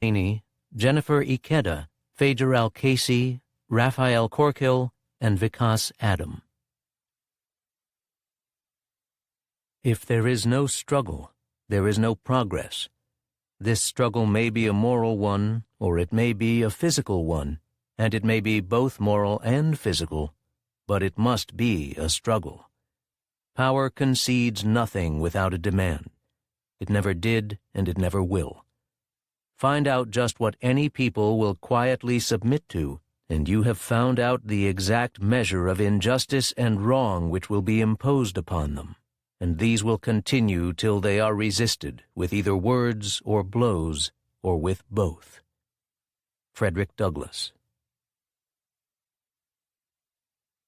Haney, Jennifer Ikeda, Phaedra Al-Casey, Raphael Corkill, and Vikas Adam. If there is no struggle, there is no progress. This struggle may be a moral one, or it may be a physical one, and it may be both moral and physical, but it must be a struggle. Power concedes nothing without a demand. It never did, and it never will. Find out just what any people will quietly submit to, and you have found out the exact measure of injustice and wrong which will be imposed upon them, and these will continue till they are resisted with either words or blows, or with both. Frederick Douglass.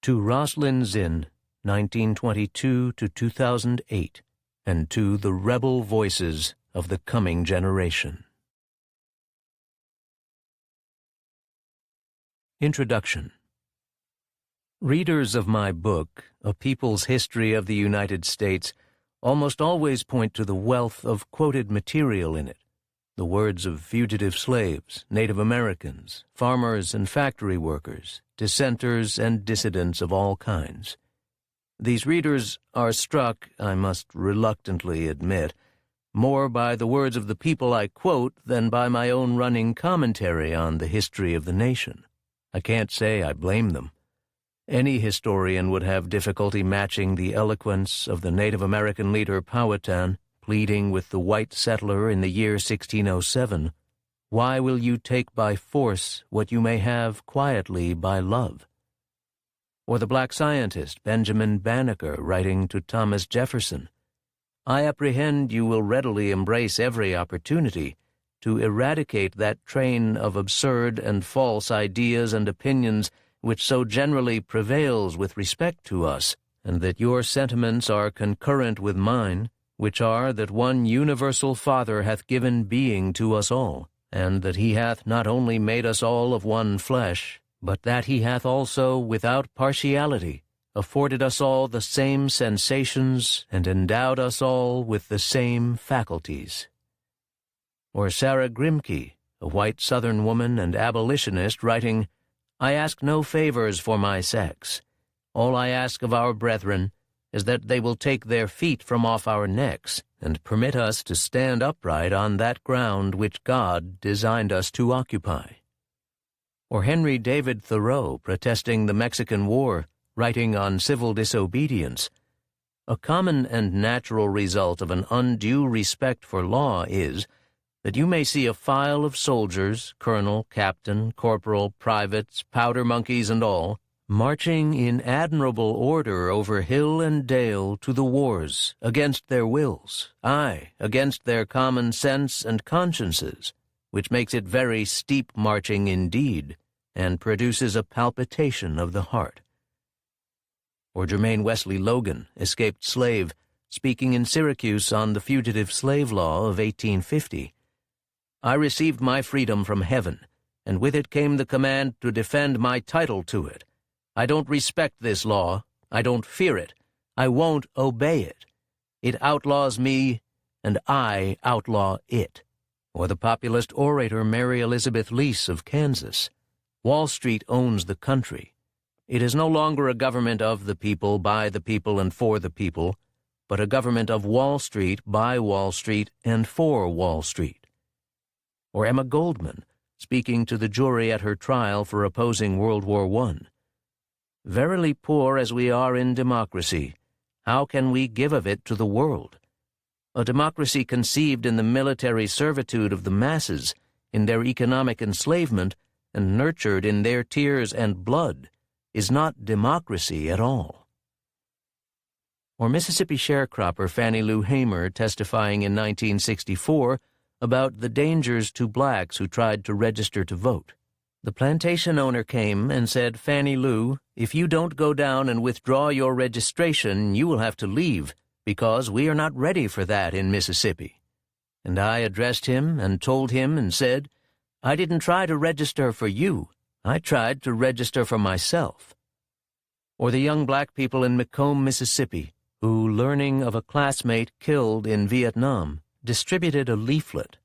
To Roslyn Zinn, 1922 to 2008, and to the rebel voices of the coming generation. Introduction. Readers of my book, A People's History of the United States, almost always point to the wealth of quoted material in it, the words of fugitive slaves, Native Americans, farmers and factory workers, dissenters and dissidents of all kinds. These readers are struck, I must reluctantly admit, more by the words of the people I quote than by my own running commentary on the history of the nation. I can't say I blame them. Any historian would have difficulty matching the eloquence of the Native American leader Powhatan, pleading with the white settler in the year 1607, "Why will you take by force what you may have quietly by love?" Or the black scientist Benjamin Banneker writing to Thomas Jefferson, "I apprehend you will readily embrace every opportunity to eradicate that train of absurd and false ideas and opinions which so generally prevails with respect to us, and that your sentiments are concurrent with mine, which are that one universal Father hath given being to us all, and that he hath not only made us all of one flesh, but that he hath also, without partiality, afforded us all the same sensations and endowed us all with the same faculties." Or Sarah Grimke, a white Southern woman and abolitionist, writing, "I ask no favors for my sex. All I ask of our brethren is that they will take their feet from off our necks and permit us to stand upright on that ground which God designed us to occupy." Or Henry David Thoreau, protesting the Mexican War, writing on civil disobedience, "A common and natural result of an undue respect for law is that you may see a file of soldiers, colonel, captain, corporal, privates, powder monkeys, and all, marching in admirable order over hill and dale to the wars, against their wills, aye, against their common sense and consciences, which makes it very steep marching indeed, and produces a palpitation of the heart." Or Jermaine Wesley Logan, escaped slave, speaking in Syracuse on the fugitive slave law of 1850, "I received my freedom from heaven, and with it came the command to defend my title to it. I don't respect this law. I don't fear it. I won't obey it. It outlaws me, and I outlaw it." Or the populist orator Mary Elizabeth Lease of Kansas, "Wall Street owns the country. It is no longer a government of the people, by the people, and for the people, but a government of Wall Street, by Wall Street, and for Wall Street." Or Emma Goldman, speaking to the jury at her trial for opposing World War I, "Verily poor as we are in democracy, how can we give of it to the world? A democracy conceived in the military servitude of the masses, in their economic enslavement, and nurtured in their tears and blood, is not democracy at all." Or Mississippi sharecropper Fannie Lou Hamer testifying in 1964 about the dangers to blacks who tried to register to vote. "The plantation owner came and said, 'Fannie Lou, if you don't go down and withdraw your registration, you will have to leave, because we are not ready for that in Mississippi.' And I addressed him and told him and said, 'I didn't try to register for you. I tried to register for myself.'" Or the young black people in Macomb, Mississippi, who, learning of a classmate killed in Vietnam, distributed a leaflet,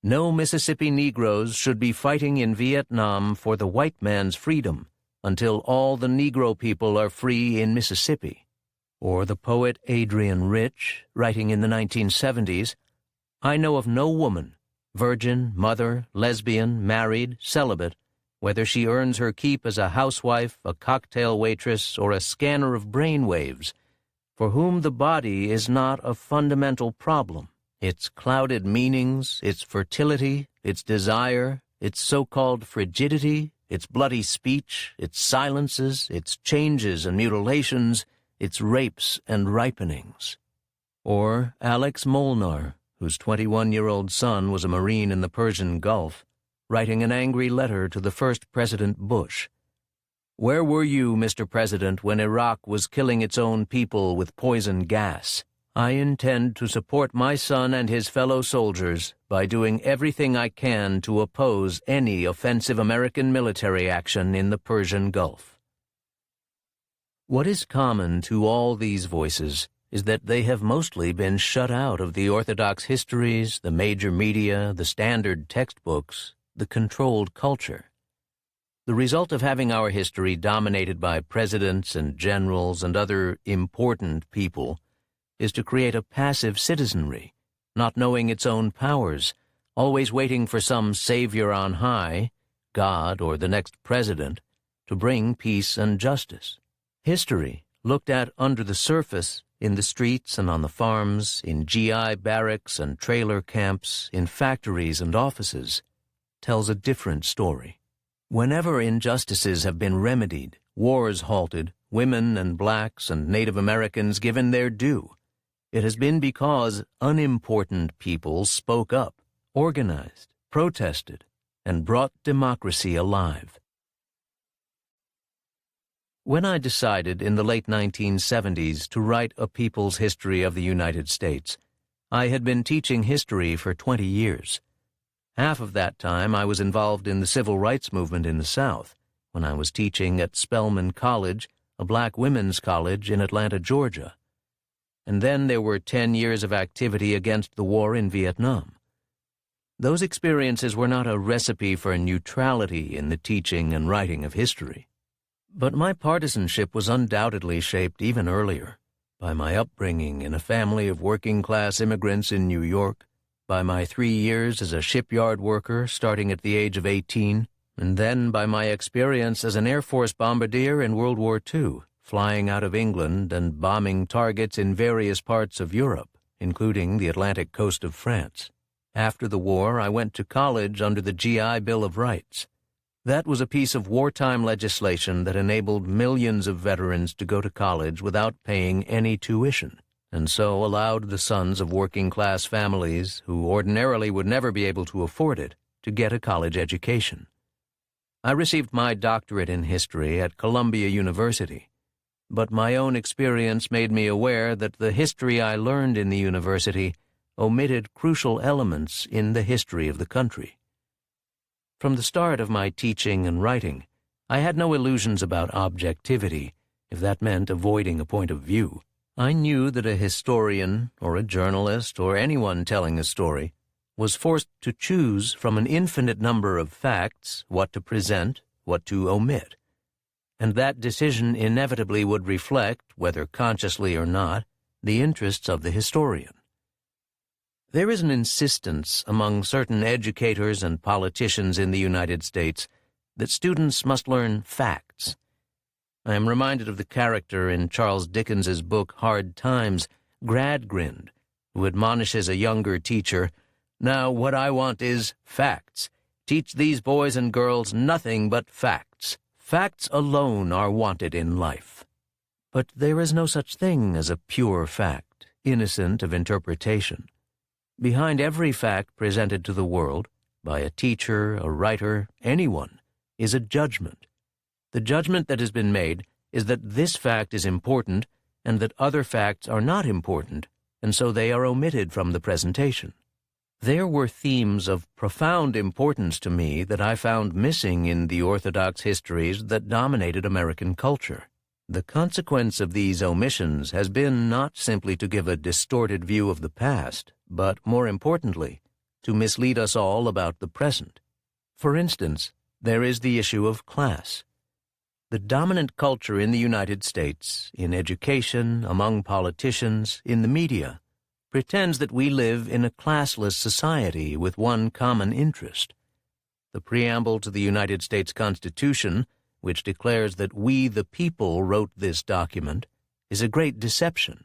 No Mississippi Negroes should be fighting in Vietnam for the white man's freedom until all the Negro people are free in Mississippi. Or the poet Adrienne Rich, writing in the 1970s, I know of no woman, virgin, mother, lesbian, married, celibate, whether she earns her keep as a housewife, a cocktail waitress, or a scanner of brain waves, for whom the body is not a fundamental problem. Its clouded meanings, its fertility, its desire, its so-called frigidity, its bloody speech, its silences, its changes and mutilations, its rapes and ripenings. Or Alex Molnar, whose 21-year-old son was a Marine in the Persian Gulf, writing an angry letter to the first President Bush. Where were you, Mr. President, when Iraq was killing its own people with poison gas? I intend to support my son and his fellow soldiers by doing everything I can to oppose any offensive American military action in the Persian Gulf. What is common to all these voices is that they have mostly been shut out of the orthodox histories, the major media, the standard textbooks, the controlled culture. The result of having our history dominated by presidents and generals and other important people is to create a passive citizenry, not knowing its own powers, always waiting for some savior on high, God or the next president, to bring peace and justice. History, looked at under the surface, in the streets and on the farms, in GI barracks and trailer camps, in factories and offices, tells a different story. Whenever injustices have been remedied, wars halted, women and blacks and Native Americans given their due, it has been because unimportant people spoke up, organized, protested, and brought democracy alive. When I decided in the late 1970s to write a people's history of the United States, I had been teaching history for 20 years. Half of that time I was involved in the civil rights movement in the South, when I was teaching at Spelman College, a black women's college in Atlanta, Georgia. And then there were 10 years of activity against the war in Vietnam. Those experiences were not a recipe for neutrality in the teaching and writing of history. But my partisanship was undoubtedly shaped even earlier by my upbringing in a family of working-class immigrants in New York, by my 3 years as a shipyard worker starting at the age of 18, and then by my experience as an Air Force bombardier in World War II, flying out of England and bombing targets in various parts of Europe, including the Atlantic coast of France. After the war, I went to college under the GI Bill of Rights. That was a piece of wartime legislation that enabled millions of veterans to go to college without paying any tuition, and so allowed the sons of working-class families, who ordinarily would never be able to afford it, to get a college education. I received my doctorate in history at Columbia University, but my own experience made me aware that the history I learned in the university omitted crucial elements in the history of the country. From the start of my teaching and writing, I had no illusions about objectivity, if that meant avoiding a point of view. I knew that a historian, or a journalist, or anyone telling a story, was forced to choose from an infinite number of facts what to present, what to omit, and that decision inevitably would reflect, whether consciously or not, the interests of the historian. There is an insistence among certain educators and politicians in the United States that students must learn facts. I am reminded of the character in Charles Dickens's book Hard Times, Gradgrind, who admonishes a younger teacher, "Now what I want is facts. Teach these boys and girls nothing but facts. Facts alone are wanted in life." But there is no such thing as a pure fact, innocent of interpretation. Behind every fact presented to the world, by a teacher, a writer, anyone, is a judgment. The judgment that has been made is that this fact is important and that other facts are not important, and so they are omitted from the presentation. There were themes of profound importance to me that I found missing in the orthodox histories that dominated American culture. The consequence of these omissions has been not simply to give a distorted view of the past, but, more importantly, to mislead us all about the present. For instance, there is the issue of class. The dominant culture in the United States, in education, among politicians, in the media, pretends that we live in a classless society with one common interest. The preamble to the United States Constitution, which declares that we the people wrote this document, is a great deception.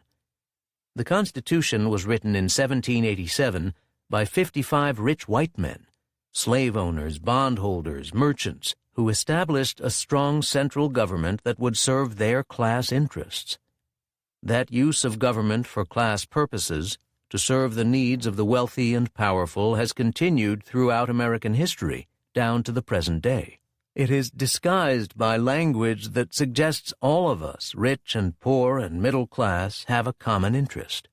The Constitution was written in 1787 by 55 rich white men, slave owners, bondholders, merchants, who established a strong central government that would serve their class interests. That use of government for class purposes, to serve the needs of the wealthy and powerful, has continued throughout American history, down to the present day. It is disguised by language that suggests all of us, rich and poor and middle class, have a common interest.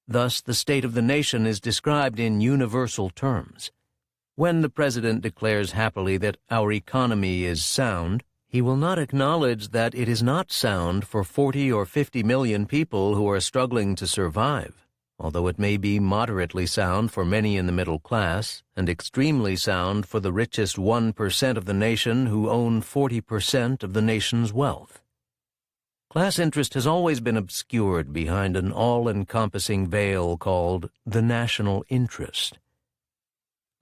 Thus, the state of the nation is described in universal terms. When the President declares happily that our economy is sound, he will not acknowledge that it is not sound for 40 or 50 million people who are struggling to survive, although it may be moderately sound for many in the middle class and extremely sound for the richest 1% of the nation who own 40% of the nation's wealth. Class interest has always been obscured behind an all-encompassing veil called the national interest.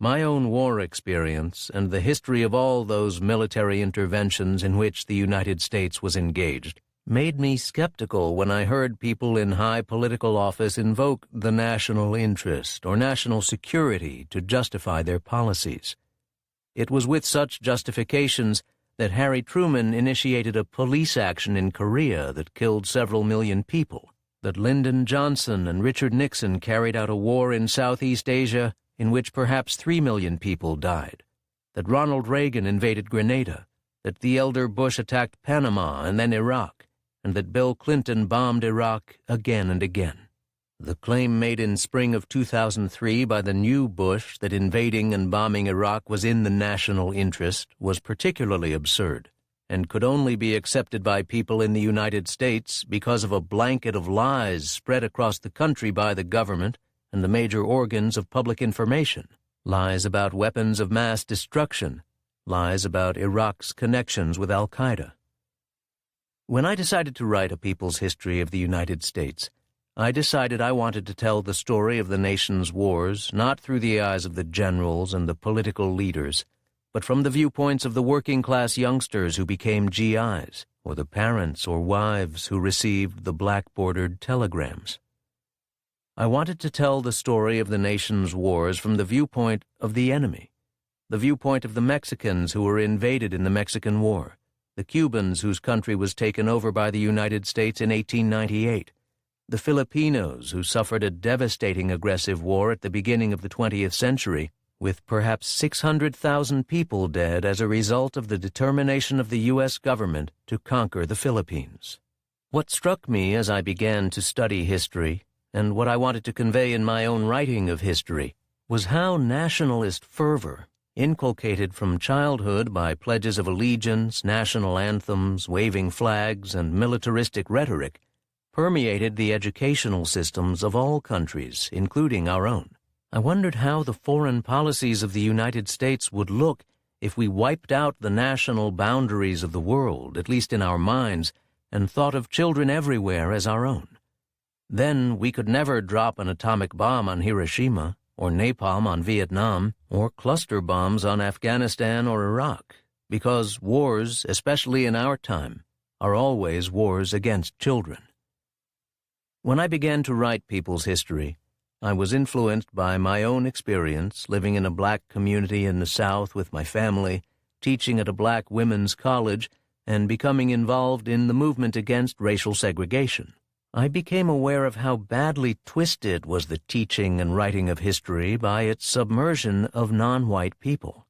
My own war experience and the history of all those military interventions in which the United States was engaged made me skeptical when I heard people in high political office invoke the national interest or national security to justify their policies. It was with such justifications that Harry Truman initiated a police action in Korea that killed several million people, that Lyndon Johnson and Richard Nixon carried out a war in Southeast Asia in which perhaps 3 million people died, that Ronald Reagan invaded Grenada, that the elder Bush attacked Panama and then Iraq, and that Bill Clinton bombed Iraq again and again. The claim made in spring of 2003 by the new Bush that invading and bombing Iraq was in the national interest was particularly absurd, and could only be accepted by people in the United States because of a blanket of lies spread across the country by the government and the major organs of public information, lies about weapons of mass destruction, lies about Iraq's connections with al-Qaeda. When I decided to write a people's history of the United States, I decided I wanted to tell the story of the nation's wars not through the eyes of the generals and the political leaders, but from the viewpoints of the working-class youngsters who became GIs, or the parents or wives who received the black-bordered telegrams. I wanted to tell the story of the nation's wars from the viewpoint of the enemy, the viewpoint of the Mexicans who were invaded in the Mexican War, the Cubans whose country was taken over by the United States in 1898, the Filipinos who suffered a devastating aggressive war at the beginning of the 20th century, with perhaps 600,000 people dead as a result of the determination of the U.S. government to conquer the Philippines. What struck me as I began to study history, and what I wanted to convey in my own writing of history, was how nationalist fervor, inculcated from childhood by pledges of allegiance, national anthems, waving flags, and militaristic rhetoric, permeated the educational systems of all countries, including our own. I wondered how the foreign policies of the United States would look if we wiped out the national boundaries of the world, at least in our minds, and thought of children everywhere as our own. Then we could never drop an atomic bomb on Hiroshima, or napalm on Vietnam, or cluster bombs on Afghanistan or Iraq, because wars, especially in our time, are always wars against children. When I began to write people's history, I was influenced by my own experience living in a black community in the South with my family, teaching at a black women's college, and becoming involved in the movement against racial segregation. I became aware of how badly twisted was the teaching and writing of history by its submersion of non-white people.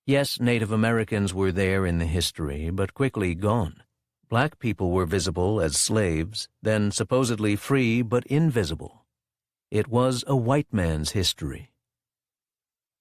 Yes, Native Americans were there in the history, but quickly gone. Black people were visible as slaves, then supposedly free but invisible. It was a white man's history.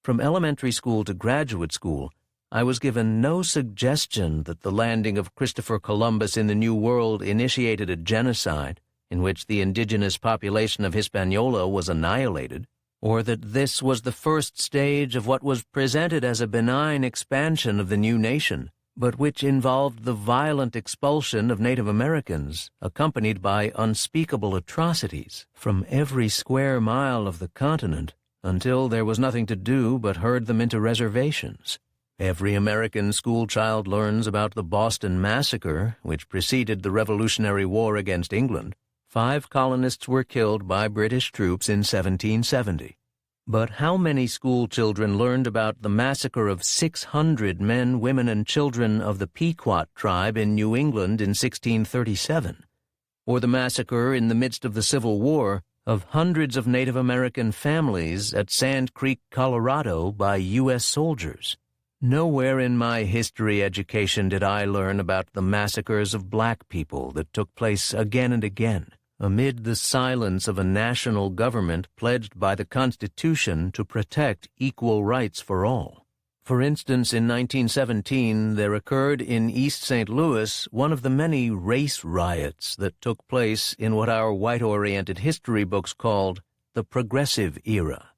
From elementary school to graduate school, I was given no suggestion that the landing of Christopher Columbus in the New World initiated a genocide in which the indigenous population of Hispaniola was annihilated, or that this was the first stage of what was presented as a benign expansion of the new nation, but which involved the violent expulsion of Native Americans, accompanied by unspeakable atrocities from every square mile of the continent, until there was nothing to do but herd them into reservations. Every American schoolchild learns about the Boston Massacre, which preceded the Revolutionary War against England. 5 colonists were killed by British troops in 1770. But how many school children learned about the massacre of 600 men, women, and children of the Pequot tribe in New England in 1637? Or the massacre in the midst of the Civil War of hundreds of Native American families at Sand Creek, Colorado by U.S. soldiers? Nowhere in my history education did I learn about the massacres of black people that took place again and again, amid the silence of a national government pledged by the Constitution to protect equal rights for all. For instance, in 1917, there occurred in East St. Louis one of the many race riots that took place in what our white-oriented history books called the Progressive Era.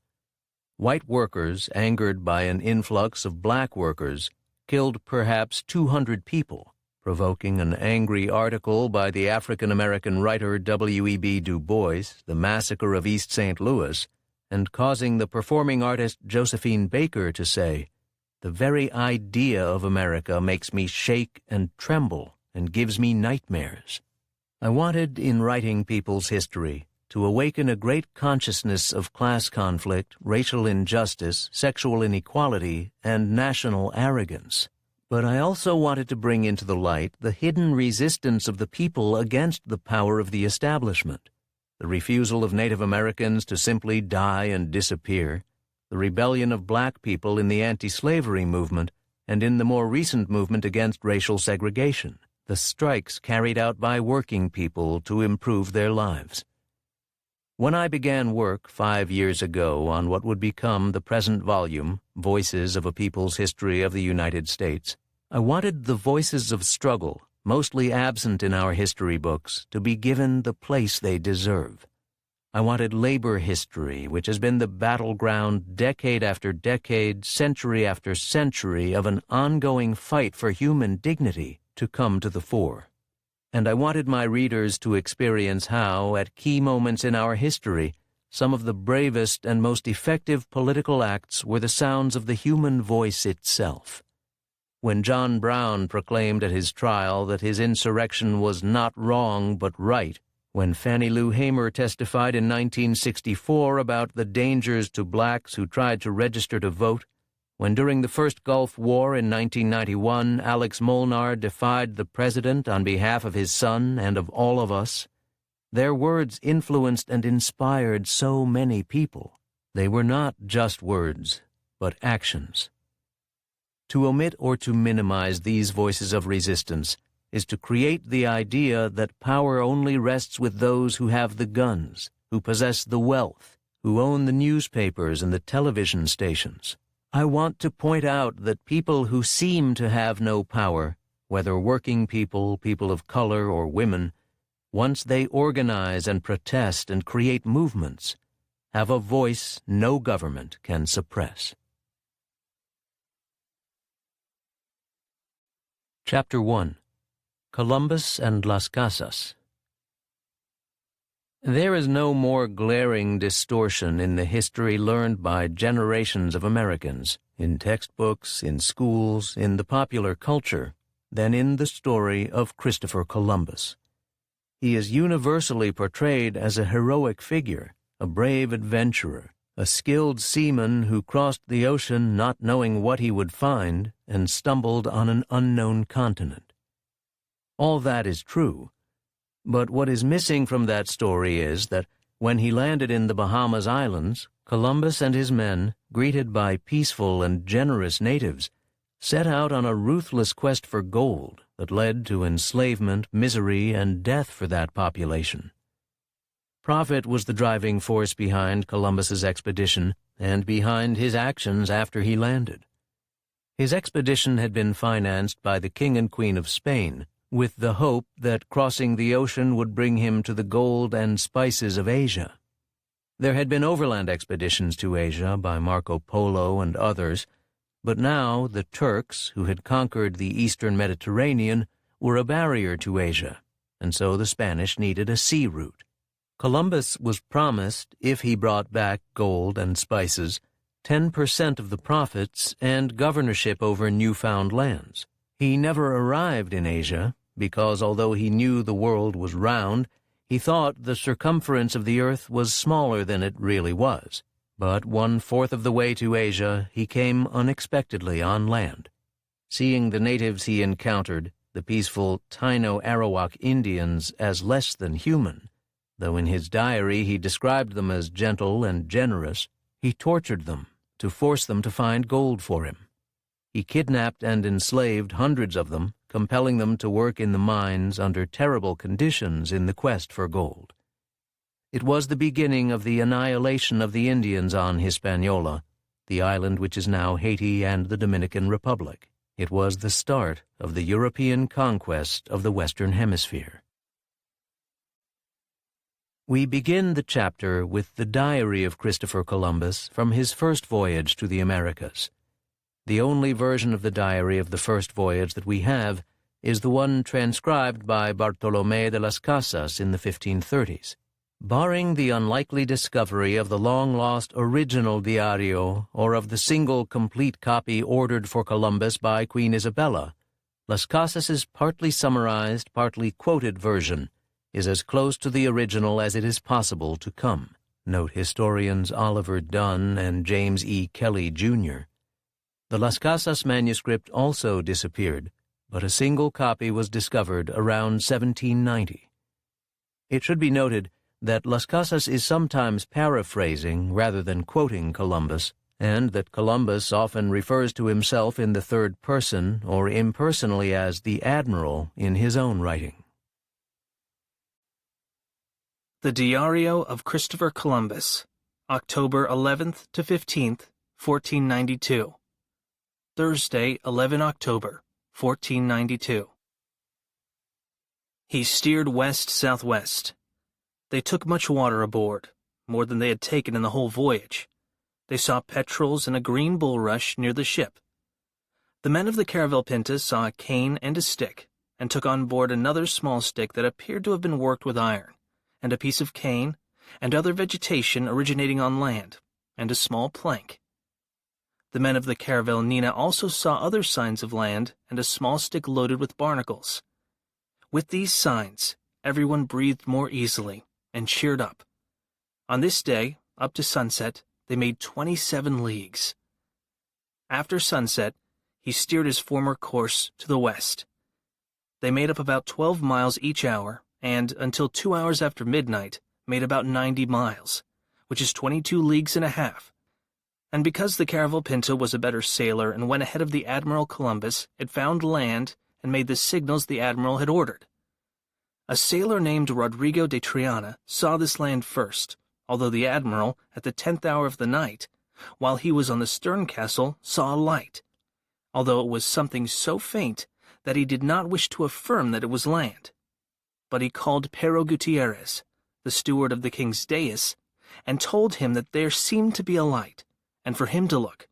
White workers, angered by an influx of black workers, killed perhaps 200 people, provoking an angry article by the African-American writer W.E.B. Du Bois, The Massacre of East St. Louis, and causing the performing artist Josephine Baker to say, "The very idea of America makes me shake and tremble and gives me nightmares." I wanted, in writing people's history, to awaken a great consciousness of class conflict, racial injustice, sexual inequality, and national arrogance. But I also wanted to bring into the light the hidden resistance of the people against the power of the establishment, the refusal of Native Americans to simply die and disappear, the rebellion of black people in the anti-slavery movement and in the more recent movement against racial segregation, the strikes carried out by working people to improve their lives. When I began work 5 years ago on what would become the present volume, Voices of a People's History of the United States, I wanted the voices of struggle, mostly absent in our history books, to be given the place they deserve. I wanted labor history, which has been the battleground decade after decade, century after century of an ongoing fight for human dignity, to come to the fore. And I wanted my readers to experience how, at key moments in our history, some of the bravest and most effective political acts were the sounds of the human voice itself. When John Brown proclaimed at his trial that his insurrection was not wrong but right, when Fannie Lou Hamer testified in 1964 about the dangers to blacks who tried to register to vote, when during the first Gulf War in 1991 Alex Molnar defied the president on behalf of his son and of all of us, their words influenced and inspired so many people. They were not just words, but actions. To omit or to minimize these voices of resistance is to create the idea that power only rests with those who have the guns, who possess the wealth, who own the newspapers and the television stations. I want to point out that people who seem to have no power, whether working people, people of color, or women, once they organize and protest and create movements, have a voice no government can suppress. Chapter 1. Columbus and Las Casas. There is no more glaring distortion in the history learned by generations of Americans, in textbooks, in schools, in the popular culture, than in the story of Christopher Columbus. He is universally portrayed as a heroic figure, a brave adventurer, a skilled seaman who crossed the ocean not knowing what he would find and stumbled on an unknown continent. All that is true. But what is missing from that story is that when he landed in the Bahamas Islands, Columbus and his men, greeted by peaceful and generous natives, set out on a ruthless quest for gold that led to enslavement, misery, and death for that population. Profit was the driving force behind Columbus's expedition and behind his actions after he landed. His expedition had been financed by the King and Queen of Spain, with the hope that crossing the ocean would bring him to the gold and spices of Asia. There had been overland expeditions to Asia by Marco Polo and others, but now the Turks, who had conquered the eastern Mediterranean, were a barrier to Asia, and so the Spanish needed a sea route. Columbus was promised, if he brought back gold and spices, 10% of the profits and governorship over newfound lands. He never arrived in Asia, because although he knew the world was round, he thought the circumference of the earth was smaller than it really was. But 1/4 of the way to Asia, he came unexpectedly on land. Seeing the natives he encountered, the peaceful Taino-Arawak Indians, as less than human, though in his diary he described them as gentle and generous, he tortured them to force them to find gold for him. He kidnapped and enslaved hundreds of them, compelling them to work in the mines under terrible conditions in the quest for gold. It was the beginning of the annihilation of the Indians on Hispaniola, the island which is now Haiti and the Dominican Republic. It was the start of the European conquest of the Western Hemisphere. We begin the chapter with the diary of Christopher Columbus from his first voyage to the Americas. The only version of the diary of the first voyage that we have is the one transcribed by Bartolomé de las Casas in the 1530s. Barring the unlikely discovery of the long-lost original diario or of the single complete copy ordered for Columbus by Queen Isabella, Las Casas's partly summarized, partly quoted version is as close to the original as it is possible to come, note historians Oliver Dunn and James E. Kelly, Jr. The Las Casas manuscript also disappeared, but a single copy was discovered around 1790. It should be noted that Las Casas is sometimes paraphrasing rather than quoting Columbus, and that Columbus often refers to himself in the third person or impersonally as the Admiral in his own writing. The Diario of Christopher Columbus, October 11th to 15th, 1492. Thursday, 11 October, 1492. He steered west-southwest. They took much water aboard, more than they had taken in the whole voyage. They saw petrels and a green bulrush near the ship. The men of the caravel pinta saw a cane and a stick, and took on board another small stick that appeared to have been worked with iron, and a piece of cane, and other vegetation originating on land, and a small plank. The men of the caravel Nina also saw other signs of land and a small stick loaded with barnacles. With these signs, everyone breathed more easily and cheered up. On this day, up to sunset, they made 27 leagues. After sunset, he steered his former course to the west. They made up about 12 miles each hour, and, until 2 hours after midnight, made about 90 miles, which is 22 leagues and a half. And because the caravel pinta was a better sailor and went ahead of the Admiral Columbus, it found land and made the signals the Admiral had ordered. A sailor named Rodrigo de Triana saw this land first, although the Admiral, at the 10th hour of the night, while he was on the stern castle, saw a light, although it was something so faint that he did not wish to affirm that it was land. But he called Pero Gutierrez, the steward of the king's dais, and told him that there seemed to be a light, and for him to look,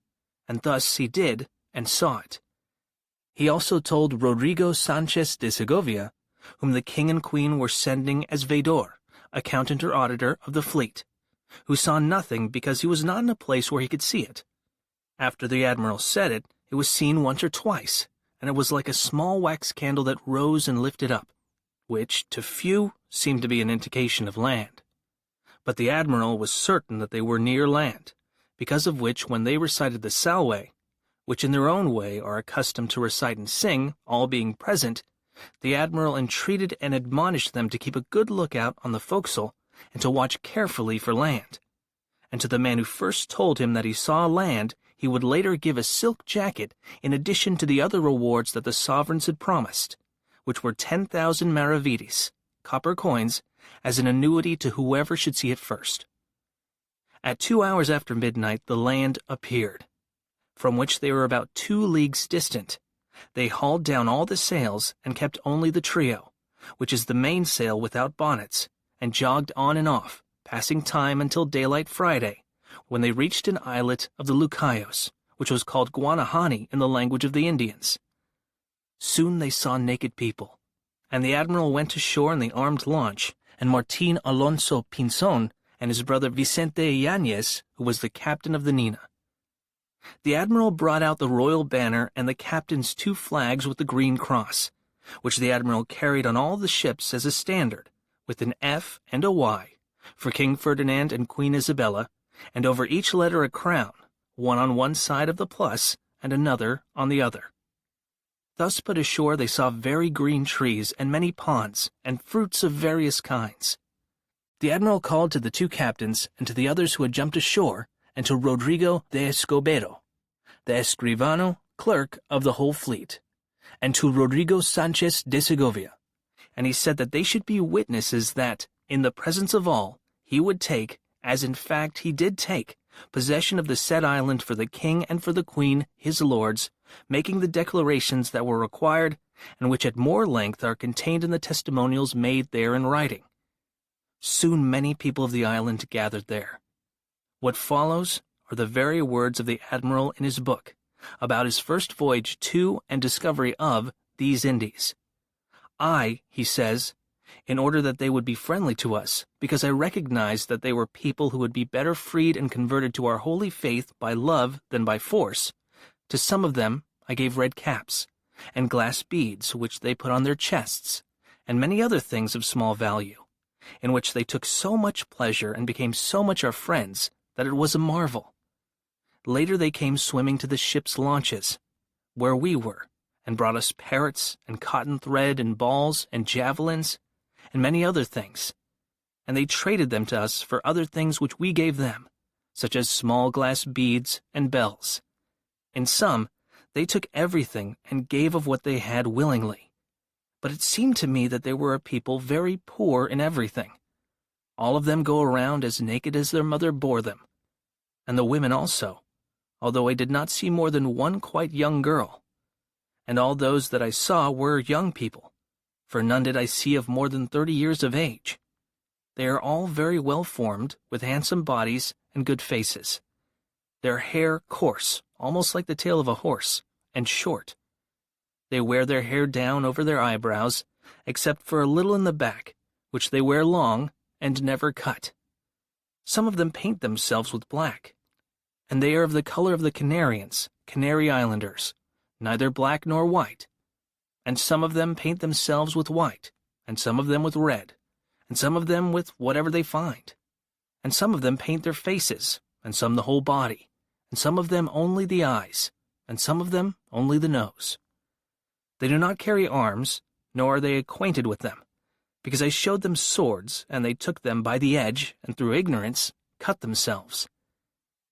and thus he did, and saw it. He also told Rodrigo Sanchez de Segovia, whom the king and queen were sending as veedor, accountant or auditor of the fleet, who saw nothing because he was not in a place where he could see it. After the admiral said it, it was seen once or twice, and it was like a small wax candle that rose and lifted up, which, to few, seemed to be an indication of land. But the admiral was certain that they were near land, because of which, when they recited the salve, which in their own way are accustomed to recite and sing, all being present, the admiral entreated and admonished them to keep a good lookout on the forecastle and to watch carefully for land. And to the man who first told him that he saw land, he would later give a silk jacket in addition to the other rewards that the sovereigns had promised, which were 10,000 maravedis, copper coins, as an annuity to whoever should see it first. At 2 hours after midnight the land appeared, from which they were about 2 leagues distant. They hauled down all the sails and kept only the trio, which is the mainsail without bonnets, and jogged on and off, passing time until daylight Friday, when they reached an islet of the Lucayos, which was called Guanahani in the language of the Indians. Soon they saw naked people, and the admiral went ashore in the armed launch, and Martin Alonso Pinzon and his brother Vicente Yanez, who was the captain of the Nina. The admiral brought out the royal banner and the captain's 2 flags with the green cross, which the admiral carried on all the ships as a standard, with an F and a Y, for King Ferdinand and Queen Isabella, and over each letter a crown, one on one side of the plus and another on the other. Thus put ashore they saw very green trees and many ponds, and fruits of various kinds. The admiral called to the 2 captains and to the others who had jumped ashore, and to Rodrigo de Escobedo, the escrivano, clerk of the whole fleet, and to Rodrigo Sanchez de Segovia, and he said that they should be witnesses that, in the presence of all, he would take, as in fact he did take, possession of the said island for the king and for the queen, his lords, making the declarations that were required, and which at more length are contained in the testimonials made there in writing. Soon many people of the island gathered there. What follows are the very words of the admiral in his book, about his first voyage to and discovery of these Indies. I, he says, in order that they would be friendly to us, because I recognized that they were people who would be better freed and converted to our holy faith by love than by force, to some of them I gave red caps, and glass beads which they put on their chests, and many other things of small value, in which they took so much pleasure and became so much our friends that it was a marvel. Later they came swimming to the ship's launches, where we were, and brought us parrots and cotton thread and balls and javelins and many other things, and they traded them to us for other things which we gave them, such as small glass beads and bells. In sum, they took everything and gave of what they had willingly. But it seemed to me that they were a people very poor in everything. All of them go around as naked as their mother bore them, and the women also, although I did not see more than one quite young girl. And all those that I saw were young people, for none did I see of more than 30 years of age. They are all very well formed, with handsome bodies and good faces. Their hair coarse, almost like the tail of a horse, and short. They wear their hair down over their eyebrows, except for a little in the back, which they wear long and never cut. Some of them paint themselves with black, and they are of the color of the Canarians, Canary Islanders, neither black nor white. And some of them paint themselves with white, and some of them with red, and some of them with whatever they find. And some of them paint their faces, and some the whole body, and some of them only the eyes, and some of them only the nose. They do not carry arms, nor are they acquainted with them, because I showed them swords, and they took them by the edge, and through ignorance cut themselves.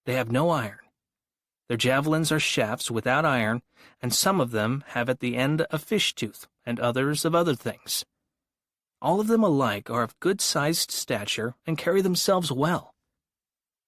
They have no iron. Their javelins are shafts without iron, and some of them have at the end a fish tooth, and others of other things. All of them alike are of good-sized stature, and carry themselves well.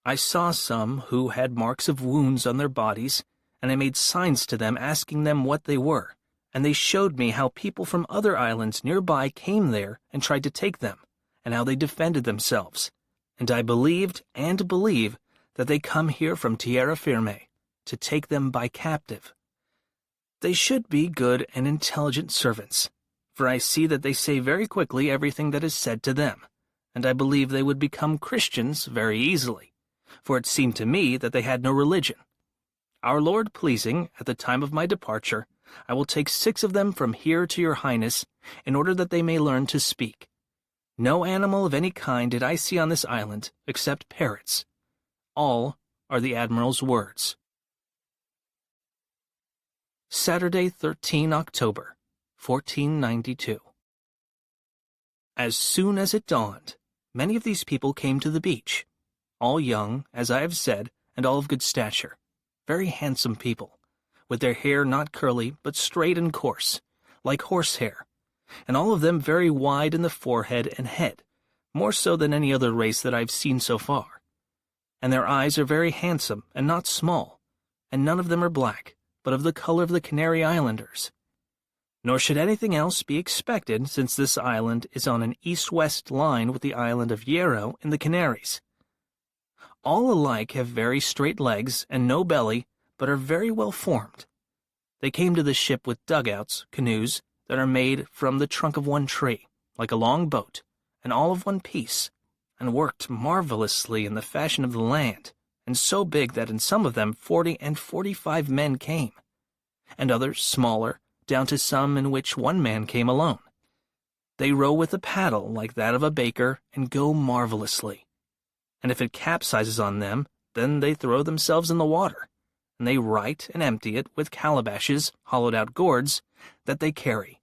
I saw some who had marks of wounds on their bodies, and I made signs to them asking them what they were, and they showed me how people from other islands nearby came there and tried to take them, and how they defended themselves. And I believed and believe that they come here from Tierra Firme, to take them by captive. They should be good and intelligent servants, for I see that they say very quickly everything that is said to them, and I believe they would become Christians very easily, for it seemed to me that they had no religion. Our Lord pleasing, at the time of my departure, I will take 6 of them from here to your Highness, in order that they may learn to speak. No animal of any kind did I see on this island, except parrots. All are the Admiral's words. Saturday, 13 October, 1492. As soon as it dawned, many of these people came to the beach, all young, as I have said, and all of good stature, very handsome people, with their hair not curly, but straight and coarse, like horsehair, and all of them very wide in the forehead and head, more so than any other race that I have seen so far. And their eyes are very handsome and not small, and none of them are black, but of the color of the Canary Islanders. Nor should anything else be expected, since this island is on an east-west line with the island of Hierro in the Canaries. All alike have very straight legs and no belly, but are very well formed. They came to the ship with dugouts, canoes, that are made from the trunk of one tree, like a long boat, and all of one piece, and worked marvelously in the fashion of the land, and so big that in some of them 40 and 45 men came, and others smaller, down to some in which one man came alone. They row with a paddle like that of a baker and go marvelously. And if it capsizes on them, then they throw themselves in the water, and they right and empty it with calabashes, hollowed-out gourds, that they carry.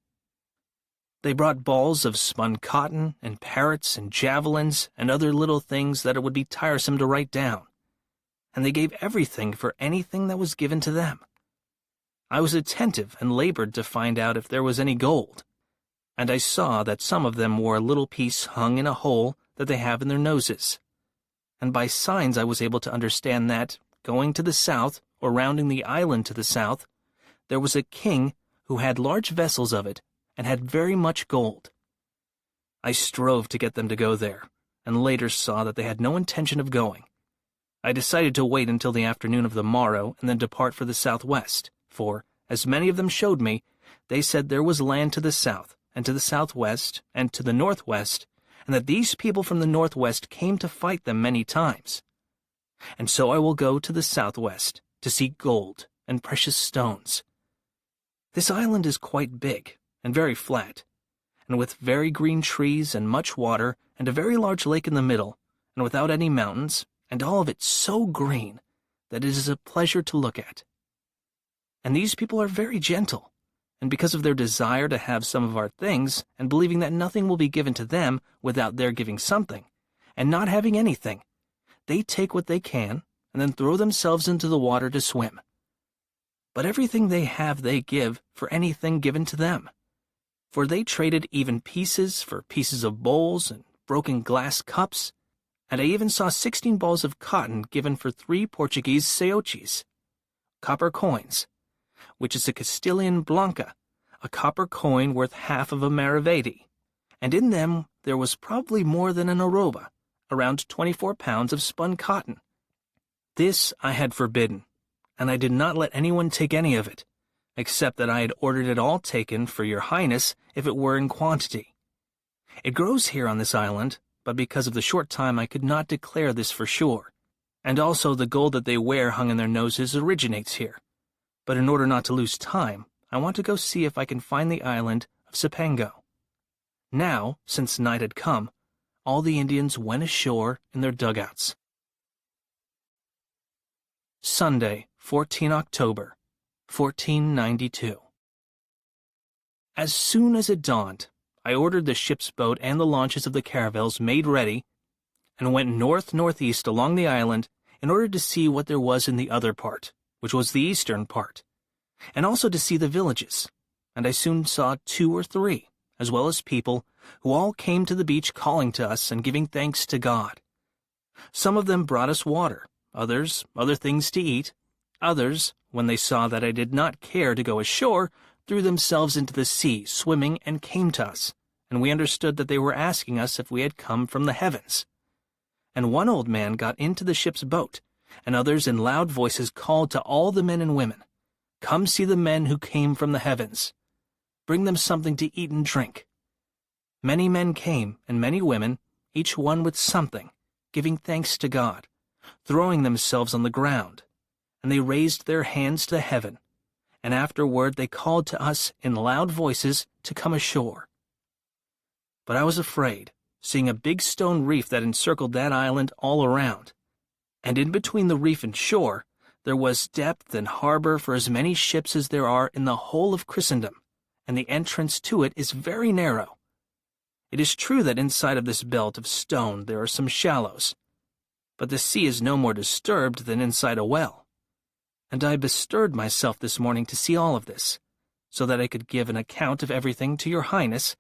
They brought balls of spun cotton and parrots and javelins and other little things that it would be tiresome to write down, and they gave everything for anything that was given to them. I was attentive and labored to find out if there was any gold, and I saw that some of them wore a little piece hung in a hole that they have in their noses, and by signs I was able to understand that, going to the south, or rounding the island to the south, there was a king who had large vessels of it, and had very much gold. I strove to get them to go there, and later saw that they had no intention of going. I decided to wait until the afternoon of the morrow and then depart for the southwest, for, as many of them showed me, they said there was land to the south, and to the southwest, and to the northwest, and that these people from the northwest came to fight them many times. And so I will go to the southwest, to seek gold and precious stones. This island is quite big, and very flat, and with very green trees and much water, and a very large lake in the middle, and without any mountains, and all of it so green that it is a pleasure to look at. And these people are very gentle, and because of their desire to have some of our things, and believing that nothing will be given to them without their giving something, and not having anything, they take what they can, and then throw themselves into the water to swim. But everything they have they give for anything given to them. For they traded even pieces for pieces of bowls and broken glass cups, and I even saw 16 balls of cotton given for 3 Portuguese seoches, copper coins, which is a Castilian blanca, a copper coin worth half of a maravedí, and in them there was probably more than an arroba, around 24 pounds of spun cotton. This I had forbidden, and I did not let anyone take any of it, except that I had ordered it all taken for your highness if it were in quantity. It grows here on this island, but because of the short time I could not declare this for sure, and also the gold that they wear hung in their noses originates here. But in order not to lose time, I want to go see if I can find the island of Cipango. Now, since night had come, all the Indians went ashore in their dugouts. Sunday, 14 October, 1492. As soon as it dawned, I ordered the ship's boat and the launches of the caravels made ready, and went north-northeast along the island in order to see what there was in the other part, which was the eastern part, and also to see the villages, and I soon saw 2 or 3, as well as people, who all came to the beach calling to us and giving thanks to God. Some of them brought us water, others other things to eat, others, when they saw that I did not care to go ashore, threw themselves into the sea, swimming, and came to us, and we understood that they were asking us if we had come from the heavens. And one old man got into the ship's boat, and others in loud voices called to all the men and women, "Come see the men who came from the heavens. Bring them something to eat and drink." Many men came, and many women, each one with something, giving thanks to God, throwing themselves on the ground, and they raised their hands to heaven, and afterward they called to us in loud voices to come ashore. But I was afraid, seeing a big stone reef that encircled that island all around, and in between the reef and shore there was depth and harbor for as many ships as there are in the whole of Christendom, and the entrance to it is very narrow. It is true that inside of this belt of stone there are some shallows, but the sea is no more disturbed than inside a well. And I bestirred myself this morning to see all of this, so that I could give an account of everything to your highness,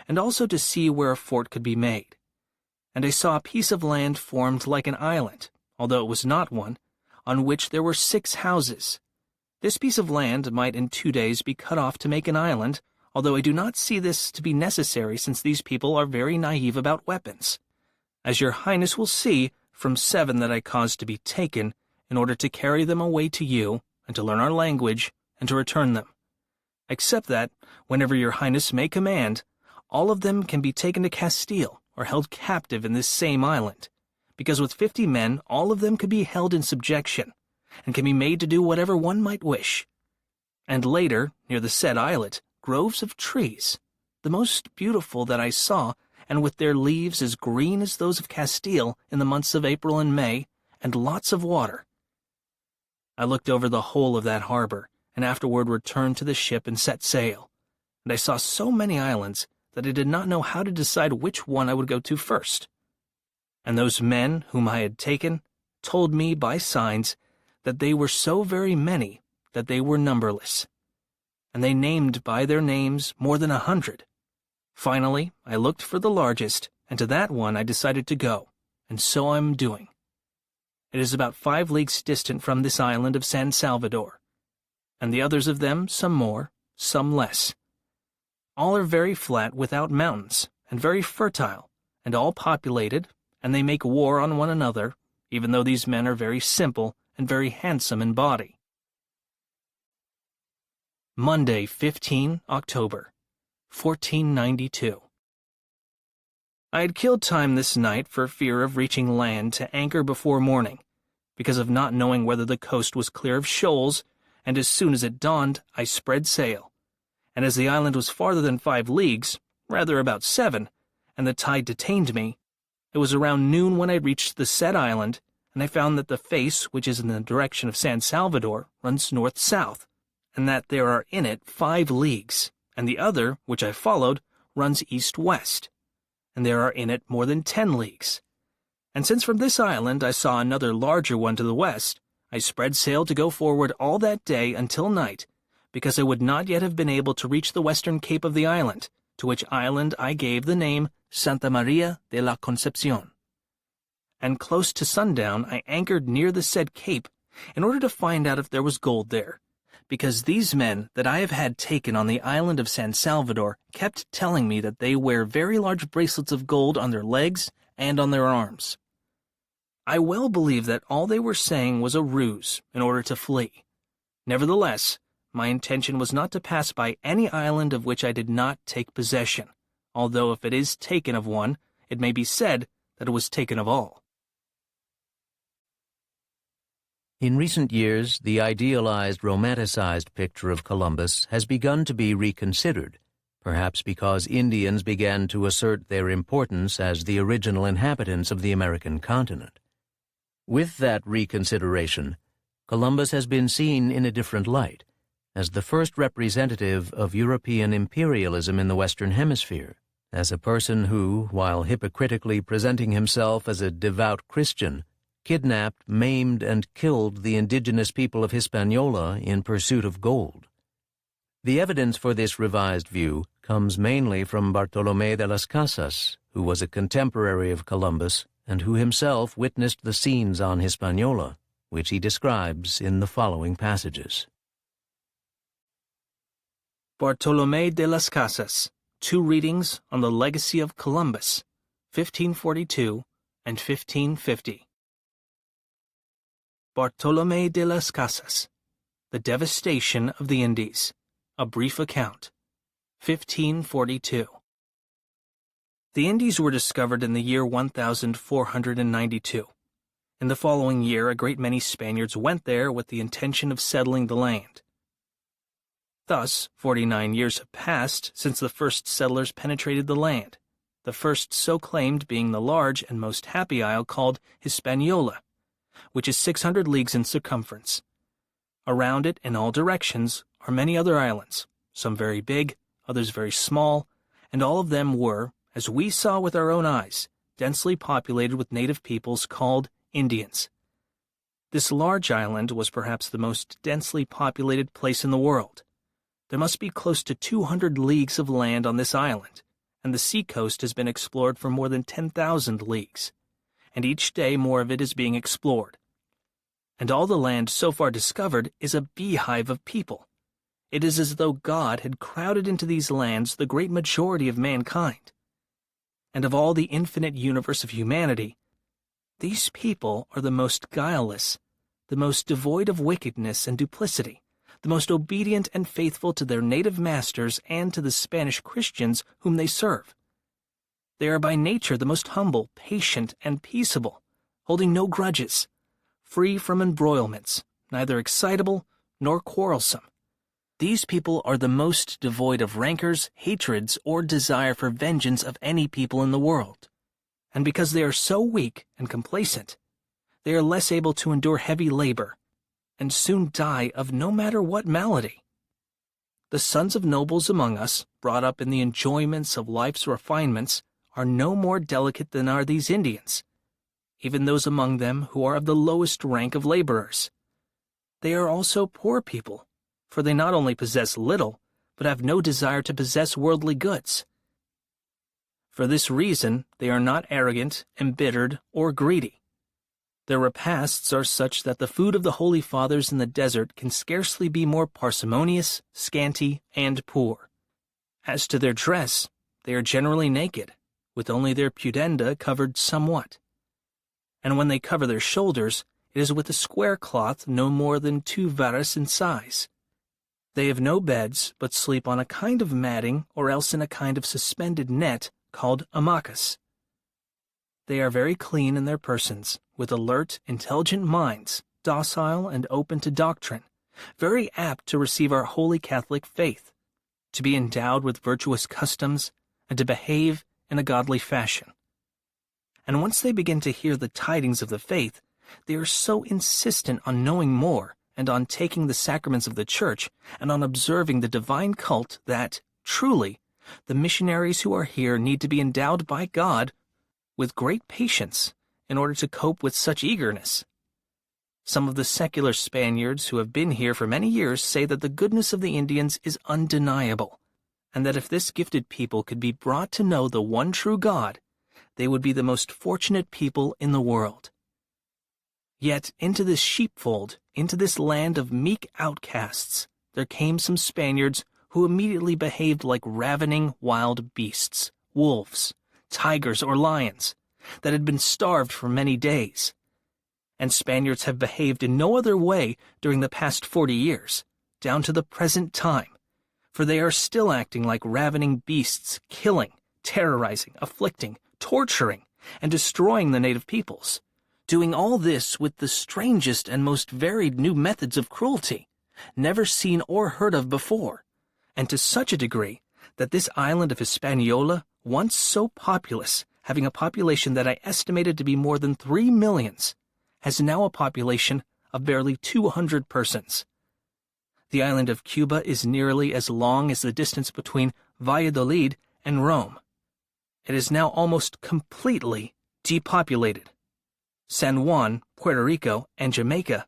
and also to see where a fort could be made. And I saw a piece of land formed like an island, although it was not one, on which there were 6 houses. This piece of land might in 2 days be cut off to make an island, although I do not see this to be necessary since these people are very naive about weapons. As your Highness will see, from 7 that I caused to be taken, in order to carry them away to you, and to learn our language, and to return them. Except that, whenever your Highness may command, all of them can be taken to Castile, or held captive in this same island, because with 50 men all of them could be held in subjection, and can be made to do whatever one might wish. And later, near the said islet, groves of trees, the most beautiful that I saw, and with their leaves as green as those of Castile in the months of April and May, and lots of water. I looked over the whole of that harbor, and afterward returned to the ship and set sail, and I saw so many islands that I did not know how to decide which one I would go to first. And those men whom I had taken told me by signs that they were so very many that they were numberless, and they named by their names more than 100. Finally, I looked for the largest, and to that one I decided to go, and so I am doing. It is about 5 leagues distant from this island of San Salvador, and the others of them some more, some less. All are very flat without mountains, and very fertile, and all populated, and they make war on one another, even though these men are very simple and very handsome in body. Monday, 15 October, 1492. I had killed time this night for fear of reaching land to anchor before morning, because of not knowing whether the coast was clear of shoals, and as soon as it dawned, I spread sail. And as the island was farther than 5 leagues, rather about 7, and the tide detained me, it was around noon when I reached the said island, and I found that the face, which is in the direction of San Salvador, runs north-south, and that there are in it 5 leagues, and the other, which I followed, runs east-west, and there are in it more than 10 leagues. And since from this island I saw another larger one to the west, I spread sail to go forward all that day until night, because I would not yet have been able to reach the western cape of the island, to which island I gave the name Santa Maria de la Concepcion. And close to sundown I anchored near the said cape, in order to find out if there was gold there, because these men that I have had taken on the island of San Salvador kept telling me that they wear very large bracelets of gold on their legs and on their arms. I well believe that all they were saying was a ruse in order to flee. Nevertheless, my intention was not to pass by any island of which I did not take possession, although if it is taken of one, it may be said that it was taken of all. In recent years, the idealized, romanticized picture of Columbus has begun to be reconsidered, perhaps because Indians began to assert their importance as the original inhabitants of the American continent. With that reconsideration, Columbus has been seen in a different light, as the first representative of European imperialism in the Western Hemisphere, as a person who, while hypocritically presenting himself as a devout Christian, kidnapped, maimed, and killed the indigenous people of Hispaniola in pursuit of gold. The evidence for this revised view comes mainly from Bartolomé de las Casas, who was a contemporary of Columbus and who himself witnessed the scenes on Hispaniola, which he describes in the following passages. Bartolomé de las Casas, 2 readings on the legacy of Columbus, 1542 and 1550. Bartolomé de las Casas, The Devastation of the Indies, A Brief Account, 1542. The Indies were discovered in the year 1492. In the following year, a great many Spaniards went there with the intention of settling the land. Thus, 49 years have passed since the first settlers penetrated the land, the first so claimed being the large and most happy isle called Hispaniola, which is 600 leagues in circumference. Around it, in all directions, are many other islands, some very big, others very small, and all of them were, as we saw with our own eyes, densely populated with native peoples called Indians. This large island was perhaps the most densely populated place in the world. There must be close to 200 leagues of land on this island, and the sea-coast has been explored for more than 10,000 leagues, and each day more of it is being explored. And all the land so far discovered is a beehive of people. It is as though God had crowded into these lands the great majority of mankind. And of all the infinite universe of humanity, these people are the most guileless, the most devoid of wickedness and duplicity, the most obedient and faithful to their native masters and to the Spanish Christians whom they serve. They are by nature the most humble, patient, and peaceable, holding no grudges, free from embroilments, neither excitable nor quarrelsome. These people are the most devoid of rancors, hatreds, or desire for vengeance of any people in the world. And because they are so weak and complacent, they are less able to endure heavy labor, and soon die of no matter what malady. The sons of nobles among us, brought up in the enjoyments of life's refinements, are no more delicate than are these Indians, even those among them who are of the lowest rank of laborers. They are also poor people, for they not only possess little, but have no desire to possess worldly goods. For this reason, they are not arrogant, embittered, or greedy. Their repasts are such that the food of the Holy Fathers in the desert can scarcely be more parsimonious, scanty, and poor. As to their dress, they are generally naked, with only their pudenda covered somewhat. And when they cover their shoulders, it is with a square cloth no more than 2 varas in size. They have no beds, but sleep on a kind of matting or else in a kind of suspended net called hamacas. They are very clean in their persons, with alert, intelligent minds, docile and open to doctrine, very apt to receive our holy Catholic faith, to be endowed with virtuous customs, and to behave in a godly fashion. And once they begin to hear the tidings of the faith, they are so insistent on knowing more, and on taking the sacraments of the Church, and on observing the divine cult that, truly, the missionaries who are here need to be endowed by God with great patience in order to cope with such eagerness. Some of the secular Spaniards who have been here for many years say that the goodness of the Indians is undeniable, and that if this gifted people could be brought to know the one true God, they would be the most fortunate people in the world. Yet into this sheepfold, into this land of meek outcasts, there came some Spaniards who immediately behaved like ravening wild beasts, wolves, tigers, or lions, that had been starved for many days. And Spaniards have behaved in no other way during the past 40 years, down to the present time, for they are still acting like ravening beasts, killing, terrorizing, afflicting, torturing, and destroying the native peoples, doing all this with the strangest and most varied new methods of cruelty, never seen or heard of before, and to such a degree that this island of Hispaniola, once so populous, having a population that I estimated to be more than 3 millions, has now a population of barely 200 persons. The island of Cuba is nearly as long as the distance between Valladolid and Rome. It is now almost completely depopulated. San Juan, Puerto Rico, and Jamaica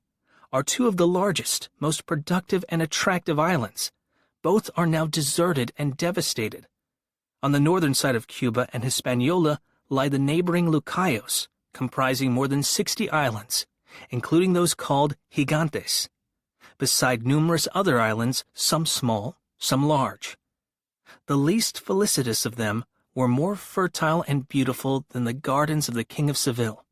are 2 of the largest, most productive and attractive islands. Both are now deserted and devastated. On the northern side of Cuba and Hispaniola lie the neighboring Lucayos, comprising more than 60 islands, including those called Gigantes, beside numerous other islands, some small, some large. The least felicitous of them were more fertile and beautiful than the gardens of the King of Seville.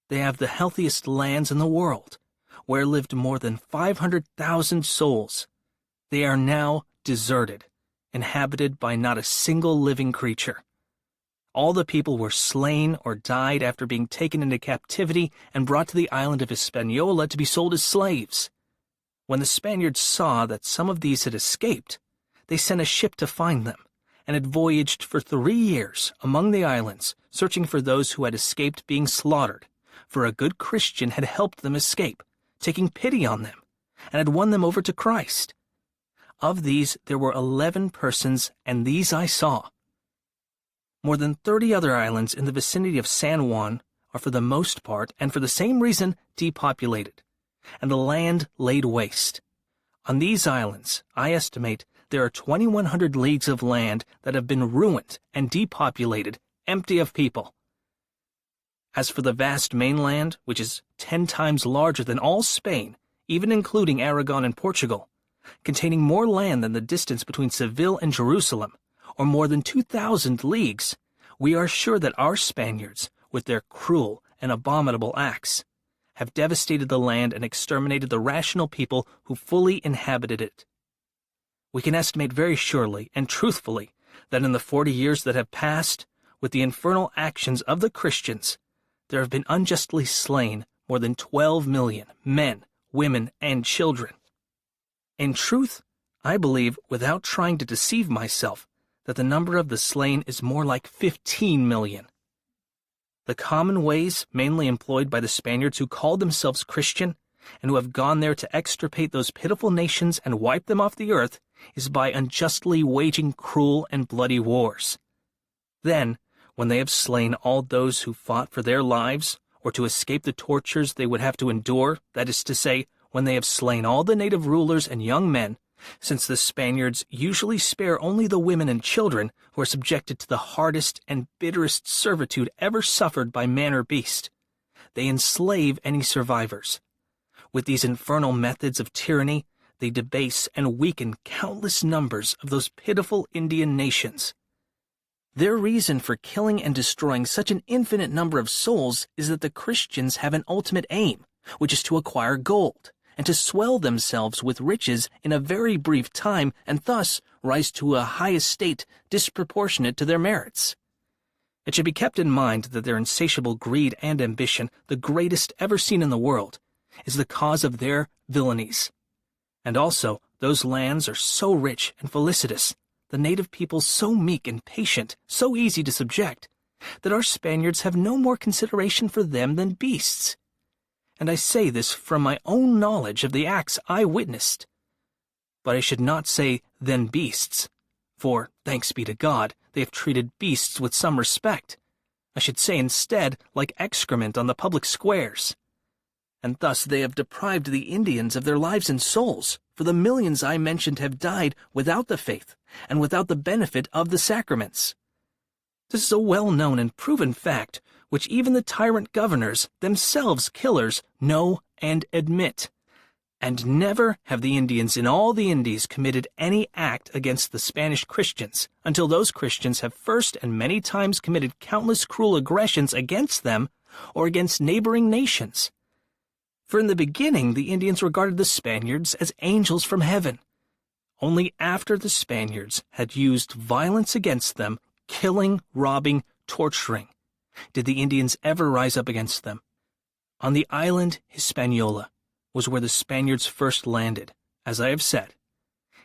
They have the healthiest lands in the world, where lived more than 500,000 souls. They are now deserted, inhabited by not a single living creature. All the people were slain or died after being taken into captivity and brought to the island of Hispaniola to be sold as slaves. When the Spaniards saw that some of these had escaped, they sent a ship to find them, and had voyaged for 3 years among the islands, searching for those who had escaped being slaughtered, for a good Christian had helped them escape, taking pity on them, and had won them over to Christ. Of these there were 11 persons, and these I saw. More than 30 other islands in the vicinity of San Juan are for the most part, and for the same reason, depopulated, and the land laid waste. On these islands, I estimate, there are 2,100 leagues of land that have been ruined and depopulated, empty of people. As for the vast mainland, which is 10 times larger than all Spain, even including Aragon and Portugal, containing more land than the distance between Seville and Jerusalem, or more than 2,000 leagues, we are sure that our Spaniards, with their cruel and abominable acts, have devastated the land and exterminated the rational people who fully inhabited it. We can estimate very surely and truthfully that in the 40 years that have passed, with the infernal actions of the Christians, there have been unjustly slain more than 12 million men, women, and children. In truth, I believe, without trying to deceive myself, that the number of the slain is more like 15 million. The common ways mainly employed by the Spaniards who called themselves Christian and who have gone there to extirpate those pitiful nations and wipe them off the earth is by unjustly waging cruel and bloody wars. Then, when they have slain all those who fought for their lives or to escape the tortures they would have to endure, that is to say, when they have slain all the native rulers and young men, since the Spaniards usually spare only the women and children who are subjected to the hardest and bitterest servitude ever suffered by man or beast, they enslave any survivors. With these infernal methods of tyranny, they debase and weaken countless numbers of those pitiful Indian nations. Their reason for killing and destroying such an infinite number of souls is that the Christians have an ultimate aim, which is to acquire gold, and to swell themselves with riches in a very brief time, and thus rise to a high estate disproportionate to their merits. It should be kept in mind that their insatiable greed and ambition, the greatest ever seen in the world, is the cause of their villainies. And also, those lands are so rich and felicitous, the native people so meek and patient, so easy to subject, that our Spaniards have no more consideration for them than beasts. And I say this from my own knowledge of the acts I witnessed. But I should not say than beasts, for, thanks be to God, they have treated beasts with some respect. I should say instead like excrement on the public squares. And thus they have deprived the Indians of their lives and souls, for the millions I mentioned have died without the faith and without the benefit of the sacraments. This is a well-known and proven fact, which even the tyrant governors, themselves killers, know and admit. And never have the Indians in all the Indies committed any act against the Spanish Christians, until those Christians have first and many times committed countless cruel aggressions against them or against neighboring nations. For in the beginning the Indians regarded the Spaniards as angels from heaven. Only after the Spaniards had used violence against them, killing, robbing, torturing, did the Indians ever rise up against them. On the island Hispaniola was where the Spaniards first landed, as I have said.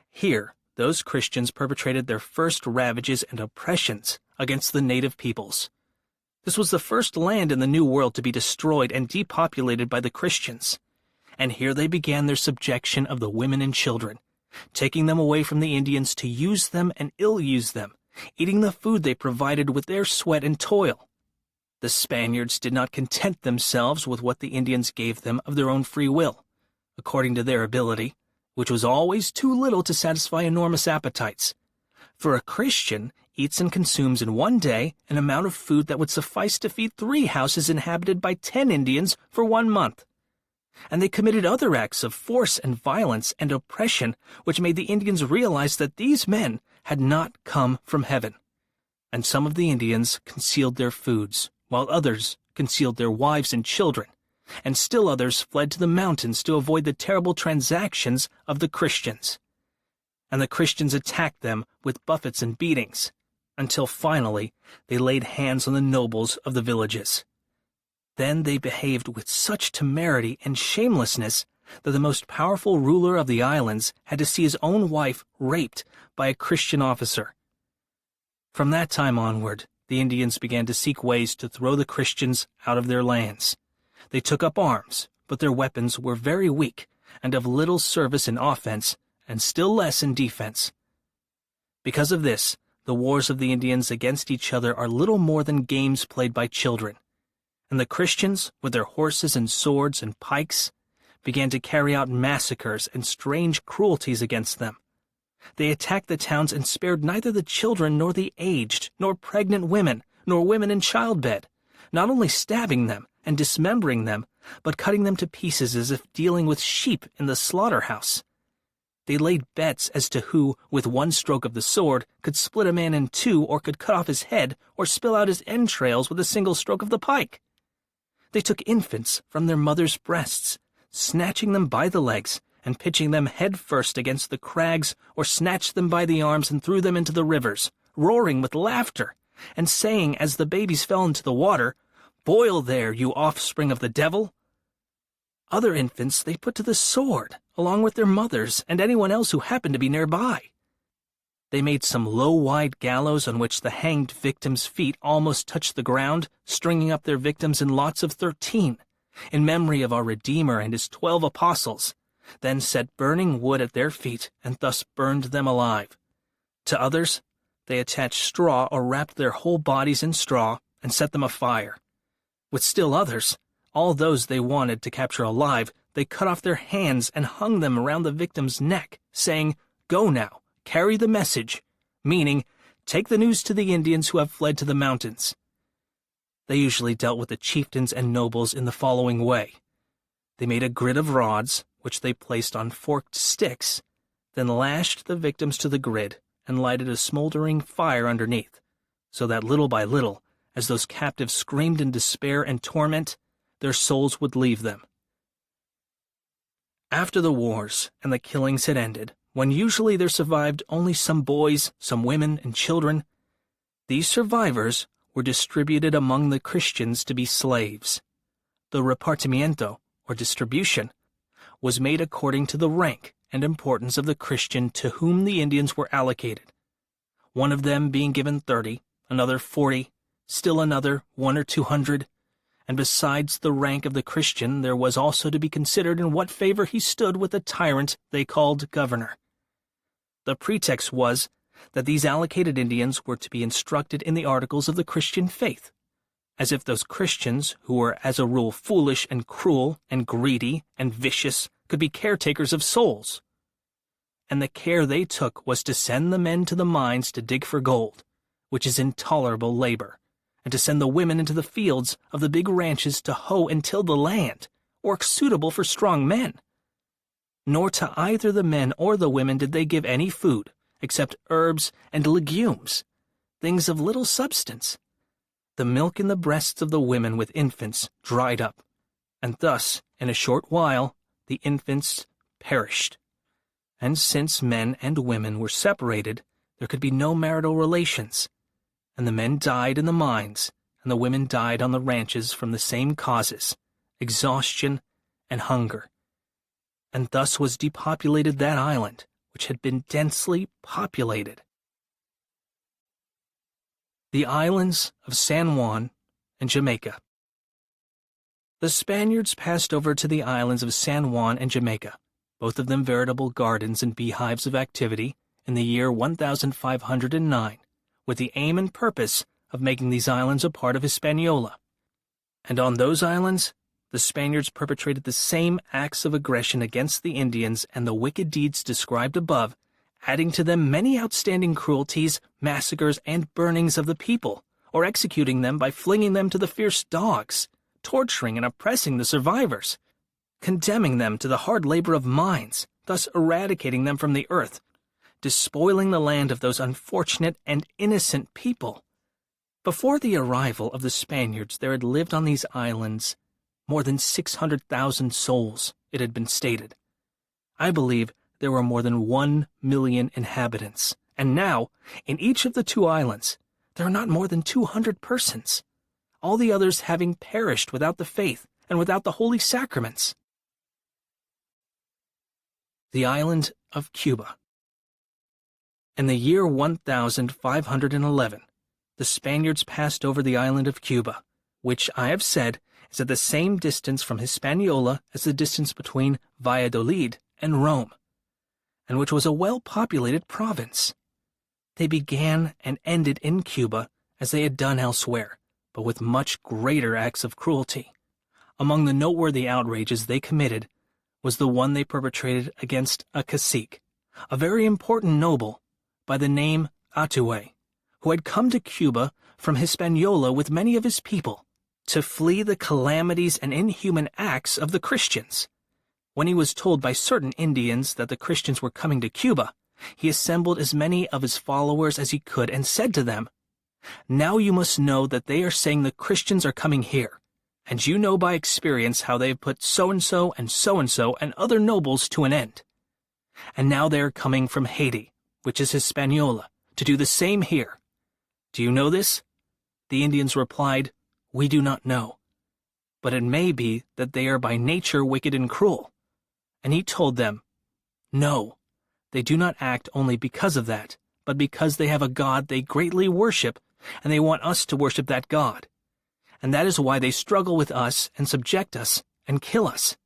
Here, those Christians perpetrated their first ravages and oppressions against the native peoples. This was the first land in the New World to be destroyed and depopulated by the Christians. And here they began their subjection of the women and children, taking them away from the Indians to use them and ill-use them, eating the food they provided with their sweat and toil. The Spaniards did not content themselves with what the Indians gave them of their own free will, according to their ability, which was always too little to satisfy enormous appetites. For a Christian eats and consumes in one day an amount of food that would suffice to feed 3 houses inhabited by 10 Indians for 1 month. And they committed other acts of force and violence and oppression which made the Indians realize that these men had not come from heaven. And some of the Indians concealed their foods, while others concealed their wives and children, and still others fled to the mountains to avoid the terrible transactions of the Christians. And the Christians attacked them with buffets and beatings, until finally they laid hands on the nobles of the villages. Then they behaved with such temerity and shamelessness that the most powerful ruler of the islands had to see his own wife raped by a Christian officer. From that time onward, the Indians began to seek ways to throw the Christians out of their lands. They took up arms, but their weapons were very weak and of little service in offense, and still less in defense. Because of this, the wars of the Indians against each other are little more than games played by children, and the Christians, with their horses and swords and pikes, began to carry out massacres and strange cruelties against them. They attacked the towns and spared neither the children nor the aged, nor pregnant women, nor women in childbed, not only stabbing them and dismembering them, but cutting them to pieces as if dealing with sheep in the slaughterhouse. They laid bets as to who, with one stroke of the sword, could split a man in two or could cut off his head or spill out his entrails with a single stroke of the pike. They took infants from their mothers' breasts, snatching them by the legs and pitching them head first against the crags, or snatched them by the arms and threw them into the rivers, roaring with laughter, and saying as the babies fell into the water, "Boil there, you offspring of the devil!" Other infants they put to the sword, along with their mothers and anyone else who happened to be nearby. They made some low, wide gallows on which the hanged victims' feet almost touched the ground, stringing up their victims in lots of 13, in memory of our Redeemer and his 12 apostles, then set burning wood at their feet and thus burned them alive. To others, they attached straw or wrapped their whole bodies in straw and set them afire. With still others, all those they wanted to capture alive, they cut off their hands and hung them around the victim's neck, saying, "Go now, carry the message," meaning, take the news to the Indians who have fled to the mountains. They usually dealt with the chieftains and nobles in the following way. They made a grid of rods, which they placed on forked sticks, then lashed the victims to the grid and lighted a smoldering fire underneath, so that little by little, as those captives screamed in despair and torment, their souls would leave them. After the wars and the killings had ended, when usually there survived only some boys, some women, and children, these survivors were distributed among the Christians to be slaves. The repartimiento, or distribution, was made according to the rank and importance of the Christian to whom the Indians were allocated, one of them being given 30, another 40, still another 100 or 200, and besides the rank of the Christian there was also to be considered in what favor he stood with the tyrant they called governor. The pretext was that these allocated Indians were to be instructed in the articles of the Christian faith, as if those Christians, who were as a rule foolish and cruel and greedy and vicious, could be caretakers of souls. And the care they took was to send the men to the mines to dig for gold, which is intolerable labor, and to send the women into the fields of the big ranches to hoe and till the land, work suitable for strong men. Nor to either the men or the women did they give any food, except herbs and legumes, things of little substance. The milk in the breasts of the women with infants dried up, and thus, in a short while, the infants perished. And since men and women were separated, there could be no marital relations, and the men died in the mines, and the women died on the ranches from the same causes, exhaustion and hunger. And thus was depopulated that island, which had been densely populated. The islands of San Juan and Jamaica. The Spaniards passed over to the islands of San Juan and Jamaica, both of them veritable gardens and beehives of activity, in the year 1509, with the aim and purpose of making these islands a part of Hispaniola. And on those islands, the Spaniards perpetrated the same acts of aggression against the Indians and the wicked deeds described above, adding to them many outstanding cruelties, massacres, and burnings of the people, or executing them by flinging them to the fierce dogs, torturing and oppressing the survivors, condemning them to the hard labor of mines, thus eradicating them from the earth, despoiling the land of those unfortunate and innocent people. Before the arrival of the Spaniards, there had lived on these islands more than 600,000 souls, it had been stated. I believe there were more than 1 million inhabitants, and now, in each of the 2 islands, there are not more than 200 persons, all the others having perished without the faith and without the holy sacraments. The island of Cuba. In the year 1511, the Spaniards passed over the island of Cuba, which, I have said, is at the same distance from Hispaniola as the distance between Valladolid and Rome, and which was a well-populated province. They began and ended in Cuba as they had done elsewhere, but with much greater acts of cruelty. Among the noteworthy outrages they committed was the one they perpetrated against a cacique, a very important noble, by the name Atue, who had come to Cuba from Hispaniola with many of his people, to flee the calamities and inhuman acts of the Christians. When he was told by certain Indians that the Christians were coming to Cuba, he assembled as many of his followers as he could and said to them, "Now you must know that they are saying the Christians are coming here, and you know by experience how they have put so-and-so and so-and-so and other nobles to an end. And now they are coming from Haiti, which is Hispaniola, to do the same here. Do you know this?" The Indians replied, "We do not know. But it may be that they are by nature wicked and cruel." And he told them, "No, they do not act only because of that, but because they have a God they greatly worship, and they want us to worship that God. And that is why they struggle with us and subject us and kill us."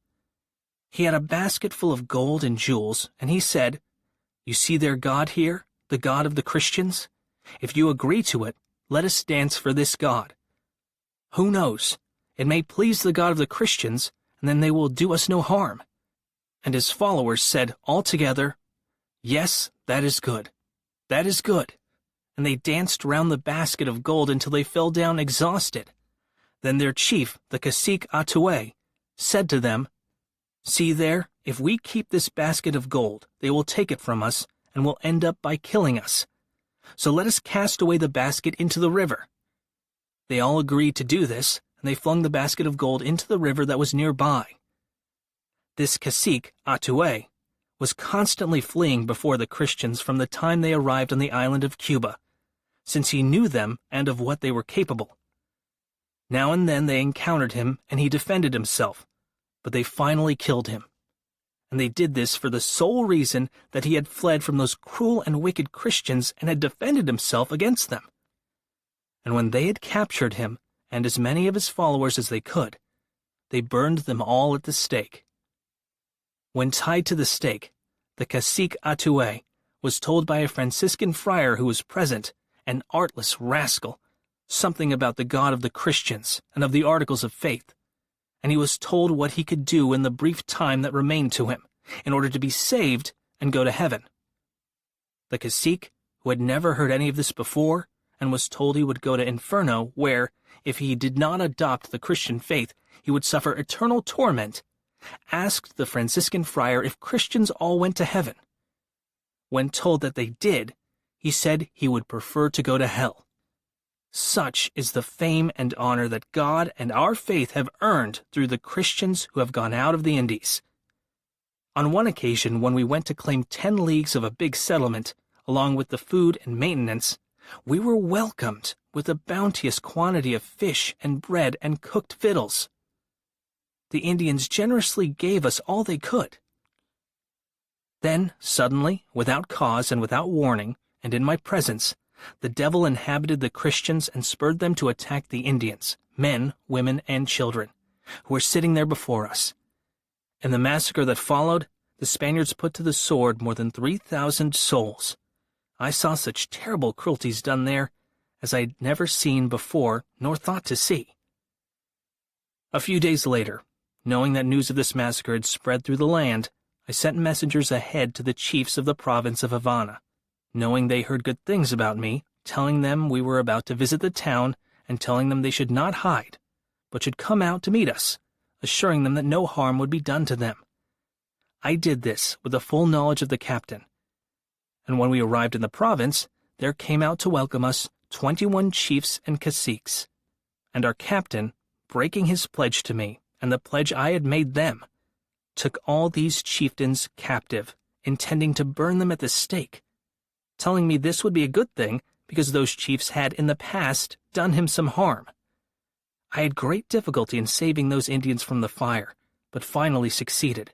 He had a basket full of gold and jewels, and he said, "You see their God here, the God of the Christians? If you agree to it, let us dance for this God. Who knows? It may please the God of the Christians, and then they will do us no harm." And his followers said all together, "Yes, that is good. That is good." And they danced round the basket of gold until they fell down exhausted. Then their chief, the cacique Atue, said to them, "See there, if we keep this basket of gold, they will take it from us and will end up by killing us. So let us cast away the basket into the river." They all agreed to do this, and they flung the basket of gold into the river that was nearby. This cacique, Atue, was constantly fleeing before the Christians from the time they arrived on the island of Cuba, since he knew them and of what they were capable. Now and then they encountered him, and he defended himself, but they finally killed him. And they did this for the sole reason that he had fled from those cruel and wicked Christians and had defended himself against them. And when they had captured him, and as many of his followers as they could, they burned them all at the stake. When tied to the stake, the cacique Atue was told by a Franciscan friar who was present, an artless rascal, something about the God of the Christians and of the articles of faith, and he was told what he could do in the brief time that remained to him, in order to be saved and go to heaven. The cacique, who had never heard any of this before, and was told he would go to Inferno, where, if he did not adopt the Christian faith, he would suffer eternal torment, asked the Franciscan friar if Christians all went to heaven. When told that they did, he said he would prefer to go to hell. Such is the fame and honor that God and our faith have earned through the Christians who have gone out of the Indies. On one occasion, when we went to claim 10 leagues of a big settlement, along with the food and maintenance, we were welcomed with a bounteous quantity of fish and bread and cooked victuals. The Indians generously gave us all they could. Then, suddenly, without cause and without warning, and in my presence, the devil inhabited the Christians and spurred them to attack the Indians, men, women, and children, who were sitting there before us. In the massacre that followed, the Spaniards put to the sword more than 3,000 souls. I saw such terrible cruelties done there as I had never seen before nor thought to see. A few days later, knowing that news of this massacre had spread through the land, I sent messengers ahead to the chiefs of the province of Havana, knowing they heard good things about me, telling them we were about to visit the town and telling them they should not hide, but should come out to meet us, assuring them that no harm would be done to them. I did this with the full knowledge of the captain. And when we arrived in the province, there came out to welcome us 21 chiefs and caciques. And our captain, breaking his pledge to me, and the pledge I had made them, took all these chieftains captive, intending to burn them at the stake, telling me this would be a good thing because those chiefs had in the past done him some harm. I had great difficulty in saving those Indians from the fire, but finally succeeded.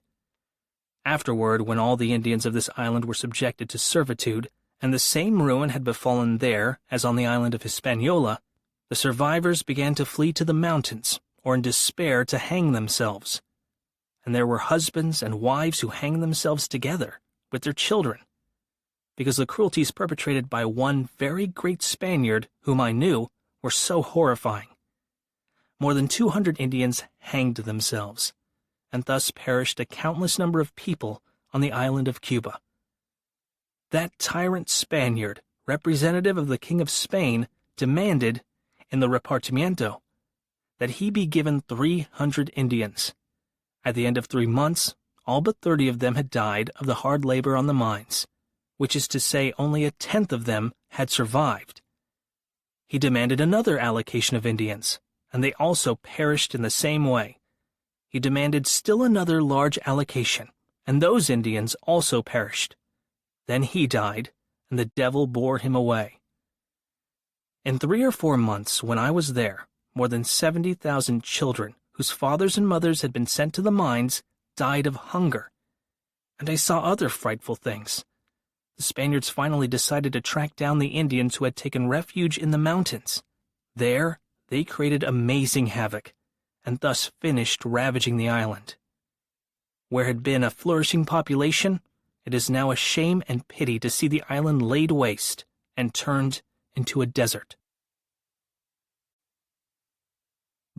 Afterward, when all the Indians of this island were subjected to servitude, and the same ruin had befallen there as on the island of Hispaniola, the survivors began to flee to the mountains, or in despair to hang themselves. And there were husbands and wives who hanged themselves together, with their children, because the cruelties perpetrated by one very great Spaniard, whom I knew, were so horrifying. More than 200 Indians hanged themselves, and thus perished a countless number of people on the island of Cuba. That tyrant Spaniard, representative of the King of Spain, demanded, in the repartimiento, that he be given 300 Indians. At the end of 3 months, all but 30 of them had died of the hard labor on the mines, which is to say only 1/10 of them had survived. He demanded another allocation of Indians, and they also perished in the same way. He demanded still another large allocation, and those Indians also perished. Then he died, and the devil bore him away. In 3 or 4 months, when I was there, more than 70,000 children, whose fathers and mothers had been sent to the mines, died of hunger. And I saw other frightful things. The Spaniards finally decided to track down the Indians who had taken refuge in the mountains. There, they created amazing havoc, and thus finished ravaging the island. Where had been a flourishing population, it is now a shame and pity to see the island laid waste and turned into a desert.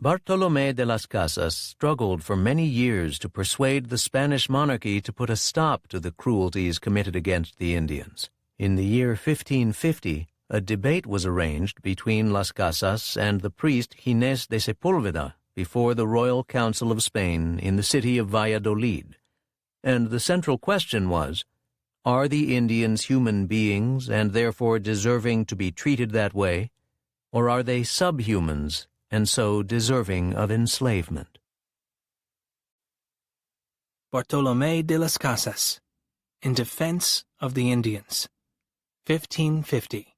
Bartolomé de las Casas struggled for many years to persuade the Spanish monarchy to put a stop to the cruelties committed against the Indians. In the year 1550, a debate was arranged between Las Casas and the priest Ginés de Sepúlveda before the Royal Council of Spain in the city of Valladolid. And the central question was, are the Indians human beings and therefore deserving to be treated that way, or are they subhumans and so deserving of enslavement? Bartolomé de las Casas, in defense of the Indians, 1550.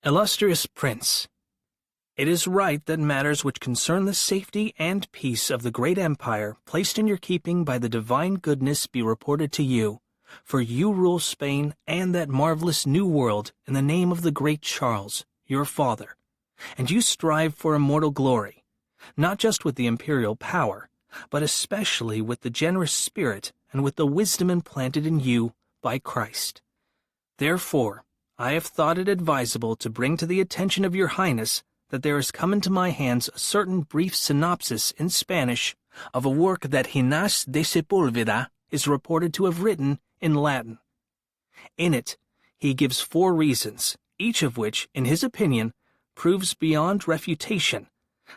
Illustrious Prince, it is right that matters which concern the safety and peace of the great empire placed in your keeping by the divine goodness be reported to you, for you rule Spain and that marvelous new world in the name of the great Charles, your father, and you strive for immortal glory, not just with the imperial power, but especially with the generous spirit and with the wisdom implanted in you by Christ. Therefore, I have thought it advisable to bring to the attention of your Highness that there has come into my hands a certain brief synopsis in Spanish of a work that Ginés de Sepúlveda is reported to have written in Latin. In it, he gives 4 reasons, each of which, in his opinion, proves beyond refutation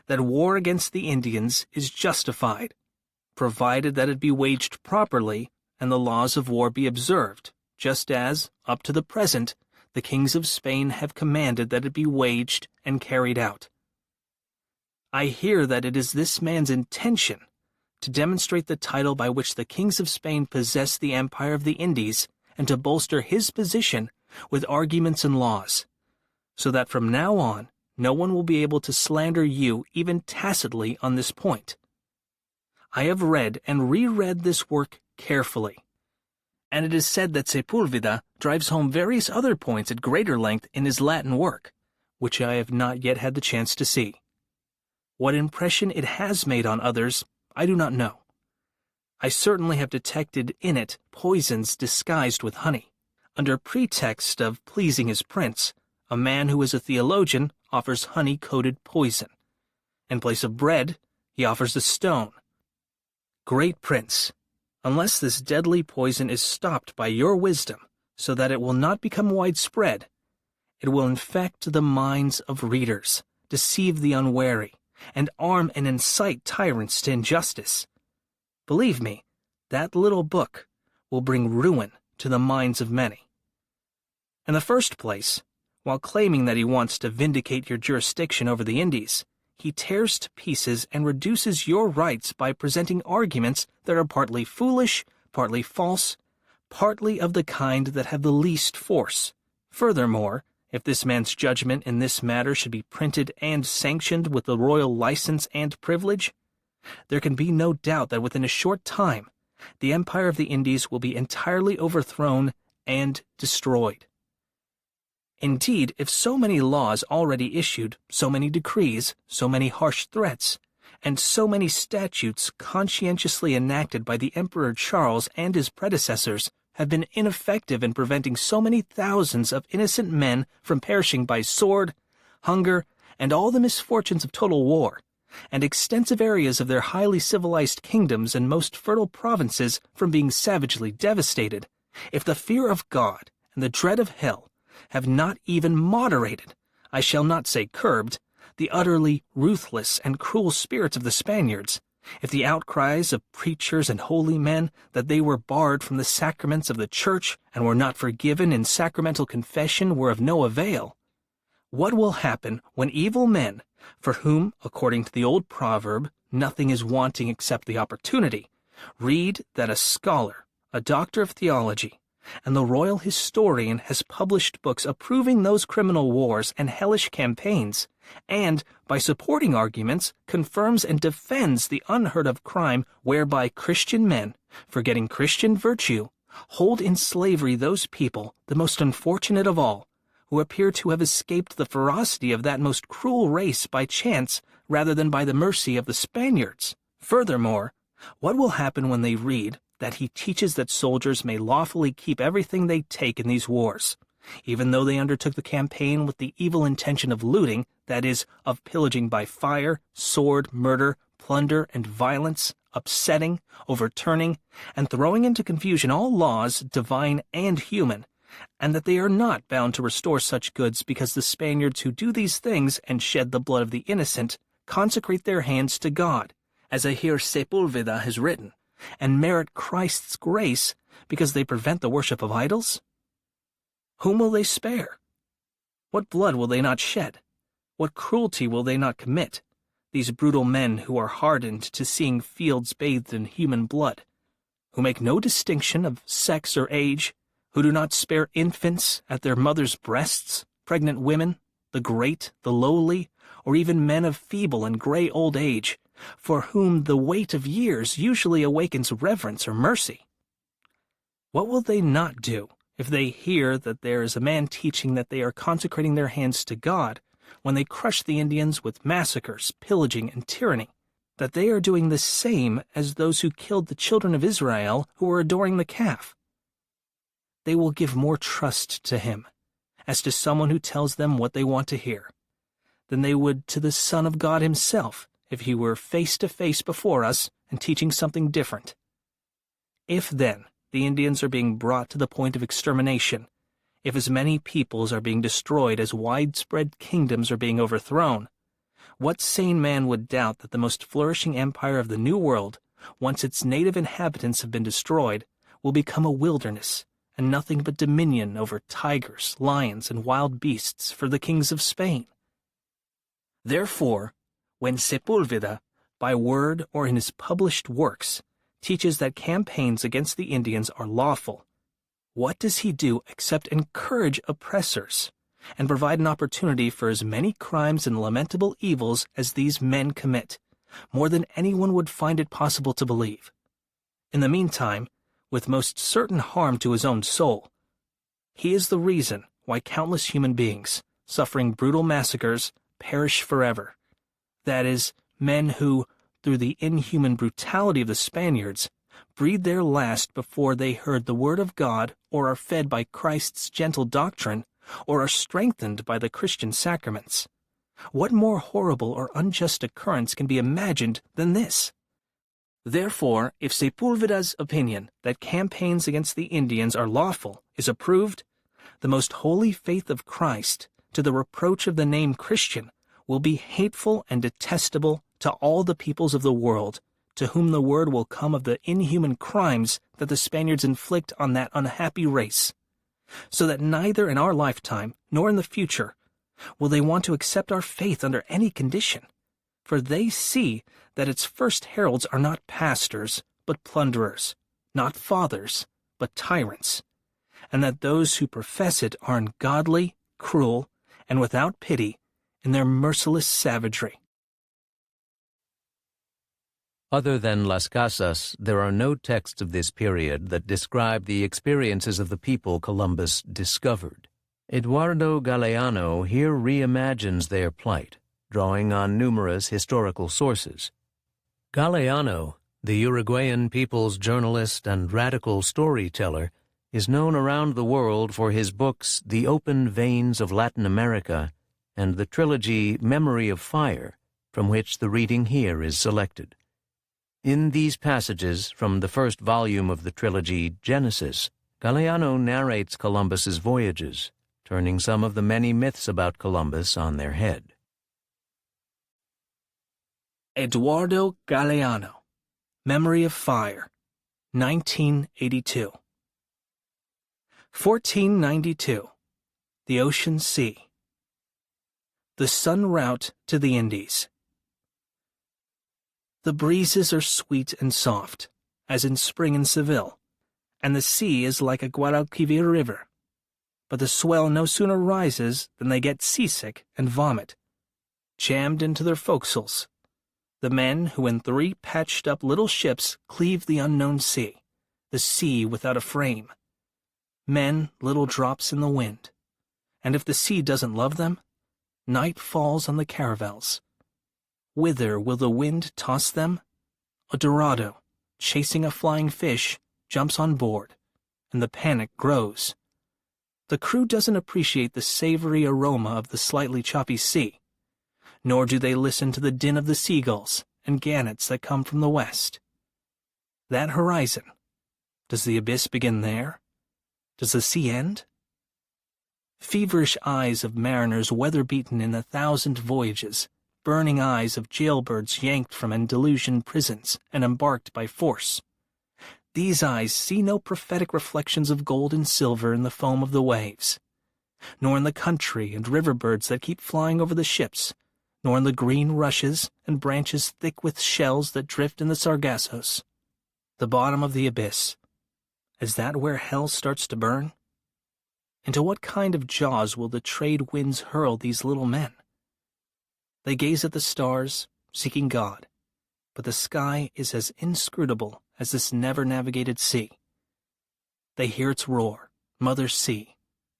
that war against the Indians is justified, provided that it be waged properly and the laws of war be observed, just as, up to the present, the kings of Spain have commanded that it be waged and carried out. I hear that it is this man's intention to demonstrate the title by which the kings of Spain possess the empire of the Indies and to bolster his position with arguments and laws, so that from now on no one will be able to slander you even tacitly on this point. I have read and reread this work carefully, and it is said that Sepúlveda drives home various other points at greater length in his Latin work, which I have not yet had the chance to see. What impression it has made on others, I do not know. I certainly have detected in it poisons disguised with honey. Under pretext of pleasing his prince, a man who is a theologian offers honey-coated poison. In place of bread, he offers a stone. Great Prince, unless this deadly poison is stopped by your wisdom so that it will not become widespread, it will infect the minds of readers, deceive the unwary, and arm and incite tyrants to injustice. Believe me, that little book will bring ruin to the minds of many. In the first place, while claiming that he wants to vindicate your jurisdiction over the Indies, he tears to pieces and reduces your rights by presenting arguments that are partly foolish, partly false, partly of the kind that have the least force. Furthermore, if this man's judgment in this matter should be printed and sanctioned with the royal license and privilege, there can be no doubt that within a short time the empire of the Indies will be entirely overthrown and destroyed. Indeed, if so many laws already issued, so many decrees, so many harsh threats, and so many statutes conscientiously enacted by the Emperor Charles and his predecessors have been ineffective in preventing so many thousands of innocent men from perishing by sword, hunger, and all the misfortunes of total war, and extensive areas of their highly civilized kingdoms and most fertile provinces from being savagely devastated, if the fear of God and the dread of hell have not even moderated, I shall not say curbed, the utterly ruthless and cruel spirits of the Spaniards, If the outcries of preachers and holy men that they were barred from the sacraments of the Church and were not forgiven in sacramental confession were of no avail, what will happen when evil men, for whom, according to the old proverb, nothing is wanting except the opportunity, read that a scholar, a doctor of theology, and the royal historian has published books approving those criminal wars and hellish campaigns, and, by supporting arguments, confirms and defends the unheard-of crime whereby Christian men, forgetting Christian virtue, hold in slavery those people, the most unfortunate of all, who appear to have escaped the ferocity of that most cruel race by chance rather than by the mercy of the Spaniards. Furthermore, what will happen when they read that he teaches that soldiers may lawfully keep everything they take in these wars, even though they undertook the campaign with the evil intention of looting, that is, of pillaging by fire, sword, murder, plunder, and violence, upsetting, overturning, and throwing into confusion all laws, divine and human, and that they are not bound to restore such goods because the Spaniards who do these things and shed the blood of the innocent consecrate their hands to God, as Ahir Sepulveda has written, and merit Christ's grace because they prevent the worship of idols? Whom will they spare? What blood will they not shed? What cruelty will they not commit, these brutal men who are hardened to seeing fields bathed in human blood, who make no distinction of sex or age, who do not spare infants at their mothers' breasts, pregnant women, the great, the lowly, or even men of feeble and gray old age, for whom the weight of years usually awakens reverence or mercy? What will they not do if they hear that there is a man teaching that they are consecrating their hands to God when they crush the Indians with massacres, pillaging, and tyranny, that they are doing the same as those who killed the children of Israel who were adoring the calf? They will give more trust to him, as to someone who tells them what they want to hear, than they would to the Son of God himself if he were face to face before us and teaching something different. If, then, the Indians are being brought to the point of extermination, if as many peoples are being destroyed as widespread kingdoms are being overthrown, what sane man would doubt that the most flourishing empire of the New World, once its native inhabitants have been destroyed, will become a wilderness, and nothing but dominion over tigers, lions, and wild beasts for the kings of Spain? Therefore, when Sepulveda, by word or in his published works, teaches that campaigns against the Indians are lawful, what does he do except encourage oppressors and provide an opportunity for as many crimes and lamentable evils as these men commit, more than anyone would find it possible to believe? In the meantime, with most certain harm to his own soul, he is the reason why countless human beings, suffering brutal massacres, perish forever. That is, men who, through the inhuman brutality of the Spaniards, breathe their last before they heard the word of God, or are fed by Christ's gentle doctrine, or are strengthened by the Christian sacraments. What more horrible or unjust occurrence can be imagined than this? Therefore, if Sepulveda's opinion that campaigns against the Indians are lawful is approved, the most holy faith of Christ, to the reproach of the name Christian, will be hateful and detestable to all the peoples of the world, to whom the word will come of the inhuman crimes that the Spaniards inflict on that unhappy race, so that neither in our lifetime nor in the future will they want to accept our faith under any condition, for they see that its first heralds are not pastors, but plunderers, not fathers, but tyrants, and that those who profess it are ungodly, cruel, and without pity in their merciless savagery. Other than Las Casas, there are no texts of this period that describe the experiences of the people Columbus discovered. Eduardo Galeano here reimagines their plight, drawing on numerous historical sources. Galeano, the Uruguayan people's journalist and radical storyteller, is known around the world for his books The Open Veins of Latin America and the trilogy Memory of Fire, from which the reading here is selected. In these passages from the first volume of the trilogy, Genesis, Galeano narrates Columbus's voyages, turning some of the many myths about Columbus on their head. Eduardo Galeano, Memory of Fire, 1982. 1492. The Ocean Sea. The Sun Route to the Indies. The breezes are sweet and soft, as in spring in Seville, and the sea is like a Guadalquivir river. But the swell no sooner rises than they get seasick and vomit, jammed into their forecastles. The men who in 3 patched-up little ships cleave the unknown sea, the sea without a frame. Men, little drops in the wind. And if the sea doesn't love them, night falls on the caravels. Whither will the wind toss them? A Dorado, chasing a flying fish, jumps on board, and the panic grows. The crew doesn't appreciate the savory aroma of the slightly choppy sea, nor do they listen to the din of the seagulls and gannets that come from the west. That horizon, does the abyss begin there? Does the sea end? Feverish eyes of mariners weather-beaten in 1,000 voyages, burning eyes of jailbirds yanked from Andalusian prisons and embarked by force. These eyes see no prophetic reflections of gold and silver in the foam of the waves, nor in the country and river birds that keep flying over the ships, nor in the green rushes and branches thick with shells that drift in the sargassos. The bottom of the abyss. Is that where hell starts to burn? Into what kind of jaws will the trade winds hurl these little men? They gaze at the stars, seeking God, but the sky is as inscrutable as this never-navigated sea. They hear its roar, Mother Sea,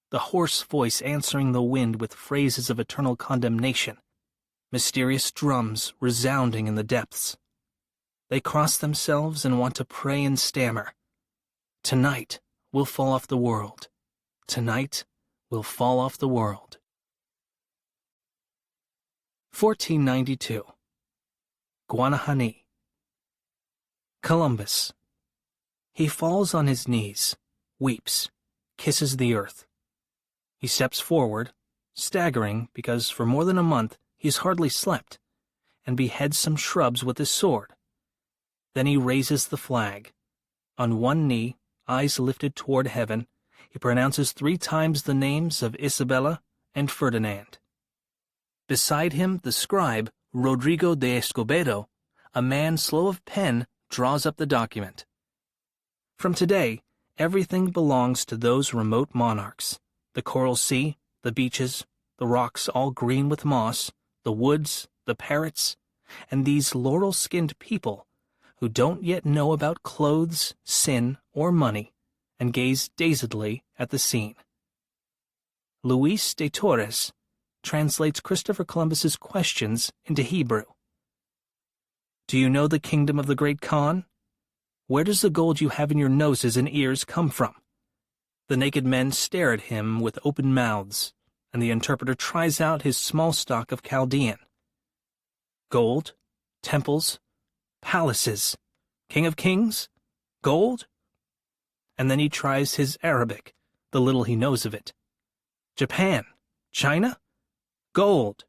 the hoarse voice answering the wind with phrases of eternal condemnation, mysterious drums resounding in the depths. They cross themselves and want to pray and stammer. Tonight we'll fall off the world. Tonight we'll fall off the world. 1492. Guanahani. Columbus. He falls on his knees, weeps, kisses the earth. He steps forward, staggering because for more than a month he has hardly slept, and beheads some shrubs with his sword. Then he raises the flag. On one knee, eyes lifted toward heaven, he pronounces 3 times the names of Isabella and Ferdinand. Beside him, the scribe, Rodrigo de Escobedo, a man slow of pen, draws up the document. From today, everything belongs to those remote monarchs, the coral sea, the beaches, the rocks all green with moss, the woods, the parrots, and these laurel-skinned people who don't yet know about clothes, sin, or money, and gaze dazedly at the scene. Luis de Torres translates Christopher Columbus's questions into Hebrew. Do you know the kingdom of the great Khan? Where does the gold you have in your noses and ears come from? The naked men stare at him with open mouths, and the interpreter tries out his small stock of Chaldean. Gold, temples, palaces, king of kings, gold? And then he tries his Arabic, the little he knows of it. Japan, China, gold.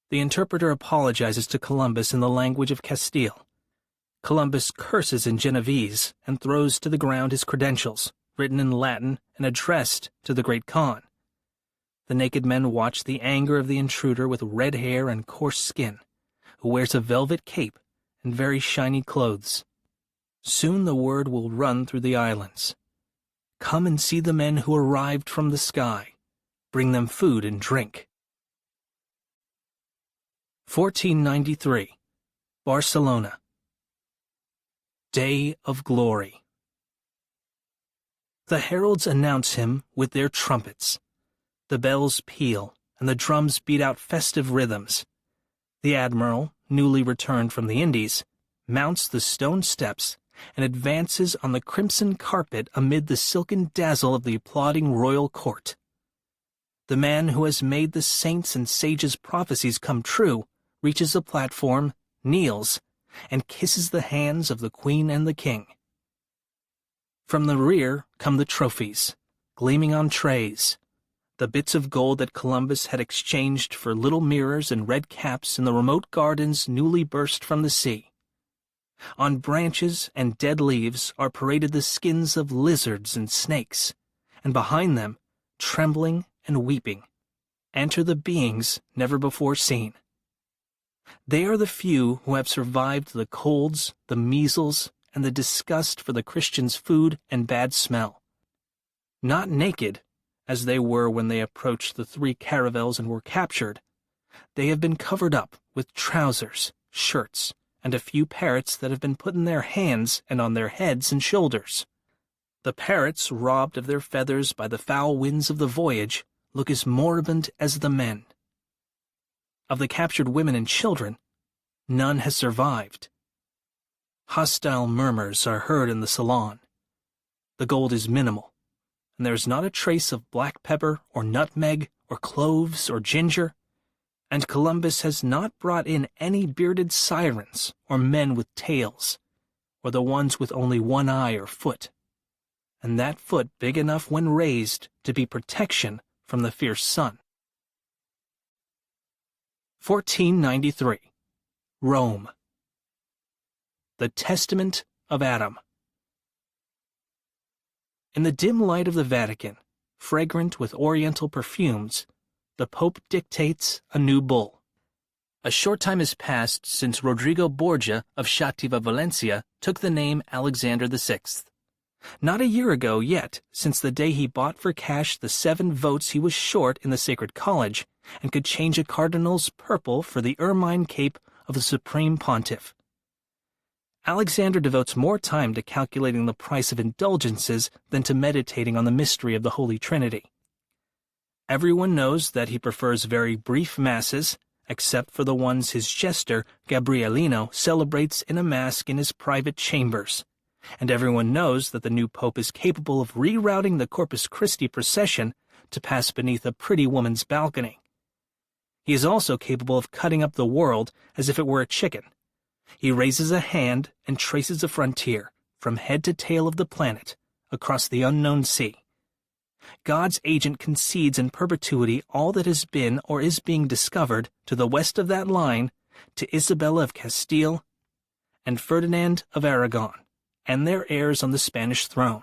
The interpreter apologizes to Columbus in the language of Castile. Columbus curses in Genovese and throws to the ground his credentials, written in Latin and addressed to the great Khan. The naked men watch the anger of the intruder with red hair and coarse skin, who wears a velvet cape and very shiny clothes. Soon the word will run through the islands. Come and see the men who arrived from the sky. Bring them food and drink. 1493. Barcelona. Day of Glory. The heralds announce him with their trumpets. The bells peal, and the drums beat out festive rhythms. The admiral, newly returned from the Indies, mounts the stone steps and advances on the crimson carpet amid the silken dazzle of the applauding royal court. The man who has made the saints' and sages' prophecies come true reaches the platform, kneels, and kisses the hands of the Queen and the King. From the rear come the trophies, gleaming on trays, the bits of gold that Columbus had exchanged for little mirrors and red caps in the remote gardens newly burst from the sea. On branches and dead leaves are paraded the skins of lizards and snakes, and behind them, trembling and weeping, enter the beings never before seen. They are the few who have survived the colds, the measles, and the disgust for the Christians' food and bad smell. Not naked, as they were when they approached the 3 caravels and were captured, they have been covered up with trousers, shirts, and a few parrots that have been put in their hands and on their heads and shoulders. The parrots, robbed of their feathers by the foul winds of the voyage, look as moribund as the men. Of the captured women and children, none has survived. Hostile murmurs are heard in the salon. The gold is minimal, and there is not a trace of black pepper or nutmeg or cloves or ginger, and Columbus has not brought in any bearded sirens or men with tails, or the ones with only one eye or foot, and that foot big enough when raised to be protection from the fierce sun. 1493. Rome. The Testament of Adam. In the dim light of the Vatican, fragrant with oriental perfumes, the Pope dictates a new bull. A short time has passed since Rodrigo Borgia of Xàtiva, Valencia, took the name Alexander VI. Not a year ago yet, since the day he bought for cash the 7 votes he was short in the Sacred College, and could change a cardinal's purple for the ermine cape of the Supreme Pontiff. Alexander devotes more time to calculating the price of indulgences than to meditating on the mystery of the Holy Trinity. Everyone knows that he prefers very brief masses, except for the ones his jester, Gabrielino, celebrates in a mask in his private chambers, and everyone knows that the new pope is capable of rerouting the Corpus Christi procession to pass beneath a pretty woman's balcony. He is also capable of cutting up the world as if it were a chicken. He raises a hand and traces a frontier, from head to tail of the planet, across the unknown sea. God's agent concedes in perpetuity all that has been or is being discovered to the west of that line to Isabella of Castile and Ferdinand of Aragon, and their heirs on the Spanish throne.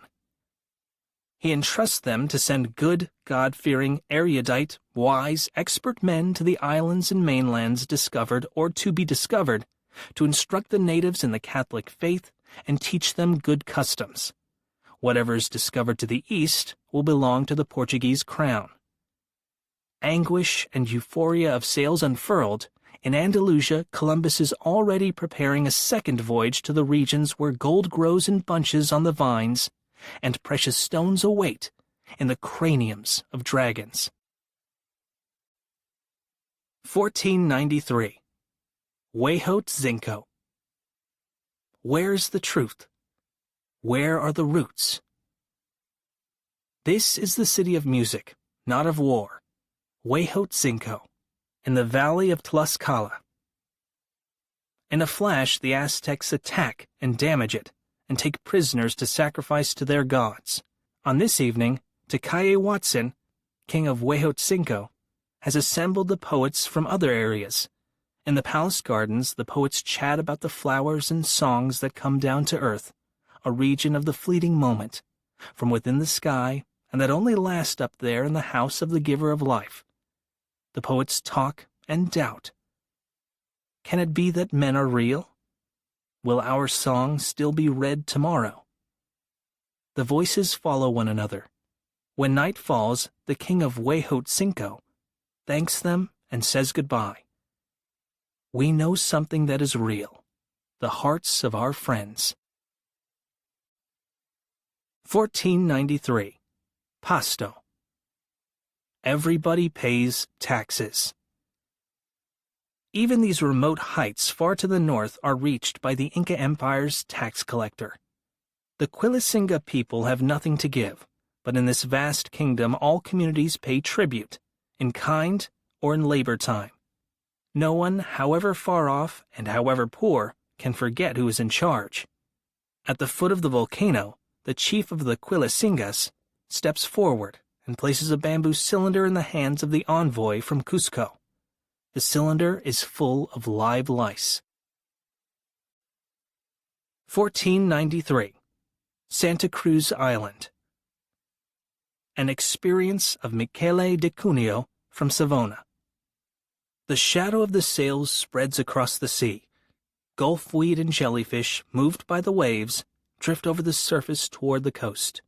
He entrusts them to send good, God-fearing, erudite, wise, expert men to the islands and mainlands discovered or to be discovered, to instruct the natives in the Catholic faith and teach them good customs. Whatever is discovered to the east will belong to the Portuguese crown. Anguish and euphoria of sails unfurled, in Andalusia Columbus is already preparing a second voyage to the regions where gold grows in bunches on the vines, and precious stones await in the craniums of dragons. 1493. Huejotzinco. Where's the truth? Where are the roots? This is the city of music, not of war, Huejotzinco, in the valley of Tlaxcala. In a flash, the Aztecs attack and damage it, and take prisoners to sacrifice to their gods. On this evening, Tekayehuatzin, king of Huejotzinco, has assembled the poets from other areas. In the palace gardens, the poets chat about the flowers and songs that come down to earth, a region of the fleeting moment, from within the sky, and that only last up there in the house of the giver of life. The poets talk and doubt. Can it be that men are real? Will our song still be read tomorrow? The voices follow one another. When night falls, the king of Huejotzinco thanks them and says goodbye. We know something that is real, the hearts of our friends. 1493. Pasto. Everybody pays taxes. Even these remote heights far to the north are reached by the Inca Empire's tax collector. The Quillacinga people have nothing to give, but in this vast kingdom all communities pay tribute, in kind or in labor time. No one, however far off and however poor, can forget who is in charge. At the foot of the volcano, the chief of the Quillacingas steps forward and places a bamboo cylinder in the hands of the envoy from Cusco. The cylinder is full of live lice. 1493. Santa Cruz Island. An experience of Michele de Cuneo from Savona. The shadow of the sails spreads across the sea. Gulf weed and jellyfish, moved by the waves, drift over the surface toward the coast.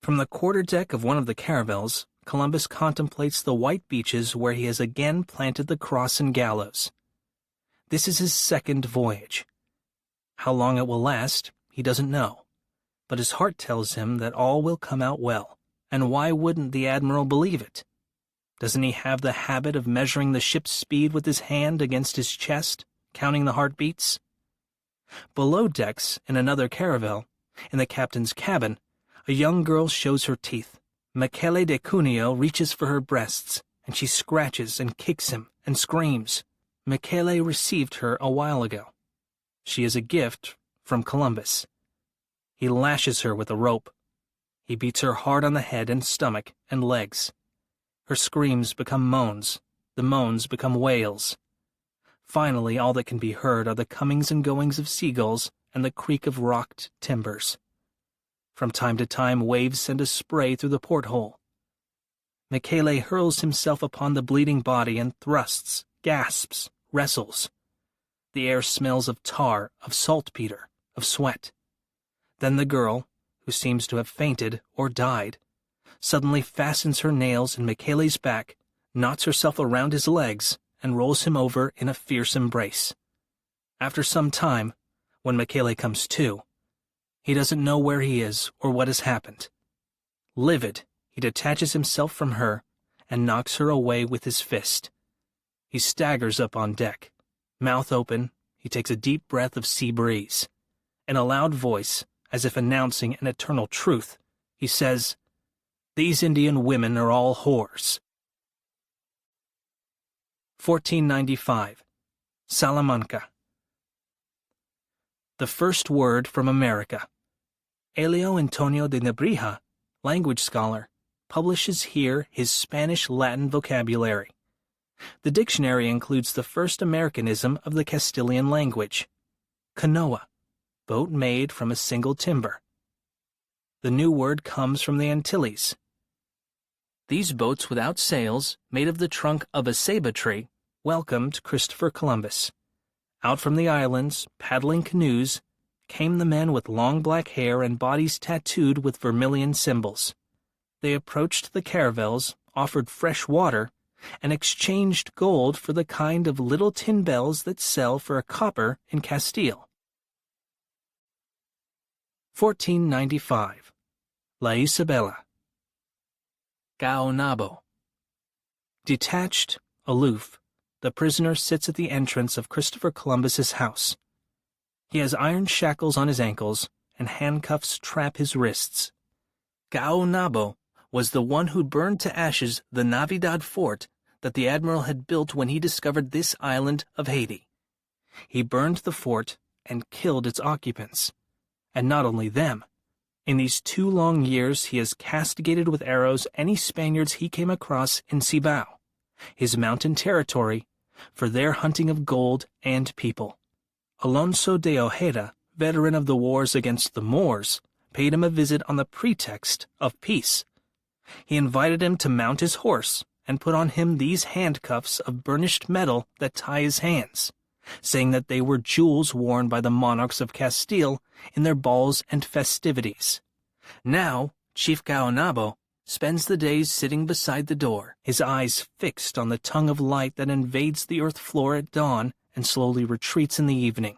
From the quarterdeck of one of the caravels, Columbus contemplates the white beaches where he has again planted the cross and gallows. This is his second voyage. How long it will last, he doesn't know, but his heart tells him that all will come out well, and why wouldn't the admiral believe it? Doesn't he have the habit of measuring the ship's speed with his hand against his chest, counting the heartbeats? Below decks, in another caravel, in the captain's cabin, a young girl shows her teeth. Michele de Cuneo reaches for her breasts, and she scratches and kicks him and screams. Michele received her a while ago. She is a gift from Columbus. He lashes her with a rope. He beats her hard on the head and stomach and legs. Her screams become moans. The moans become wails. Finally, all that can be heard are the comings and goings of seagulls and the creak of rocked timbers. From time to time, waves send a spray through the porthole. Michele hurls himself upon the bleeding body and thrusts, gasps, wrestles. The air smells of tar, of saltpeter, of sweat. Then the girl, who seems to have fainted or died, suddenly fastens her nails in Michele's back, knots herself around his legs, and rolls him over in a fierce embrace. After some time, when Michele comes to, he doesn't know where he is or what has happened. Livid, he detaches himself from her and knocks her away with his fist. He staggers up on deck. Mouth open, he takes a deep breath of sea breeze. In a loud voice, as if announcing an eternal truth, he says, "These Indian women are all whores." 1495. Salamanca. The first word from America. Elio Antonio de Nebrija, language scholar, publishes here his Spanish-Latin vocabulary. The dictionary includes the first Americanism of the Castilian language, canoa, boat made from a single timber. The new word comes from the Antilles. These boats without sails, made of the trunk of a ceiba tree, welcomed Christopher Columbus. Out from the islands, paddling canoes, came the men with long black hair and bodies tattooed with vermilion symbols. They approached the caravels, offered fresh water, and exchanged gold for the kind of little tin bells that sell for a copper in Castile. 1495. La Isabela. Gaonabo. Detached, aloof, the prisoner sits at the entrance of Christopher Columbus's house. He has iron shackles on his ankles, and handcuffs trap his wrists. Gaonabo was the one who burned to ashes the Navidad fort that the admiral had built when he discovered this island of Haiti. He burned the fort and killed its occupants. And not only them. In these 2 long years he has castigated with arrows any Spaniards he came across in Cibao, his mountain territory, for their hunting of gold and people. Alonso de Ojeda, veteran of the wars against the Moors, paid him a visit on the pretext of peace. He invited him to mount his horse and put on him these handcuffs of burnished metal that tie his hands, saying that they were jewels worn by the monarchs of Castile in their balls and festivities. Now, Chief Gaonabo spends the days sitting beside the door, his eyes fixed on the tongue of light that invades the earth floor at dawn and slowly retreats in the evening.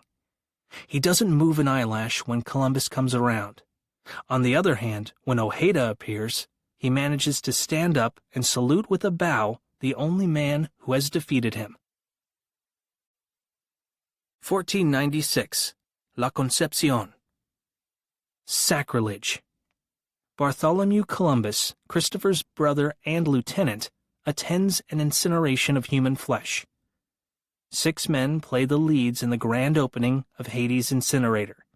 He doesn't move an eyelash when Columbus comes around. On the other hand, when Ojeda appears, he manages to stand up and salute with a bow the only man who has defeated him. 1496. La Concepcion. Sacrilege. Bartholomew Columbus, Christopher's brother and lieutenant, attends an incineration of human flesh. 6 men play the leads in the grand opening of Haiti's incinerator.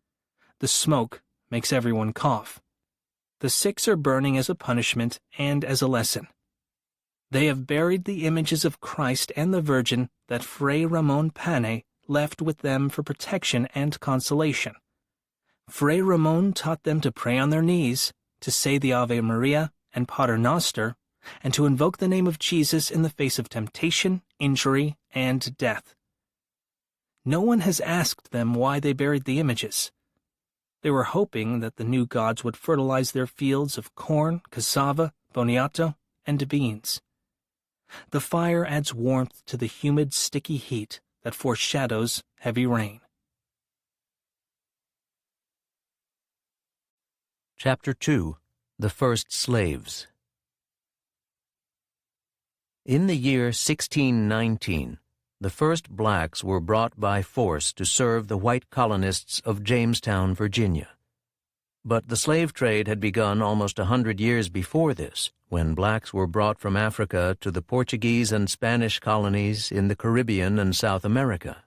The smoke makes everyone cough. The 6 are burning as a punishment and as a lesson. They have buried the images of Christ and the Virgin that Fray Ramon Pane left with them for protection and consolation. Fray Ramon taught them to pray on their knees, to say the Ave Maria and Pater Noster, and to invoke the name of Jesus in the face of temptation, injury, and death. No one has asked them why they buried the images. They were hoping that the new gods would fertilize their fields of corn, cassava, boniato, and beans. The fire adds warmth to the humid, sticky heat that foreshadows heavy rain. Chapter 2. The First Slaves. In the year 1619, the first blacks were brought by force to serve the white colonists of Jamestown, Virginia. But the slave trade had begun almost 100 years before this, when blacks were brought from Africa to the Portuguese and Spanish colonies in the Caribbean and South America.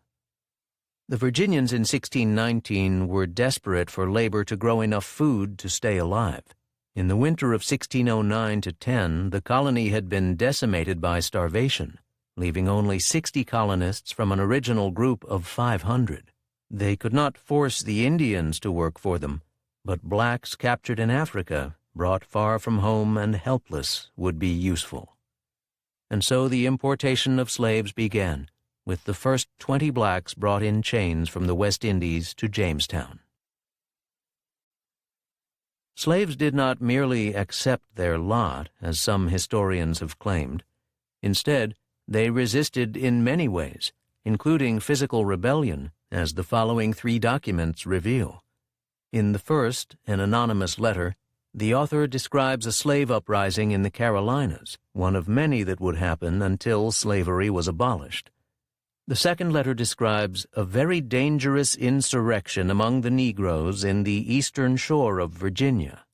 The Virginians in 1619 were desperate for labor to grow enough food to stay alive. In the winter of 1609-10, the colony had been decimated by starvation, leaving only 60 colonists from an original group of 500. They could not force the Indians to work for them, but blacks captured in Africa, brought far from home and helpless, would be useful. And so the importation of slaves began, with the first 20 blacks brought in chains from the West Indies to Jamestown. Slaves did not merely accept their lot, as some historians have claimed. Instead, they resisted in many ways, including physical rebellion, as the following 3 documents reveal. In the first, an anonymous letter, the author describes a slave uprising in the Carolinas, one of many that would happen until slavery was abolished. The second letter describes a very dangerous insurrection among the Negroes in the eastern shore of Virginia.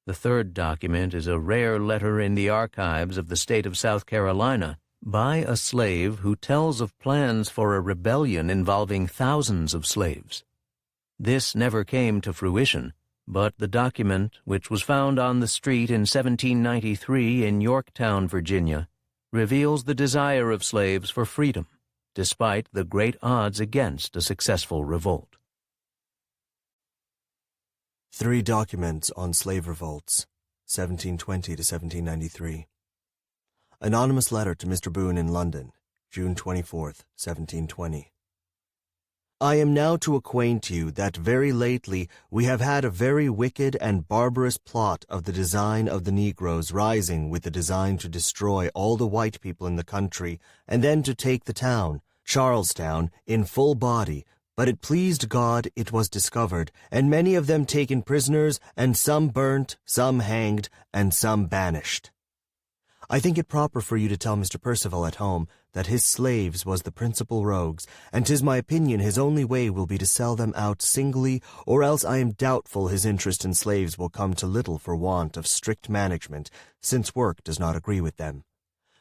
The third document is a rare letter in the archives of the state of South Carolina by a slave who tells of plans for a rebellion involving thousands of slaves. This never came to fruition, but the document, which was found on the street in 1793 in Yorktown, Virginia, reveals the desire of slaves for freedom, despite the great odds against a successful revolt. 3 documents on slave revolts, 1720 to 1793. Anonymous letter to Mr. Boone in London, June 24th, 1720. I am now to acquaint you that very lately we have had a very wicked and barbarous plot of the design of the Negroes rising with the design to destroy all the white people in the country, and then to take the town, Charlestown, in full body. But it pleased God it was discovered, and many of them taken prisoners, and some burnt, some hanged, and some banished. I think it proper for you to tell Mr. Percival at home that his slaves was the principal rogues, and 'tis my opinion his only way will be to sell them out singly, or else I am doubtful his interest in slaves will come to little for want of strict management, since work does not agree with them.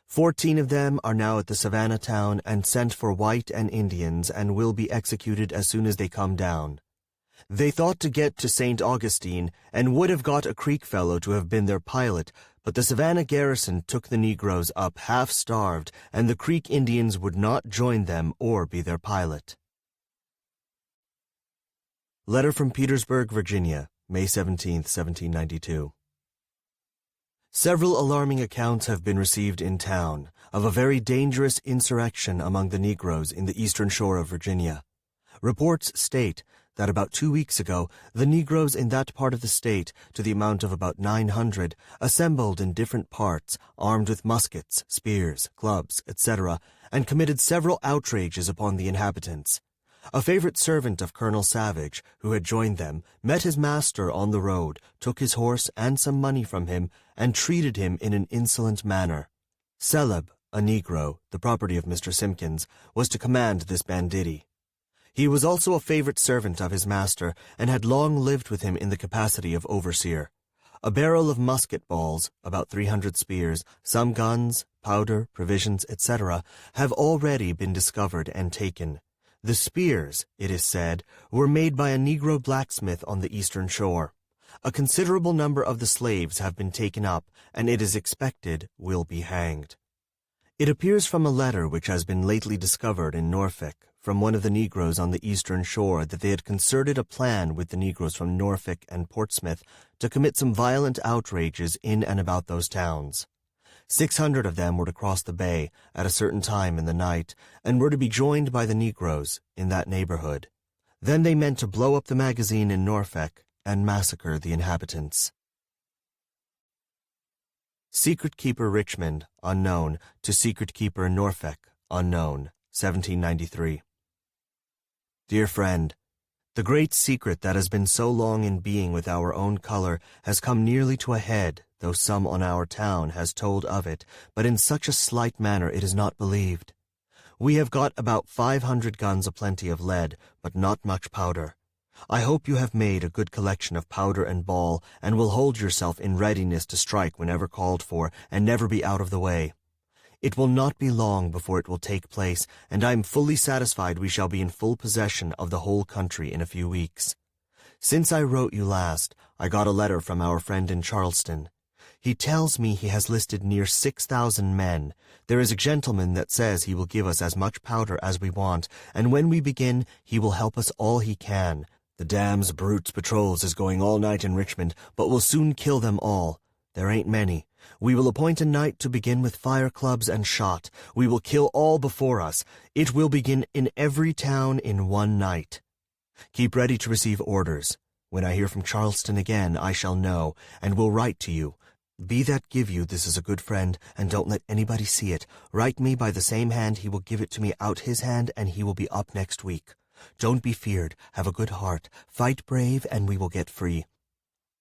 14 of them are now at the Savannah town and sent for white and Indians, and will be executed as soon as they come down. They thought to get to St. Augustine, and would have got a Creek fellow to have been their pilot, but the Savannah garrison took the Negroes up half-starved, and the Creek Indians would not join them or be their pilot. Letter from Petersburg, Virginia, May 17, 1792. Several alarming accounts have been received in town of a very dangerous insurrection among the Negroes in the eastern shore of Virginia. Reports state that about 2 weeks ago, the Negroes in that part of the state, to the amount of about 900, assembled in different parts, armed with muskets, spears, clubs, etc., and committed several outrages upon the inhabitants. A favorite servant of Colonel Savage, who had joined them, met his master on the road, took his horse and some money from him, and treated him in an insolent manner. Celeb, a Negro, the property of Mr. Simpkins, was to command this banditti. He was also a favorite servant of his master, and had long lived with him in the capacity of overseer. A barrel of musket balls, about 300 spears, some guns, powder, provisions, etc., have already been discovered and taken. The spears, it is said, were made by a Negro blacksmith on the eastern shore. A considerable number of the slaves have been taken up, and it is expected will be hanged. It appears from a letter which has been lately discovered in Norfolk from one of the Negroes on the eastern shore that they had concerted a plan with the Negroes from Norfolk and Portsmouth to commit some violent outrages in and about those towns. 600 of them were to cross the bay at a certain time in the night and were to be joined by the Negroes in that neighborhood. Then they meant to blow up the magazine in Norfolk and massacre the inhabitants. Secret Keeper Richmond, unknown, to Secret Keeper Norfolk, unknown, 1793. Dear friend, the great secret that has been so long in being with our own color has come nearly to a head, though some on our town has told of it, but in such a slight manner it is not believed. We have got about 500 guns aplenty of lead, but not much powder. I hope you have made a good collection of powder and ball, and will hold yourself in readiness to strike whenever called for, and never be out of the way. It will not be long before it will take place, and I am fully satisfied we shall be in full possession of the whole country in a few weeks. Since I wrote you last, I got a letter from our friend in Charleston. He tells me he has listed near 6,000 men. There is a gentleman that says he will give us as much powder as we want, and when we begin, he will help us all he can. The dam's brutes patrols is going all night in Richmond, but will soon kill them all. There ain't many. We will appoint a night to begin with fire clubs and shot. We will kill all before us. It will begin in every town in one night. Keep ready to receive orders. When I hear from Charleston again, I shall know, and will write to you. Be that give you, this is a good friend, and don't let anybody see it. Write me by the same hand he will give it to me out his hand, and he will be up next week. Don't be feared, have a good heart, fight brave, and we will get free.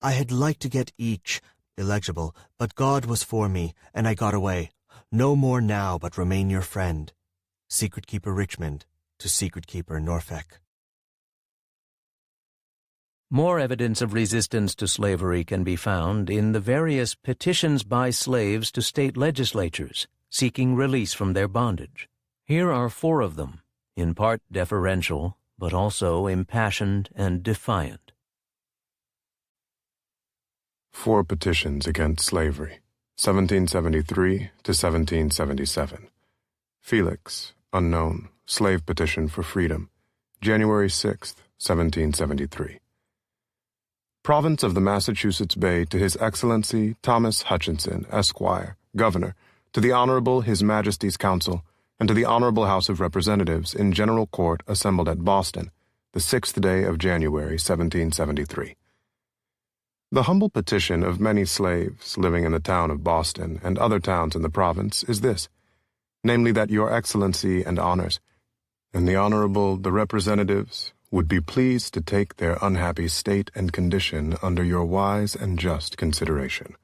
I had liked to get each illegible, but God was for me, and I got away. No more now, but remain your friend. Secret Keeper Richmond, to Secret Keeper Norfolk. More evidence of resistance to slavery can be found in the various petitions by slaves to state legislatures seeking release from their bondage. Here are 4 of them, in part deferential, but also impassioned and defiant. 4 petitions against slavery, 1773 to 1777. Felix, unknown, slave petition for freedom, January 6, 1773. Province of the Massachusetts Bay to His Excellency Thomas Hutchinson, Esquire, Governor, to the Honorable His Majesty's Council, and to the Honorable House of Representatives in General Court assembled at Boston, the 6th day of January, 1773. The humble petition of many slaves living in the town of Boston and other towns in the province is this, namely that Your Excellency and Honors, and the Honorable the Representatives, would be pleased to take their unhappy state and condition under your wise and just consideration.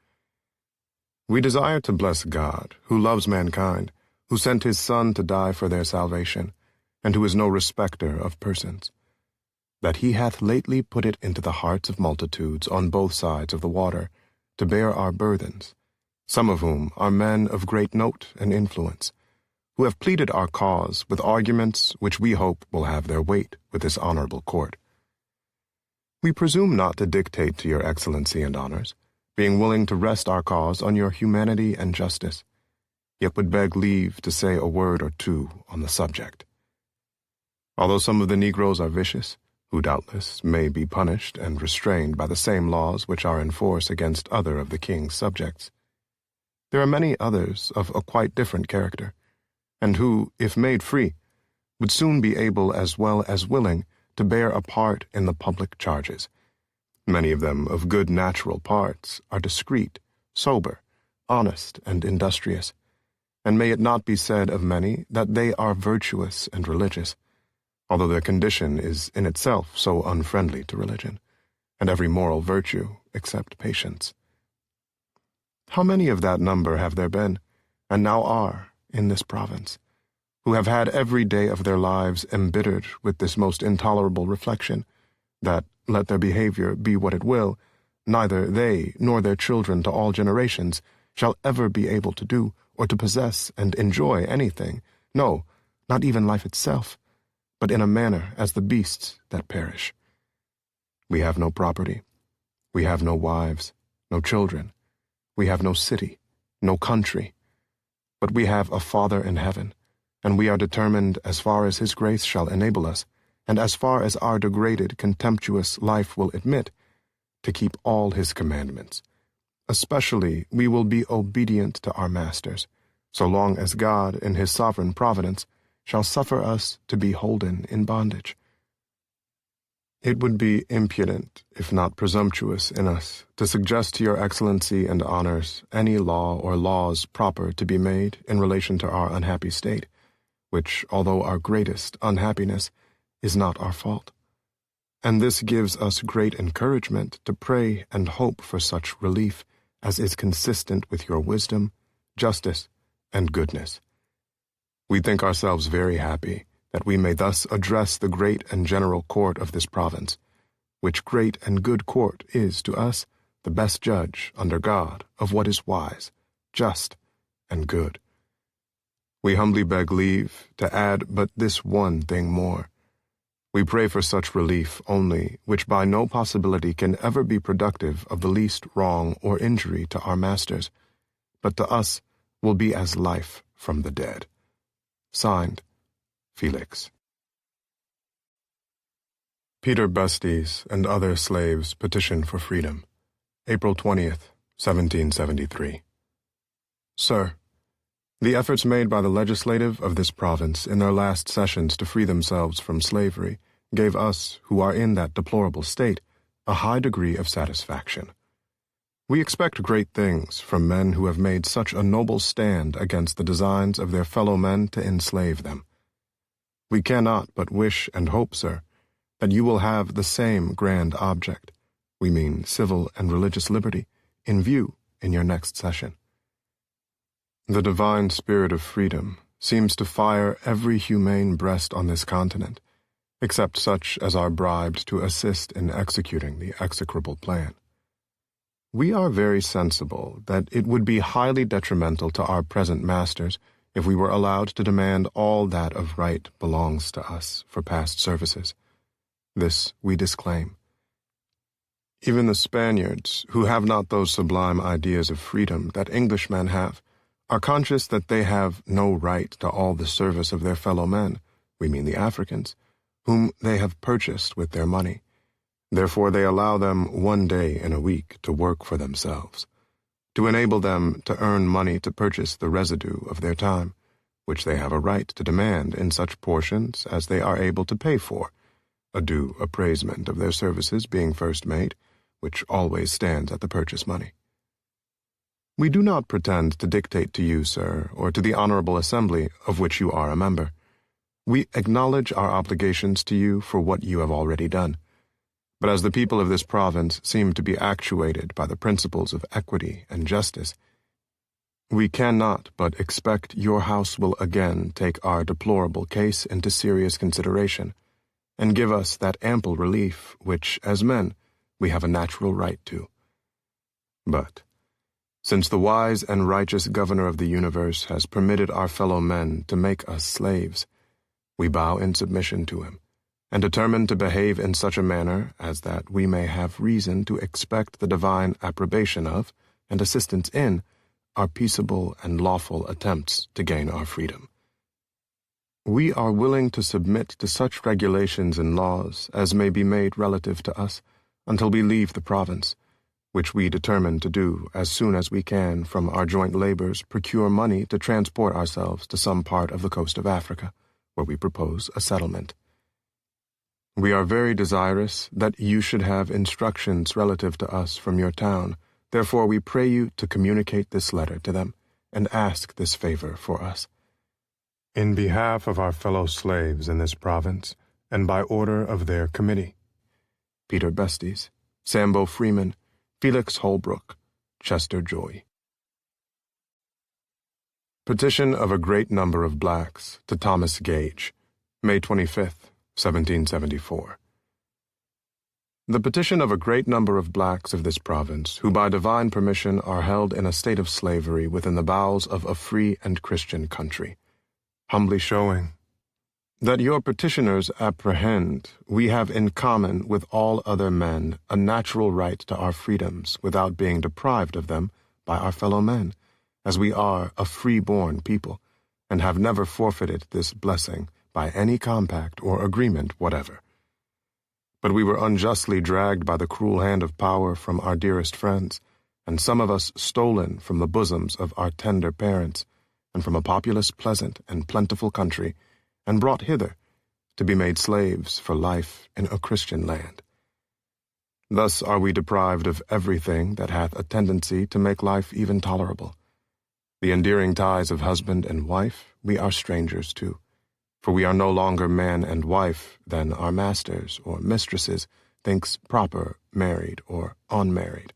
We desire to bless God, who loves mankind, who sent His Son to die for their salvation, and who is no respecter of persons, that He hath lately put it into the hearts of multitudes on both sides of the water, to bear our burthens, some of whom are men of great note and influence, who have pleaded our cause with arguments which we hope will have their weight with this honorable court. We presume not to dictate to Your Excellency and Honors, being willing to rest our cause on your humanity and justice, yet would beg leave to say a word or two on the subject. Although some of the Negroes are vicious, who doubtless may be punished and restrained by the same laws which are in force against other of the king's subjects, there are many others of a quite different character, and who, if made free, would soon be able as well as willing to bear a part in the public charges. Many of them of good natural parts are discreet, sober, honest, and industrious, and may it not be said of many that they are virtuous and religious, although their condition is in itself so unfriendly to religion, and every moral virtue except patience. How many of that number have there been, and now are, in this province, who have had every day of their lives embittered with this most intolerable reflection, that, let their behavior be what it will, neither they nor their children to all generations shall ever be able to do or to possess and enjoy anything, no, not even life itself, but in a manner as the beasts that perish. We have no property. We have no wives, no children. We have no city, no country. But we have a Father in heaven, and we are determined, as far as his grace shall enable us, and as far as our degraded, contemptuous life will admit, to keep all his commandments. Especially we will be obedient to our masters, so long as God, in his sovereign providence, shall suffer us to be holden in bondage. It would be impudent, if not presumptuous, in us to suggest to your excellency and honors any law or laws proper to be made in relation to our unhappy state, which, although our greatest unhappiness, is not our fault. And this gives us great encouragement to pray and hope for such relief as is consistent with your wisdom, justice, and goodness. We think ourselves very happy that we may thus address the great and general court of this province, which great and good court is to us the best judge under God of what is wise, just, and good. We humbly beg leave to add but this one thing more. We pray for such relief only which by no possibility can ever be productive of the least wrong or injury to our masters, but to us will be as life from the dead. Signed, Felix. Peter Bestes and other slaves petition for freedom. April 20th, 1773. Sir, the efforts made by the legislative of this province in their last sessions to free themselves from slavery gave us, who are in that deplorable state, a high degree of satisfaction. We expect great things from men who have made such a noble stand against the designs of their fellow men to enslave them. We cannot but wish and hope, sir, that you will have the same grand object, we mean civil and religious liberty, in view in your next session. The divine spirit of freedom seems to fire every humane breast on this continent, except such as are bribed to assist in executing the execrable plan. We are very sensible that it would be highly detrimental to our present masters if we were allowed to demand all that of right belongs to us for past services. This we disclaim. Even the Spaniards, who have not those sublime ideas of freedom that Englishmen have, are conscious that they have no right to all the service of their fellow men, we mean the Africans, whom they have purchased with their money. Therefore they allow them 1 day in a week to work for themselves, to enable them to earn money to purchase the residue of their time, which they have a right to demand in such portions as they are able to pay for, a due appraisement of their services being first made, which always stands at the purchase money. We do not pretend to dictate to you, sir, or to the Honorable Assembly, of which you are a member. We acknowledge our obligations to you for what you have already done. But as the people of this province seem to be actuated by the principles of equity and justice, we cannot but expect your House will again take our deplorable case into serious consideration, and give us that ample relief which, as men, we have a natural right to. But, since the wise and righteous Governor of the universe has permitted our fellow men to make us slaves, we bow in submission to him, and determine to behave in such a manner as that we may have reason to expect the divine approbation of, and assistance in, our peaceable and lawful attempts to gain our freedom. We are willing to submit to such regulations and laws as may be made relative to us until we leave the province, which we determine to do as soon as we can from our joint labors procure money to transport ourselves to some part of the coast of Africa, where we propose a settlement. We are very desirous that you should have instructions relative to us from your town. Therefore we pray you to communicate this letter to them, and ask this favor for us. In behalf of our fellow slaves in this province, and by order of their committee, Peter Bestes, Sambo Freeman, Felix Holbrook, Chester Joy. Petition of a great number of blacks to Thomas Gage, May 25th, 1774. The petition of a great number of blacks of this province, who by divine permission are held in a state of slavery within the bowels of a free and Christian country, humbly showing That your petitioners apprehend we have in common with all other men a natural right to our freedoms without being deprived of them by our fellow men, as we are a free-born people, and have never forfeited this blessing by any compact or agreement whatever. But we were unjustly dragged by the cruel hand of power from our dearest friends, and some of us stolen from the bosoms of our tender parents, and from a populous, pleasant, and plentiful country, and brought hither to be made slaves for life in a Christian land. Thus are we deprived of everything that hath a tendency to make life even tolerable. The endearing ties of husband and wife we are strangers to, for we are no longer man and wife than our masters or mistresses thinks proper married or unmarried.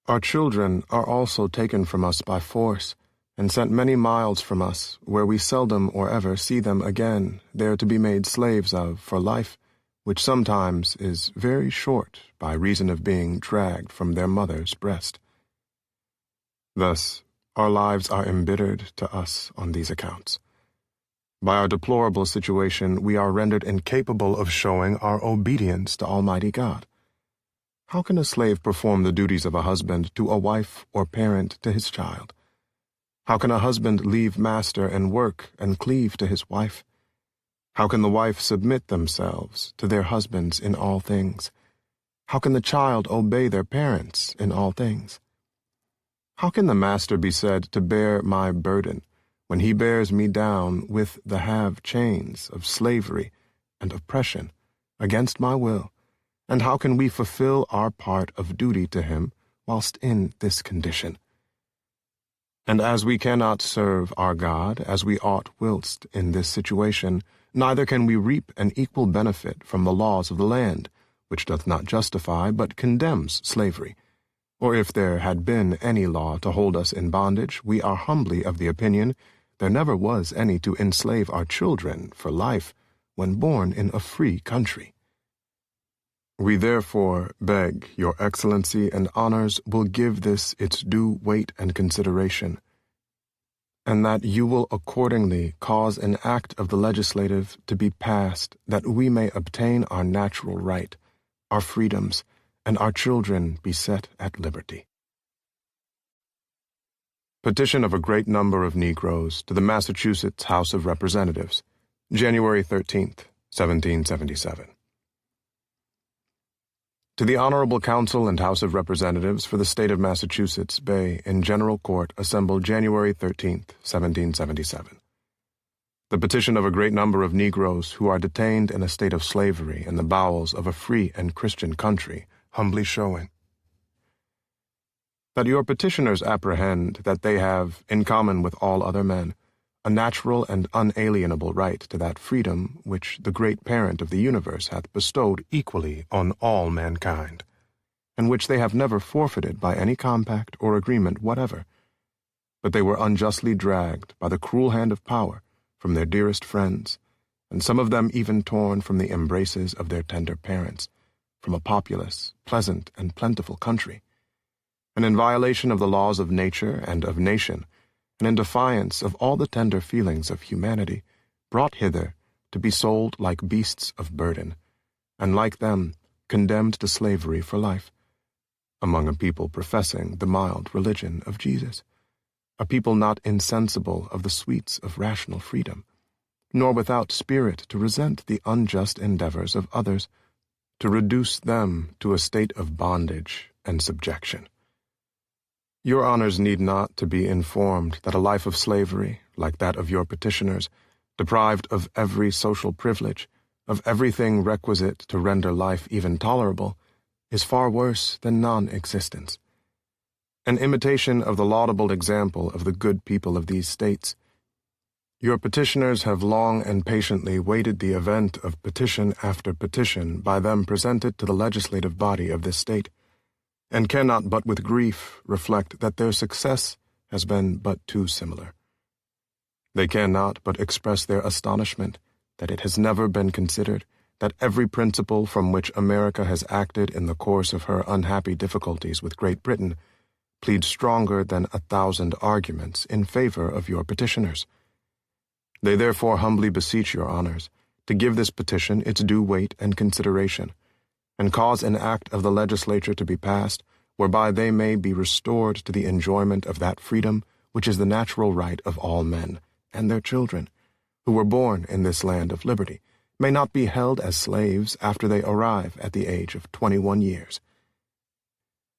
Our children are also taken from us by force, and sent many miles from us, where we seldom or ever see them again, there to be made slaves of for life, which sometimes is very short by reason of being dragged from their mother's breast. Thus, our lives are embittered to us on these accounts. By our deplorable situation, we are rendered incapable of showing our obedience to Almighty God. How can a slave perform the duties of a husband to a wife or parent to his child? How can a husband leave master and work and cleave to his wife? How can the wife submit themselves to their husbands in all things? How can the child obey their parents in all things? How can the master be said to bear my burden when he bears me down with the have chains of slavery and oppression against my will? And how can we fulfill our part of duty to him whilst in this condition? And as we cannot serve our God as we ought whilst in this situation, neither can we reap an equal benefit from the laws of the land, which doth not justify but condemns slavery. Or if there had been any law to hold us in bondage, we are humbly of the opinion there never was any to enslave our children for life when born in a free country. We therefore beg your excellency and honors will give this its due weight and consideration, and that you will accordingly cause an act of the legislative to be passed that we may obtain our natural right, our freedoms, and our children be set at liberty. Petition of a great number of Negroes to the Massachusetts House of Representatives, January 13th, 1777. To the Honorable Council and House of Representatives for the State of Massachusetts Bay in General Court assembled January 13th, 1777. The petition of a great number of Negroes who are detained in a state of slavery in the bowels of a free and Christian country, humbly showing that your petitioners apprehend that they have, in common with all other men, a natural and unalienable right to that freedom which the great parent of the universe hath bestowed equally on all mankind, and which they have never forfeited by any compact or agreement whatever, but they were unjustly dragged by the cruel hand of power from their dearest friends, and some of them even torn from the embraces of their tender parents, from a populous, pleasant, and plentiful country, and in violation of the laws of nature and of nation, and in defiance of all the tender feelings of humanity, brought hither to be sold like beasts of burden, and like them condemned to slavery for life, among a people professing the mild religion of Jesus, a people not insensible of the sweets of rational freedom, nor without spirit to resent the unjust endeavors of others, to reduce them to a state of bondage and subjection. Your honors need not to be informed that a life of slavery, like that of your petitioners, deprived of every social privilege, of everything requisite to render life even tolerable, is far worse than non-existence. An imitation of the laudable example of the good people of these states, your petitioners have long and patiently waited the event of petition after petition by them presented to the legislative body of this state, and cannot but with grief reflect that their success has been but too similar. They cannot but express their astonishment that it has never been considered that every principle from which America has acted in the course of her unhappy difficulties with Great Britain pleads stronger than 1,000 arguments in favor of your petitioners. They therefore humbly beseech your honors to give this petition its due weight and consideration, and cause an act of the legislature to be passed whereby they may be restored to the enjoyment of that freedom which is the natural right of all men, and their children, who were born in this land of liberty, may not be held as slaves after they arrive at the age of 21 years.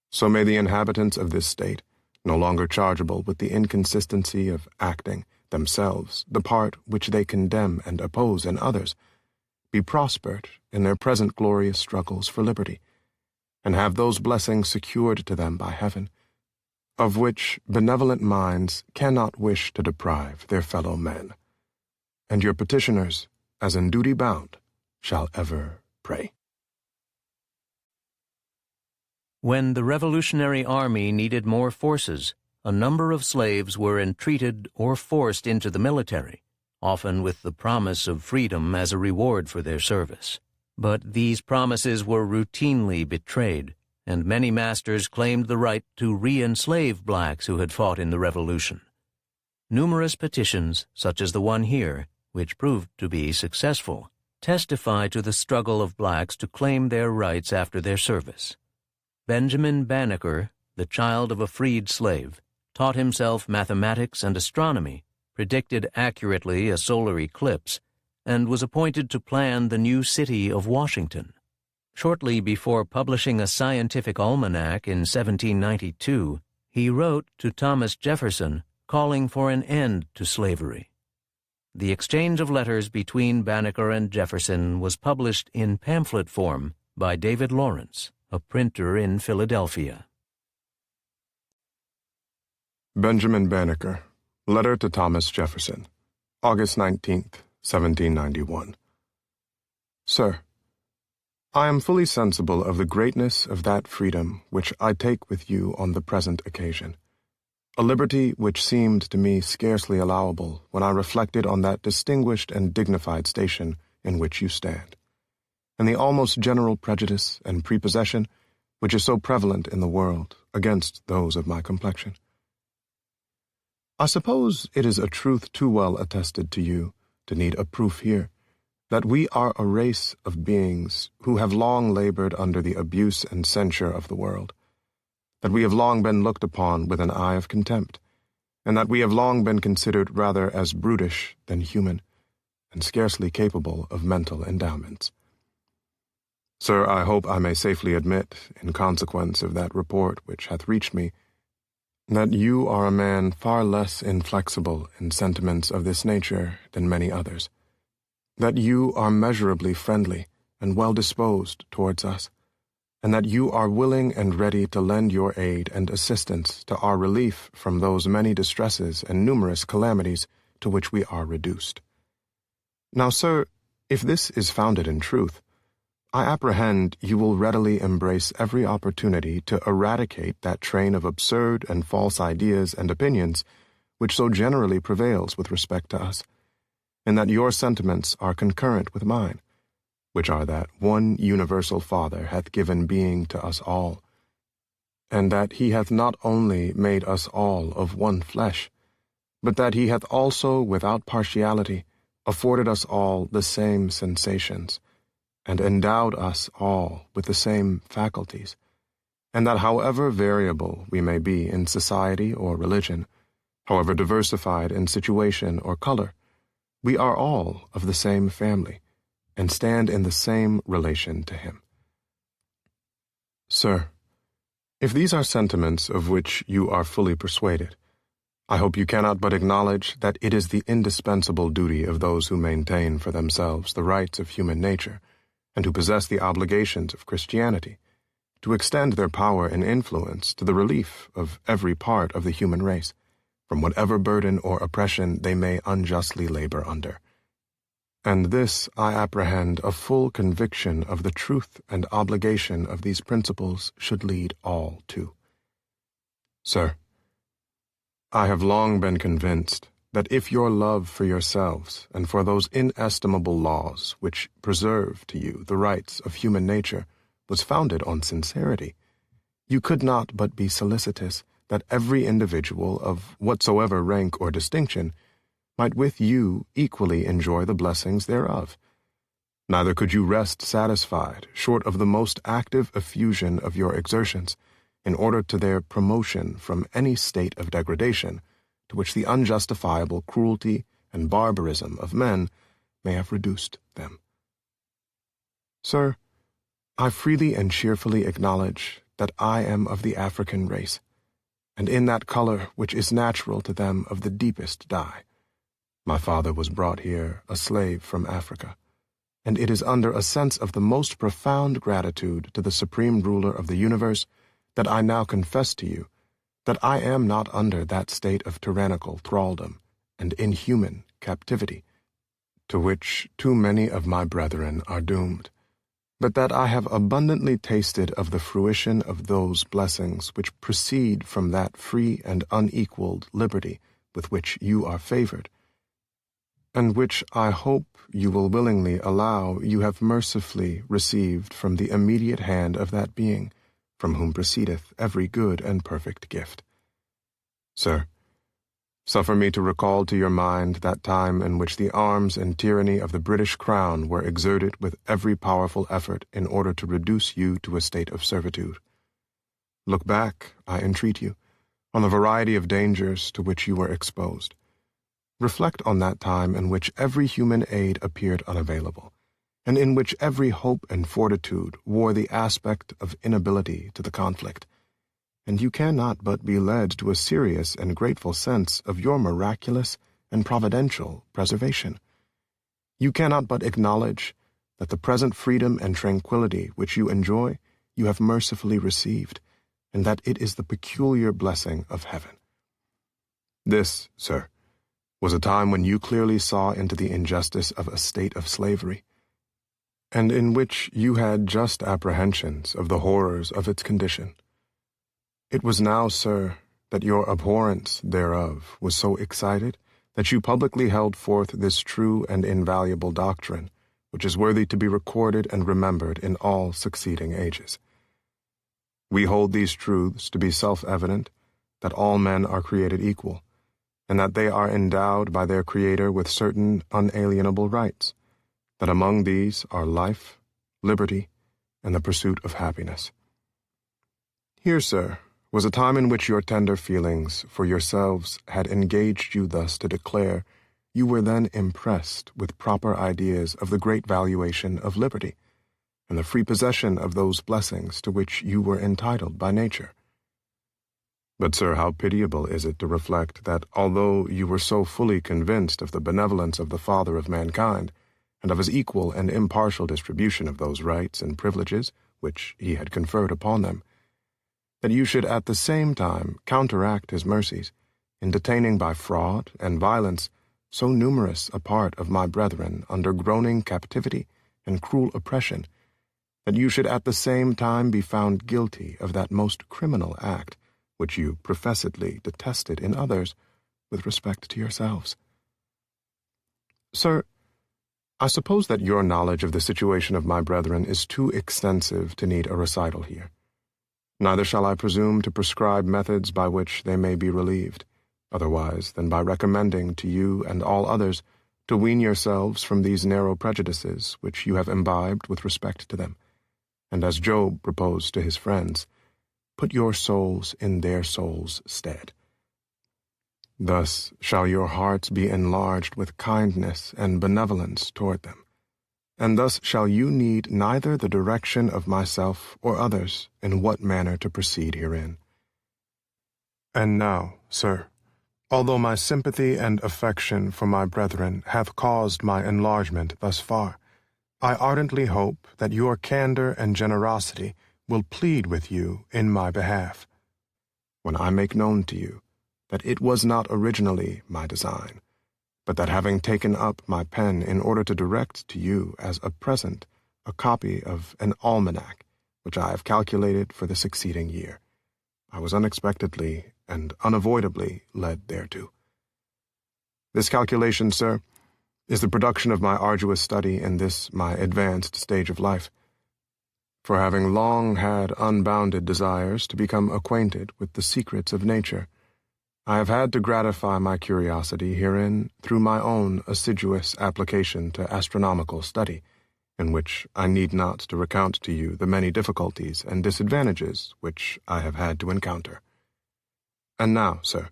So may the inhabitants of this state, no longer chargeable with the inconsistency of acting themselves the part which they condemn and oppose in others, be prospered in their present glorious struggles for liberty, and have those blessings secured to them by heaven, of which benevolent minds cannot wish to deprive their fellow men. And your petitioners, as in duty bound, shall ever pray. When the Revolutionary Army needed more forces, a number of slaves were entreated or forced into the military, often with the promise of freedom as a reward for their service. But these promises were routinely betrayed, and many masters claimed the right to re-enslave blacks who had fought in the Revolution. Numerous petitions, such as the one here, which proved to be successful, testify to the struggle of blacks to claim their rights after their service. Benjamin Banneker, the child of a freed slave, taught himself mathematics and astronomy, predicted accurately a solar eclipse, and was appointed to plan the new city of Washington. Shortly before publishing a scientific almanac in 1792, he wrote to Thomas Jefferson calling for an end to slavery. The exchange of letters between Banneker and Jefferson was published in pamphlet form by David Lawrence, a printer in Philadelphia. Benjamin Banneker, Letter to Thomas Jefferson, August 19th, 1791. Sir, I am fully sensible of the greatness of that freedom which I take with you on the present occasion, a liberty which seemed to me scarcely allowable when I reflected on that distinguished and dignified station in which you stand, and the almost general prejudice and prepossession which is so prevalent in the world against those of my complexion. I suppose it is a truth too well attested to you to need a proof here, that we are a race of beings who have long labored under the abuse and censure of the world, that we have long been looked upon with an eye of contempt, and that we have long been considered rather as brutish than human, and scarcely capable of mental endowments. Sir, I hope I may safely admit, in consequence of that report which hath reached me, that you are a man far less inflexible in sentiments of this nature than many others, that you are measurably friendly and well disposed towards us, and that you are willing and ready to lend your aid and assistance to our relief from those many distresses and numerous calamities to which we are reduced. Now, sir, if this is founded in truth, I apprehend you will readily embrace every opportunity to eradicate that train of absurd and false ideas and opinions which so generally prevails with respect to us, and that your sentiments are concurrent with mine, which are that one universal Father hath given being to us all, and that he hath not only made us all of one flesh, but that he hath also, without partiality, afforded us all the same sensations, and endowed us all with the same faculties, and that however variable we may be in society or religion, however diversified in situation or color, we are all of the same family, and stand in the same relation to him. Sir, if these are sentiments of which you are fully persuaded, I hope you cannot but acknowledge that it is the indispensable duty of those who maintain for themselves the rights of human nature, and who possess the obligations of Christianity, to extend their power and influence to the relief of every part of the human race, from whatever burden or oppression they may unjustly labor under. And this I apprehend a full conviction of the truth and obligation of these principles should lead all to. Sir, I have long been convinced that if your love for yourselves and for those inestimable laws which preserve to you the rights of human nature was founded on sincerity, you could not but be solicitous that every individual of whatsoever rank or distinction might with you equally enjoy the blessings thereof. Neither could you rest satisfied, short of the most active effusion of your exertions, in order to their promotion from any state of degradation to which the unjustifiable cruelty and barbarism of men may have reduced them. Sir, I freely and cheerfully acknowledge that I am of the African race, and in that color which is natural to them of the deepest dye. My father was brought here a slave from Africa, and it is under a sense of the most profound gratitude to the supreme ruler of the universe that I now confess to you that I am not under that state of tyrannical thraldom and inhuman captivity to which too many of my brethren are doomed, but that I have abundantly tasted of the fruition of those blessings which proceed from that free and unequaled liberty with which you are favored, and which I hope you will willingly allow you have mercifully received from the immediate hand of that being, from whom proceedeth every good and perfect gift. Sir, suffer me to recall to your mind that time in which the arms and tyranny of the British Crown were exerted with every powerful effort in order to reduce you to a state of servitude. Look back, I entreat you, on the variety of dangers to which you were exposed. Reflect on that time in which every human aid appeared unavailable, and in which every hope and fortitude wore the aspect of inability to the conflict, and you cannot but be led to a serious and grateful sense of your miraculous and providential preservation. You cannot but acknowledge that the present freedom and tranquility which you enjoy you have mercifully received, and that it is the peculiar blessing of heaven. This, sir, was a time when you clearly saw into the injustice of a state of slavery, and in which you had just apprehensions of the horrors of its condition. It was now, sir, that your abhorrence thereof was so excited that you publicly held forth this true and invaluable doctrine, which is worthy to be recorded and remembered in all succeeding ages. We hold these truths to be self-evident, that all men are created equal, and that they are endowed by their Creator with certain unalienable rights, that among these are life, liberty, and the pursuit of happiness. Here, sir, was a time in which your tender feelings for yourselves had engaged you thus to declare you were then impressed with proper ideas of the great valuation of liberty, and the free possession of those blessings to which you were entitled by nature. But, sir, how pitiable is it to reflect that, although you were so fully convinced of the benevolence of the Father of mankind, and of his equal and impartial distribution of those rights and privileges which he had conferred upon them, that you should at the same time counteract his mercies, in detaining by fraud and violence so numerous a part of my brethren under groaning captivity and cruel oppression, that you should at the same time be found guilty of that most criminal act which you professedly detested in others with respect to yourselves. Sir, I suppose that your knowledge of the situation of my brethren is too extensive to need a recital here. Neither shall I presume to prescribe methods by which they may be relieved, otherwise than by recommending to you and all others to wean yourselves from these narrow prejudices which you have imbibed with respect to them, and as Job proposed to his friends, put your souls in their souls' stead. Thus shall your hearts be enlarged with kindness and benevolence toward them, and thus shall you need neither the direction of myself or others in what manner to proceed herein. And now, sir, although my sympathy and affection for my brethren hath caused my enlargement thus far, I ardently hope that your candor and generosity will plead with you in my behalf, when I make known to you that it was not originally my design, but that having taken up my pen in order to direct to you as a present a copy of an almanac which I have calculated for the succeeding year, I was unexpectedly and unavoidably led thereto. This calculation, sir, is the production of my arduous study in this my advanced stage of life. For having long had unbounded desires to become acquainted with the secrets of nature, I have had to gratify my curiosity herein through my own assiduous application to astronomical study, in which I need not to recount to you the many difficulties and disadvantages which I have had to encounter. And now, sir,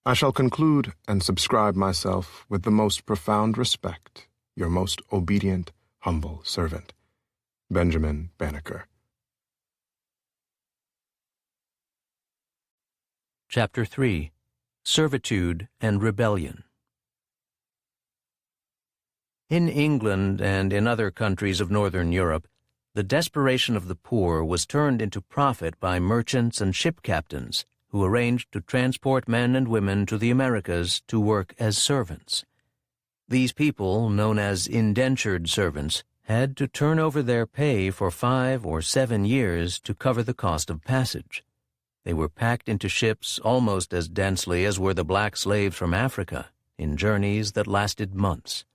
I shall conclude and subscribe myself with the most profound respect, your most obedient, humble servant, Benjamin Banneker. Chapter 3. Servitude and Rebellion. In England and in other countries of northern Europe, the desperation of the poor was turned into profit by merchants and ship captains who arranged to transport men and women to the Americas to work as servants. These people, known as indentured servants, had to turn over their pay for 5 or 7 years to cover the cost of passage. They were packed into ships almost as densely as were the black slaves from Africa, in journeys that lasted months.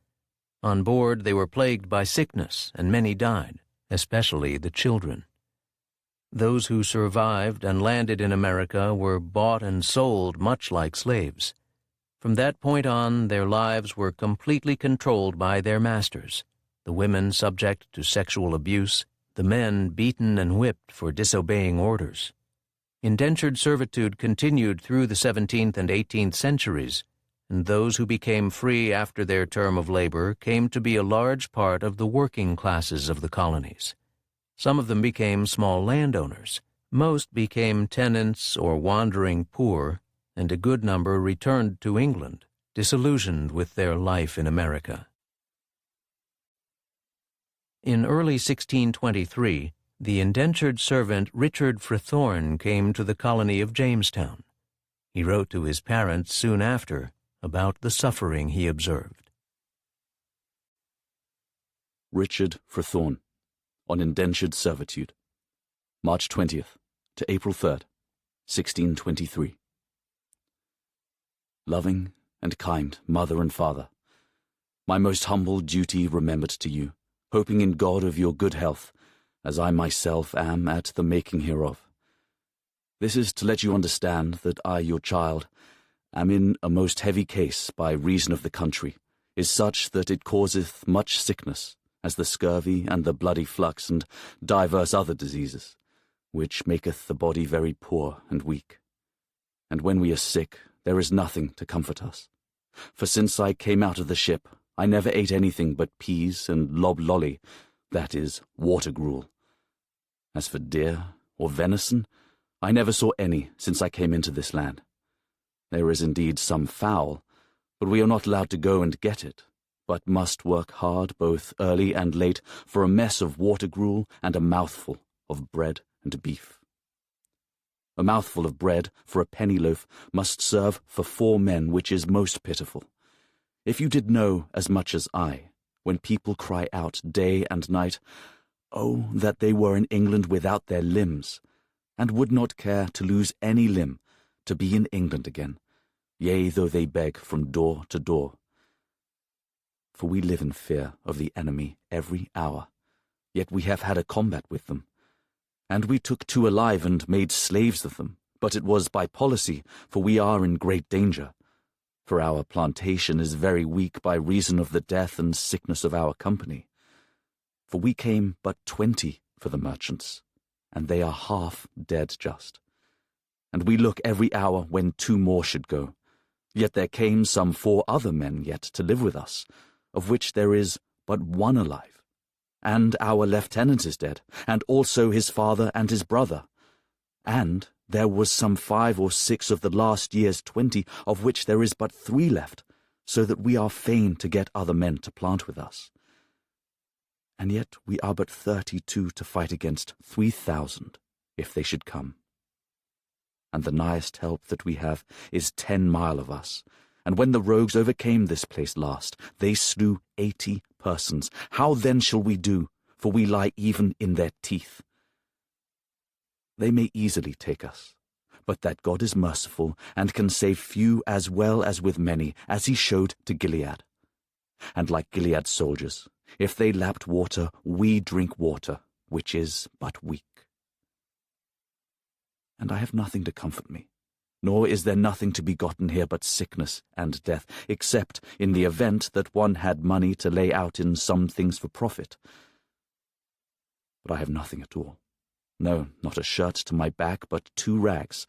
On board they were plagued by sickness, and many died, especially the children. Those who survived and landed in America were bought and sold much like slaves. From that point on, their lives were completely controlled by their masters, the women subject to sexual abuse, the men beaten and whipped for disobeying orders. Indentured servitude continued through the 17th and 18th centuries, and those who became free after their term of labor came to be a large part of the working classes of the colonies. Some of them became small landowners. Most became tenants or wandering poor, and a good number returned to England, disillusioned with their life in America. In early 1623, the indentured servant Richard Frithorn came to the colony of Jamestown. He wrote to his parents soon after about the suffering he observed. Richard Frithorn, on indentured servitude, March 20th to April 3rd, 1623. Loving and kind mother and father, my most humble duty remembered to you, hoping in God of your good health, as I myself am at the making hereof. This is to let you understand that I, your child, am in a most heavy case by reason of the country, is such that it causeth much sickness, as the scurvy and the bloody flux and divers other diseases, which maketh the body very poor and weak. And when we are sick, there is nothing to comfort us. For since I came out of the ship, I never ate anything but peas and loblolly, that is, water gruel. As for deer or venison, I never saw any since I came into this land. There is indeed some fowl, but we are not allowed to go and get it, but must work hard both early and late for a mess of water gruel and a mouthful of bread and beef. A mouthful of bread for a penny loaf must serve for 4 men, which is most pitiful. If you did know as much as I, when people cry out day and night, oh, that they were in England without their limbs, and would not care to lose any limb, to be in England again, yea, though they beg from door to door. For we live in fear of the enemy every hour, yet we have had a combat with them. And we took 2 alive and made slaves of them, but it was by policy, for we are in great danger. For our plantation is very weak by reason of the death and sickness of our company. For we came but 20 for the merchants, and they are half dead just. And we look every hour when 2 more should go. Yet there came some 4 other men yet to live with us, of which there is but 1 alive. And our lieutenant is dead, and also his father and his brother. And there was some 5 or 6 of the last year's 20, of which there is but 3 left, so that we are fain to get other men to plant with us. And yet we are but 32 to fight against 3,000, if they should come. And the nighest help that we have is 10 mile of us. And when the rogues overcame this place last, they slew 80 persons. How then shall we do? For we lie even in their teeth. They may easily take us, but that God is merciful, and can save few as well as with many, as he showed to Gilead. And like Gilead's soldiers, if they lapped water, we drink water, which is but weak. And I have nothing to comfort me, nor is there nothing to be gotten here but sickness and death, except in the event that one had money to lay out in some things for profit. But I have nothing at all. No, not a shirt to my back but 2 rags,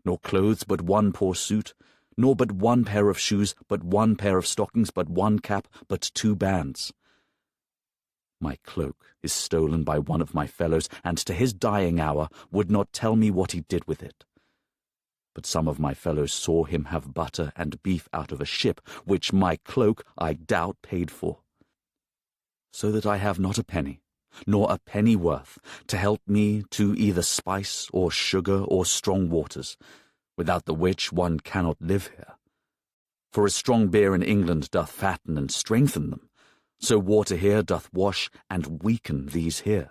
nor clothes but 1 poor suit, nor but 1 pair of shoes, but 1 pair of stockings, but 1 cap, but 2 bands. My cloak is stolen by one of my fellows, and to his dying hour would not tell me what he did with it. But some of my fellows saw him have butter and beef out of a ship, which my cloak, I doubt, paid for. So that I have not a penny, nor a penny worth, to help me to either spice or sugar or strong waters, without the which one cannot live here. For as strong beer in England doth fatten and strengthen them, so water here doth wash and weaken these here.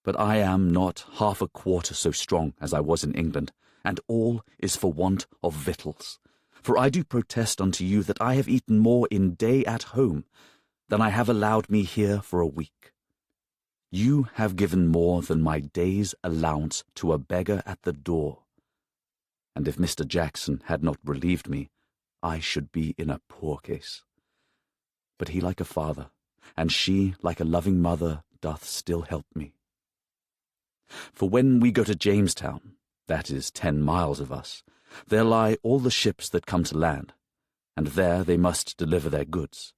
But I am not half a quarter so strong as I was in England, and all is for want of victuals. For I do protest unto you that I have eaten more in day at home than I have allowed me here for a week. You have given more than my day's allowance to a beggar at the door. And if Mr. Jackson had not relieved me, I should be in a poor case. But he like a father, and she like a loving mother, doth still help me. For when we go to Jamestown, that is 10 miles of us, there lie all the ships that come to land, and there they must deliver their goods.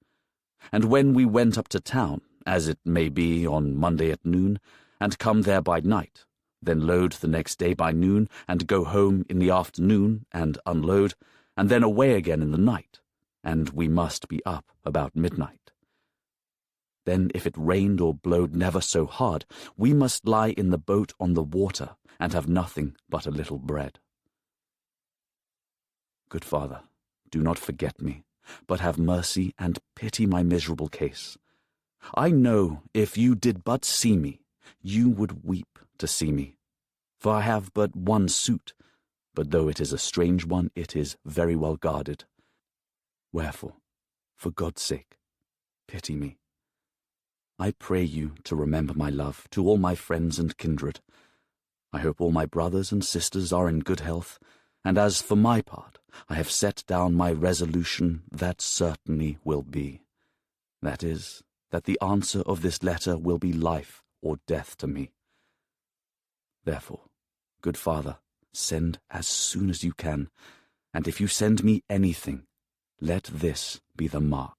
And when we went up to town, as it may be on Monday at noon, and come there by night, then load the next day by noon, and go home in the afternoon, and unload, and then away again in the night, and we must be up about midnight. Then if it rained or blowed never so hard, we must lie in the boat on the water, and have nothing but a little bread. Good Father, do not forget me, but have mercy and pity my miserable case. I know if you did but see me, you would weep to see me. For I have but 1 suit, but though it is a strange one, it is very well guarded. Wherefore, for God's sake, pity me. I pray you to remember my love to all my friends and kindred. I hope all my brothers and sisters are in good health, and as for my part, I have set down my resolution that certainly will be. That is, that the answer of this letter will be life or death to me. Therefore, good Father, send as soon as you can, and if you send me anything, let this be the mark.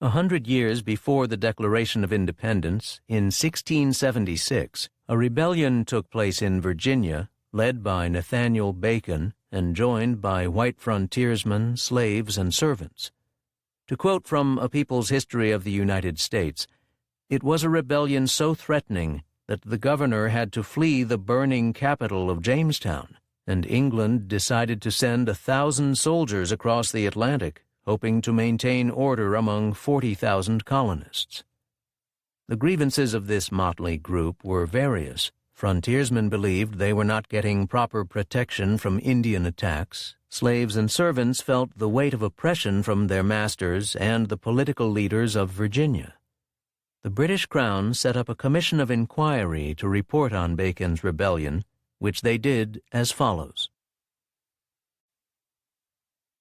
100 years before the Declaration of Independence, in 1676, a rebellion took place in Virginia, led by Nathaniel Bacon and joined by white frontiersmen, slaves, and servants. To quote from A People's History of the United States, it was a rebellion so threatening that the governor had to flee the burning capital of Jamestown, and England decided to send 1,000 soldiers across the Atlantic, hoping to maintain order among 40,000 colonists. The grievances of this motley group were various. Frontiersmen believed they were not getting proper protection from Indian attacks. Slaves and servants felt the weight of oppression from their masters and the political leaders of Virginia. The British Crown set up a commission of inquiry to report on Bacon's rebellion, which they did as follows.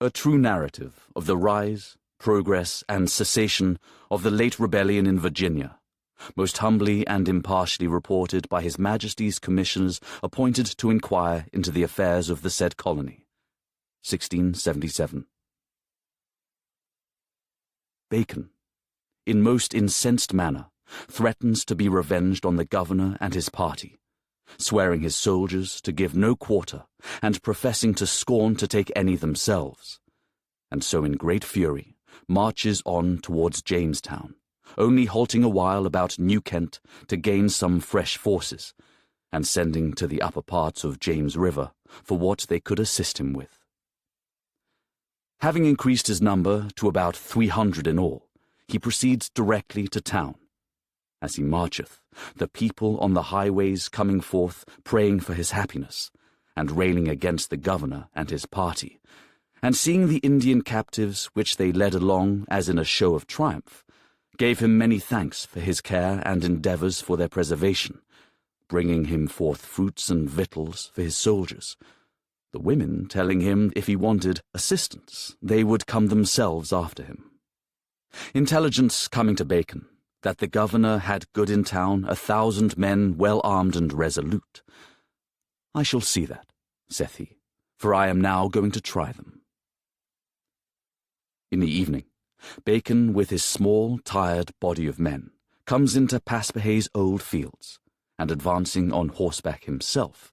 A true narrative of the rise, progress, and cessation of the late rebellion in Virginia, most humbly and impartially reported by His Majesty's commissioners appointed to inquire into the affairs of the said colony. 1677. Bacon, in most incensed manner, threatens to be revenged on the governor and his party, swearing his soldiers to give no quarter, and professing to scorn to take any themselves, and so in great fury marches on towards Jamestown, only halting a while about New Kent to gain some fresh forces, and sending to the upper parts of James River for what they could assist him with. Having increased his number to about 300 in all, he proceeds directly to town. As he marcheth, the people on the highways coming forth praying for his happiness, and railing against the governor and his party, and seeing the Indian captives which they led along as in a show of triumph, gave him many thanks for his care and endeavours for their preservation, bringing him forth fruits and victuals for his soldiers, the women telling him if he wanted assistance, they would come themselves after him. Intelligence coming to Bacon that the governor had good in town 1,000 men well armed and resolute. "I shall see that," saith he, "for I am now going to try them." In the evening, Bacon, with his small, tired body of men, comes into Paspahey's old fields, and advancing on horseback himself,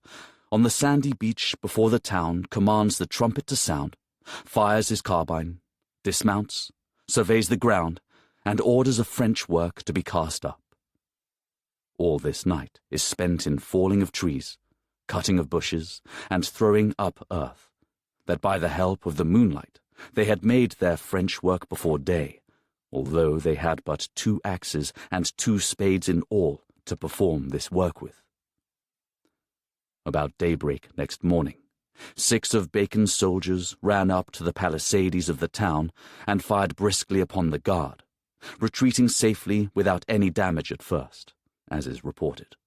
on the sandy beach before the town commands the trumpet to sound, fires his carbine, dismounts, surveys the ground, and orders a French work to be cast up. All this night is spent in falling of trees, cutting of bushes, and throwing up earth, that by the help of the moonlight they had made their French work before day, although they had but 2 axes and 2 spades in all to perform this work with. About daybreak next morning, 6 of Bacon's soldiers ran up to the palisades of the town and fired briskly upon the guard, retreating safely without any damage at first, as is reported.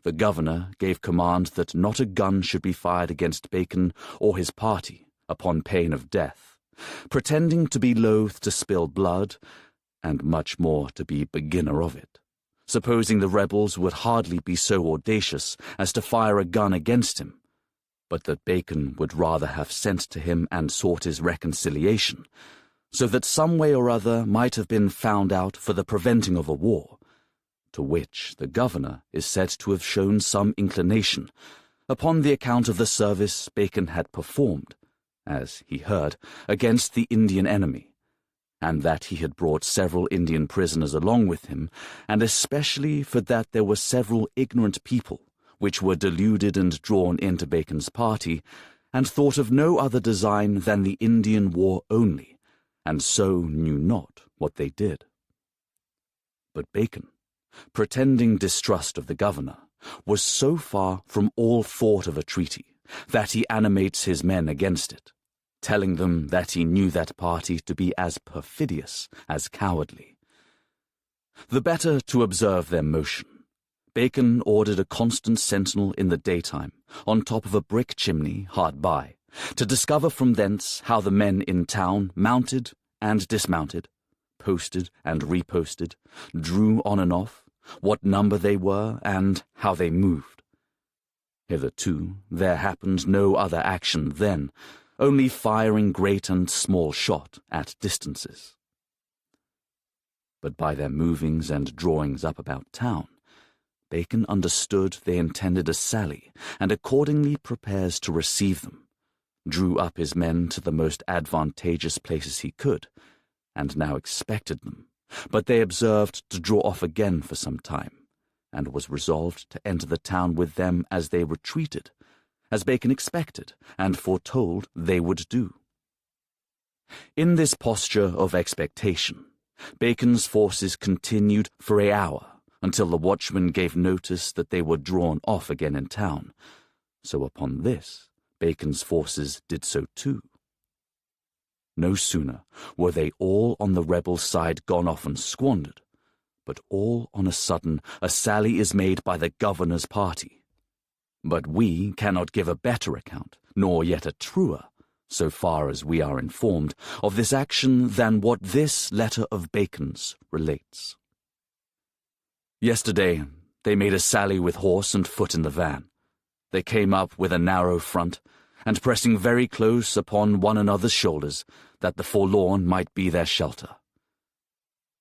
The governor gave command that not a gun should be fired against Bacon or his party upon pain of death, pretending to be loath to spill blood, and much more to be beginner of it, supposing the rebels would hardly be so audacious as to fire a gun against him, but that Bacon would rather have sent to him and sought his reconciliation, so that some way or other might have been found out for the preventing of a war, to which the governor is said to have shown some inclination, upon the account of the service Bacon had performed, as he heard, against the Indian enemy, and that he had brought several Indian prisoners along with him, and especially for that there were several ignorant people which were deluded and drawn into Bacon's party, and thought of no other design than the Indian war only, and so knew not what they did. But Bacon, pretending distrust of the governor, was so far from all thought of a treaty that he animates his men against it, telling them that he knew that party to be as perfidious as cowardly. The better to observe their motion, Bacon ordered a constant sentinel in the daytime, on top of a brick chimney hard by, to discover from thence how the men in town mounted and dismounted, posted and reposted, drew on and off, what number they were, and how they moved. Hitherto there happened no other action then, only firing great and small shot at distances. But by their movings and drawings up about town, Bacon understood they intended a sally, and accordingly prepares to receive them, drew up his men to the most advantageous places he could, and now expected them, but they observed to draw off again for some time, and was resolved to enter the town with them as they retreated, as Bacon expected and foretold they would do. In this posture of expectation, Bacon's forces continued for an hour, until the watchman gave notice that they were drawn off again in town. So upon this, Bacon's forces did so too. No sooner were they all on the rebel side gone off and squandered, but all on a sudden a sally is made by the governor's party. But we cannot give a better account, nor yet a truer, so far as we are informed, of this action than what this letter of Bacon's relates. Yesterday they made a sally with horse and foot in the van. They came up with a narrow front, and pressing very close upon one another's shoulders, that the forlorn might be their shelter.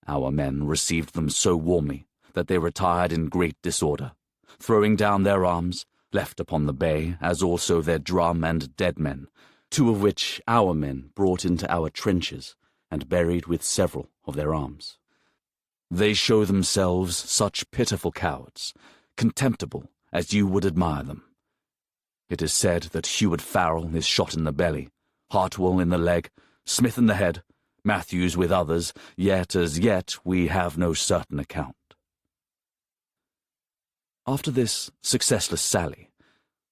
Our men received them so warmly that they retired in great disorder, throwing down their arms, left upon the bay, as also their drum and dead men, 2 of which our men brought into our trenches, and buried with several of their arms. They show themselves such pitiful cowards, contemptible as you would admire them. It is said that Heward Farrell is shot in the belly, Hartwell in the leg, Smith in the head, Matthews with others, yet as yet we have no certain account. After this successless sally,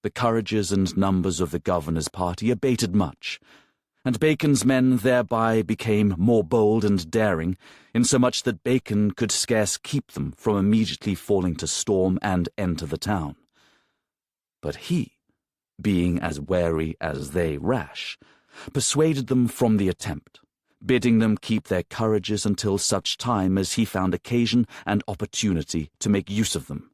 the courages and numbers of the governor's party abated much, and Bacon's men thereby became more bold and daring, insomuch that Bacon could scarce keep them from immediately falling to storm and enter the town. But he, being as wary as they rash, persuaded them from the attempt, bidding them keep their courages until such time as he found occasion and opportunity to make use of them,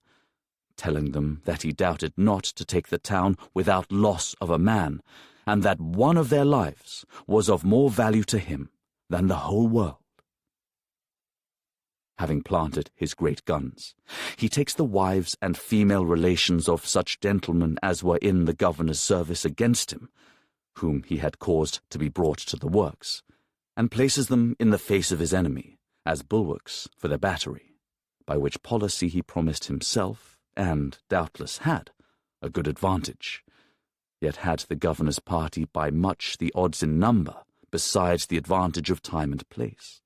telling them that he doubted not to take the town without loss of a man, and that one of their lives was of more value to him than the whole world. Having planted his great guns, he takes the wives and female relations of such gentlemen as were in the governor's service against him, whom he had caused to be brought to the works, and places them in the face of his enemy as bulwarks for their battery, by which policy he promised himself, and doubtless had, a good advantage, yet had the governor's party by much the odds in number, besides the advantage of time and place.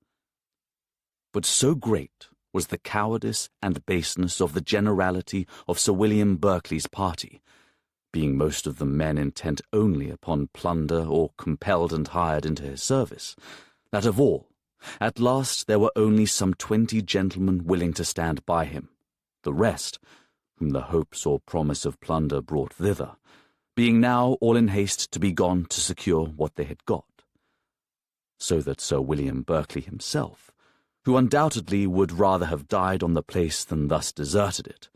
But so great was the cowardice and baseness of the generality of Sir William Berkeley's party, being most of them men intent only upon plunder or compelled and hired into his service, that of all, at last there were only some 20 gentlemen willing to stand by him, the rest, whom the hopes or promise of plunder brought thither, being now all in haste to be gone to secure what they had got. So that Sir William Berkeley himself, who undoubtedly would rather have died on the place than thus deserted it,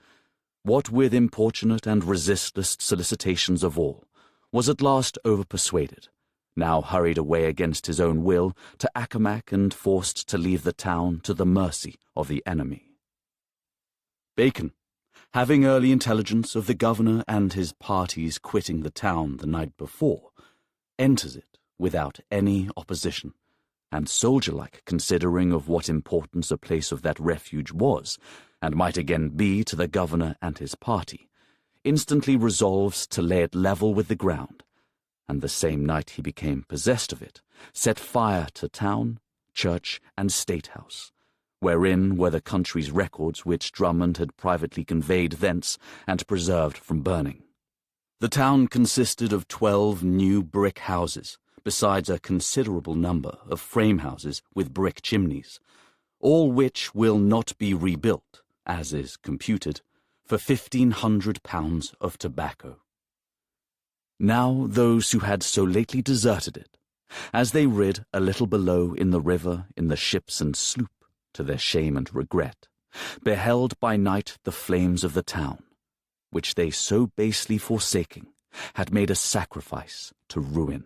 what with importunate and resistless solicitations of all, was at last over-persuaded, now hurried away against his own will to Accomac and forced to leave the town to the mercy of the enemy. Bacon, having early intelligence of the governor and his parties quitting the town the night before, enters it without any opposition, and soldier-like considering of what importance a place of that refuge was, and might again be to the governor and his party, instantly resolves to lay it level with the ground, and the same night he became possessed of it, set fire to town, church, and state house, wherein were the country's records which Drummond had privately conveyed thence and preserved from burning. The town consisted of 12 new brick houses, besides a considerable number of frame houses with brick chimneys, all which will not be rebuilt, as is computed, for £1,500 of tobacco. Now those who had so lately deserted it, as they rid a little below in the river in the ships and sloop, to their shame and regret, beheld by night the flames of the town, which they so basely forsaking, had made a sacrifice to ruin.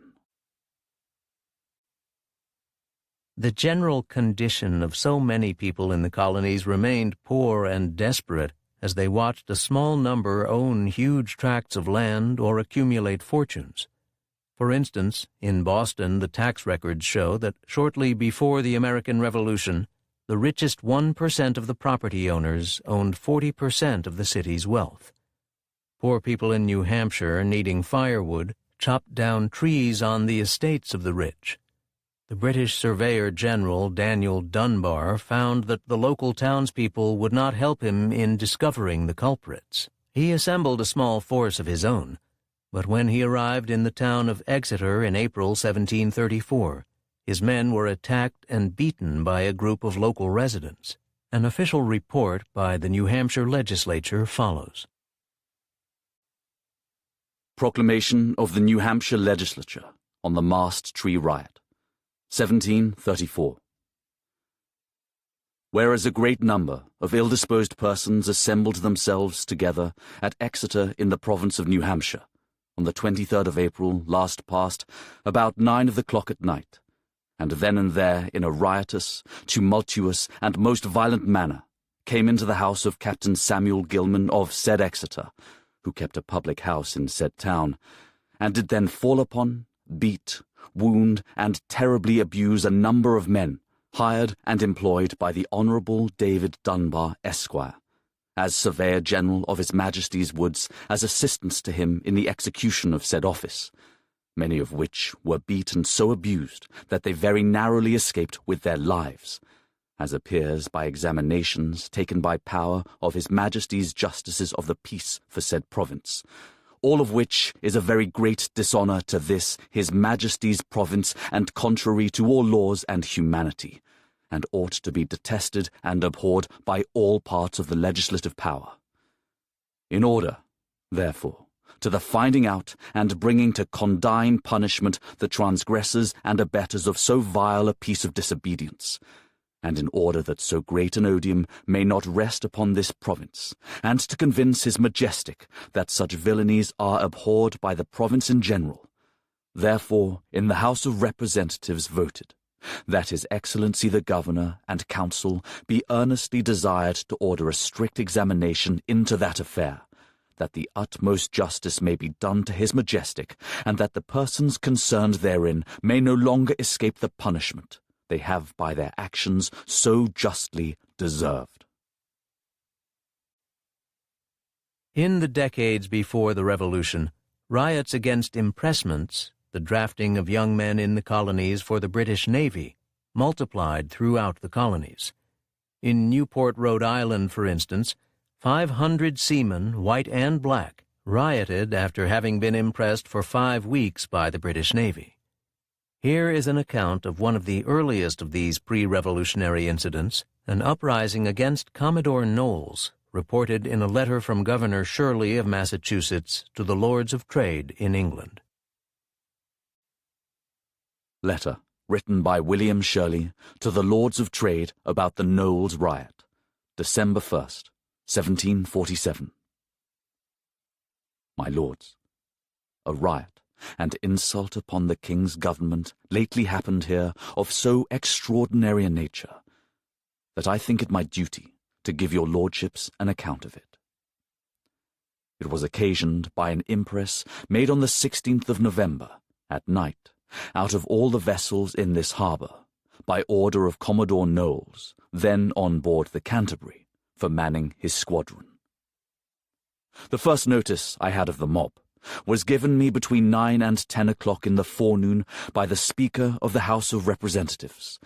The general condition of so many people in the colonies remained poor and desperate as they watched a small number own huge tracts of land or accumulate fortunes. For instance, in Boston, the tax records show that shortly before the American Revolution, the richest 1% of the property owners owned 40% of the city's wealth. Poor people in New Hampshire, needing firewood, chopped down trees on the estates of the rich. The British Surveyor General Daniel Dunbar found that the local townspeople would not help him in discovering the culprits. He assembled a small force of his own, but when he arrived in the town of Exeter in April 1734, his men were attacked and beaten by a group of local residents. An official report by the New Hampshire legislature follows. Proclamation of the New Hampshire legislature on the Mast Tree Riot, 1734. Whereas a great number of ill-disposed persons assembled themselves together at Exeter in the province of New Hampshire, on the 23rd of April last past, about 9 of the clock at night, and then and there, in a riotous, tumultuous, and most violent manner, came into the house of Captain Samuel Gilman of said Exeter, who kept a public house in said town, and did then fall upon, beat, wound, and terribly abuse a number of men, hired and employed by the Honourable David Dunbar, Esquire, as Surveyor General of His Majesty's Woods, as assistants to him in the execution of said office, many of which were beat and so abused that they very narrowly escaped with their lives, as appears by examinations taken by power of His Majesty's Justices of the Peace for said province, all of which is a very great dishonour to this his Majesty's province, and contrary to all laws and humanity, and ought to be detested and abhorred by all parts of the legislative power. In order, therefore, to the finding out and bringing to condign punishment the transgressors and abettors of so vile a piece of disobedience, and in order that so great an odium may not rest upon this province, and to convince his Majestic that such villainies are abhorred by the province in general, therefore in the House of Representatives voted, that His Excellency the Governor and Council be earnestly desired to order a strict examination into that affair, that the utmost justice may be done to His Majestic, and that the persons concerned therein may no longer escape the punishment they have by their actions so justly deserved. In the decades before the Revolution, riots against impressments, the drafting of young men in the colonies for the British Navy, multiplied throughout the colonies. In Newport, Rhode Island, for instance, 500 seamen, white and black, rioted after having been impressed for 5 weeks by the British Navy. Here is an account of one of the earliest of these pre-revolutionary incidents, an uprising against Commodore Knowles, reported in a letter from Governor Shirley of Massachusetts to the Lords of Trade in England. Letter written by William Shirley to the Lords of Trade about the Knowles riot, December 1st, 1747. My lords, a riot and insult upon the King's government lately happened here of so extraordinary a nature, that I think it my duty to give your lordships an account of it. It was occasioned by an impress made on the 16th of November, at night, out of all the vessels in this harbour, by order of Commodore Knowles, then on board the Canterbury, for manning his squadron. The first notice I had of the mob was given me between 9 and 10 o'clock in the forenoon by the Speaker of the House of Representatives,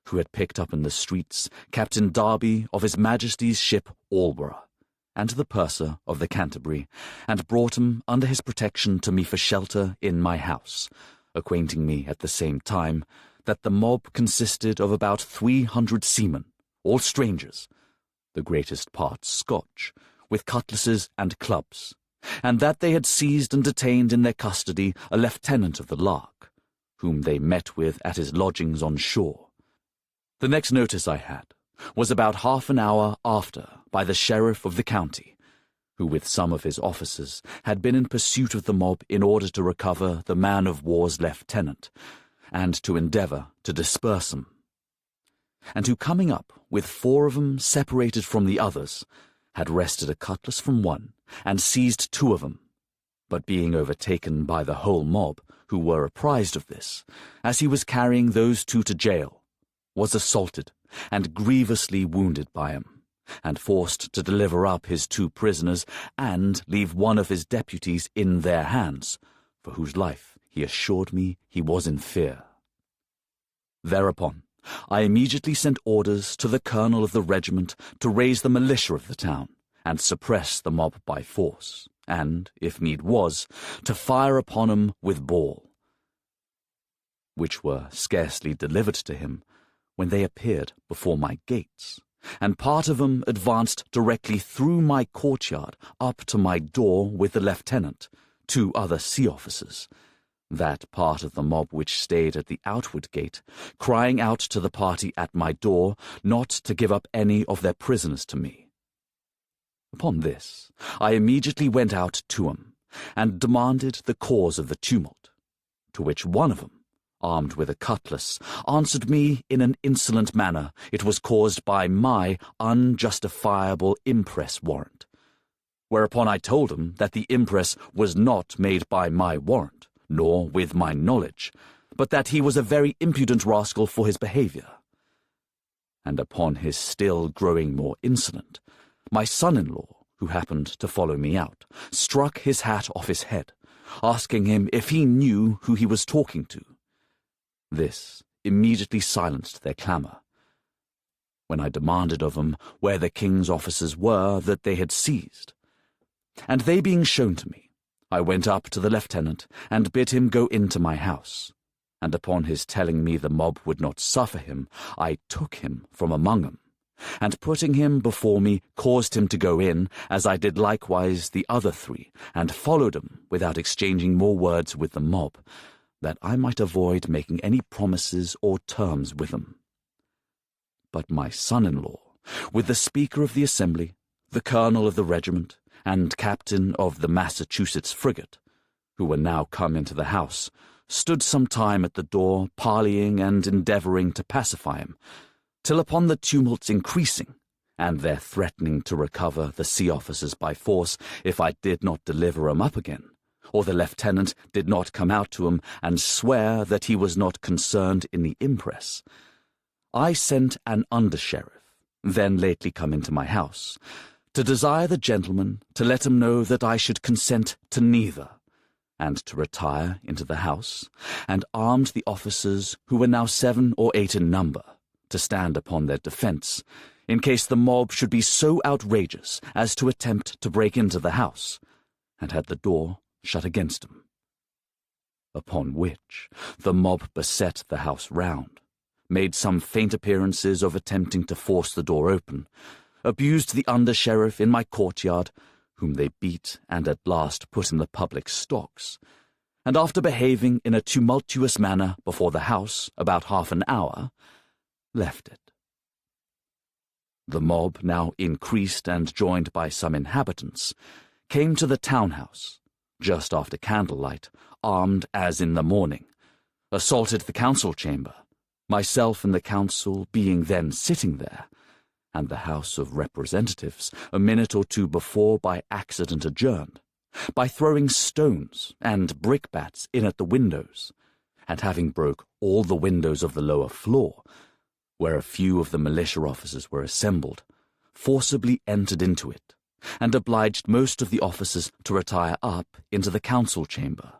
who had picked up in the streets Captain Darby of His Majesty's ship Aldborough, and the purser of the Canterbury, and brought him under his protection to me for shelter in my house, acquainting me at the same time that the mob consisted of about 300 seamen, all strangers, the greatest part Scotch, with cutlasses and clubs, and that they had seized and detained in their custody a lieutenant of the Lark, whom they met with at his lodgings on shore. The next notice I had was about half an hour after by the sheriff of the county, who with some of his officers had been in pursuit of the mob in order to recover the man-of-war's lieutenant, and to endeavour to disperse them, and who, coming up with 4 of them separated from the others, had wrested a cutlass from one, and seized 2 of them, but being overtaken by the whole mob, who were apprised of this, as he was carrying those 2 to jail, was assaulted, and grievously wounded by him, and forced to deliver up his 2 prisoners, and leave one of his deputies in their hands, for whose life he assured me he was in fear. Thereupon I immediately sent orders to the colonel of the regiment to raise the militia of the town, and suppress the mob by force, and, if need was, to fire upon him with ball, which were scarcely delivered to him when they appeared before my gates, and part of them advanced directly through my courtyard up to my door with the lieutenant, 2 other sea officers, that part of the mob which stayed at the outward gate, crying out to the party at my door not to give up any of their prisoners to me. Upon this, I immediately went out to 'em, and demanded the cause of the tumult, to which one of 'em, armed with a cutlass, answered me in an insolent manner it was caused by my unjustifiable impress warrant, whereupon I told him that the impress was not made by my warrant, nor with my knowledge, but that he was a very impudent rascal for his behaviour. And upon his still growing more insolent, my son-in-law, who happened to follow me out, struck his hat off his head, asking him if he knew who he was talking to. This immediately silenced their clamour. When I demanded of them where the king's officers were that they had seized, and they being shown to me, I went up to the lieutenant and bid him go into my house, and upon his telling me the mob would not suffer him, I took him from among them, and putting him before me, caused him to go in, as I did likewise the other three, and followed him without exchanging more words with the mob, that I might avoid making any promises or terms with them. But my son-in-law, with the Speaker of the Assembly, the colonel of the regiment, and captain of the Massachusetts frigate, who were now come into the house, stood some time at the door, parleying and endeavouring to pacify him, till upon the tumult's increasing, and their threatening to recover the sea officers by force if I did not deliver 'em up again, or the lieutenant did not come out to 'em and swear that he was not concerned in the impress, I sent an under-sheriff, then lately come into my house, to desire the gentleman to let him know that I should consent to neither, and to retire into the house, and armed the officers, who were now 7 or 8 in number, to stand upon their defence, in case the mob should be so outrageous as to attempt to break into the house, and had the door shut against them. Upon which the mob beset the house round, made some faint appearances of attempting to force the door open, abused the under-sheriff in my courtyard, whom they beat and at last put in the public stocks, and after behaving in a tumultuous manner before the house about half an hour, left it. The mob, now increased and joined by some inhabitants, came to the town-house, just after candlelight, armed as in the morning, assaulted the council-chamber, myself and the council being then sitting there, and the House of Representatives a minute or two before by accident adjourned, by throwing stones and brickbats in at the windows, and having broke all the windows of the lower floor, where a few of the militia officers were assembled, forcibly entered into it, and obliged most of the officers to retire up into the council-chamber,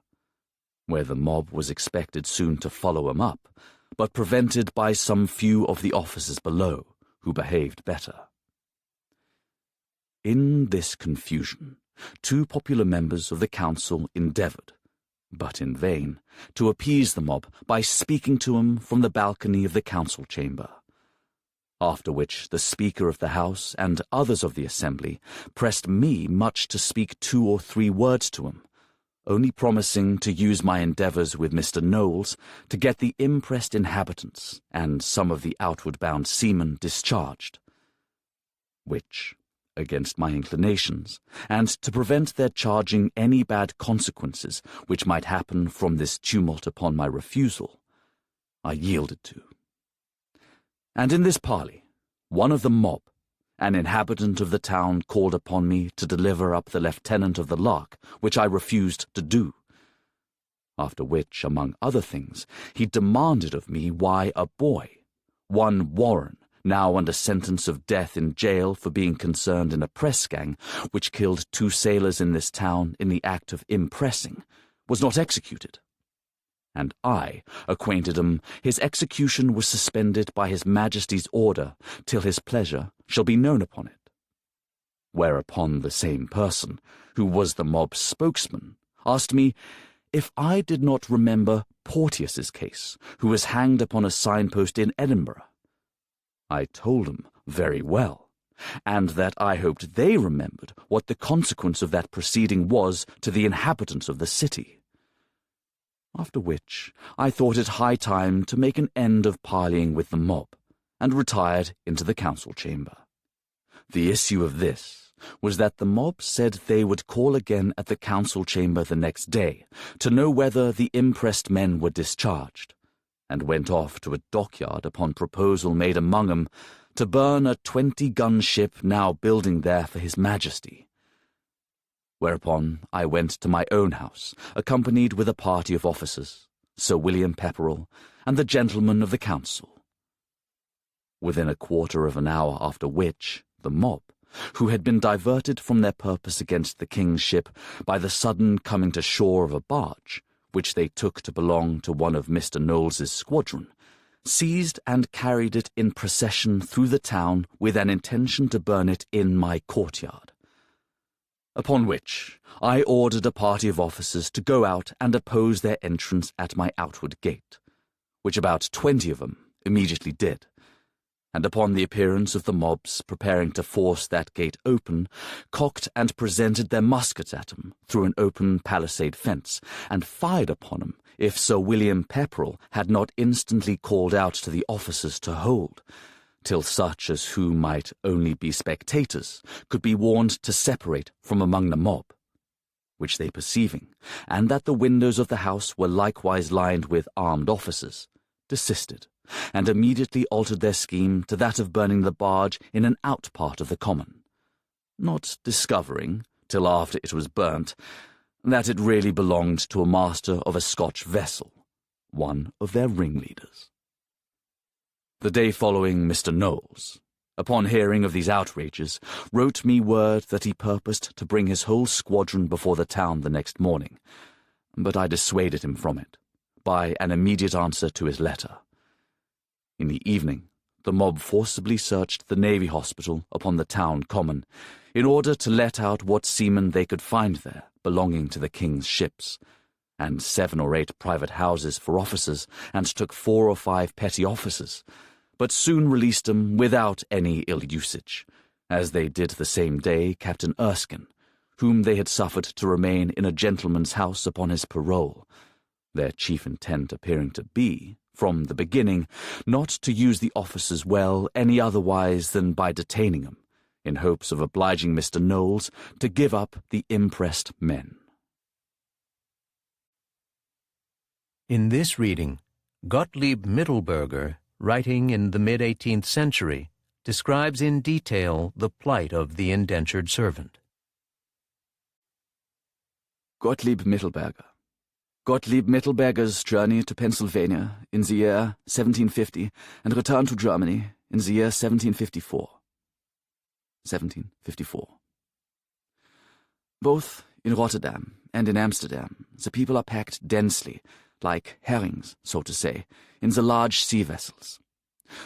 where the mob was expected soon to follow 'em up, but prevented by some few of the officers below, who behaved better. In this confusion, 2 popular members of the council endeavoured, but in vain, to appease the mob by speaking to him from the balcony of the council-chamber, after which the Speaker of the House and others of the Assembly pressed me much to speak 2 or 3 words to him, only promising to use my endeavours with Mr. Knowles to get the impressed inhabitants and some of the outward-bound seamen discharged, which, against my inclinations, and to prevent their charging any bad consequences which might happen from this tumult upon my refusal, I yielded to. And in this parley, one of the mob, an inhabitant of the town, called upon me to deliver up the lieutenant of the Lark, which I refused to do. After which, among other things, he demanded of me why a boy, one Warren, now under sentence of death in jail for being concerned in a press gang which killed 2 sailors in this town in the act of impressing, was not executed. And I acquainted him his execution was suspended by his Majesty's order till his pleasure shall be known upon it. Whereupon the same person, who was the mob's spokesman, asked me if I did not remember Porteous's case, who was hanged upon a signpost in Edinburgh. I told him very well, and that I hoped they remembered what the consequence of that proceeding was to the inhabitants of the city. After which I thought it high time to make an end of parleying with the mob, and retired into the council-chamber. The issue of this was that the mob said they would call again at the council-chamber the next day to know whether the impressed men were discharged, and went off to a dockyard upon proposal made among 'em to burn a 20-gun ship now building there for his Majesty. Whereupon I went to my own house, accompanied with a party of officers, Sir William Pepperell, and the gentlemen of the council. Within a quarter of an hour after which, the mob, who had been diverted from their purpose against the king's ship by the sudden coming to shore of a barge, which they took to belong to one of Mr. Knowles's squadron, seized and carried it in procession through the town with an intention to burn it in my courtyard. Upon which I ordered a party of officers to go out and oppose their entrance at my outward gate, which about 20 of them immediately did. And upon the appearance of the mobs preparing to force that gate open, cocked and presented their muskets at 'em through an open palisade fence, and fired upon 'em if Sir William Pepperell had not instantly called out to the officers to hold, till such as who might only be spectators could be warned to separate from among the mob, which they perceiving, and that the windows of the house were likewise lined with armed officers, desisted, and immediately altered their scheme to that of burning the barge in an out part of the common, not discovering, till after it was burnt, that it really belonged to a master of a Scotch vessel, one of their ringleaders. The day following, Mr. Knowles, upon hearing of these outrages, wrote me word that he purposed to bring his whole squadron before the town the next morning, but I dissuaded him from it by an immediate answer to his letter. In the evening, the mob forcibly searched the Navy Hospital upon the town common, in order to let out what seamen they could find there belonging to the King's ships, and 7 or 8 private houses for officers, and took 4 or 5 petty officers, but soon released them without any ill usage, as they did the same day Captain Erskine, whom they had suffered to remain in a gentleman's house upon his parole, their chief intent appearing to be, from the beginning, not to use the officers well any otherwise than by detaining them, in hopes of obliging Mr. Knowles to give up the impressed men. In this reading, Gottlieb Mittelberger, writing in the mid-18th century, describes in detail the plight of the indentured servant. Gottlieb Mittelberger. Gottlieb Mittelberger's journey to Pennsylvania in the year 1750 and return to Germany in the year 1754. Both in Rotterdam and in Amsterdam, the people are packed densely, like herrings, so to say, in the large sea vessels.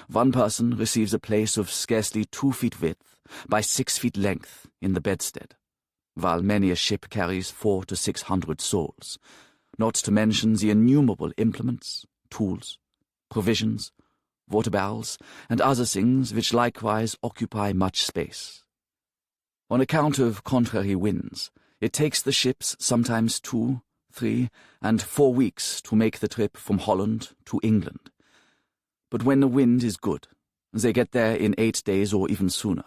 One person receives a place of scarcely 2 feet width by 6 feet length in the bedstead, while many a ship carries 400 to 600 souls, not to mention the innumerable implements, tools, provisions, water barrels, and other things which likewise occupy much space. On account of contrary winds, it takes the ships sometimes 2, 3, and 4 weeks to make the trip from Holland to England. But when the wind is good, they get there in 8 days or even sooner.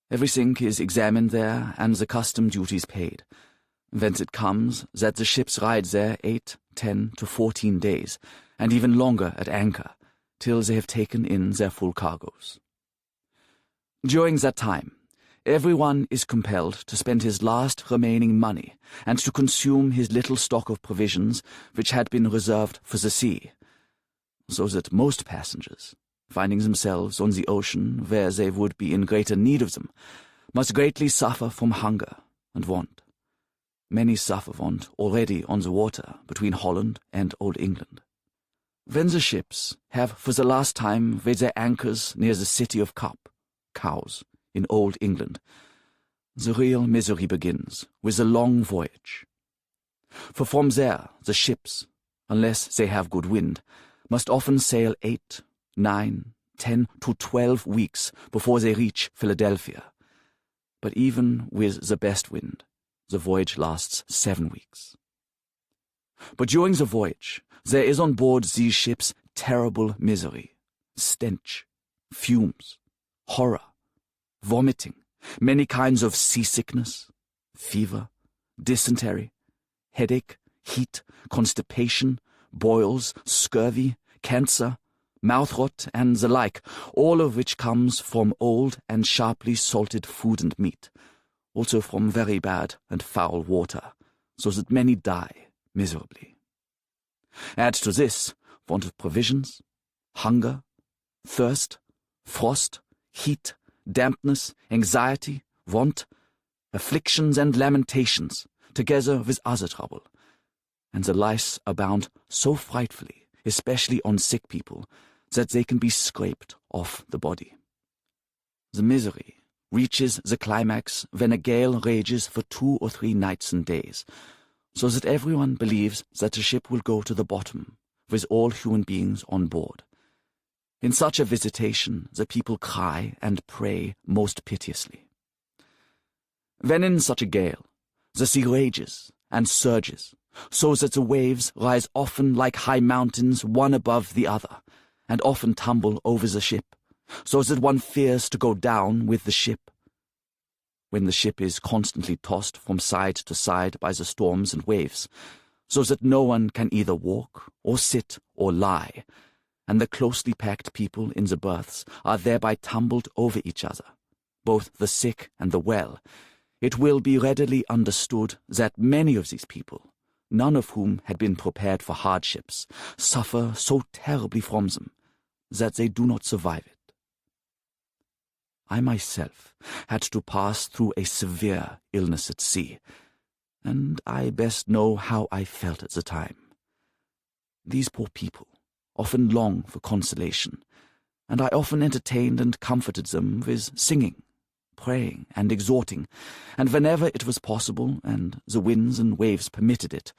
Everything is examined there and the custom duties paid. Whence it comes that the ships ride there 8, 10 to 14 days, and even longer at anchor, till they have taken in their full cargoes. During that time, everyone is compelled to spend his last remaining money and to consume his little stock of provisions which had been reserved for the sea, so that most passengers, finding themselves on the ocean where they would be in greater need of them, must greatly suffer from hunger and want. Many suffer want already on the water between Holland and Old England. When the ships have for the last time weighed their anchors near the city of Cowes, in Old England, the real misery begins with the long voyage. For from there the ships, unless they have good wind, must often sail 8, 9, 10 to 12 weeks before they reach Philadelphia. But even with the best wind, the voyage lasts 7 weeks. But during the voyage, there is on board these ships terrible misery, stench, fumes, horror, vomiting, many kinds of seasickness, fever, dysentery, headache, heat, constipation, boils, scurvy, cancer, mouth rot, and the like, all of which comes from old and sharply salted food and meat, also from very bad and foul water, so that many die miserably. Add to this want of provisions, hunger, thirst, frost, heat, dampness, anxiety, want, afflictions and lamentations, together with other trouble, and the lice abound so frightfully, especially on sick people, that they can be scraped off the body. The misery reaches the climax when a gale rages for 2 or 3 nights and days, so that everyone believes that the ship will go to the bottom, with all human beings on board. In such a visitation, the people cry and pray most piteously. When in such a gale, the sea rages and surges, so that the waves rise often like high mountains one above the other, and often tumble over the ship, so that one fears to go down with the ship. When the ship is constantly tossed from side to side by the storms and waves, so that no one can either walk or sit or lie, and the closely packed people in the berths are thereby tumbled over each other, both the sick and the well, it will be readily understood that many of these people, none of whom had been prepared for hardships, suffer so terribly from them that they do not survive it. I myself had to pass through a severe illness at sea, and I best know how I felt at the time. These poor people often long for consolation, and I often entertained and comforted them with singing, praying, and exhorting, and whenever it was possible and the winds and waves permitted it,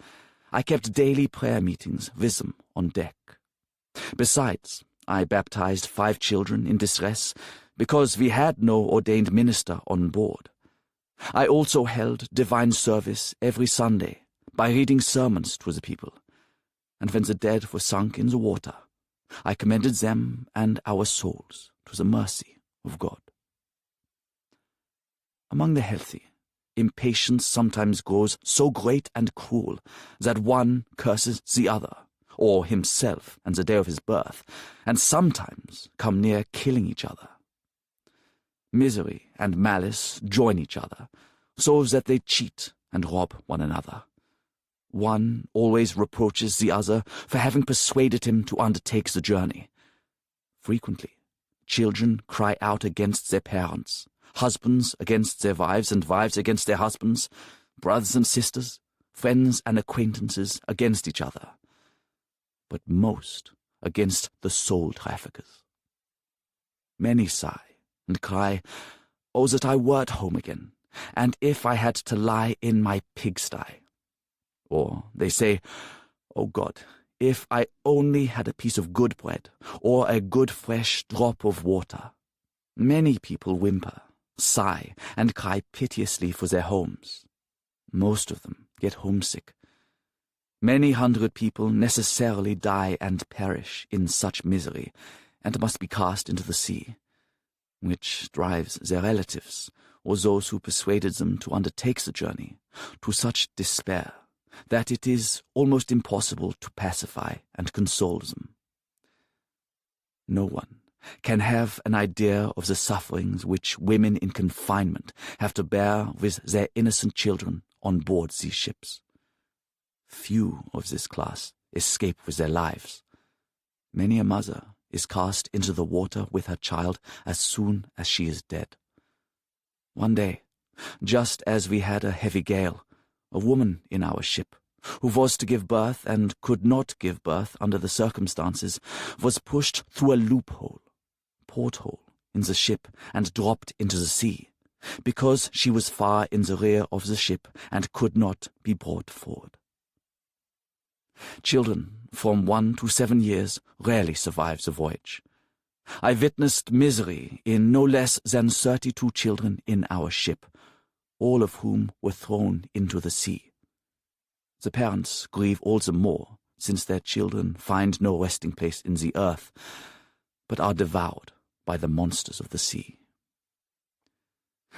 I kept daily prayer meetings with them on deck. Besides, I baptized 5 children in distress, because we had no ordained minister on board. I also held divine service every Sunday by reading sermons to the people, and when the dead were sunk in the water, I commended them and our souls to the mercy of God. Among the healthy, impatience sometimes grows so great and cruel that one curses the other, or himself and the day of his birth, and sometimes come near killing each other. Misery and malice join each other, so that they cheat and rob one another. One always reproaches the other for having persuaded him to undertake the journey. Frequently, children cry out against their parents, husbands against their wives and wives against their husbands, brothers and sisters, friends and acquaintances against each other, but most against the soul traffickers. Many sigh and cry, "Oh, that I were at home again, and if I had to lie in my pigsty." Or they say, "Oh God, if I only had a piece of good bread, or a good fresh drop of water." Many people whimper, sigh, and cry piteously for their homes. Most of them get homesick. Many hundred people necessarily die and perish in such misery, and must be cast into the sea, which drives their relatives, or those who persuaded them to undertake the journey, to such despair that it is almost impossible to pacify and console them. No one can have an idea of the sufferings which women in confinement have to bear with their innocent children on board these ships. Few of this class escape with their lives. Many a mother is cast into the water with her child as soon as she is dead. One day, just as we had a heavy gale, a woman in our ship, who was to give birth and could not give birth under the circumstances, was pushed through a porthole in the ship and dropped into the sea, because she was far in the rear of the ship and could not be brought forward. Children from 1 to 7 years rarely survive the voyage. I witnessed misery in no less than 32 children in our ship, all of whom were thrown into the sea. The parents grieve all the more, since their children find no resting place in the earth, but are devoured by the monsters of the sea.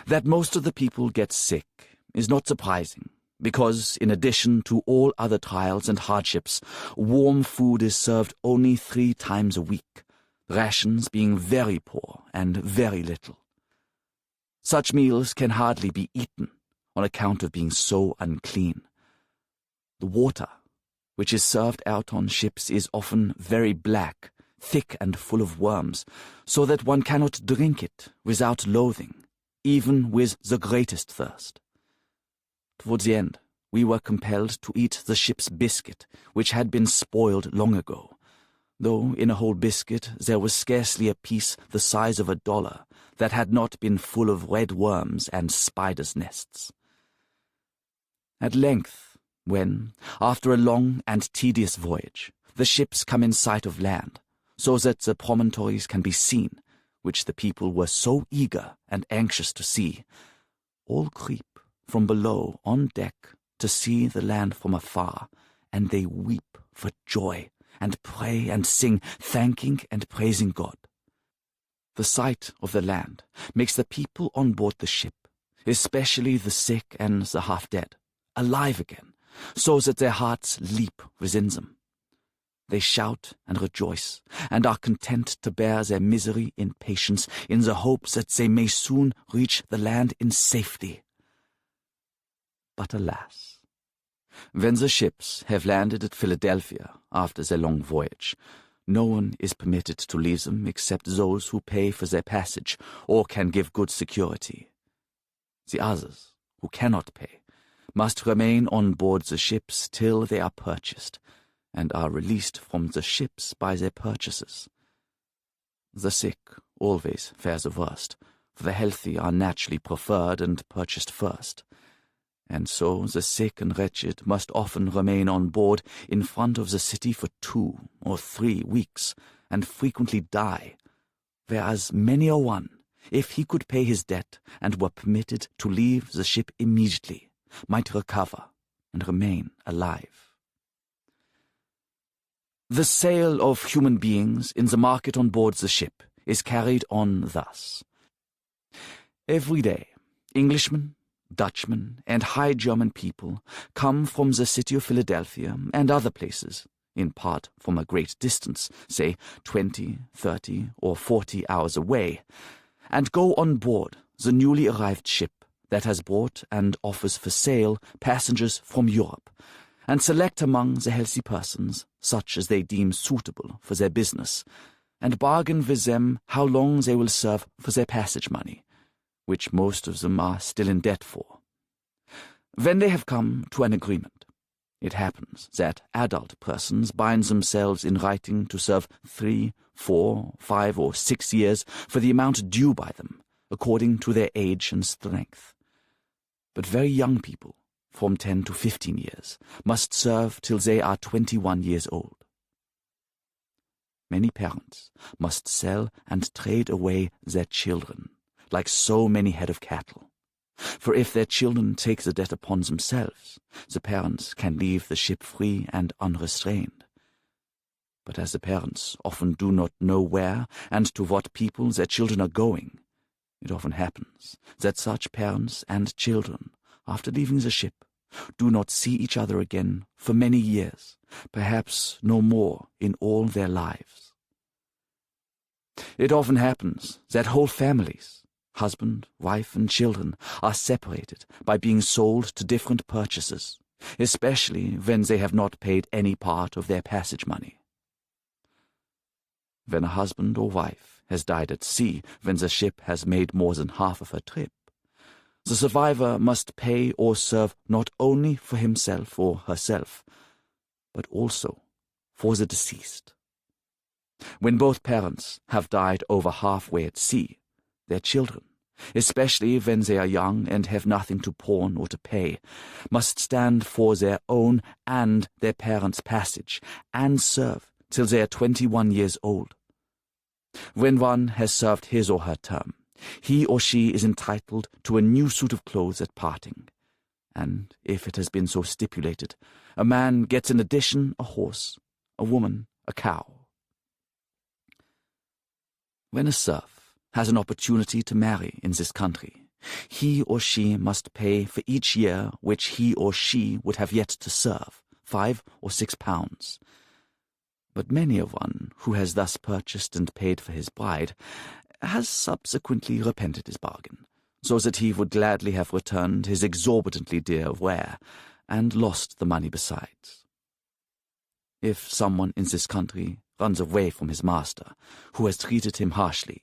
That most of the people get sick is not surprising, because in addition to all other trials and hardships, warm food is served only 3 times a week, rations being very poor and very little. Such meals can hardly be eaten on account of being so unclean. The water, which is served out on ships, is often very black, thick and full of worms, so that one cannot drink it without loathing, even with the greatest thirst. Towards the end, we were compelled to eat the ship's biscuit, which had been spoiled long ago, though in a whole biscuit there was scarcely a piece the size of $1 that had not been full of red worms and spiders' nests. At length, when, after a long and tedious voyage, the ships come in sight of land, so that the promontories can be seen, which the people were so eager and anxious to see, all creep from below on deck to see the land from afar, and they weep for joy, and pray and sing, thanking and praising God. The sight of the land makes the people on board the ship, especially the sick and the half-dead, alive again, so that their hearts leap within them. They shout and rejoice, and are content to bear their misery in patience, in the hope that they may soon reach the land in safety. But alas, when the ships have landed at Philadelphia after their long voyage, no one is permitted to leave them except those who pay for their passage or can give good security. The others, who cannot pay, must remain on board the ships till they are purchased, and are released from the ships by their purchasers. The sick always fare the worst, for the healthy are naturally preferred and purchased first. And so the sick and wretched must often remain on board in front of the city for 2 or 3 weeks, and frequently die, whereas many a one, if he could pay his debt and were permitted to leave the ship immediately, might recover and remain alive. The sale of human beings in the market on board the ship is carried on thus. Every day, Englishmen, Dutchmen, and High German people come from the city of Philadelphia and other places, in part from a great distance, say 20, 30, or 40 hours away, and go on board the newly arrived ship that has brought and offers for sale passengers from Europe, and select among the healthy persons such as they deem suitable for their business, and bargain with them how long they will serve for their passage money, which most of them are still in debt for. When they have come to an agreement, it happens that adult persons bind themselves in writing to serve 3, 4, 5, or 6 years for the amount due by them, according to their age and strength. But very young people, from 10 to 15 years, must serve till they are 21 years old. Many parents must sell and trade away their children, like so many head of cattle. For if their children take the debt upon themselves, the parents can leave the ship free and unrestrained. But as the parents often do not know where and to what people their children are going, it often happens that such parents and children, after leaving the ship, do not see each other again for many years, perhaps no more in all their lives. It often happens that whole families, husband, wife, and children, are separated by being sold to different purchasers, especially when they have not paid any part of their passage money. When a husband or wife has died at sea when the ship has made more than half of her trip, the survivor must pay or serve not only for himself or herself, but also for the deceased. When both parents have died over halfway at sea, their children, especially when they are young and have nothing to pawn or to pay, must stand for their own and their parents' passage, and serve till they are 21 years old. When one has served his or her term, he or she is entitled to a new suit of clothes at parting, and, if it has been so stipulated, a man gets in addition a horse, a woman a cow. When a serf has an opportunity to marry in this country, he or she must pay for each year which he or she would have yet to serve, 5 or 6 pounds. But many a one who has thus purchased and paid for his bride has subsequently repented his bargain, so that he would gladly have returned his exorbitantly dear ware, and lost the money besides. If someone in this country runs away from his master, who has treated him harshly,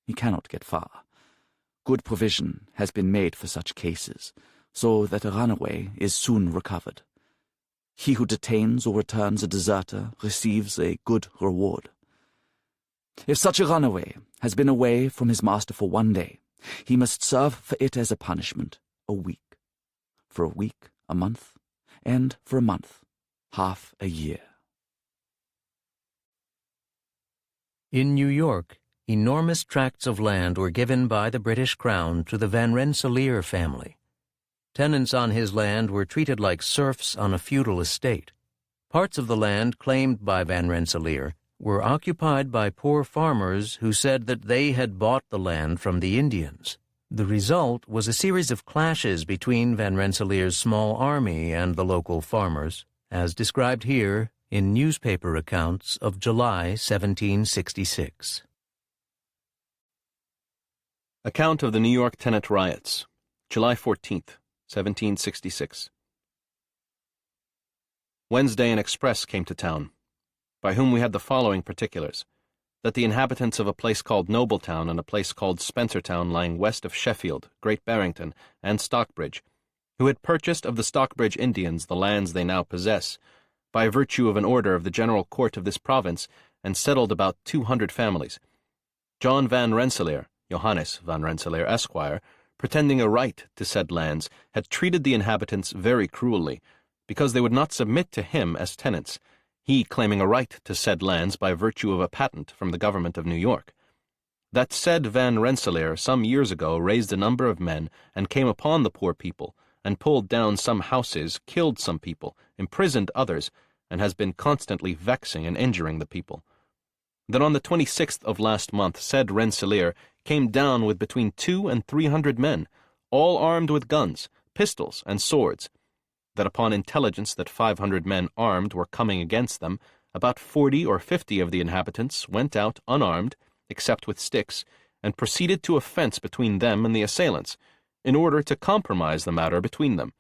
he cannot get far. Good provision has been made for such cases, so that a runaway is soon recovered. He who detains or returns a deserter receives a good reward. If such a runaway has been away from his master for 1 day, he must serve for it as a punishment a week, for a week a month, and for a month half a year. In New York, enormous tracts of land were given by the British Crown to the Van Rensselaer family. Tenants on his land were treated like serfs on a feudal estate. Parts of the land claimed by Van Rensselaer were occupied by poor farmers who said that they had bought the land from the Indians. The result was a series of clashes between Van Rensselaer's small army and the local farmers, as described here in newspaper accounts of July 1766. Account of the New York tenant riots, July 14th, 1766. Wednesday an express came to town, by whom we had the following particulars: that the inhabitants of a place called Nobletown and a place called Spencertown lying west of Sheffield, Great Barrington, and Stockbridge, who had purchased of the Stockbridge Indians the lands they now possess, by virtue of an order of the General Court of this province, and settled about 200 families. John Van Rensselaer, Johannes Van Rensselaer, Esquire, pretending a right to said lands, had treated the inhabitants very cruelly, because they would not submit to him as tenants, he claiming a right to said lands by virtue of a patent from the government of New York. That said Van Rensselaer some years ago raised a number of men, and came upon the poor people, and pulled down some houses, killed some people, imprisoned others, and has been constantly vexing and injuring the people. That on the 26th of last month said Rensselaer came down with between 200 and 300 men, all armed with guns, pistols, and swords. That upon intelligence that 500 men armed were coming against them, about 40 or 50 of the inhabitants went out unarmed, except with sticks, and proceeded to a fence between them and the assailants, in order to compromise the matter between them.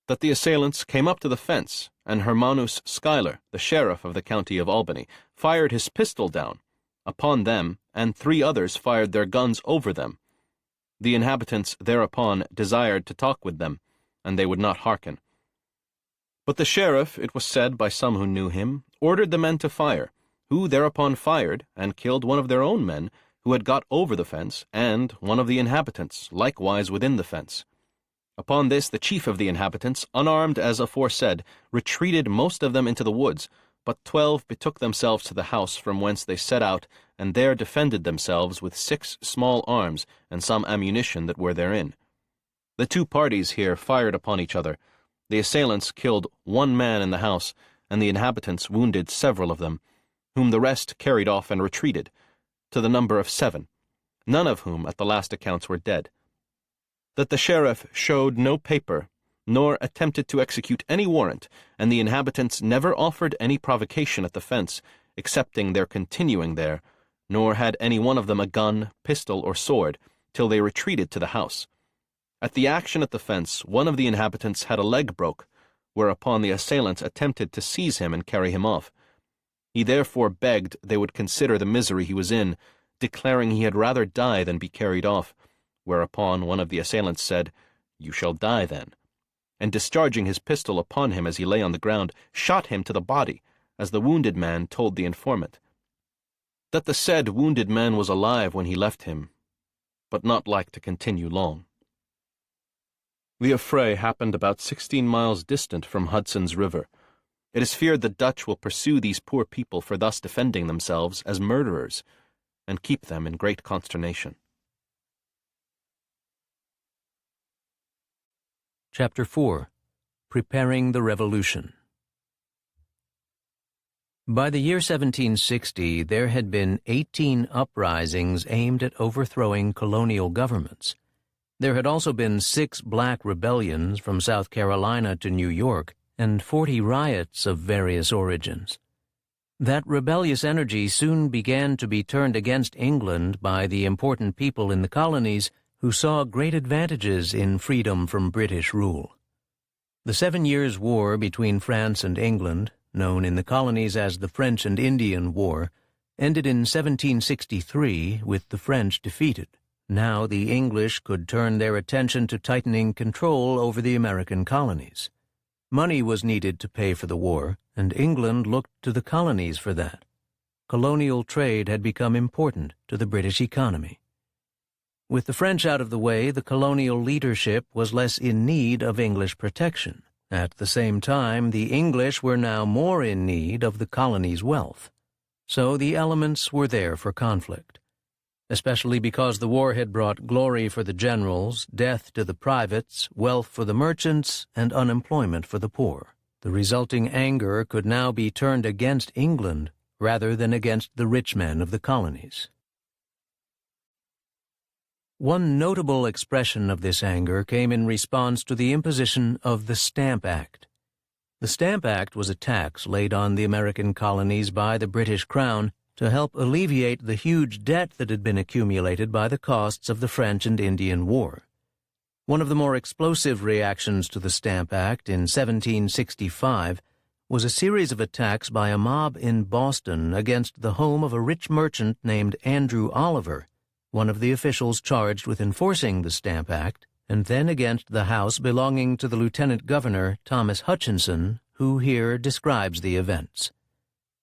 That the assailants came up to the fence, and Hermanus Schuyler, the sheriff of the county of Albany, fired his pistol down upon them, and 3 others fired their guns over them. The inhabitants thereupon desired to talk with them, and they would not hearken. But the sheriff, it was said by some who knew him, ordered the men to fire, who thereupon fired, and killed one of their own men, who had got over the fence, and one of the inhabitants, likewise within the fence. Upon this the chief of the inhabitants, unarmed as aforesaid, retreated most of them into the woods, but 12 betook themselves to the house from whence they set out, and there defended themselves with 6 small arms, and some ammunition that were therein. The 2 parties here fired upon each other. The assailants killed 1 man in the house, and the inhabitants wounded several of them, whom the rest carried off and retreated, to the number of 7, none of whom at the last accounts were dead. That the sheriff showed no paper, nor attempted to execute any warrant, and the inhabitants never offered any provocation at the fence, excepting their continuing there, nor had any one of them a gun, pistol, or sword, till they retreated to the house. At the action at the fence, one of the inhabitants had a leg broke, whereupon the assailants attempted to seize him and carry him off. He therefore begged they would consider the misery he was in, declaring he had rather die than be carried off, whereupon one of the assailants said, "You shall die then," and discharging his pistol upon him as he lay on the ground, shot him to the body, as the wounded man told the informant. That the said wounded man was alive when he left him, but not like to continue long. The affray happened about 16 miles distant from Hudson's River. It is feared the Dutch will pursue these poor people for thus defending themselves as murderers, and keep them in great consternation. Chapter 4. Preparing the Revolution. By the year 1760, there had been 18 uprisings aimed at overthrowing colonial governments. There had also been 6 black rebellions from South Carolina to New York, and 40 riots of various origins. That rebellious energy soon began to be turned against England by the important people in the colonies who saw great advantages in freedom from British rule. The 7 Years' War between France and England, known in the colonies as the French and Indian War, ended in 1763 with the French defeated. Now the English could turn their attention to tightening control over the American colonies. Money was needed to pay for the war, and England looked to the colonies for that. Colonial trade had become important to the British economy. With the French out of the way, the colonial leadership was less in need of English protection. At the same time, the English were now more in need of the colony's wealth. So the elements were there for conflict, especially because the war had brought glory for the generals, death to the privates, wealth for the merchants, and unemployment for the poor. The resulting anger could now be turned against England rather than against the rich men of the colonies. One notable expression of this anger came in response to the imposition of the Stamp Act. The Stamp Act was a tax laid on the American colonies by the British Crown to help alleviate the huge debt that had been accumulated by the costs of the French and Indian War. One of the more explosive reactions to the Stamp Act in 1765 was a series of attacks by a mob in Boston against the home of a rich merchant named Andrew Oliver, one of the officials charged with enforcing the Stamp Act, and then against the house belonging to the Lieutenant Governor, Thomas Hutchinson, who here describes the events.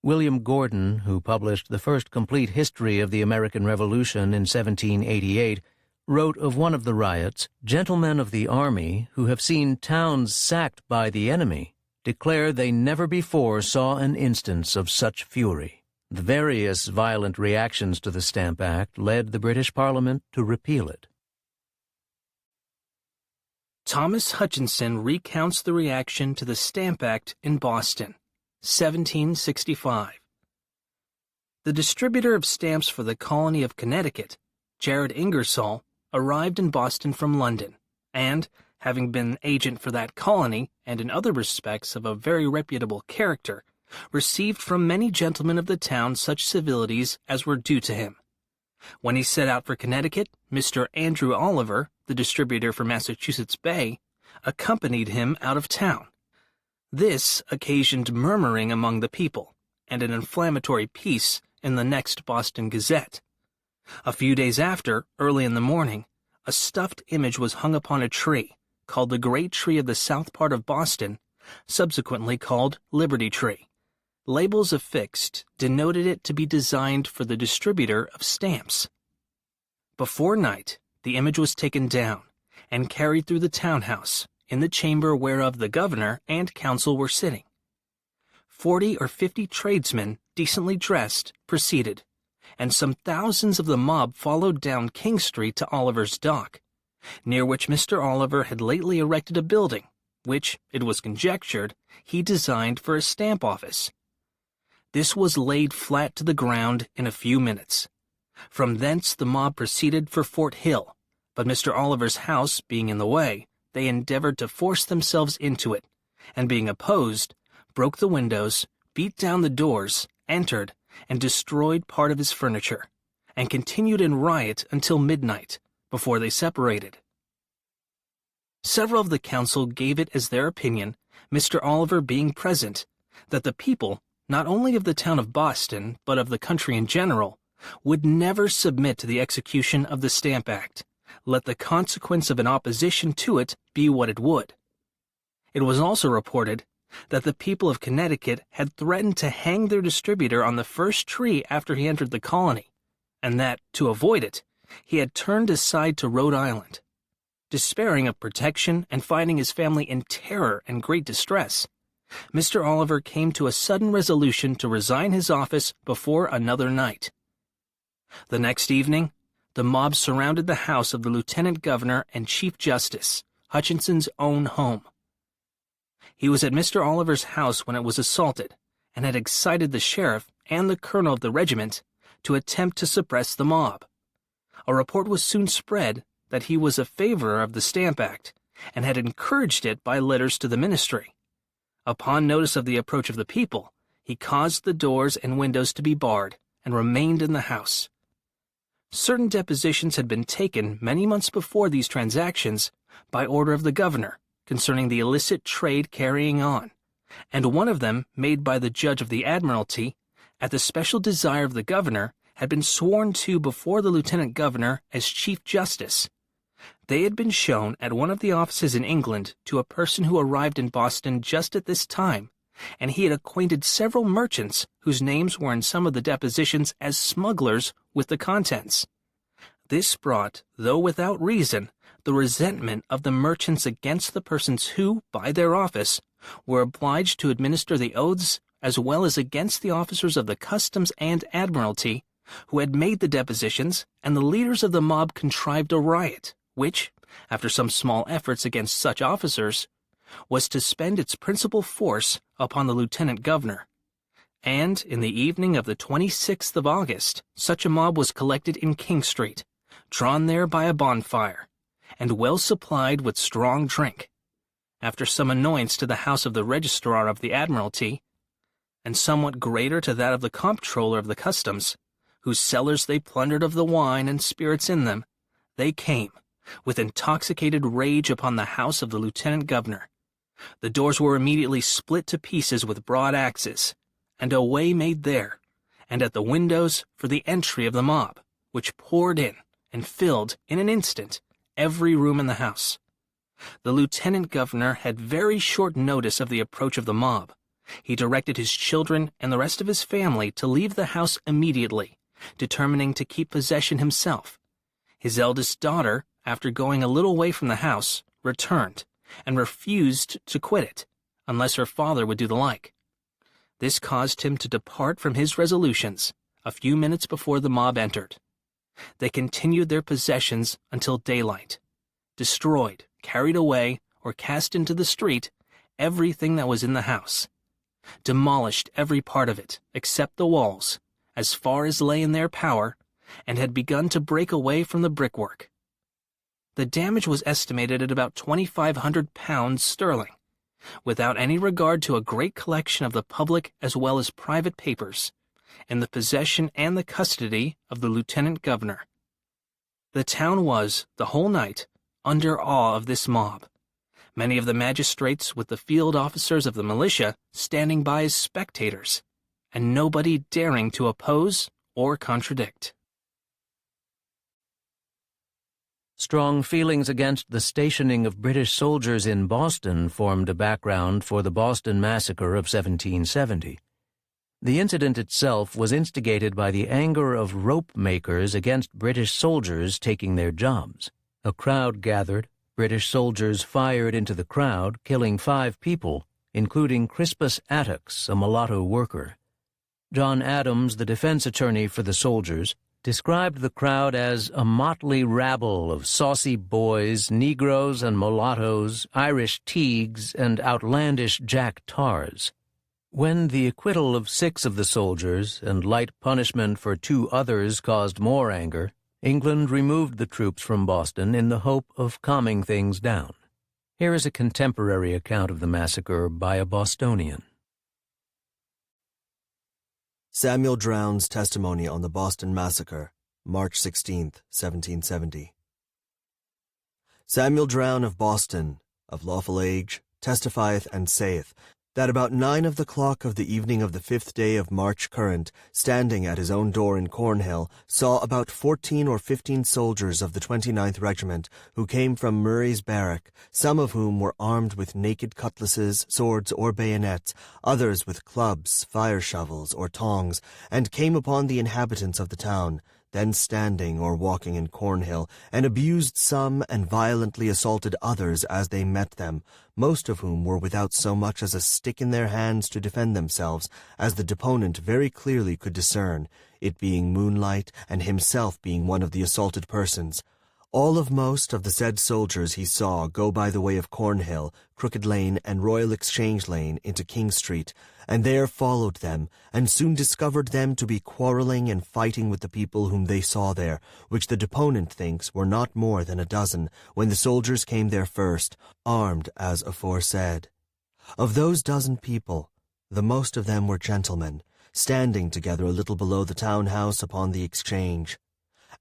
William Gordon, who published the first complete history of the American Revolution in 1788, wrote of one of the riots, "Gentlemen of the army, who have seen towns sacked by the enemy, declare they never before saw an instance of such fury." The various violent reactions to the Stamp Act led the British Parliament to repeal it. Thomas Hutchinson recounts the reaction to the Stamp Act in Boston, 1765. The distributor of stamps for the colony of Connecticut, Jared Ingersoll, arrived in Boston from London, and, having been agent for that colony and in other respects of a very reputable character, received from many gentlemen of the town such civilities as were due to him. When he set out for Connecticut, Mr. Andrew Oliver, the distributor for Massachusetts Bay, accompanied him out of town. This occasioned murmuring among the people, and an inflammatory piece in the next Boston Gazette. A few days after, early in the morning, a stuffed image was hung upon a tree, called the Great Tree of the South part of Boston, subsequently called Liberty Tree. Labels affixed denoted it to be designed for the distributor of stamps. Before night, the image was taken down and carried through the townhouse, in the chamber whereof the governor and council were sitting. 40 or 50 tradesmen, decently dressed, proceeded, and some thousands of the mob followed down King Street to Oliver's dock, near which Mr. Oliver had lately erected a building, which, it was conjectured, he designed for a stamp office. This was laid flat to the ground in a few minutes. From thence the mob proceeded for Fort Hill, but Mr. Oliver's house being in the way, they endeavored to force themselves into it, and being opposed, broke the windows, beat down the doors, entered, and destroyed part of his furniture, and continued in riot until midnight, before they separated. Several of the council gave it as their opinion, Mr. Oliver being present, that the people, not only of the town of Boston, but of the country in general, would never submit to the execution of the Stamp Act, let the consequence of an opposition to it be what it would. It was also reported that the people of Connecticut had threatened to hang their distributor on the first tree after he entered the colony, and that, to avoid it, he had turned aside to Rhode Island. Despairing of protection and finding his family in terror and great distress, Mr. Oliver came to a sudden resolution to resign his office before another night. The next evening, the mob surrounded the house of the Lieutenant Governor and Chief Justice, Hutchinson's own home. He was at Mr. Oliver's house when it was assaulted, and had excited the sheriff and the colonel of the regiment to attempt to suppress the mob. A report was soon spread that he was a favorer of the Stamp Act, and had encouraged it by letters to the ministry. Upon notice of the approach of the people, he caused the doors and windows to be barred, and remained in the house. Certain depositions had been taken many months before these transactions by order of the governor concerning the illicit trade carrying on, and one of them, made by the judge of the Admiralty, at the special desire of the governor, had been sworn to before the lieutenant governor as Chief Justice. They had been shown at one of the offices in England to a person who arrived in Boston just at this time, and he had acquainted several merchants whose names were in some of the depositions as smugglers with the contents. This brought, though without reason, the resentment of the merchants against the persons who, by their office, were obliged to administer the oaths, as well as against the officers of the Customs and Admiralty, who had made the depositions, and the leaders of the mob contrived a riot, which, after some small efforts against such officers, was to spend its principal force upon the lieutenant governor. And in the evening of the 26th of August, such a mob was collected in King Street, drawn there by a bonfire, and well supplied with strong drink. After some annoyance to the house of the registrar of the Admiralty, and somewhat greater to that of the comptroller of the Customs, whose cellars they plundered of the wine and spirits in them, they came, with intoxicated rage, upon the house of the lieutenant governor. The doors were immediately split to pieces with broad axes, and a way made there, and at the windows for the entry of the mob, which poured in and filled, in an instant, every room in the house. The lieutenant governor had very short notice of the approach of the mob. He directed his children and the rest of his family to leave the house immediately, determining to keep possession himself. His eldest daughter, after going a little way from the house, returned, and refused to quit it, unless her father would do the like. This caused him to depart from his resolutions a few minutes before the mob entered. They continued their possessions until daylight, destroyed, carried away, or cast into the street everything that was in the house, demolished every part of it, except the walls, as far as lay in their power, and had begun to break away from the brickwork. The damage was estimated at about £2,500 sterling, without any regard to a great collection of the public as well as private papers, in the possession and the custody of the lieutenant governor. The town was, the whole night, under awe of this mob, many of the magistrates with the field officers of the militia standing by as spectators, and nobody daring to oppose or contradict. Strong feelings against the stationing of British soldiers in Boston formed a background for the Boston Massacre of 1770. The incident itself was instigated by the anger of rope makers against British soldiers taking their jobs. A crowd gathered, British soldiers fired into the crowd, killing 5 people, including Crispus Attucks, a mulatto worker. John Adams, the defense attorney for the soldiers, described the crowd as a motley rabble of saucy boys, Negroes and mulattoes, Irish teagues, and outlandish Jack Tars. When the acquittal of 6 of the soldiers and light punishment for 2 others caused more anger, England removed the troops from Boston in the hope of calming things down. Here is a contemporary account of the massacre by a Bostonian. Samuel Drown's testimony on the Boston Massacre, March 16, 1770. Samuel Drown of Boston, of lawful age, testifieth and saith, that about 9 of the clock of the evening of the 5th day of March current, standing at his own door in Cornhill, saw about 14 or 15 soldiers of the 29th Regiment, who came from Murray's barrack, some of whom were armed with naked cutlasses, swords, or bayonets, others with clubs, fire shovels, or tongs, and came upon the inhabitants of the town, then standing or walking in Cornhill, and abused some and violently assaulted others as they met them, most of whom were without so much as a stick in their hands to defend themselves, as the deponent very clearly could discern, it being moonlight, and himself being one of the assaulted persons. All of most of the said soldiers he saw go by the way of Cornhill, Crooked Lane, and Royal Exchange Lane into King Street, and there followed them, and soon discovered them to be quarrelling and fighting with the people whom they saw there, which the deponent thinks were not more than a dozen, when the soldiers came there first, armed as aforesaid. Of those dozen people, the most of them were gentlemen, standing together a little below the town house upon the Exchange.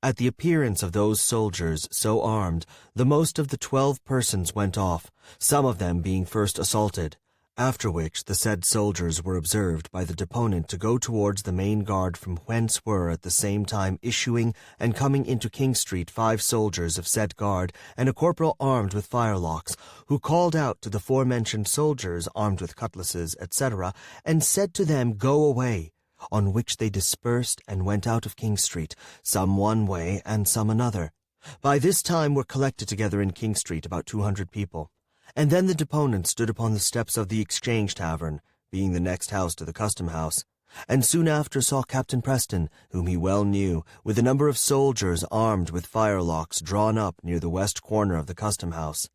At the appearance of those soldiers so armed, the most of the 12 persons went off, some of them being first assaulted. After which the said soldiers were observed by the deponent to go towards the main guard, from whence were at the same time issuing and coming into King Street 5 soldiers of said guard, and a corporal armed with firelocks, who called out to the forementioned soldiers armed with cutlasses, etc., and said to them, Go away, on which they dispersed and went out of King Street, some one way and some another. By this time were collected together in King Street about 200 people. And then the deponent stood upon the steps of the Exchange Tavern, being the next house to the Custom House, and soon after saw Captain Preston, whom he well knew, with a number of soldiers armed with firelocks drawn up near the west corner of the Custom House.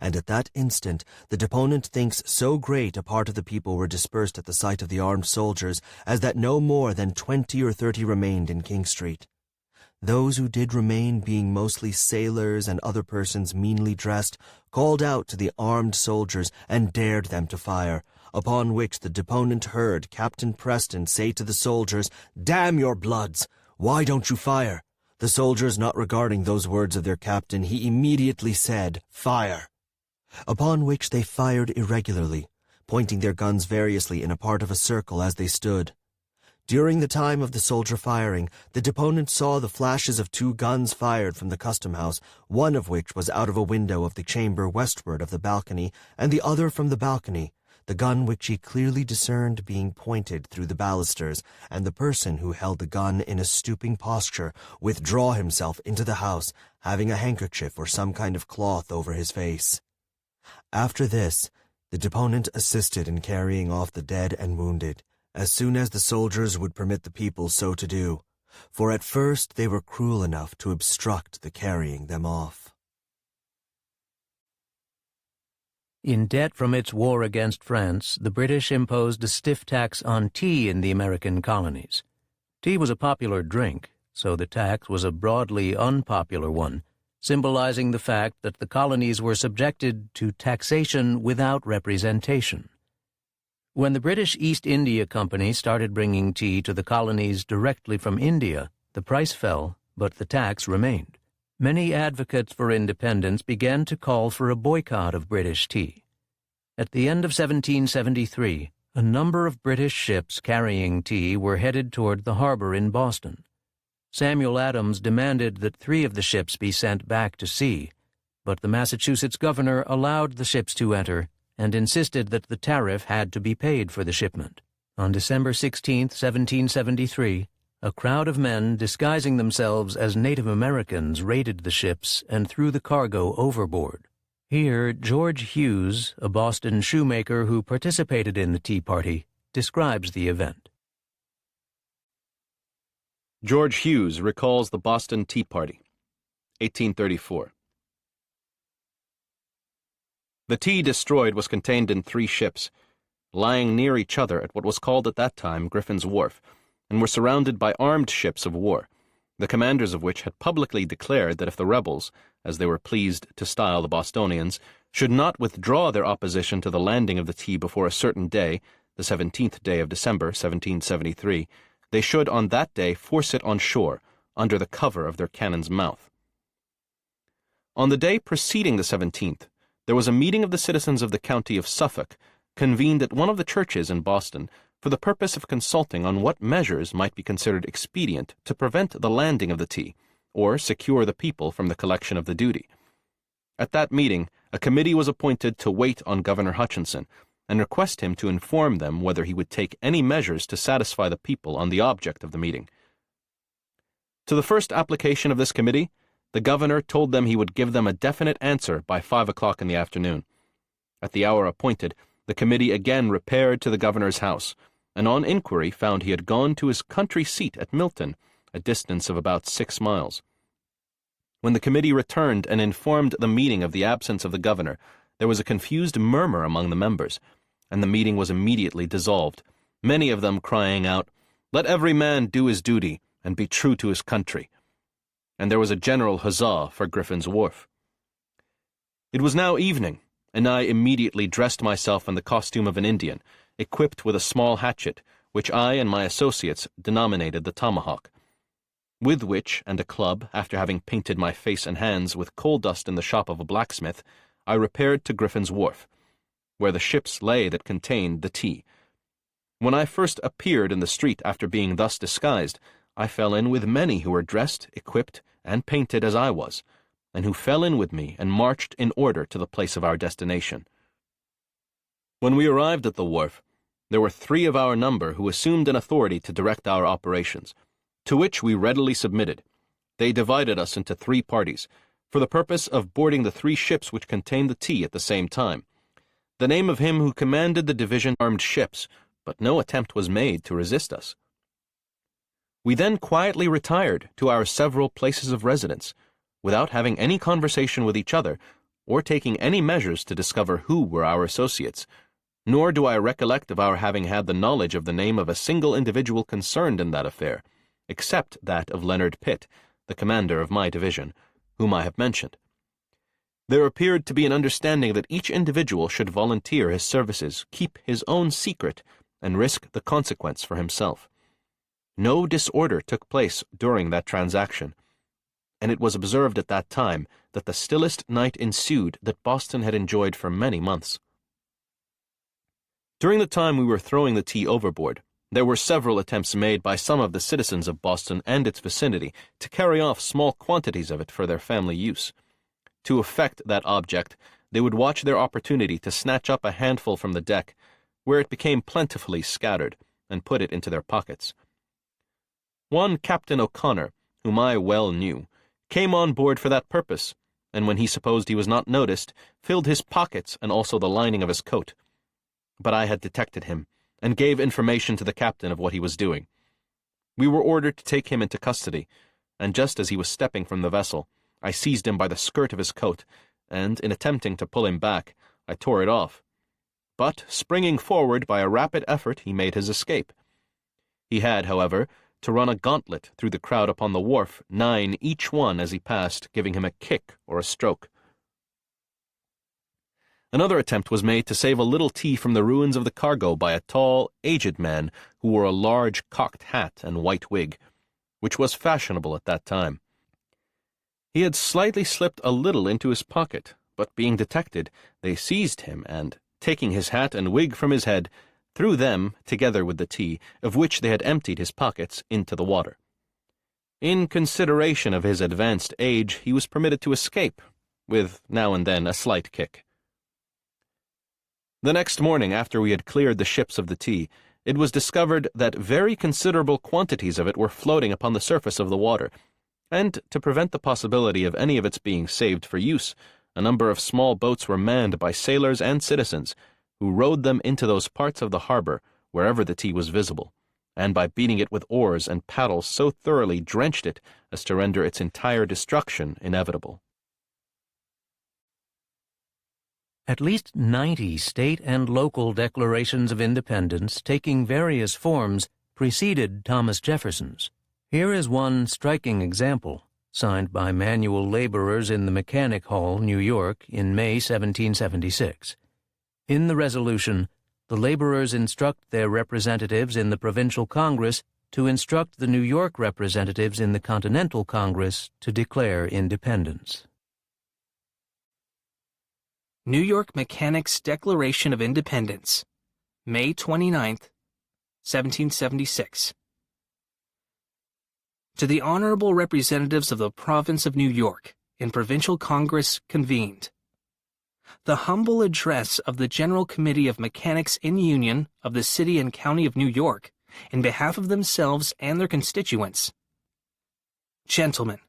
And at that instant the deponent thinks so great a part of the people were dispersed at the sight of the armed soldiers, as that no more than 20 or 30 remained in King Street. Those who did remain, being mostly sailors and other persons meanly dressed, called out to the armed soldiers and dared them to fire, upon which the deponent heard Captain Preston say to the soldiers, Damn your bloods! Why don't you fire? The soldiers not regarding those words of their captain, he immediately said, Fire! Upon which they fired irregularly, pointing their guns variously in a part of a circle as they stood. During the time of the soldier firing, the deponent saw the flashes of 2 guns fired from the Custom House, one of which was out of a window of the chamber westward of the balcony, and the other from the balcony, the gun which he clearly discerned being pointed through the balusters, and the person who held the gun in a stooping posture withdraw himself into the house, having a handkerchief or some kind of cloth over his face. After this, the deponent assisted in carrying off the dead and wounded, as soon as the soldiers would permit the people so to do, for at first they were cruel enough to obstruct the carrying them off. In debt from its war against France, the British imposed a stiff tax on tea in the American colonies. Tea was a popular drink, so the tax was a broadly unpopular one, symbolizing the fact that the colonies were subjected to taxation without representation. When the British East India Company started bringing tea to the colonies directly from India, the price fell, but the tax remained. Many advocates for independence began to call for a boycott of British tea. At the end of 1773, a number of British ships carrying tea were headed toward the harbor in Boston. Samuel Adams demanded that 3 of the ships be sent back to sea, but the Massachusetts governor allowed the ships to enter and insisted that the tariff had to be paid for the shipment. On December 16, 1773, a crowd of men disguising themselves as Native Americans raided the ships and threw the cargo overboard. Here, George Hughes, a Boston shoemaker who participated in the Tea Party, describes the event. George Hughes recalls the Boston Tea Party, 1834. The tea destroyed was contained in 3 ships, lying near each other at what was called at that time Griffin's Wharf, and were surrounded by armed ships of war, the commanders of which had publicly declared that if the rebels, as they were pleased to style the Bostonians, should not withdraw their opposition to the landing of the tea before a certain day, the 17th day of December, 1773, they should on that day force it on shore, under the cover of their cannon's mouth. On the day preceding the 17th, there was a meeting of the citizens of the county of Suffolk, convened at one of the churches in Boston, for the purpose of consulting on what measures might be considered expedient to prevent the landing of the tea, or secure the people from the collection of the duty. At that meeting, a committee was appointed to wait on Governor Hutchinson, and request him to inform them whether he would take any measures to satisfy the people on the object of the meeting. To the first application of this committee, the governor told them he would give them a definite answer by 5 o'clock in the afternoon. At the hour appointed, the committee again repaired to the governor's house, and on inquiry found he had gone to his country seat at Milton, a distance of about 6 miles. When the committee returned and informed the meeting of the absence of the governor, there was a confused murmur among the members, and the meeting was immediately dissolved, many of them crying out, "Let every man do his duty, and be true to his country." And there was a general huzzah for Griffin's Wharf. It was now evening, and I immediately dressed myself in the costume of an Indian, equipped with a small hatchet, which I and my associates denominated the tomahawk, with which and a club, after having painted my face and hands with coal dust in the shop of a blacksmith, I repaired to Griffin's Wharf, where the ships lay that contained the tea. When I first appeared in the street after being thus disguised, I fell in with many who were dressed, equipped, and painted as I was, and who fell in with me and marched in order to the place of our destination. When we arrived at the wharf, there were 3 of our number who assumed an authority to direct our operations, to which we readily submitted. They divided us into 3 parties, for the purpose of boarding the 3 ships which contained the tea at the same time. The name of him who commanded the division armed ships, but no attempt was made to resist us. We then quietly retired to our several places of residence, without having any conversation with each other, or taking any measures to discover who were our associates, nor do I recollect of our having had the knowledge of the name of a single individual concerned in that affair, except that of Leonard Pitt, the commander of my division, whom I have mentioned. There appeared to be an understanding that each individual should volunteer his services, keep his own secret, and risk the consequence for himself. No disorder took place during that transaction, and it was observed at that time that the stillest night ensued that Boston had enjoyed for many months. During the time we were throwing the tea overboard, there were several attempts made by some of the citizens of Boston and its vicinity to carry off small quantities of it for their family use. To effect that object, they would watch their opportunity to snatch up a handful from the deck, where it became plentifully scattered, and put it into their pockets. One Captain O'Connor, whom I well knew, came on board for that purpose, and when he supposed he was not noticed, filled his pockets and also the lining of his coat. But I had detected him, and gave information to the captain of what he was doing. We were ordered to take him into custody, and just as he was stepping from the vessel, I seized him by the skirt of his coat, and, in attempting to pull him back, I tore it off. But, springing forward by a rapid effort, he made his escape. He had, however, to run a gauntlet through the crowd upon the wharf, 9 each one as he passed, giving him a kick or a stroke. Another attempt was made to save a little tea from the ruins of the cargo by a tall, aged man who wore a large cocked hat and white wig, which was fashionable at that time. He had slightly slipped a little into his pocket, but being detected, they seized him and, taking his hat and wig from his head, threw them, together with the tea, of which they had emptied his pockets, into the water. In consideration of his advanced age, he was permitted to escape, with now and then a slight kick. The next morning, after we had cleared the ships of the tea, it was discovered that very considerable quantities of it were floating upon the surface of the water, and, to prevent the possibility of any of its being saved for use, a number of small boats were manned by sailors and citizens, who rowed them into those parts of the harbor wherever the tea was visible, and by beating it with oars and paddles so thoroughly drenched it as to render its entire destruction inevitable. At least 90 state and local declarations of independence, taking various forms, preceded Thomas Jefferson's. Here is one striking example, signed by manual laborers in the Mechanic Hall, New York, in May 1776. In the resolution, the laborers instruct their representatives in the Provincial Congress to instruct the New York representatives in the Continental Congress to declare independence. New York Mechanics' Declaration of Independence, May 29, 1776. To the Honorable Representatives of the Province of New York, in Provincial Congress convened. The humble address of the General Committee of Mechanics in Union of the City and County of New York, in behalf of themselves and their constituents. Gentlemen,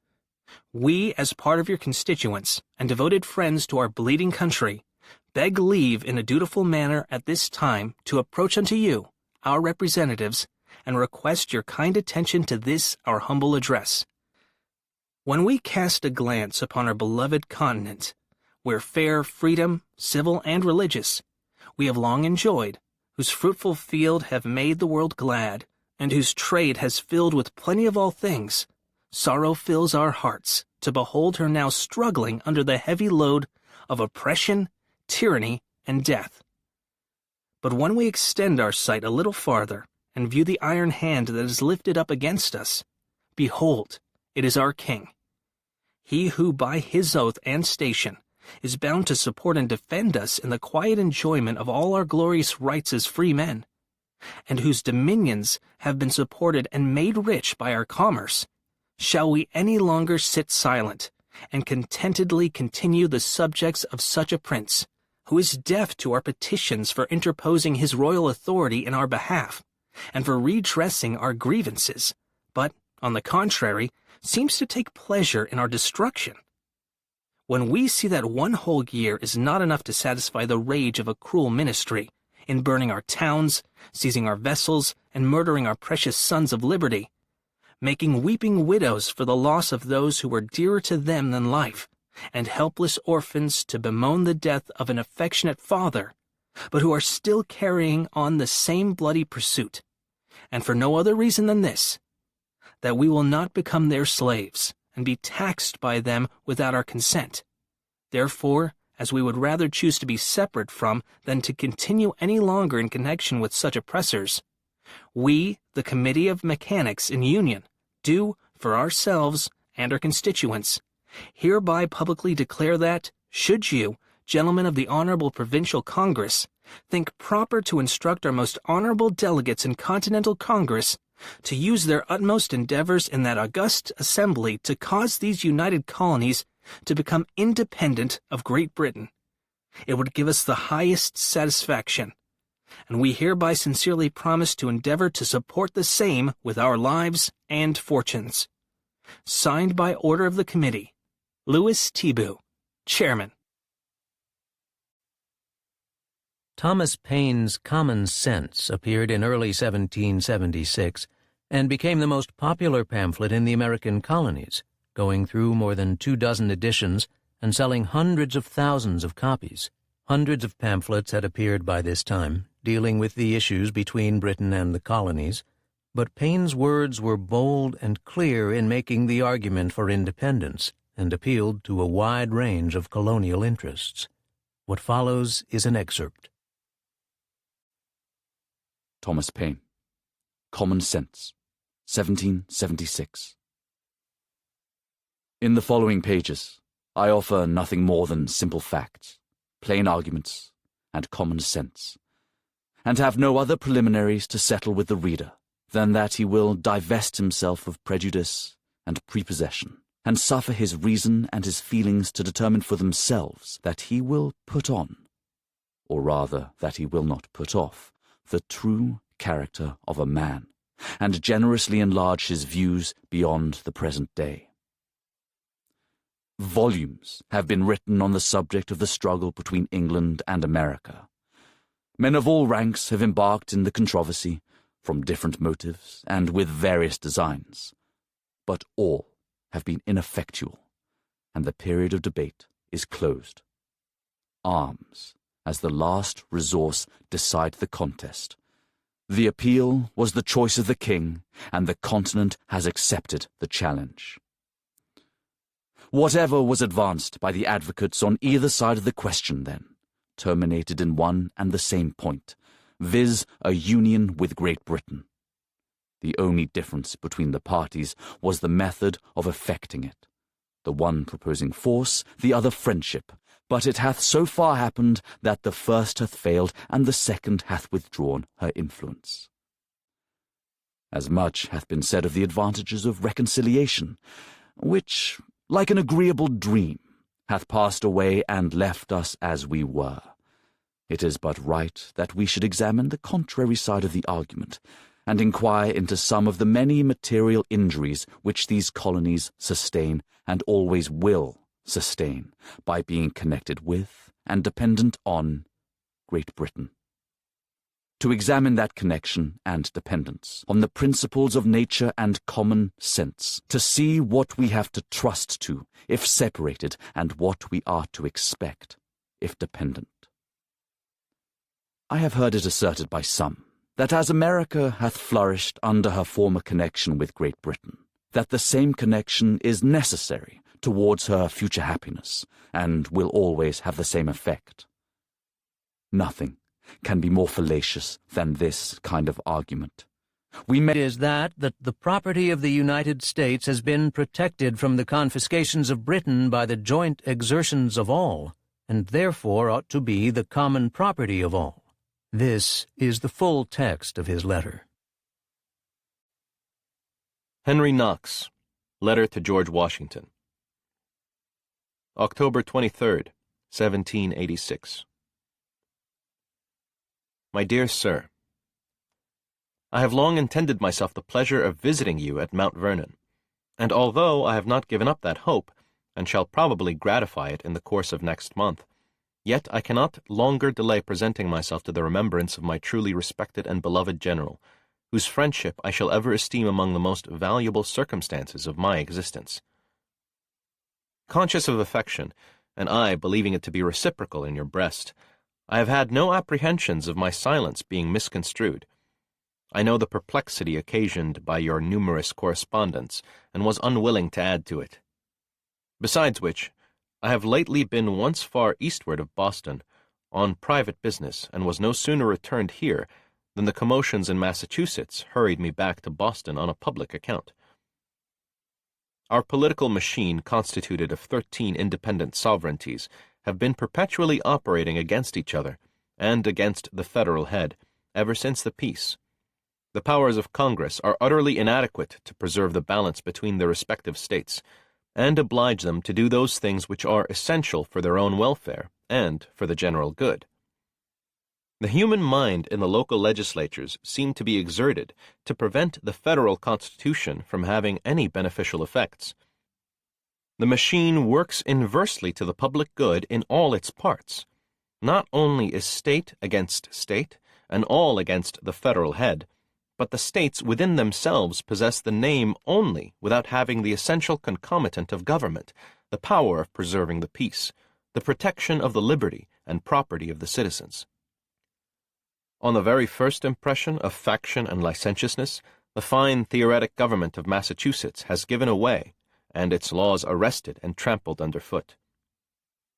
we, as part of your constituents and devoted friends to our bleeding country, beg leave in a dutiful manner at this time to approach unto you, our representatives, and request your kind attention to this our humble address. When we cast a glance upon our beloved continent, where fair freedom, civil and religious, we have long enjoyed, whose fruitful field have made the world glad, and whose trade has filled with plenty of all things, sorrow fills our hearts to behold her now struggling under the heavy load of oppression, tyranny, and death. But when we extend our sight a little farther, and view the iron hand that is lifted up against us, behold, it is our King. He who by his oath and station is bound to support and defend us in the quiet enjoyment of all our glorious rights as free men, and whose dominions have been supported and made rich by our commerce, shall we any longer sit silent and contentedly continue the subjects of such a prince, who is deaf to our petitions for interposing his royal authority in our behalf, and for redressing our grievances, but, on the contrary, seems to take pleasure in our destruction? When we see that one whole year is not enough to satisfy the rage of a cruel ministry, in burning our towns, seizing our vessels, and murdering our precious sons of liberty, making weeping widows for the loss of those who were dearer to them than life, and helpless orphans to bemoan the death of an affectionate father, but who are still carrying on the same bloody pursuit, and for no other reason than this, that we will not become their slaves, and be taxed by them without our consent. Therefore, as we would rather choose to be separate from than to continue any longer in connection with such oppressors, we, the Committee of Mechanics in Union, do, for ourselves and our constituents, hereby publicly declare that, should you, gentlemen of the Honorable Provincial Congress, think proper to instruct our most honorable delegates in Continental Congress to use their utmost endeavors in that august assembly to cause these united colonies to become independent of Great Britain, it would give us the highest satisfaction, and we hereby sincerely promise to endeavor to support the same with our lives and fortunes. Signed by order of the Committee, Louis Thibault, Chairman. Thomas Paine's Common Sense appeared in early 1776 and became the most popular pamphlet in the American colonies, going through more than 24 editions and selling hundreds of thousands of copies. Hundreds of pamphlets had appeared by this time, dealing with the issues between Britain and the colonies, but Paine's words were bold and clear in making the argument for independence and appealed to a wide range of colonial interests. What follows is an excerpt. Thomas Paine, Common Sense, 1776. In the following pages, I offer nothing more than simple facts, plain arguments, and common sense, and have no other preliminaries to settle with the reader than that he will divest himself of prejudice and prepossession, and suffer his reason and his feelings to determine for themselves that he will put on, or rather that he will not put off, the true character of a man, and generously enlarge his views beyond the present day. Volumes have been written on the subject of the struggle between England and America. Men of all ranks have embarked in the controversy, from different motives and with various designs, but all have been ineffectual, and the period of debate is closed. Arms, as the last resource, decide the contest. The appeal was the choice of the king, and the continent has accepted the challenge. Whatever was advanced by the advocates on either side of the question, then, terminated in one and the same point, viz. A union with Great Britain. The only difference between the parties was the method of effecting it, the one proposing force, the other friendship. But it hath so far happened that the first hath failed, and the second hath withdrawn her influence. As much hath been said of the advantages of reconciliation, which, like an agreeable dream, hath passed away and left us as we were. It is but right that we should examine the contrary side of the argument, and inquire into some of the many material injuries which these colonies sustain and always will sustain by being connected with and dependent on Great Britain. To examine that connection and dependence on the principles of nature and common sense, to see what we have to trust to if separated and what we are to expect if dependent. I have heard it asserted by some that as America hath flourished under her former connection with Great Britain, that the same connection is necessary towards her future happiness, and will always have the same effect. Nothing can be more fallacious than this kind of argument, We may... is that the property of the United States has been protected from the confiscations of Britain by the joint exertions of all, and therefore ought to be the common property of all. This is the full text of his letter. Henry Knox, Letter to George Washington. October 23rd, 1786. My dear Sir, I have long intended myself the pleasure of visiting you at Mount Vernon, and although I have not given up that hope, and shall probably gratify it in the course of next month, yet I cannot longer delay presenting myself to the remembrance of my truly respected and beloved General, whose friendship I shall ever esteem among the most valuable circumstances of my existence. Conscious of affection, and I believing it to be reciprocal in your breast, I have had no apprehensions of my silence being misconstrued. I know the perplexity occasioned by your numerous correspondence, and was unwilling to add to it. Besides which, I have lately been once far eastward of Boston, on private business, and was no sooner returned here than the commotions in Massachusetts hurried me back to Boston on a public account. Our political machine, constituted of 13 independent sovereignties, have been perpetually operating against each other, and against the federal head, ever since the peace. The powers of Congress are utterly inadequate to preserve the balance between their respective states, and oblige them to do those things which are essential for their own welfare and for the general good. The human mind in the local legislatures seemed to be exerted to prevent the federal Constitution from having any beneficial effects. The machine works inversely to the public good in all its parts. Not only is state against state, and all against the federal head, but the states within themselves possess the name only without having the essential concomitant of government, the power of preserving the peace, the protection of the liberty and property of the citizens. On the very first impression of faction and licentiousness, the fine theoretic government of Massachusetts has given way, and its laws arrested and trampled underfoot.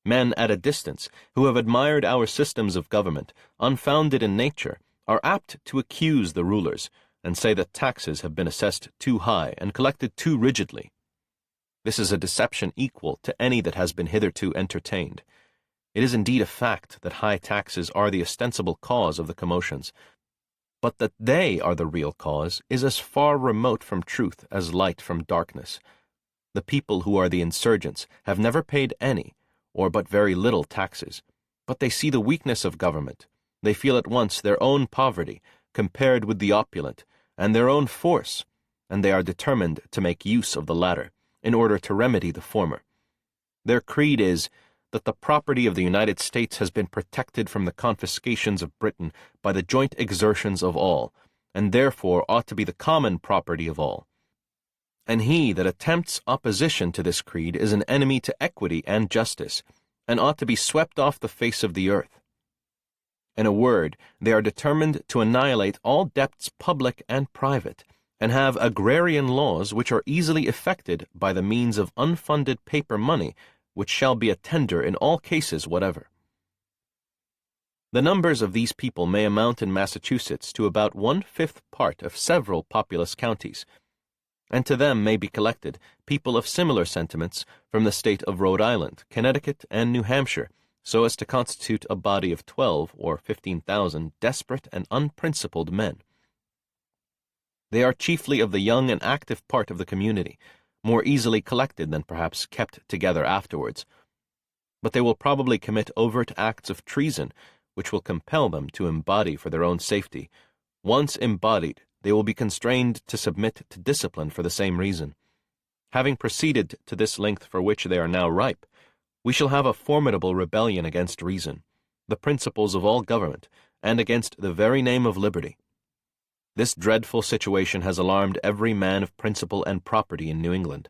Men at a distance, who have admired our systems of government, unfounded in nature, are apt to accuse the rulers, and say that taxes have been assessed too high and collected too rigidly. This is a deception equal to any that has been hitherto entertained. It is indeed a fact that high taxes are the ostensible cause of the commotions, but that they are the real cause is as far remote from truth as light from darkness. The people who are the insurgents have never paid any, or but very little taxes, but they see the weakness of government. They feel at once their own poverty compared with the opulent, and their own force, and they are determined to make use of the latter, in order to remedy the former. Their creed is that the property of the United States has been protected from the confiscations of Britain by the joint exertions of all, and therefore ought to be the common property of all. And he that attempts opposition to this creed is an enemy to equity and justice, and ought to be swept off the face of the earth. In a word, they are determined to annihilate all debts public and private, and have agrarian laws which are easily effected by the means of unfunded paper money, which shall be a tender in all cases whatever. The numbers of these people may amount in Massachusetts to about 1/5 part of several populous counties, and to them may be collected people of similar sentiments from the state of Rhode Island, Connecticut, and New Hampshire, so as to constitute a body of 12 or 15,000 desperate and unprincipled men. They are chiefly of the young and active part of the community, more easily collected than perhaps kept together afterwards. But they will probably commit overt acts of treason, which will compel them to embody for their own safety. Once embodied, they will be constrained to submit to discipline for the same reason. Having proceeded to this length for which they are now ripe, we shall have a formidable rebellion against reason, the principles of all government, and against the very name of liberty. This dreadful situation has alarmed every man of principle and property in New England.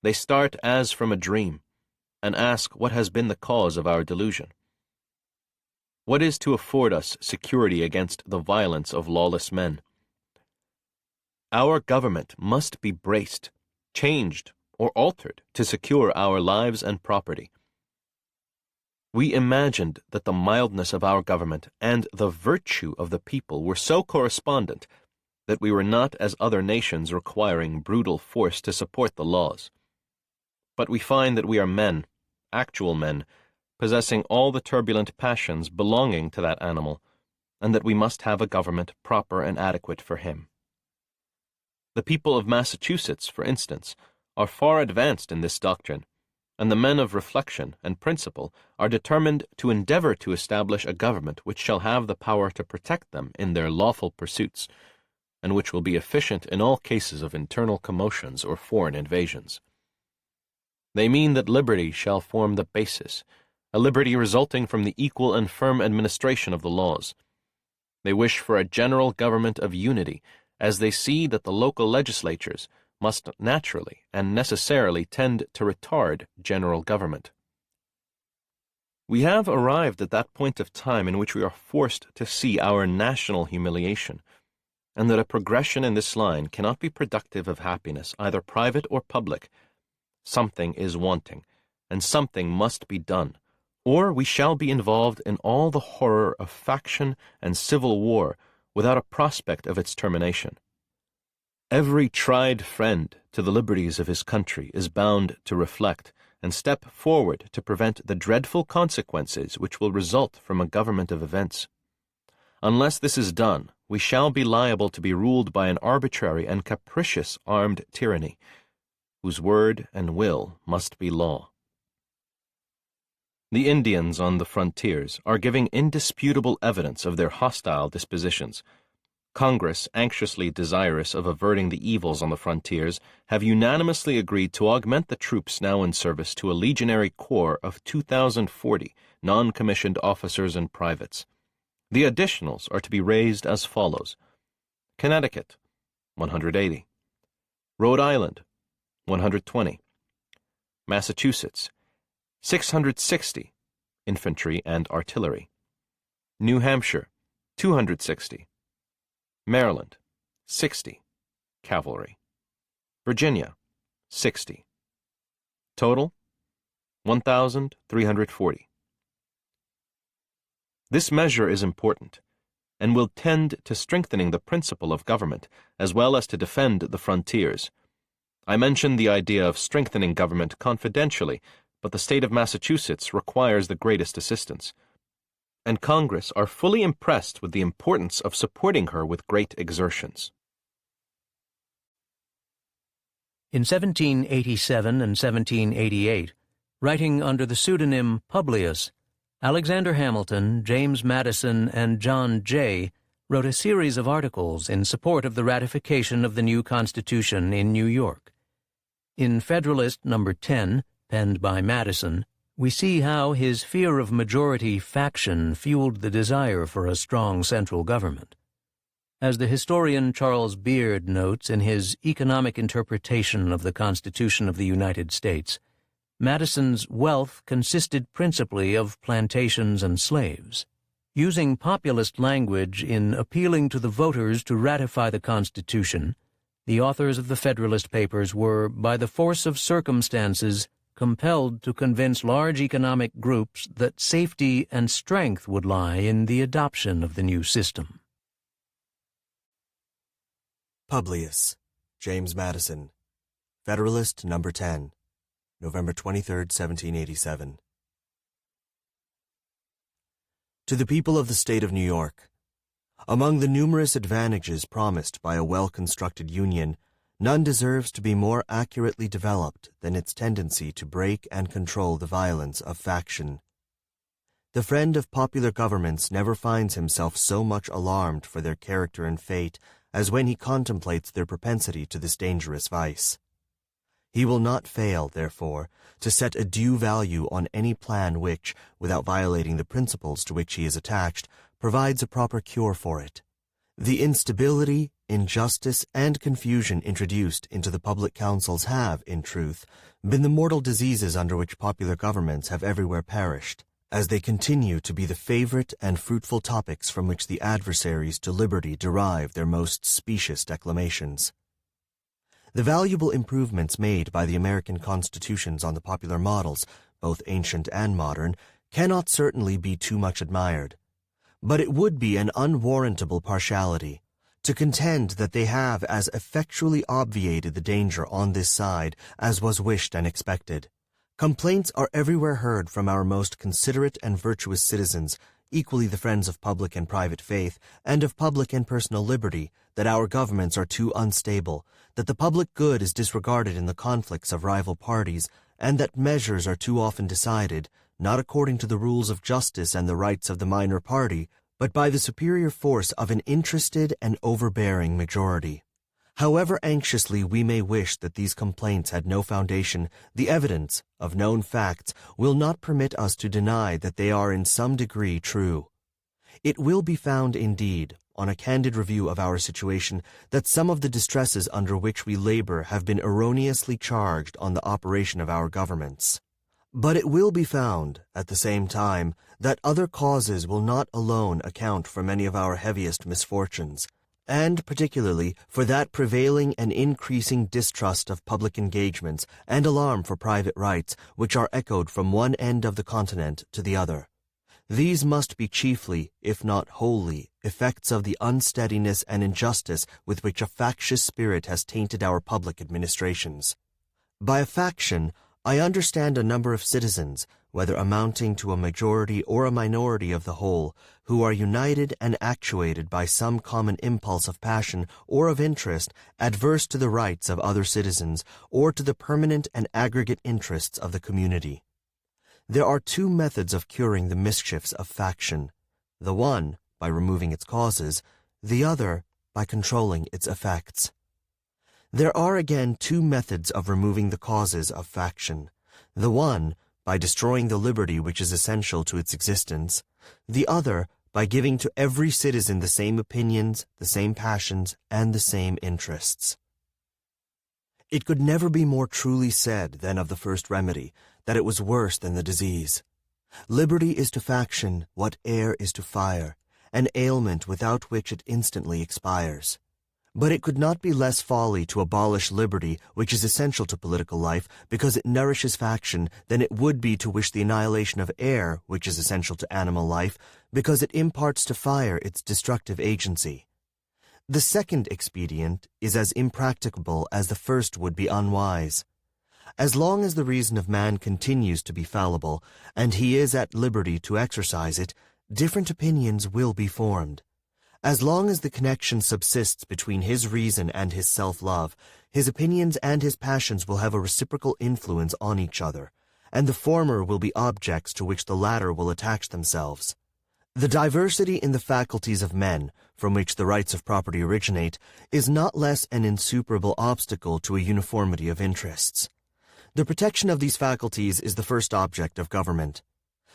They start as from a dream, and ask what has been the cause of our delusion. What is to afford us security against the violence of lawless men? Our government must be braced, changed, or altered to secure our lives and property. We imagined that the mildness of our government and the virtue of the people were so correspondent that we were not as other nations requiring brutal force to support the laws. But we find that we are men, actual men, possessing all the turbulent passions belonging to that animal, and that we must have a government proper and adequate for him. The people of Massachusetts, for instance, are far advanced in this doctrine, and the men of reflection and principle are determined to endeavor to establish a government which shall have the power to protect them in their lawful pursuits, and which will be efficient in all cases of internal commotions or foreign invasions. They mean that liberty shall form the basis, a liberty resulting from the equal and firm administration of the laws. They wish for a general government of unity, as they see that the local legislatures must naturally and necessarily tend to retard general government. We have arrived at that point of time in which we are forced to see our national humiliation, and that a progression in this line cannot be productive of happiness, either private or public. Something is wanting, and something must be done, or we shall be involved in all the horror of faction and civil war without a prospect of its termination. Every tried friend to the liberties of his country is bound to reflect and step forward to prevent the dreadful consequences which will result from a government of events. Unless this is done, we shall be liable to be ruled by an arbitrary and capricious armed tyranny, whose word and will must be law. The Indians on the frontiers are giving indisputable evidence of their hostile dispositions. Congress, anxiously desirous of averting the evils on the frontiers, have unanimously agreed to augment the troops now in service to a legionary corps of 2,040 non-commissioned officers and privates. The additionals are to be raised as follows: Connecticut, 180. Rhode Island, 120. Massachusetts, 660, infantry and artillery. New Hampshire, 260. Maryland, 60, cavalry. Virginia, 60. Total, 1,340. This measure is important, and will tend to strengthening the principle of government, as well as to defend the frontiers. I mentioned the idea of strengthening government confidentially, but the state of Massachusetts requires the greatest assistance, and Congress are fully impressed with the importance of supporting her with great exertions. In 1787 and 1788, writing under the pseudonym Publius, Alexander Hamilton, James Madison, and John Jay wrote a series of articles in support of the ratification of the new Constitution in New York. In Federalist No. 10, penned by Madison, we see how his fear of majority faction fueled the desire for a strong central government. As the historian Charles Beard notes in his economic interpretation of the Constitution of the United States, Madison's wealth consisted principally of plantations and slaves. Using populist language in appealing to the voters to ratify the Constitution, the authors of the Federalist Papers were, by the force of circumstances, compelled to convince large economic groups that safety and strength would lie in the adoption of the new system. Publius, James Madison, Federalist No. 10, November 23, 1787. To the people of the state of New York, among the numerous advantages promised by a well-constructed union, none deserves to be more accurately developed than its tendency to break and control the violence of faction. The friend of popular governments never finds himself so much alarmed for their character and fate as when he contemplates their propensity to this dangerous vice. He will not fail, therefore, to set a due value on any plan which, without violating the principles to which he is attached, provides a proper cure for it. The instability, injustice, and confusion introduced into the public councils have, in truth, been the mortal diseases under which popular governments have everywhere perished, as they continue to be the favorite and fruitful topics from which the adversaries to liberty derive their most specious declamations. The valuable improvements made by the American constitutions on the popular models, both ancient and modern, cannot certainly be too much admired. But it would be an unwarrantable partiality to contend that they have as effectually obviated the danger on this side as was wished and expected. Complaints are everywhere heard from our most considerate and virtuous citizens, equally the friends of public and private faith, and of public and personal liberty, that our governments are too unstable, that the public good is disregarded in the conflicts of rival parties, and that measures are too often decided, not according to the rules of justice and the rights of the minor party, but by the superior force of an interested and overbearing majority. However anxiously we may wish that these complaints had no foundation, the evidence of known facts will not permit us to deny that they are in some degree true. It will be found, indeed, on a candid review of our situation, that some of the distresses under which we labor have been erroneously charged on the operation of our governments. But it will be found, at the same time, that other causes will not alone account for many of our heaviest misfortunes, and particularly for that prevailing and increasing distrust of public engagements and alarm for private rights which are echoed from one end of the continent to the other. These must be chiefly, if not wholly, effects of the unsteadiness and injustice with which a factious spirit has tainted our public administrations. By a faction, I understand a number of citizens, whether amounting to a majority or a minority of the whole, who are united and actuated by some common impulse of passion or of interest adverse to the rights of other citizens or to the permanent and aggregate interests of the community. There are two methods of curing the mischiefs of faction, the one by removing its causes, the other by controlling its effects. There are again two methods of removing the causes of faction, the one by destroying the liberty which is essential to its existence, the other by giving to every citizen the same opinions, the same passions, and the same interests. It could never be more truly said than of the first remedy, that it was worse than the disease. Liberty is to faction what air is to fire, an ailment without which it instantly expires. But it could not be less folly to abolish liberty, which is essential to political life, because it nourishes faction, than it would be to wish the annihilation of air, which is essential to animal life, because it imparts to fire its destructive agency. The second expedient is as impracticable as the first would be unwise. As long as the reason of man continues to be fallible, and he is at liberty to exercise it, different opinions will be formed. As long as the connection subsists between his reason and his self-love, his opinions and his passions will have a reciprocal influence on each other, and the former will be objects to which the latter will attach themselves. The diversity in the faculties of men, from which the rights of property originate, is not less an insuperable obstacle to a uniformity of interests. The protection of these faculties is the first object of government.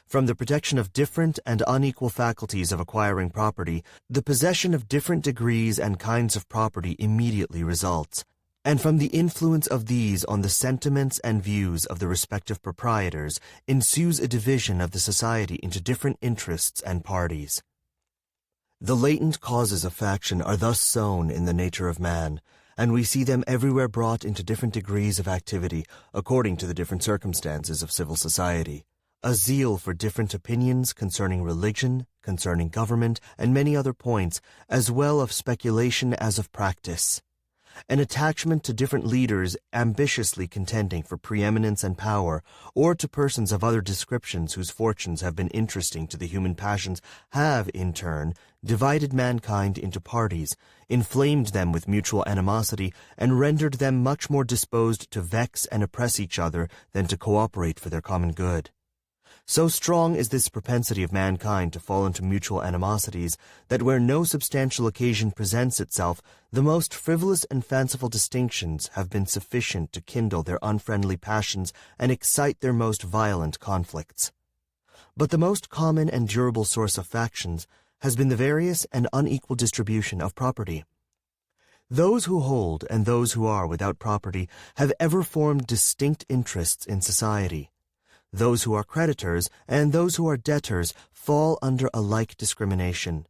From the protection of different and unequal faculties of acquiring property, the possession of different degrees and kinds of property immediately results, and from the influence of these on the sentiments and views of the respective proprietors ensues a division of the society into different interests and parties. The latent causes of faction are thus sown in the nature of man, and we see them everywhere brought into different degrees of activity according to the different circumstances of civil society. A zeal for different opinions concerning religion, concerning government, and many other points, as well of speculation as of practice. An attachment to different leaders ambitiously contending for preeminence and power, or to persons of other descriptions whose fortunes have been interesting to the human passions, have, in turn, divided mankind into parties, inflamed them with mutual animosity, and rendered them much more disposed to vex and oppress each other than to cooperate for their common good. So strong is this propensity of mankind to fall into mutual animosities that where no substantial occasion presents itself, the most frivolous and fanciful distinctions have been sufficient to kindle their unfriendly passions and excite their most violent conflicts. But the most common and durable source of factions has been the various and unequal distribution of property. Those who hold and those who are without property have ever formed distinct interests in society. Those who are creditors and those who are debtors fall under a like discrimination.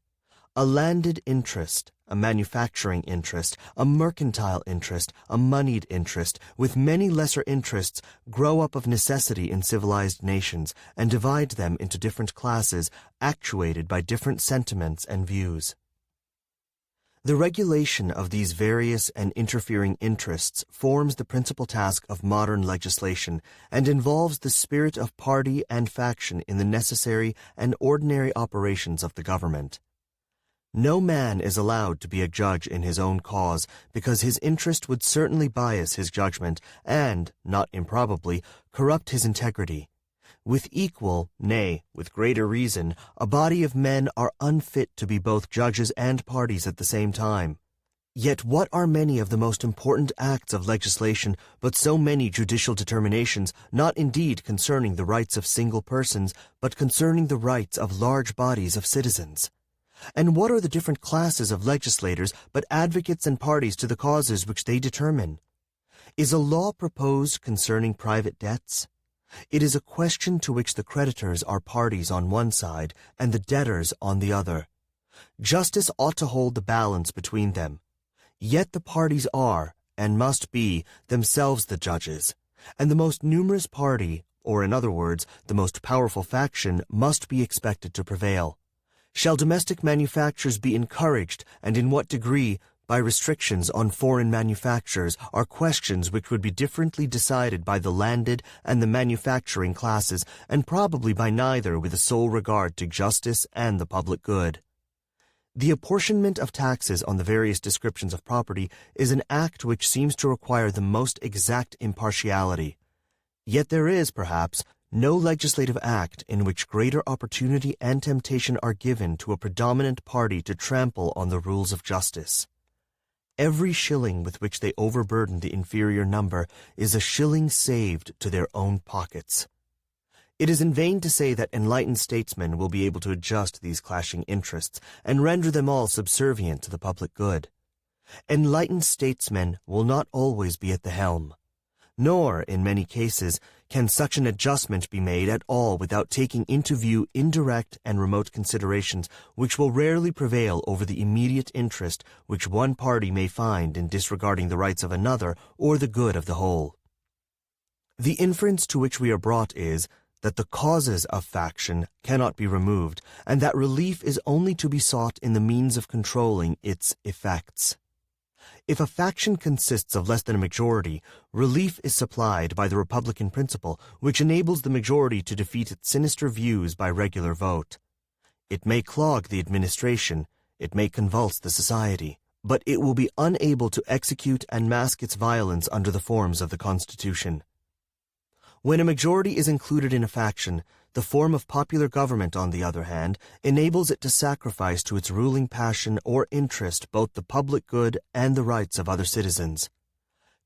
A landed interest, a manufacturing interest, a mercantile interest, a moneyed interest, with many lesser interests, grow up of necessity in civilized nations and divide them into different classes, actuated by different sentiments and views. The regulation of these various and interfering interests forms the principal task of modern legislation and involves the spirit of party and faction in the necessary and ordinary operations of the government. No man is allowed to be a judge in his own cause because his interest would certainly bias his judgment and, not improbably, corrupt his integrity. With equal, nay, with greater reason, a body of men are unfit to be both judges and parties at the same time. Yet what are many of the most important acts of legislation but so many judicial determinations, not indeed concerning the rights of single persons, but concerning the rights of large bodies of citizens? And what are the different classes of legislators but advocates and parties to the causes which they determine? Is a law proposed concerning private debts? It is a question to which the creditors are parties on one side and the debtors on the other. Justice ought to hold the balance between them. Yet the parties are, and must be, themselves the judges, and the most numerous party, or in other words, the most powerful faction, must be expected to prevail. Shall domestic manufactures be encouraged, and in what degree, by restrictions on foreign manufactures, are questions which would be differently decided by the landed and the manufacturing classes, and probably by neither with a sole regard to justice and the public good. The apportionment of taxes on the various descriptions of property is an act which seems to require the most exact impartiality. Yet there is, perhaps, no legislative act in which greater opportunity and temptation are given to a predominant party to trample on the rules of justice. Every shilling with which they overburden the inferior number is a shilling saved to their own pockets. It is in vain to say that enlightened statesmen will be able to adjust these clashing interests and render them all subservient to the public good. Enlightened statesmen will not always be at the helm, nor, in many cases, can such an adjustment be made at all without taking into view indirect and remote considerations which will rarely prevail over the immediate interest which one party may find in disregarding the rights of another or the good of the whole. The inference to which we are brought is that the causes of faction cannot be removed, and that relief is only to be sought in the means of controlling its effects. If a faction consists of less than a majority, relief is supplied by the Republican principle, which enables the majority to defeat its sinister views by regular vote. It may clog the administration, it may convulse the society, but it will be unable to execute and mask its violence under the forms of the Constitution. When a majority is included in a faction, the form of popular government, on the other hand, enables it to sacrifice to its ruling passion or interest both the public good and the rights of other citizens.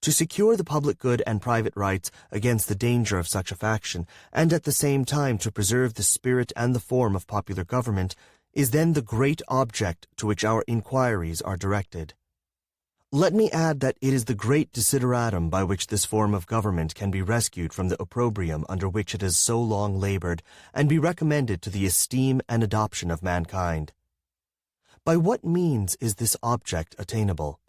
To secure the public good and private rights against the danger of such a faction, and at the same time to preserve the spirit and the form of popular government, is then the great object to which our inquiries are directed. Let me add that it is the great desideratum by which this form of government can be rescued from the opprobrium under which it has so long labored, and be recommended to the esteem and adoption of mankind. By what means is this object attainable?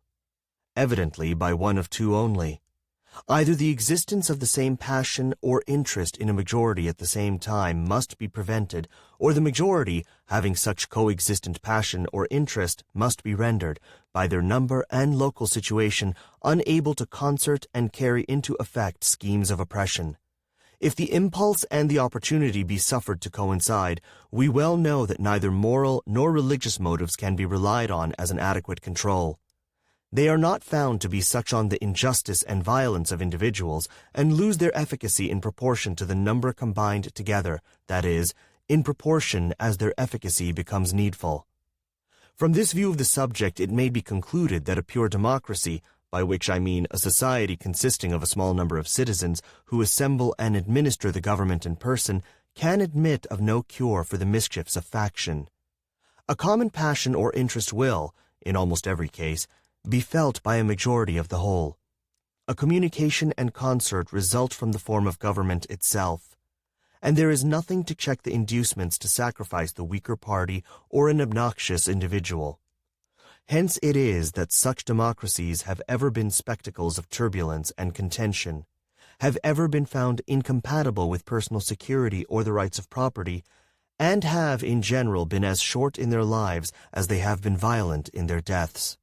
Evidently by one of two only. Either the existence of the same passion or interest in a majority at the same time must be prevented, or the majority, having such coexistent passion or interest, must be rendered, by their number and local situation, unable to concert and carry into effect schemes of oppression. If the impulse and the opportunity be suffered to coincide, we well know that neither moral nor religious motives can be relied on as an adequate control. They are not found to be such on the injustice and violence of individuals, and lose their efficacy in proportion to the number combined together, that is, in proportion as their efficacy becomes needful. From this view of the subject it may be concluded that a pure democracy, by which I mean a society consisting of a small number of citizens who assemble and administer the government in person, can admit of no cure for the mischiefs of faction. A common passion or interest will, in almost every case, be felt by a majority of the whole. A communication and concert result from the form of government itself, and there is nothing to check the inducements to sacrifice the weaker party or an obnoxious individual. Hence it is that such democracies have ever been spectacles of turbulence and contention, have ever been found incompatible with personal security or the rights of property, and have in general been as short in their lives as they have been violent in their deaths.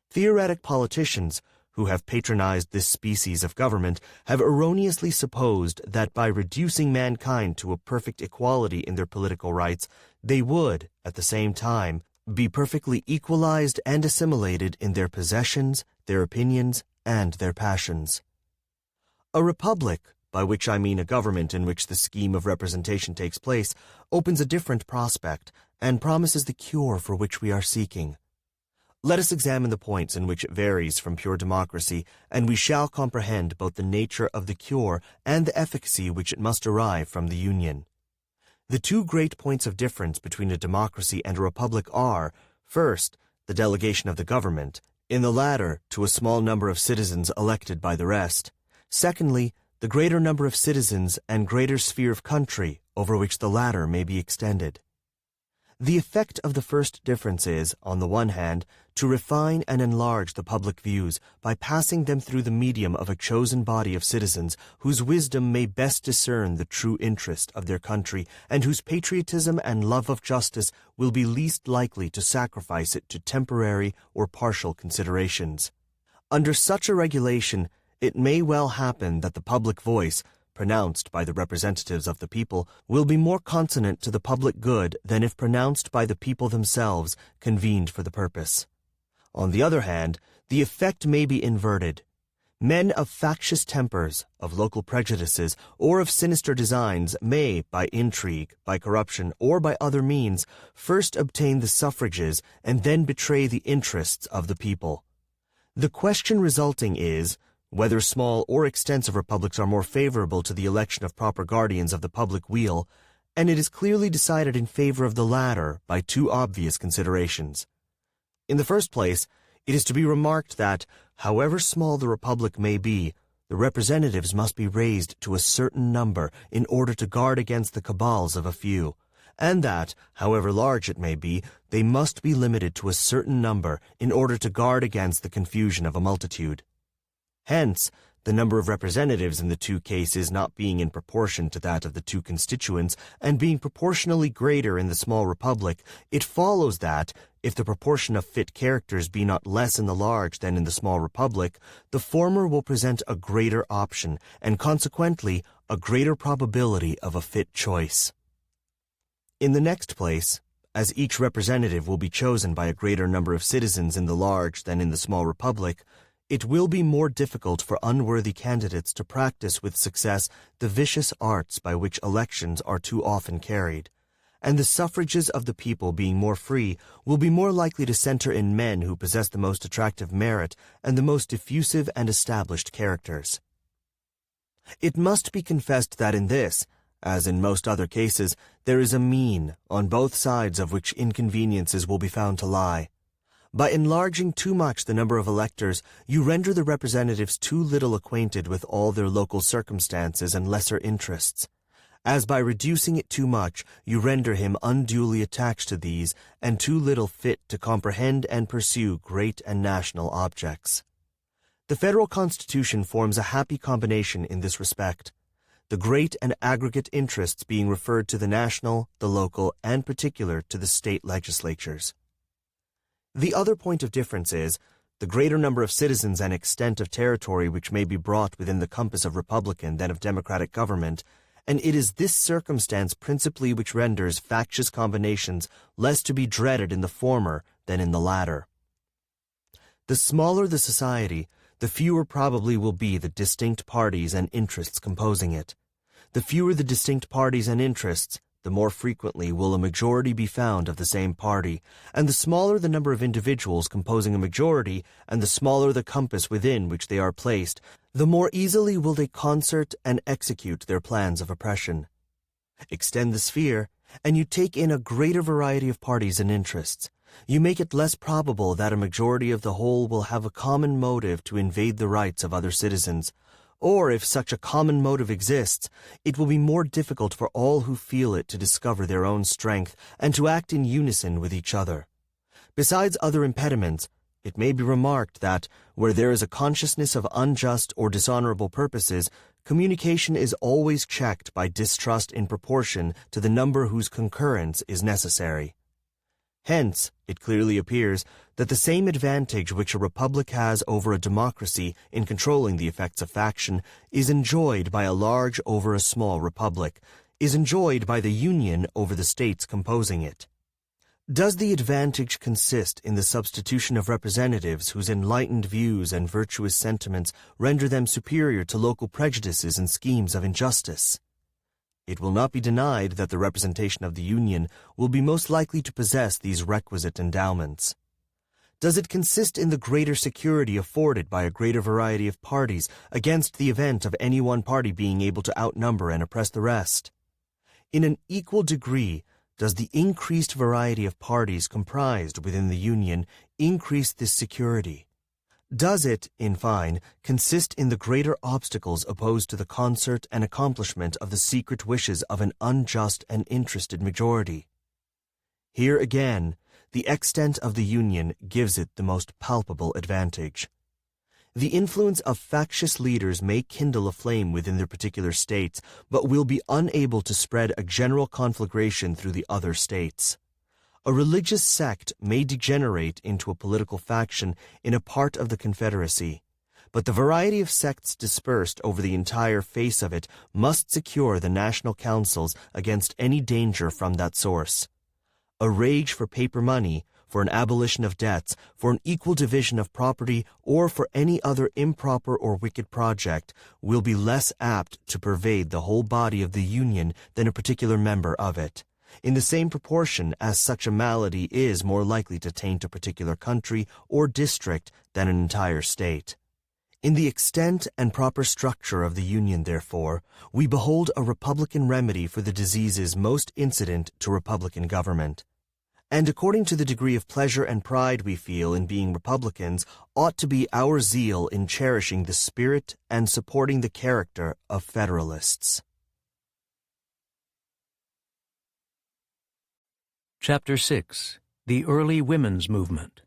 Theoretic politicians who have patronized this species of government have erroneously supposed that by reducing mankind to a perfect equality in their political rights, they would, at the same time, be perfectly equalized and assimilated in their possessions, their opinions, and their passions. A republic, by which I mean a government in which the scheme of representation takes place, opens a different prospect and promises the cure for which we are seeking. Let us examine the points in which it varies from pure democracy, and we shall comprehend both the nature of the cure and the efficacy which it must derive from the union. The two great points of difference between a democracy and a republic are, first, the delegation of the government, in the latter to a small number of citizens elected by the rest. Secondly, the greater number of citizens and greater sphere of country over which the latter may be extended. The effect of the first difference is, on the one hand, to refine and enlarge the public views by passing them through the medium of a chosen body of citizens whose wisdom may best discern the true interest of their country and whose patriotism and love of justice will be least likely to sacrifice it to temporary or partial considerations. Under such a regulation, it may well happen that the public voice, pronounced by the representatives of the people, will be more consonant to the public good than if pronounced by the people themselves, convened for the purpose. On the other hand, the effect may be inverted. Men of factious tempers, of local prejudices, or of sinister designs may, by intrigue, by corruption, or by other means, first obtain the suffrages and then betray the interests of the people. The question resulting is, whether small or extensive republics are more favorable to the election of proper guardians of the public weal, and it is clearly decided in favor of the latter by two obvious considerations. In the first place, it is to be remarked that, however small the republic may be, the representatives must be raised to a certain number in order to guard against the cabals of a few, and that, however large it may be, they must be limited to a certain number in order to guard against the confusion of a multitude. Hence, the number of representatives in the two cases not being in proportion to that of the two constituents, and being proportionally greater in the small republic, it follows that, if the proportion of fit characters be not less in the large than in the small republic, the former will present a greater option, and consequently a greater probability of a fit choice. In the next place, as each representative will be chosen by a greater number of citizens in the large than in the small republic, it will be more difficult for unworthy candidates to practice with success the vicious arts by which elections are too often carried, and the suffrages of the people being more free will be more likely to center in men who possess the most attractive merit and the most diffusive and established characters. It must be confessed that in this, as in most other cases, there is a mean, on both sides of which inconveniences will be found to lie. By enlarging too much the number of electors, you render the representatives too little acquainted with all their local circumstances and lesser interests, as by reducing it too much, you render him unduly attached to these and too little fit to comprehend and pursue great and national objects. The federal constitution forms a happy combination in this respect, the great and aggregate interests being referred to the national, the local, and particular to the state legislatures. The other point of difference is the greater number of citizens and extent of territory which may be brought within the compass of republican than of democratic government, and it is this circumstance principally which renders factious combinations less to be dreaded in the former than in the latter. The smaller the society, the fewer probably will be the distinct parties and interests composing it. The fewer the distinct parties and interests, the more frequently will a majority be found of the same party, and the smaller the number of individuals composing a majority, and the smaller the compass within which they are placed, the more easily will they concert and execute their plans of oppression. Extend the sphere, and you take in a greater variety of parties and interests. You make it less probable that a majority of the whole will have a common motive to invade the rights of other citizens, or if such a common motive exists, it will be more difficult for all who feel it to discover their own strength and to act in unison with each other. Besides other impediments, it may be remarked that, where there is a consciousness of unjust or dishonorable purposes, communication is always checked by distrust in proportion to the number whose concurrence is necessary. Hence, it clearly appears that the same advantage which a republic has over a democracy in controlling the effects of faction is enjoyed by a large over a small republic, is enjoyed by the Union over the states composing it. Does the advantage consist in the substitution of representatives whose enlightened views and virtuous sentiments render them superior to local prejudices and schemes of injustice? It will not be denied that the representation of the Union will be most likely to possess these requisite endowments. Does it consist in the greater security afforded by a greater variety of parties against the event of any one party being able to outnumber and oppress the rest? In an equal degree, does the increased variety of parties comprised within the Union increase this security? Does it, in fine, consist in the greater obstacles opposed to the concert and accomplishment of the secret wishes of an unjust and interested majority? Here again, the extent of the Union gives it the most palpable advantage. The influence of factious leaders may kindle a flame within their particular states, but will be unable to spread a general conflagration through the other states. A religious sect may degenerate into a political faction in a part of the Confederacy, but the variety of sects dispersed over the entire face of it must secure the national councils against any danger from that source. A rage for paper money, for an abolition of debts, for an equal division of property, or for any other improper or wicked project will be less apt to pervade the whole body of the Union than a particular member of it, in the same proportion as such a malady is more likely to taint a particular country or district than an entire state. In the extent and proper structure of the Union, therefore, we behold a republican remedy for the diseases most incident to republican government. And according to the degree of pleasure and pride we feel in being republicans, ought to be our zeal in cherishing the spirit and supporting the character of Federalists. Chapter 6. The Early Women's Movement.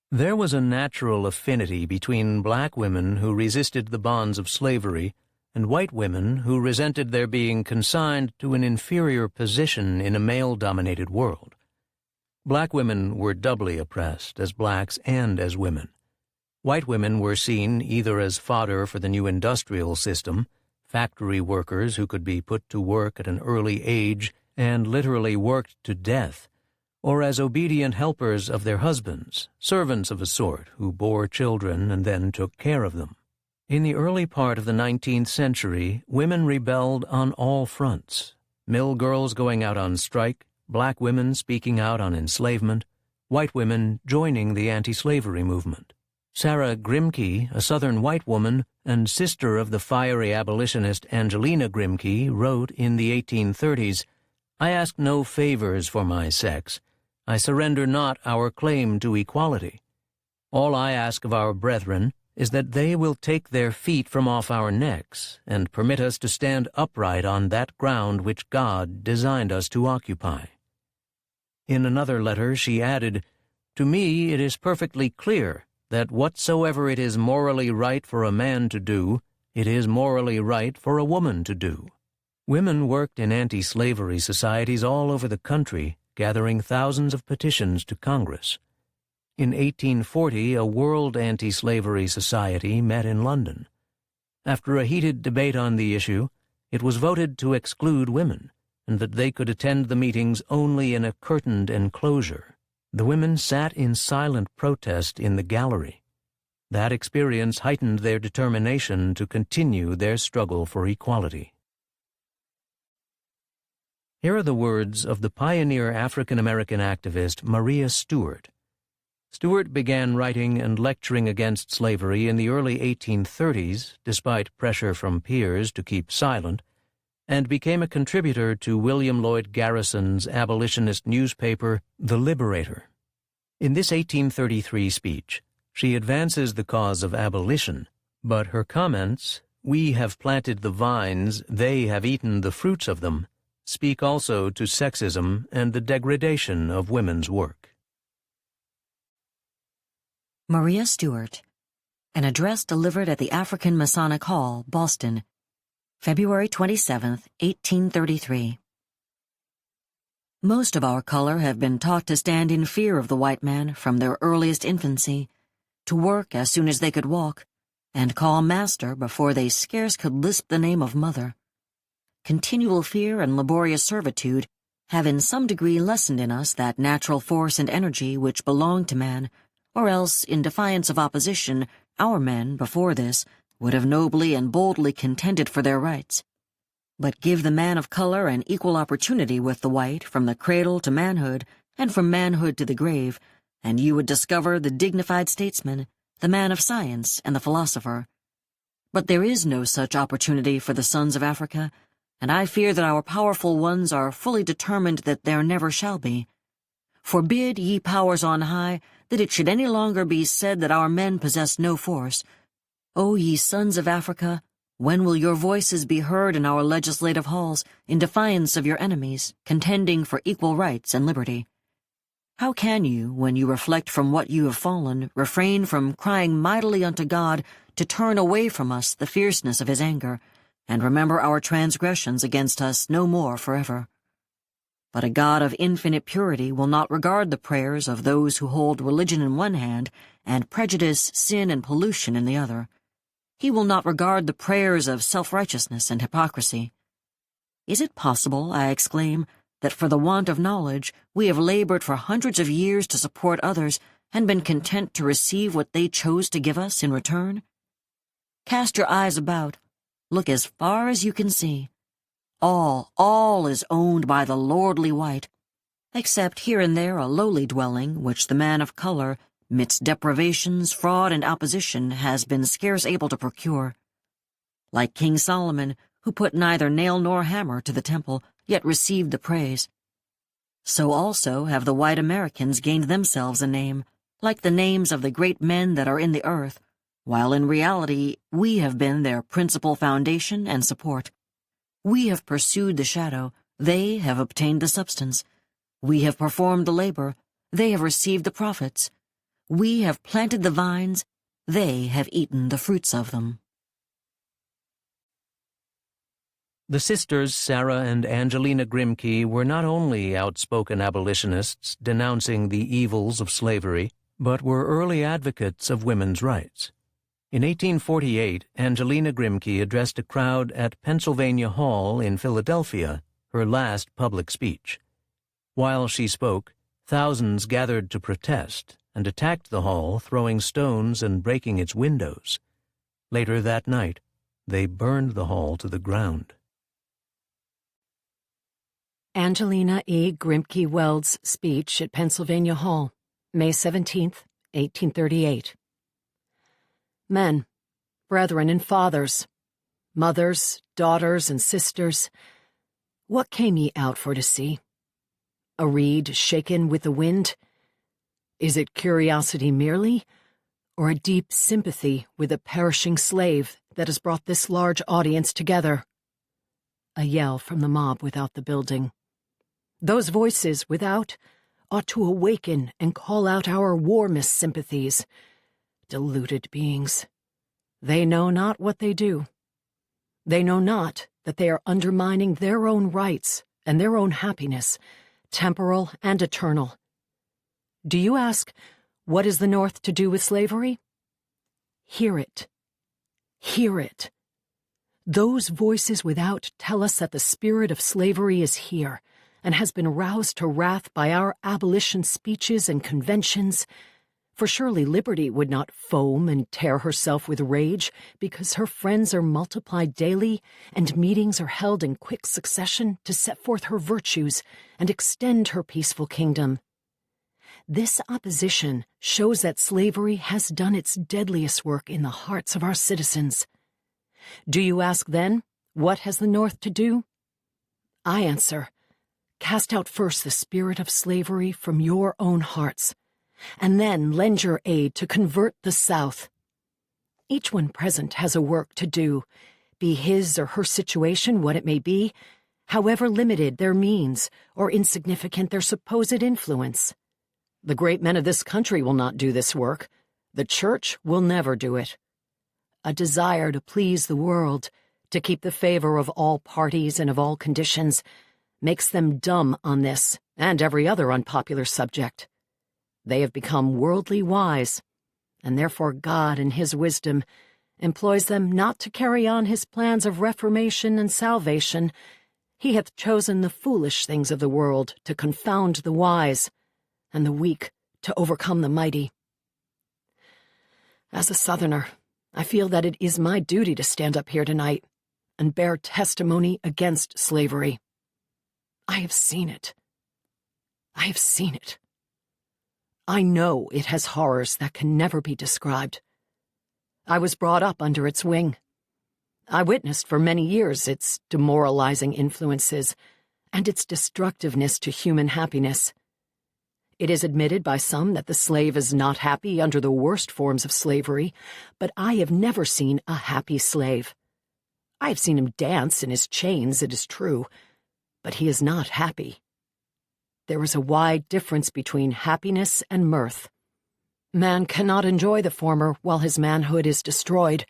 There was a natural affinity between black women who resisted the bonds of slavery and white women who resented their being consigned to an inferior position in a male-dominated world. Black women were doubly oppressed as blacks and as women. White women were seen either as fodder for the new industrial system, factory workers who could be put to work at an early age and literally worked to death, or as obedient helpers of their husbands, servants of a sort who bore children and then took care of them. In the early part of the 19th century, women rebelled on all fronts. Mill girls going out on strike, black women speaking out on enslavement, white women joining the anti-slavery movement. Sarah Grimke, a Southern white woman and sister of the fiery abolitionist Angelina Grimke, wrote in the 1830s, "I ask no favors for my sex. I surrender not our claim to equality. All I ask of our brethren is that they will take their feet from off our necks and permit us to stand upright on that ground which God designed us to occupy." In another letter she added, "To me it is perfectly clear that whatsoever it is morally right for a man to do, it is morally right for a woman to do." Women worked in anti-slavery societies all over the country, gathering thousands of petitions to Congress. In 1840, a World Anti-Slavery Society met in London. After a heated debate on the issue, it was voted to exclude women, and that they could attend the meetings only in a curtained enclosure. The women sat in silent protest in the gallery. That experience heightened their determination to continue their struggle for equality. Here are the words of the pioneer African-American activist Maria Stewart. Stewart began writing and lecturing against slavery in the early 1830s, despite pressure from peers to keep silent, and became a contributor to William Lloyd Garrison's abolitionist newspaper, The Liberator. In this 1833 speech, she advances the cause of abolition, but her comments, "We have planted the vines, they have eaten the fruits of them," speak also to sexism and the degradation of women's work. Maria Stewart, An address delivered at the African Masonic Hall, Boston, February 27, 1833. Most of our color have been taught to stand in fear of the white man from their earliest infancy, to work as soon as they could walk, and call master before they scarce could lisp the name of mother. Continual fear and laborious servitude have in some degree lessened in us that natural force and energy which belong to man, or else, in defiance of opposition, our men, before this, would have nobly and boldly contended for their rights. But give the man of color an equal opportunity with the white from the cradle to manhood, and from manhood to the grave, and you would discover the dignified statesman, the man of science, and the philosopher. But there is no such opportunity for the sons of Africa, and I fear that our powerful ones are fully determined that there never shall be. Forbid, ye powers on high, that it should any longer be said that our men possess no force. O ye sons of Africa, when will your voices be heard in our legislative halls, in defiance of your enemies, contending for equal rights and liberty? How can you, when you reflect from what you have fallen, refrain from crying mightily unto God to turn away from us the fierceness of his anger, and remember our transgressions against us no more forever? But a God of infinite purity will not regard the prayers of those who hold religion in one hand and prejudice, sin, and pollution in the other. He will not regard the prayers of self-righteousness and hypocrisy. Is it possible, I exclaim, that for the want of knowledge we have labored for hundreds of years to support others and been content to receive what they chose to give us in return? Cast your eyes about. Look as far as you can see. All is owned by the lordly white, except here and there a lowly dwelling which the man of color, midst deprivations, fraud, and opposition, has been scarce able to procure. Like King Solomon, who put neither nail nor hammer to the temple, yet received the praise. So also have the white Americans gained themselves a name, like the names of the great men that are in the earth, while in reality we have been their principal foundation and support. We have pursued the shadow, they have obtained the substance. We have performed the labor, they have received the profits. We have planted the vines, they have eaten the fruits of them. The sisters Sarah and Angelina Grimke were not only outspoken abolitionists denouncing the evils of slavery, but were early advocates of women's rights. In 1848, Angelina Grimke addressed a crowd at Pennsylvania Hall in Philadelphia, her last public speech. While she spoke, thousands gathered to protest and attacked the hall, throwing stones and breaking its windows. Later that night, they burned the hall to the ground. Angelina E. Grimke Weld's speech at Pennsylvania Hall, May 17, 1838. Men, brethren and fathers, mothers, daughters, and sisters, what came ye out for to see? A reed shaken with the wind? Is it curiosity merely, or a deep sympathy with a perishing slave that has brought this large audience together? A yell from the mob without the building. Those voices without ought to awaken and call out our warmest sympathies. Deluded beings. They know not what they do. They know not that they are undermining their own rights and their own happiness, temporal and eternal. Do you ask, what is the North to do with slavery? Hear it. Hear it. Those voices without tell us that the spirit of slavery is here and has been roused to wrath by our abolition speeches and conventions. For surely liberty would not foam and tear herself with rage because her friends are multiplied daily and meetings are held in quick succession to set forth her virtues and extend her peaceful kingdom. This opposition shows that slavery has done its deadliest work in the hearts of our citizens. Do you ask then, what has the North to do? I answer, cast out first the spirit of slavery from your own hearts, and then lend your aid to convert the South. Each one present has a work to do, be his or her situation what it may be, however limited their means or insignificant their supposed influence. The great men of this country will not do this work. The Church will never do it. a desire to please the world, to keep the favor of all parties and of all conditions, makes them dumb on this and every other unpopular subject. They have become worldly wise, and therefore God, in his wisdom, employs them not to carry on his plans of reformation and salvation. He hath chosen the foolish things of the world to confound the wise, and the weak to overcome the mighty. As a Southerner, I feel that it is my duty to stand up here tonight and bear testimony against slavery. I have seen it. I have seen it. I know it has horrors that can never be described. I was brought up under its wing. I witnessed for many years its demoralizing influences and its destructiveness to human happiness. It is admitted by some that the slave is not happy under the worst forms of slavery, but I have never seen a happy slave. I have seen him dance in his chains, it is true, but he is not happy. There is a wide difference between happiness and mirth. Man cannot enjoy the former while his manhood is destroyed,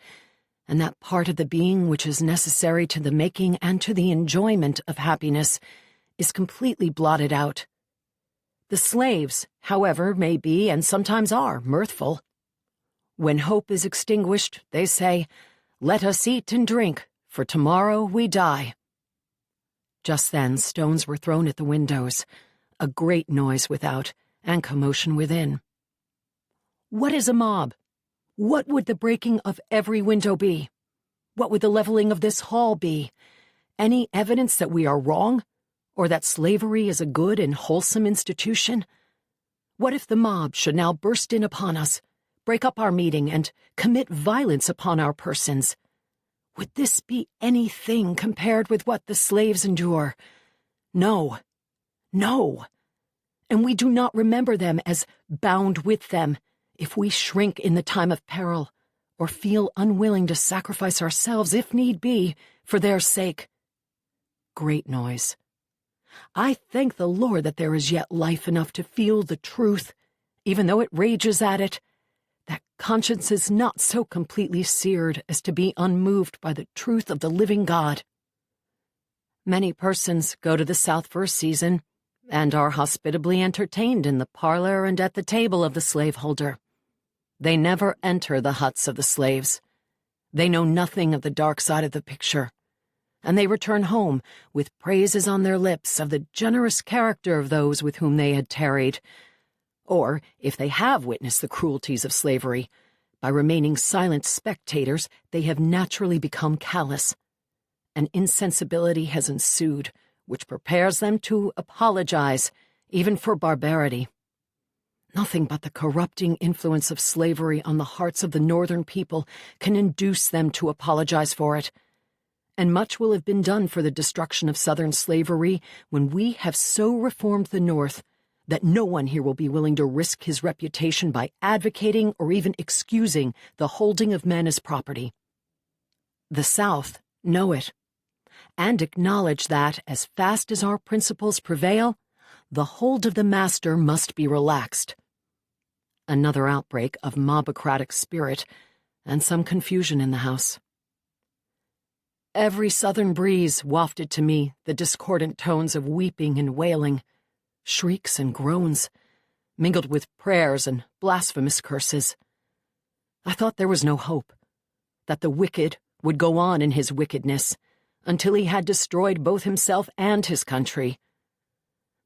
and that part of the being which is necessary to the making and to the enjoyment of happiness is completely blotted out. The slaves, however, may be, and sometimes are, mirthful. When hope is extinguished, they say, "Let us eat and drink, for tomorrow we die." Just then stones were thrown at the windows, a great noise without, and commotion within. What is a mob? What would the breaking of every window be? What would the leveling of this hall be? Any evidence that we are wrong, or that slavery is a good and wholesome institution? What if the mob should now burst in upon us, break up our meeting, and commit violence upon our persons? Would this be anything compared with what the slaves endure? No. No. And we do not remember them as bound with them if we shrink in the time of peril, or feel unwilling to sacrifice ourselves, if need be, for their sake. Great noise. I thank the Lord that there is yet life enough to feel the truth, even though it rages at it, that conscience is not so completely seared as to be unmoved by the truth of the living God. Many persons go to the South for a season, and are hospitably entertained in the parlor and at the table of the slaveholder. They never enter the huts of the slaves. They know nothing of the dark side of the picture, and they return home with praises on their lips of the generous character of those with whom they had tarried. Or, if they have witnessed the cruelties of slavery, by remaining silent spectators, they have naturally become callous. An insensibility has ensued, which prepares them to apologize, even for barbarity. Nothing but the corrupting influence of slavery on the hearts of the Northern people can induce them to apologize for it. And much will have been done for the destruction of Southern slavery when we have so reformed the North that no one here will be willing to risk his reputation by advocating or even excusing the holding of men as property. The South know it, and acknowledge that, as fast as our principles prevail, the hold of the master must be relaxed. Another outbreak of mobocratic spirit, and some confusion in the house. Every southern breeze wafted to me the discordant tones of weeping and wailing, shrieks and groans, mingled with prayers and blasphemous curses. I thought there was no hope, that the wicked would go on in his wickedness, until he had destroyed both himself and his country.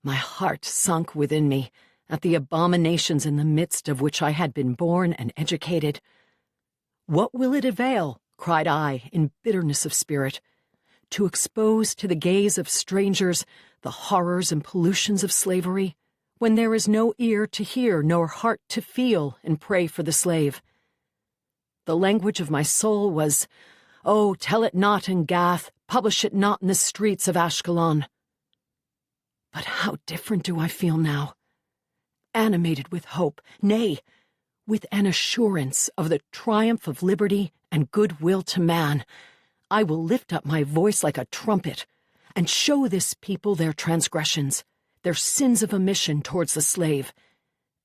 My heart sunk within me at the abominations in the midst of which I had been born and educated. What will it avail, cried I in bitterness of spirit, to expose to the gaze of strangers the horrors and pollutions of slavery, when there is no ear to hear nor heart to feel and pray for the slave? The language of my soul was, "Oh, tell it not in Gath, publish it not in the streets of Ashkelon." But how different do I feel now, animated with hope, nay, with an assurance of the triumph of liberty and goodwill to man. I will lift up my voice like a trumpet, and show this people their transgressions, their sins of omission towards the slave,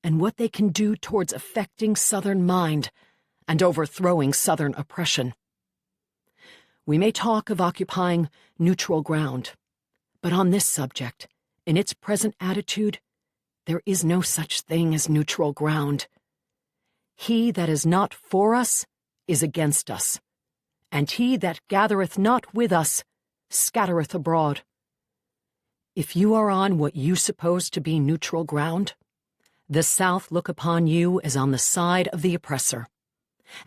and what they can do towards affecting Southern mind, and overthrowing Southern oppression. We may talk of occupying neutral ground, but on this subject, in its present attitude, there is no such thing as neutral ground. He that is not for us is against us, and he that gathereth not with us scattereth abroad. If you are on what you suppose to be neutral ground, the South look upon you as on the side of the oppressor.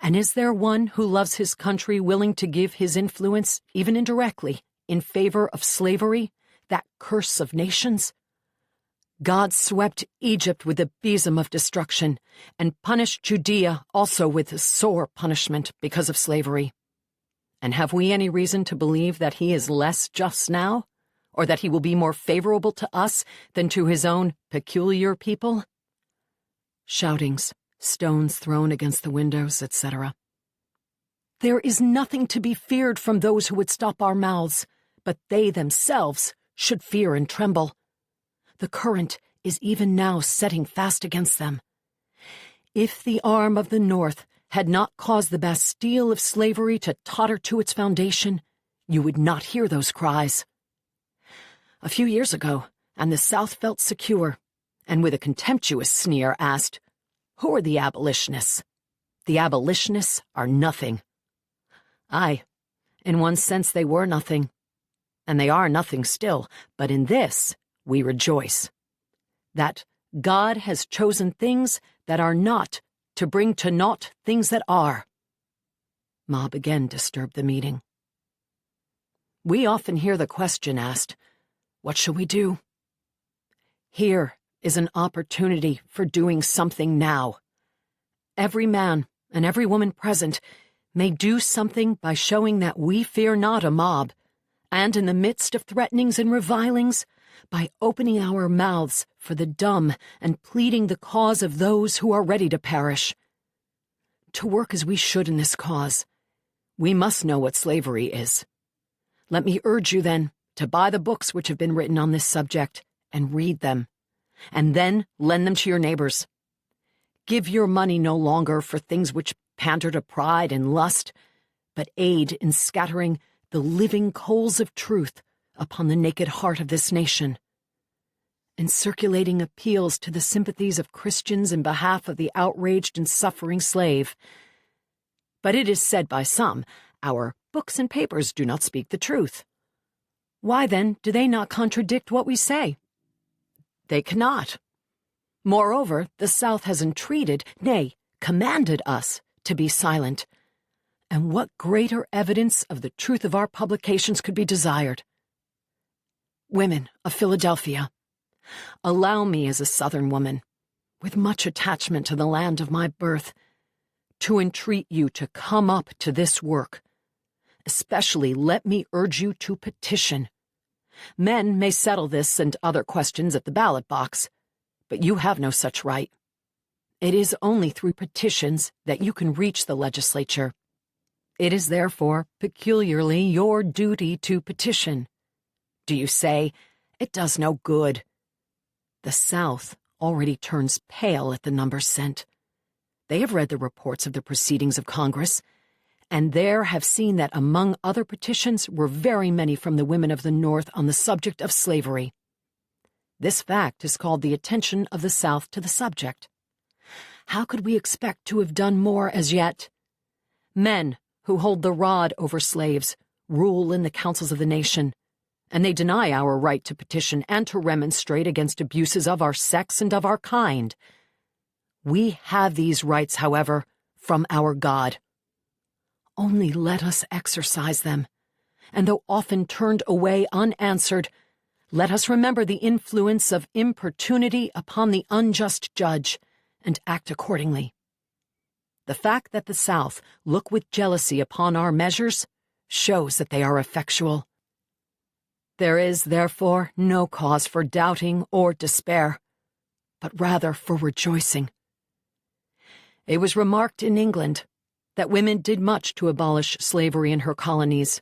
And is there one who loves his country willing to give his influence, even indirectly, in favor of slavery, that curse of nations? God swept Egypt with a besom of destruction, and punished Judea also with a sore punishment because of slavery. And have we any reason to believe that he is less just now, or that he will be more favorable to us than to his own peculiar people? Shoutings, stones thrown against the windows, etc. There is nothing to be feared from those who would stop our mouths, but they themselves should fear and tremble. The current is even now setting fast against them. If the arm of the North had not caused the Bastille of slavery to totter to its foundation, you would not hear those cries. A few years ago, and the South felt secure, and with a contemptuous sneer asked, "Who are the abolitionists?" The abolitionists are nothing. Aye, in one sense they were nothing, and they are nothing still, but in this we rejoice, that God has chosen things that are not to bring to naught things that are. Mob again disturbed the meeting. We often hear the question asked, what shall we do? Here is an opportunity for doing something now. Every man and every woman present may do something by showing that we fear not a mob, and in the midst of threatenings and revilings, by opening our mouths for the dumb and pleading the cause of those who are ready to perish. To work as we should in this cause, we must know what slavery is. Let me urge you, then, to buy the books which have been written on this subject and read them, and then lend them to your neighbors. Give your money no longer for things which pander to pride and lust, but aid in scattering the living coals of truth upon the naked heart of this nation, in circulating appeals to the sympathies of Christians in behalf of the outraged and suffering slave. But it is said by some, our books and papers do not speak the truth. Why, then, do they not contradict what we say? They cannot. Moreover, the South has entreated, nay, commanded us to be silent. And what greater evidence of the truth of our publications could be desired? Women of Philadelphia, allow me as a Southern woman, with much attachment to the land of my birth, to entreat you to come up to this work. Especially let me urge you to petition. Men may settle this and other questions at the ballot box, but you have no such right. It is only through petitions that you can reach the legislature. It is therefore peculiarly your duty to petition. Do you say, it does no good? The South already turns pale at the numbers sent. They have read the reports of the proceedings of Congress, and there have seen that among other petitions were very many from the women of the North on the subject of slavery. This fact has called the attention of the South to the subject. How could we expect to have done more as yet? Men who hold the rod over slaves rule in the councils of the nation, and they deny our right to petition and to remonstrate against abuses of our sex and of our kind. We have these rights, however, from our God. Only let us exercise them, and though often turned away unanswered, let us remember the influence of importunity upon the unjust judge, and act accordingly. The fact that the South look with jealousy upon our measures shows that they are effectual. There is, therefore, no cause for doubting or despair, but rather for rejoicing. It was remarked in England that women did much to abolish slavery in her colonies.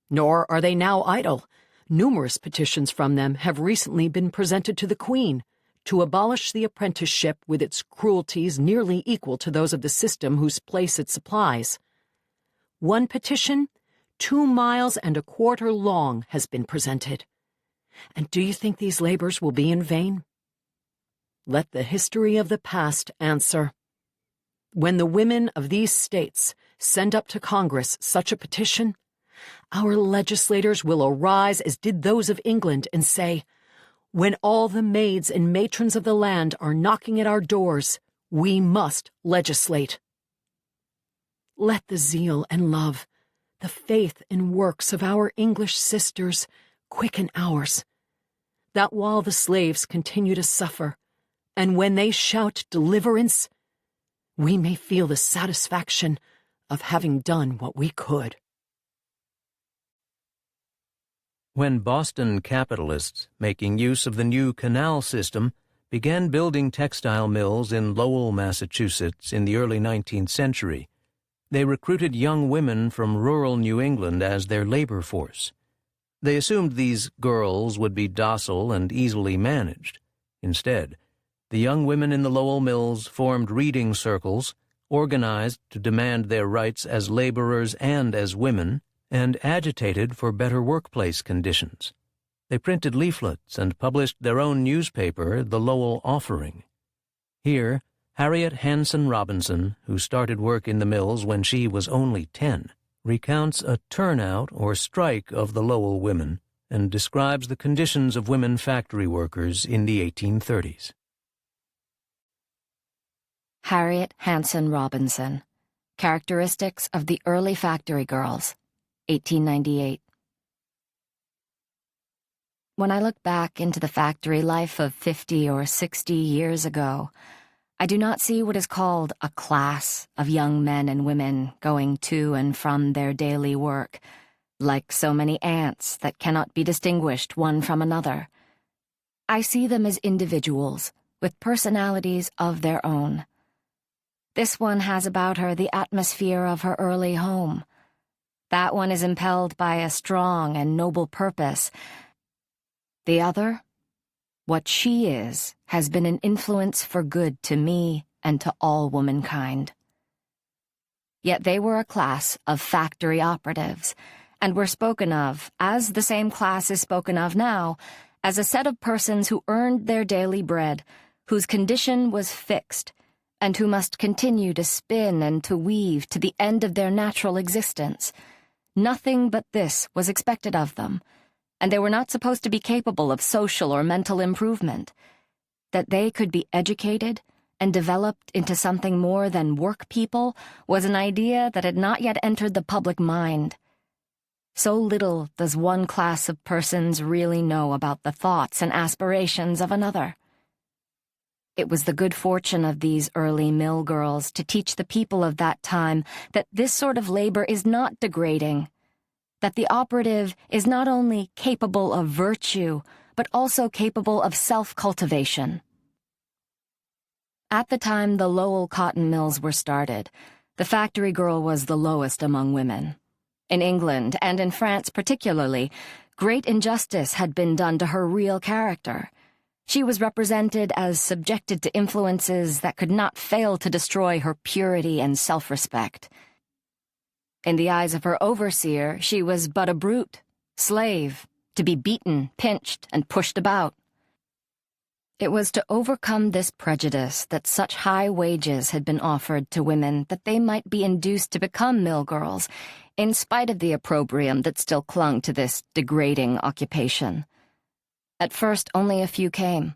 Nor are they now idle. Numerous petitions from them have recently been presented to the Queen to abolish the apprenticeship with its cruelties nearly equal to those of the system whose place it supplies. One petition, 2 miles and a quarter long, has been presented. And do you think these labors will be in vain? Let the history of the past answer. When the women of these states send up to Congress such a petition, our legislators will arise as did those of England and say, when all the maids and matrons of the land are knocking at our doors, we must legislate. Let the zeal and love, the faith and works of our English sisters quicken ours, that while the slaves continue to suffer, and when they shout deliverance, we may feel the satisfaction of having done what we could. When Boston capitalists, making use of the new canal system, began building textile mills in Lowell, Massachusetts in the early 19th century, they recruited young women from rural New England as their labor force. They assumed these girls would be docile and easily managed. Instead, the young women in the Lowell mills formed reading circles, organized to demand their rights as laborers and as women, and agitated for better workplace conditions. They printed leaflets and published their own newspaper, the Lowell Offering. Here, Harriet Hanson Robinson, who started work in the mills when she was only 10, recounts a turnout or strike of the Lowell women and describes the conditions of women factory workers in the 1830s. Harriet Hanson Robinson, Characteristics of the Early Factory Girls, 1898. When I look back into the factory life of 50 or 60 years ago, I do not see what is called a class of young men and women going to and from their daily work, like so many ants that cannot be distinguished one from another. I see them as individuals with personalities of their own. This one has about her the atmosphere of her early home. That one is impelled by a strong and noble purpose. The other, what she is, has been an influence for good to me and to all womankind. Yet they were a class of factory operatives, and were spoken of, as the same class is spoken of now, as a set of persons who earned their daily bread, whose condition was fixed, and who must continue to spin and to weave to the end of their natural existence. Nothing but this was expected of them, and they were not supposed to be capable of social or mental improvement. That they could be educated and developed into something more than work people was an idea that had not yet entered the public mind. So little does one class of persons really know about the thoughts and aspirations of another. It was the good fortune of these early mill girls to teach the people of that time that this sort of labor is not degrading, that the operative is not only capable of virtue, but also capable of self-cultivation. At the time the Lowell cotton mills were started, the factory girl was the lowest among women. In England, and in France particularly, great injustice had been done to her real character. She was represented as subjected to influences that could not fail to destroy her purity and self-respect. In the eyes of her overseer, she was but a brute, slave, to be beaten, pinched, and pushed about. It was to overcome this prejudice that such high wages had been offered to women that they might be induced to become mill girls, in spite of the opprobrium that still clung to this degrading occupation. At first, only a few came,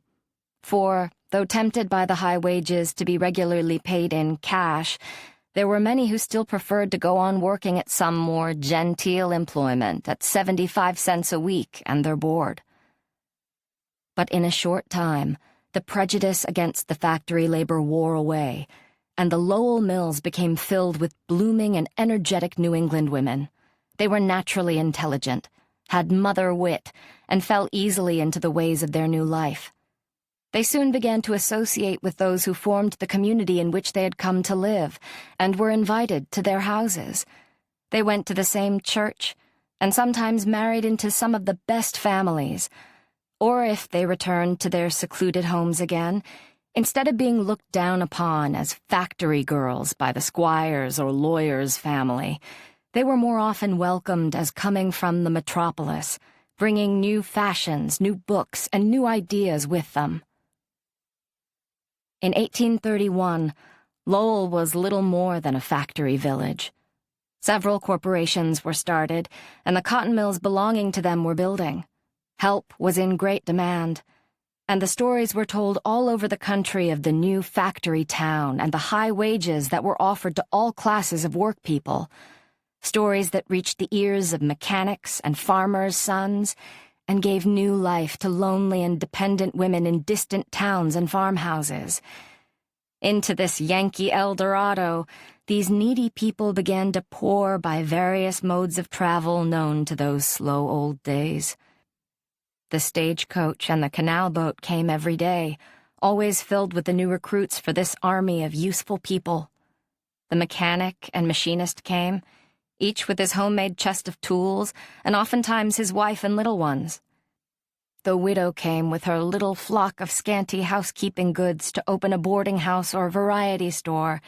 for, though tempted by the high wages to be regularly paid in cash, there were many who still preferred to go on working at some more genteel employment at 75 cents a week and their board. But in a short time, the prejudice against the factory labor wore away, and the Lowell mills became filled with blooming and energetic New England women. They were naturally intelligent, had mother wit, and fell easily into the ways of their new life. They soon began to associate with those who formed the community in which they had come to live, and were invited to their houses. They went to the same church, and sometimes married into some of the best families. or if they returned to their secluded homes again, instead of being looked down upon as factory girls by the squire's or lawyer's family, they were more often welcomed as coming from the metropolis, bringing new fashions, new books, and new ideas with them. In 1831, Lowell was little more than a factory village. Several corporations were started, and the cotton mills belonging to them were building. Help was in great demand, and the stories were told all over the country of the new factory town and the high wages that were offered to all classes of workpeople. Stories that reached the ears of mechanics and farmers' sons and gave new life to lonely and dependent women in distant towns and farmhouses. Into this Yankee El Dorado, these needy people began to pour by various modes of travel known to those slow old days. The stagecoach and the canal boat came every day, always filled with the new recruits for this army of useful people. The mechanic and machinist came, each with his homemade chest of tools, and oftentimes his wife and little ones. The widow came with her little flock of scanty housekeeping goods to open a boarding house or variety store,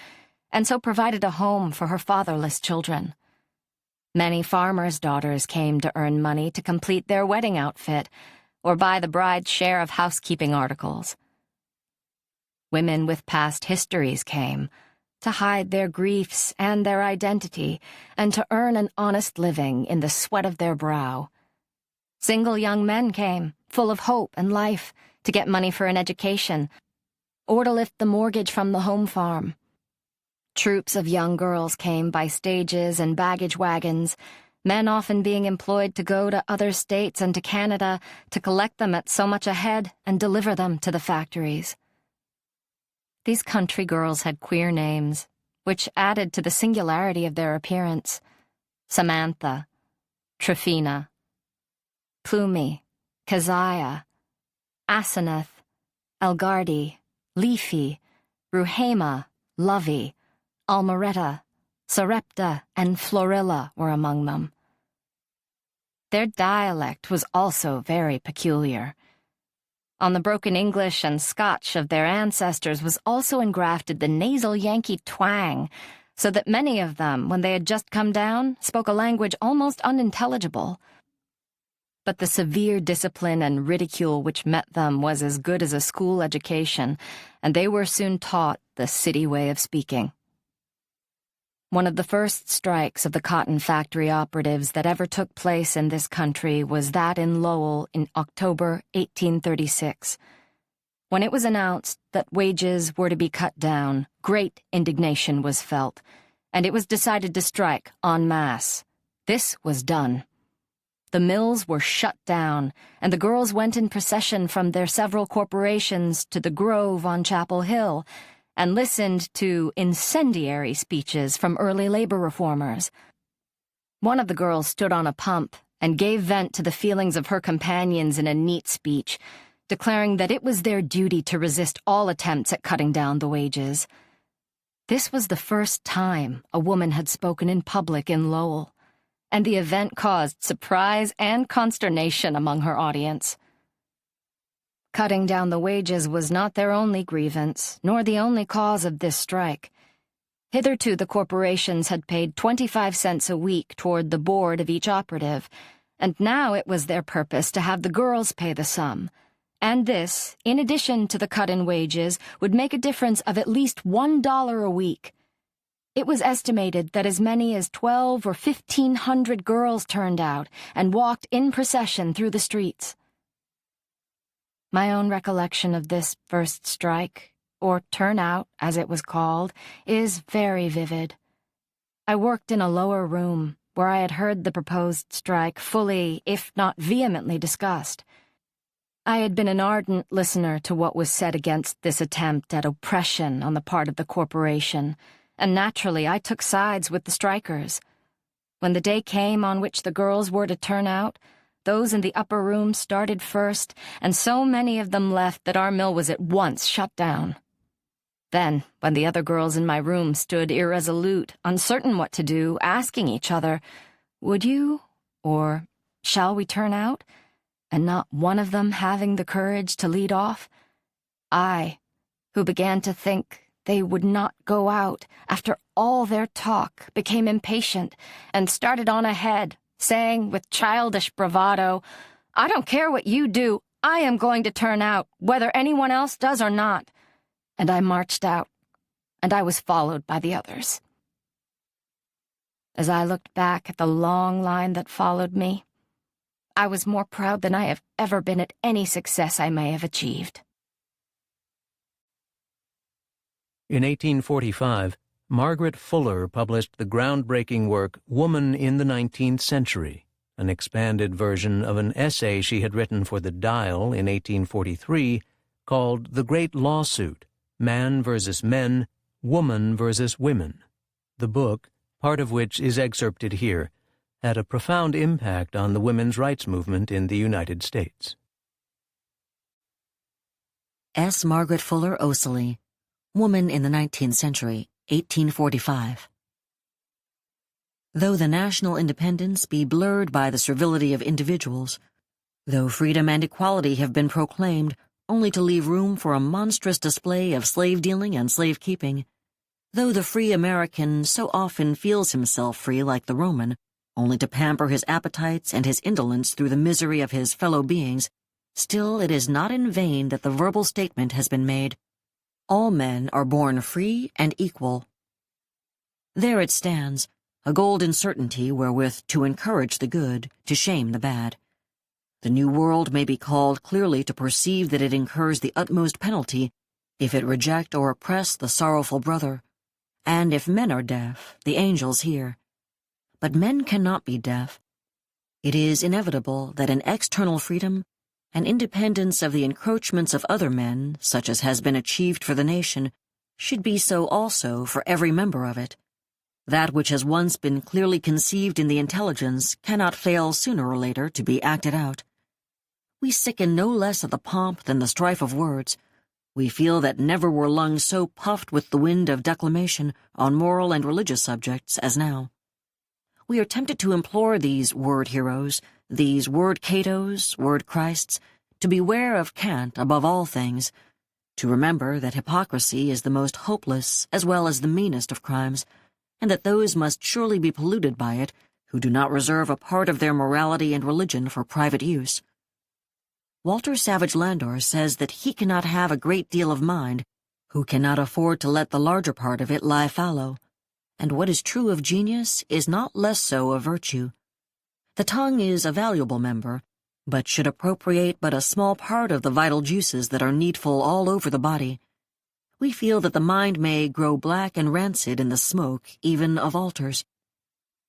and so provided a home for her fatherless children. Many farmers' daughters came to earn money to complete their wedding outfit or buy the bride's share of housekeeping articles. Women with past histories came to hide their griefs and their identity and to earn an honest living in the sweat of their brow. Single young men came, full of hope and life, to get money for an education or to lift the mortgage from the home farm. Troops of young girls came by stages and baggage wagons, men often being employed to go to other states and to Canada to collect them at so much a head and deliver them to the factories. These country girls had queer names, which added to the singularity of their appearance. Samantha, Tryphena, Plumie, Keziah, Asenath, Elgardy, Leafy, Ruhama, Lovey, Almaretta, Sarepta, and Florilla were among them. Their dialect was also very peculiar. On the broken English and Scotch of their ancestors was also engrafted the nasal Yankee twang, so that many of them, when they had just come down, spoke a language almost unintelligible. But the severe discipline and ridicule which met them was as good as a school education, and they were soon taught the city way of speaking. One of the first strikes of the cotton factory operatives that ever took place in this country was that in Lowell in October 1836. When it was announced that wages were to be cut down, great indignation was felt, and it was decided to strike en masse. This was done. The mills were shut down, and the girls went in procession from their several corporations to the Grove on Chapel Hill, and listened to incendiary speeches from early labor reformers. One of the girls stood on a pump and gave vent to the feelings of her companions in a neat speech, declaring that it was their duty to resist all attempts at cutting down the wages. This was the first time a woman had spoken in public in Lowell, and the event caused surprise and consternation among her audience. Cutting down the wages was not their only grievance, nor the only cause of this strike. Hitherto the corporations had paid 25 cents a week toward the board of each operative, and now it was their purpose to have the girls pay the sum. And this, in addition to the cut in wages, would make a difference of at least $1 a week. It was estimated that as many as 1,200 or 1,500 girls turned out and walked in procession through the streets. My own recollection of this first strike, or turnout, as it was called, is very vivid. I worked in a lower room, where I had heard the proposed strike fully, if not vehemently, discussed. I had been an ardent listener to what was said against this attempt at oppression on the part of the corporation, and naturally I took sides with the strikers. When the day came on which the girls were to turn out, those in the upper room started first, and so many of them left that our mill was at once shut down. Then, when the other girls in my room stood irresolute, uncertain what to do, asking each other, "Would you?" or "Shall we turn out?" and not one of them having the courage to lead off. I, who began to think they would not go out after all their talk, became impatient and started on ahead, saying with childish bravado, "I don't care what you do, I am going to turn out, whether anyone else does or not." And I marched out, and I was followed by the others. As I looked back at the long line that followed me, I was more proud than I have ever been at any success I may have achieved. In 1845, Margaret Fuller published the groundbreaking work Woman in the 19th Century, an expanded version of an essay she had written for The Dial in 1843 called The Great Lawsuit, Man versus Men, Woman versus Women. The book, part of which is excerpted here, had a profound impact on the women's rights movement in the United States. S. Margaret Fuller Ouseley, Woman in the 19th Century, 1845. Though the national independence be blurred by the servility of individuals, though freedom and equality have been proclaimed only to leave room for a monstrous display of slave-dealing and slave-keeping, though the free American so often feels himself free like the Roman, only to pamper his appetites and his indolence through the misery of his fellow beings, still it is not in vain that the verbal statement has been made, "All men are born free and equal." There it stands, a golden certainty wherewith to encourage the good, to shame the bad. The New World may be called clearly to perceive that it incurs the utmost penalty if it reject or oppress the sorrowful brother, and if men are deaf, the angels hear. But men cannot be deaf. It is inevitable that an external freedom, an independence of the encroachments of other men, such as has been achieved for the nation, should be so also for every member of it. That which has once been clearly conceived in the intelligence cannot fail sooner or later to be acted out. We sicken no less at the pomp than the strife of words. We feel that never were lungs so puffed with the wind of declamation on moral and religious subjects as now. We are tempted to implore these word heroes, these word Catos, word Christs, to beware of cant above all things, to remember that hypocrisy is the most hopeless as well as the meanest of crimes, and that those must surely be polluted by it who do not reserve a part of their morality and religion for private use. Walter Savage Landor says that he cannot have a great deal of mind who cannot afford to let the larger part of it lie fallow, and what is true of genius is not less so of virtue. The tongue is a valuable member, but should appropriate but a small part of the vital juices that are needful all over the body. We feel that the mind may grow black and rancid in the smoke even of altars.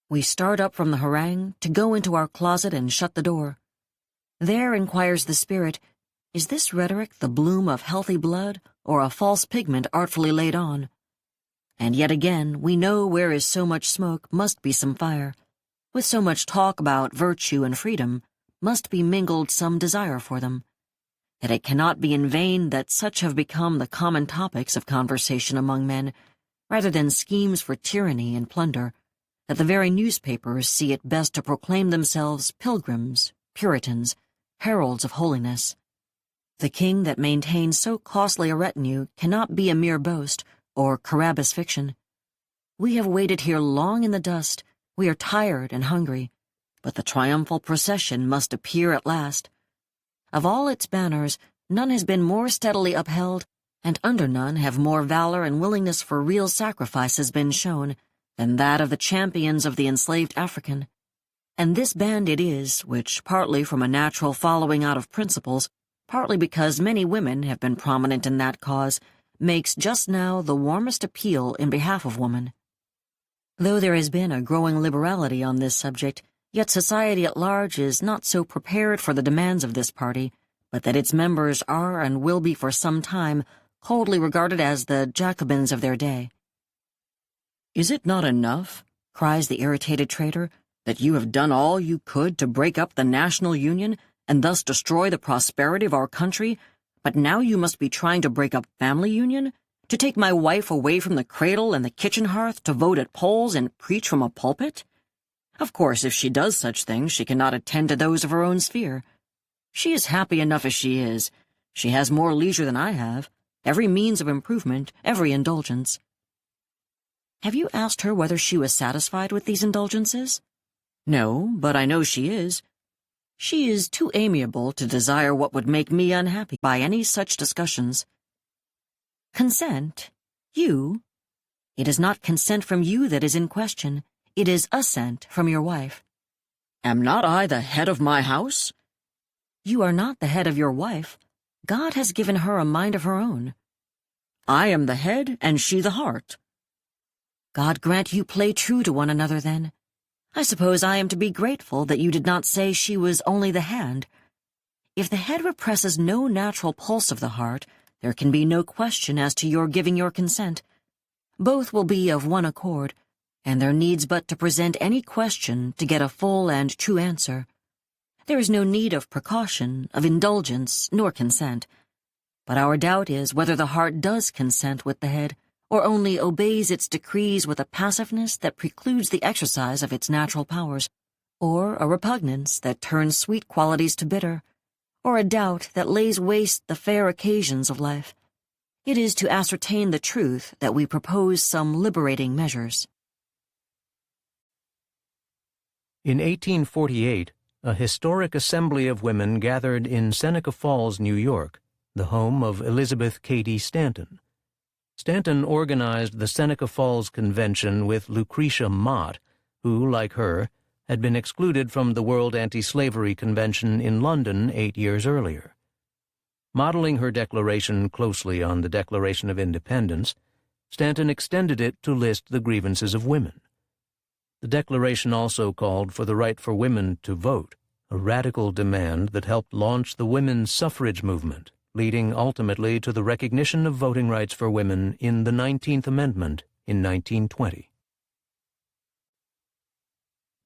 We start up from the harangue to go into our closet and shut the door. There inquires the spirit, is this rhetoric the bloom of healthy blood or a false pigment artfully laid on? And yet again we know where is so much smoke must be some fire. With so much talk about virtue and freedom must be mingled some desire for them. That it cannot be in vain that such have become the common topics of conversation among men, rather than schemes for tyranny and plunder, that the very newspapers see it best to proclaim themselves pilgrims, Puritans, heralds of holiness. The king that maintains so costly a retinue cannot be a mere boast or Carabbas fiction. We have waited here long in the dust, we are tired and hungry, but the triumphal procession must appear at last. Of all its banners, none has been more steadily upheld, and under none have more valor and willingness for real sacrifices been shown than that of the champions of the enslaved African. And this band it is which, partly from a natural following out of principles, partly because many women have been prominent in that cause, makes just now the warmest appeal in behalf of woman. Though there has been a growing liberality on this subject, yet society at large is not so prepared for the demands of this party, but that its members are and will be for some time coldly regarded as the Jacobins of their day. "Is it not enough," cries the irritated traitor, "that you have done all you could to break up the national union and thus destroy the prosperity of our country, but now you must be trying to break up family union, to take my wife away from the cradle and the kitchen hearth to vote at polls and preach from a pulpit? Of course, if she does such things, she cannot attend to those of her own sphere. She is happy enough as she is. She has more leisure than I have, every means of improvement, every indulgence. Have you asked her whether she was satisfied with these indulgences? No, but I know she is. She is too amiable to desire what would make me unhappy by any such discussions. Consent? You? It is not consent from you that is in question. It is assent from your wife. Am not I the head of my house? You are not the head of your wife. God has given her a mind of her own. I am the head, and she the heart. God grant you play true to one another, then. I suppose I am to be grateful that you did not say she was only the hand. If the head represses no natural pulse of the heart, there can be no question as to your giving your consent. Both will be of one accord, and there needs but to present any question to get a full and true answer. There is no need of precaution, of indulgence, nor consent. But our doubt is whether the heart does consent with the head, or only obeys its decrees with a passiveness that precludes the exercise of its natural powers, or a repugnance that turns sweet qualities to bitter, or a doubt that lays waste the fair occasions of life. It is to ascertain the truth that we propose some liberating measures. In 1848, a historic assembly of women gathered in Seneca Falls, New York, the home of Elizabeth Cady Stanton. Stanton organized the Seneca Falls Convention with Lucretia Mott, who, like her, had been excluded from the World Anti-Slavery Convention in London 8 years earlier. Modeling her declaration closely on the Declaration of Independence, Stanton extended it to list the grievances of women. The Declaration also called for the right for women to vote, a radical demand that helped launch the women's suffrage movement, leading ultimately to the recognition of voting rights for women in the 19th Amendment in 1920.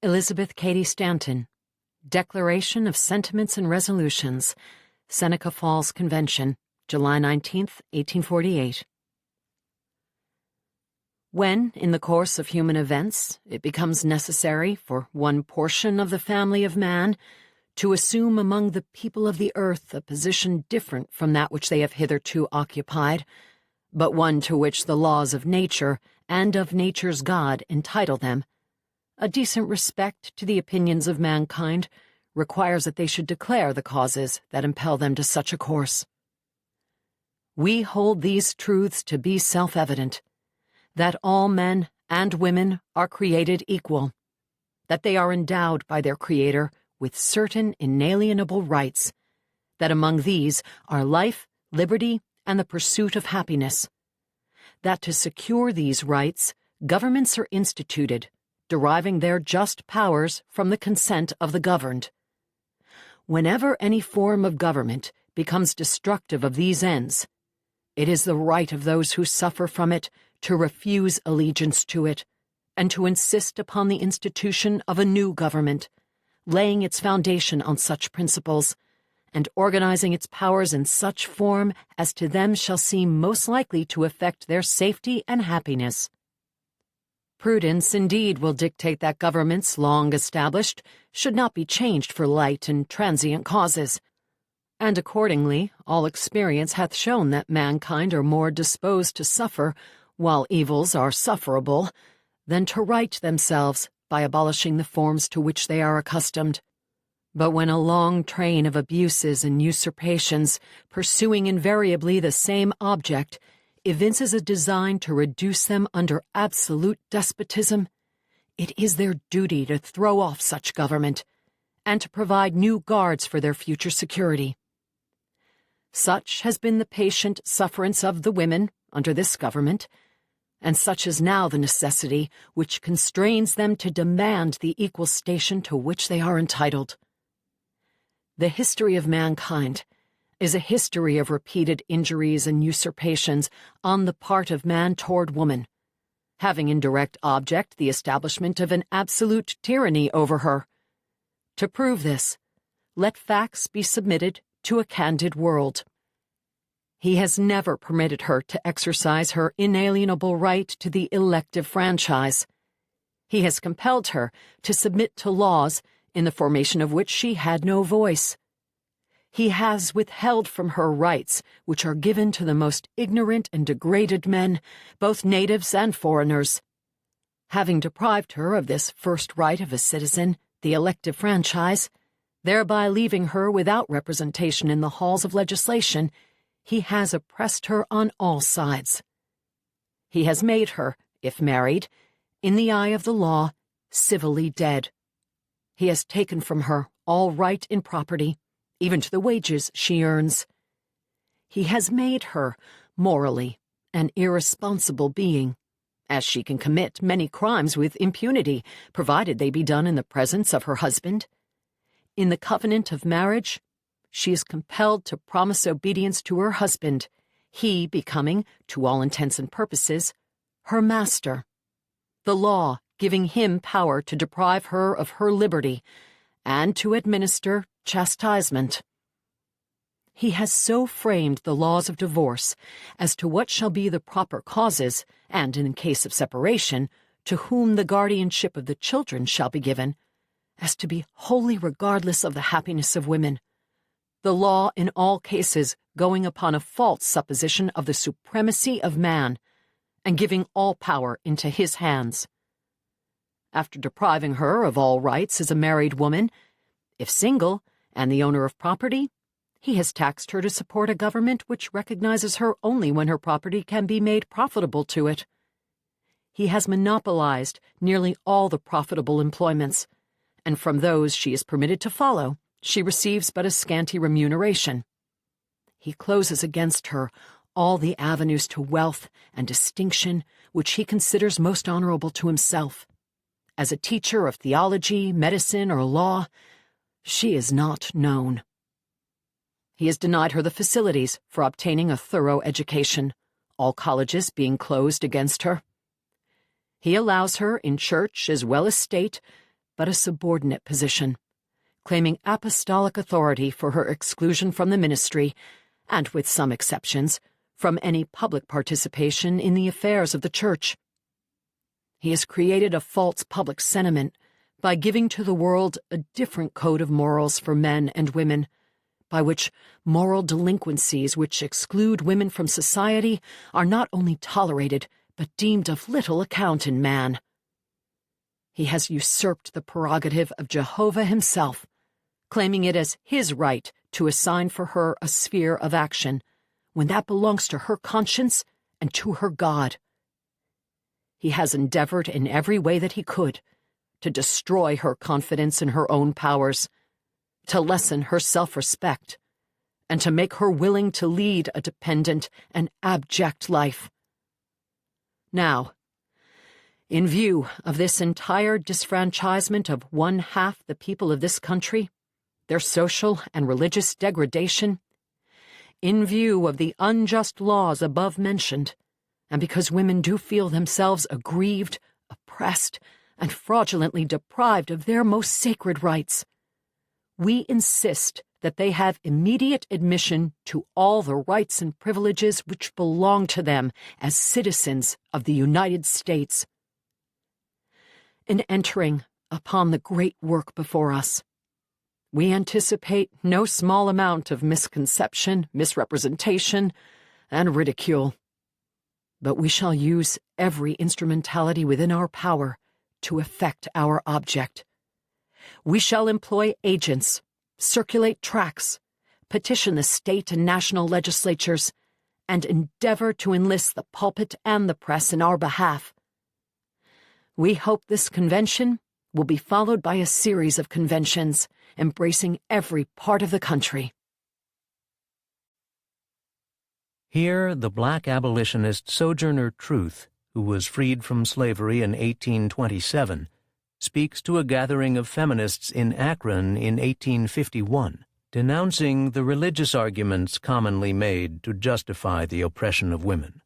Elizabeth Cady Stanton, Declaration of Sentiments and Resolutions, Seneca Falls Convention, July 19, 1848. When, in the course of human events, it becomes necessary for one portion of the family of man to assume among the people of the earth a position different from that which they have hitherto occupied, but one to which the laws of nature and of nature's God entitle them, a decent respect to the opinions of mankind requires that they should declare the causes that impel them to such a course. We hold these truths to be self-evident, that all men and women are created equal, that they are endowed by their Creator with certain inalienable rights, that among these are life, liberty, and the pursuit of happiness, that to secure these rights, governments are instituted, deriving their just powers from the consent of the governed. Whenever any form of government becomes destructive of these ends, it is the right of those who suffer from it to refuse allegiance to it, and to insist upon the institution of a new government, laying its foundation on such principles, and organizing its powers in such form as to them shall seem most likely to effect their safety and happiness. Prudence indeed will dictate that governments long established should not be changed for light and transient causes, and accordingly all experience hath shown that mankind are more disposed to suffer while evils are sufferable, than to right themselves by abolishing the forms to which they are accustomed. But when a long train of abuses and usurpations, pursuing invariably the same object, evinces a design to reduce them under absolute despotism, it is their duty to throw off such government, and to provide new guards for their future security. Such has been the patient sufferance of the women under this government, and such is now the necessity which constrains them to demand the equal station to which they are entitled. The history of mankind is a history of repeated injuries and usurpations on the part of man toward woman, having in direct object the establishment of an absolute tyranny over her. To prove this, let facts be submitted to a candid world. He has never permitted her to exercise her inalienable right to the elective franchise. He has compelled her to submit to laws in the formation of which she had no voice. He has withheld from her rights which are given to the most ignorant and degraded men, both natives and foreigners. Having deprived her of this first right of a citizen, the elective franchise, thereby leaving her without representation in the halls of legislation, he has oppressed her on all sides. He has made her, if married, in the eye of the law, civilly dead. He has taken from her all right in property, even to the wages she earns. He has made her, morally, an irresponsible being, as she can commit many crimes with impunity, provided they be done in the presence of her husband. In the covenant of marriage, she is compelled to promise obedience to her husband, he becoming, to all intents and purposes, her master. The law giving him power to deprive her of her liberty and to administer chastisement. He has so framed the laws of divorce as to what shall be the proper causes, and, in case of separation, to whom the guardianship of the children shall be given, as to be wholly regardless of the happiness of women, the law in all cases going upon a false supposition of the supremacy of man, and giving all power into his hands. After depriving her of all rights as a married woman, if single, and the owner of property, he has taxed her to support a government which recognizes her only when her property can be made profitable to it. He has monopolized nearly all the profitable employments, and from those she is permitted to follow, she receives but a scanty remuneration. He closes against her all the avenues to wealth and distinction which he considers most honorable to himself. As a teacher of theology, medicine, or law, she is not known. He has denied her the facilities for obtaining a thorough education, all colleges being closed against her. He allows her, in church as well as state, but a subordinate position, claiming apostolic authority for her exclusion from the ministry, and, with some exceptions, from any public participation in the affairs of the church. He has created a false public sentiment by giving to the world a different code of morals for men and women, by which moral delinquencies which exclude women from society are not only tolerated, but deemed of little account in man. He has usurped the prerogative of Jehovah himself, claiming it as his right to assign for her a sphere of action, when that belongs to her conscience and to her God. He has endeavored in every way that he could to destroy her confidence in her own powers, to lessen her self-respect, and to make her willing to lead a dependent and abject life. Now, in view of this entire disfranchisement of one half the people of this country, their social and religious degradation, in view of the unjust laws above mentioned, and because women do feel themselves aggrieved, oppressed, and fraudulently deprived of their most sacred rights, we insist that they have immediate admission to all the rights and privileges which belong to them as citizens of the United States. In entering upon the great work before us, we anticipate no small amount of misconception, misrepresentation, and ridicule. But we shall use every instrumentality within our power to effect our object. We shall employ agents, circulate tracts, petition the state and national legislatures, and endeavor to enlist the pulpit and the press in our behalf. We hope this convention will be followed by a series of conventions embracing every part of the country. Here, the black abolitionist Sojourner Truth, who was freed from slavery in 1827, speaks to a gathering of feminists in Akron in 1851, denouncing the religious arguments commonly made to justify the oppression of women.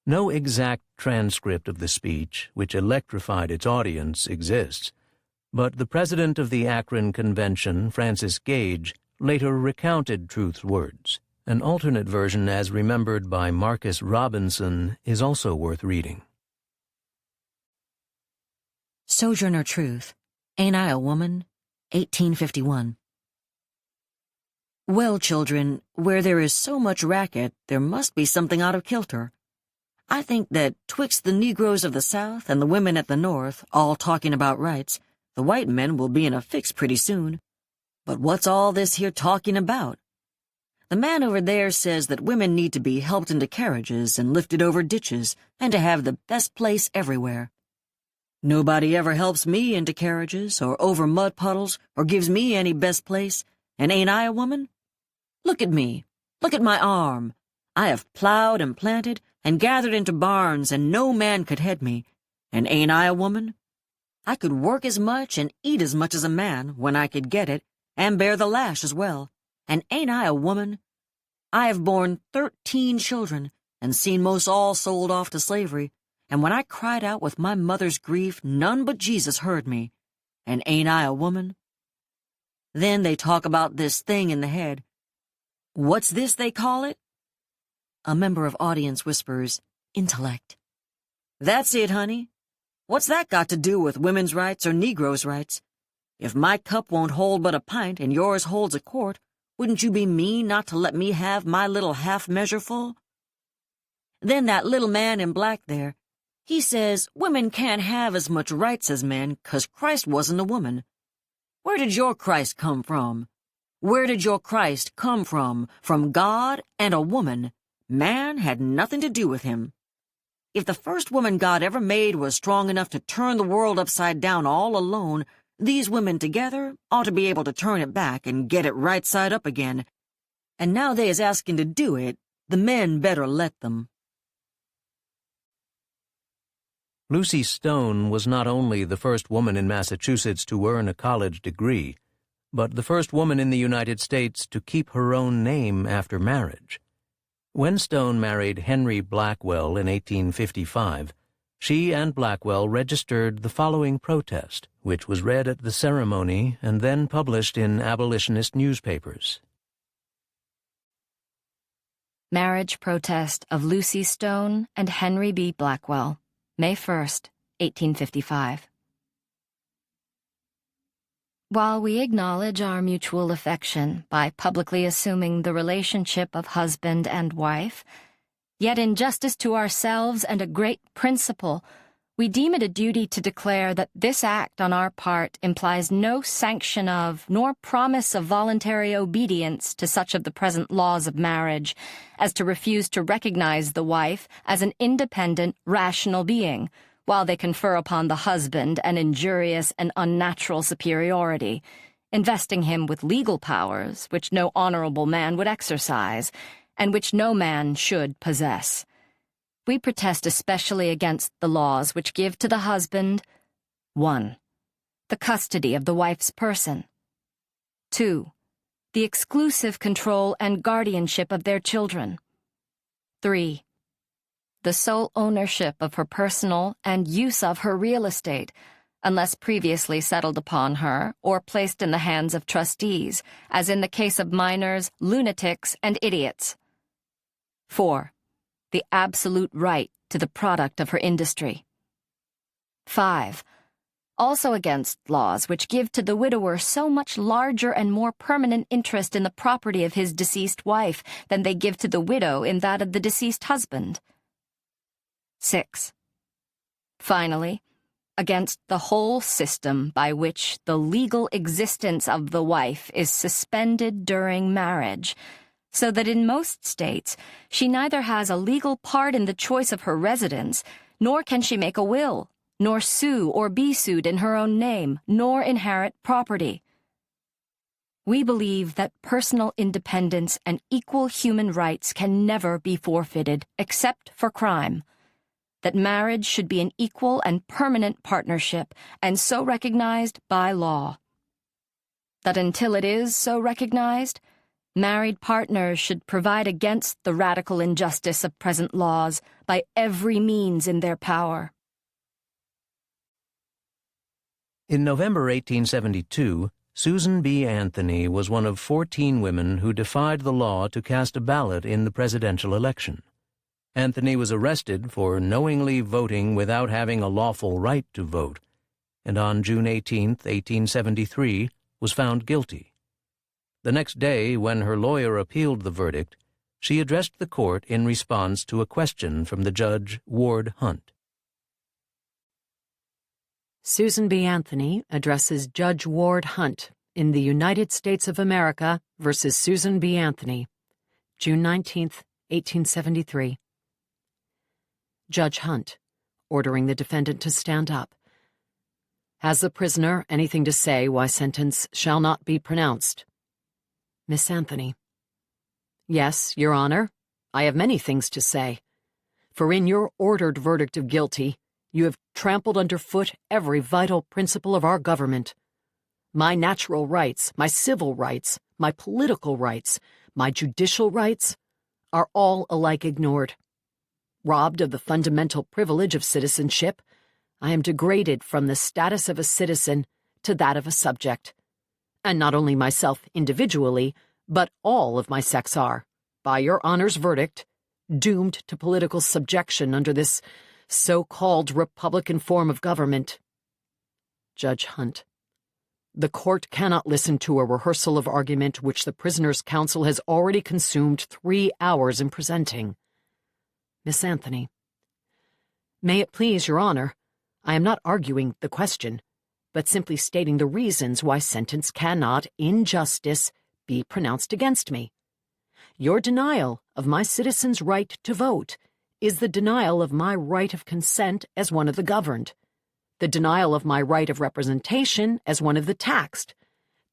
No exact transcript of the speech, which electrified its audience, exists, but the president of the Akron Convention, Francis Gage, later recounted Truth's words. An alternate version, as remembered by Marcus Robinson, is also worth reading. Sojourner Truth, Ain't I a Woman? 1851. Well, children, where there is so much racket, there must be something out of kilter. I think that twixt the Negroes of the South and the women at the North, all talking about rights, the white men will be in a fix pretty soon. But what's all this here talking about? The man over there says that women need to be helped into carriages and lifted over ditches, and to have the best place everywhere. Nobody ever helps me into carriages, or over mud puddles, or gives me any best place, and ain't I a woman? Look at me. Look at my arm. I have plowed and planted, and gathered into barns, and no man could head me. And ain't I a woman? I could work as much and eat as much as a man, when I could get it, and bear the lash as well. And ain't I a woman? I have borne 13 children, and seen most all sold off to slavery, and when I cried out with my mother's grief, none but Jesus heard me. And ain't I a woman? Then they talk about this thing in the head. What's this they call it? A member of audience whispers, intellect. That's it, honey. What's that got to do with women's rights or Negroes' rights? If my cup won't hold but a pint and yours holds a quart, wouldn't you be mean not to let me have my little half measure full? Then that little man in black there, he says women can't have as much rights as men 'cause Christ wasn't a woman. Where did your Christ come from? Where did your Christ come from? From God and a woman. Man had nothing to do with him. If the first woman God ever made was strong enough to turn the world upside down all alone, these women together ought to be able to turn it back and get it right side up again. And now they is asking to do it, the men better let them. Lucy Stone was not only the first woman in Massachusetts to earn a college degree, but the first woman in the United States to keep her own name after marriage. When Stone married Henry Blackwell in 1855, she and Blackwell registered the following protest, which was read at the ceremony and then published in abolitionist newspapers. Marriage Protest of Lucy Stone and Henry B. Blackwell, May 1st, 1855. While we acknowledge our mutual affection by publicly assuming the relationship of husband and wife, yet in justice to ourselves and a great principle, we deem it a duty to declare that this act on our part implies no sanction of, nor promise of voluntary obedience to such of the present laws of marriage as to refuse to recognize the wife as an independent, rational being, while they confer upon the husband an injurious and unnatural superiority, investing him with legal powers which no honorable man would exercise, and which no man should possess. We protest especially against the laws which give to the husband 1. The custody of the wife's person. 2. The exclusive control and guardianship of their children. 3. The sole ownership of her personal and use of her real estate, unless previously settled upon her or placed in the hands of trustees, as in the case of minors, lunatics, and idiots. 4. The absolute right to the product of her industry. 5. Also against laws which give to the widower so much larger and more permanent interest in the property of his deceased wife than they give to the widow in that of the deceased husband. 6. Finally, against the whole system by which the legal existence of the wife is suspended during marriage, so that in most states she neither has a legal part in the choice of her residence, nor can she make a will, nor sue or be sued in her own name, nor inherit property. We believe that personal independence and equal human rights can never be forfeited except for crime, that marriage should be an equal and permanent partnership, and so recognized by law. That until it is so recognized, married partners should provide against the radical injustice of present laws by every means in their power. In November 1872, Susan B. Anthony was one of 14 women who defied the law to cast a ballot in the presidential election. Anthony was arrested for knowingly voting without having a lawful right to vote, and on June 18, 1873, was found guilty. The next day, when her lawyer appealed the verdict, she addressed the court in response to a question from the judge, Ward Hunt. Susan B. Anthony addresses Judge Ward Hunt in the United States of America versus Susan B. Anthony, June 19, 1873. Judge Hunt, ordering the defendant to stand up. Has the prisoner anything to say why sentence shall not be pronounced? Miss Anthony. Yes, Your Honor, I have many things to say. For in your ordered verdict of guilty, you have trampled underfoot every vital principle of our government. My natural rights, my civil rights, my political rights, my judicial rights are all alike ignored. Robbed of the fundamental privilege of citizenship, I am degraded from the status of a citizen to that of a subject. And not only myself individually, but all of my sex are, by your Honor's verdict, doomed to political subjection under this so-called Republican form of government. Judge Hunt. The court cannot listen to a rehearsal of argument which the prisoner's counsel has already consumed 3 hours in presenting. Miss Anthony. May it please Your Honor, I am not arguing the question, but simply stating the reasons why sentence cannot, in justice, be pronounced against me. Your denial of my citizen's right to vote is the denial of my right of consent as one of the governed, the denial of my right of representation as one of the taxed,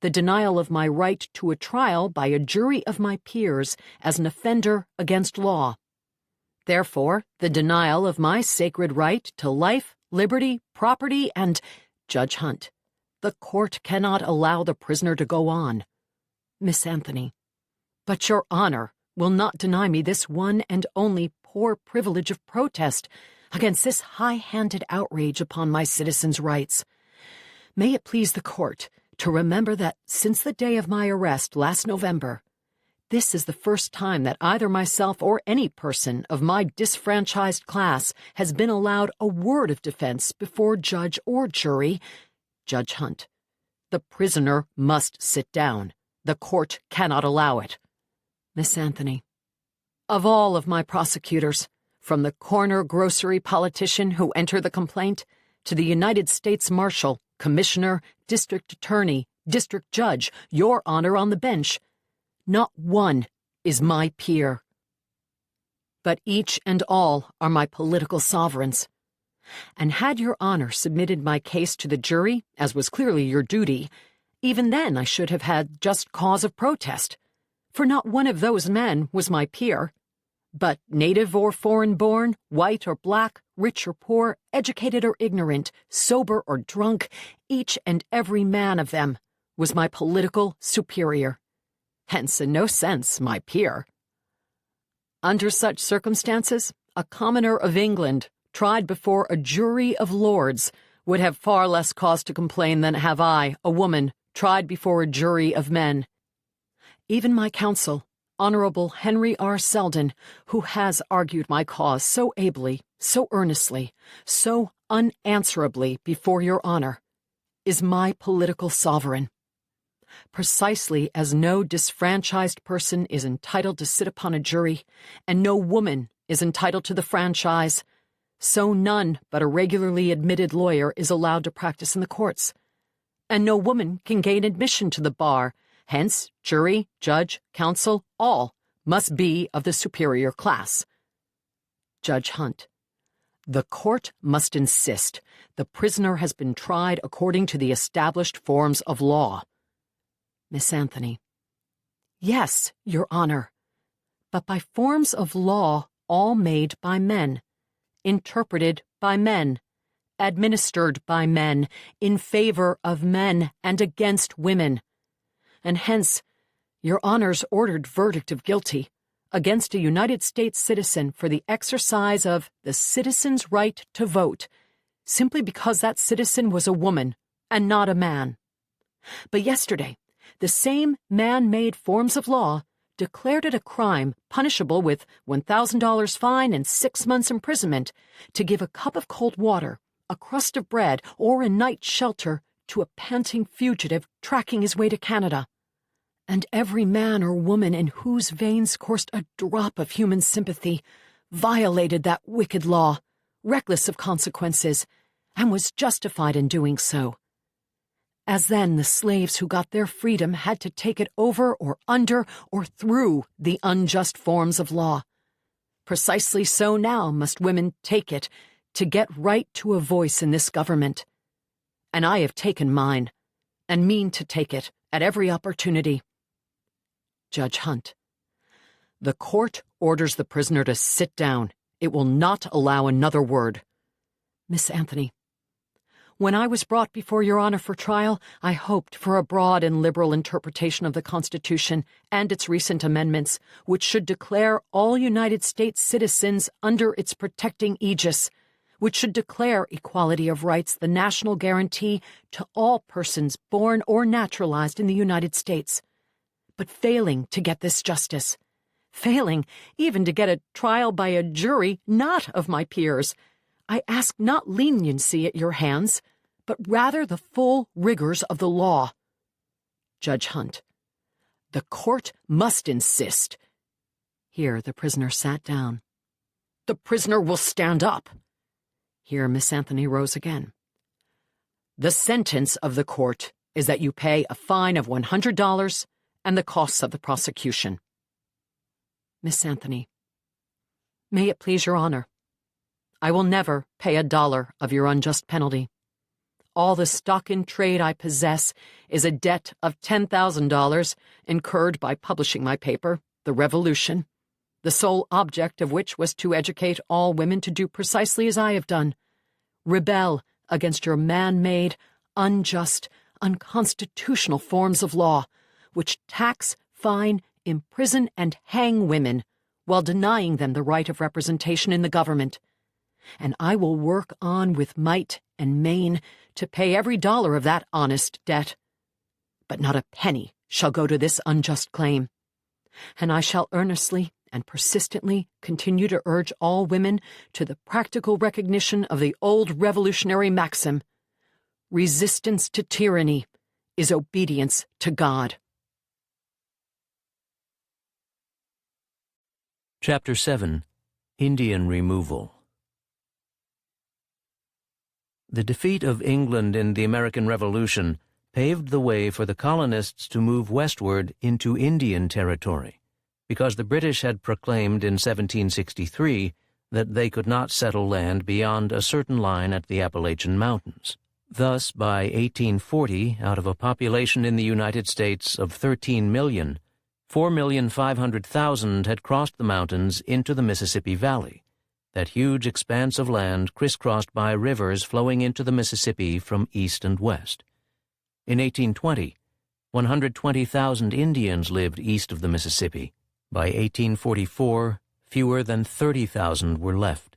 the denial of my right to a trial by a jury of my peers as an offender against law. Therefore, the denial of my sacred right to life, liberty, property, and, Judge Hunt, the court cannot allow the prisoner to go on. Miss Anthony. But Your Honor will not deny me this one and only poor privilege of protest against this high-handed outrage upon my citizens' rights. May it please the court to remember that since the day of my arrest last November, this is the first time that either myself or any person of my disfranchised class has been allowed a word of defense before judge or jury. Judge Hunt. The prisoner must sit down. The court cannot allow it. Miss Anthony. Of all of my prosecutors, from the corner grocery politician who entered the complaint to the United States Marshal, Commissioner, District Attorney, District Judge, Your Honor on the bench, not one is my peer. But each and all are my political sovereigns. And had Your Honor submitted my case to the jury, as was clearly your duty, even then I should have had just cause of protest, for not one of those men was my peer. But native or foreign-born, white or black, rich or poor, educated or ignorant, sober or drunk, each and every man of them was my political superior. Hence, in no sense, my peer. Under such circumstances, a commoner of England, tried before a jury of lords, would have far less cause to complain than have I, a woman, tried before a jury of men. Even my counsel, Honorable Henry R. Selden, who has argued my cause so ably, so earnestly, so unanswerably before Your Honor, is my political sovereign. Precisely as no disfranchised person is entitled to sit upon a jury, and no woman is entitled to the franchise, so none but a regularly admitted lawyer is allowed to practice in the courts, and no woman can gain admission to the bar. Hence, jury, judge, counsel, all must be of the superior class. Judge Hunt. The court must insist the prisoner has been tried according to the established forms of law. Miss Anthony. Yes, Your Honor, but by forms of law all made by men, interpreted by men, administered by men, in favor of men and against women. And hence, Your Honor's ordered verdict of guilty against a United States citizen for the exercise of the citizen's right to vote, simply because that citizen was a woman and not a man. But yesterday, the same man-made forms of law declared it a crime punishable with $1,000 fine and 6 months imprisonment to give a cup of cold water, a crust of bread, or a night's shelter to a panting fugitive tracking his way to Canada. and every man or woman in whose veins coursed a drop of human sympathy violated that wicked law, reckless of consequences, and was justified in doing so. As then the slaves who got their freedom had to take it over or under or through the unjust forms of law, precisely so now must women take it to get right to a voice in this government. And I have taken mine, and mean to take it at every opportunity. Judge Hunt: The court orders the prisoner to sit down. It will not allow another word. Miss Anthony: When I was brought before Your Honor for trial, I hoped for a broad and liberal interpretation of the Constitution and its recent amendments, which should declare all United States citizens under its protecting aegis, which should declare equality of rights the national guarantee to all persons born or naturalized in the United States. But failing to get this justice, failing even to get a trial by a jury not of my peers, I ask not leniency at your hands, but rather the full rigors of the law. Judge Hunt: The court must insist. Here the prisoner sat down. The prisoner will stand up. Here Miss Anthony rose again. The sentence of the court is that you pay a fine of $100 and the costs of the prosecution. Miss Anthony: May it please Your Honor, I will never pay $1 of your unjust penalty. All the stock in trade I possess is a debt of $10,000 incurred by publishing my paper, The Revolution, the sole object of which was to educate all women to do precisely as I have done: rebel against your man-made, unjust, unconstitutional forms of law, which tax, fine, imprison, and hang women while denying them the right of representation in the government. And I will work on with might and main to pay every dollar of that honest debt. But not a penny shall go to this unjust claim. And I shall earnestly and persistently continue to urge all women to the practical recognition of the old revolutionary maxim: resistance to tyranny is obedience to God. Chapter 7: Indian Removal. The defeat of England in the American Revolution paved the way for the colonists to move westward into Indian territory, because the British had proclaimed in 1763 that they could not settle land beyond a certain line at the Appalachian Mountains. Thus, by 1840, out of a population in the United States of 13 million, 4,500,000 had crossed the mountains into the Mississippi Valley, that huge expanse of land crisscrossed by rivers flowing into the Mississippi from east and west. In 1820, 120,000 Indians lived east of the Mississippi. By 1844, fewer than 30,000 were left.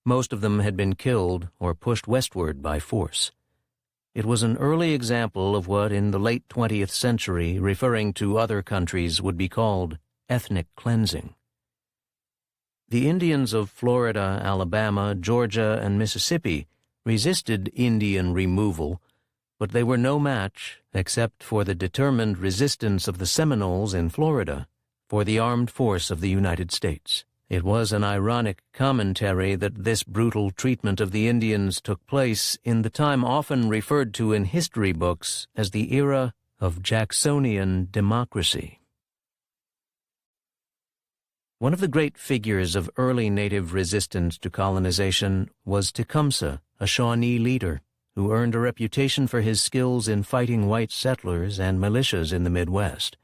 Most of them had been killed or pushed westward by force. It was an early example of what in the late 20th century, referring to other countries, would be called ethnic cleansing. The Indians of Florida, Alabama, Georgia, and Mississippi resisted Indian removal, but they were no match, except for the determined resistance of the Seminoles in Florida, for the armed force of the United States. It was an ironic commentary that this brutal treatment of the Indians took place in the time often referred to in history books as the era of Jacksonian democracy. One of the great figures of early native resistance to colonization was Tecumseh, a Shawnee leader, who earned a reputation for his skills in fighting white settlers and militias in the Midwest.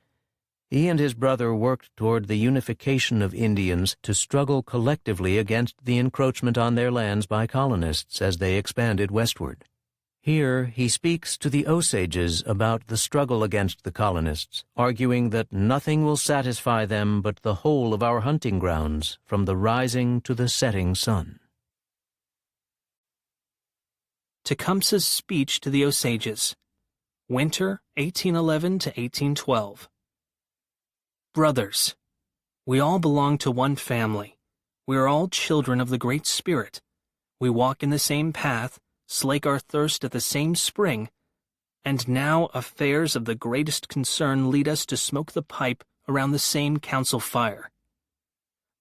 He and his brother worked toward the unification of Indians to struggle collectively against the encroachment on their lands by colonists as they expanded westward. Here he speaks to the Osages about the struggle against the colonists, arguing that nothing will satisfy them but the whole of our hunting grounds from the rising to the setting sun. Tecumseh's speech to the Osages, winter 1811 to 1812. Brothers, we all belong to one family. We are all children of the Great Spirit. We walk in the same path, slake our thirst at the same spring. And now affairs of the greatest concern lead us to smoke the pipe around the same council fire.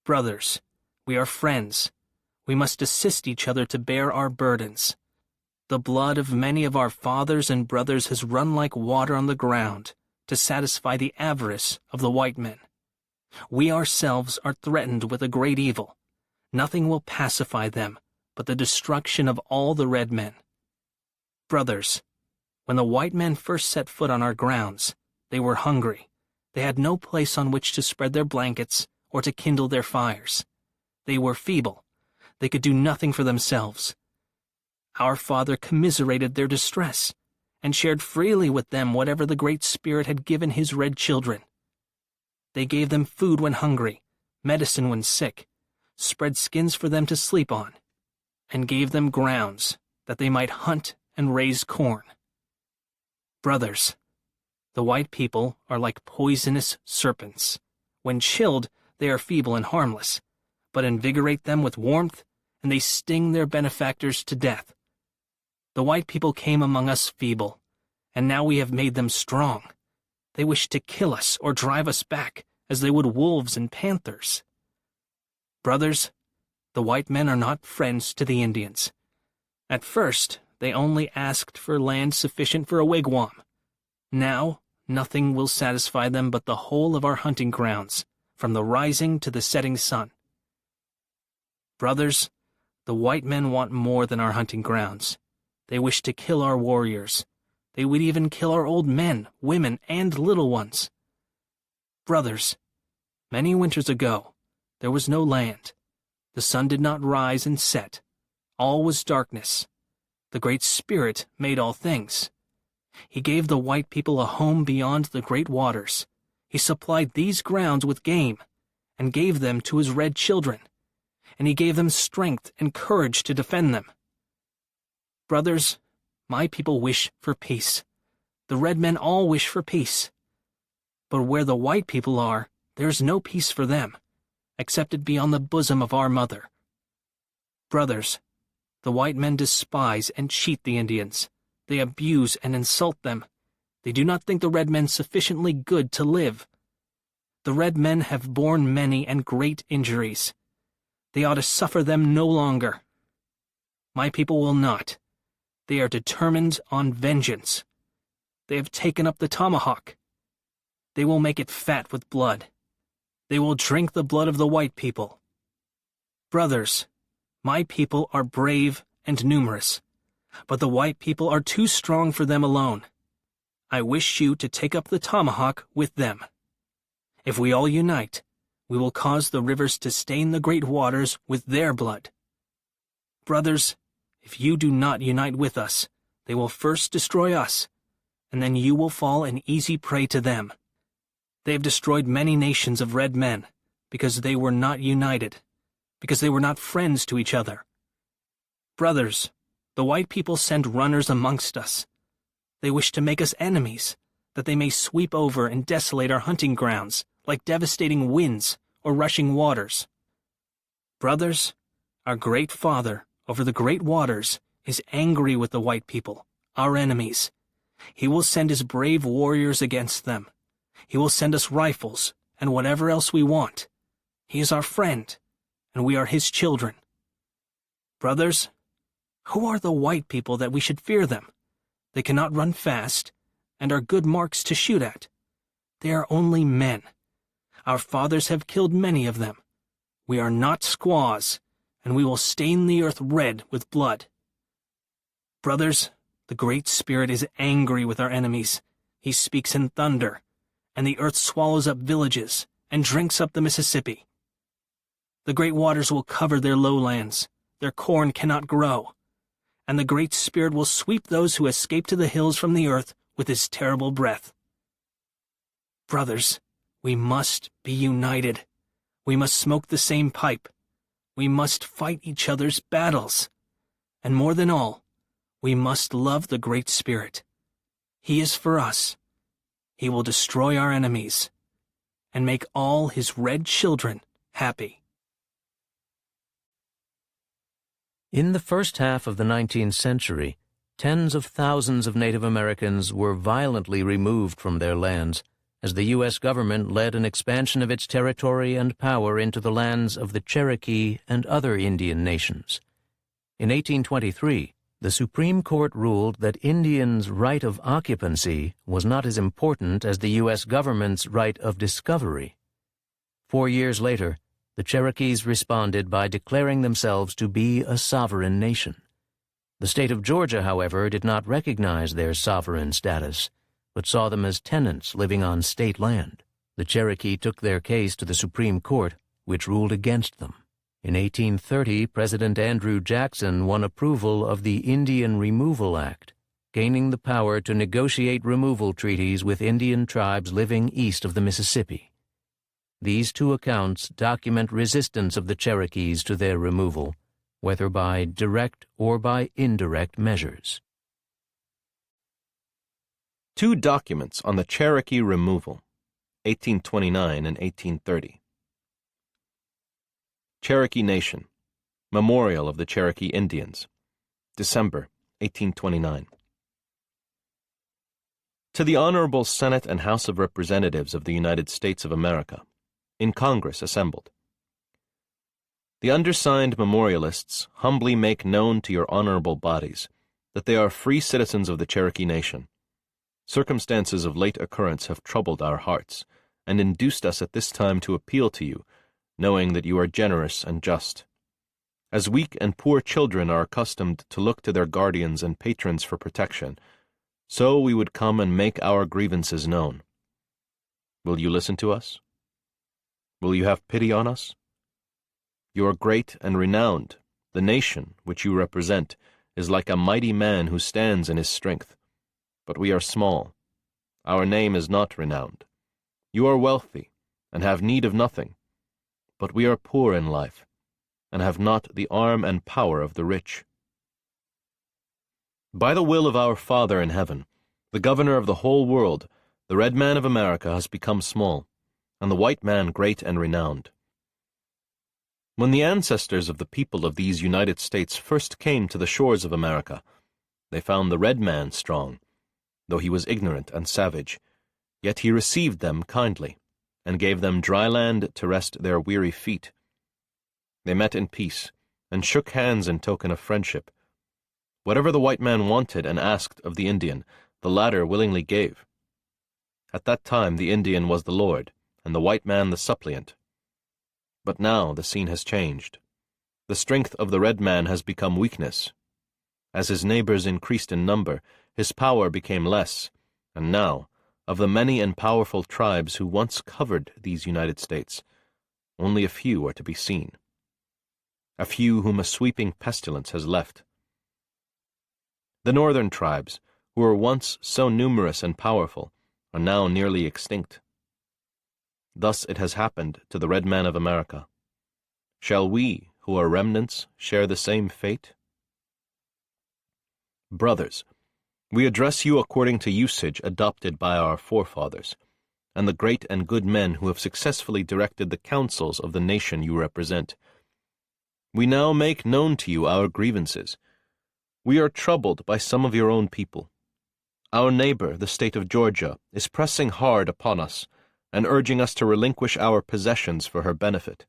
Brothers, we are friends. We must assist each other to bear our burdens. The blood of many of our fathers and brothers has run like water on the ground to satisfy the avarice of the white men. We ourselves are threatened with a great evil. Nothing will pacify them but the destruction of all the red men. Brothers, when the white men first set foot on our grounds, they were hungry. They had no place on which to spread their blankets or to kindle their fires. They were feeble. They could do nothing for themselves. Our Father commiserated their distress and shared freely with them whatever the Great Spirit had given his red children. They gave them food when hungry, medicine when sick, spread skins for them to sleep on, and gave them grounds that they might hunt and raise corn. Brothers, the white people are like poisonous serpents. When chilled, they are feeble and harmless, but invigorate them with warmth, and they sting their benefactors to death. The white people came among us feeble, and now we have made them strong. They wish to kill us or drive us back, as they would wolves and panthers. Brothers, the white men are not friends to the Indians. At first, they only asked for land sufficient for a wigwam. Now, nothing will satisfy them but the whole of our hunting grounds, from the rising to the setting sun. Brothers, the white men want more than our hunting grounds. They wish to kill our warriors. They would even kill our old men, women, and little ones. Brothers, many winters ago, there was no land. The sun did not rise and set. All was darkness. The Great Spirit made all things. He gave the white people a home beyond the great waters. He supplied these grounds with game, and gave them to his red children, and he gave them strength and courage to defend them. Brothers, my people wish for peace. The red men all wish for peace. But where the white people are, there is no peace for them, except it be on the bosom of our mother. Brothers, the white men despise and cheat the Indians. They abuse and insult them. They do not think the red men sufficiently good to live. The red men have borne many and great injuries. They ought to suffer them no longer. My people will not. They are determined on vengeance. They have taken up the tomahawk. They will make it fat with blood. They will drink the blood of the white people. Brothers, my people are brave and numerous, but the white people are too strong for them alone. I wish you to take up the tomahawk with them. If we all unite, we will cause the rivers to stain the great waters with their blood. Brothers, if you do not unite with us, they will first destroy us, and then you will fall an easy prey to them. They have destroyed many nations of red men, because they were not united, because they were not friends to each other. Brothers, the white people send runners amongst us. They wish to make us enemies, that they may sweep over and desolate our hunting grounds, like devastating winds or rushing waters. Brothers, our great Father over the great waters is angry with the white people, our enemies. He will send his brave warriors against them. He will send us rifles and whatever else we want. He is our friend, and we are his children. Brothers, who are the white people that we should fear them? They cannot run fast, and are good marks to shoot at. They are only men. Our fathers have killed many of them. We are not squaws, and we will stain the earth red with blood. Brothers, the Great Spirit is angry with our enemies. He speaks in thunder, and the earth swallows up villages and drinks up the Mississippi. The great waters will cover their lowlands. Their corn cannot grow. And the Great Spirit will sweep those who escape to the hills from the earth with his terrible breath. Brothers, we must be united. We must smoke the same pipe. We must fight each other's battles. And more than all, we must love the Great Spirit. He is for us. He will destroy our enemies and make all his red children happy. In the first half of the 19th century, tens of thousands of Native Americans were violently removed from their lands as the U.S. government led an expansion of its territory and power into the lands of the Cherokee and other Indian nations. In 1823, the Supreme Court ruled that Indians' right of occupancy was not as important as the U.S. government's right of discovery. 4 years later, the Cherokees responded by declaring themselves to be a sovereign nation. The state of Georgia, however, did not recognize their sovereign status, but saw them as tenants living on state land. The Cherokee took their case to the Supreme Court, which ruled against them. In 1830, President Andrew Jackson won approval of the Indian Removal Act, gaining the power to negotiate removal treaties with Indian tribes living east of the Mississippi. These two accounts document resistance of the Cherokees to their removal, whether by direct or by indirect measures. 2 documents on the Cherokee removal, 1829 and 1830. Cherokee Nation, Memorial of the Cherokee Indians, December 1829. To the Honorable Senate and House of Representatives of the United States of America, in Congress assembled. The undersigned memorialists humbly make known to your honorable bodies that they are free citizens of the Cherokee Nation. Circumstances of late occurrence have troubled our hearts, and induced us at this time to appeal to you, knowing that you are generous and just. As weak and poor children are accustomed to look to their guardians and patrons for protection, so we would come and make our grievances known. Will you listen to us? Will you have pity on us? You are great and renowned. The nation which you represent is like a mighty man who stands in his strength. But we are small. Our name is not renowned. You are wealthy, and have need of nothing. But we are poor in life, and have not the arm and power of the rich. By the will of our Father in heaven, the governor of the whole world, the red man of America has become small, and the white man great and renowned. When the ancestors of the people of these United States first came to the shores of America, they found the red man strong, though he was ignorant and savage, yet he received them kindly, and gave them dry land to rest their weary feet. They met in peace, and shook hands in token of friendship. Whatever the white man wanted and asked of the Indian, the latter willingly gave. At that time the Indian was the lord, and the white man the suppliant. But now the scene has changed. The strength of the red man has become weakness. As his neighbors increased in number, his power became less, and now, of the many and powerful tribes who once covered these United States, only a few are to be seen. A few whom a sweeping pestilence has left. The northern tribes, who were once so numerous and powerful, are now nearly extinct. Thus it has happened to the red man of America. Shall we, who are remnants, share the same fate? Brothers, we address you according to usage adopted by our forefathers, and the great and good men who have successfully directed the councils of the nation you represent. We now make known to you our grievances. We are troubled by some of your own people. Our neighbor, the state of Georgia, is pressing hard upon us, and urging us to relinquish our possessions for her benefit.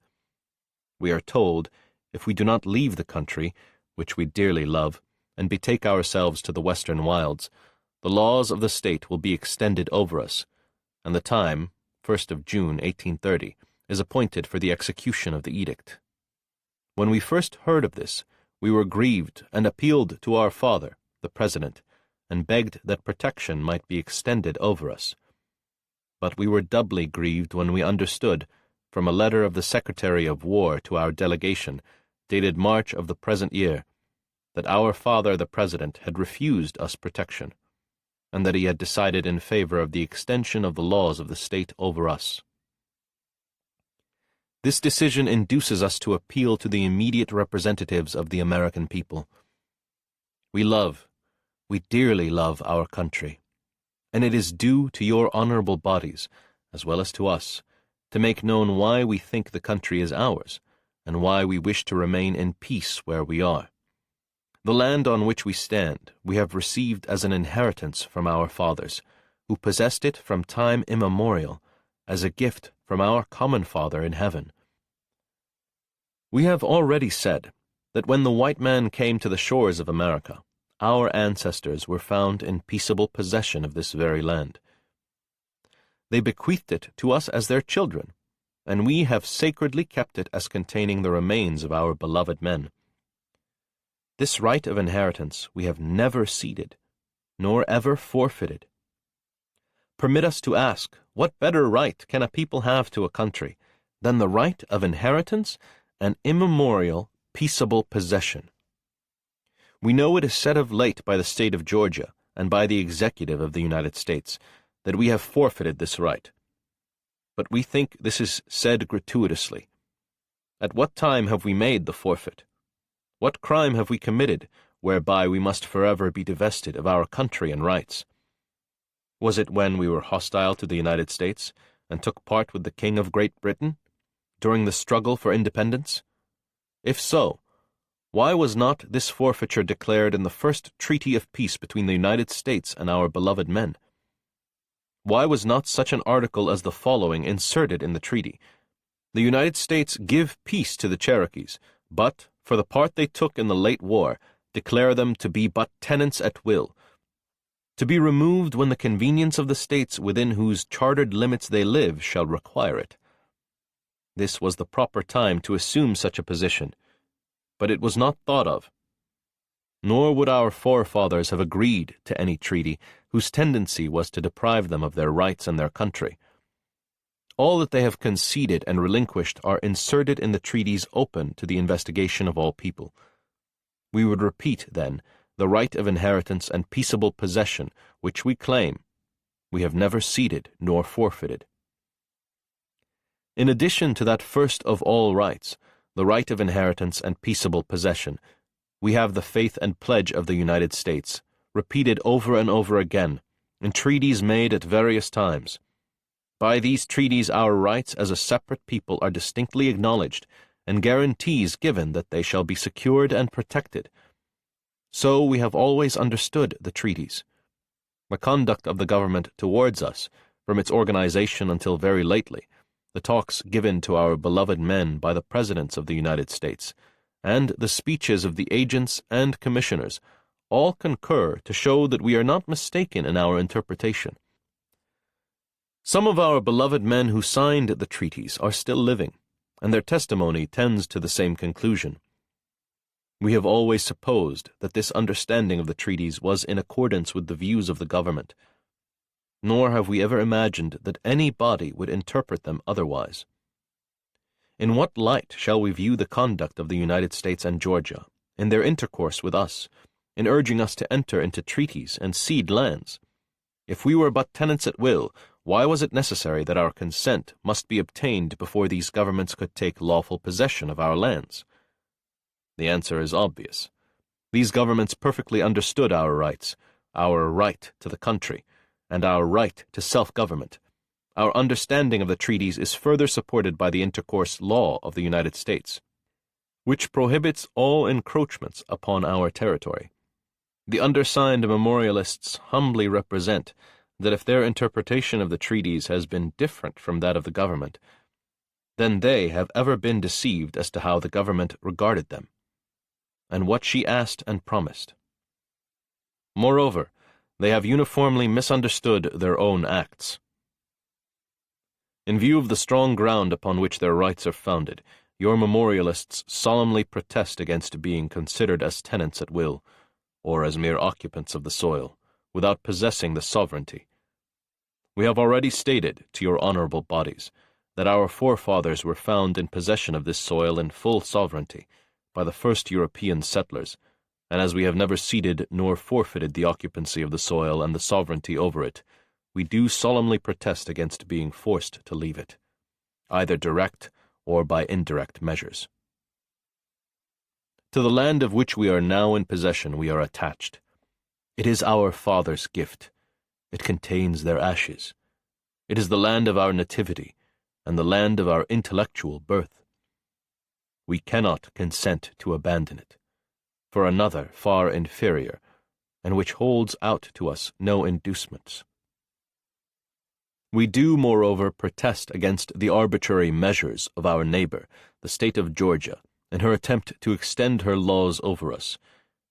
We are told, if we do not leave the country, which we dearly love, and betake ourselves to the western wilds, the laws of the state will be extended over us, and the time, 1st of June, 1830, is appointed for the execution of the edict. When we first heard of this, we were grieved and appealed to our father, the President, and begged that protection might be extended over us. But we were doubly grieved when we understood, from a letter of the Secretary of War to our delegation, dated March of the present year, that our father the President had refused us protection, and that he had decided in favor of the extension of the laws of the state over us. This decision induces us to appeal to the immediate representatives of the American people. We dearly love our country, and it is due to your honorable bodies, as well as to us, to make known why we think the country is ours, and why we wish to remain in peace where we are. The land on which we stand we have received as an inheritance from our fathers, who possessed it from time immemorial, as a gift from our common Father in heaven. We have already said that when the white man came to the shores of America, our ancestors were found in peaceable possession of this very land. They bequeathed it to us as their children, and we have sacredly kept it as containing the remains of our beloved men. This right of inheritance we have never ceded, nor ever forfeited. Permit us to ask, what better right can a people have to a country than the right of inheritance and immemorial, peaceable possession? We know it is said of late by the state of Georgia and by the executive of the United States that we have forfeited this right. But we think this is said gratuitously. At what time have we made the forfeit? What crime have we committed whereby we must forever be divested of our country and rights? Was it when we were hostile to the United States and took part with the King of Great Britain during the struggle for independence? If so, why was not this forfeiture declared in the first treaty of peace between the United States and our beloved men? Why was not such an article as the following inserted in the treaty? The United States give peace to the Cherokees, but, for the part they took in the late war, declare them to be but tenants at will, to be removed when the convenience of the states within whose chartered limits they live shall require it. This was the proper time to assume such a position, but it was not thought of. Nor would our forefathers have agreed to any treaty whose tendency was to deprive them of their rights and their country. All that they have conceded and relinquished are inserted in the treaties open to the investigation of all people. We would repeat, then, the right of inheritance and peaceable possession which we claim, we have never ceded nor forfeited. In addition to that first of all rights, the right of inheritance and peaceable possession, we have the faith and pledge of the United States, repeated over and over again, in treaties made at various times. By these treaties our rights as a separate people are distinctly acknowledged, and guarantees given that they shall be secured and protected. So we have always understood the treaties. The conduct of the government towards us, from its organization until very lately, the talks given to our beloved men by the presidents of the United States, and the speeches of the agents and commissioners, all concur to show that we are not mistaken in our interpretation. Some of our beloved men who signed the treaties are still living, and their testimony tends to the same conclusion. We have always supposed that this understanding of the treaties was in accordance with the views of the government, nor have we ever imagined that any body would interpret them otherwise. In what light shall we view the conduct of the United States and Georgia, in their intercourse with us, in urging us to enter into treaties and cede lands? If we were but tenants at will, why was it necessary that our consent must be obtained before these governments could take lawful possession of our lands? The answer is obvious. These governments perfectly understood our rights, our right to the country, and our right to self-government. Our understanding of the treaties is further supported by the intercourse law of the United States, which prohibits all encroachments upon our territory. The undersigned memorialists humbly represent that if their interpretation of the treaties has been different from that of the government, then they have ever been deceived as to how the government regarded them, and what she asked and promised. Moreover, they have uniformly misunderstood their own acts. In view of the strong ground upon which their rights are founded, your memorialists solemnly protest against being considered as tenants at will, or as mere occupants of the soil, without possessing the sovereignty. We have already stated to your honorable bodies that our forefathers were found in possession of this soil in full sovereignty by the first European settlers, and as we have never ceded nor forfeited the occupancy of the soil and the sovereignty over it, we do solemnly protest against being forced to leave it, either direct or by indirect measures. To the land of which we are now in possession we are attached. It is our fathers' gift. It contains their ashes. It is the land of our nativity, and the land of our intellectual birth. We cannot consent to abandon it, for another far inferior, and which holds out to us no inducements. We do, moreover, protest against the arbitrary measures of our neighbor, the state of Georgia, in her attempt to extend her laws over us,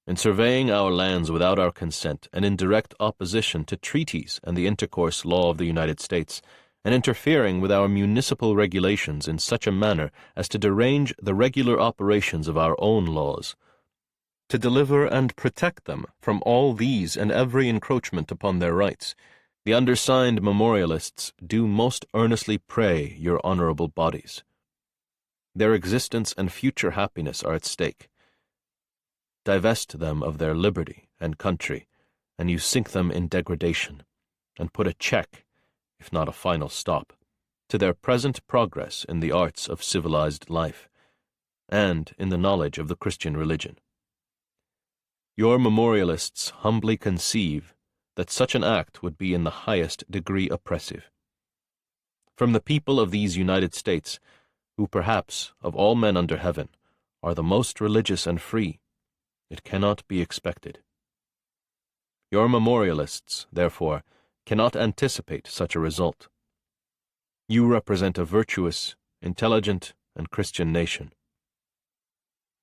in surveying our lands without our consent, and in direct opposition to treaties and the intercourse law of the United States, and interfering with our municipal regulations in such a manner as to derange the regular operations of our own laws. To deliver and protect them from all these and every encroachment upon their rights, the undersigned memorialists do most earnestly pray your honorable bodies. Their existence and future happiness are at stake. Divest them of their liberty and country, and you sink them in degradation, and put a check, if not a final stop, to their present progress in the arts of civilized life, and in the knowledge of the Christian religion. Your memorialists humbly conceive that such an act would be in the highest degree oppressive. From the people of these United States, who perhaps, of all men under heaven, are the most religious and free, it cannot be expected. Your memorialists, therefore, cannot anticipate such a result. You represent a virtuous, intelligent, and Christian nation.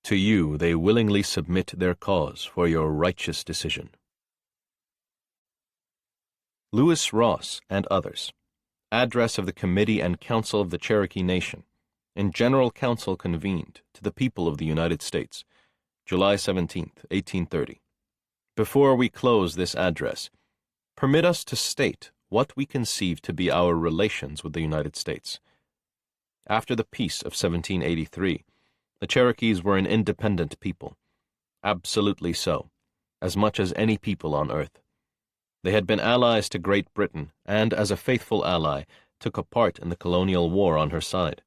To you they willingly submit their cause for your righteous decision. Lewis Ross and others. Address of the Committee and Council of the Cherokee Nation, in General Council convened to the people of the United States, July 17, 1830. Before we close this address, permit us to state what we conceive to be our relations with the United States. After the peace of 1783, the Cherokees were an independent people, absolutely so, as much as any people on earth. They had been allies to Great Britain, and as a faithful ally, took a part in the colonial war on her side.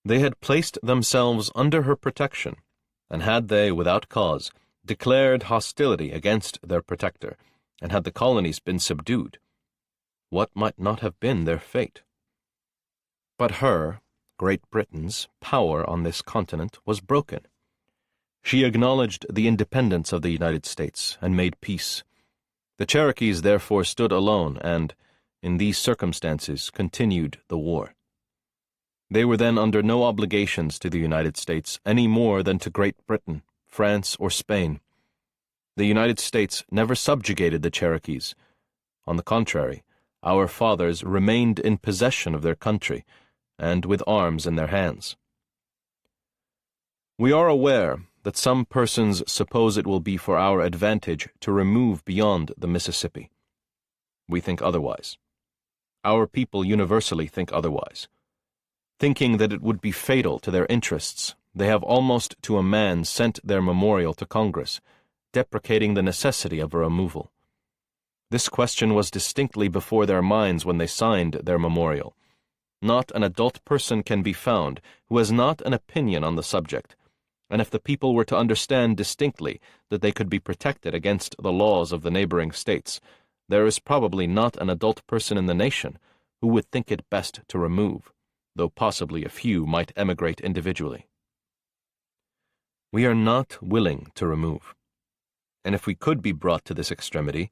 They had placed themselves under her protection, and had they, without cause, declared hostility against their protector, and had the colonies been subdued, what might not have been their fate? But her, Great Britain's, power on this continent was broken. She acknowledged the independence of the United States and made peace. The Cherokees therefore stood alone and, in these circumstances, continued the war. They were then under no obligations to the United States any more than to Great Britain, France, or Spain. The United States never subjugated the Cherokees. On the contrary, our fathers remained in possession of their country, and with arms in their hands. We are aware that some persons suppose it will be for our advantage to remove beyond the Mississippi. We think otherwise. Our people universally think otherwise. Thinking that it would be fatal to their interests, they have almost to a man sent their memorial to Congress, deprecating the necessity of a removal. This question was distinctly before their minds when they signed their memorial. Not an adult person can be found who has not an opinion on the subject, and if the people were to understand distinctly that they could be protected against the laws of the neighboring states, there is probably not an adult person in the nation who would think it best to remove, though possibly a few might emigrate individually. We are not willing to remove, and if we could be brought to this extremity,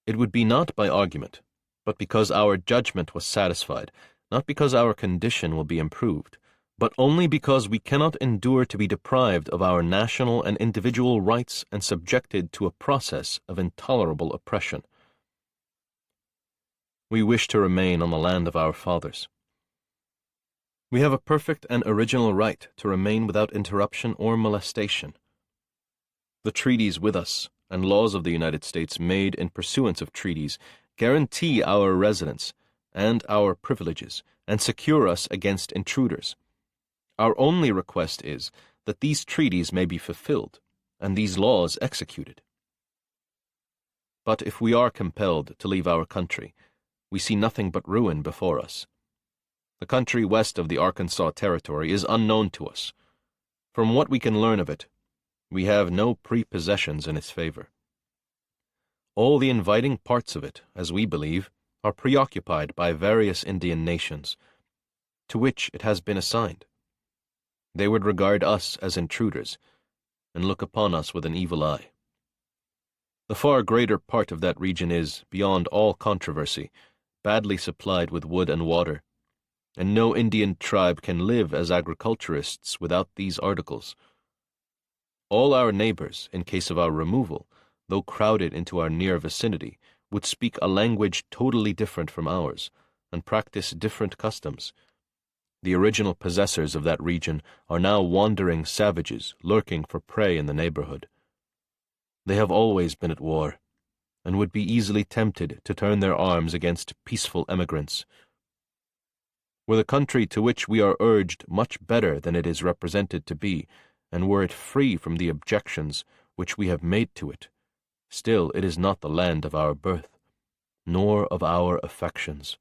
it would be not by argument, but because our judgment was satisfied, not because our condition will be improved, but only because we cannot endure to be deprived of our national and individual rights and subjected to a process of intolerable oppression. We wish to remain on the land of our fathers. We have a perfect and original right to remain without interruption or molestation. The treaties with us and laws of the United States made in pursuance of treaties guarantee our residence and our privileges and secure us against intruders. Our only request is that these treaties may be fulfilled and these laws executed. But if we are compelled to leave our country, we see nothing but ruin before us. The country west of the Arkansas Territory is unknown to us. From what we can learn of it, we have no prepossessions in its favor. All the inviting parts of it, as we believe, are preoccupied by various Indian nations, to which it has been assigned. They would regard us as intruders, and look upon us with an evil eye. The far greater part of that region is, beyond all controversy, badly supplied with wood and water, and no Indian tribe can live as agriculturists without these articles. All our neighbors, in case of our removal, though crowded into our near vicinity, would speak a language totally different from ours, and practice different customs. The original possessors of that region are now wandering savages lurking for prey in the neighborhood. They have always been at war, and would be easily tempted to turn their arms against peaceful emigrants. Were the country to which we are urged much better than it is represented to be, and were it free from the objections which we have made to it, still it is not the land of our birth, nor of our affections.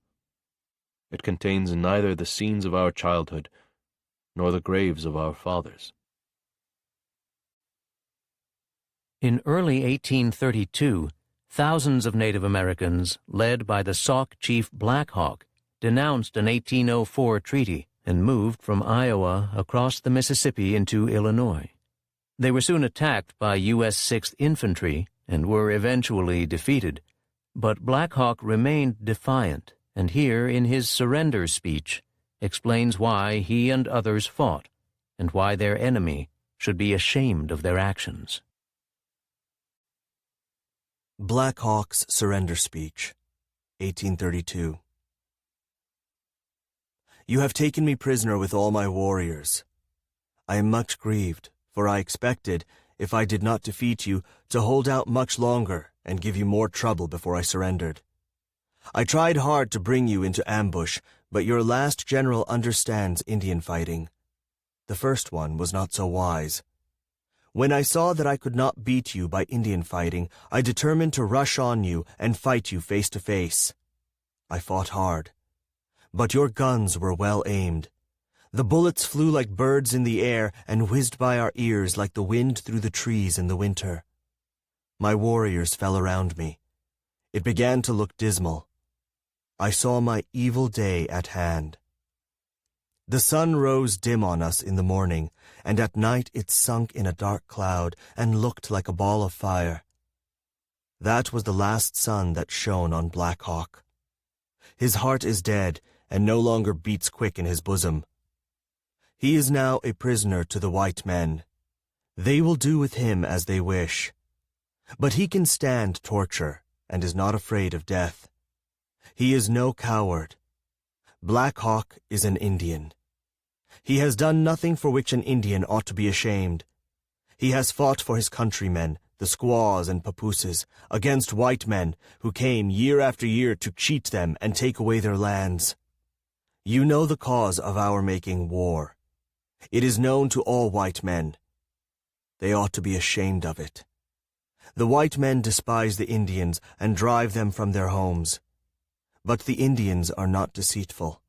It contains neither the scenes of our childhood, nor the graves of our fathers. In early 1832, thousands of Native Americans, led by the Sauk chief Black Hawk, denounced an 1804 treaty and moved from Iowa across the Mississippi into Illinois. They were soon attacked by U.S. 6th Infantry and were eventually defeated, but Black Hawk remained defiant, and here in his surrender speech explains why he and others fought and why their enemy should be ashamed of their actions. Black Hawk's Surrender Speech, 1832. You have taken me prisoner with all my warriors. I am much grieved, for I expected, if I did not defeat you, to hold out much longer and give you more trouble before I surrendered. I tried hard to bring you into ambush, but your last general understands Indian fighting. The first one was not so wise. When I saw that I could not beat you by Indian fighting, I determined to rush on you and fight you face to face. I fought hard, but your guns were well aimed. The bullets flew like birds in the air and whizzed by our ears like the wind through the trees in the winter. My warriors fell around me. It began to look dismal. I saw my evil day at hand. The sun rose dim on us in the morning, and at night it sunk in a dark cloud and looked like a ball of fire. That was the last sun that shone on Black Hawk. His heart is dead and no longer beats quick in his bosom. He is now a prisoner to the white men. They will do with him as they wish. But he can stand torture and is not afraid of death. He is no coward. Black Hawk is an Indian. He has done nothing for which an Indian ought to be ashamed. He has fought for his countrymen, the squaws and papooses, against white men who came year after year to cheat them and take away their lands. You know the cause of our making war. It is known to all white men. They ought to be ashamed of it. The white men despise the Indians and drive them from their homes. But the Indians are not deceitful.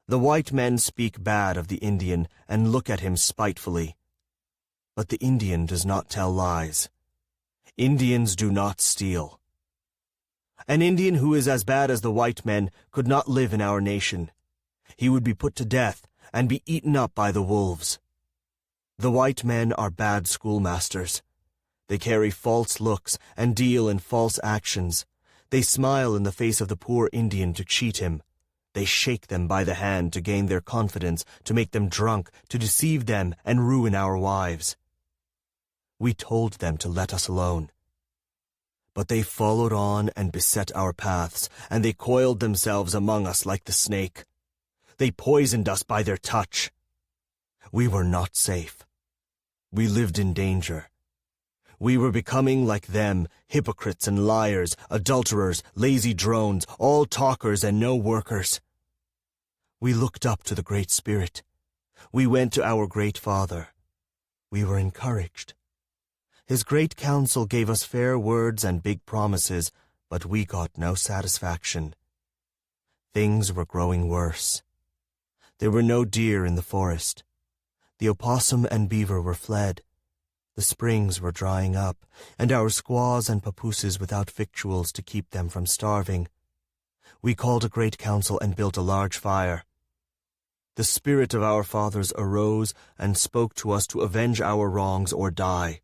The white men speak bad of the Indian and look at him spitefully. But the Indian does not tell lies. Indians do not steal. An Indian who is as bad as the white men could not live in our nation. He would be put to death and be eaten up by the wolves. The white men are bad schoolmasters. They carry false looks and deal in false actions. They smile in the face of the poor Indian to cheat him. They shake them by the hand to gain their confidence, to make them drunk, to deceive them and ruin our wives. We told them to let us alone. But they followed on and beset our paths, and they coiled themselves among us like the snake. They poisoned us by their touch. We were not safe. We lived in danger. We were becoming like them, hypocrites and liars, adulterers, lazy drones, all talkers and no workers. We looked up to the Great Spirit. We went to our Great Father. We were encouraged. His great counsel gave us fair words and big promises, but we got no satisfaction. Things were growing worse. There were no deer in the forest. The opossum and beaver were fled. The springs were drying up, and our squaws and papooses without victuals to keep them from starving. We called a great council and built a large fire. The spirit of our fathers arose and spoke to us to avenge our wrongs or die.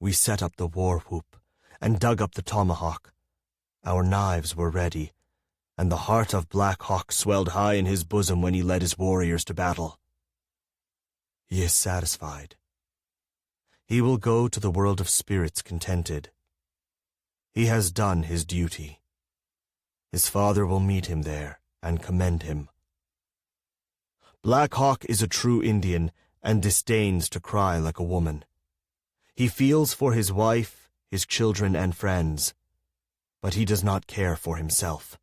We set up the war whoop and dug up the tomahawk. Our knives were ready, and the heart of Black Hawk swelled high in his bosom when he led his warriors to battle. He is satisfied. He will go to the world of spirits contented. He has done his duty. His father will meet him there and commend him. Black Hawk is a true Indian and disdains to cry like a woman. He feels for his wife, his children, and friends, but he does not care for himself.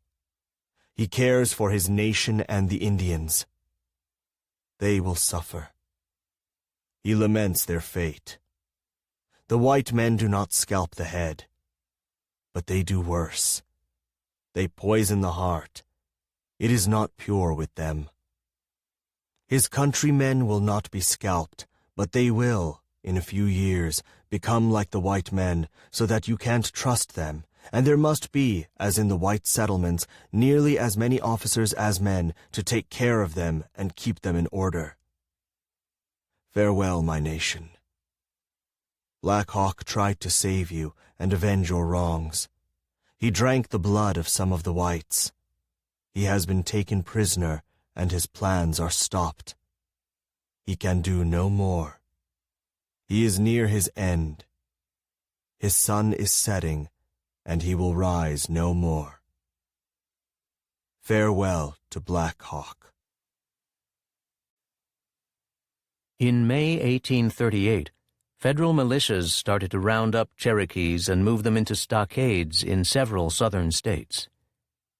He cares for his nation and the Indians. They will suffer. He laments their fate. The white men do not scalp the head, but they do worse. They poison the heart. It is not pure with them. His countrymen will not be scalped, but they will, in a few years, become like the white men, so that you can't trust them, and there must be, as in the white settlements, nearly as many officers as men to take care of them and keep them in order. Farewell, my nation. Black Hawk tried to save you and avenge your wrongs. He drank the blood of some of the whites. He has been taken prisoner, and his plans are stopped. He can do no more. He is near his end. His sun is setting, and he will rise no more. Farewell to Black Hawk. In May 1838, federal militias started to round up Cherokees and move them into stockades in several southern states.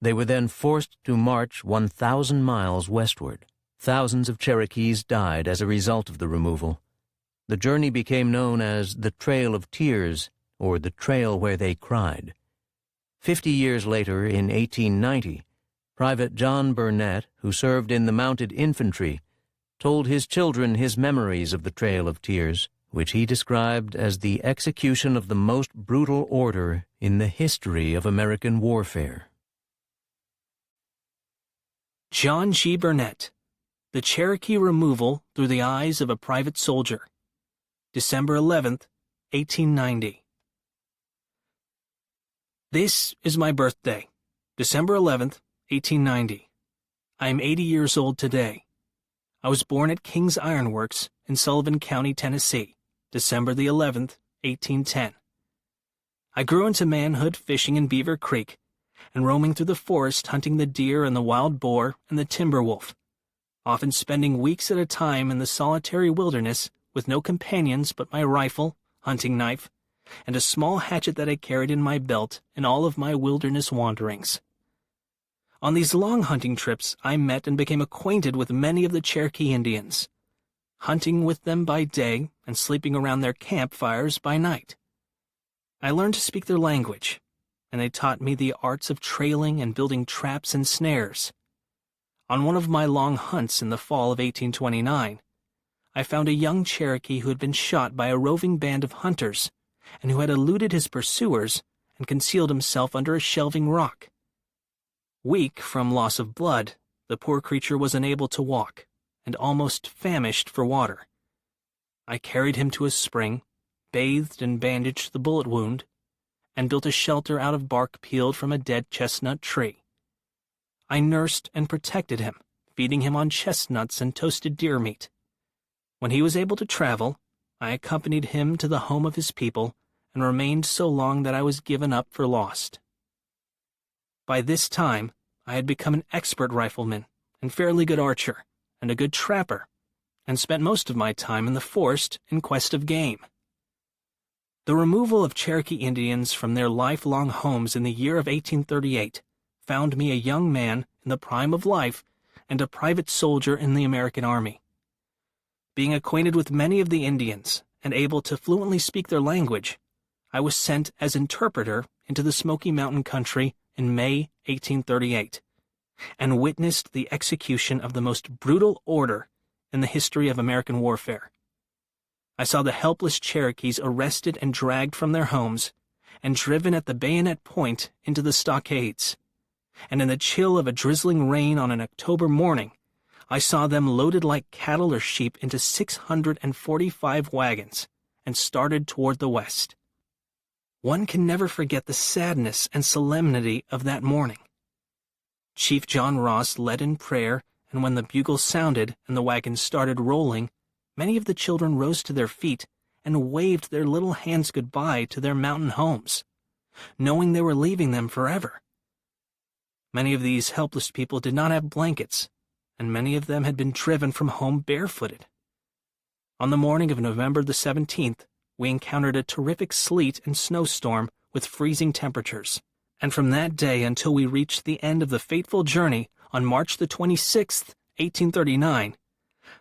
They were then forced to march 1,000 miles westward. Thousands of Cherokees died as a result of the removal. The journey became known as the Trail of Tears, or the Trail Where They Cried. 50 years later, in 1890, Private John Burnett, who served in the mounted infantry, told his children his memories of the Trail of Tears, which he described as the execution of the most brutal order in the history of American warfare. John G. Burnett, The Cherokee Removal Through the Eyes of a Private Soldier, December 11th, 1890. This is my birthday, December 11th, 1890. I am 80 years old today. I was born at King's Iron Works in Sullivan County, Tennessee, December the 11th, 1810. I grew into manhood fishing in Beaver Creek and roaming through the forest hunting the deer and the wild boar and the timber wolf, often spending weeks at a time in the solitary wilderness with no companions but my rifle, hunting knife, and a small hatchet that I carried in my belt in all of my wilderness wanderings. On these long hunting trips, I met and became acquainted with many of the Cherokee Indians, hunting with them by day and sleeping around their campfires by night. I learned to speak their language, and they taught me the arts of trailing and building traps and snares. On one of my long hunts in the fall of 1829, I found a young Cherokee who had been shot by a roving band of hunters and who had eluded his pursuers and concealed himself under a shelving rock. Weak from loss of blood, the poor creature was unable to walk and almost famished for water. I carried him to a spring, bathed and bandaged the bullet wound, and built a shelter out of bark peeled from a dead chestnut tree. I nursed and protected him, feeding him on chestnuts and toasted deer meat. When he was able to travel, I accompanied him to the home of his people and remained so long that I was given up for lost. By this time, I had become an expert rifleman and fairly good archer and a good trapper, and spent most of my time in the forest in quest of game. The removal of Cherokee Indians from their lifelong homes in the year of 1838 found me a young man in the prime of life and a private soldier in the American Army. Being acquainted with many of the Indians and able to fluently speak their language, I was sent as interpreter into the Smoky Mountain country in May 1838, and witnessed the execution of the most brutal order in the history of American warfare. I saw the helpless Cherokees arrested and dragged from their homes and driven at the bayonet point into the stockades. And in the chill of a drizzling rain on an October morning, I saw them loaded like cattle or sheep into 645 wagons and started toward the west. One can never forget the sadness and solemnity of that morning. Chief John Ross led in prayer, and when the bugle sounded and the wagons started rolling, many of the children rose to their feet and waved their little hands goodbye to their mountain homes, knowing they were leaving them forever. Many of these helpless people did not have blankets, and many of them had been driven from home barefooted. On the morning of November the 17th, we encountered a terrific sleet and snowstorm with freezing temperatures, and from that day until we reached the end of the fateful journey on March the 26th, 1839,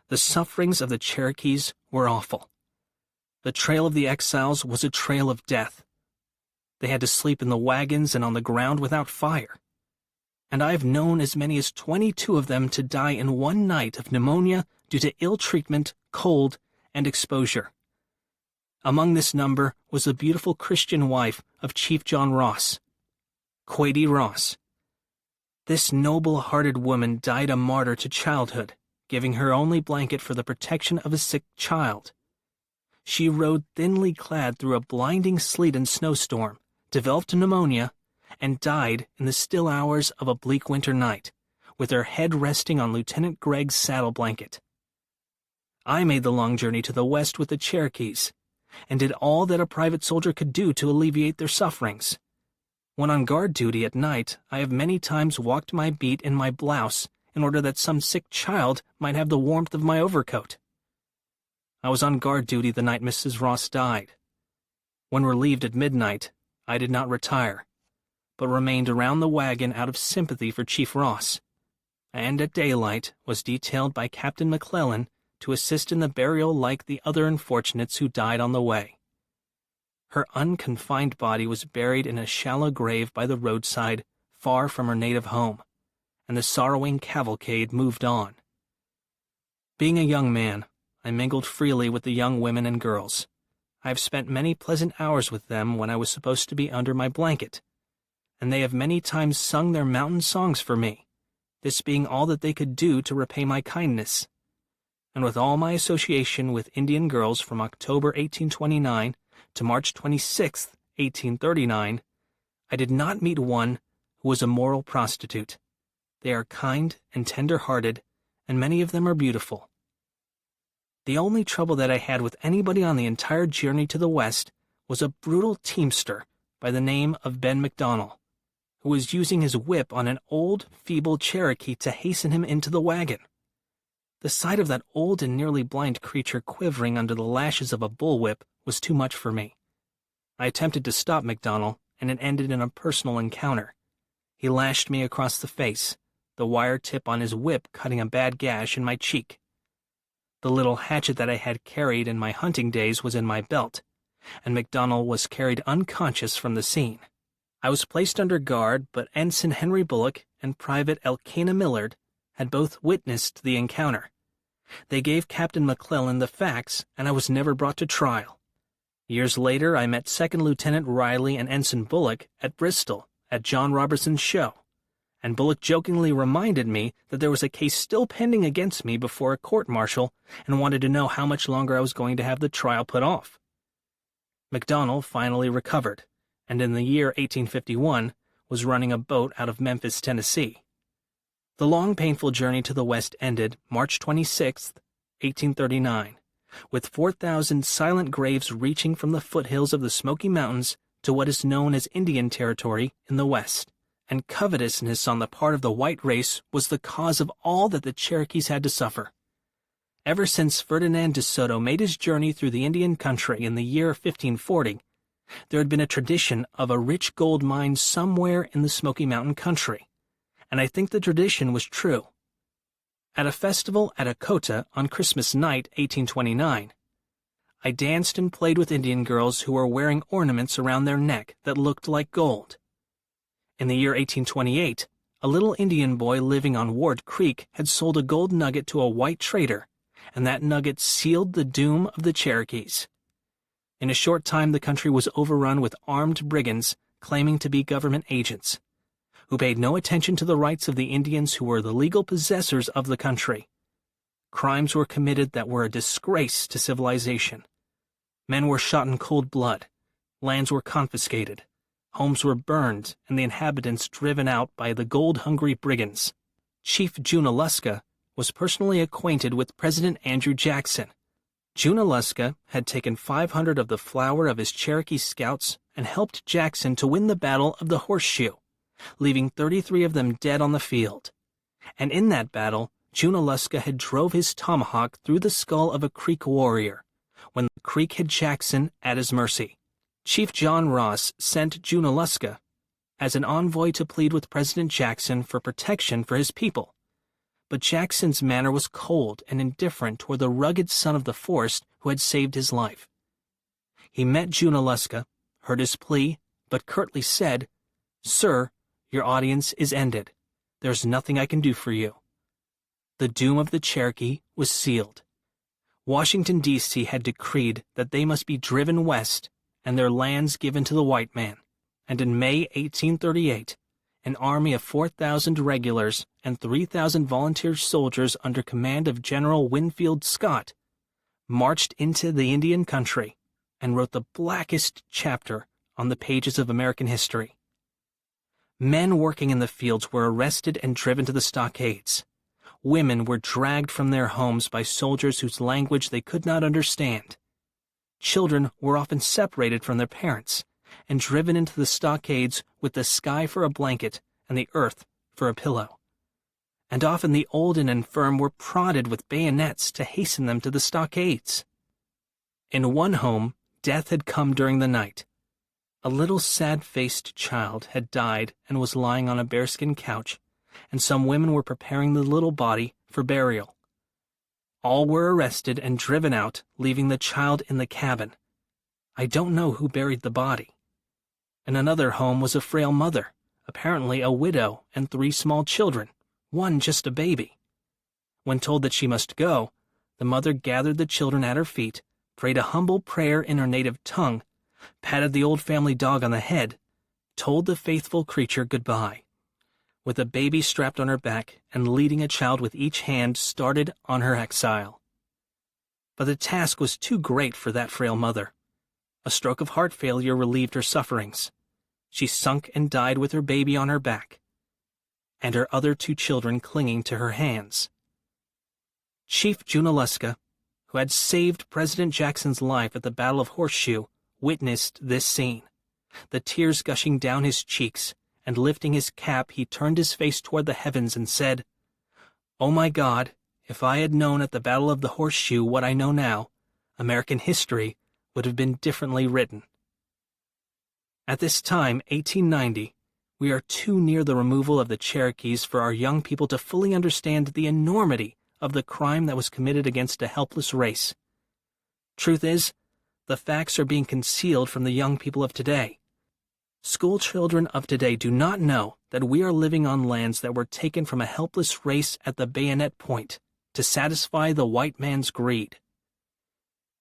the sufferings of the Cherokees were awful. The trail of the exiles was a trail of death. They had to sleep in the wagons and on the ground without fire. And I have known as many as 22 of them to die in one night of pneumonia due to ill treatment, cold, and exposure. Among this number was the beautiful Christian wife of Chief John Ross, Quady Ross. This noble-hearted woman died a martyr to childhood, giving her only blanket for the protection of a sick child. She rode thinly clad through a blinding sleet and snowstorm, developed pneumonia, and died in the still hours of a bleak winter night, with her head resting on Lieutenant Gregg's saddle blanket. I made the long journey to the west with the Cherokees, and did all that a private soldier could do to alleviate their sufferings. When on guard duty at night, I have many times walked my beat in my blouse in order that some sick child might have the warmth of my overcoat. I was on guard duty the night Mrs. Ross died. When relieved at midnight, I did not retire, but remained around the wagon out of sympathy for Chief Ross, and at daylight was detailed by Captain McClellan to assist in the burial like the other unfortunates who died on the way. Her unconfined body was buried in a shallow grave by the roadside, far from her native home, and the sorrowing cavalcade moved on. Being a young man, I mingled freely with the young women and girls. I have spent many pleasant hours with them when I was supposed to be under my blanket, and they have many times sung their mountain songs for me, this being all that they could do to repay my kindness. And with all my association with Indian girls from October 1829 to March 26, 1839, I did not meet one who was a moral prostitute. They are kind and tender-hearted, and many of them are beautiful. The only trouble that I had with anybody on the entire journey to the west was a brutal teamster by the name of Ben McDonnell, who was using his whip on an old, feeble Cherokee to hasten him into the wagon. The sight of that old and nearly blind creature quivering under the lashes of a bullwhip was too much for me. I attempted to stop McDonnell, and it ended in a personal encounter. He lashed me across the face, the wire tip on his whip cutting a bad gash in my cheek. The little hatchet that I had carried in my hunting days was in my belt, and McDonnell was carried unconscious from the scene. I was placed under guard, but Ensign Henry Bullock and Private Elkanah Millard had both witnessed the encounter. They gave Captain McClellan the facts, and I was never brought to trial. Years later, I met Second Lieutenant Riley and Ensign Bullock at Bristol at John Robertson's show, and Bullock jokingly reminded me that there was a case still pending against me before a court-martial and wanted to know how much longer I was going to have the trial put off. McDonnell finally recovered, and in the year 1851 was running a boat out of Memphis, Tennessee. The long, painful journey to the west ended March 26, 1839, with 4,000 silent graves reaching from the foothills of the Smoky Mountains to what is known as Indian Territory in the west, and covetousness on the part of the white race was the cause of all that the Cherokees had to suffer. Ever since Ferdinand de Soto made his journey through the Indian country in the year 1540, there had been a tradition of a rich gold mine somewhere in the Smoky Mountain country, and I think the tradition was true. At a festival at Akota on Christmas night, 1829, I danced and played with Indian girls who were wearing ornaments around their neck that looked like gold. In the year 1828, a little Indian boy living on Ward Creek had sold a gold nugget to a white trader, and that nugget sealed the doom of the Cherokees. In a short time, the country was overrun with armed brigands claiming to be government agents, who paid no attention to the rights of the Indians who were the legal possessors of the country, Crimes were committed that were a disgrace to civilization. Men were shot in cold blood, lands were confiscated, homes were burned, and the inhabitants driven out by the gold-hungry brigands. Chief Junaluska was personally acquainted with President Andrew Jackson. Junaluska had taken 500 of the flower of his Cherokee scouts and helped Jackson to win the Battle of the Horseshoe, leaving 33 of them dead on the field. And in that battle, Junaluska had drove his tomahawk through the skull of a Creek warrior, when the Creek had Jackson at his mercy. Chief John Ross sent Junaluska as an envoy to plead with President Jackson for protection for his people. But Jackson's manner was cold and indifferent toward the rugged son of the forest who had saved his life. He met Junaluska, heard his plea, but curtly said, "Sir, your audience is ended. There's nothing I can do for you." The doom of the Cherokee was sealed. Washington, D.C. had decreed that they must be driven west and their lands given to the white man, and in May 1838, an army of 4,000 regulars and 3,000 volunteer soldiers under command of General Winfield Scott marched into the Indian country and wrote the blackest chapter on the pages of American history. Men working in the fields were arrested and driven to the stockades. Women were dragged from their homes by soldiers whose language they could not understand. Children were often separated from their parents and driven into the stockades with the sky for a blanket and the earth for a pillow. And often the old and infirm were prodded with bayonets to hasten them to the stockades. In one home, death had come during the night. A little sad-faced child had died and was lying on a bearskin couch, and some women were preparing the little body for burial. All were arrested and driven out, leaving the child in the cabin. I don't know who buried the body. In another home was a frail mother, apparently a widow, and 3 small children, one just a baby. When told that she must go, the mother gathered the children at her feet, prayed a humble prayer in her native tongue, patted the old family dog on the head, told the faithful creature goodbye. With a baby strapped on her back and leading a child with each hand, started on her exile. But the task was too great for that frail mother. A stroke of heart failure relieved her sufferings. She sunk and died with her baby on her back, and her other 2 children clinging to her hands. Chief Junaluska, who had saved President Jackson's life at the Battle of Horseshoe, witnessed this scene, the tears gushing down his cheeks, and lifting his cap he turned his face toward the heavens and said, "Oh my God, if I had known at the Battle of the Horseshoe what I know now, American history would have been differently written." At this time, 1890, we are too near the removal of the Cherokees for our young people to fully understand the enormity of the crime that was committed against a helpless race. Truth is, the facts are being concealed from the young people of today. School children of today do not know that we are living on lands that were taken from a helpless race at the bayonet point to satisfy the white man's greed.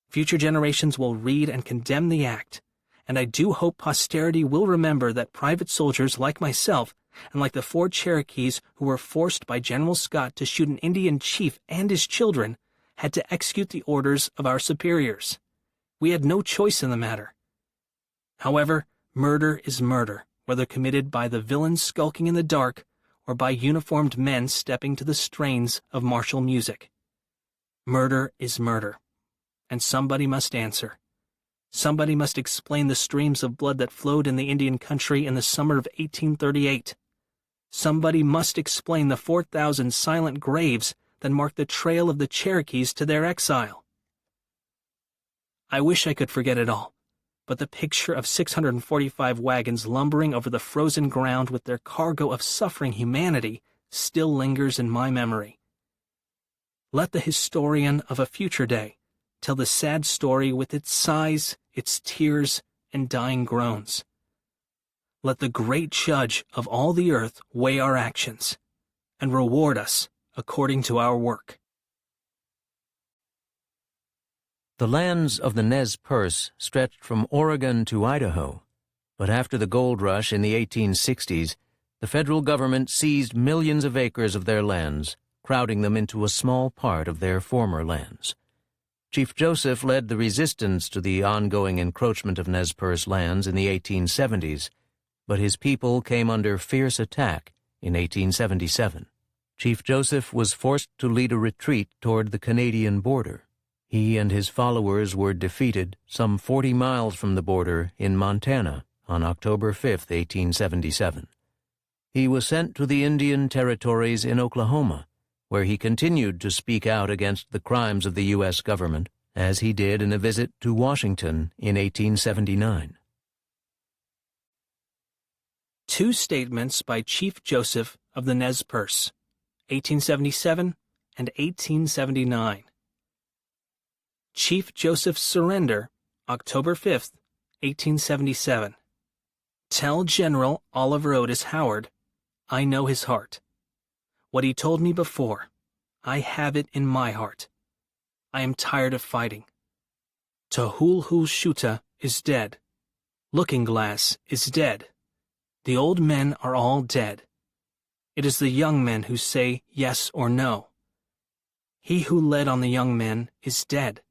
Future generations will read and condemn the act, and I do hope posterity will remember that private soldiers like myself and like the 4 Cherokees who were forced by General Scott to shoot an Indian chief and his children had to execute the orders of our superiors. We had no choice in the matter. However, murder is murder, whether committed by the villain skulking in the dark or by uniformed men stepping to the strains of martial music. Murder is murder, and somebody must answer. Somebody must explain the streams of blood that flowed in the Indian country in the summer of 1838. Somebody must explain the 4,000 silent graves that marked the trail of the Cherokees to their exile. I wish I could forget it all, but the picture of 645 wagons lumbering over the frozen ground with their cargo of suffering humanity still lingers in my memory. Let the historian of a future day tell the sad story with its sighs, its tears, and dying groans. Let the great judge of all the earth weigh our actions and reward us according to our work. The lands of the Nez Perce stretched from Oregon to Idaho, but after the gold rush in the 1860s, the federal government seized millions of acres of their lands, crowding them into a small part of their former lands. Chief Joseph led the resistance to the ongoing encroachment of Nez Perce lands in the 1870s, but his people came under fierce attack in 1877. Chief Joseph was forced to lead a retreat toward the Canadian border. He and his followers were defeated some 40 miles from the border in Montana on October 5, 1877. He was sent to the Indian Territories in Oklahoma, where he continued to speak out against the crimes of the U.S. government, as he did in a visit to Washington in 1879. Two statements by Chief Joseph of the Nez Perce, 1877 and 1879. Chief Joseph's surrender, October 5th, 1877. Tell General Oliver Otis Howard, I know his heart. What he told me before, I have it in my heart. I am tired of fighting. Tahul Shuta is dead. Looking Glass is dead. The old men are all dead. It is the young men who say yes or no. He who led on the young men is dead.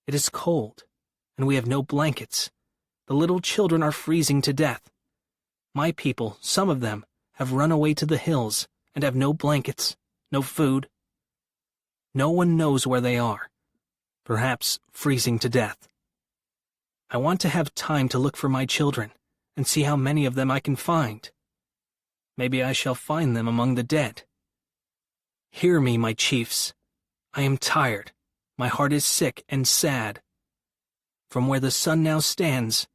It is cold, and we have no blankets. The little children are freezing to death. My people, some of them, have run away to the hills and have no blankets, no food. No one knows where they are, perhaps freezing to death. I want to have time to look for my children and see how many of them I can find. Maybe I shall find them among the dead. Hear me, my chiefs. I am tired. My heart is sick and sad. From where the sun now stands,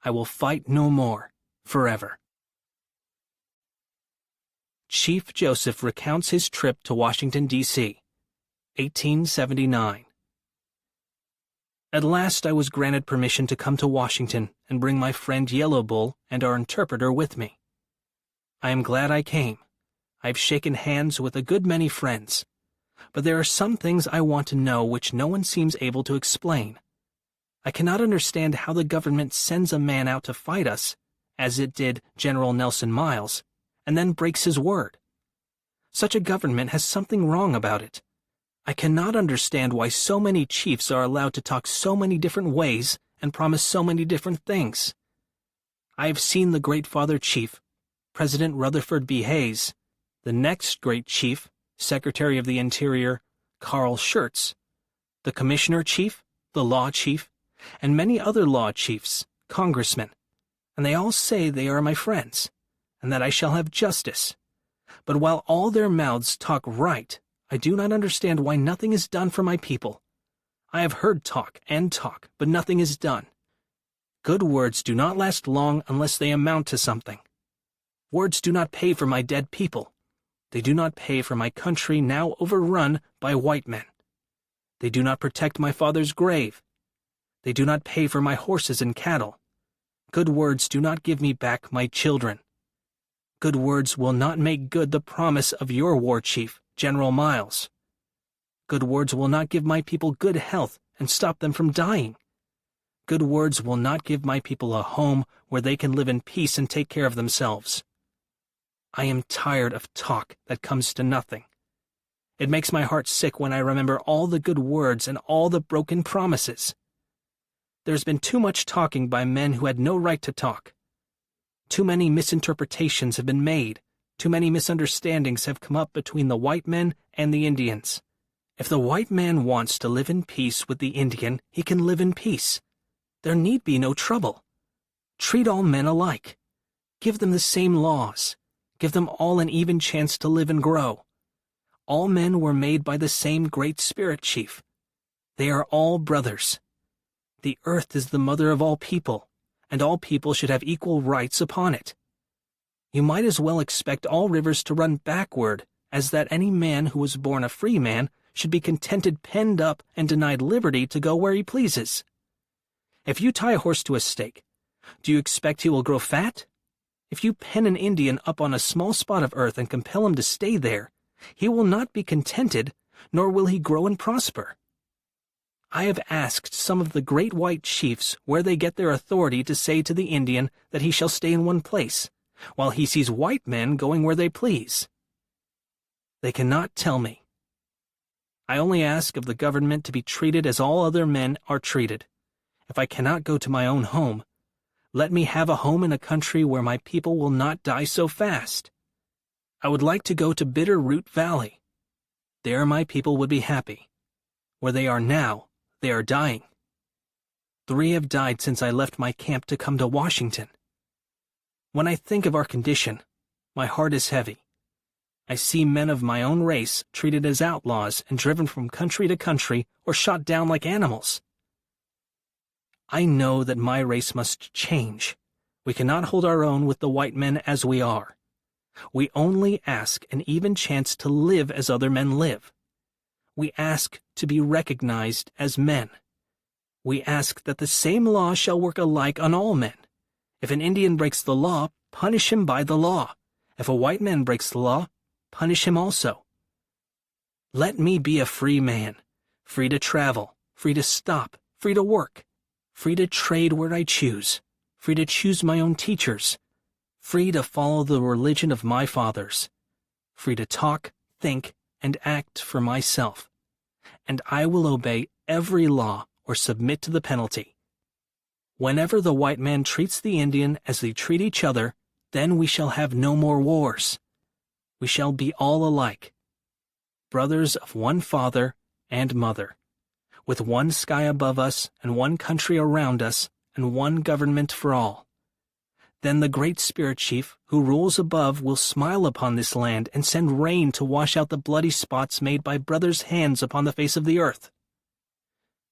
I will fight no more, forever. Chief Joseph recounts his trip to Washington, D.C., 1879. At last I was granted permission to come to Washington and bring my friend Yellow Bull and our interpreter with me. I am glad I came. I have shaken hands with a good many friends, but there are some things I want to know which no one seems able to explain. I cannot understand how the government sends a man out to fight us, as it did General Nelson Miles, and then breaks his word. Such a government has something wrong about it. I cannot understand why so many chiefs are allowed to talk so many different ways and promise so many different things. I have seen the great Father Chief, President Rutherford B. Hayes, the next great chief, Secretary of the Interior, Carl Schurz, the Commissioner Chief, the Law Chief, and many other law chiefs, congressmen, and they all say they are my friends, and that I shall have justice. But while all their mouths talk right, I do not understand why nothing is done for my people. I have heard talk and talk, but nothing is done. Good words do not last long unless they amount to something. Words do not pay for my dead people. They do not pay for my country now overrun by white men. They do not protect my father's grave. They do not pay for my horses and cattle. Good words do not give me back my children. Good words will not make good the promise of your war chief, General Miles. Good words will not give my people good health and stop them from dying. Good words will not give my people a home where they can live in peace and take care of themselves. I am tired of talk that comes to nothing. It makes my heart sick when I remember all the good words and all the broken promises. There's been too much talking by men who had no right to talk. Too many misinterpretations have been made. Too many misunderstandings have come up between the white men and the Indians. If the white man wants to live in peace with the Indian, he can live in peace. There need be no trouble. Treat all men alike. Give them the same laws. Give them all an even chance to live and grow. All men were made by the same Great Spirit, Chief. They are all brothers. The earth is the mother of all people, and all people should have equal rights upon it. You might as well expect all rivers to run backward as that any man who was born a free man should be contented penned up and denied liberty to go where he pleases. If you tie a horse to a stake, do you expect he will grow fat? If you pen an Indian up on a small spot of earth and compel him to stay there, he will not be contented, nor will he grow and prosper. I have asked some of the great white chiefs where they get their authority to say to the Indian that he shall stay in one place, while he sees white men going where they please. They cannot tell me. I only ask of the government to be treated as all other men are treated. If I cannot go to my own home, let me have a home in a country where my people will not die so fast. I would like to go to Bitter Root Valley. There my people would be happy. Where they are now, they are dying. 3 have died since I left my camp to come to Washington. When I think of our condition, my heart is heavy. I see men of my own race treated as outlaws and driven from country to country or shot down like animals. I know that my race must change. We cannot hold our own with the white men as we are. We only ask an even chance to live as other men live. We ask to be recognized as men. We ask that the same law shall work alike on all men. If an Indian breaks the law, punish him by the law. If a white man breaks the law, punish him also. Let me be a free man, free to travel, free to stop, free to work, free to trade where I choose, free to choose my own teachers, free to follow the religion of my fathers, free to talk, think, and act for myself. And I will obey every law or submit to the penalty. Whenever the white man treats the Indian as they treat each other, then we shall have no more wars. We shall be all alike, brothers of one father and mother, with one sky above us and one country around us and one government for all. Then the great spirit chief who rules above will smile upon this land and send rain to wash out the bloody spots made by brothers' hands upon the face of the earth.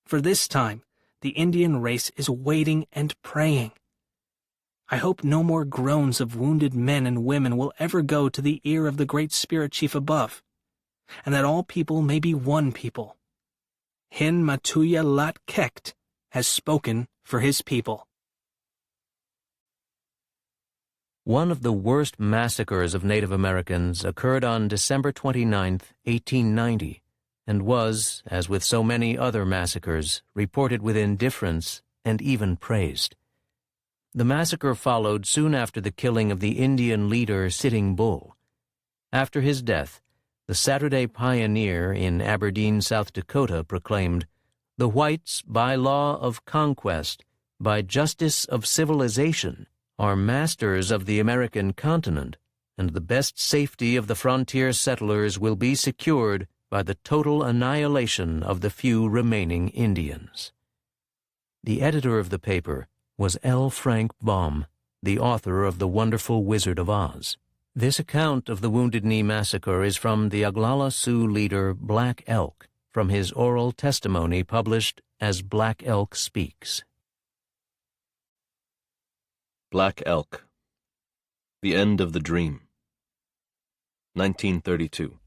For this time, the Indian race is waiting and praying. I hope no more groans of wounded men and women will ever go to the ear of the great spirit chief above, and that all people may be one people. Hin Matuya Lat Kekt has spoken for his people. One of the worst massacres of Native Americans occurred on December 29, 1890, and was, as with so many other massacres, reported with indifference and even praised. The massacre followed soon after the killing of the Indian leader Sitting Bull. After his death, the Saturday Pioneer in Aberdeen, South Dakota, proclaimed, "The whites, by law of conquest, by justice of civilization, are masters of the American continent, and the best safety of the frontier settlers will be secured by the total annihilation of the few remaining Indians." The editor of the paper was L. Frank Baum, the author of The Wonderful Wizard of Oz. This account of the Wounded Knee Massacre is from the Oglala Sioux leader Black Elk, from his oral testimony published as Black Elk Speaks. Black Elk. The End of the Dream. 1932.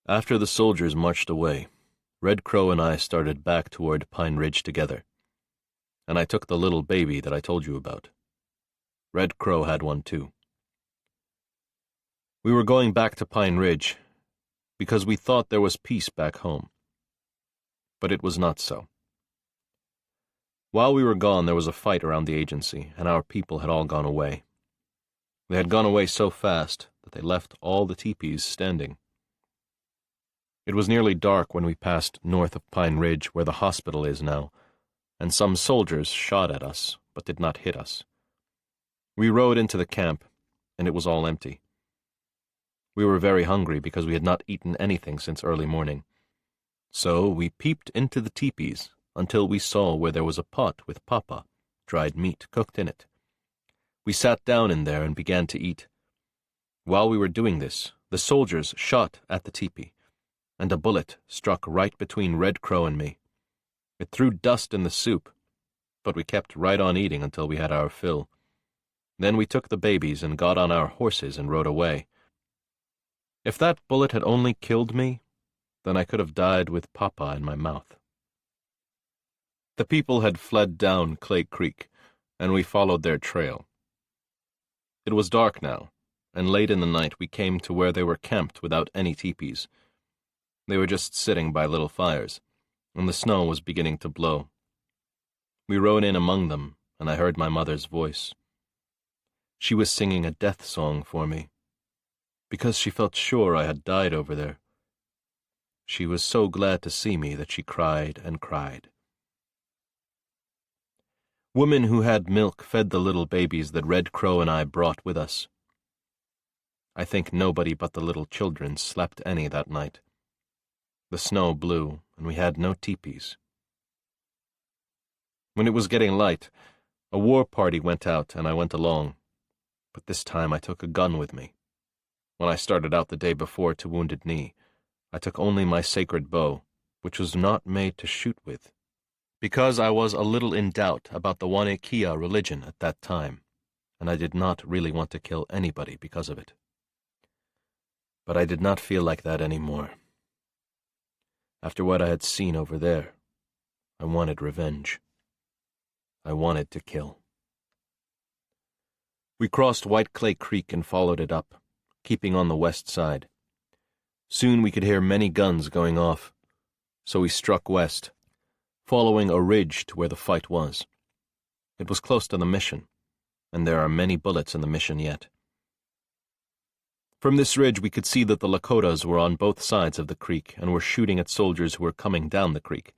After the soldiers marched away, Red Crow and I started back toward Pine Ridge together, and I took the little baby that I told you about. Red Crow had one too. We were going back to Pine Ridge because we thought there was peace back home. But it was not so. While we were gone, there was a fight around the agency, and our people had all gone away. They had gone away so fast that they left all the teepees standing. It was nearly dark when we passed north of Pine Ridge, where the hospital is now, and some soldiers shot at us, but did not hit us. We rode into the camp, and it was all empty. We were very hungry because we had not eaten anything since early morning. So we peeped into the teepees until we saw where there was a pot with papa, dried meat, cooked in it. We sat down in there and began to eat. While we were doing this, the soldiers shot at the teepee, and a bullet struck right between Red Crow and me. It threw dust in the soup, but we kept right on eating until we had our fill. Then we took the babies and got on our horses and rode away. If that bullet had only killed me, then I could have died with papa in my mouth. The people had fled down Clay Creek, and we followed their trail. It was dark now, and late in the night we came to where they were camped without any teepees. They were just sitting by little fires, and the snow was beginning to blow. We rode in among them, and I heard my mother's voice. She was singing a death song for me, because she felt sure I had died over there, She was so glad to see me that she cried and cried. Women who had milk fed the little babies that Red Crow and I brought with us. I think nobody but the little children slept any that night. The snow blew, and we had no teepees. When it was getting light, a war party went out, and I went along. But this time I took a gun with me. When I started out the day before to Wounded Knee, I took only my sacred bow, which was not made to shoot with, because I was a little in doubt about the Wanikia religion at that time, and I did not really want to kill anybody because of it. But I did not feel like that anymore. After what I had seen over there, I wanted revenge. I wanted to kill. We crossed White Clay Creek and followed it up, keeping on the west side. Soon we could hear many guns going off, so we struck west, following a ridge to where the fight was. It was close to the mission, and there are many bullets in the mission yet. From this ridge we could see that the Lakotas were on both sides of the creek and were shooting at soldiers who were coming down the creek.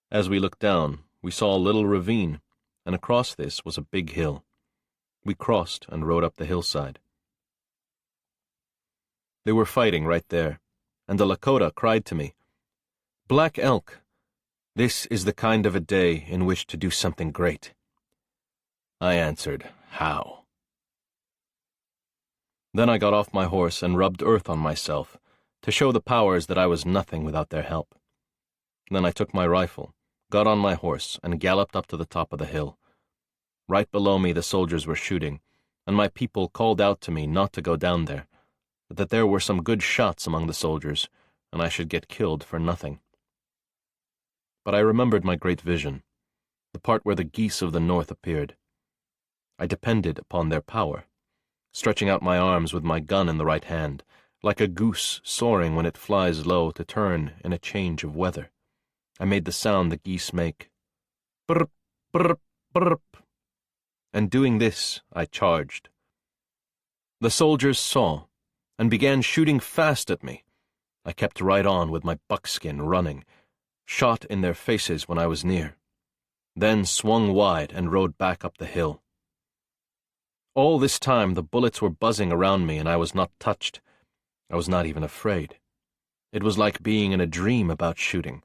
As we looked down, we saw a little ravine, and across this was a big hill. We crossed and rode up the hillside. They were fighting right there, and the Lakota cried to me, "Black Elk, this is the kind of a day in which to do something great." I answered, "How?" Then I got off my horse and rubbed earth on myself, to show the powers that I was nothing without their help. Then I took my rifle, got on my horse, and galloped up to the top of the hill. Right below me the soldiers were shooting, and my people called out to me not to go down there, but that there were some good shots among the soldiers, and I should get killed for nothing. But I remembered my great vision, the part where the geese of the north appeared. I depended upon their power, stretching out my arms with my gun in the right hand, like a goose soaring when it flies low to turn in a change of weather. I made the sound the geese make, brrp, brrp, brrp, and doing this I charged. The soldiers saw, and began shooting fast at me. I kept right on with my buckskin running, shot in their faces when I was near, then swung wide and rode back up the hill. All this time the bullets were buzzing around me and I was not touched. I was not even afraid. It was like being in a dream about shooting.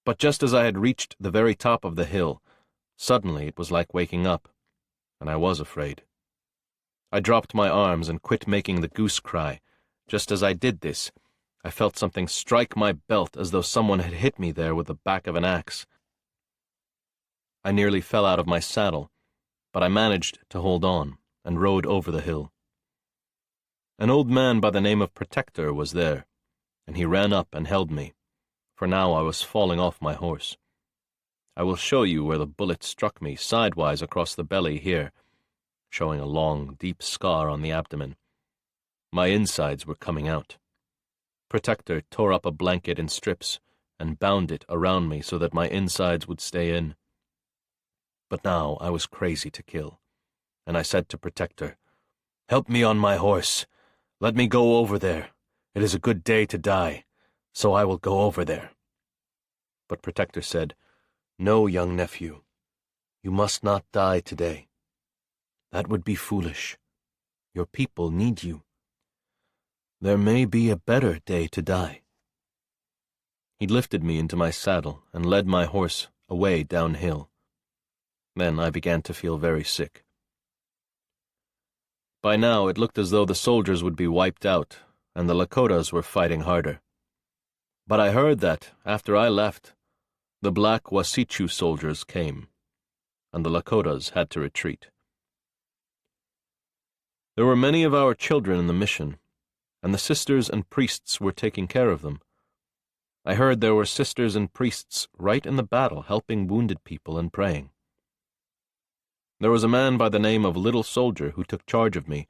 But just as I had reached the very top of the hill, suddenly it was like waking up, and I was afraid. I dropped my arms and quit making the goose cry. Just as I did this, I felt something strike my belt as though someone had hit me there with the back of an axe. I nearly fell out of my saddle, but I managed to hold on and rode over the hill. An old man by the name of Protector was there, and he ran up and held me, for now I was falling off my horse. I will show you where the bullet struck me sidewise across the belly here, showing a long, deep scar on the abdomen. My insides were coming out. Protector tore up a blanket in strips and bound it around me so that my insides would stay in. But now I was crazy to kill, and I said to Protector, "Help me on my horse. Let me go over there. It is a good day to die, so I will go over there." But Protector said, "No, young nephew, you must not die today. That would be foolish. Your people need you. There may be a better day to die." He lifted me into my saddle and led my horse away downhill. Then I began to feel very sick. By now it looked as though the soldiers would be wiped out, and the Lakotas were fighting harder. But I heard that, after I left, the black Wasichu soldiers came, and the Lakotas had to retreat. There were many of our children in the mission, and the sisters and priests were taking care of them. I heard there were sisters and priests right in the battle helping wounded people and praying. There was a man by the name of Little Soldier who took charge of me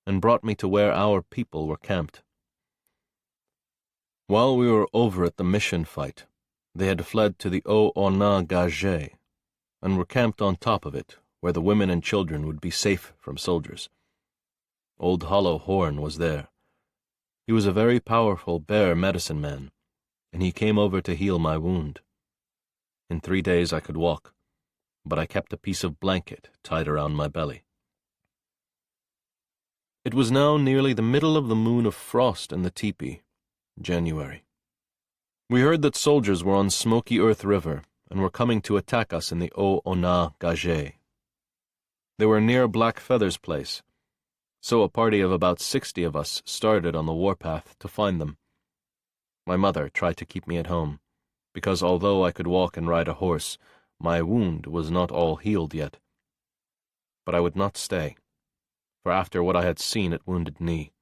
and brought me to where our people were camped. While we were over at the mission fight, they had fled to the O'Ona Gage and were camped on top of it, where the women and children would be safe from soldiers. Old Hollow Horn was there. He was a very powerful bear medicine man, and he came over to heal my wound. In 3 days I could walk, but I kept a piece of blanket tied around my belly. It was now nearly the middle of the moon of frost in the teepee, January. We heard that soldiers were on Smoky Earth River and were coming to attack us in the Onondaga. They were near Black Feather's place, so a party of about 60 of us started on the warpath to find them. My mother tried to keep me at home, because although I could walk and ride a horse, my wound was not all healed yet. But I would not stay, for after what I had seen at Wounded Knee,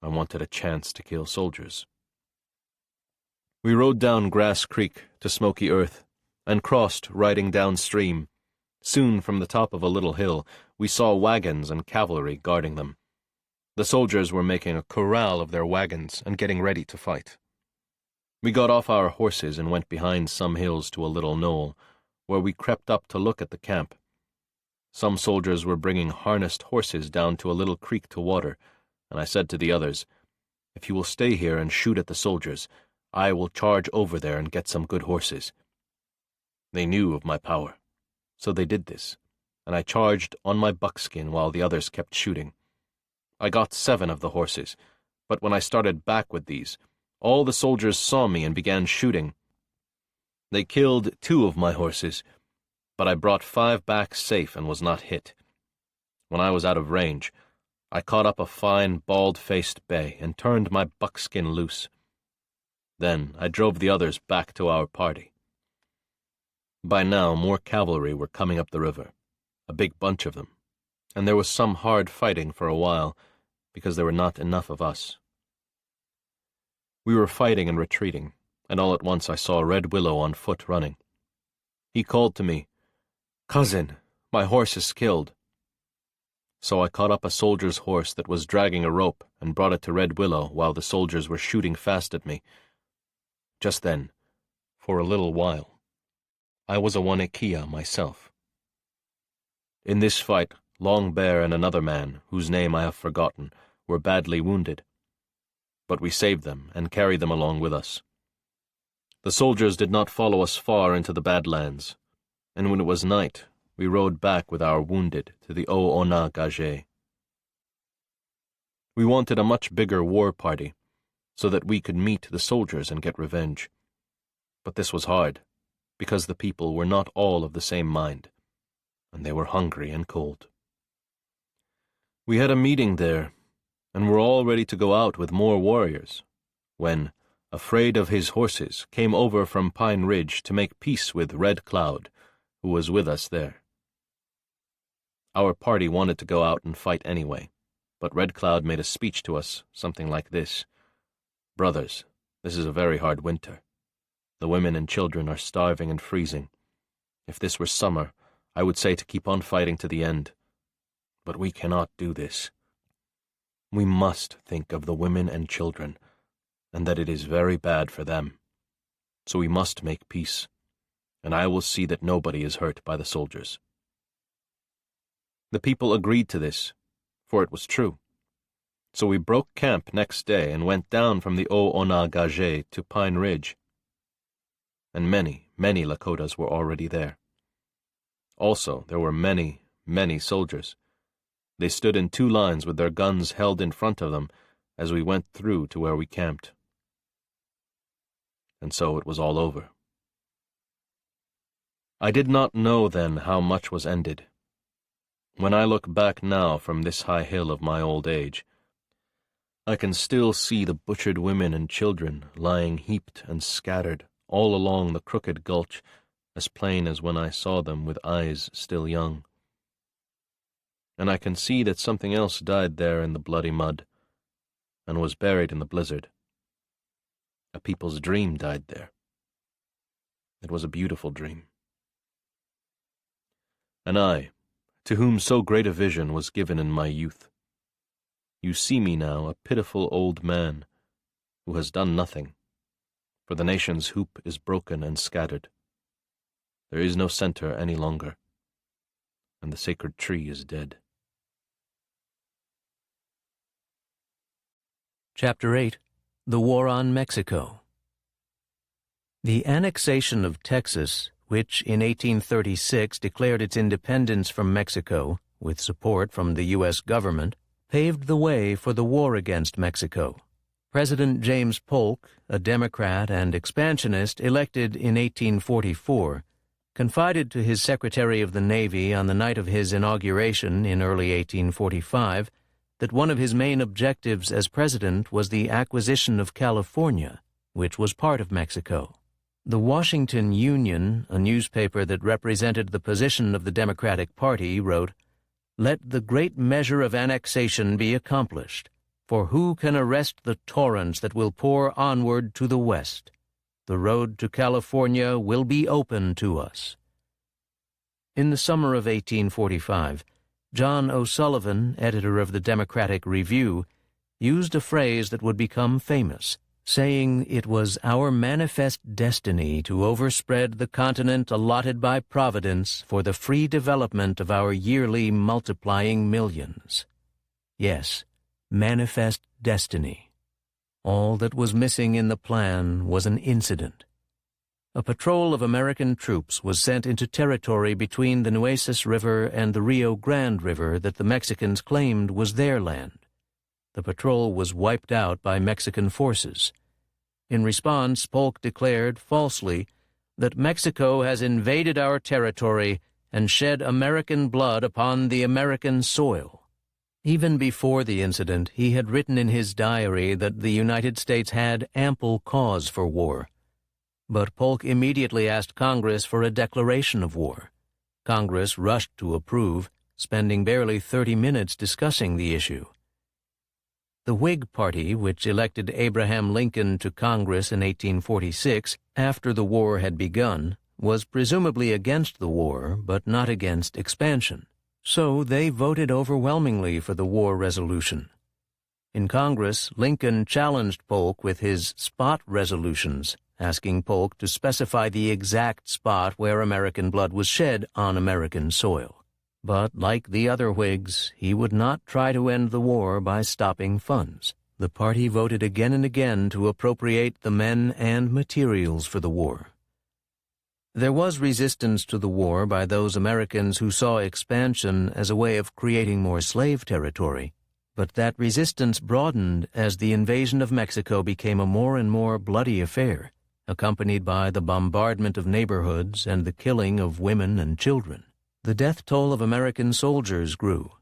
I wanted a chance to kill soldiers. We rode down Grass Creek to Smoky Earth, and crossed riding downstream. Soon from the top of a little hill, we saw wagons and cavalry guarding them. The soldiers were making a corral of their wagons and getting ready to fight. We got off our horses and went behind some hills to a little knoll, where we crept up to look at the camp. Some soldiers were bringing harnessed horses down to a little creek to water, and I said to the others, "If you will stay here and shoot at the soldiers, I will charge over there and get some good horses." They knew of my power, so they did this, and I charged on my buckskin while the others kept shooting. I got 7 of the horses, but when I started back with these, all the soldiers saw me and began shooting. They killed 2 of my horses, but I brought 5 back safe and was not hit. When I was out of range, I caught up a fine, bald-faced bay and turned my buckskin loose. Then I drove the others back to our party. By now more cavalry were coming up the river, a big bunch of them, and there was some hard fighting for a while, because there were not enough of us. We were fighting and retreating, and all at once I saw Red Willow on foot running. He called to me, "Cousin, my horse is killed." So I caught up a soldier's horse that was dragging a rope and brought it to Red Willow while the soldiers were shooting fast at me. Just then, for a little while, I was a Wanikia myself. In this fight, Long Bear and another man, whose name I have forgotten, were badly wounded. But we saved them and carried them along with us. The soldiers did not follow us far into the Badlands, and when it was night, we rode back with our wounded to the Onondaga. We wanted a much bigger war party, so that we could meet the soldiers and get revenge. But this was hard, because the people were not all of the same mind, and they were hungry and cold. We had a meeting there, and were all ready to go out with more warriors, when, afraid of his horses, came over from Pine Ridge to make peace with Red Cloud, who was with us there. Our party wanted to go out and fight anyway, but Red Cloud made a speech to us, something like this: "Brothers, this is a very hard winter. The women and children are starving and freezing. If this were summer, I would say to keep on fighting to the end. But we cannot do this. We must think of the women and children, and that it is very bad for them. So we must make peace, and I will see that nobody is hurt by the soldiers." The people agreed to this, for it was true. So we broke camp next day and went down from the Onondaga to Pine Ridge. And many, many Lakotas were already there. Also, there were many, many soldiers. They stood in 2 lines with their guns held in front of them as we went through to where we camped. And so it was all over. I did not know then how much was ended. When I look back now from this high hill of my old age, I can still see the butchered women and children lying heaped and scattered all along the crooked gulch, as plain as when I saw them with eyes still young. And I can see that something else died there in the bloody mud, and was buried in the blizzard. A people's dream died there. It was a beautiful dream. And I, to whom so great a vision was given in my youth, you see me now a pitiful old man, who has done nothing, for the nation's hoop is broken and scattered. There is no center any longer, and the sacred tree is dead. Chapter 8. The War on Mexico. The annexation of Texas, which in 1836 declared its independence from Mexico, with support from the U.S. government, paved the way for the war against Mexico. President James Polk, a Democrat and expansionist elected in 1844, confided to his Secretary of the Navy on the night of his inauguration in early 1845 that one of his main objectives as president was the acquisition of California, which was part of Mexico. The Washington Union, a newspaper that represented the position of the Democratic Party, wrote, "Let the great measure of annexation be accomplished, for who can arrest the torrents that will pour onward to the west? The road to California will be open to us." In the summer of 1845, John O'Sullivan, editor of the Democratic Review, used a phrase that would become famous, saying it was our manifest destiny to overspread the continent allotted by Providence for the free development of our yearly multiplying millions. Yes, manifest destiny. All that was missing in the plan was an incident. A patrol of American troops was sent into territory between the Nueces River and the Rio Grande River that the Mexicans claimed was their land. The patrol was wiped out by Mexican forces. In response, Polk declared, falsely, that Mexico has invaded our territory and shed American blood upon the American soil. Even before the incident, he had written in his diary that the United States had ample cause for war. But Polk immediately asked Congress for a declaration of war. Congress rushed to approve, spending barely 30 minutes discussing the issue. The Whig Party, which elected Abraham Lincoln to Congress in 1846, after the war had begun, was presumably against the war, but not against expansion. So they voted overwhelmingly for the war resolution. In Congress, Lincoln challenged Polk with his spot resolutions, asking Polk to specify the exact spot where American blood was shed on American soil. But, like the other Whigs, he would not try to end the war by stopping funds. The party voted again and again to appropriate the men and materials for the war. There was resistance to the war by those Americans who saw expansion as a way of creating more slave territory, but that resistance broadened as the invasion of Mexico became a more and more bloody affair, accompanied by the bombardment of neighborhoods and the killing of women and children. The death toll of American soldiers grew.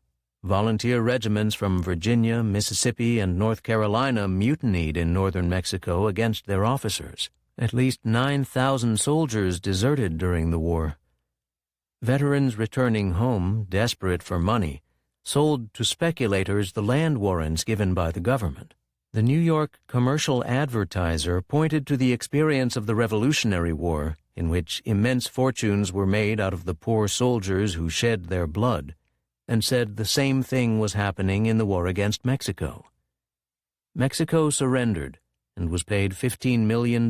Volunteer regiments from Virginia, Mississippi, and North Carolina mutinied in northern Mexico against their officers. At least 9,000 soldiers deserted during the war. Veterans returning home, desperate for money, sold to speculators the land warrants given by the government. The New York Commercial Advertiser pointed to the experience of the Revolutionary War, in which immense fortunes were made out of the poor soldiers who shed their blood, and said the same thing was happening in the war against Mexico. Mexico surrendered and was paid $15 million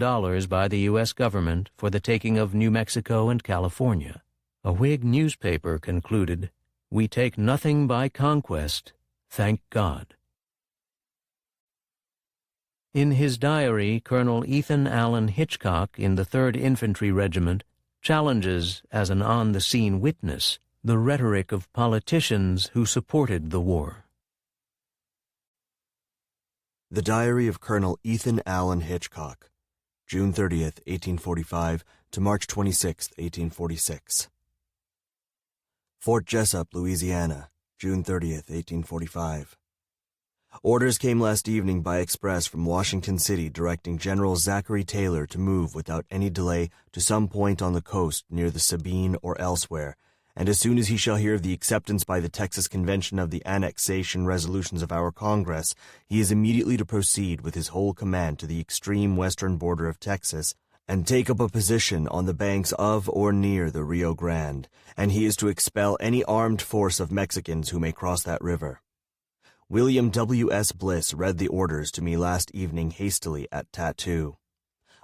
by the U.S. government for the taking of New Mexico and California. A Whig newspaper concluded, "We take nothing by conquest, thank God." In his diary, Colonel Ethan Allen Hitchcock in the 3rd Infantry Regiment challenges, as an on-the-scene witness, the rhetoric of politicians who supported the war. The Diary of Colonel Ethan Allen Hitchcock, June 30th, 1845 to March 26th, 1846. Fort Jessup, Louisiana, June 30th, 1845. Orders came last evening by express from Washington City directing General Zachary Taylor to move without any delay to some point on the coast near the Sabine or elsewhere, and as soon as he shall hear of the acceptance by the Texas Convention of the annexation resolutions of our Congress, he is immediately to proceed with his whole command to the extreme western border of Texas and take up a position on the banks of or near the Rio Grande, and he is to expel any armed force of Mexicans who may cross that river. William W. S. Bliss read the orders to me last evening hastily at Tattoo.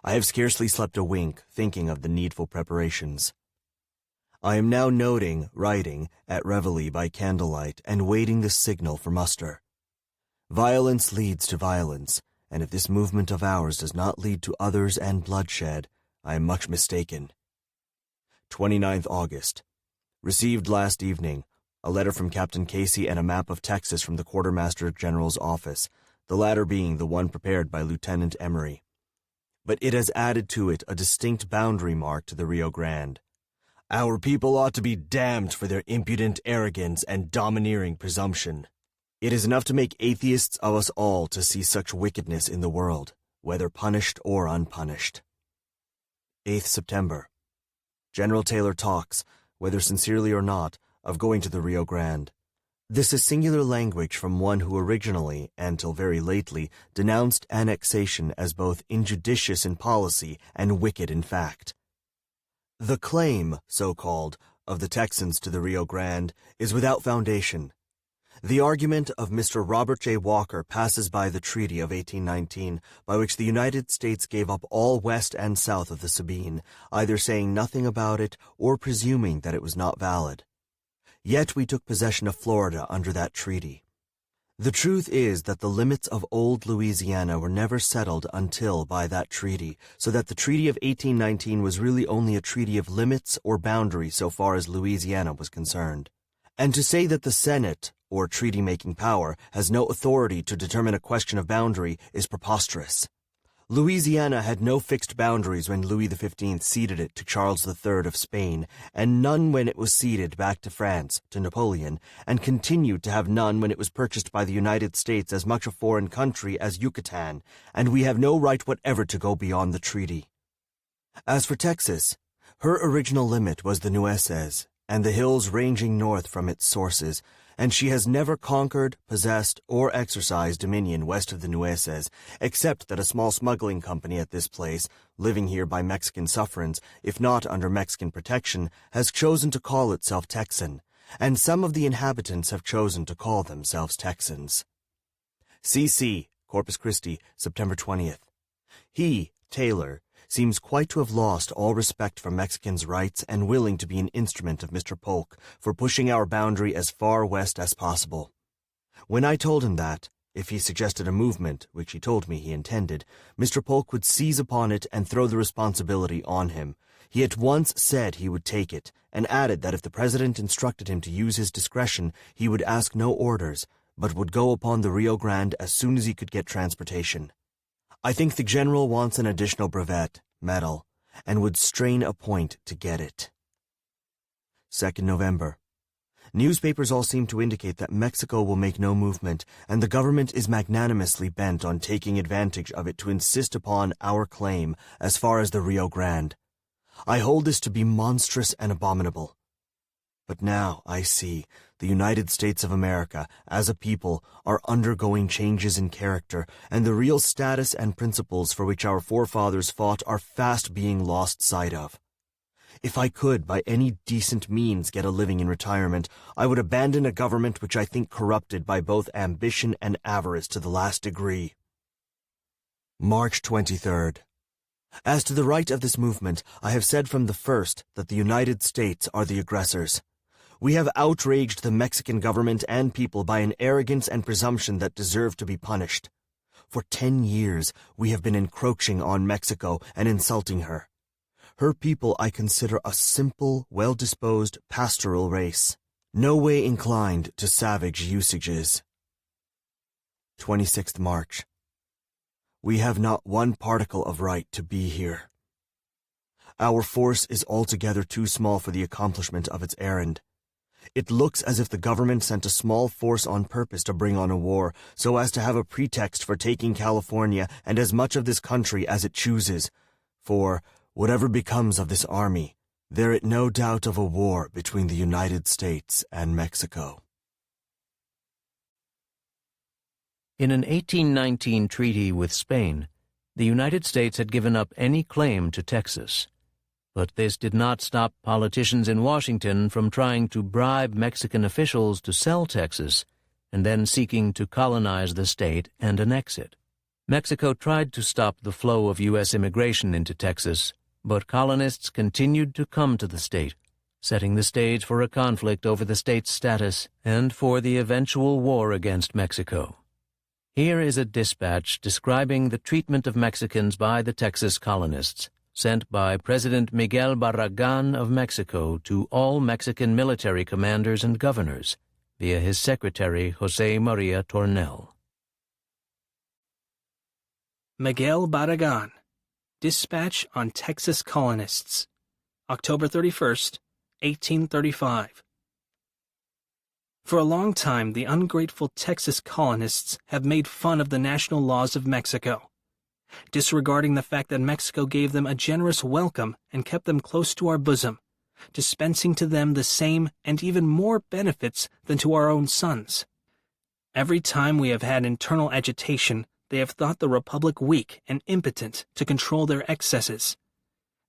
I have scarcely slept a wink, thinking of the needful preparations. I am now writing, at reveille by candlelight, and waiting the signal for muster. Violence leads to violence, and if this movement of ours does not lead to others and bloodshed, I am much mistaken. 29th August. Received last evening a letter from Captain Casey and a map of Texas from the Quartermaster General's office, the latter being the one prepared by Lieutenant Emery. But it has added to it a distinct boundary mark to the Rio Grande. Our people ought to be damned for their impudent arrogance and domineering presumption. It is enough to make atheists of us all to see such wickedness in the world, whether punished or unpunished. 8th September. General Taylor talks, whether sincerely or not, of going to the Rio Grande. This is singular language from one who originally, and till very lately, denounced annexation as both injudicious in policy and wicked in fact. The claim, so-called, of the Texans to the Rio Grande is without foundation. The argument of Mr. Robert J. Walker passes by the Treaty of 1819, by which the United States gave up all west and south of the Sabine, either saying nothing about it or presuming that it was not valid. Yet we took possession of Florida under that treaty. The truth is that the limits of old Louisiana were never settled until by that treaty, so that the Treaty of 1819 was really only a treaty of limits or boundary so far as Louisiana was concerned. And to say that the Senate, or treaty-making power, has no authority to determine a question of boundary is preposterous. Louisiana had no fixed boundaries when Louis XV ceded it to Charles III of Spain, and none when it was ceded back to France, to Napoleon, and continued to have none when it was purchased by the United States as much a foreign country as Yucatan, and we have no right whatever to go beyond the treaty. As for Texas, her original limit was the Nueces, and the hills ranging north from its sources, and she has never conquered, possessed, or exercised dominion west of the Nueces, except that a small smuggling company at this place, living here by Mexican sufferance, if not under Mexican protection, has chosen to call itself Texan, and some of the inhabitants have chosen to call themselves Texans. C.C., Corpus Christi, September 20th. He, Taylor, seems quite to have lost all respect for Mexicans' rights and willing to be an instrument of Mr. Polk for pushing our boundary as far west as possible. When I told him that, if he suggested a movement, which he told me he intended, Mr. Polk would seize upon it and throw the responsibility on him, he at once said he would take it, and added that if the President instructed him to use his discretion, he would ask no orders, but would go upon the Rio Grande as soon as he could get transportation. I think the General wants an additional brevet, medal, and would strain a point to get it. 2nd November. Newspapers all seem to indicate that Mexico will make no movement, and the government is magnanimously bent on taking advantage of it to insist upon our claim as far as the Rio Grande. I hold this to be monstrous and abominable. But now, I see, the United States of America, as a people, are undergoing changes in character, and the real status and principles for which our forefathers fought are fast being lost sight of. If I could, by any decent means, get a living in retirement, I would abandon a government which I think corrupted by both ambition and avarice to the last degree. March 23rd. As to the right of this movement, I have said from the first that the United States are the aggressors. We have outraged the Mexican government and people by an arrogance and presumption that deserve to be punished. For 10 years, we have been encroaching on Mexico and insulting her. Her people I consider a simple, well-disposed, pastoral race, no way inclined to savage usages. 26th March. We have not one particle of right to be here. Our force is altogether too small for the accomplishment of its errand. It looks as if the government sent a small force on purpose to bring on a war, so as to have a pretext for taking California and as much of this country as it chooses. For, whatever becomes of this army, there is no doubt of a war between the United States and Mexico. In an 1819 treaty with Spain, the United States had given up any claim to Texas. But this did not stop politicians in Washington from trying to bribe Mexican officials to sell Texas and then seeking to colonize the state and annex it. Mexico tried to stop the flow of U.S. immigration into Texas, but colonists continued to come to the state, setting the stage for a conflict over the state's status and for the eventual war against Mexico. Here is a dispatch describing the treatment of Mexicans by the Texas colonists, sent by President Miguel Barragan of Mexico to all Mexican military commanders and governors, via his secretary José María Tornel. Miguel Barragan, Dispatch on Texas Colonists, October 31st, 1835. For a long time, the ungrateful Texas colonists have made fun of the national laws of Mexico, disregarding the fact that Mexico gave them a generous welcome and kept them close to our bosom, dispensing to them the same and even more benefits than to our own sons. Every time we have had internal agitation, they have thought the Republic weak and impotent to control their excesses.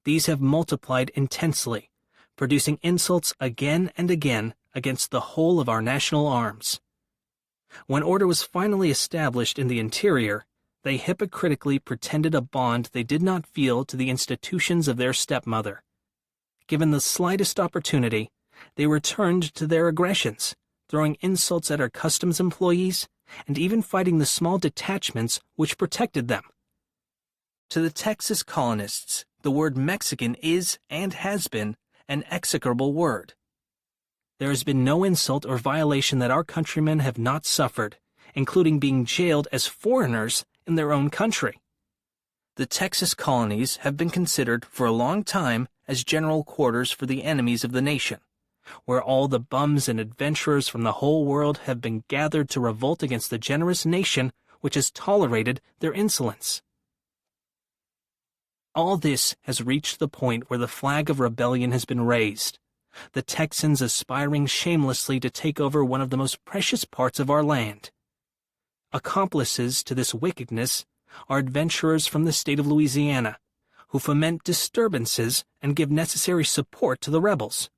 These have multiplied intensely, producing insults again and again against the whole of our national arms. When order was finally established in the interior, they hypocritically pretended a bond they did not feel to the institutions of their stepmother. Given the slightest opportunity, they returned to their aggressions, throwing insults at our customs employees, and even fighting the small detachments which protected them. To the Texas colonists, the word Mexican is, and has been, an execrable word. There has been no insult or violation that our countrymen have not suffered, including being jailed as foreigners in their own country. The Texas colonies have been considered for a long time as general quarters for the enemies of the nation, where all the bums and adventurers from the whole world have been gathered to revolt against the generous nation which has tolerated their insolence. All this has reached the point where the flag of rebellion has been raised, the Texans aspiring shamelessly to take over one of the most precious parts of our land. Accomplices to this wickedness are adventurers from the state of Louisiana, who foment disturbances and give necessary support to the rebels.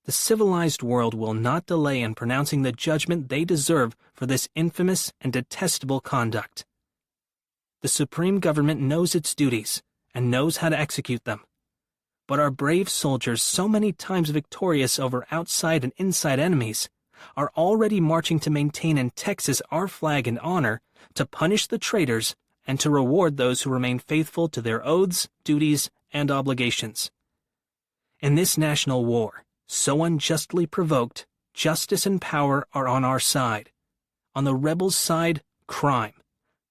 The civilized world will not delay in pronouncing the judgment they deserve for this infamous and detestable conduct. The supreme government knows its duties and knows how to execute them. But our brave soldiers, so many times victorious over outside and inside enemies, are already marching to maintain in Texas our flag and honor, to punish the traitors, and to reward those who remain faithful to their oaths, duties, and obligations. In this national war, so unjustly provoked, justice and power are on our side. On the rebels' side, crime,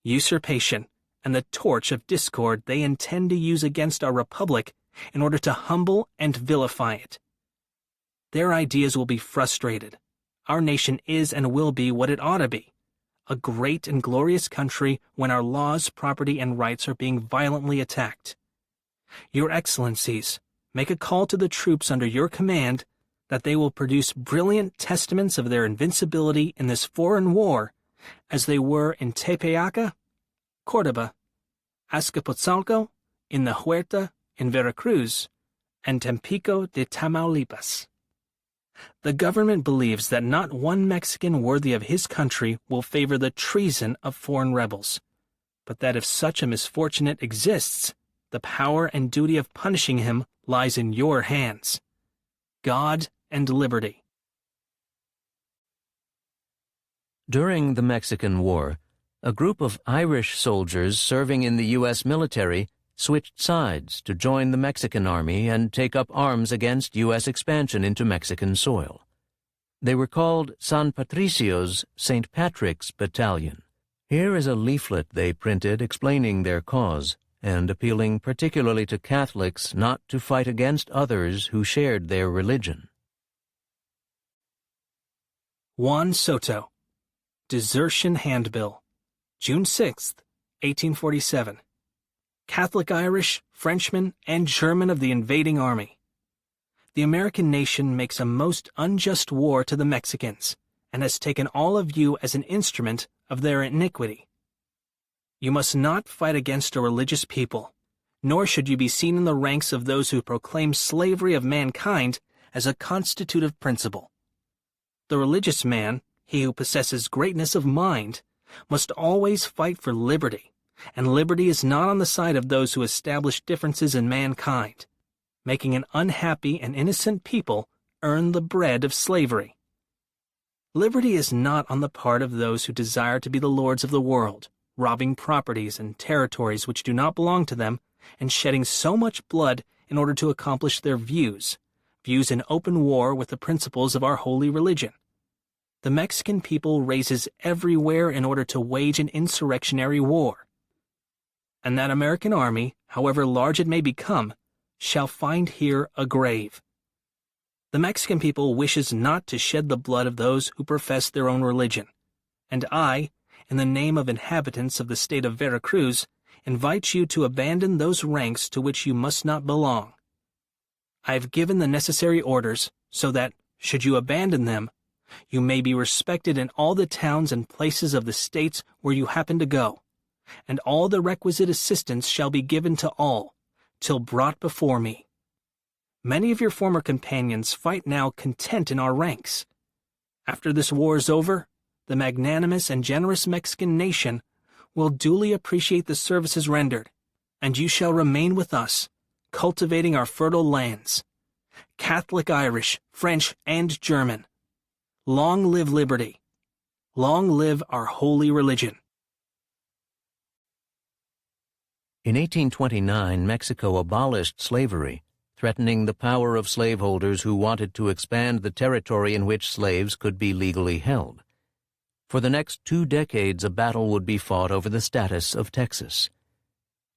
usurpation, and the torch of discord they intend to use against our republic in order to humble and vilify it. Their ideas will be frustrated. Our nation is and will be what it ought to be, a great and glorious country when our laws, property, and rights are being violently attacked. Your Excellencies, make a call to the troops under your command that they will produce brilliant testaments of their invincibility in this foreign war, as they were in Tepeaca, Córdoba, Azcapotzalco, in the Huerta, in Veracruz, and Tampico de Tamaulipas. The government believes that not one Mexican worthy of his country will favor the treason of foreign rebels, but that if such a misfortunate exists, the power and duty of punishing him lies in your hands. God and liberty. During the Mexican War, a group of Irish soldiers serving in the U.S. military switched sides to join the Mexican army and take up arms against U.S. expansion into Mexican soil. They were called San Patricio's St. Patrick's Battalion. Here is a leaflet they printed explaining their cause and appealing particularly to Catholics not to fight against others who shared their religion. Juan Soto, Desertion Handbill, June 6, 1847. Catholic Irish, Frenchman, and German of the invading army. The American nation makes a most unjust war to the Mexicans, and has taken all of you as an instrument of their iniquity. You must not fight against a religious people, nor should you be seen in the ranks of those who proclaim slavery of mankind as a constitutive principle. The religious man, he who possesses greatness of mind, must always fight for liberty, and liberty is not on the side of those who establish differences in mankind, making an unhappy and innocent people earn the bread of slavery. Liberty is not on the part of those who desire to be the lords of the world, robbing properties and territories which do not belong to them, and shedding so much blood in order to accomplish their views in open war with the principles of our holy religion. The Mexican people raises everywhere in order to wage an insurrectionary war. And that American army, however large it may become, shall find here a grave. The Mexican people wishes not to shed the blood of those who profess their own religion, and I, in the name of inhabitants of the state of Veracruz, invite you to abandon those ranks to which you must not belong. I have given the necessary orders so that, should you abandon them, you may be respected in all the towns and places of the states where you happen to go, and all the requisite assistance shall be given to all, till brought before me. Many of your former companions fight now content in our ranks. After this war is over, the magnanimous and generous Mexican nation will duly appreciate the services rendered, and you shall remain with us, cultivating our fertile lands. Catholic Irish, French, and German. Long live liberty. Long live our holy religion. In 1829, Mexico abolished slavery, threatening the power of slaveholders who wanted to expand the territory in which slaves could be legally held. For the next 2 decades, a battle would be fought over the status of Texas.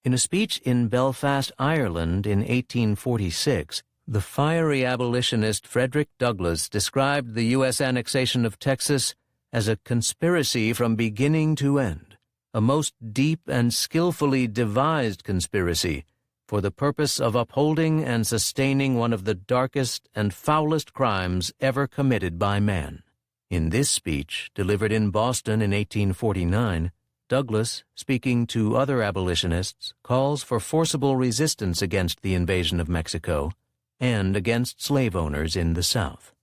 In a speech in Belfast, Ireland in 1846, the fiery abolitionist Frederick Douglass described the U.S. annexation of Texas as a conspiracy from beginning to end, a most deep and skillfully devised conspiracy for the purpose of upholding and sustaining one of the darkest and foulest crimes ever committed by man. In this speech, delivered in Boston in 1849, Douglass, speaking to other abolitionists, calls for forcible resistance against the invasion of Mexico and against slave owners in the South.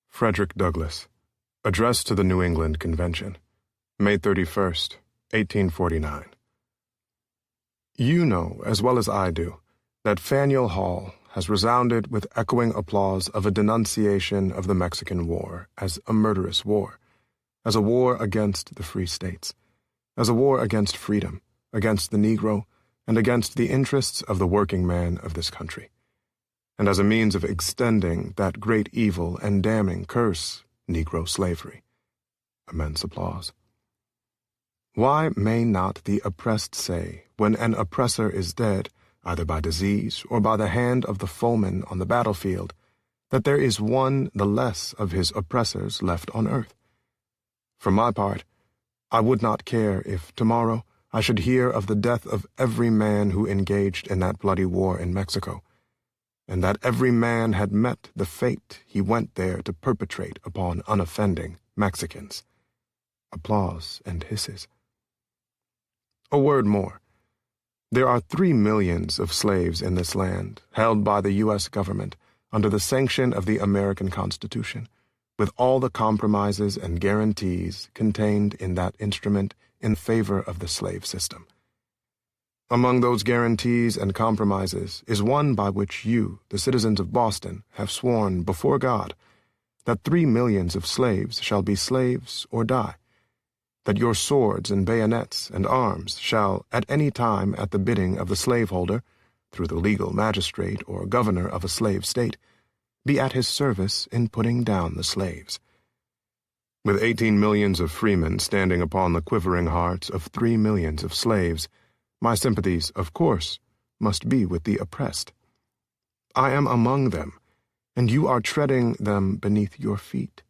Frederick Douglass, Address to the New England Convention, May 31st, 1849. You know, as well as I do, that Faneuil Hall has resounded with echoing applause of a denunciation of the Mexican War as a murderous war, as a war against the free states, as a war against freedom, against the Negro, and against the interests of the working man of this country, and as a means of extending that great evil and damning curse, Negro slavery. Immense applause. Why may not the oppressed say, when an oppressor is dead, either by disease or by the hand of the foeman on the battlefield, that there is one the less of his oppressors left on earth? For my part, I would not care if tomorrow I should hear of the death of every man who engaged in that bloody war in Mexico, and that every man had met the fate he went there to perpetrate upon unoffending Mexicans. Applause and hisses. A word more. There are 3 millions of slaves in this land, held by the U.S. government under the sanction of the American Constitution, with all the compromises and guarantees contained in that instrument in favor of the slave system. Among those guarantees and compromises is one by which you, the citizens of Boston, have sworn before God that 3 millions of slaves shall be slaves or die, that your swords and bayonets and arms shall at any time at the bidding of the slaveholder, through the legal magistrate or governor of a slave state, be at his service in putting down the slaves. With 18 millions of freemen standing upon the quivering hearts of 3 millions of slaves, my sympathies, of course, must be with the oppressed. I am among them, and you are treading them beneath your feet.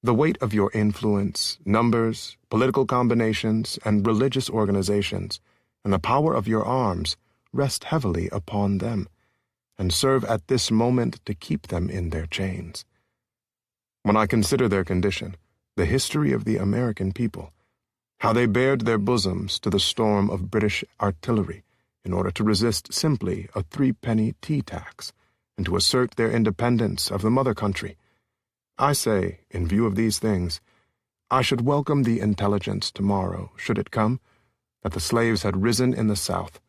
The weight of your influence, numbers, political combinations, and religious organizations, and the power of your arms rest heavily upon them, and serve at this moment to keep them in their chains. When I consider their condition, the history of the American people, how they bared their bosoms to the storm of British artillery in order to resist simply a 3-penny tea tax, and to assert their independence of the mother country, I say, in view of these things, I should welcome the intelligence tomorrow, should it come, that the slaves had risen in the South,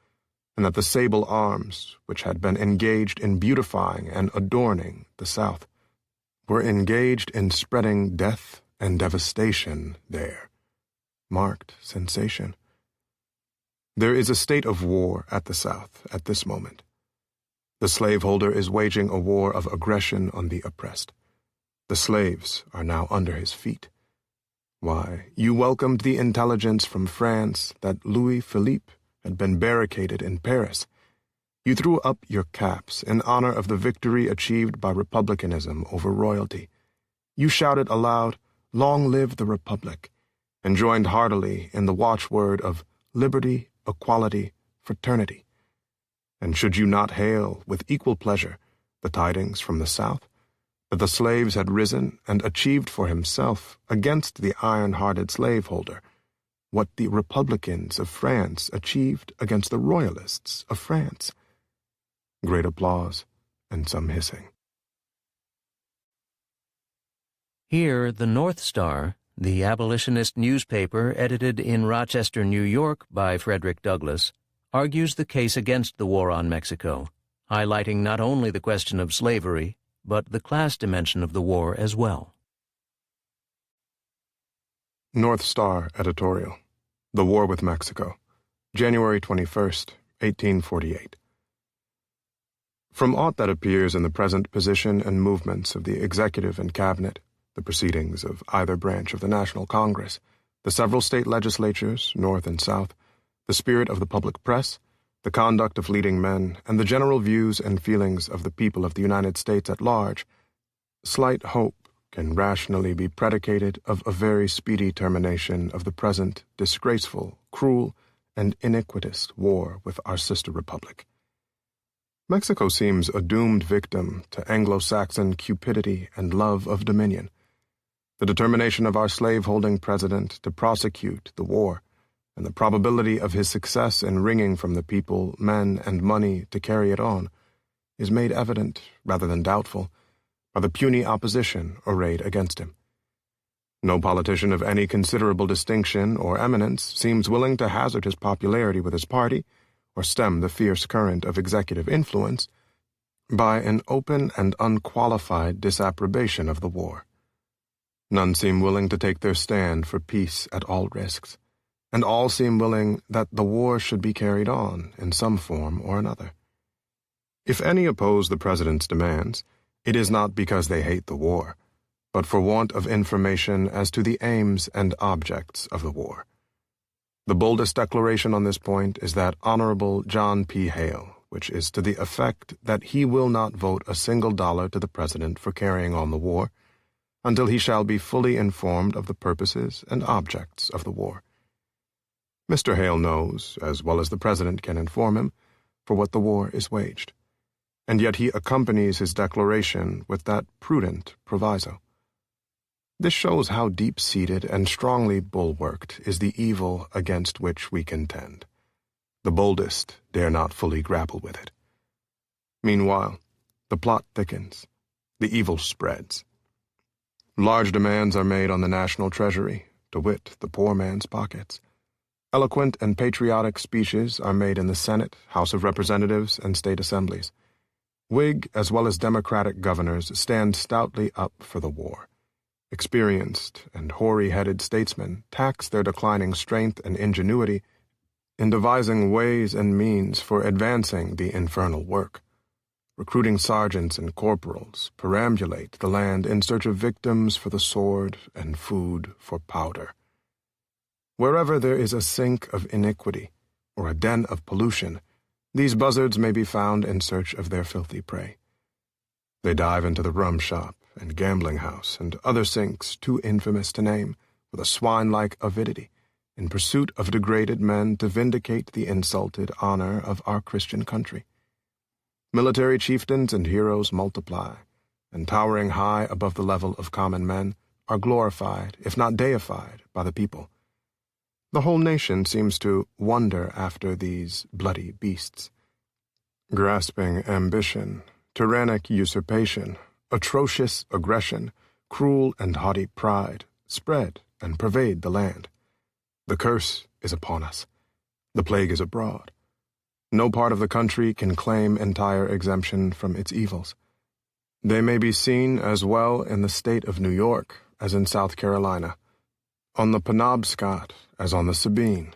and that the sable arms, which had been engaged in beautifying and adorning the South, were engaged in spreading death and devastation there. Marked sensation. There is a state of war at the South at this moment. The slaveholder is waging a war of aggression on the oppressed. The slaves are now under his feet. Why, you welcomed the intelligence from France that Louis Philippe had been barricaded in Paris. You threw up your caps in honor of the victory achieved by republicanism over royalty. You shouted aloud, "Long live the Republic," and joined heartily in the watchword of liberty, equality, fraternity. And should you not hail with equal pleasure the tidings from the South, that the slaves had risen and achieved for himself, against the iron-hearted slaveholder, what the Republicans of France achieved against the Royalists of France? Great applause and some hissing. Here, the North Star, the abolitionist newspaper edited in Rochester, New York by Frederick Douglass, argues the case against the war on Mexico, highlighting not only the question of slavery, but the class dimension of the war as well. North Star editorial. The War with Mexico, January 21st, 1848. From aught that appears in the present position and movements of the Executive and Cabinet, the proceedings of either branch of the National Congress, the several state legislatures, North and South, the spirit of the public press, the conduct of leading men, and the general views and feelings of the people of the United States at large, slight hope can rationally be predicated of a very speedy termination of the present disgraceful, cruel, and iniquitous war with our sister republic. Mexico seems a doomed victim to Anglo-Saxon cupidity and love of dominion. The determination of our slave-holding president to prosecute the war, and the probability of his success in wringing from the people men and money to carry it on, is made evident, rather than doubtful, by the puny opposition arrayed against him. No politician of any considerable distinction or eminence seems willing to hazard his popularity with his party, or stem the fierce current of executive influence, by an open and unqualified disapprobation of the war. None seem willing to take their stand for peace at all risks, and all seem willing that the war should be carried on in some form or another. If any oppose the President's demands, it is not because they hate the war, but for want of information as to the aims and objects of the war. The boldest declaration on this point is that Honorable John P. Hale, which is to the effect that he will not vote a single dollar to the President for carrying on the war until he shall be fully informed of the purposes and objects of the war. Mr. Hale knows, as well as the President can inform him, for what the war is waged, and yet he accompanies his declaration with that prudent proviso. This shows how deep-seated and strongly bulwarked is the evil against which we contend. The boldest dare not fully grapple with it. Meanwhile, the plot thickens, the evil spreads. Large demands are made on the national treasury, to wit, the poor man's pockets. Eloquent and patriotic speeches are made in the Senate, House of Representatives, and state assemblies. Whig as well as Democratic governors stand stoutly up for the war. Experienced and hoary-headed statesmen tax their declining strength and ingenuity in devising ways and means for advancing the infernal work. Recruiting sergeants and corporals perambulate the land in search of victims for the sword and food for powder. Wherever there is a sink of iniquity or a den of pollution, these buzzards may be found in search of their filthy prey. They dive into the rum shop and gambling house and other sinks too infamous to name with a swine-like avidity in pursuit of degraded men to vindicate the insulted honor of our Christian country. Military chieftains and heroes multiply, and towering high above the level of common men, are glorified, if not deified, by the people. The whole nation seems to wonder after these bloody beasts. Grasping ambition, tyrannic usurpation, atrocious aggression, cruel and haughty pride spread and pervade the land. The curse is upon us. The plague is abroad. No part of the country can claim entire exemption from its evils. They may be seen as well in the state of New York as in South Carolina, on the Penobscot as on the Sabine.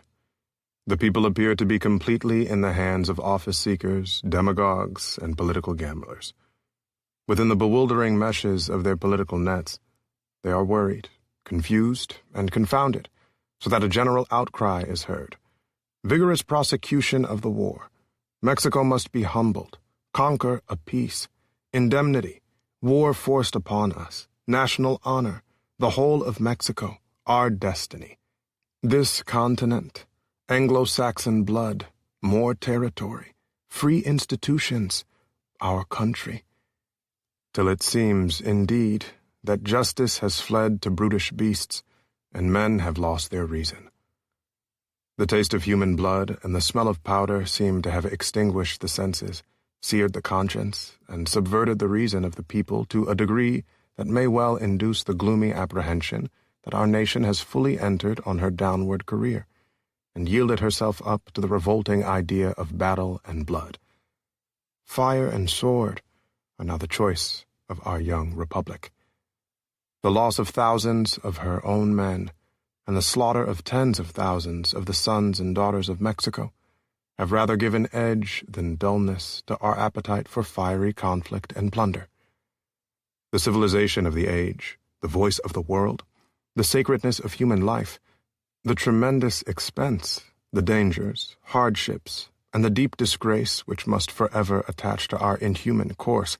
The people appear to be completely in the hands of office-seekers, demagogues, and political gamblers. Within the bewildering meshes of their political nets, they are worried, confused, and confounded, so that a general outcry is heard. Vigorous prosecution of the war. Mexico must be humbled. Conquer a peace. Indemnity. War forced upon us. National honor. The whole of Mexico. Our destiny. This continent. Anglo-Saxon blood. More territory. Free institutions. Our country. Till it seems, indeed, that justice has fled to brutish beasts, and men have lost their reason. The taste of human blood and the smell of powder seem to have extinguished the senses, seared the conscience, and subverted the reason of the people to a degree that may well induce the gloomy apprehension that our nation has fully entered on her downward career, and yielded herself up to the revolting idea of battle and blood. Fire and sword are now the choice of our young republic. The loss of thousands of her own men, and the slaughter of tens of thousands of the sons and daughters of Mexico, have rather given edge than dullness to our appetite for fiery conflict and plunder. The civilization of the age, the voice of the world, the sacredness of human life, the tremendous expense, the dangers, hardships, and the deep disgrace which must forever attach to our inhuman course,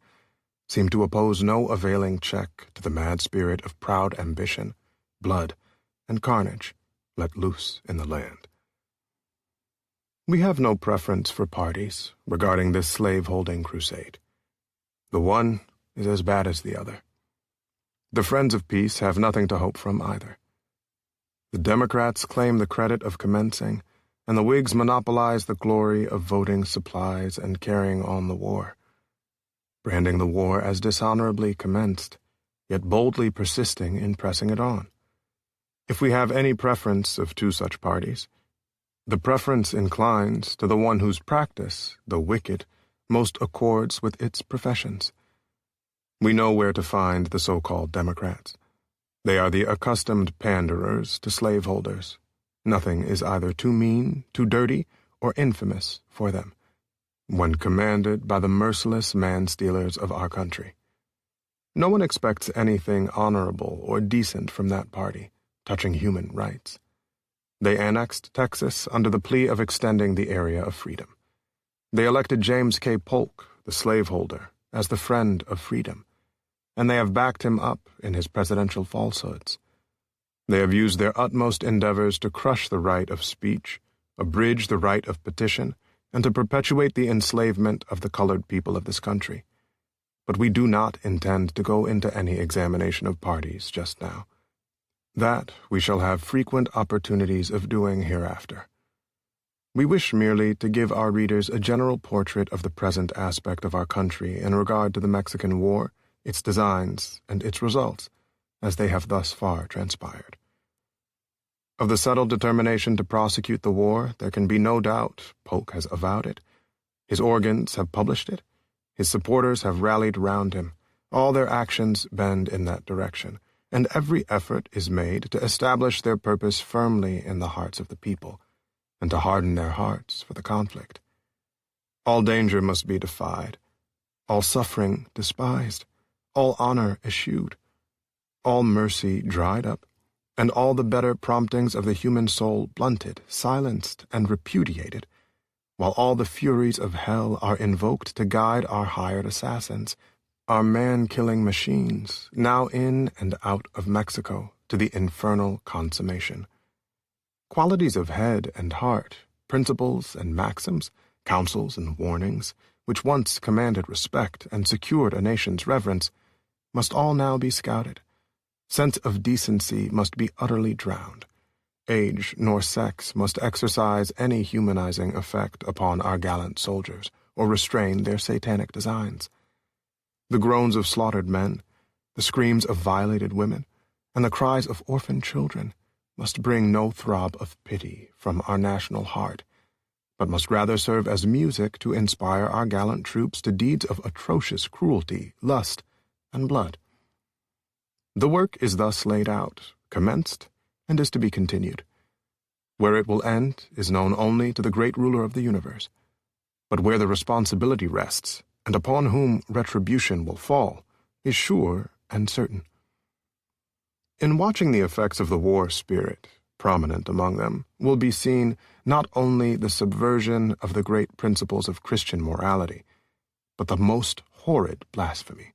seem to oppose no availing check to the mad spirit of proud ambition, blood, and carnage let loose in the land. We have no preference for parties regarding this slave-holding crusade. The one is as bad as the other. The friends of peace have nothing to hope from either. The Democrats claim the credit of commencing, and the Whigs monopolize the glory of voting supplies and carrying on the war, branding the war as dishonorably commenced, yet boldly persisting in pressing it on. If we have any preference of two such parties, the preference inclines to the one whose practice, though wicked, most accords with its professions. We know where to find the so-called Democrats. They are the accustomed panderers to slaveholders. Nothing is either too mean, too dirty, or infamous for them, when commanded by the merciless man-stealers of our country. No one expects anything honorable or decent from that party, touching human rights. They annexed Texas under the plea of extending the area of freedom. They elected James K. Polk, the slaveholder, as the friend of freedom, and they have backed him up in his presidential falsehoods. They have used their utmost endeavors to crush the right of speech, abridge the right of petition, and to perpetuate the enslavement of the colored people of this country. But we do not intend to go into any examination of parties just now. That we shall have frequent opportunities of doing hereafter. We wish merely to give our readers a general portrait of the present aspect of our country in regard to the Mexican War, its designs, and its results, as they have thus far transpired. Of the settled determination to prosecute the war, there can be no doubt. Polk has avowed it. His organs have published it. His supporters have rallied round him. All their actions bend in that direction, and every effort is made to establish their purpose firmly in the hearts of the people, and to harden their hearts for the conflict. All danger must be defied, all suffering despised, all honor eschewed, all mercy dried up, and all the better promptings of the human soul blunted, silenced, and repudiated, while all the furies of hell are invoked to guide our hired assassins, our man-killing machines, now in and out of Mexico, to the infernal consummation. Qualities of head and heart, principles and maxims, counsels and warnings, which once commanded respect and secured a nation's reverence, must all now be scouted. Sense of decency must be utterly drowned. Age nor sex must exercise any humanizing effect upon our gallant soldiers, or restrain their satanic designs. The groans of slaughtered men, the screams of violated women, and the cries of orphaned children must bring no throb of pity from our national heart, but must rather serve as music to inspire our gallant troops to deeds of atrocious cruelty, lust, and blood. The work is thus laid out, commenced, and is to be continued. Where it will end is known only to the great ruler of the universe. But where the responsibility rests, and upon whom retribution will fall, is sure and certain. In watching the effects of the war spirit, prominent among them, will be seen not only the subversion of the great principles of Christian morality, but the most horrid blasphemy.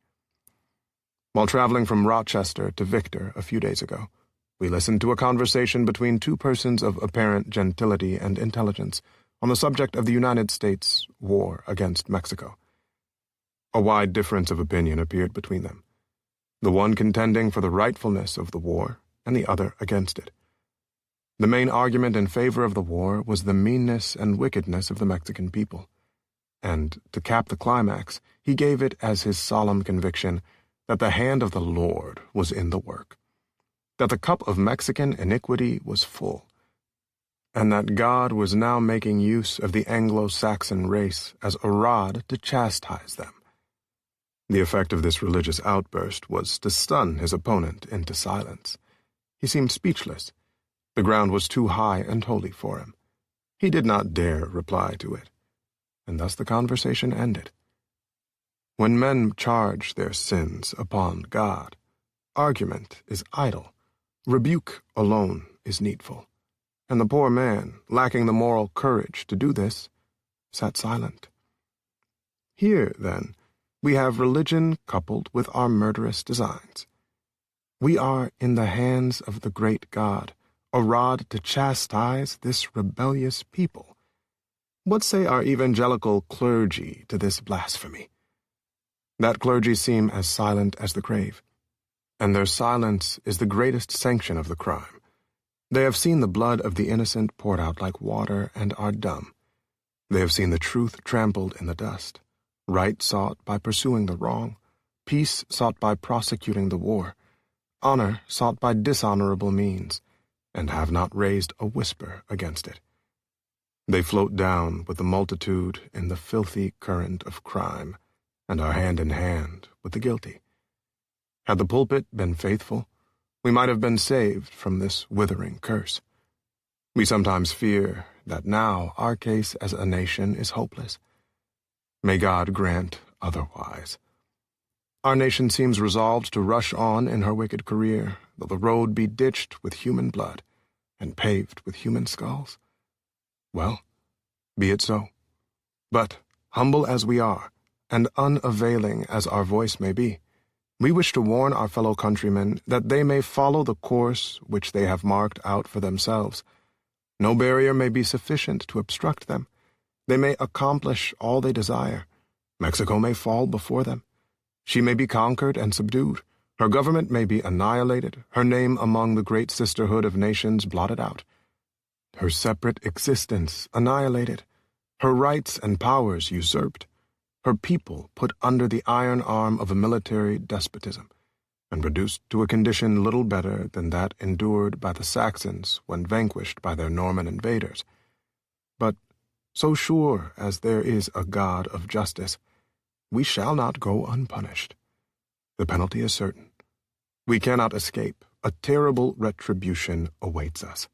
While traveling from Rochester to Victor a few days ago, we listened to a conversation between two persons of apparent gentility and intelligence on the subject of the United States' war against Mexico. A wide difference of opinion appeared between them, the one contending for the rightfulness of the war and the other against it. The main argument in favor of the war was the meanness and wickedness of the Mexican people, and, to cap the climax, he gave it as his solemn conviction that the hand of the Lord was in the work, that the cup of Mexican iniquity was full, and that God was now making use of the Anglo-Saxon race as a rod to chastise them. The effect of this religious outburst was to stun his opponent into silence. He seemed speechless. The ground was too high and holy for him. He did not dare reply to it, and thus the conversation ended. When men charge their sins upon God, argument is idle, rebuke alone is needful, and the poor man, lacking the moral courage to do this, sat silent. Here, then, we have religion coupled with our murderous designs. We are in the hands of the great God, a rod to chastise this rebellious people. What say our evangelical clergy to this blasphemy? That clergy seem as silent as the grave, and their silence is the greatest sanction of the crime. They have seen the blood of the innocent poured out like water and are dumb. They have seen the truth trampled in the dust, right sought by pursuing the wrong, peace sought by prosecuting the war, honor sought by dishonorable means, and have not raised a whisper against it. They float down with the multitude in the filthy current of crime, and are hand in hand with the guilty. Had the pulpit been faithful, we might have been saved from this withering curse. We sometimes fear that now our case as a nation is hopeless. May God grant otherwise. Our nation seems resolved to rush on in her wicked career, though the road be ditched with human blood and paved with human skulls. Well, be it so. But, humble as we are, and unavailing as our voice may be, we wish to warn our fellow countrymen that they may follow the course which they have marked out for themselves. No barrier may be sufficient to obstruct them. They may accomplish all they desire. Mexico may fall before them. She may be conquered and subdued. Her government may be annihilated, her name among the great sisterhood of nations blotted out, her separate existence annihilated, her rights and powers usurped, her people put under the iron arm of a military despotism, and reduced to a condition little better than that endured by the Saxons when vanquished by their Norman invaders. But so sure as there is a God of justice, we shall not go unpunished. The penalty is certain. We cannot escape. A terrible retribution awaits us.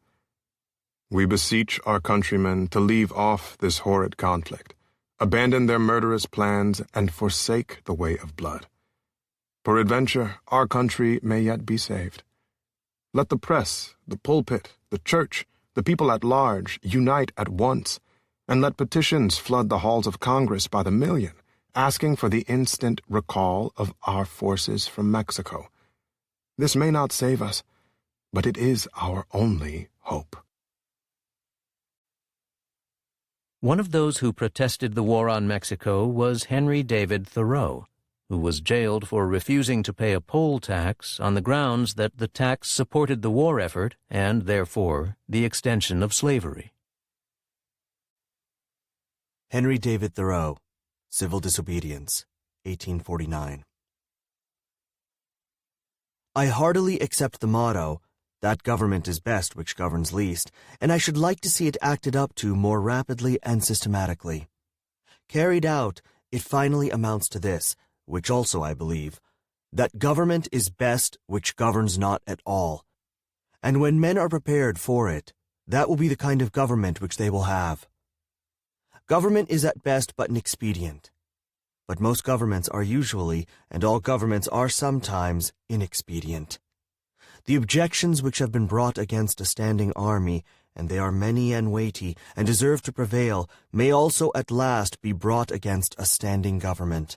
We beseech our countrymen to leave off this horrid conflict, abandon their murderous plans, and forsake the way of blood. Peradventure, our country may yet be saved. Let the press, the pulpit, the church, the people at large unite at once, and let petitions flood the halls of Congress by the million, asking for the instant recall of our forces from Mexico. This may not save us, but it is our only hope. One of those who protested the war on Mexico was Henry David Thoreau, who was jailed for refusing to pay a poll tax on the grounds that the tax supported the war effort and, therefore, the extension of slavery. Henry David Thoreau, Civil Disobedience, 1849. I heartily accept the motto, that government is best which governs least, and I should like to see it acted up to more rapidly and systematically. Carried out, it finally amounts to this, which also I believe, that government is best which governs not at all, and when men are prepared for it, That will be the kind of government which they will have. Government is at best but an expedient. But most governments are usually, and all governments are sometimes, inexpedient. The objections which have been brought against a standing army, and they are many and weighty, and deserve to prevail, may also at last be brought against a standing government.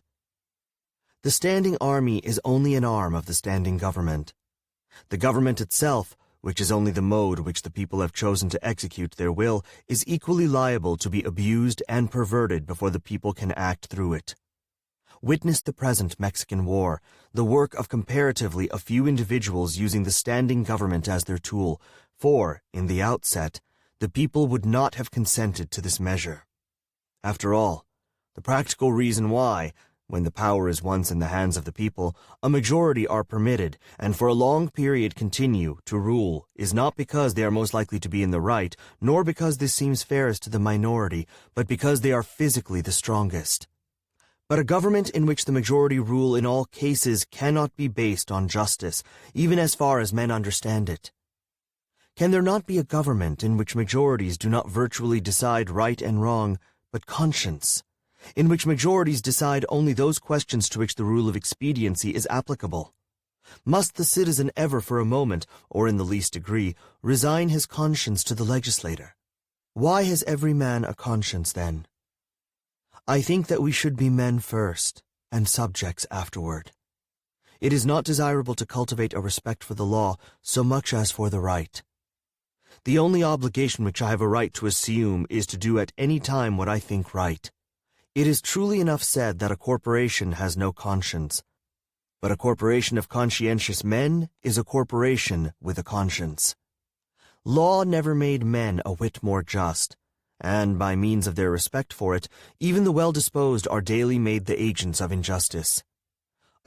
The standing army is only an arm of the standing government. The government itself, which is only the mode which the people have chosen to execute their will, is equally liable to be abused and perverted before the people can act through it. Witness the present Mexican War, the work of comparatively a few individuals using the standing government as their tool, for, in the outset, the people would not have consented to this measure. After all, the practical reason why, when the power is once in the hands of the people, a majority are permitted, and for a long period continue, to rule, is not because they are most likely to be in the right, nor because this seems fairest to the minority, but because they are physically the strongest. But a government in which the majority rule in all cases cannot be based on justice, even as far as men understand it. Can there not be a government in which majorities do not virtually decide right and wrong, but conscience? In which majorities decide only those questions to which the rule of expediency is applicable? Must the citizen ever for a moment, or in the least degree, resign his conscience to the legislator? Why has every man a conscience, then? I think that we should be men first, and subjects afterward. It is not desirable to cultivate a respect for the law so much as for the right. The only obligation which I have a right to assume is to do at any time what I think right. It is truly enough said that a corporation has no conscience, but a corporation of conscientious men is a corporation with a conscience. Law never made men a whit more just, and by means of their respect for it, even the well-disposed are daily made the agents of injustice.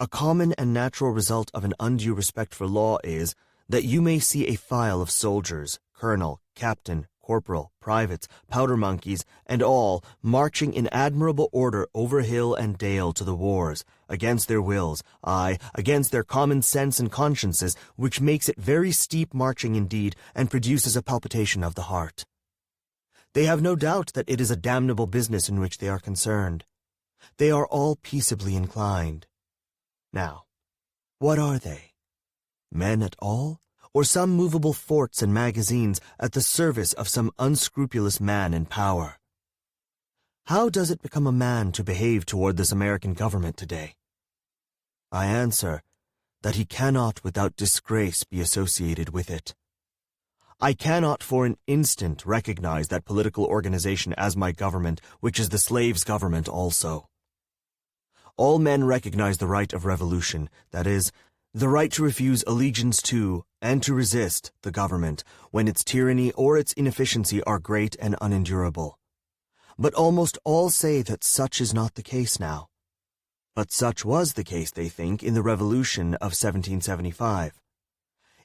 A common and natural result of an undue respect for law is that you may see a file of soldiers, colonel, captain, corporal, privates, powder monkeys, and all marching in admirable order over hill and dale to the wars, against their wills, aye, against their common sense and consciences, which makes it very steep marching indeed, and produces a palpitation of the heart. They have no doubt that it is a damnable business in which they are concerned. They are all peaceably inclined. Now, what are they? Men at all? Or some movable forts and magazines at the service of some unscrupulous man in power? How does it become a man to behave toward this American government today? I answer that he cannot without disgrace be associated with it. I cannot for an instant recognize that political organization as my government, which is the slave's government also. All men recognize the right of revolution, that is, the right to refuse allegiance to and to resist the government when its tyranny or its inefficiency are great and unendurable. But almost all say that such is not the case now. But such was the case, they think, in the Revolution of 1775.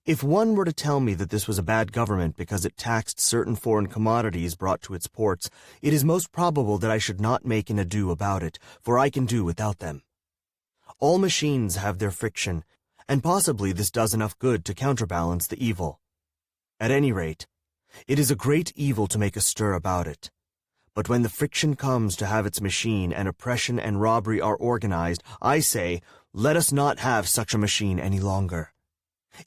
If one were to tell me that this was a bad government because it taxed certain foreign commodities brought to its ports, it is most probable that I should not make an ado about it, for I can do without them. All machines have their friction, and possibly this does enough good to counterbalance the evil. At any rate, it is a great evil to make a stir about it. But when the friction comes to have its machine and oppression and robbery are organized, I say, let us not have such a machine any longer.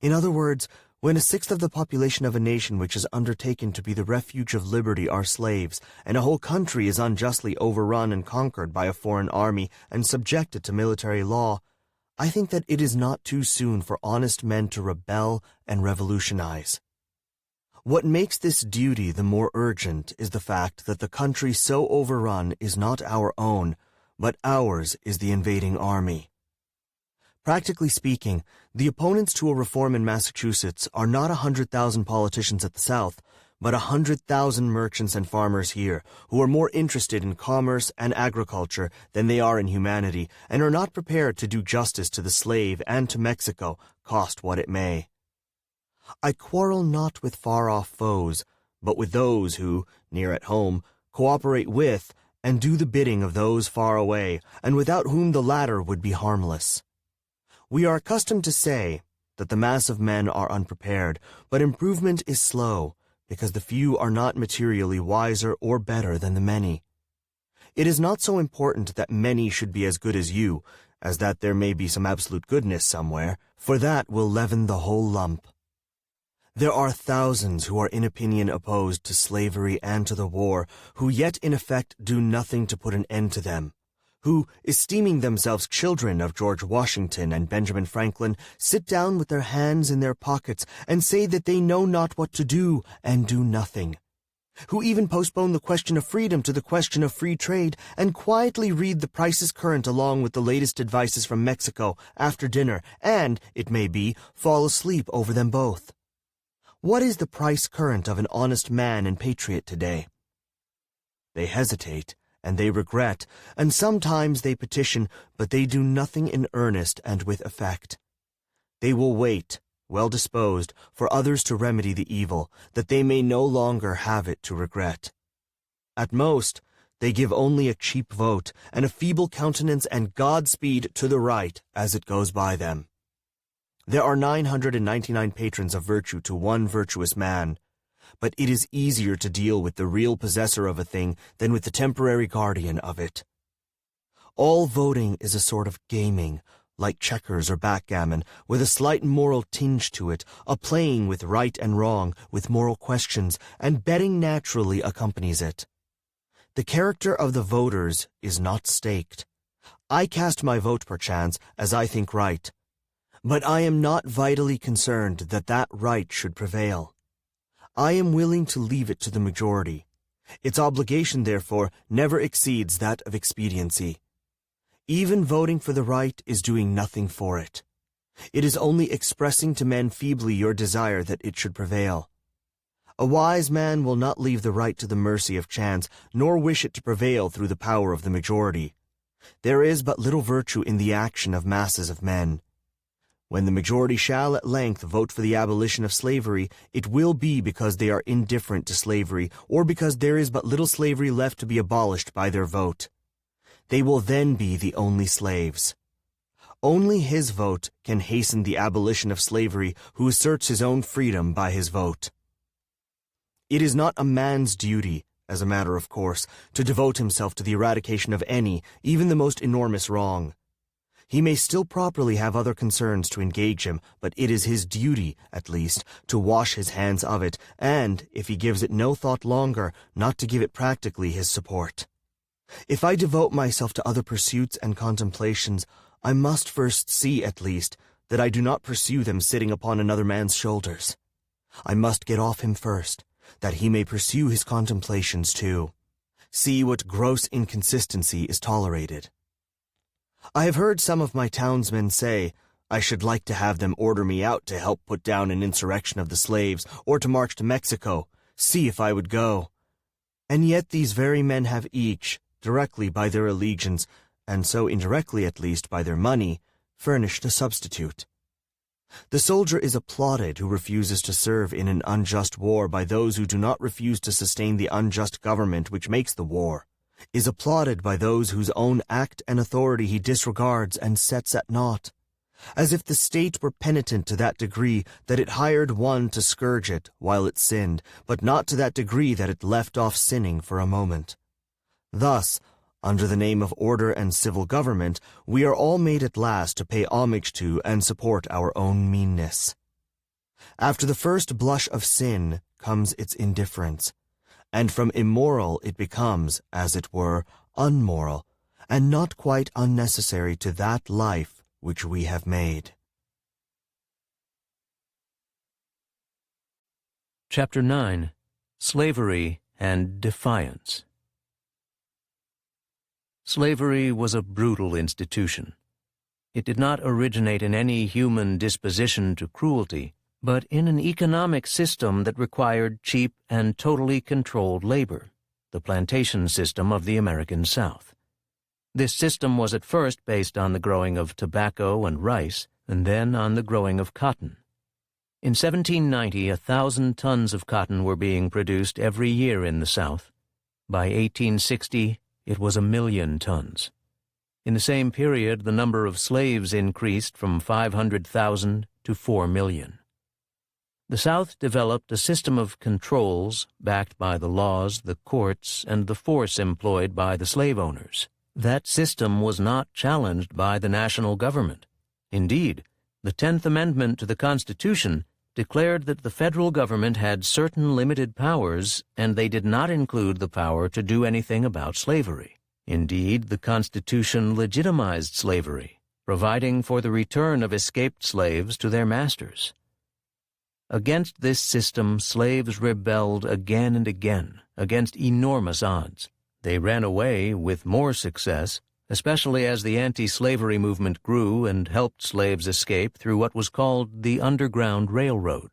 In other words, when a sixth of the population of a nation which is undertaken to be the refuge of liberty are slaves, and a whole country is unjustly overrun and conquered by a foreign army and subjected to military law, I think that it is not too soon for honest men to rebel and revolutionize. What makes this duty the more urgent is the fact that the country so overrun is not our own, but ours is the invading army. Practically speaking, the opponents to a reform in Massachusetts are not 100,000 politicians at the South, but 100,000 merchants and farmers here, who are more interested in commerce and agriculture than they are in humanity, and are not prepared to do justice to the slave and to Mexico, cost what it may. I quarrel not with far-off foes, but with those who, near at home, cooperate with and do the bidding of those far away, and without whom the latter would be harmless. We are accustomed to say that the mass of men are unprepared, but improvement is slow, because the few are not materially wiser or better than the many. It is not so important that many should be as good as you, as that there may be some absolute goodness somewhere, for that will leaven the whole lump. There are thousands who are in opinion opposed to slavery and to the war, who yet in effect do nothing to put an end to them, who, esteeming themselves children of George Washington and Benjamin Franklin, sit down with their hands in their pockets and say that they know not what to do and do nothing, who even postpone the question of freedom to the question of free trade and quietly read the prices current along with the latest advices from Mexico after dinner and, it may be, fall asleep over them both. What is the price current of an honest man and patriot today? They hesitate, and they regret, and sometimes they petition, but they do nothing in earnest and with effect. They will wait, well disposed, for others to remedy the evil, that they may no longer have it to regret. At most, they give only a cheap vote, and a feeble countenance and Godspeed to the right as it goes by them. There are 999 patrons of virtue to one virtuous man, but it is easier to deal with the real possessor of a thing than with the temporary guardian of it. All voting is a sort of gaming, like checkers or backgammon, with a slight moral tinge to it, a playing with right and wrong, with moral questions, and betting naturally accompanies it. The character of the voters is not staked. I cast my vote perchance as I think right, but I am not vitally concerned that that right should prevail. I am willing to leave it to the majority. Its obligation, therefore, never exceeds that of expediency. Even voting for the right is doing nothing for it. It is only expressing to men feebly your desire that it should prevail. A wise man will not leave the right to the mercy of chance, nor wish it to prevail through the power of the majority. There is but little virtue in the action of masses of men. When the majority shall at length vote for the abolition of slavery, it will be because they are indifferent to slavery, or because there is but little slavery left to be abolished by their vote. They will then be the only slaves. Only his vote can hasten the abolition of slavery who asserts his own freedom by his vote. It is not a man's duty, as a matter of course, to devote himself to the eradication of any, even the most enormous wrong. He may still properly have other concerns to engage him, but it is his duty, at least, to wash his hands of it, and, if he gives it no thought longer, not to give it practically his support. If I devote myself to other pursuits and contemplations, I must first see, at least, that I do not pursue them sitting upon another man's shoulders. I must get off him first, that he may pursue his contemplations too. See what gross inconsistency is tolerated. I have heard some of my townsmen say, I should like to have them order me out to help put down an insurrection of the slaves, or to march to Mexico, see if I would go. And yet these very men have each, directly by their allegiance, and so indirectly at least by their money, furnished a substitute. The soldier is applauded who refuses to serve in an unjust war by those who do not refuse to sustain the unjust government which makes the war, is applauded by those whose own act and authority he disregards and sets at naught, as if the state were penitent to that degree that it hired one to scourge it while it sinned, but not to that degree that it left off sinning for a moment. Thus, under the name of order and civil government, we are all made at last to pay homage to and support our own meanness. After the first blush of sin comes its indifference, and from immoral it becomes, as it were, unmoral, and not quite unnecessary to that life which we have made. Chapter 9. Slavery and Defiance. Slavery was a brutal institution. It did not originate in any human disposition to cruelty, but in an economic system that required cheap and totally controlled labor, the plantation system of the American South. This system was at first based on the growing of tobacco and rice, and then on the growing of cotton. In 1790, 1,000 tons of cotton were being produced every year in the South. By 1860, it was 1,000,000 tons. In the same period, the number of slaves increased from 500,000 to 4 million. The South developed a system of controls backed by the laws, the courts, and the force employed by the slave owners. That system was not challenged by the national government. Indeed, the 10th Amendment to the Constitution declared that the federal government had certain limited powers, and they did not include the power to do anything about slavery. Indeed, the Constitution legitimized slavery, providing for the return of escaped slaves to their masters. Against this system, slaves rebelled again and again, against enormous odds. They ran away with more success, especially as the anti-slavery movement grew and helped slaves escape through what was called the Underground Railroad.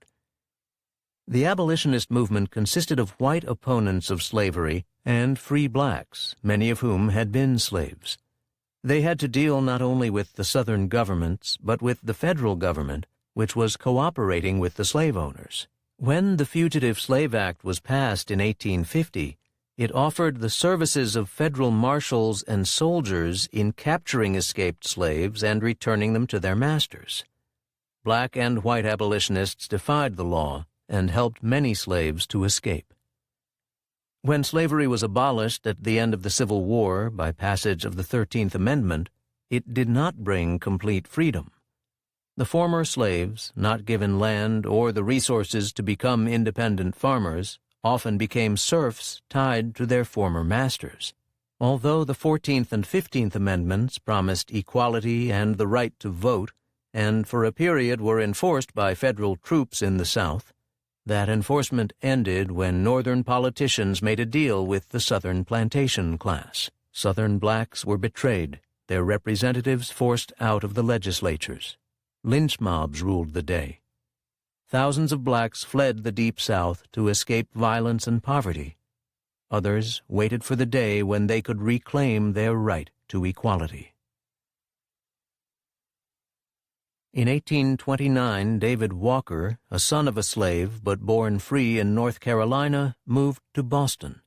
The abolitionist movement consisted of white opponents of slavery and free blacks, many of whom had been slaves. They had to deal not only with the Southern governments, but with the federal government, which was cooperating with the slave owners. When the Fugitive Slave Act was passed in 1850, it offered the services of federal marshals and soldiers in capturing escaped slaves and returning them to their masters. Black and white abolitionists defied the law and helped many slaves to escape. When slavery was abolished at the end of the Civil War by passage of the 13th Amendment, it did not bring complete freedom. The former slaves, not given land or the resources to become independent farmers, often became serfs tied to their former masters. Although the 14th and 15th Amendments promised equality and the right to vote, and for a period were enforced by federal troops in the South, that enforcement ended when Northern politicians made a deal with the Southern plantation class. Southern blacks were betrayed, their representatives forced out of the legislatures. Lynch mobs ruled the day. Thousands of blacks fled the Deep South to escape violence and poverty. Others waited for the day when they could reclaim their right to equality. In 1829, David Walker, a son of a slave but born free in North Carolina, moved to Boston.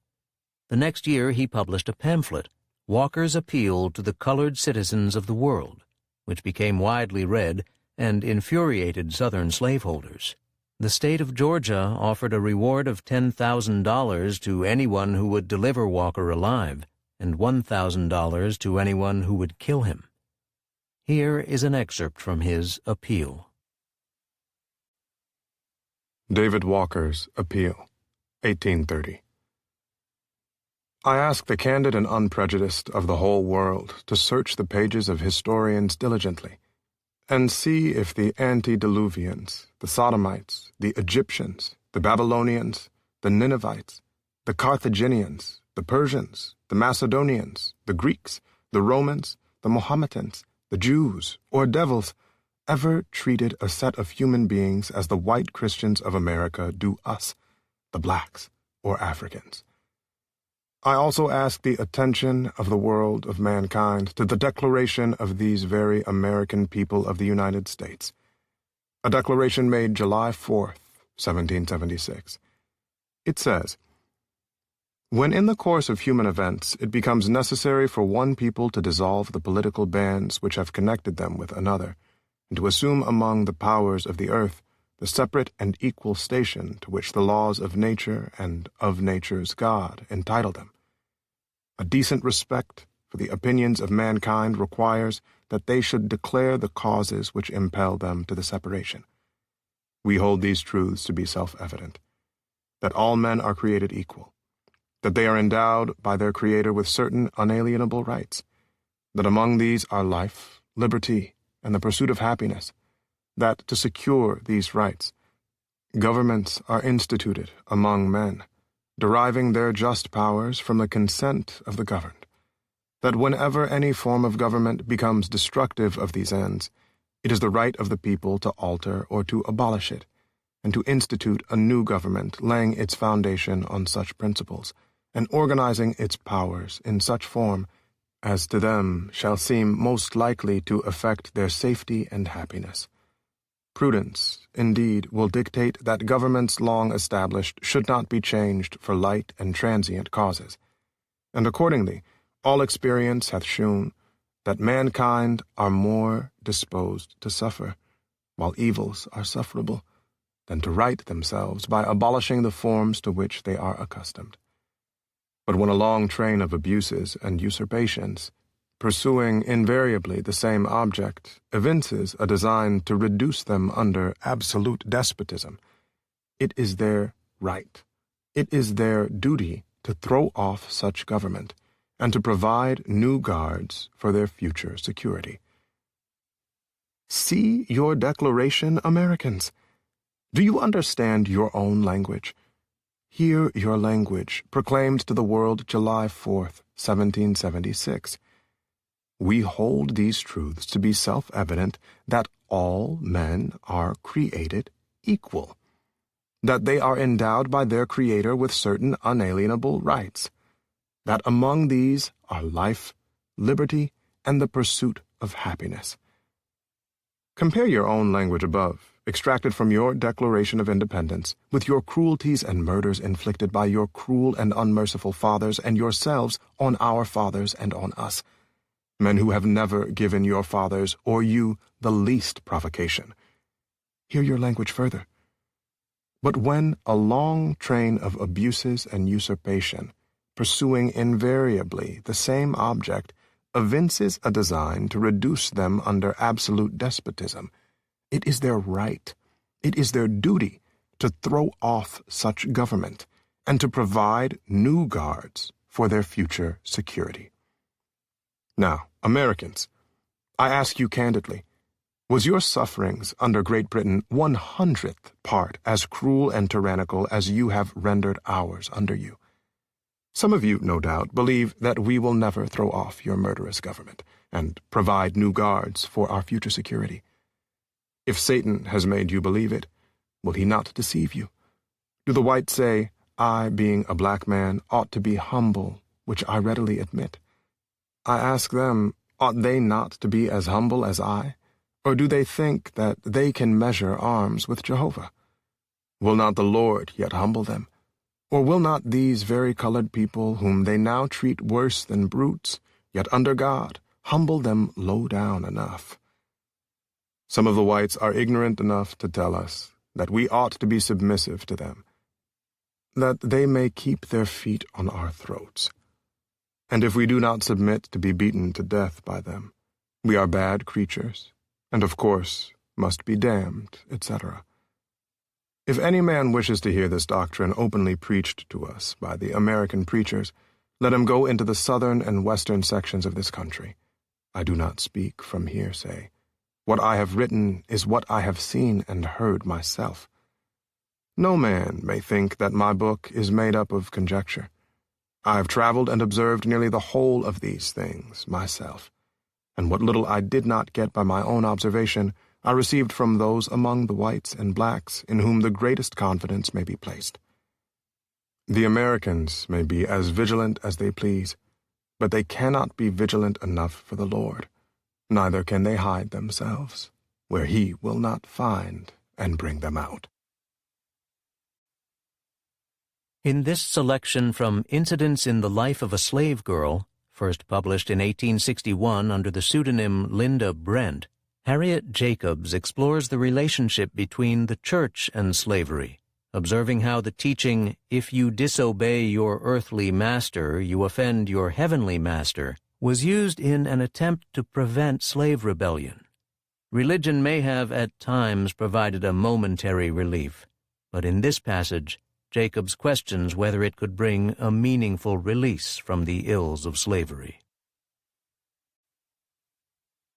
The next year he published a pamphlet, Walker's Appeal to the Colored Citizens of the World, which became widely read and infuriated Southern slaveholders. The state of Georgia offered a reward of $10,000 to anyone who would deliver Walker alive, and $1,000 to anyone who would kill him. Here is an excerpt from his appeal. David Walker's Appeal, 1830. I ask the candid and unprejudiced of the whole world to search the pages of historians diligently, and see if the antediluvians, the Sodomites, the Egyptians, the Babylonians, the Ninevites, the Carthaginians, the Persians, the Macedonians, the Greeks, the Romans, the Mohammedans, the Jews, or devils, ever treated a set of human beings as the white Christians of America do us, the blacks or Africans. I also ask the attention of the world of mankind to the declaration of these very American people of the United States, a declaration made July 4th, 1776. It says, "When in the course of human events it becomes necessary for one people to dissolve the political bands which have connected them with another, and to assume among the powers of the earth the separate and equal station to which the laws of nature and of nature's God entitle them, a decent respect for the opinions of mankind requires that they should declare the causes which impel them to the separation. We hold these truths to be self-evident, that all men are created equal, that they are endowed by their Creator with certain unalienable rights, that among these are life, liberty, and the pursuit of happiness, that to secure these rights, governments are instituted among men, deriving their just powers from the consent of the governed, that whenever any form of government becomes destructive of these ends, it is the right of the people to alter or to abolish it, and to institute a new government laying its foundation on such principles, and organizing its powers in such form as to them shall seem most likely to affect their safety and happiness. Prudence, indeed, will dictate that governments long established should not be changed for light and transient causes, and accordingly all experience hath shewn that mankind are more disposed to suffer, while evils are sufferable, than to right themselves by abolishing the forms to which they are accustomed. But when a long train of abuses and usurpations, pursuing invariably the same object, evinces a design to reduce them under absolute despotism, it is their right, it is their duty to throw off such government and to provide new guards for their future security. See your declaration, Americans. Do you understand your own language? Hear your language proclaimed to the world July 4th, 1776. We hold these truths to be self-evident that all men are created equal, that they are endowed by their Creator with certain unalienable rights, that among these are life, liberty, and the pursuit of happiness. Compare your own language above, extracted from your Declaration of Independence, with your cruelties and murders inflicted by your cruel and unmerciful fathers and yourselves on our fathers and on us, men who have never given your fathers or you the least provocation. Hear your language further. But when a long train of abuses and usurpation, pursuing invariably the same object, evinces a design to reduce them under absolute despotism, it is their right, it is their duty to throw off such government and to provide new guards for their future security. Now, Americans, I ask you candidly, was your sufferings under Great Britain 100th part as cruel and tyrannical as you have rendered ours under you? Some of you, no doubt, believe that we will never throw off your murderous government and provide new guards for our future security. If Satan has made you believe it, will he not deceive you? Do the whites say, I, being a black man, ought to be humble, which I readily admit? I ask them, ought they not to be as humble as I? Or do they think that they can measure arms with Jehovah? Will not the Lord yet humble them? Or will not these vari-colored people, whom they now treat worse than brutes, yet under God, humble them low down enough? Some of the whites are ignorant enough to tell us that we ought to be submissive to them, that they may keep their feet on our throats. And if we do not submit to be beaten to death by them, we are bad creatures, and of course must be damned, etc. If any man wishes to hear this doctrine openly preached to us by the American preachers, let him go into the southern and western sections of this country. I do not speak from hearsay. What I have written is what I have seen and heard myself. No man may think that my book is made up of conjecture. I have traveled and observed nearly the whole of these things myself, and what little I did not get by my own observation I received from those among the whites and blacks in whom the greatest confidence may be placed. The Americans may be as vigilant as they please, but they cannot be vigilant enough for the Lord, neither can they hide themselves, where he will not find and bring them out. In this selection from Incidents in the Life of a Slave Girl, first published in 1861 under the pseudonym Linda Brent, Harriet Jacobs explores the relationship between the church and slavery, observing how the teaching, "If you disobey your earthly master, you offend your heavenly master," was used in an attempt to prevent slave rebellion. Religion may have at times provided a momentary relief, but in this passage, Jacobs questions whether it could bring a meaningful release from the ills of slavery.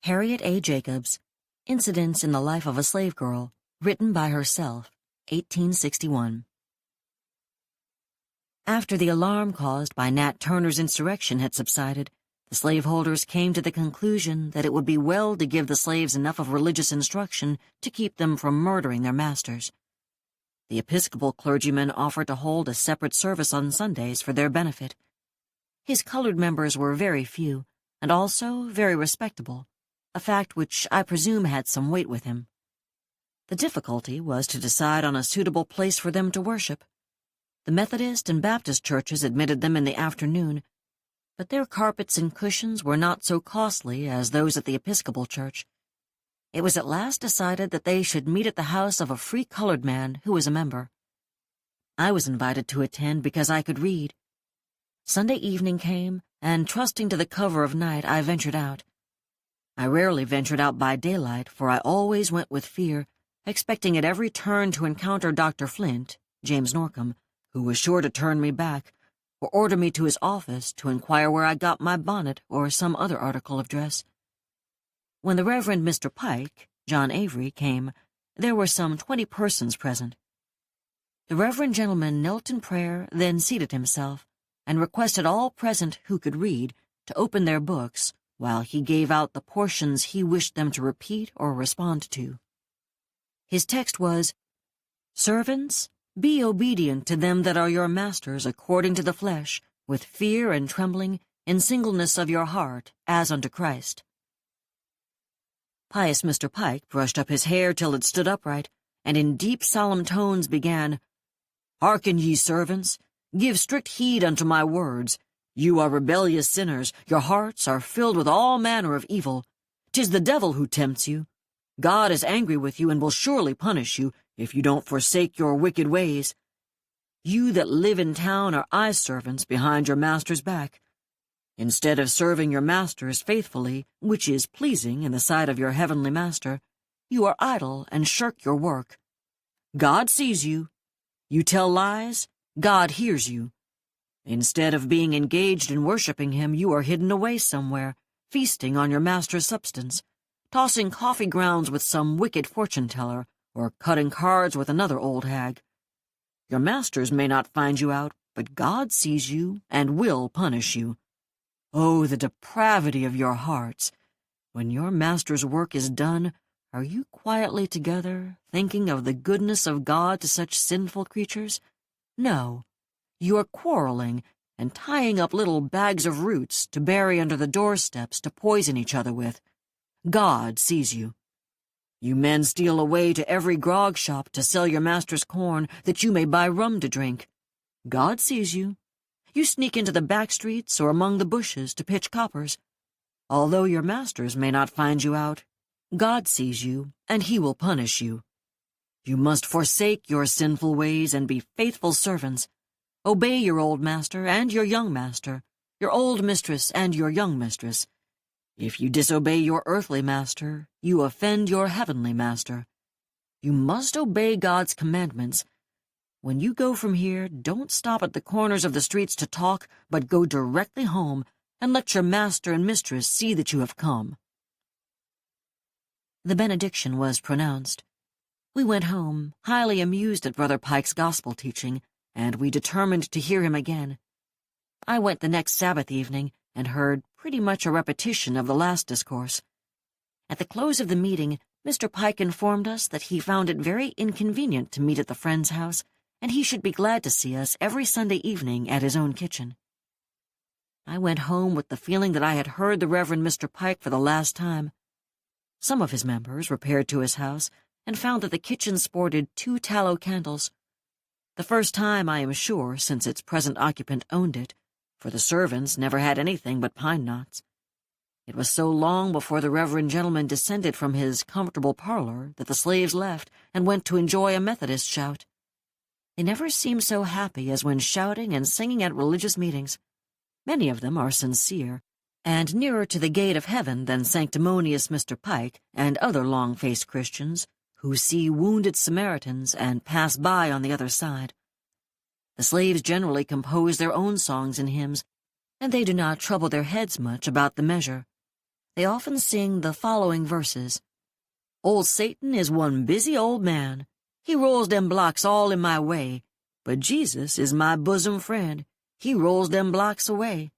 Harriet A. Jacobs, Incidents in the Life of a Slave Girl, written by herself, 1861. After the alarm caused by Nat Turner's insurrection had subsided, the slaveholders came to the conclusion that it would be well to give the slaves enough of religious instruction to keep them from murdering their masters. The Episcopal clergyman offered to hold a separate service on Sundays for their benefit. His colored members were very few, and also very respectable, a fact which I presume had some weight with him. The difficulty was to decide on a suitable place for them to worship. The Methodist and Baptist churches admitted them in the afternoon, but their carpets and cushions were not so costly as those at the Episcopal church. it was at last decided that they should meet at the house of a free colored man who was a member. I was invited to attend because I could read. Sunday evening came, and trusting to the cover of night, I ventured out. I rarely ventured out by daylight, for I always went with fear, expecting at every turn to encounter Dr. Flint, James Norcom, who was sure to turn me back, or order me to his office to inquire where I got my bonnet or some other article of dress. When the Reverend Mr. Pike, John Avery, came, there were some 20 persons present. The reverend gentleman knelt in prayer, then seated himself, and requested all present who could read to open their books while he gave out the portions he wished them to repeat or respond to. His text was, "Servants, be obedient to them that are your masters according to the flesh, with fear and trembling, in singleness of your heart, as unto Christ." Pious Mr. Pike brushed up his hair till it stood upright, and in deep solemn tones began, "Hearken, ye servants, give strict heed unto my words. You are rebellious sinners, your hearts are filled with all manner of evil. 'Tis the devil who tempts you. God is angry with you and will surely punish you if you don't forsake your wicked ways. You that live in town are eye servants behind your master's back. Instead of serving your masters faithfully, which is pleasing in the sight of your heavenly master, you are idle and shirk your work. God sees you. You tell lies, God hears you. Instead of being engaged in worshiping him, you are hidden away somewhere, feasting on your master's substance, tossing coffee grounds with some wicked fortune-teller, or cutting cards with another old hag. Your masters may not find you out, but God sees you and will punish you. Oh, the depravity of your hearts! When your master's work is done, are you quietly together, thinking of the goodness of God to such sinful creatures? No. You are quarreling and tying up little bags of roots to bury under the doorsteps to poison each other with. God sees you. You men steal away to every grog shop to sell your master's corn that you may buy rum to drink. God sees you. You sneak into the back streets or among the bushes to pitch coppers. Although your masters may not find you out, God sees you, and he will punish you. You must forsake your sinful ways and be faithful servants. Obey your old master and your young master, your old mistress and your young mistress. If you disobey your earthly master, you offend your heavenly master. You must obey God's commandments. When you go from here, don't stop at the corners of the streets to talk, but go directly home and let your master and mistress see that you have come." The benediction was pronounced. We went home, highly amused at Brother Pike's gospel teaching, and we determined to hear him again. I went the next Sabbath evening and heard pretty much a repetition of the last discourse. At the close of the meeting, Mr. Pike informed us that he found it very inconvenient to meet at the friend's house, and he should be glad to see us every Sunday evening at his own kitchen. I went home with the feeling that I had heard the Reverend Mr. Pike for the last time. Some of his members repaired to his house and found that the kitchen sported 2 tallow candles. The first time, I am sure, since its present occupant owned it, for the servants never had anything but pine knots. It was so long before the reverend gentleman descended from his comfortable parlor that the slaves left and went to enjoy a Methodist shout. They never seem so happy as when shouting and singing at religious meetings. Many of them are sincere, and nearer to the gate of heaven than sanctimonious Mr. Pike and other long-faced Christians who see wounded Samaritans and pass by on the other side. The slaves generally compose their own songs and hymns, and they do not trouble their heads much about the measure. They often sing the following verses. "Old Satan is one busy old man. He rolls them blocks all in my way, but Jesus is my bosom friend. He rolls them blocks away.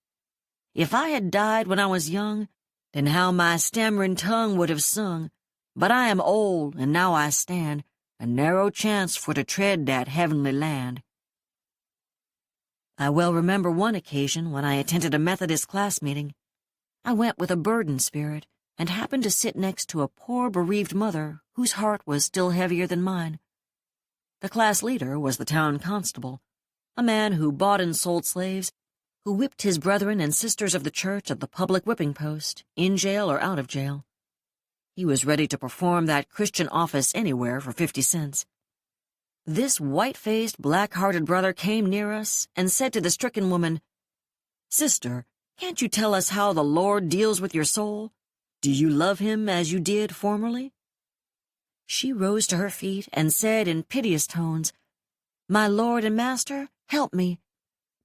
If I had died when I was young, then how my stammering tongue would have sung. But I am old, and now I stand, a narrow chance for to tread that heavenly land." I well remember one occasion when I attended a Methodist class meeting. I went with a burdened spirit, and happened to sit next to a poor bereaved mother whose heart was still heavier than mine. The class leader was the town constable, a man who bought and sold slaves, who whipped his brethren and sisters of the church at the public whipping post, in jail or out of jail. He was ready to perform that Christian office anywhere for 50 cents. This white-faced, black-hearted brother came near us and said to the stricken woman, "Sister, can't you tell us how the Lord deals with your soul? Do you love him as you did formerly?" She rose to her feet and said in piteous tones, "My Lord and Master, help me.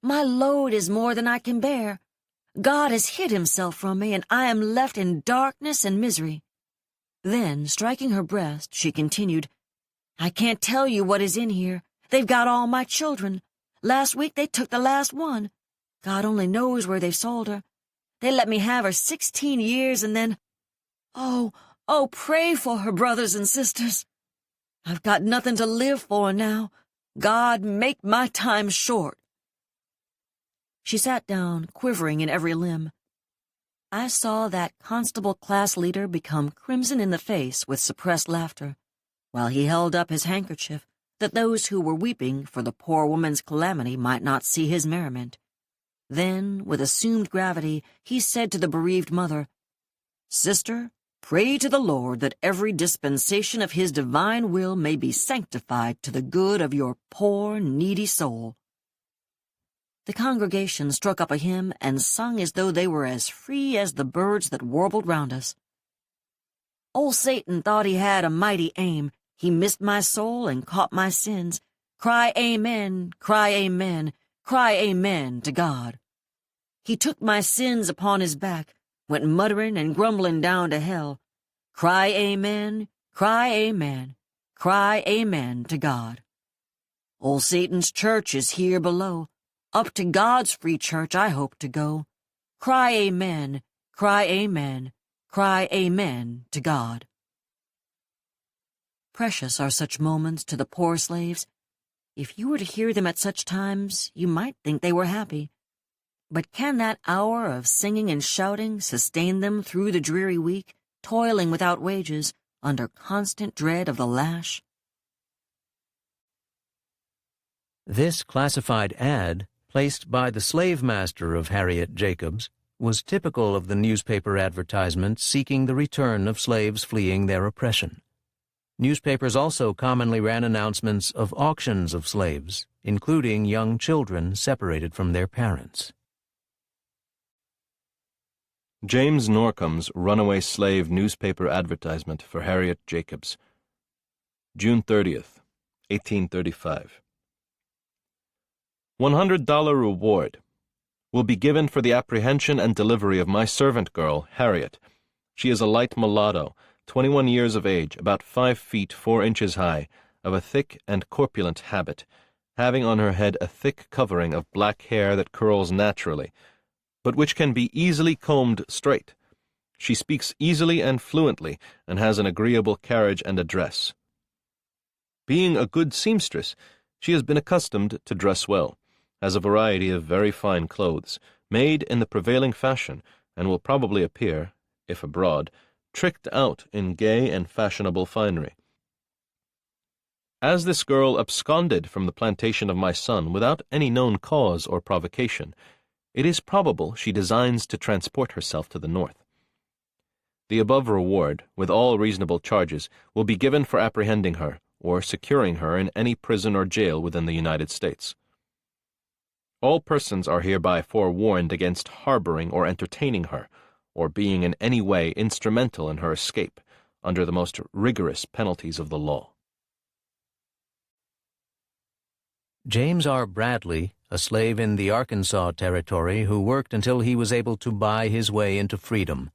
My load is more than I can bear. God has hid himself from me, and I am left in darkness and misery." Then, striking her breast, she continued, "I can't tell you what is in here. They've got all my children. Last week they took the last one. God only knows where they've sold her. They let me have her 16 years, and then... Oh, pray for her, brothers and sisters. I've got nothing to live for now. God, make my time short." She sat down, quivering in every limb. I saw that constable class leader become crimson in the face with suppressed laughter, while he held up his handkerchief, that those who were weeping for the poor woman's calamity might not see his merriment. Then, with assumed gravity, he said to the bereaved mother, "Sister, pray to the Lord that every dispensation of his divine will may be sanctified to the good of your poor, needy soul." The congregation struck up a hymn and sung as though they were as free as the birds that warbled round us. Old Satan thought he had a mighty aim. He missed my soul and caught my sins. Cry amen, cry amen, cry amen to God. He took my sins upon his back, went muttering and grumbling down to hell. Cry amen, cry amen, cry amen to God. Old Satan's church is here below. Up to God's free church I hope to go. Cry amen, cry amen, cry amen to God. Precious are such moments to the poor slaves. If you were to hear them at such times, you might think they were happy. But can that hour of singing and shouting sustain them through the dreary week, toiling without wages, under constant dread of the lash? This classified ad, placed by the slave master of Harriet Jacobs, was typical of the newspaper advertisements seeking the return of slaves fleeing their oppression. Newspapers also commonly ran announcements of auctions of slaves, including young children separated from their parents. James Norcom's runaway slave newspaper advertisement for Harriet Jacobs. June 30th, 1835. $100 reward will be given for the apprehension and delivery of my servant girl, Harriet. She is a light mulatto, 21 years of age, about 5 feet 4 inches high, of a thick and corpulent habit, having on her head a thick covering of black hair that curls naturally, but which can be easily combed straight. She speaks easily and fluently, and has an agreeable carriage and address. Being a good seamstress, she has been accustomed to dress well, has a variety of very fine clothes, made in the prevailing fashion, and will probably appear, if abroad, tricked out in gay and fashionable finery. As this girl absconded from the plantation of my son without any known cause or provocation, it is probable she designs to transport herself to the north. The above reward, with all reasonable charges, will be given for apprehending her, or securing her in any prison or jail within the United States. All persons are hereby forewarned against harboring or entertaining her, or being in any way instrumental in her escape, under the most rigorous penalties of the law. James R. Bradley, a slave in the Arkansas Territory who worked until he was able to buy his way into freedom,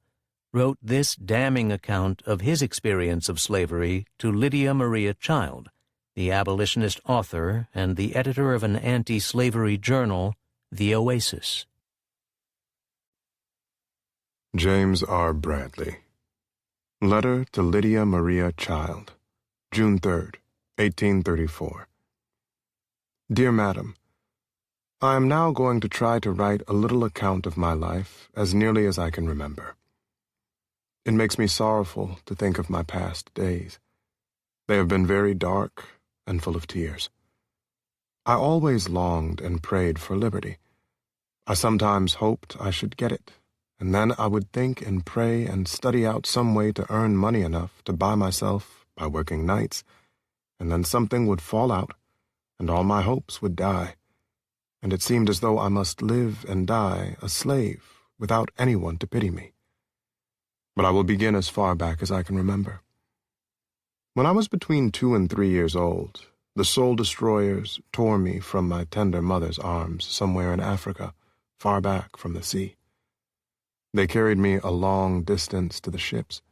wrote this damning account of his experience of slavery to Lydia Maria Child, the abolitionist author and the editor of an anti-slavery journal, The Oasis. James R. Bradley. Letter to Lydia Maria Child, June 3rd, 1834. Dear Madam, I am now going to try to write a little account of my life as nearly as I can remember. It makes me sorrowful to think of my past days. They have been very dark and full of tears. I always longed and prayed for liberty. I sometimes hoped I should get it, and then I would think and pray and study out some way to earn money enough to buy myself by working nights, and then something would fall out, and all my hopes would die, and it seemed as though I must live and die a slave without anyone to pity me. But I will begin as far back as I can remember. When I was between 2 and 3 years old, the soul destroyers tore me from my tender mother's arms somewhere in Africa, far back from the sea. They carried me a long distance to the ships.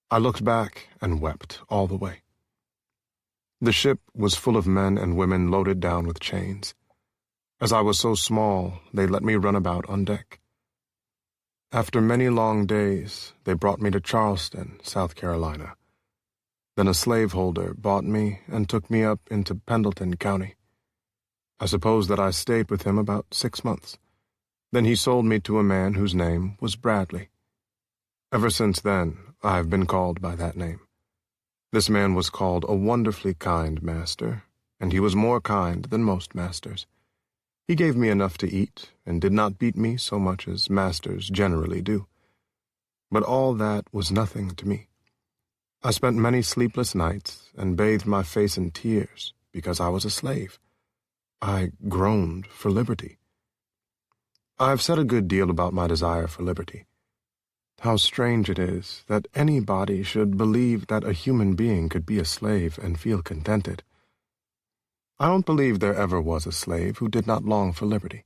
I looked back and wept all the way. The ship was full of men and women loaded down with chains. As I was so small, they let me run about on deck. After many long days, they brought me to Charleston, South Carolina. Then a slaveholder bought me and took me up into Pendleton County. I suppose that I stayed with him about 6 months. Then he sold me to a man whose name was Bradley. Ever since then, I have been called by that name. This man was called a wonderfully kind master, and he was more kind than most masters. He gave me enough to eat, and did not beat me so much as masters generally do. But all that was nothing to me. I spent many sleepless nights, and bathed my face in tears, because I was a slave. I groaned for liberty. I have said a good deal about my desire for liberty. How strange it is that anybody should believe that a human being could be a slave and feel contented. I don't believe there ever was a slave who did not long for liberty.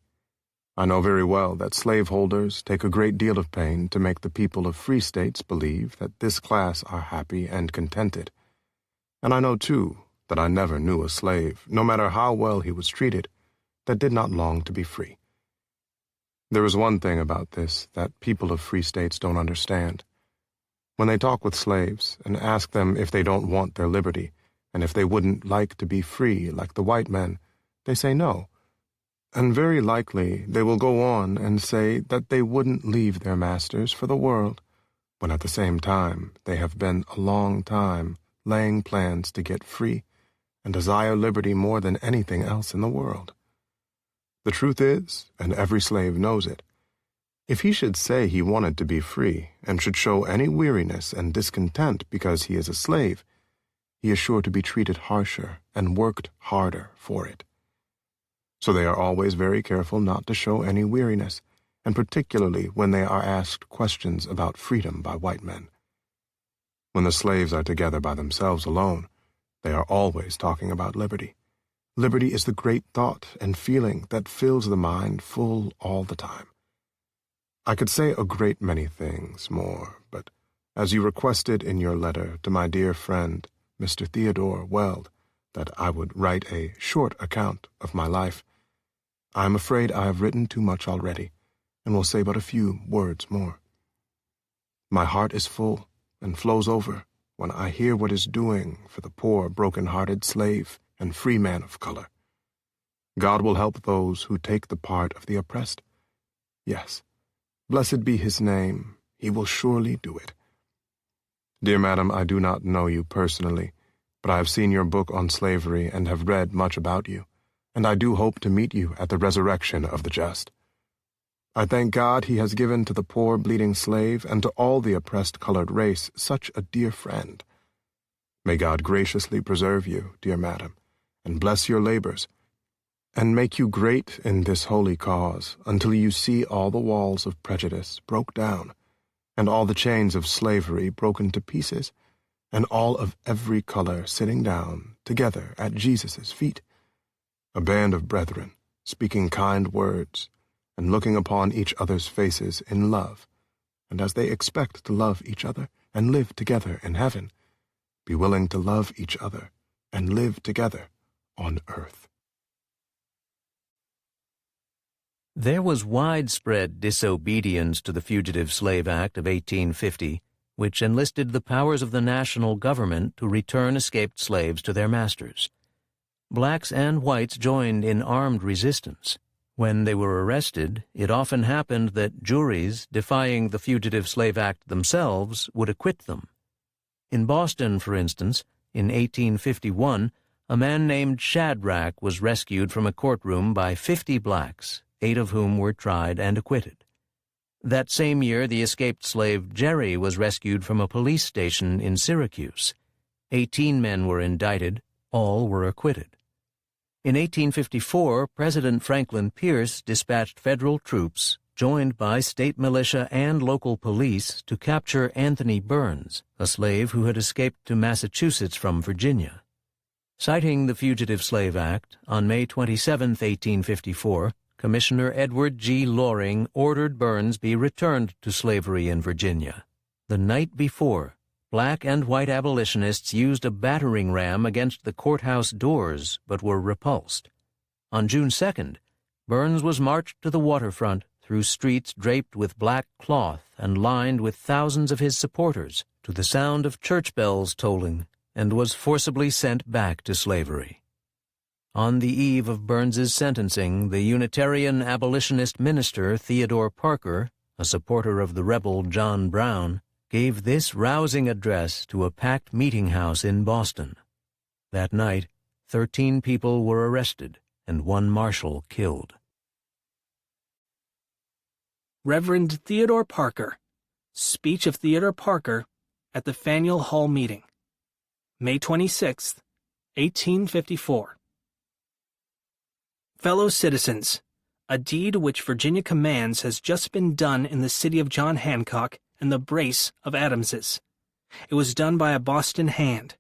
I know very well that slaveholders take a great deal of pain to make the people of free states believe that this class are happy and contented. And I know, too, that I never knew a slave, no matter how well he was treated, that did not long to be free. There is one thing about this that people of free states don't understand. When they talk with slaves and ask them if they don't want their liberty, and if they wouldn't like to be free like the white men, they say no. And very likely they will go on and say that they wouldn't leave their masters for the world, when at the same time they have been a long time laying plans to get free and desire liberty more than anything else in the world. The truth is, and every slave knows it, if he should say he wanted to be free and should show any weariness and discontent because he is a slave, he is sure to be treated harsher and worked harder for it. So they are always very careful not to show any weariness, and particularly when they are asked questions about freedom by white men. When the slaves are together by themselves alone, they are always talking about liberty. Liberty is the great thought and feeling that fills the mind full all the time. I could say a great many things more, but as you requested in your letter to my dear friend, Mr. Theodore Weld, that I would write a short account of my life, I am afraid I have written too much already, and will say but a few words more. My heart is full and flows over when I hear what is doing for the poor, broken-hearted slave and free man of color. God will help those who take the part of the oppressed. Yes, blessed be his name, he will surely do it. Dear madam, I do not know you personally, but I have seen your book on slavery and have read much about you, and I do hope to meet you at the resurrection of the just. I thank God he has given to the poor bleeding slave and to all the oppressed colored race such a dear friend. May God graciously preserve you, dear madam, and bless your labors, and make you great in this holy cause until you see all the walls of prejudice broke down, and all the chains of slavery broken to pieces, and all of every color sitting down together at Jesus' feet, a band of brethren, speaking kind words, and looking upon each other's faces in love, and as they expect to love each other and live together in heaven, be willing to love each other and live together on earth. There was widespread disobedience to the Fugitive Slave Act of 1850, which enlisted the powers of the national government to return escaped slaves to their masters. Blacks and whites joined in armed resistance. When they were arrested, it often happened that juries, defying the Fugitive Slave Act themselves, would acquit them. In Boston, for instance, in 1851, a man named Shadrach was rescued from a courtroom by 50 blacks, 8 of whom were tried and acquitted. That same year, the escaped slave Jerry was rescued from a police station in Syracuse. 18 men were indicted, all were acquitted. In 1854, President Franklin Pierce dispatched federal troops, joined by state militia and local police, to capture Anthony Burns, a slave who had escaped to Massachusetts from Virginia. Citing the Fugitive Slave Act, on May 27, 1854, Commissioner Edward G. Loring ordered Burns be returned to slavery in Virginia. The night before, black and white abolitionists used a battering ram against the courthouse doors but were repulsed. On June 2nd, Burns was marched to the waterfront through streets draped with black cloth and lined with thousands of his supporters, to the sound of church bells tolling, and was forcibly sent back to slavery. On the eve of Burns's sentencing, the Unitarian abolitionist minister Theodore Parker, a supporter of the rebel John Brown, gave this rousing address to a packed meeting house in Boston. That night, 13 people were arrested and 1 marshal killed. Reverend Theodore Parker. Speech of Theodore Parker at the Faneuil Hall meeting. May 26, 1854. Fellow citizens, a deed which Virginia commands has just been done in the city of John Hancock and the brace of Adamses. It was done by a Boston hand.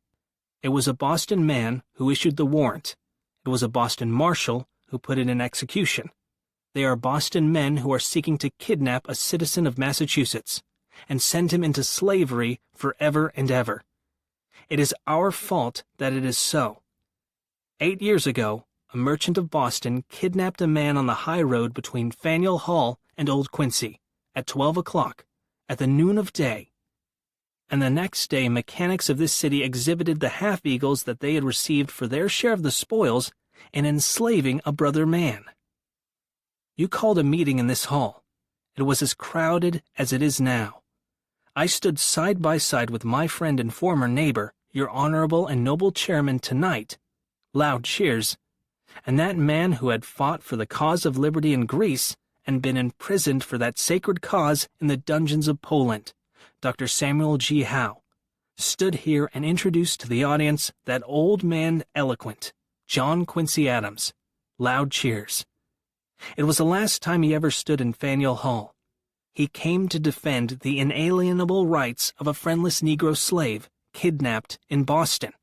It was a Boston man who issued the warrant. It was a Boston marshal who put it in execution. They are Boston men who are seeking to kidnap a citizen of Massachusetts and send him into slavery forever and ever. It is our fault that it is so. 8 years ago, a merchant of Boston kidnapped a man on the high road between Faneuil Hall and Old Quincy at 12 o'clock, at the noon of day. And the next day mechanics of this city exhibited the half-eagles that they had received for their share of the spoils in enslaving a brother man. You called a meeting in this hall. It was as crowded as it is now. I stood side by side with my friend and former neighbor, your honorable and noble chairman, tonight. Loud cheers. And that man who had fought for the cause of liberty in Greece and been imprisoned for that sacred cause in the dungeons of Poland, Dr. Samuel G. Howe, stood here and introduced to the audience that old man eloquent, John Quincy Adams. Loud cheers. It was the last time he ever stood in Faneuil Hall. He came to defend the inalienable rights of a friendless Negro slave kidnapped in Boston.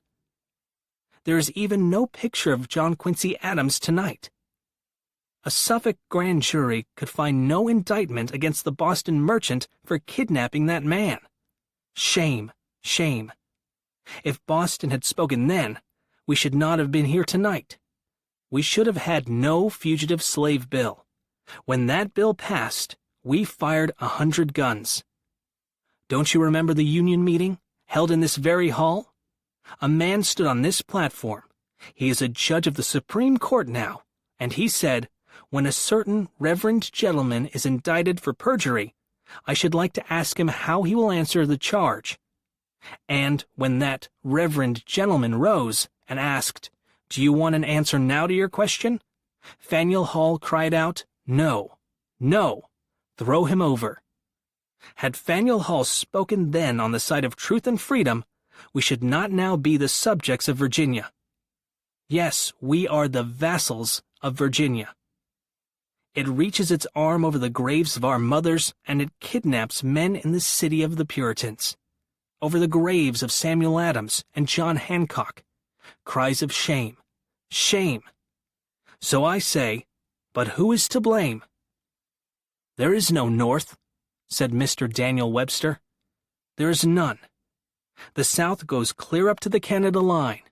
There is even no picture of John Quincy Adams tonight. A Suffolk grand jury could find no indictment against the Boston merchant for kidnapping that man. Shame, shame. If Boston had spoken then, we should not have been here tonight. We should have had no fugitive slave bill. When that bill passed, we fired 100 guns. Don't you remember the Union meeting, held in this very hall? A man stood on this platform. He is a judge of the Supreme Court now, and he said, when a certain reverend gentleman is indicted for perjury, I should like to ask him how he will answer the charge. And when that reverend gentleman rose and asked, do you want an answer now to your question? Faneuil Hall cried out, no, no, throw him over. Had Faneuil Hall spoken then on the side of truth and freedom, we should not now be the subjects of Virginia. Yes, we are the vassals of Virginia. It reaches its arm over the graves of our mothers, and it kidnaps men in the city of the Puritans. Over the graves of Samuel Adams and John Hancock. Cries of shame, shame. So I say, but who is to blame? There is no North, said Mr. Daniel Webster. There is none. The South goes clear up to the Canada line.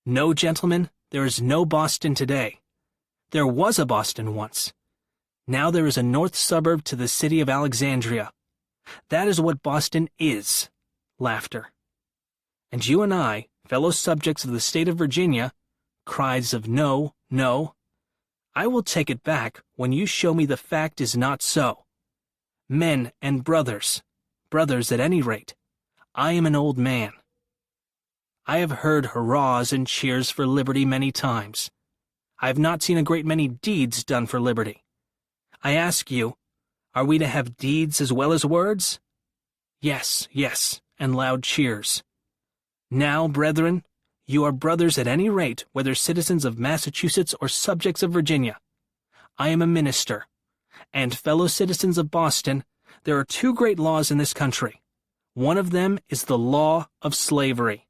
No, gentlemen, there is no Boston today. There was a Boston once. Now there is a north suburb to the city of Alexandria. That is what Boston is. Laughter. And you and I, fellow subjects of the state of Virginia, cries of no, no. I will take it back when you show me the fact is not so. Men and brothers at any rate. I am an old man. I have heard hurrahs and cheers for liberty many times. I have not seen a great many deeds done for liberty. I ask you, Are we to have deeds as well as words? Yes, yes, and loud cheers. Now, brethren, you are brothers at any rate, whether citizens of Massachusetts or subjects of Virginia. I am a minister, and fellow citizens of Boston, there are two great laws in this country. One of them is the law of slavery.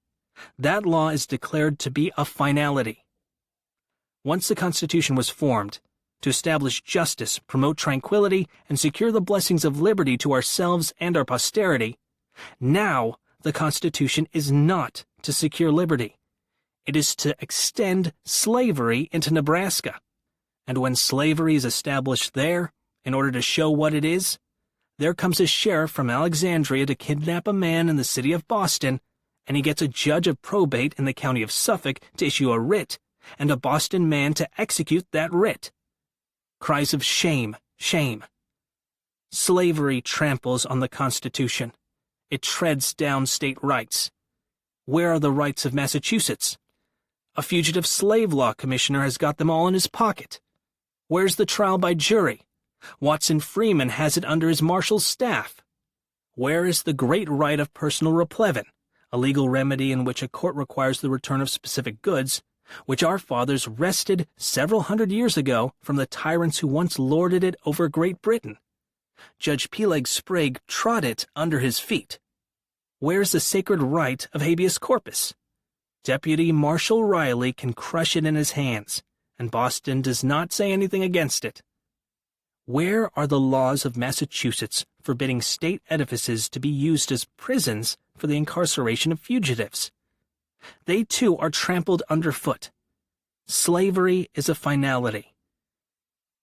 That law is declared to be a finality. Once the Constitution was formed, to establish justice, promote tranquility, and secure the blessings of liberty to ourselves and our posterity, now the Constitution is not to secure liberty. It is to extend slavery into Nebraska. And when slavery is established there, in order to show what it is, there comes a sheriff from Alexandria to kidnap a man in the city of Boston, and he gets a judge of probate in the county of Suffolk to issue a writ, and a Boston man to execute that writ. Cries of shame, shame. Slavery tramples on the Constitution. It treads down state rights. Where are the rights of Massachusetts? A fugitive slave law commissioner has got them all in his pocket. Where's the trial by jury? Watson Freeman has it under his marshal's staff. Where is the great right of personal replevin, a legal remedy in which a court requires the return of specific goods, which our fathers wrested several hundred years ago from the tyrants who once lorded it over Great Britain? Judge Peleg Sprague trod it under his feet. Where's the sacred right of habeas corpus? Deputy Marshal Riley can crush it in his hands, and Boston does not say anything against it. Where are the laws of Massachusetts forbidding state edifices to be used as prisons for the incarceration of fugitives? They too are trampled underfoot. Slavery is a finality.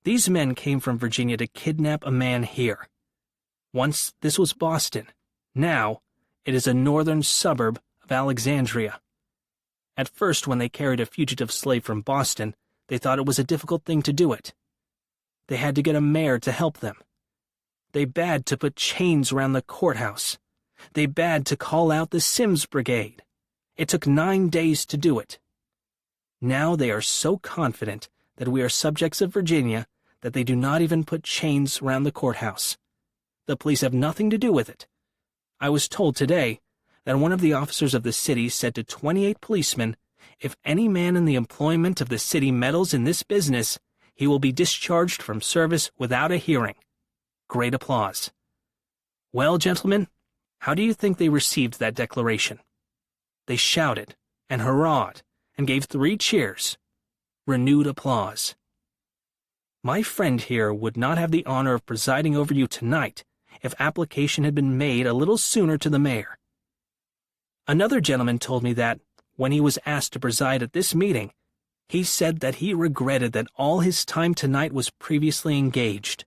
These men came from Virginia to kidnap a man here. Once this was Boston. Now it is a northern suburb of Alexandria. At first, when they carried a fugitive slave from Boston, they thought it was a difficult thing to do it. They had to get a mayor to help them. They bade to put chains round the courthouse. They bade to call out the Sims Brigade. It took 9 days to do it. Now they are so confident that we are subjects of Virginia that they do not even put chains round the courthouse. The police have nothing to do with it. I was told today that one of the officers of the city said to 28 policemen, "If any man in the employment of the city meddles in this business, he will be discharged from service without a hearing." Great applause. Well, gentlemen, how do you think they received that declaration? They shouted and hurrahed and gave 3 cheers. Renewed applause. My friend here would not have the honor of presiding over you tonight if application had been made a little sooner to the mayor. Another gentleman told me that, when he was asked to preside at this meeting, he said that he regretted that all his time tonight was previously engaged.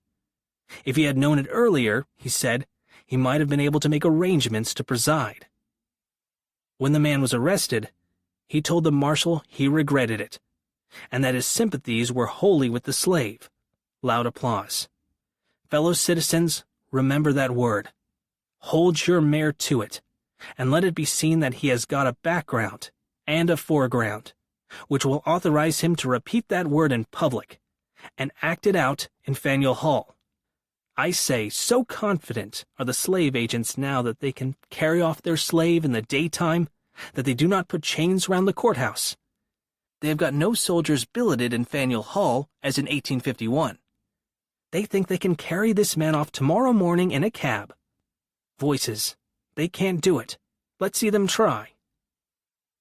If he had known it earlier, he said, he might have been able to make arrangements to preside. When the man was arrested, he told the marshal he regretted it, and that his sympathies were wholly with the slave. Loud applause. Fellow citizens, remember that word. Hold your mayor to it, and let it be seen that he has got a background and a foreground, which will authorize him to repeat that word in public, and act it out in Faneuil Hall. I say, so confident are the slave agents now that they can carry off their slave in the daytime that they do not put chains round the courthouse. They have got no soldiers billeted in Faneuil Hall as in 1851. They think they can carry this man off tomorrow morning in a cab. Voices. They can't do it. Let's see them try.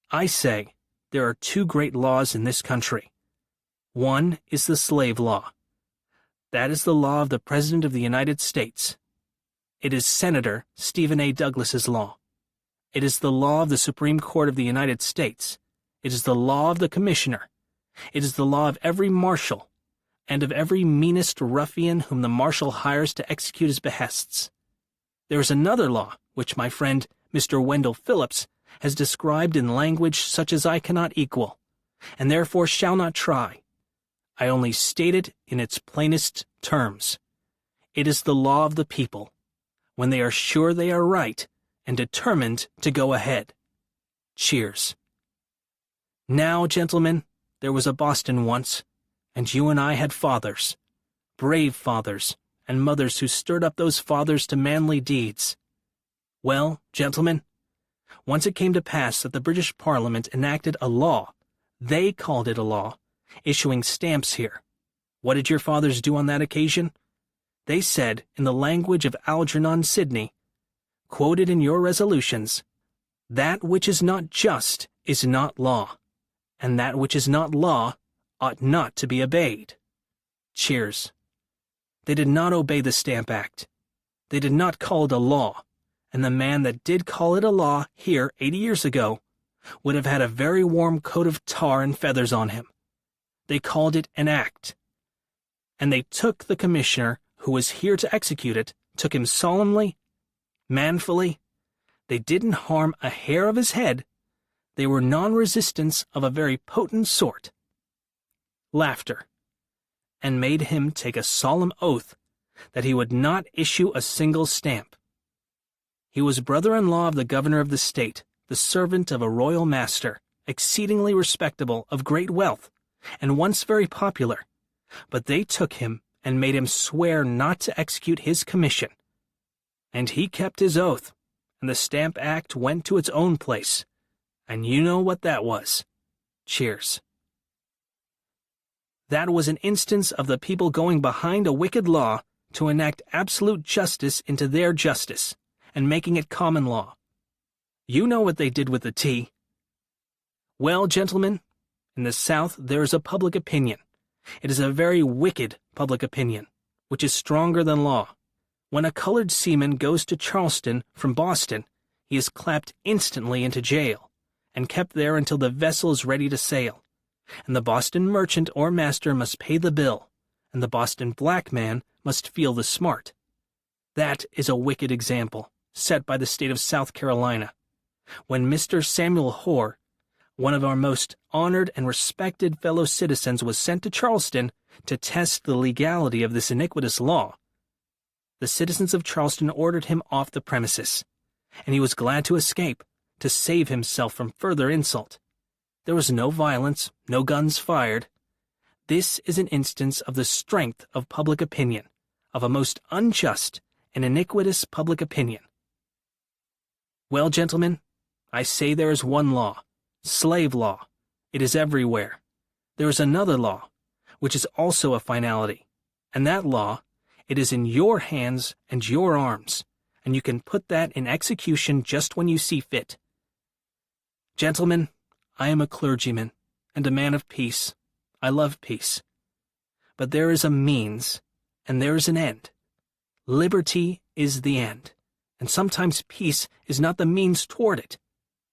I say, there are 2 great laws in this country. One is the slave law. That is the law of the President of the United States. It is Senator Stephen A. Douglas's law. It is the law of the Supreme Court of the United States. It is the law of the Commissioner. It is the law of every marshal, and of every meanest ruffian whom the marshal hires to execute his behests. There is another law, which my friend Mr. Wendell Phillips has described in language such as I cannot equal, and therefore shall not try. I only state it in its plainest terms. It is the law of the people, when they are sure they are right and determined to go ahead. Cheers. Now, gentlemen, there was a Boston once, and you and I had fathers, brave fathers, and mothers who stirred up those fathers to manly deeds. Well, gentlemen, once it came to pass that the British Parliament enacted a law, they called it a law, issuing stamps here. What did your fathers do on that occasion? They said, in the language of Algernon Sidney, quoted in your resolutions, "That which is not just is not law, and that which is not law ought not to be obeyed." Cheers. They did not obey the Stamp Act. They did not call it a law, and the man that did call it a law here 80 years ago would have had a very warm coat of tar and feathers on him. They called it an act. And they took the commissioner who was here to execute it, took him solemnly, manfully. They didn't harm a hair of his head. They were non-resistants of a very potent sort. Laughter. And made him take a solemn oath that he would not issue a single stamp. He was brother-in-law of the governor of the state, the servant of a royal master, exceedingly respectable, of great wealth, and once very popular. But they took him and made him swear not to execute his commission. And he kept his oath, and the Stamp Act went to its own place. And you know what that was. Cheers. That was an instance of the people going behind a wicked law to enact absolute justice into their justice, and making it common law. You know what they did with the tea. Well, gentlemen, in the South there is a public opinion. It is a very wicked public opinion, which is stronger than law. When a colored seaman goes to Charleston from Boston, he is clapped instantly into jail, and kept there until the vessel is ready to sail. And the Boston merchant or master must pay the bill, and the Boston black man must feel the smart. That is a wicked example, set by the state of South Carolina. When Mr. Samuel Hoare, one of our most honored and respected fellow citizens, was sent to Charleston to test the legality of this iniquitous law, the citizens of Charleston ordered him off the premises, and he was glad to escape, to save himself from further insult. There was no violence, no guns fired. This is an instance of the strength of public opinion, of a most unjust and iniquitous public opinion. Well, gentlemen, I say there is one law, slave law. It is everywhere. There is another law, which is also a finality, and that law, it is in your hands and your arms, and you can put that in execution just when you see fit. Gentlemen, I am a clergyman and a man of peace. I love peace. But there is a means, and there is an end. Liberty is the end, and sometimes peace is not the means toward it.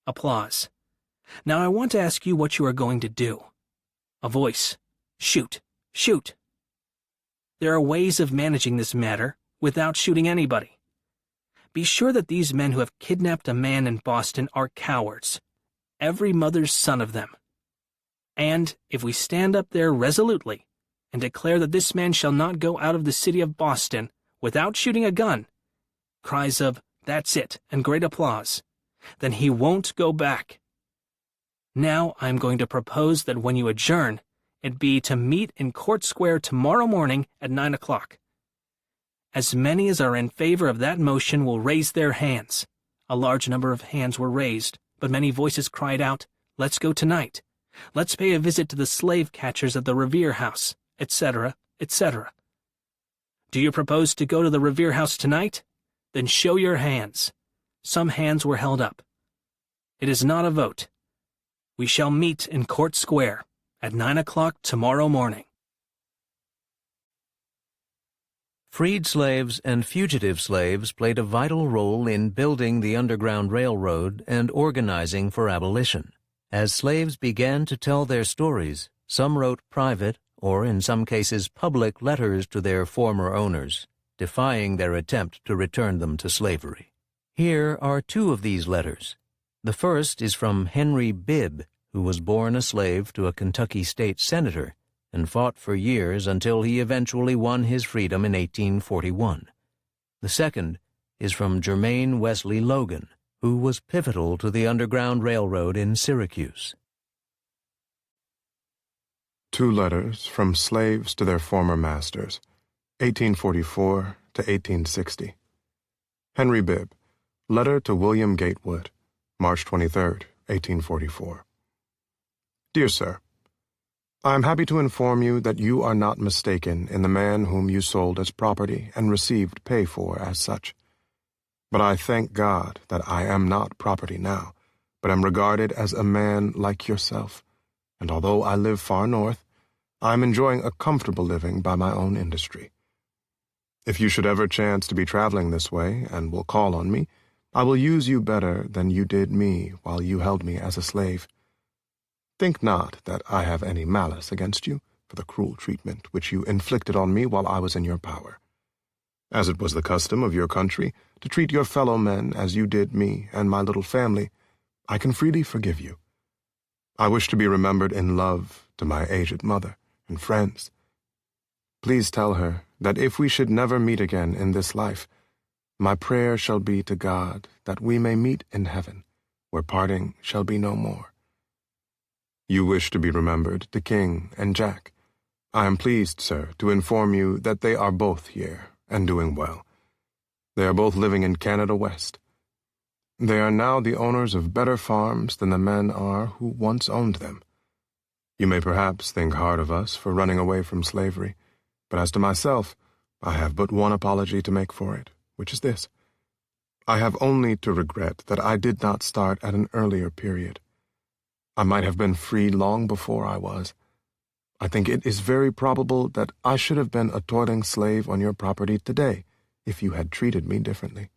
Applause. Now I want to ask you what you are going to do. A voice. Shoot. Shoot. There are ways of managing this matter without shooting anybody. Be sure that these men who have kidnapped a man in Boston are cowards, every mother's son of them. And if we stand up there resolutely and declare that this man shall not go out of the city of Boston without shooting a gun, cries of "That's it," and great applause, then he won't go back. Now I am going to propose that when you adjourn, it be to meet in Court Square tomorrow morning at 9 o'clock. As many as are in favor of that motion will raise their hands. A large number of hands were raised, but many voices cried out, "Let's go tonight. Let's pay a visit to the slave catchers at the Revere House," etc., etc. Do you propose to go to the Revere House tonight? Then show your hands. Some hands were held up. It is not a vote. We shall meet in Court Square at 9 o'clock tomorrow morning. Freed slaves and fugitive slaves played a vital role in building the Underground Railroad and organizing for abolition. As slaves began to tell their stories, some wrote private, or in some cases public, letters to their former owners, defying their attempt to return them to slavery. Here are two of these letters. The first is from Henry Bibb, who was born a slave to a Kentucky state senator and fought for years until he eventually won his freedom in 1841. The second is from Jermaine Wesley Logan, who was pivotal to the Underground Railroad in Syracuse. Two letters from slaves to their former masters, 1844 to 1860. Henry Bibb, Letter to William Gatewood, March 23, 1844. Dear Sir, I am happy to inform you that you are not mistaken in the man whom you sold as property and received pay for as such. But I thank God that I am not property now, but am regarded as a man like yourself, and although I live far north, I am enjoying a comfortable living by my own industry. If you should ever chance to be traveling this way and will call on me, I will use you better than you did me while you held me as a slave. Think not that I have any malice against you for the cruel treatment which you inflicted on me while I was in your power. As it was the custom of your country to treat your fellow men as you did me and my little family, I can freely forgive you. I wish to be remembered in love to my aged mother and friends. Please tell her that if we should never meet again in this life, my prayer shall be to God that we may meet in heaven, where parting shall be no more. You wish to be remembered to King and Jack. I am pleased, sir, to inform you that they are both here and doing well. They are both living in Canada West. They are now the owners of better farms than the men are who once owned them. You may perhaps think hard of us for running away from slavery, but as to myself, I have but one apology to make for it, which is this. I have only to regret that I did not start at an earlier period. I might have been free long before I was. I think it is very probable that I should have been a toiling slave on your property today if you had treated me differently.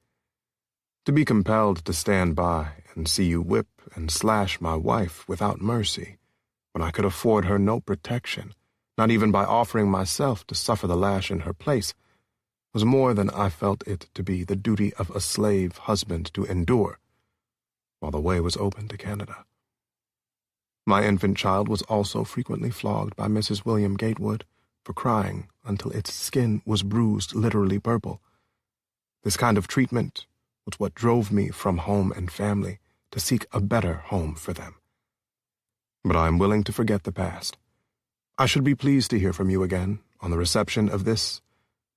To be compelled to stand by and see you whip and slash my wife without mercy, when I could afford her no protection, not even by offering myself to suffer the lash in her place, was more than I felt it to be the duty of a slave husband to endure, while the way was open to Canada. My infant child was also frequently flogged by Mrs. William Gatewood for crying until its skin was bruised literally purple. This kind of treatment was what drove me from home and family to seek a better home for them. But I am willing to forget the past. I should be pleased to hear from you again on the reception of this,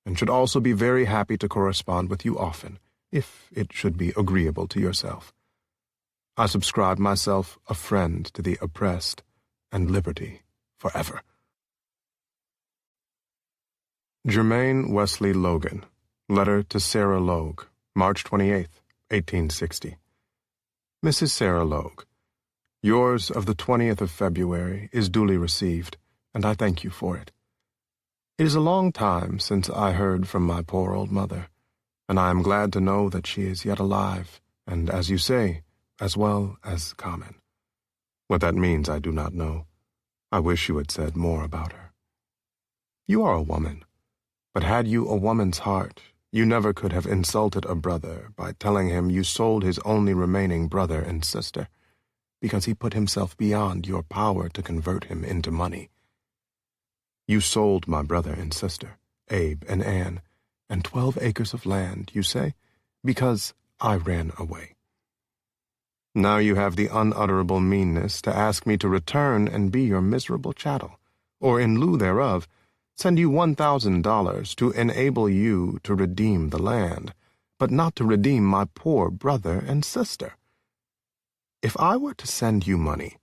and should also be very happy to correspond with you often, if it should be agreeable to yourself. I subscribe myself a friend to the oppressed and liberty forever. Germaine Wesley Logan, Letter to Sarah Logue, March 28, 1860. Mrs. Sarah Logue, yours of the 20th of February is duly received, and I thank you for it. It is a long time since I heard from my poor old mother, and I am glad to know that she is yet alive, and, as you say, as well as common. What that means I do not know. I wish you had said more about her. You are a woman, but had you a woman's heart, you never could have insulted a brother by telling him you sold his only remaining brother and sister, because he put himself beyond your power to convert him into money. You sold my brother and sister, Abe and Ann, and 12 acres of land, you say, because I ran away. Now you have the unutterable meanness to ask me to return and be your miserable chattel, or in lieu thereof, send you $1,000 to enable you to redeem the land, but not to redeem my poor brother and sister. If I were to send you money,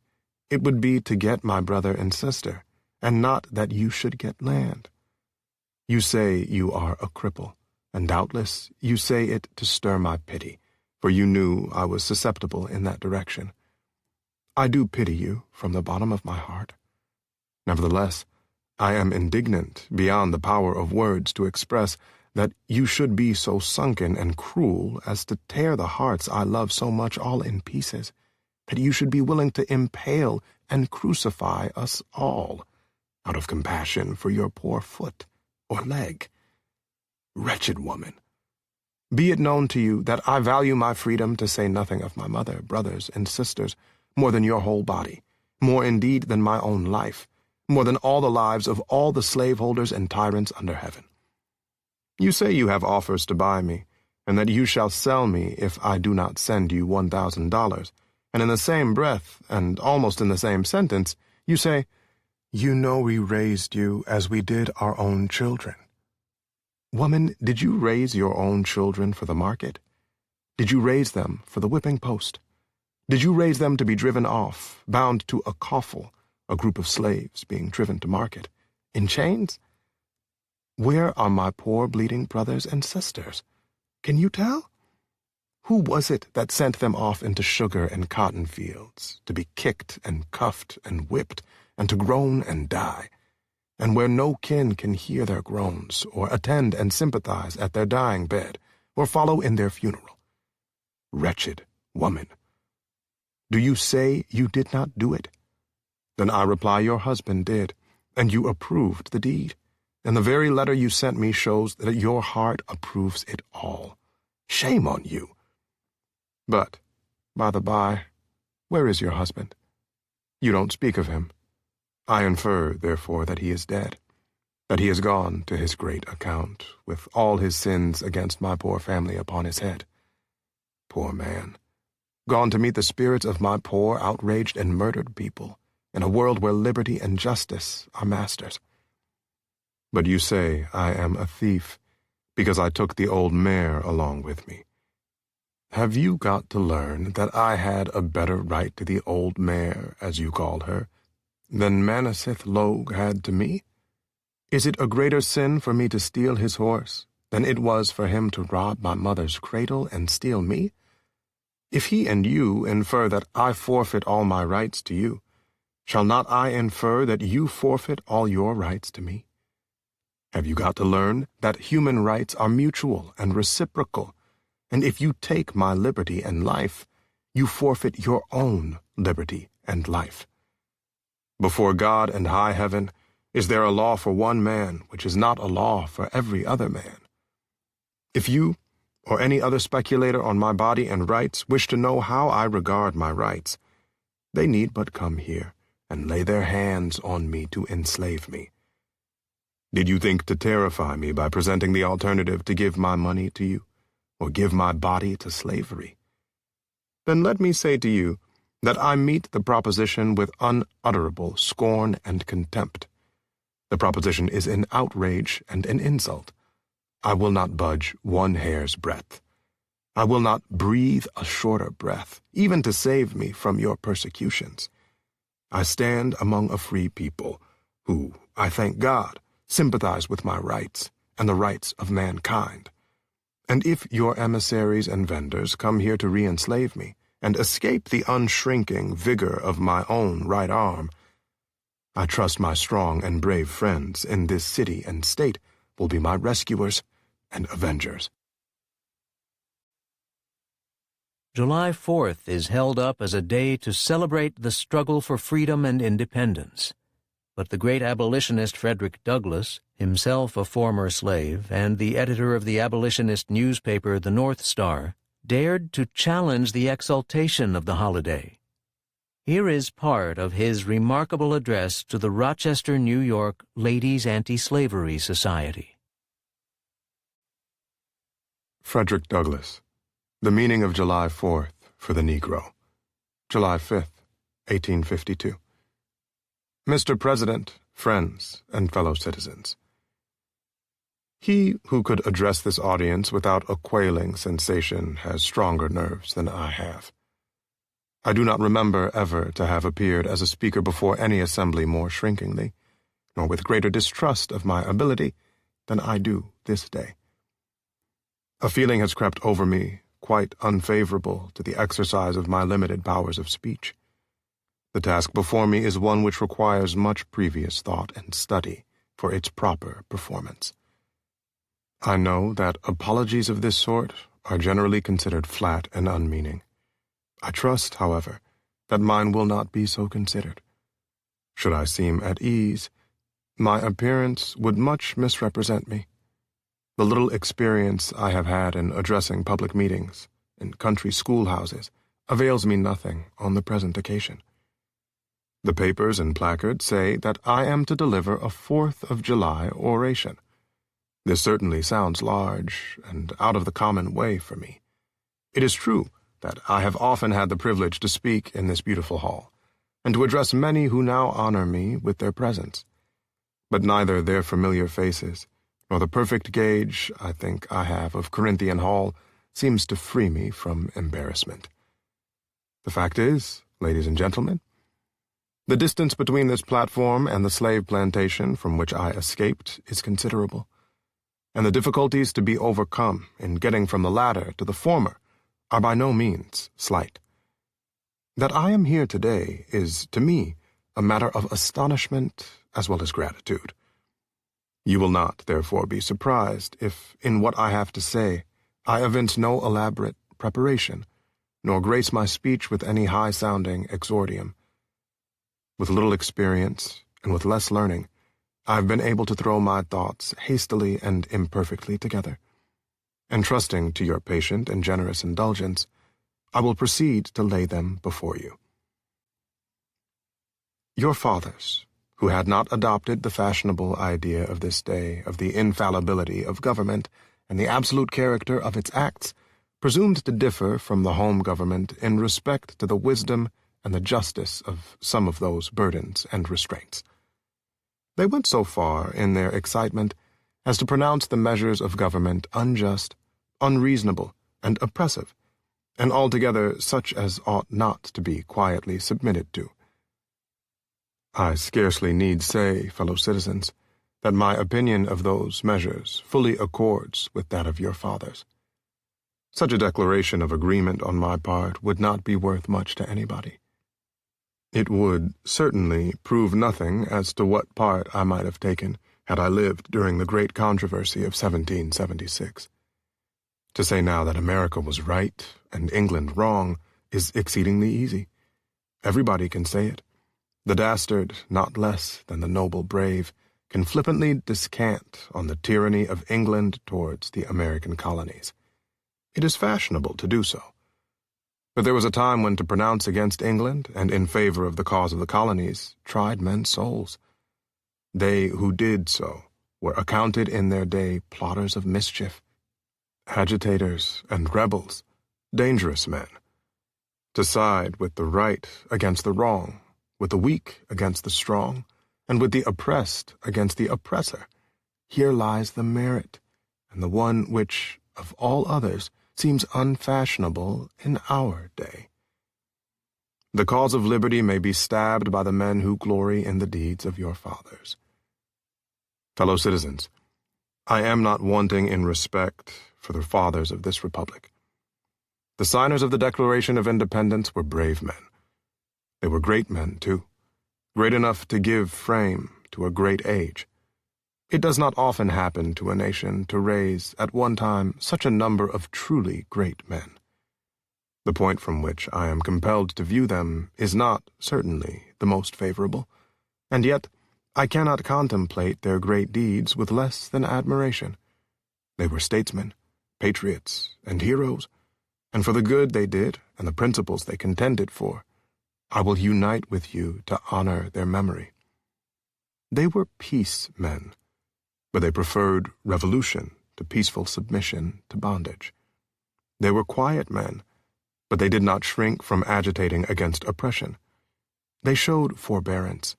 it would be to get my brother and sister, and not that you should get land. You say you are a cripple, and doubtless you say it to stir my pity, for you knew I was susceptible in that direction. I do pity you from the bottom of my heart. Nevertheless, I am indignant beyond the power of words to express that you should be so sunken and cruel as to tear the hearts I love so much all in pieces, that you should be willing to impale and crucify us all, out of compassion for your poor foot or leg. Wretched woman! Be it known to you that I value my freedom, to say nothing of my mother, brothers, and sisters, more than your whole body, more indeed than my own life, more than all the lives of all the slaveholders and tyrants under heaven. You say you have offers to buy me, and that you shall sell me if I do not send you $1,000, and in the same breath, and almost in the same sentence, you say, "You know we raised you as we did our own children." Woman, did you raise your own children for the market? Did you raise them for the whipping post? Did you raise them to be driven off, bound to a coffle, a group of slaves being driven to market, in chains? Where are my poor bleeding brothers and sisters? Can you tell? Who was it that sent them off into sugar and cotton fields, to be kicked and cuffed and whipped, and to groan and die, and where no kin can hear their groans, or attend and sympathize at their dying bed, or follow in their funeral? Wretched woman! Do you say you did not do it? Then I reply your husband did, and you approved the deed, and the very letter you sent me shows that your heart approves it all. Shame on you! But, by the by, where is your husband? You don't speak of him. I infer, therefore, that he is dead, that he has gone to his great account, with all his sins against my poor family upon his head. Poor man, gone to meet the spirits of my poor, outraged, and murdered people, in a world where liberty and justice are masters. But you say I am a thief, because I took the old mare along with me. Have you got to learn that I had a better right to the old mare, as you called her, than Manasith Log had to me? Is it a greater sin for me to steal his horse than it was for him to rob my mother's cradle and steal me? If he and you infer that I forfeit all my rights to you, shall not I infer that you forfeit all your rights to me? Have you got to learn that human rights are mutual and reciprocal, and if you take my liberty and life, you forfeit your own liberty and life? Before God and high heaven, is there a law for one man which is not a law for every other man? If you, or any other speculator on my body and rights, wish to know how I regard my rights, they need but come here and lay their hands on me to enslave me. Did you think to terrify me by presenting the alternative to give my money to you, or give my body to slavery? Then let me say to you that I meet the proposition with unutterable scorn and contempt. The proposition is an outrage and an insult. I will not budge one hair's breadth. I will not breathe a shorter breath, even to save me from your persecutions. I stand among a free people who, I thank God, sympathize with my rights and the rights of mankind. And if your emissaries and vendors come here to re-enslave me and escape the unshrinking vigor of my own right arm, I trust my strong and brave friends in this city and state will be my rescuers and avengers. July 4th is held up as a day to celebrate the struggle for freedom and independence. But the great abolitionist Frederick Douglass, himself a former slave and the editor of the abolitionist newspaper The North Star, dared to challenge the exaltation of the holiday. Here is part of his remarkable address to the Rochester, New York Ladies' Anti-Slavery Society. Frederick Douglass, The Meaning of July 4th for the Negro, July 5th, 1852. Mr. President, friends, and fellow citizens, he who could address this audience without a quailing sensation has stronger nerves than I have. I do not remember ever to have appeared as a speaker before any assembly more shrinkingly, nor with greater distrust of my ability than I do this day. A feeling has crept over me quite unfavorable to the exercise of my limited powers of speech. The task before me is one which requires much previous thought and study for its proper performance. I know that apologies of this sort are generally considered flat and unmeaning. I trust, however, that mine will not be so considered. Should I seem at ease, my appearance would much misrepresent me. The little experience I have had in addressing public meetings in country schoolhouses avails me nothing on the present occasion. The papers and placards say that I am to deliver a 4th of July oration. This certainly sounds large and out of the common way for me. It is true that I have often had the privilege to speak in this beautiful hall, and to address many who now honor me with their presence. But neither their familiar faces, nor the perfect gauge I think I have of Corinthian Hall seems to free me from embarrassment. The fact is, ladies and gentlemen, the distance between this platform and the slave plantation from which I escaped is considerable, and the difficulties to be overcome in getting from the latter to the former are by no means slight. That I am here today is, to me, a matter of astonishment as well as gratitude. You will not, therefore, be surprised if, in what I have to say, I evince no elaborate preparation, nor grace my speech with any high-sounding exordium. With little experience, and with less learning, I have been able to throw my thoughts hastily and imperfectly together. And trusting to your patient and generous indulgence, I will proceed to lay them before you. Your fathers, who had not adopted the fashionable idea of this day of the infallibility of government and the absolute character of its acts, presumed to differ from the home government in respect to the wisdom and the justice of some of those burdens and restraints. They went so far in their excitement as to pronounce the measures of government unjust, unreasonable, and oppressive, and altogether such as ought not to be quietly submitted to. I scarcely need say, fellow citizens, that my opinion of those measures fully accords with that of your fathers. Such a declaration of agreement on my part would not be worth much to anybody. It would certainly prove nothing as to what part I might have taken had I lived during the great controversy of 1776. To say now that America was right and England wrong is exceedingly easy. Everybody can say it. The dastard, not less than the noble brave, can flippantly descant on the tyranny of England towards the American colonies. It is fashionable to do so. But there was a time when to pronounce against England and in favor of the cause of the colonies tried men's souls. They who did so were accounted in their day plotters of mischief, agitators and rebels, dangerous men. To side with the right against the wrong, with the weak against the strong, and with the oppressed against the oppressor, here lies the merit, and the one which, of all others, seems unfashionable in our day. The cause of liberty may be stabbed by the men who glory in the deeds of your fathers. Fellow citizens, I am not wanting in respect for the fathers of this republic. The signers of the Declaration of Independence were brave men. They were great men, too, great enough to give frame to a great age. It does not often happen to a nation to raise at one time such a number of truly great men. The point from which I am compelled to view them is not, certainly, the most favorable, and yet I cannot contemplate their great deeds with less than admiration. They were statesmen, patriots, and heroes, and for the good they did and the principles they contended for, I will unite with you to honor their memory. They were peace men, but they preferred revolution to peaceful submission to bondage. They were quiet men, but they did not shrink from agitating against oppression. They showed forbearance,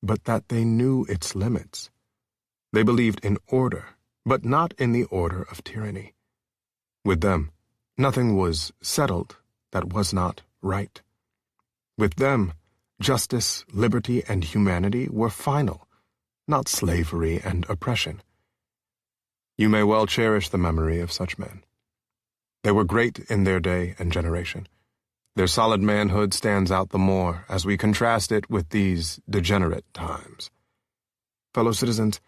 but that they knew its limits. They believed in order, but not in the order of tyranny. With them, nothing was settled that was not right. With them, justice, liberty, and humanity were final, not slavery and oppression. You may well cherish the memory of such men. They were great in their day and generation. Their solid manhood stands out the more as we contrast it with these degenerate times. Fellow citizens,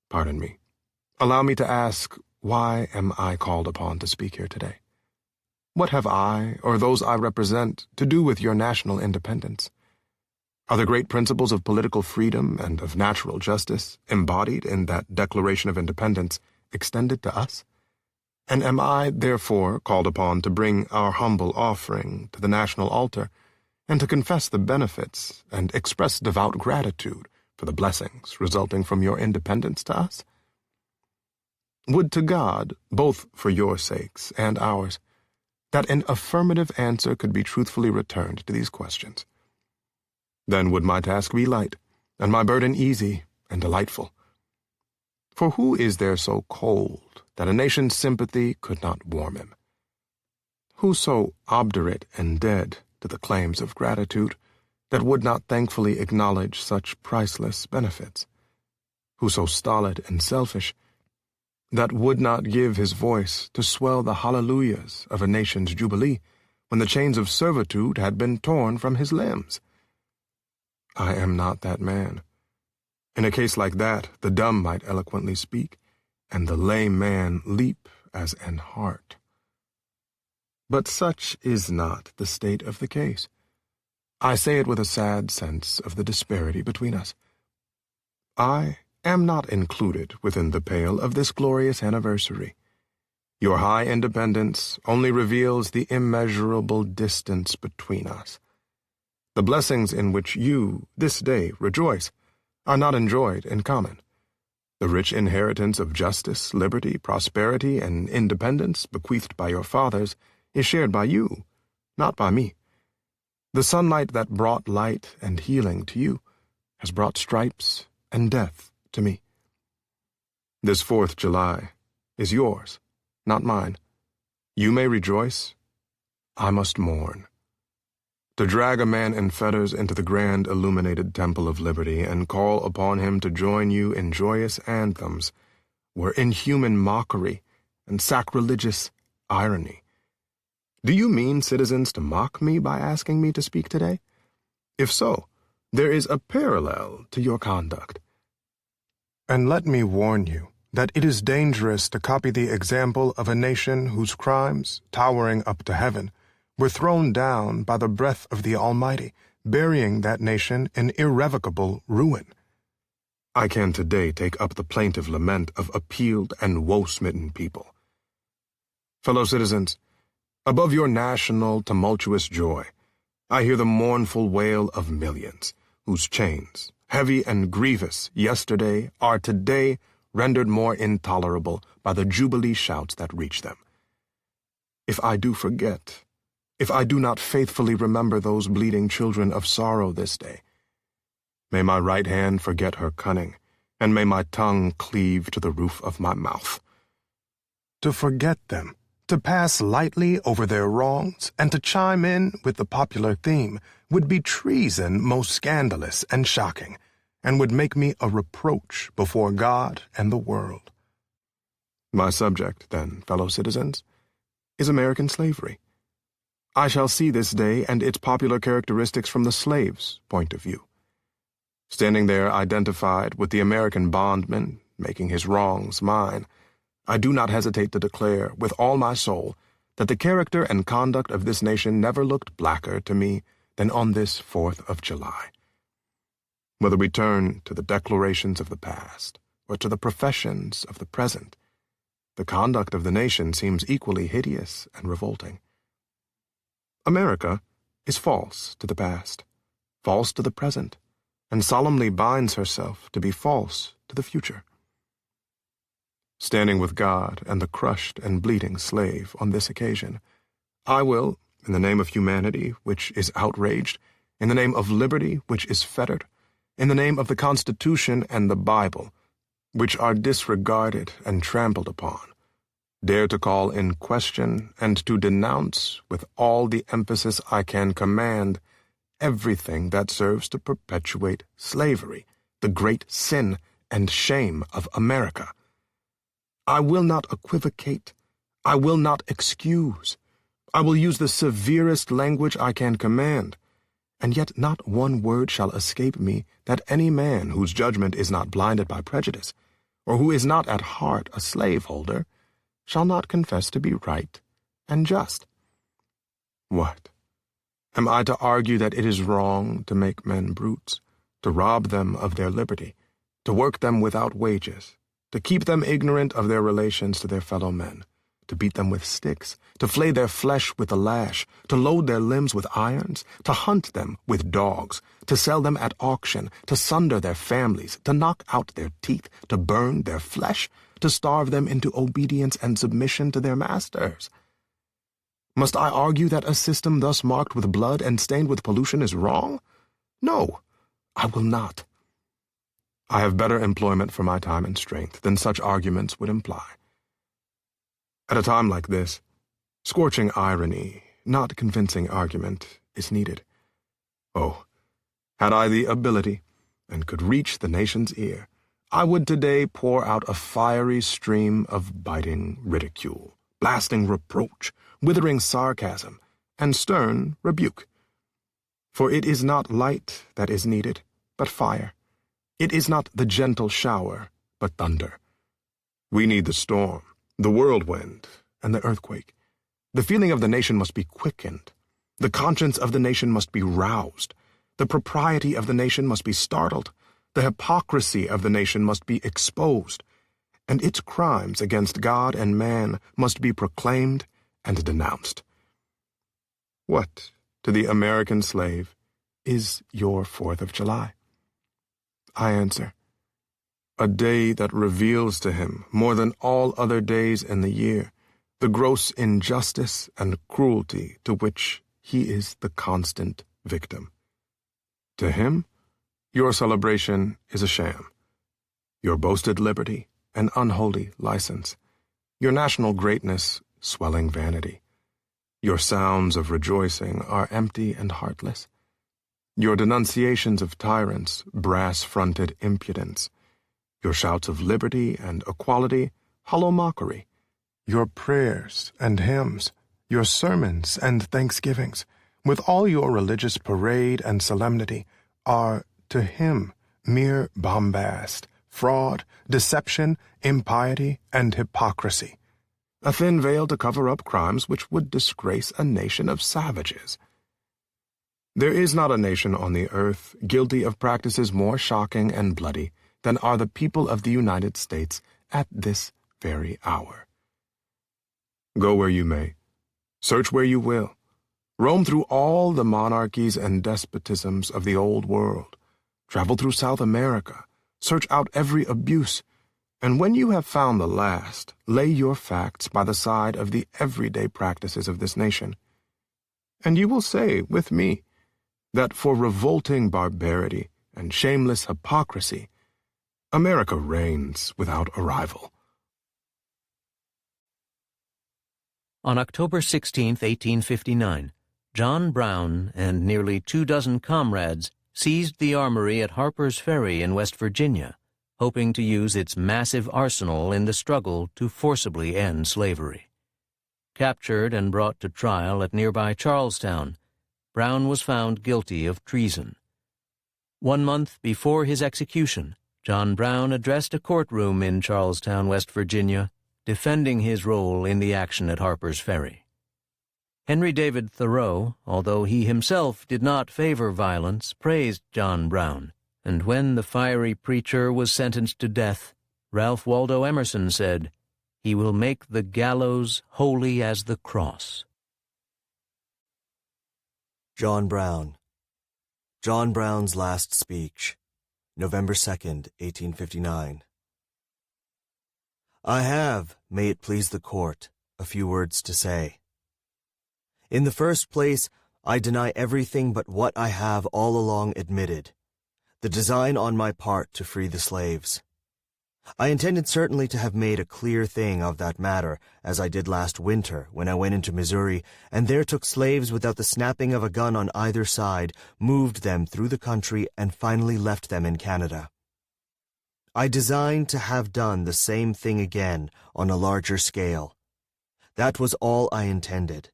pardon me. Allow me to ask, why am I called upon to speak here today? What have I, or those I represent, to do with your national independence? Are the great principles of political freedom and of natural justice embodied in that Declaration of Independence extended to us? And am I, therefore, called upon to bring our humble offering to the national altar and to confess the benefits and express devout gratitude for the blessings resulting from your independence to us? Would to God, both for your sakes and ours, that an affirmative answer could be truthfully returned to these questions. Then would my task be light, and my burden easy and delightful. For who is there so cold that a nation's sympathy could not warm him? Who so obdurate and dead to the claims of gratitude that would not thankfully acknowledge such priceless benefits? Who so stolid and selfish that would not give his voice to swell the hallelujahs of a nation's jubilee when the chains of servitude had been torn from his limbs? I am not that man. In a case like that, the dumb might eloquently speak, and the lame man leap as an hart. But such is not the state of the case. I say it with a sad sense of the disparity between us. I am not included within the pale of this glorious anniversary. Your high independence only reveals the immeasurable distance between us. The blessings in which you, this day, rejoice are not enjoyed in common. The rich inheritance of justice, liberty, prosperity, and independence bequeathed by your fathers is shared by you, not by me. The sunlight that brought light and healing to you has brought stripes and death to me. This 4th July is yours, not mine. You may rejoice, I must mourn. To drag a man in fetters into the grand illuminated temple of liberty and call upon him to join you in joyous anthems were inhuman mockery and sacrilegious irony. Do you mean, citizens, to mock me by asking me to speak today? If so, there is a parallel to your conduct. And let me warn you that it is dangerous to copy the example of a nation whose crimes, towering up to heaven, were thrown down by the breath of the Almighty, burying that nation in irrevocable ruin. I can today take up the plaintive lament of appealed and woe-smitten people. Fellow citizens, above your national tumultuous joy, I hear the mournful wail of millions, whose chains, heavy and grievous yesterday, are today rendered more intolerable by the jubilee shouts that reach them. If I do forget, if I do not faithfully remember those bleeding children of sorrow this day, may my right hand forget her cunning, and may my tongue cleave to the roof of my mouth. To forget them, to pass lightly over their wrongs, and to chime in with the popular theme would be treason most scandalous and shocking, and would make me a reproach before God and the world. My subject, then, fellow citizens, is American slavery. I shall see this day and its popular characteristics from the slave's point of view. Standing there identified with the American bondman, making his wrongs mine, I do not hesitate to declare with all my soul that the character and conduct of this nation never looked blacker to me than on this 4th of July. Whether we turn to the declarations of the past or to the professions of the present, the conduct of the nation seems equally hideous and revolting. America is false to the past, false to the present, and solemnly binds herself to be false to the future. Standing with God and the crushed and bleeding slave on this occasion, I will, in the name of humanity which is outraged, in the name of liberty which is fettered, in the name of the Constitution and the Bible, which are disregarded and trampled upon, dare to call in question and to denounce with all the emphasis I can command everything that serves to perpetuate slavery, the great sin and shame of America. I will not equivocate. I will not excuse. I will use the severest language I can command, and yet not one word shall escape me that any man whose judgment is not blinded by prejudice, or who is not at heart a slaveholder, shall not confess to be right and just. What? Am I to argue that it is wrong to make men brutes, to rob them of their liberty, to work them without wages, to keep them ignorant of their relations to their fellow men, to beat them with sticks, to flay their flesh with the lash, to load their limbs with irons, to hunt them with dogs, to sell them at auction, to sunder their families, to knock out their teeth, to burn their flesh, to starve them into obedience and submission to their masters? Must I argue that a system thus marked with blood and stained with pollution is wrong? No, I will not. I have better employment for my time and strength than such arguments would imply. At a time like this, scorching irony, not convincing argument, is needed. Oh, had I the ability, and could reach the nation's ear, I would today pour out a fiery stream of biting ridicule, blasting reproach, withering sarcasm, and stern rebuke. For it is not light that is needed, but fire. It is not the gentle shower, but thunder. We need the storm, the whirlwind, and the earthquake. The feeling of the nation must be quickened. The conscience of the nation must be roused. The propriety of the nation must be startled. The hypocrisy of the nation must be exposed. And its crimes against God and man must be proclaimed and denounced. What, to the American slave, is your 4th of July? I answer, a day that reveals to him, more than all other days in the year, the gross injustice and cruelty to which he is the constant victim. To him, your celebration is a sham, your boasted liberty an unholy license, your national greatness swelling vanity. Your sounds of rejoicing are empty and heartless. Your denunciations of tyrants, brass-fronted impudence. Your shouts of liberty and equality, hollow mockery. Your prayers and hymns, your sermons and thanksgivings, with all your religious parade and solemnity, are, to him, mere bombast, fraud, deception, impiety, and hypocrisy. A thin veil to cover up crimes which would disgrace a nation of savages. There is not a nation on the earth guilty of practices more shocking and bloody than are the people of the United States at this very hour. Go where you may, search where you will, roam through all the monarchies and despotisms of the old world, travel through South America, search out every abuse, and when you have found the last, lay your facts by the side of the everyday practices of this nation. And you will say, with me, that for revolting barbarity and shameless hypocrisy, America reigns without a rival. On October 16, 1859, John Brown and nearly 24 comrades seized the armory at Harper's Ferry in West Virginia, hoping to use its massive arsenal in the struggle to forcibly end slavery. Captured and brought to trial at nearby Charlestown, Brown was found guilty of treason. 1 month before his execution, John Brown addressed a courtroom in Charlestown, West Virginia, defending his role in the action at Harper's Ferry. Henry David Thoreau, although he himself did not favor violence, praised John Brown, and when the fiery preacher was sentenced to death, Ralph Waldo Emerson said, "He will make the gallows holy as the cross." John Brown. John Brown's last speech, November 2nd, 1859. I have, may it please the court, a few words to say. In the first place, I deny everything but what I have all along admitted, the design on my part to free the slaves. I intended certainly to have made a clear thing of that matter, as I did last winter when I went into Missouri, and there took slaves without the snapping of a gun on either side, moved them through the country, and finally left them in Canada. I designed to have done the same thing again on a larger scale. That was all I intended.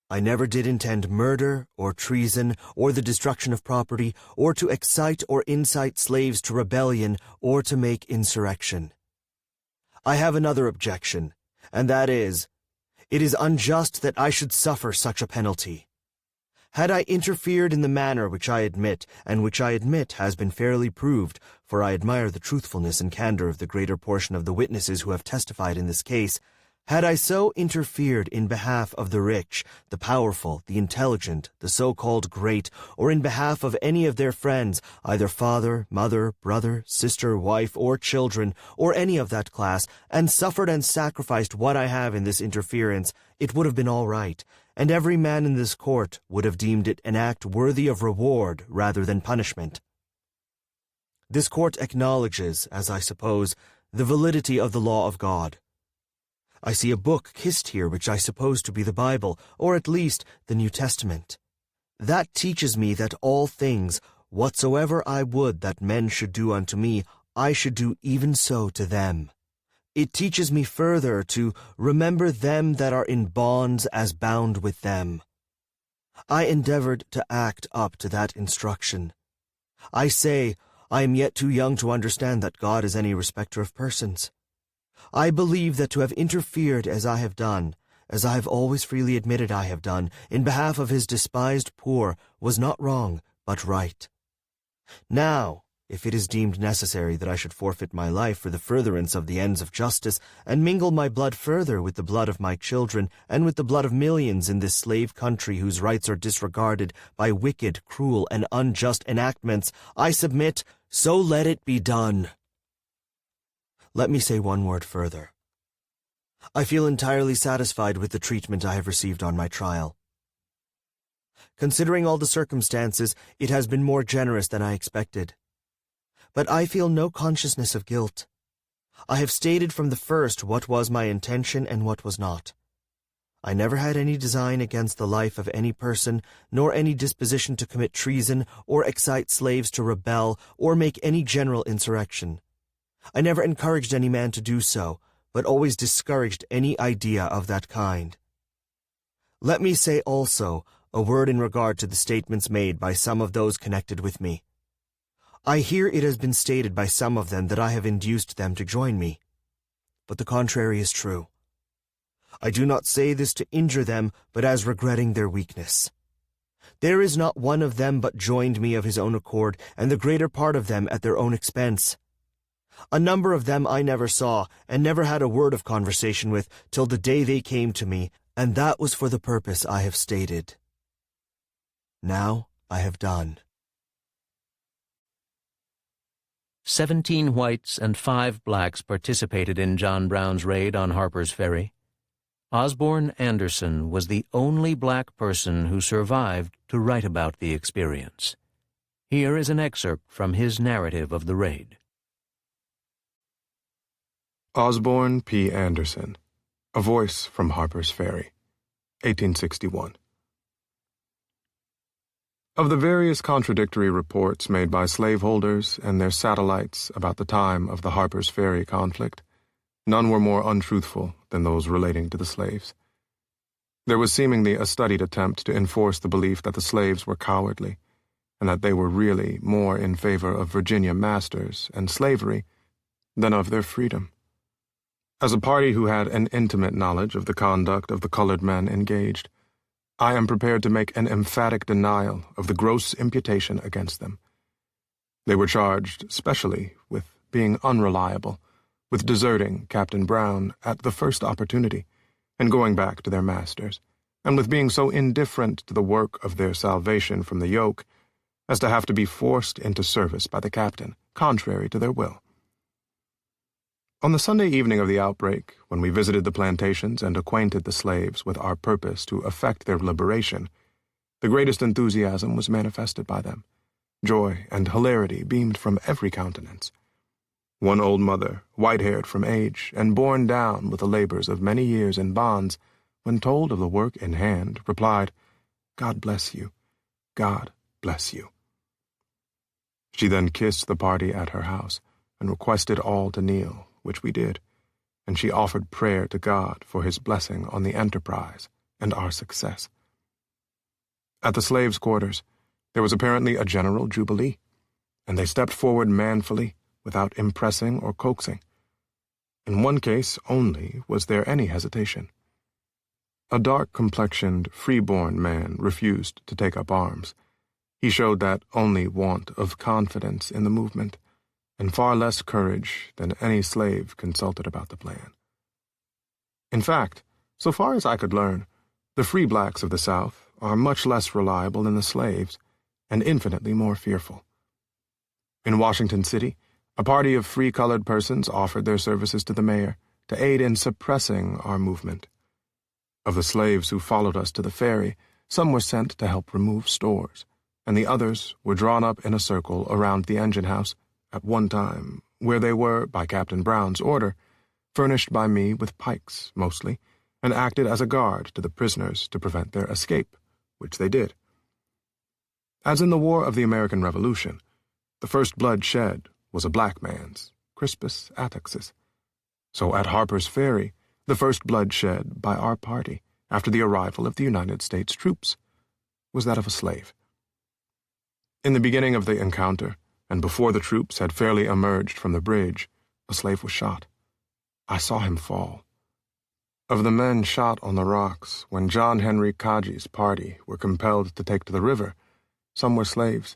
I never did intend murder or treason or the destruction of property or to excite or incite slaves to rebellion or to make insurrection. I have another objection, and that is, it is unjust that I should suffer such a penalty. Had I interfered in the manner which I admit, and which I admit has been fairly proved, for I admire the truthfulness and candor of the greater portion of the witnesses who have testified in this case, had I so interfered in behalf of the rich, the powerful, the intelligent, the so-called great, or in behalf of any of their friends, either father, mother, brother, sister, wife, or children, or any of that class, and suffered and sacrificed what I have in this interference, it would have been all right, and every man in this court would have deemed it an act worthy of reward rather than punishment. This court acknowledges, as I suppose, the validity of the law of God. I see a book kissed here which I suppose to be the Bible, or at least the New Testament. That teaches me that all things, whatsoever I would that men should do unto me, I should do even so to them. It teaches me further to remember them that are in bonds as bound with them. I endeavored to act up to that instruction. I say, I am yet too young to understand that God is any respecter of persons. I believe that to have interfered as I have done, as I have always freely admitted I have done, in behalf of his despised poor, was not wrong, but right. Now, if it is deemed necessary that I should forfeit my life for the furtherance of the ends of justice, and mingle my blood further with the blood of my children, and with the blood of millions in this slave country whose rights are disregarded by wicked, cruel, and unjust enactments, I submit, so let it be done. Let me say one word further. I feel entirely satisfied with the treatment I have received on my trial. Considering all the circumstances, it has been more generous than I expected. But I feel no consciousness of guilt. I have stated from the first what was my intention and what was not. I never had any design against the life of any person, nor any disposition to commit treason, or excite slaves to rebel, or make any general insurrection. I never encouraged any man to do so, but always discouraged any idea of that kind. Let me say also a word in regard to the statements made by some of those connected with me. I hear it has been stated by some of them that I have induced them to join me, but the contrary is true. I do not say this to injure them, but as regretting their weakness. There is not one of them but joined me of his own accord, and the greater part of them at their own expense. A number of them I never saw, and never had a word of conversation with, till the day they came to me, and that was for the purpose I have stated. Now I have done. 17 whites and 5 blacks participated in John Brown's raid on Harper's Ferry. Osborne Anderson was the only black person who survived to write about the experience. Here is an excerpt from his narrative of the raid. Osborne P. Anderson, A Voice from Harper's Ferry, 1861. Of the various contradictory reports made by slaveholders and their satellites about the time of the Harper's Ferry conflict, none were more untruthful than those relating to the slaves. There was seemingly a studied attempt to enforce the belief that the slaves were cowardly, and that they were really more in favor of Virginia masters and slavery than of their freedom. As a party who had an intimate knowledge of the conduct of the colored men engaged, I am prepared to make an emphatic denial of the gross imputation against them. They were charged, specially, with being unreliable, with deserting Captain Brown at the first opportunity, and going back to their masters, and with being so indifferent to the work of their salvation from the yoke as to have to be forced into service by the captain, contrary to their will. On the Sunday evening of the outbreak, when we visited the plantations and acquainted the slaves with our purpose to effect their liberation, the greatest enthusiasm was manifested by them. Joy and hilarity beamed from every countenance. One old mother, white-haired from age, and borne down with the labors of many years in bonds, when told of the work in hand, replied, "God bless you. God bless you." She then kissed the party at her house, and requested all to kneel, which we did, and she offered prayer to God for his blessing on the enterprise and our success. At the slaves' quarters, there was apparently a general jubilee, and they stepped forward manfully, without impressing or coaxing. In one case only was there any hesitation. A dark-complexioned, free-born man refused to take up arms. He showed that only want of confidence in the movement, and far less courage than any slave consulted about the plan. In fact, so far as I could learn, the free blacks of the South are much less reliable than the slaves, and infinitely more fearful. In Washington City, a party of free-colored persons offered their services to the mayor to aid in suppressing our movement. Of the slaves who followed us to the ferry, some were sent to help remove stores, and the others were drawn up in a circle around the engine house at one time, where they were, by Captain Brown's order, furnished by me with pikes, mostly, and acted as a guard to the prisoners to prevent their escape, which they did. As in the War of the American Revolution, the first blood shed was a black man's, Crispus Attucks. So at Harper's Ferry, the first blood shed by our party, after the arrival of the United States troops, was that of a slave. In the beginning of the encounter, and before the troops had fairly emerged from the bridge, a slave was shot. I saw him fall. Of the men shot on the rocks, when John Henry Kaji's party were compelled to take to the river, some were slaves,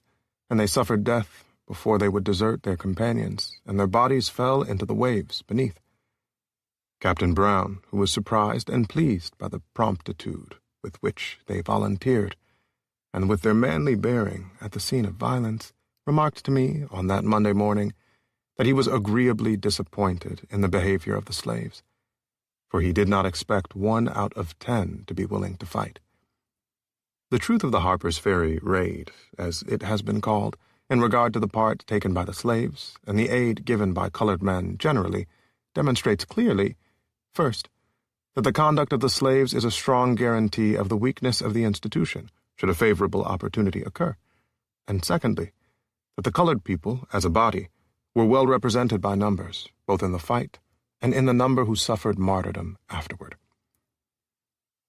and they suffered death before they would desert their companions, and their bodies fell into the waves beneath. Captain Brown, who was surprised and pleased by the promptitude with which they volunteered, and with their manly bearing at the scene of violence, remarked to me on that Monday morning that he was agreeably disappointed in the behavior of the slaves, for he did not expect 1 out of 10 to be willing to fight. The truth of the Harper's Ferry raid, as it has been called, in regard to the part taken by the slaves and the aid given by colored men generally, demonstrates clearly, first, that the conduct of the slaves is a strong guarantee of the weakness of the institution, should a favorable opportunity occur, and secondly, that the colored people, as a body, were well represented by numbers, both in the fight and in the number who suffered martyrdom afterward.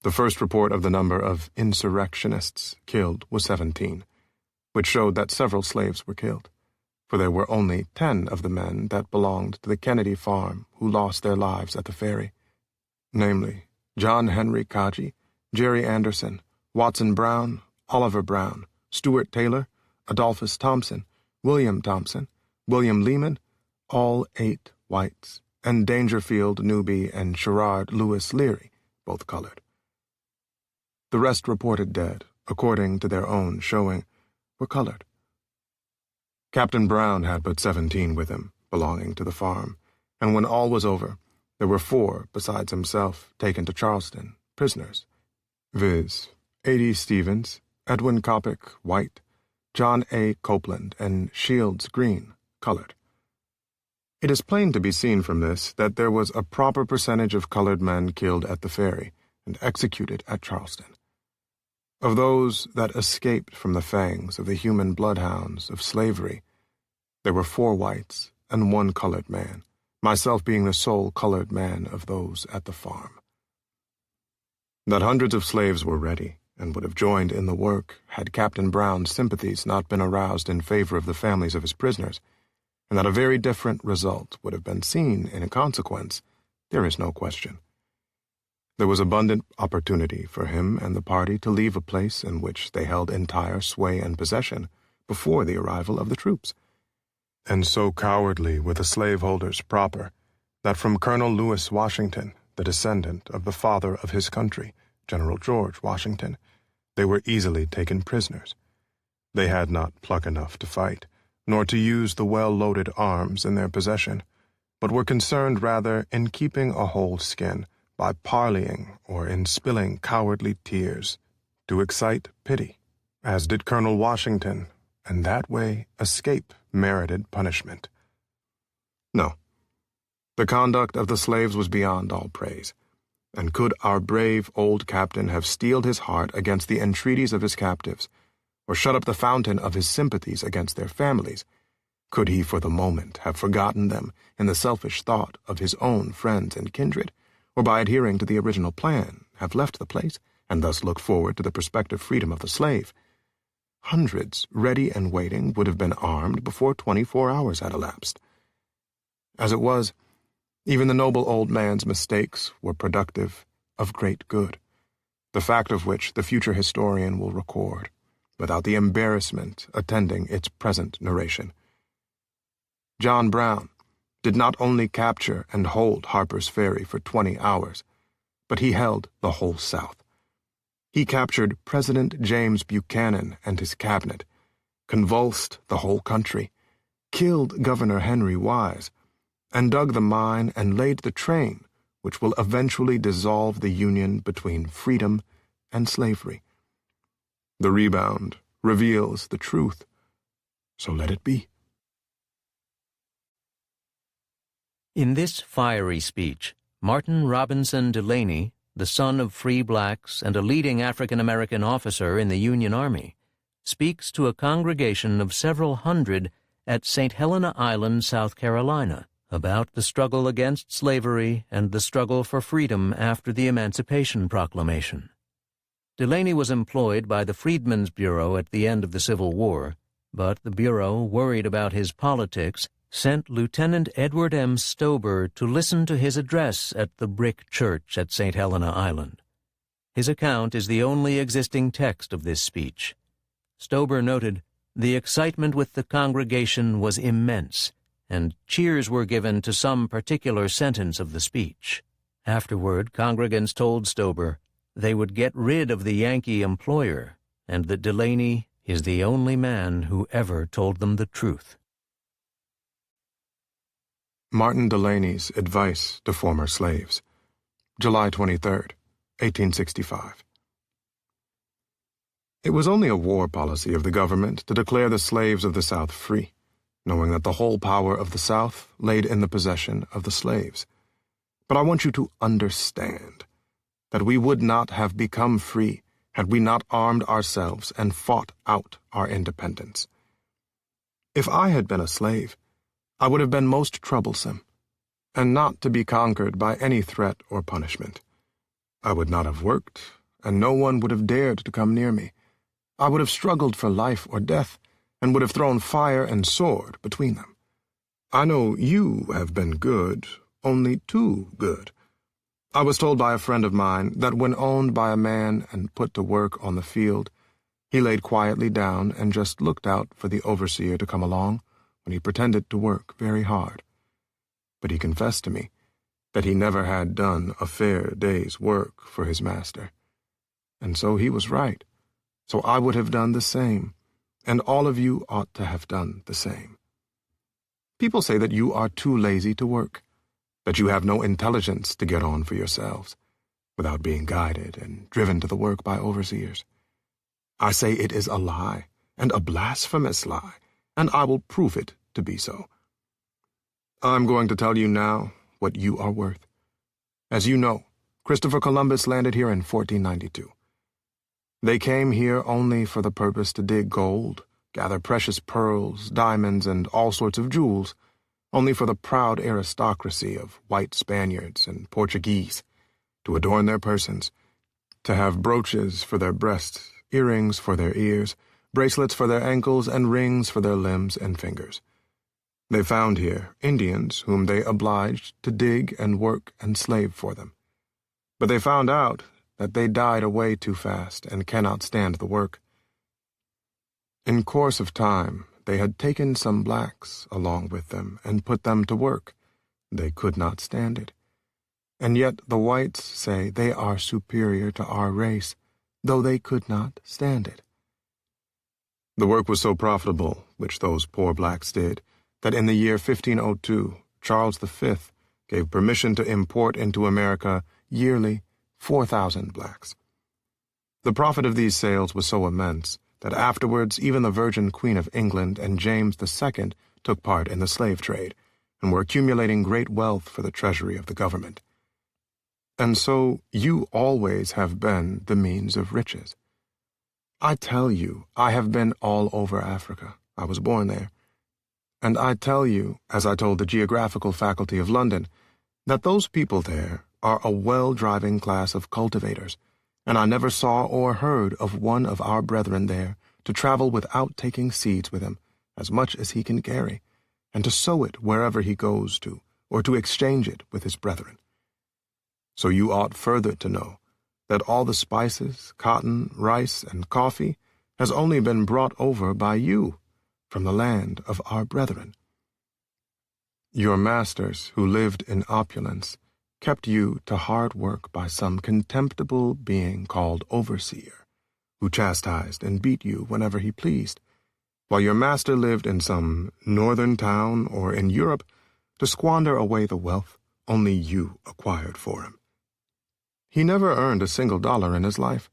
The first report of the number of insurrectionists killed was 17, which showed that several slaves were killed, for there were only 10 of the men that belonged to the Kennedy farm who lost their lives at the ferry, namely John Henry Kaji, Jerry Anderson, Watson Brown, Oliver Brown, Stuart Taylor, Adolphus Thompson, William Thompson, William Lehman, all 8 whites, and Dangerfield Newby and Sherrard Lewis Leary, both colored. The rest reported dead, according to their own showing, were colored. Captain Brown had but 17 with him, belonging to the farm, and when all was over, there were 4, besides himself, taken to Charleston, prisoners, viz., A.D. Stevens, Edwin Coppic, white, John A. Copeland, and Shields Green, colored. It is plain to be seen from this that there was a proper percentage of colored men killed at the ferry and executed at Charleston. Of those that escaped from the fangs of the human bloodhounds of slavery, there were 4 whites and 1 colored man, myself being the sole colored man of those at the farm. That hundreds of slaves were ready and would have joined in the work had Captain Brown's sympathies not been aroused in favor of the families of his prisoners, and that a very different result would have been seen in consequence, there is no question. There was abundant opportunity for him and the party to leave a place in which they held entire sway and possession before the arrival of the troops. And so cowardly were the slaveholders proper, that from Colonel Lewis Washington, the descendant of the father of his country, General George Washington, they were easily taken prisoners. They had not pluck enough to fight, nor to use the well-loaded arms in their possession, but were concerned rather in keeping a whole skin, by parleying or in spilling cowardly tears, to excite pity, as did Colonel Washington, and that way escape merited punishment. No, the conduct of the slaves was beyond all praise, and could our brave old captain have steeled his heart against the entreaties of his captives, or shut up the fountain of his sympathies against their families, could he for the moment have forgotten them in the selfish thought of his own friends and kindred, or by adhering to the original plan, have left the place, and thus look forward to the prospective freedom of the slave, hundreds ready and waiting would have been armed before 24 hours had elapsed. As it was, even the noble old man's mistakes were productive of great good, the fact of which the future historian will record, without the embarrassment attending its present narration. John Brown did not only capture and hold Harper's Ferry for 20 hours, but he held the whole South. He captured President James Buchanan and his cabinet, convulsed the whole country, killed Governor Henry Wise, and dug the mine and laid the train which will eventually dissolve the union between freedom and slavery. The rebound reveals the truth, so let it be. In this fiery speech, Martin Robinson Delaney, the son of free blacks and a leading African-American officer in the Union Army, speaks to a congregation of several hundred at St. Helena Island, South Carolina, about the struggle against slavery and the struggle for freedom after the Emancipation Proclamation. Delaney was employed by the Freedmen's Bureau at the end of the Civil War, but the Bureau, worried about his politics, sent Lieutenant Edward M. Stober to listen to his address at the Brick Church at St. Helena Island. His account is the only existing text of this speech. Stober noted, "The excitement with the congregation was immense, and cheers were given to some particular sentence of the speech." Afterward, congregants told Stober they would get rid of the Yankee employer, and that Delaney is the only man who ever told them the truth. Martin Delaney's Advice to Former Slaves, July 23, 1865. It was only a war policy of the government to declare the slaves of the South free, knowing that the whole power of the South laid in the possession of the slaves. But I want you to understand that we would not have become free had we not armed ourselves and fought out our independence. If I had been a slave, I would have been most troublesome, and not to be conquered by any threat or punishment. I would not have worked, and no one would have dared to come near me. I would have struggled for life or death, and would have thrown fire and sword between them. I know you have been good, only too good. I was told by a friend of mine that when owned by a man and put to work on the field, he laid quietly down and just looked out for the overseer to come along when he pretended to work very hard. But he confessed to me that he never had done a fair day's work for his master. And so he was right. So I would have done the same, and all of you ought to have done the same. People say that you are too lazy to work, that you have no intelligence to get on for yourselves, without being guided and driven to the work by overseers. I say it is a lie, and a blasphemous lie, and I will prove it to be so. I'm going to tell you now what you are worth. As you know, Christopher Columbus landed here in 1492. They came here only for the purpose to dig gold, gather precious pearls, diamonds, and all sorts of jewels, only for the proud aristocracy of white Spaniards and Portuguese to adorn their persons, to have brooches for their breasts, earrings for their ears, bracelets for their ankles, and rings for their limbs and fingers. They found here Indians whom they obliged to dig and work and slave for them. But they found out that they died away too fast and cannot stand the work. In course of time, they had taken some blacks along with them and put them to work. They could not stand it. And yet the whites say they are superior to our race, though they could not stand it. The work was so profitable, which those poor blacks did, that in the year 1502, Charles V gave permission to import into America yearly 4,000 blacks. The profit of these sales was so immense that afterwards even the Virgin Queen of England and James II took part in the slave trade, and were accumulating great wealth for the treasury of the government. And so you always have been the means of riches. I tell you, I have been all over Africa. I was born there. And I tell you, as I told the Geographical Faculty of London, that those people there are a well-driving class of cultivators, and I never saw or heard of one of our brethren there to travel without taking seeds with him, as much as he can carry, and to sow it wherever he goes to, or to exchange it with his brethren. So you ought further to know that all the spices, cotton, rice, and coffee has only been brought over by you from the land of our brethren. Your masters, who lived in opulence, kept you to hard work by some contemptible being called overseer, who chastised and beat you whenever he pleased, while your master lived in some northern town or in Europe to squander away the wealth only you acquired for him. He never earned a single dollar in his life.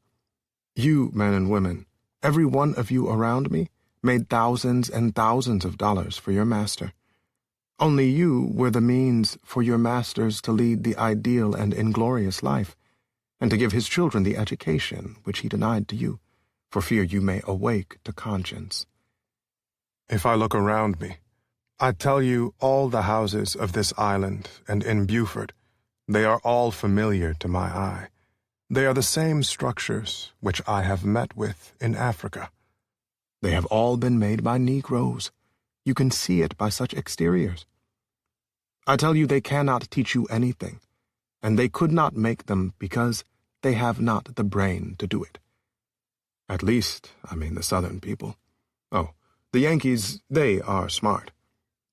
You, men and women, every one of you around me, made thousands and thousands of dollars for your master. Only you were the means for your masters to lead the ideal and inglorious life, and to give his children the education which he denied to you, for fear you may awake to conscience. If I look around me, I tell you all the houses of this island and in Beaufort, they are all familiar to my eye. They are the same structures which I have met with in Africa. They have all been made by Negroes. You can see it by such exteriors. I tell you they cannot teach you anything, and they could not make them because they have not the brain to do it. At least, I mean the Southern people. Oh, the Yankees, they are smart.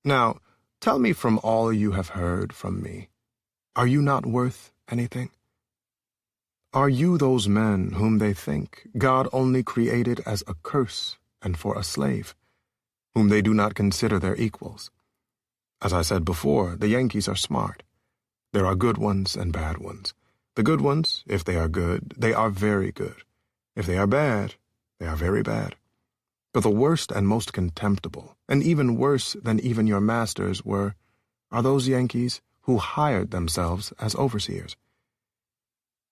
Now, tell me from all you have heard from me, are you not worth anything? Are you those men whom they think God only created as a curse and for a slave, whom they do not consider their equals? As I said before, the Yankees are smart. There are good ones and bad ones. The good ones, if they are good, they are very good. If they are bad, they are very bad. But the worst and most contemptible, and even worse than even your masters are those Yankees who hired themselves as overseers.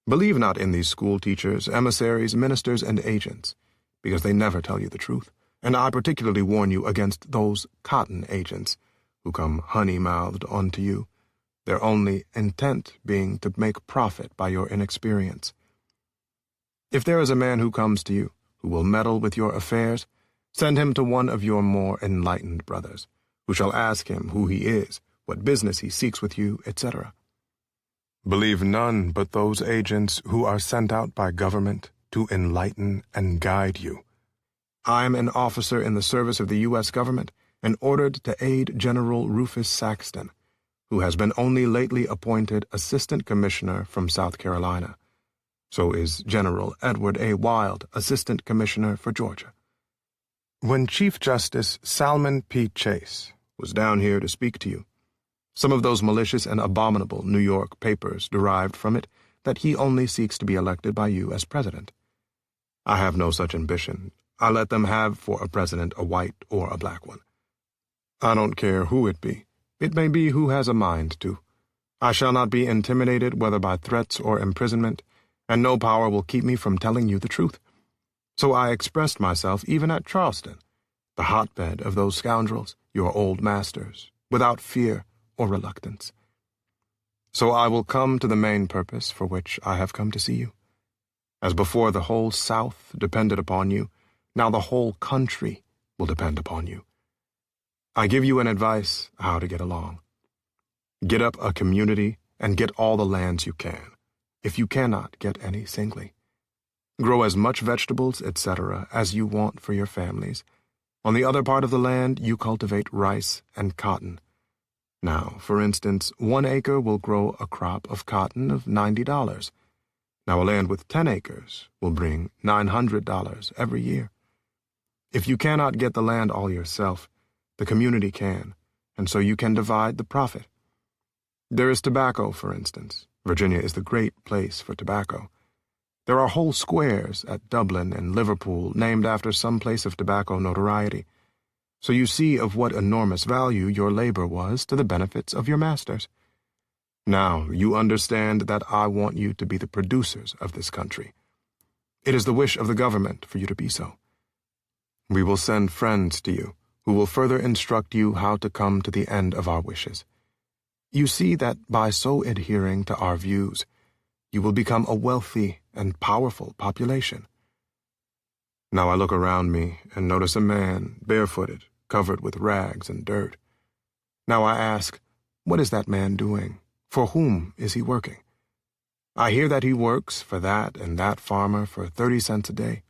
Believe not in these school teachers, emissaries, ministers, and agents, because they never tell you the truth, and I particularly warn you against those cotton agents who come honey-mouthed onto you, their only intent being to make profit by your inexperience. If there is a man who comes to you, who will meddle with your affairs, send him to one of your more enlightened brothers, who shall ask him who he is, what business he seeks with you, etc. Believe none but those agents who are sent out by government to enlighten and guide you. I am an officer in the service of the U.S. government and ordered to aid General Rufus Saxton, who has been only lately appointed Assistant Commissioner from South Carolina. So is General Edward A. Wild, Assistant Commissioner for Georgia. When Chief Justice Salmon P. Chase was down here to speak to you, some of those malicious and abominable New York papers derived from it that he only seeks to be elected by you as president. I have no such ambition. I let them have for a president a white or a black one. I don't care who it be. It may be who has a mind to. I shall not be intimidated whether by threats or imprisonment, and no power will keep me from telling you the truth. So I expressed myself even at Charleston, the hotbed of those scoundrels, your old masters, without fear or reluctance. So I will come to the main purpose for which I have come to see you. As before the whole South depended upon you, now the whole country will depend upon you. I give you an advice how to get along. Get up a community and get all the lands you can, if you cannot get any singly. Grow as much vegetables, etc., as you want for your families. On the other part of the land, you cultivate rice and cotton. Now, for instance, 1 acre will grow a crop of cotton of $90. Now, a land with 10 acres will bring $900 every year. If you cannot get the land all yourself, the community can, and so you can divide the profit. There is tobacco, for instance. Virginia is the great place for tobacco. There are whole squares at Dublin and Liverpool named after some place of tobacco notoriety. So you see of what enormous value your labor was to the benefits of your masters. Now you understand that I want you to be the producers of this country. It is the wish of the government for you to be so. We will send friends to you, who will further instruct you how to come to the end of our wishes. You see that by so adhering to our views, you will become a wealthy and powerful population. Now I look around me and notice a man, barefooted, covered with rags and dirt. Now I ask, what is that man doing? For whom is he working? I hear that he works for that and that farmer for 30 cents a day.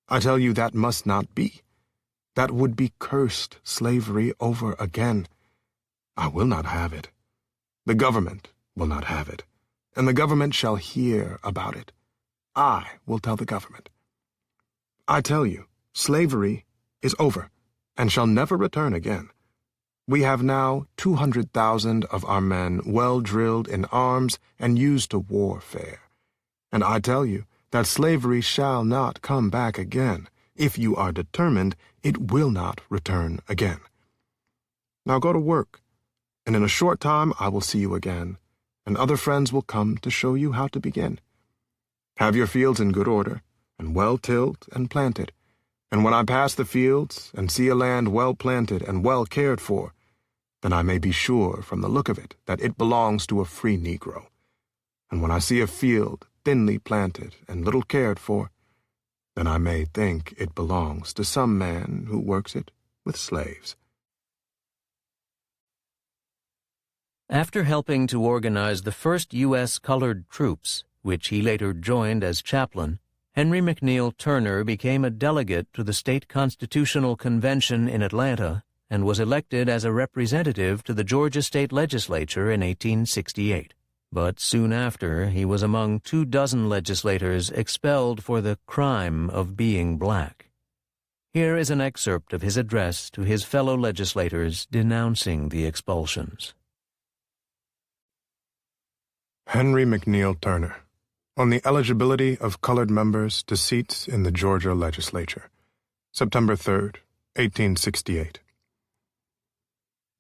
I tell you that must not be. That would be cursed slavery over again. I will not have it. The government will not have it, and the government shall hear about it. I will tell the government. I tell you, slavery is over, and shall never return again. We have now 200,000 of our men well drilled in arms and used to warfare. And I tell you that slavery shall not come back again. If you are determined, it will not return again. Now go to work, and in a short time I will see you again, and other friends will come to show you how to begin. Have your fields in good order, and well tilled and planted, and when I pass the fields and see a land well planted and well cared for, then I may be sure from the look of it that it belongs to a free Negro. And when I see a field thinly planted and little cared for, then I may think it belongs to some man who works it with slaves. After helping to organize the first U.S. colored troops, which he later joined as chaplain, Henry McNeill Turner became a delegate to the State Constitutional Convention in Atlanta and was elected as a representative to the Georgia State Legislature in 1868. But soon after, he was among 24 legislators expelled for the crime of being black. Here is an excerpt of his address to his fellow legislators denouncing the expulsions. Henry McNeill Turner, on the eligibility of colored members to seats in the Georgia Legislature, September 3, 1868.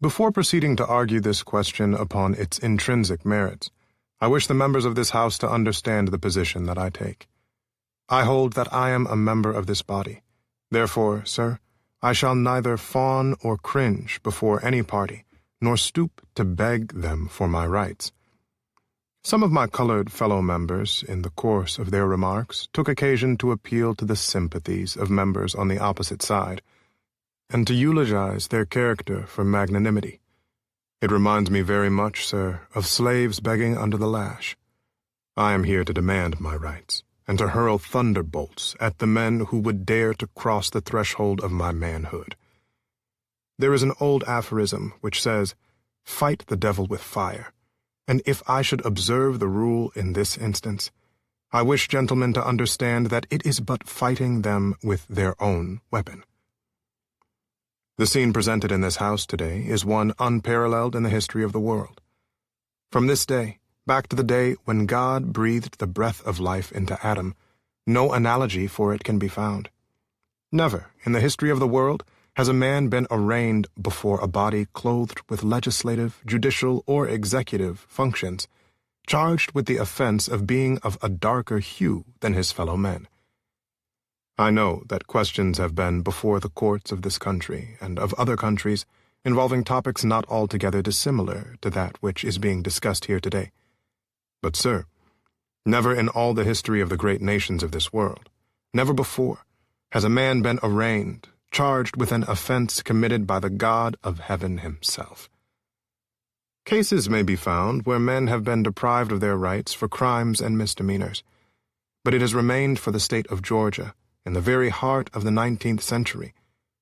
Before proceeding to argue this question upon its intrinsic merits, I wish the members of this House to understand the position that I take. I hold that I am a member of this body. Therefore, sir, I shall neither fawn or cringe before any party, nor stoop to beg them for my rights. Some of my colored fellow members, in the course of their remarks, took occasion to appeal to the sympathies of members on the opposite side, and to eulogize their character for magnanimity. It reminds me very much, sir, of slaves begging under the lash. I am here to demand my rights, and to hurl thunderbolts at the men who would dare to cross the threshold of my manhood. There is an old aphorism which says, "Fight the devil with fire," and if I should observe the rule in this instance, I wish gentlemen to understand that it is but fighting them with their own weapon. The scene presented in this House today is one unparalleled in the history of the world. From this day, back to the day when God breathed the breath of life into Adam, no analogy for it can be found. Never, in the history of the world, has a man been arraigned before a body clothed with legislative, judicial, or executive functions, charged with the offense of being of a darker hue than his fellow men. I know that questions have been before the courts of this country and of other countries involving topics not altogether dissimilar to that which is being discussed here today. But, sir, never in all the history of the great nations of this world, never before, has a man been arraigned, charged with an offense committed by the God of heaven himself. Cases may be found where men have been deprived of their rights for crimes and misdemeanors, but it has remained for the state of Georgia, in the very heart of the 19th century,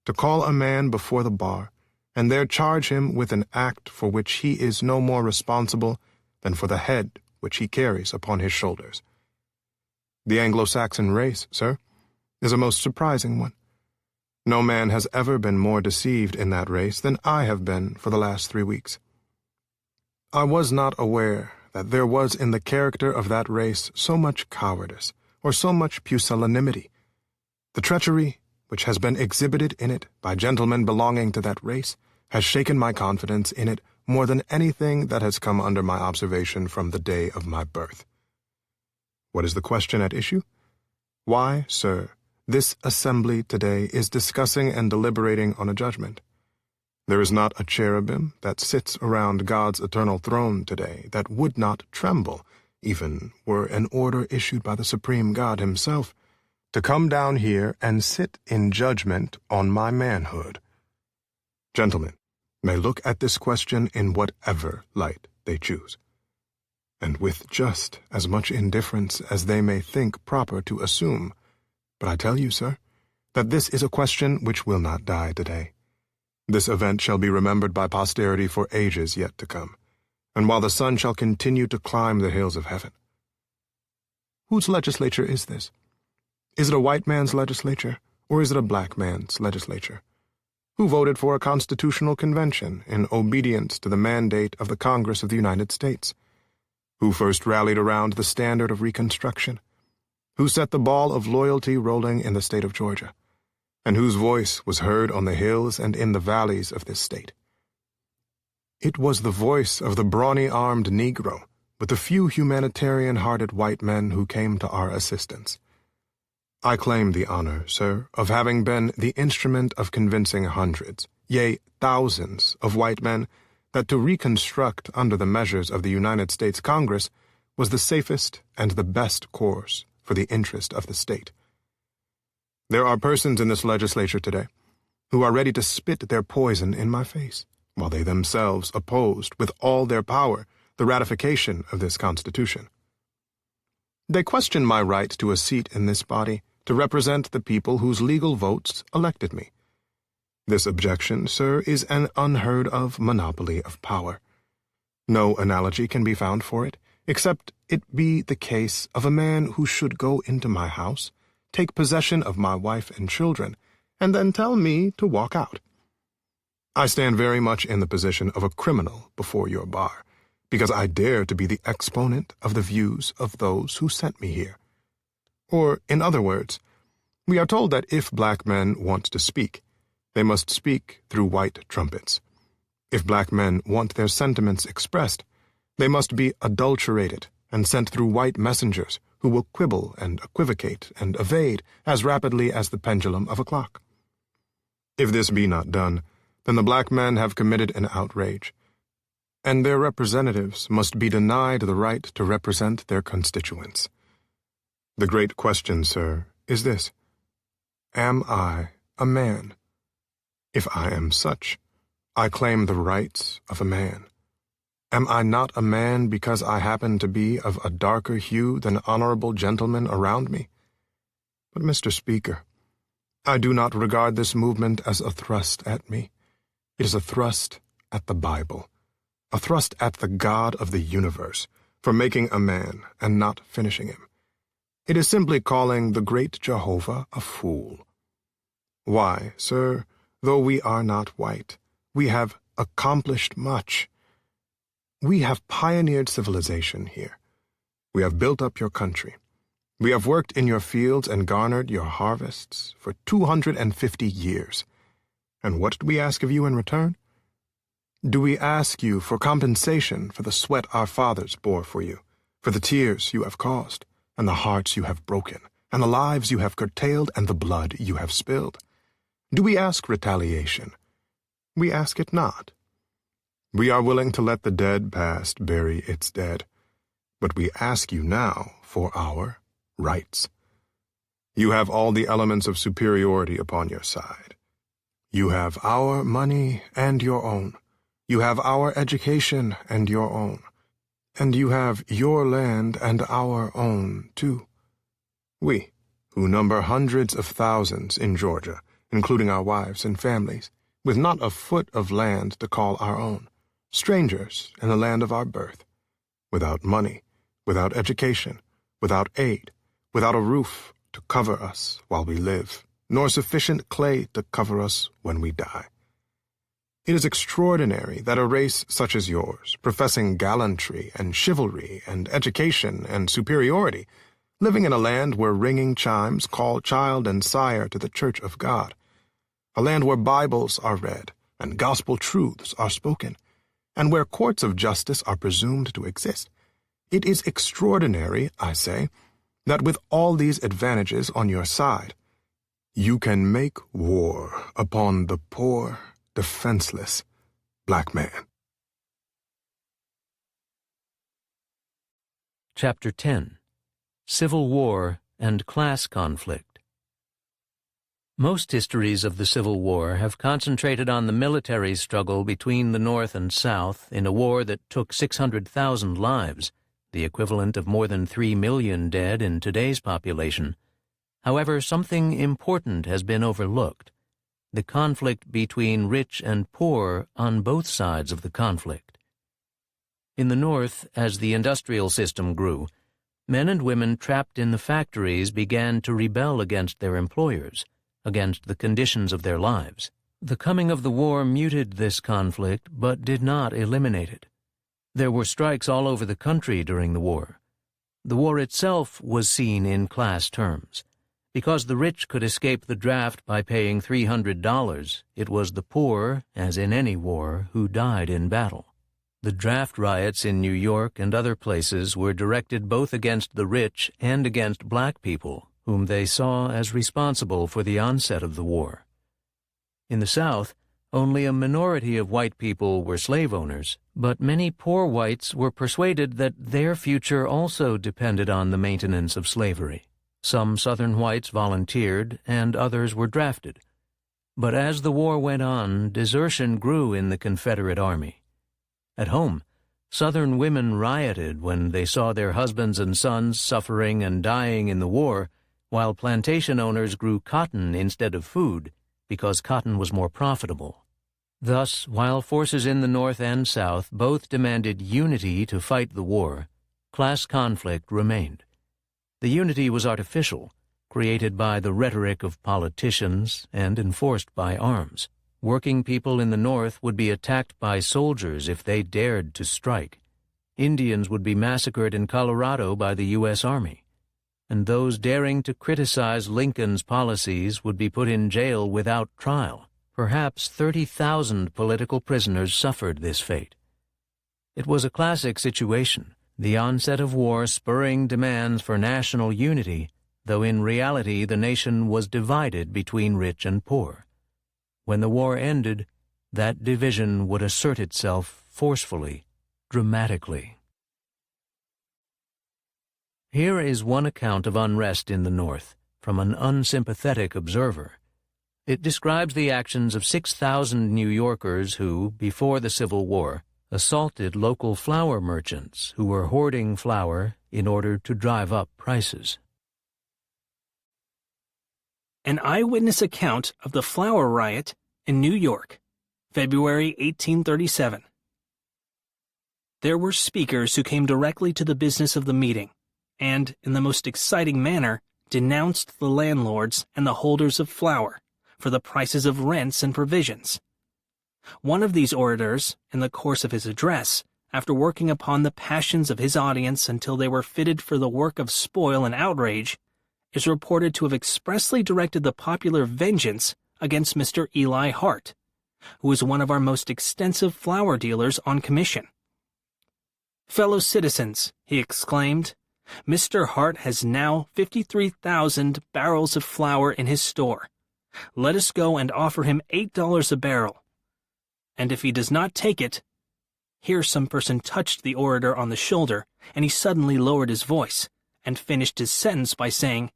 to call a man before the bar, and there charge him with an act for which he is no more responsible than for the head which he carries upon his shoulders. The Anglo-Saxon race, sir, is a most surprising one. No man has ever been more deceived in that race than I have been for the last 3 weeks. I was not aware that there was in the character of that race so much cowardice, or so much pusillanimity. The treachery which has been exhibited in it by gentlemen belonging to that race has shaken my confidence in it more than anything that has come under my observation from the day of my birth. What is the question at issue? Why, sir, this assembly today is discussing and deliberating on a judgment. There is not a cherubim that sits around God's eternal throne today that would not tremble, even were an order issued by the supreme God himself, to come down here and sit in judgment on my manhood. Gentlemen may look at this question in whatever light they choose, and with just as much indifference as they may think proper to assume. But I tell you, sir, that this is a question which will not die today. This event shall be remembered by posterity for ages yet to come, and while the sun shall continue to climb the hills of heaven. Whose legislature is this? Is it a white man's legislature, or is it a black man's legislature? Who voted for a constitutional convention in obedience to the mandate of the Congress of the United States? Who first rallied around the standard of Reconstruction? Who set the ball of loyalty rolling in the state of Georgia, and whose voice was heard on the hills and in the valleys of this state? It was the voice of the brawny-armed Negro, with the few humanitarian-hearted white men who came to our assistance. I claim the honor, sir, of having been the instrument of convincing hundreds, yea, thousands of white men that to reconstruct under the measures of the United States Congress was the safest and the best course for the interest of the state. There are persons in this legislature today who are ready to spit their poison in my face, while they themselves opposed with all their power the ratification of this Constitution. They question my right to a seat in this body to represent the people whose legal votes elected me. This objection, sir, is an unheard-of monopoly of power. No analogy can be found for it, except it be the case of a man who should go into my house, take possession of my wife and children, and then tell me to walk out. I stand very much in the position of a criminal before your bar, because I dare to be the exponent of the views of those who sent me here. Or, in other words, we are told that if black men want to speak, they must speak through white trumpets. If black men want their sentiments expressed, they must be adulterated and sent through white messengers who will quibble and equivocate and evade as rapidly as the pendulum of a clock. If this be not done, then the black men have committed an outrage, and their representatives must be denied the right to represent their constituents. The great question, sir, is this: am I a man? If I am such, I claim the rights of a man. Am I not a man because I happen to be of a darker hue than honorable gentlemen around me? But, Mr. Speaker, I do not regard this movement as a thrust at me. It is a thrust at the Bible, a thrust at the God of the universe for making a man and not finishing him. It is simply calling the great Jehovah a fool. Why, sir, though we are not white, we have accomplished much. We have pioneered civilization here. We have built up your country. We have worked in your fields and garnered your harvests for 250 years. And what do we ask of you in return? Do we ask you for compensation for the sweat our fathers bore for you, for the tears you have caused, and the hearts you have broken, and the lives you have curtailed, and the blood you have spilled? Do we ask retaliation? We ask it not. We are willing to let the dead past bury its dead, but we ask you now for our rights. You have all the elements of superiority upon your side. You have our money and your own. You have our education and your own. And you have your land and our own, too. We, who number hundreds of thousands in Georgia, including our wives and families, with not a foot of land to call our own, strangers in the land of our birth, without money, without education, without aid, without a roof to cover us while we live, nor sufficient clay to cover us when we die. It is extraordinary that a race such as yours, professing gallantry and chivalry and education and superiority, living in a land where ringing chimes call child and sire to the Church of God, a land where Bibles are read and gospel truths are spoken, and where courts of justice are presumed to exist. It is extraordinary, I say, that with all these advantages on your side, you can make war upon the poor, defenseless black man. Chapter 10. Civil War and Class Conflict. Most histories of the Civil War have concentrated on the military struggle between the North and South in a war that took 600,000 lives, the equivalent of more than 3 million dead in today's population. However, something important has been overlooked: the conflict between rich and poor on both sides of the conflict. In the North, as the industrial system grew, men and women trapped in the factories began to rebel against their employers, against the conditions of their lives. The coming of the war muted this conflict, but did not eliminate it. There were strikes all over the country during the war. The war itself was seen in class terms. Because the rich could escape the draft by paying $300, it was the poor, as in any war, who died in battle. The draft riots in New York and other places were directed both against the rich and against black people, whom they saw as responsible for the onset of the war. In the South, only a minority of white people were slave owners, but many poor whites were persuaded that their future also depended on the maintenance of slavery. Some Southern whites volunteered, and others were drafted. But as the war went on, desertion grew in the Confederate Army. At home, Southern women rioted when they saw their husbands and sons suffering and dying in the war, while plantation owners grew cotton instead of food, because cotton was more profitable. Thus, while forces in the North and South both demanded unity to fight the war, class conflict remained. The unity was artificial, created by the rhetoric of politicians and enforced by arms. Working people in the North would be attacked by soldiers if they dared to strike. Indians would be massacred in Colorado by the U.S. Army. And those daring to criticize Lincoln's policies would be put in jail without trial. Perhaps 30,000 political prisoners suffered this fate. It was a classic situation, the onset of war spurring demands for national unity, though in reality the nation was divided between rich and poor. When the war ended, that division would assert itself forcefully, dramatically. Here is one account of unrest in the North, from an unsympathetic observer. It describes the actions of 6,000 New Yorkers who, before the Civil War, assaulted local flour merchants who were hoarding flour in order to drive up prices. An eyewitness account of the flour riot in New York, February 1837. There were speakers who came directly to the business of the meeting, and, in the most exciting manner, denounced the landlords and the holders of flour for the prices of rents and provisions. One of these orators, in the course of his address, after working upon the passions of his audience until they were fitted for the work of spoil and outrage, is reported to have expressly directed the popular vengeance against Mr. Eli Hart, who was one of our most extensive flour dealers on commission. "Fellow citizens," he exclaimed, "Mr. Hart has now 53,000 barrels of flour in his store. Let us go and offer him $8 a barrel. And if he does not take it—" Here some person touched the orator on the shoulder, and he suddenly lowered his voice, and finished his sentence by saying,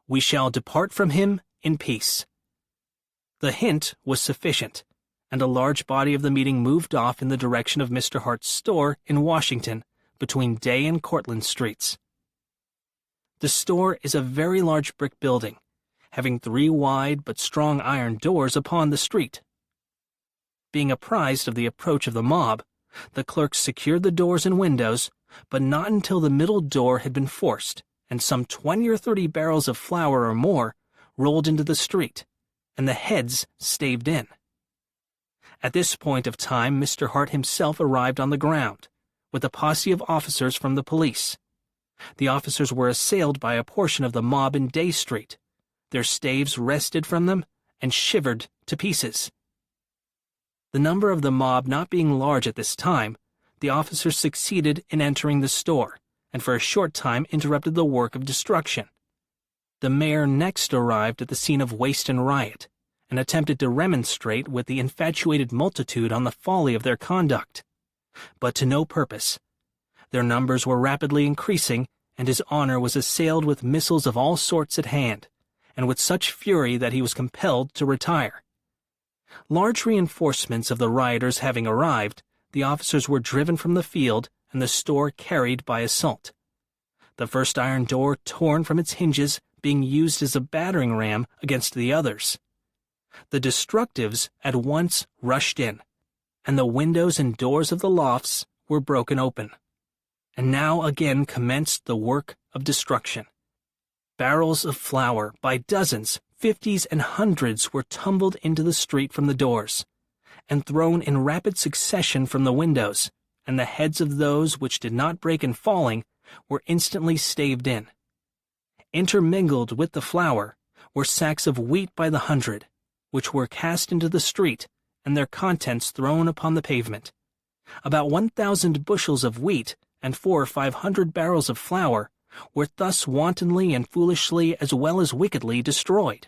"We shall depart from him in peace." The hint was sufficient, and a large body of the meeting moved off in the direction of Mr. Hart's store in Washington, between Day and Cortlandt Streets. The store is a very large brick building, having 3 wide but strong iron doors upon the street. Being apprised of the approach of the mob, the clerks secured the doors and windows, but not until the middle door had been forced, and some 20 or 30 barrels of flour or more rolled into the street, and the heads staved in. At this point of time Mr. Hart himself arrived on the ground, with a posse of officers from the police. The officers were assailed by a portion of the mob in Day Street. Their staves wrested from them and shivered to pieces. The number of the mob not being large at this time, the officers succeeded in entering the store, and for a short time interrupted the work of destruction. The mayor next arrived at the scene of waste and riot, and attempted to remonstrate with the infatuated multitude on the folly of their conduct. But to no purpose. Their numbers were rapidly increasing, and his honor was assailed with missiles of all sorts at hand, and with such fury that he was compelled to retire. Large reinforcements of the rioters having arrived, the officers were driven from the field and the store carried by assault. The first iron door torn from its hinges being used as a battering ram against the others. The destructives at once rushed in, and the windows and doors of the lofts were broken open. And now again commenced the work of destruction. Barrels of flour by dozens, 50s, and 100s were tumbled into the street from the doors, and thrown in rapid succession from the windows, and the heads of those which did not break in falling were instantly staved in. Intermingled with the flour were sacks of wheat by the 100, which were cast into the street, and their contents thrown upon the pavement. About 1,000 bushels of wheat and 400 or 500 barrels of flour were thus wantonly and foolishly as well as wickedly destroyed.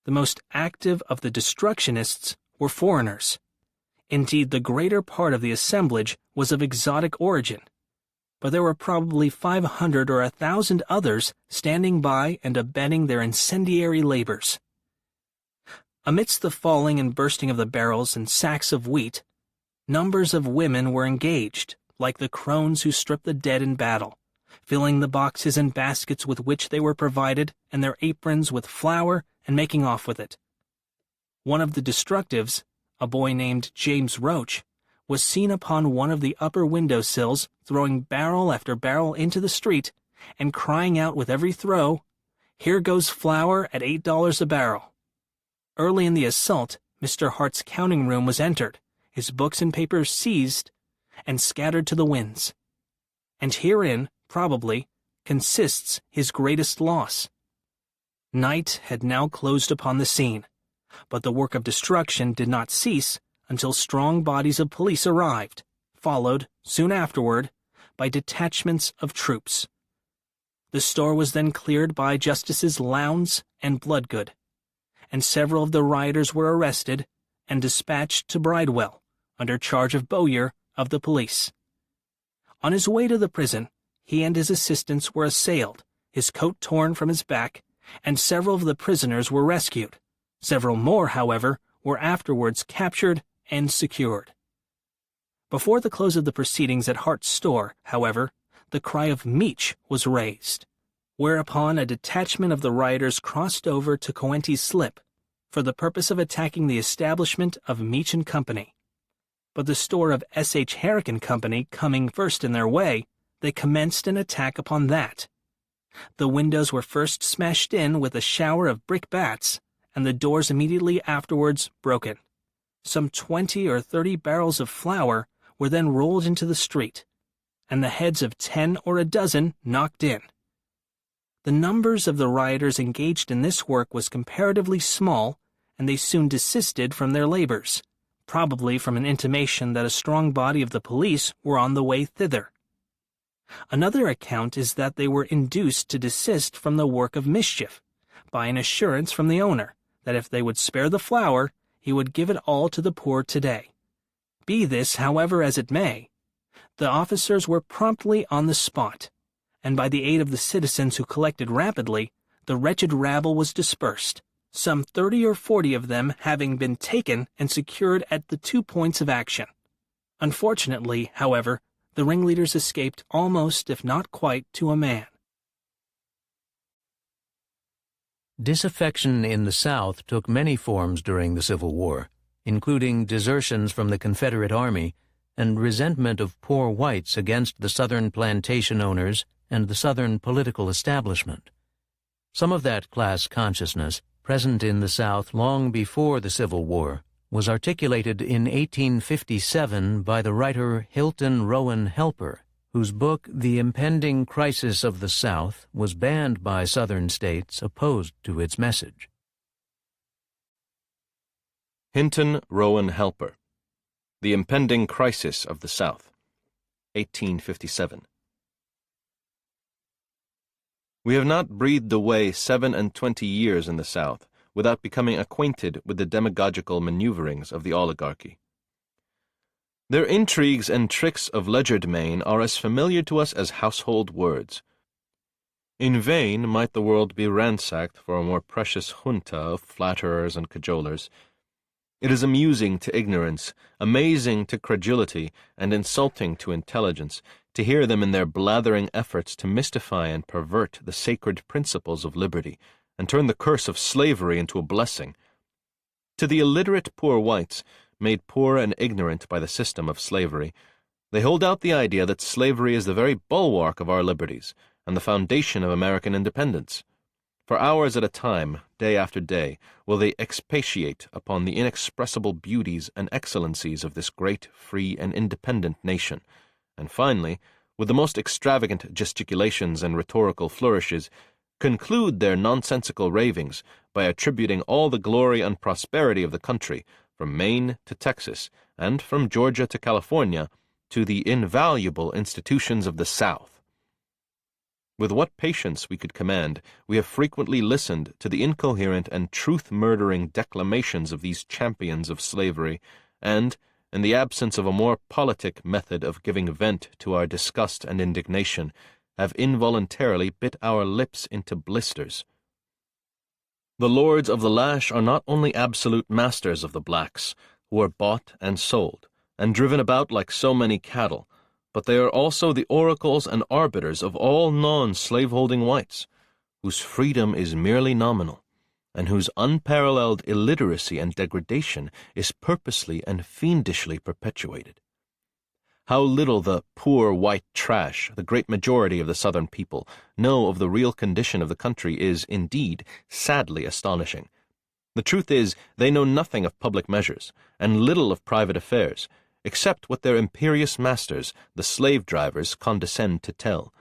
The most active of the destructionists were foreigners. Indeed, the greater part of the assemblage was of exotic origin, but there were probably 500 or 1,000 others standing by and abetting their incendiary labors. Amidst the falling and bursting of the barrels and sacks of wheat, numbers of women were engaged, like the crones who strip the dead in battle, filling the boxes and baskets with which they were provided and their aprons with flour and making off with it. One of the destructives, a boy named James Roach, was seen upon one of the upper window sills throwing barrel after barrel into the street and crying out with every throw, "Here goes flour at $8 a barrel." Early in the assault, Mr. Hart's counting room was entered, his books and papers seized, and scattered to the winds. And herein, probably, consists his greatest loss. Night had now closed upon the scene, but the work of destruction did not cease until strong bodies of police arrived, followed, soon afterward, by detachments of troops. The store was then cleared by Justices Lowndes and Bloodgood, and several of the rioters were arrested and dispatched to Bridewell, under charge of Bowyer of the police. On his way to the prison, he and his assistants were assailed, his coat torn from his back, and several of the prisoners were rescued. Several more, however, were afterwards captured and secured. Before the close of the proceedings at Hart's store, however, the cry of "Meech" was raised, whereupon a detachment of the rioters crossed over to Coenties Slip for the purpose of attacking the establishment of Meech and Company. But the store of S.H. Herrick and Company coming first in their way, they commenced an attack upon that. The windows were first smashed in with a shower of brick-bats, and the doors immediately afterwards broken. Some 20 or 30 barrels of flour were then rolled into the street, and the heads of 10 or a dozen knocked in. The numbers of the rioters engaged in this work was comparatively small, and they soon desisted from their labors, probably from an intimation that a strong body of the police were on the way thither. Another account is that they were induced to desist from the work of mischief by an assurance from the owner that if they would spare the flour, he would give it all to the poor today. Be this, however, as it may, the officers were promptly on the spot, and by the aid of the citizens who collected rapidly, the wretched rabble was dispersed, some 30 or 40 of them having been taken and secured at the 2 points of action. Unfortunately, however, the ringleaders escaped almost, if not quite, to a man. Disaffection in the South took many forms during the Civil War, including desertions from the Confederate Army and resentment of poor whites against the Southern plantation owners and the Southern political establishment. Some of that class consciousness, present in the South long before the Civil War, was articulated in 1857 by the writer Hilton Rowan Helper, whose book The Impending Crisis of the South was banned by Southern states opposed to its message. Hinton Rowan Helper, The Impending Crisis of the South, 1857. We have not breathed away 27 years in the South without becoming acquainted with the demagogical maneuverings of the oligarchy. Their intrigues and tricks of legerdemain are as familiar to us as household words. In vain might the world be ransacked for a more precious junta of flatterers and cajolers. It is amusing to ignorance, amazing to credulity, and insulting to intelligence to hear them in their blathering efforts to mystify and pervert the sacred principles of liberty, and turn the curse of slavery into a blessing. To the illiterate poor whites, made poor and ignorant by the system of slavery, they hold out the idea that slavery is the very bulwark of our liberties, and the foundation of American independence. For hours at a time, day after day, will they expatiate upon the inexpressible beauties and excellencies of this great, free, and independent nation, and finally, with the most extravagant gesticulations and rhetorical flourishes, conclude their nonsensical ravings by attributing all the glory and prosperity of the country, from Maine to Texas, and from Georgia to California, to the invaluable institutions of the South. With what patience we could command, we have frequently listened to the incoherent and truth-murdering declamations of these champions of slavery, and, in the absence of a more politic method of giving vent to our disgust and indignation, have involuntarily bit our lips into blisters. The lords of the lash are not only absolute masters of the blacks, who are bought and sold, and driven about like so many cattle, but they are also the oracles and arbiters of all non-slaveholding whites, whose freedom is merely nominal, and whose unparalleled illiteracy and degradation is purposely and fiendishly perpetuated. How little the poor white trash, the great majority of the Southern people, know of the real condition of the country is, indeed, sadly astonishing. The truth is, they know nothing of public measures, and little of private affairs, except what their imperious masters, the slave-drivers, condescend to tell,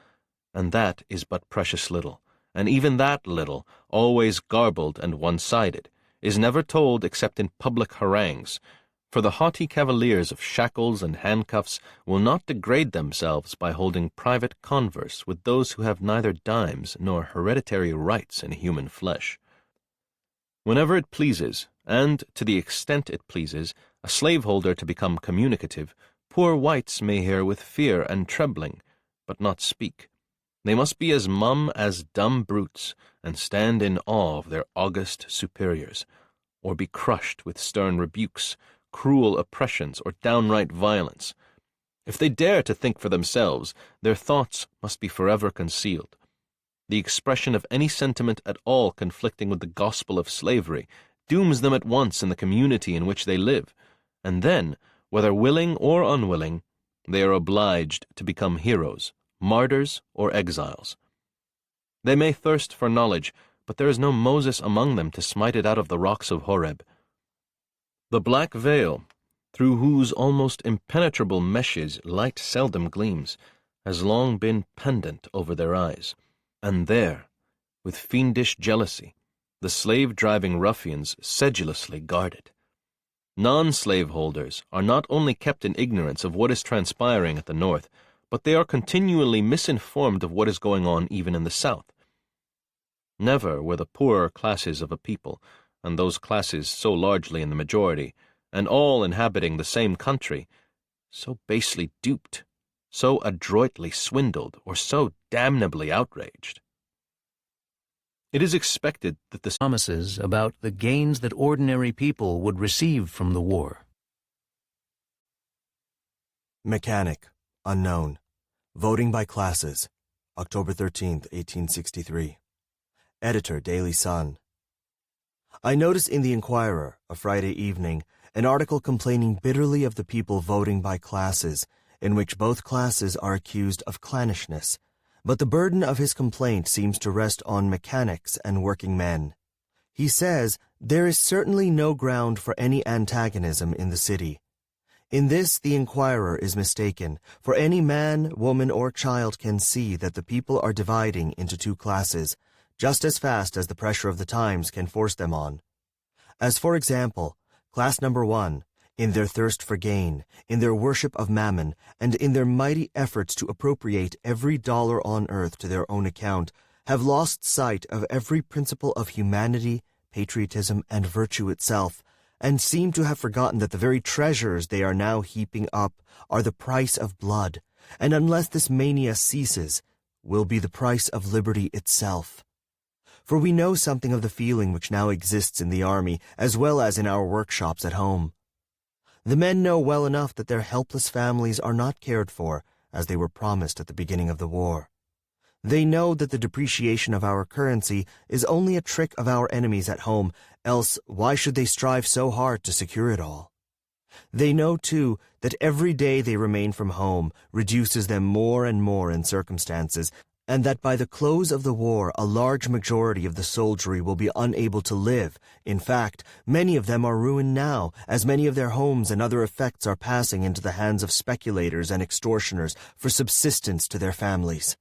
and that is but precious little, and even that little, always garbled and one-sided, is never told except in public harangues, for the haughty cavaliers of shackles and handcuffs will not degrade themselves by holding private converse with those who have neither dimes nor hereditary rights in human flesh. Whenever it pleases, and to the extent it pleases, a slaveholder to become communicative, poor whites may hear with fear and trembling, but not speak. They must be as mum as dumb brutes, and stand in awe of their august superiors, or be crushed with stern rebukes, cruel oppressions, or downright violence. If they dare to think for themselves, their thoughts must be forever concealed. The expression of any sentiment at all conflicting with the gospel of slavery dooms them at once in the community in which they live, and then, whether willing or unwilling, they are obliged to become heroes, martyrs, or exiles. They may thirst for knowledge, but there is no Moses among them to smite it out of the rocks of Horeb. The black veil, through whose almost impenetrable meshes light seldom gleams, has long been pendant over their eyes, and there, with fiendish jealousy, the slave-driving ruffians sedulously guard it. Non-slaveholders are not only kept in ignorance of what is transpiring at the North, but they are continually misinformed of what is going on even in the South. Never were the poorer classes of a people, and those classes so largely in the majority, and all inhabiting the same country, so basely duped, so adroitly swindled, or so damnably outraged. It is expected that the promises about the gains that ordinary people would receive from the war. Mechanic, unknown. Voting by classes. October 13th, 1863. Editor, Daily Sun. I noticed in the Inquirer, a Friday evening, an article complaining bitterly of the people voting by classes, in which both classes are accused of clannishness, but the burden of his complaint seems to rest on mechanics and working men. He says, there is certainly no ground for any antagonism in the city. In this the Inquirer is mistaken, for any man, woman, or child can see that the people are dividing into two classes, just as fast as the pressure of the times can force them on. As for example, class number 1, in their thirst for gain, in their worship of mammon, and in their mighty efforts to appropriate every dollar on earth to their own account, have lost sight of every principle of humanity, patriotism, and virtue itself, and seem to have forgotten that the very treasures they are now heaping up are the price of blood, and unless this mania ceases, will be the price of liberty itself. For we know something of the feeling which now exists in the army, as well as in our workshops at home. The men know well enough that their helpless families are not cared for, as they were promised at the beginning of the war. They know that the depreciation of our currency is only a trick of our enemies at home, else why should they strive so hard to secure it all? They know, too, that every day they remain from home reduces them more and more in circumstances, and that by the close of the war a large majority of the soldiery will be unable to live. In fact, many of them are ruined now, as many of their homes and other effects are passing into the hands of speculators and extortioners for subsistence to their families.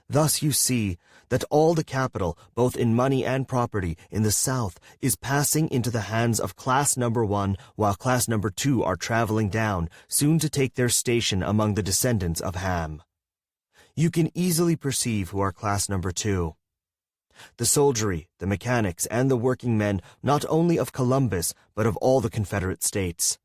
Thus you see that all the capital, both in money and property, in the South is passing into the hands of class number 1, while class number 2 are traveling down, soon to take their station among the descendants of Ham. You can easily perceive who are class number 2. The soldiery, the mechanics, and the working men, not only of Columbus, but of all the Confederate States.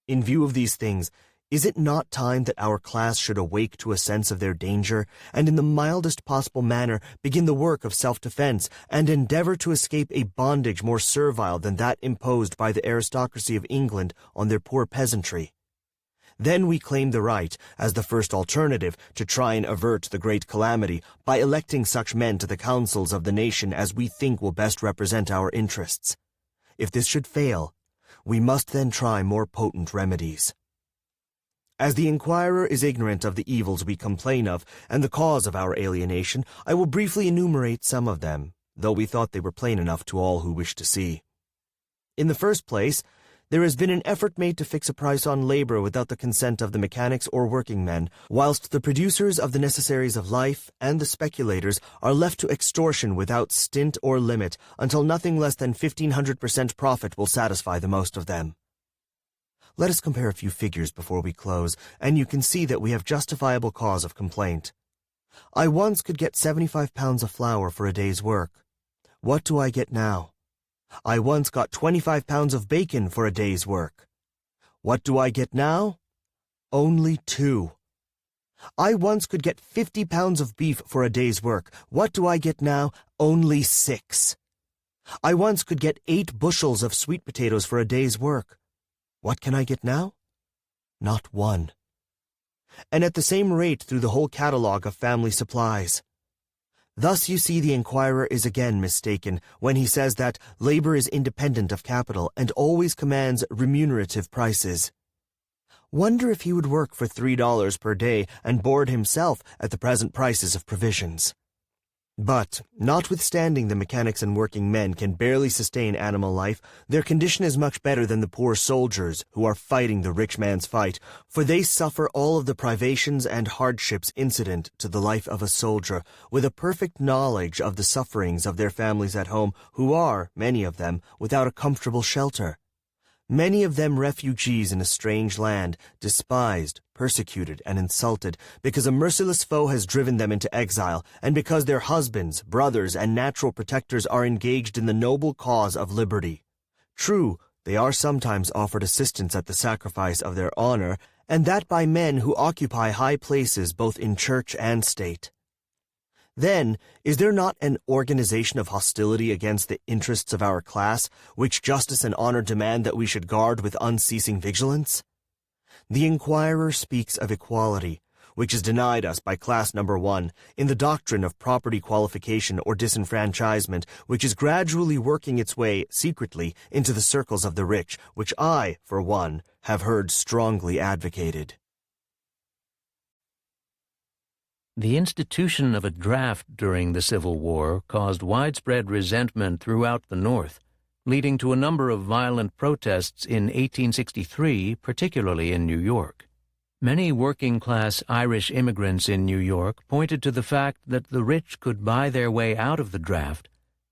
In view of these things, is it not time that our class should awake to a sense of their danger, and in the mildest possible manner begin the work of self-defense, and endeavor to escape a bondage more servile than that imposed by the aristocracy of England on their poor peasantry? Then we claim the right, as the first alternative, to try and avert the great calamity by electing such men to the councils of the nation as we think will best represent our interests. If this should fail, we must then try more potent remedies. As the inquirer is ignorant of the evils we complain of and the cause of our alienation, I will briefly enumerate some of them, though we thought they were plain enough to all who wish to see. In the first place, there has been an effort made to fix a price on labor without the consent of the mechanics or working men, whilst the producers of the necessaries of life and the speculators are left to extortion without stint or limit until nothing less than 1,500% profit will satisfy the most of them. Let us compare a few figures before we close, and you can see that we have justifiable cause of complaint. I once could get 75 pounds of flour for a day's work. What do I get now? I once got 25 pounds of bacon for a day's work. What do I get now? Only 2. I once could get 50 pounds of beef for a day's work. What do I get now? Only 6. I once could get 8 bushels of sweet potatoes for a day's work. What can I get now? Not 1. And at the same rate through the whole catalogue of family supplies. Thus you see the inquirer is again mistaken when he says that labor is independent of capital and always commands remunerative prices. Wonder if he would work for $3 per day and board himself at the present prices of provisions. But, notwithstanding the mechanics and working men can barely sustain animal life, their condition is much better than the poor soldiers who are fighting the rich man's fight, for they suffer all of the privations and hardships incident to the life of a soldier, with a perfect knowledge of the sufferings of their families at home, who are, many of them, without a comfortable shelter. Many of them refugees in a strange land, despised, persecuted, and insulted, because a merciless foe has driven them into exile, and because their husbands, brothers, and natural protectors are engaged in the noble cause of liberty. True, they are sometimes offered assistance at the sacrifice of their honor, and that by men who occupy high places both in church and state. Then, is there not an organization of hostility against the interests of our class, which justice and honor demand that we should guard with unceasing vigilance? The inquirer speaks of equality, which is denied us by class number 1, in the doctrine of property qualification or disenfranchisement, which is gradually working its way, secretly, into the circles of the rich, which I, for one, have heard strongly advocated. The institution of a draft during the Civil War caused widespread resentment throughout the North, leading to a number of violent protests in 1863, particularly in New York. Many working-class Irish immigrants in New York pointed to the fact that the rich could buy their way out of the draft,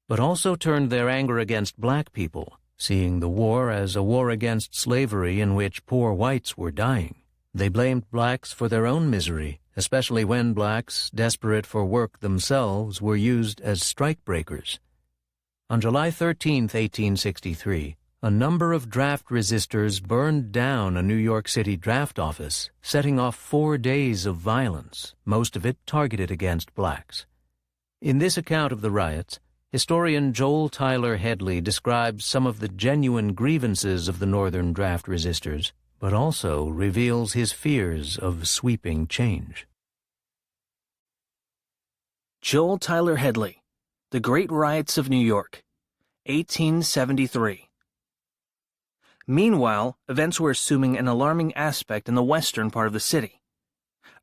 but also turned their anger against black people, seeing the war as a war against slavery in which poor whites were dying. They blamed blacks for their own misery, especially when blacks, desperate for work themselves, were used as strikebreakers. On July 13, 1863, a number of draft resistors burned down a New York City draft office, setting off 4 days of violence, most of it targeted against blacks. In this account of the riots, historian Joel Tyler Headley describes some of the genuine grievances of the Northern draft resistors, but also reveals his fears of sweeping change. Joel Tyler Headley, The Great Riots of New York, 1873. Meanwhile, events were assuming an alarming aspect in the western part of the city.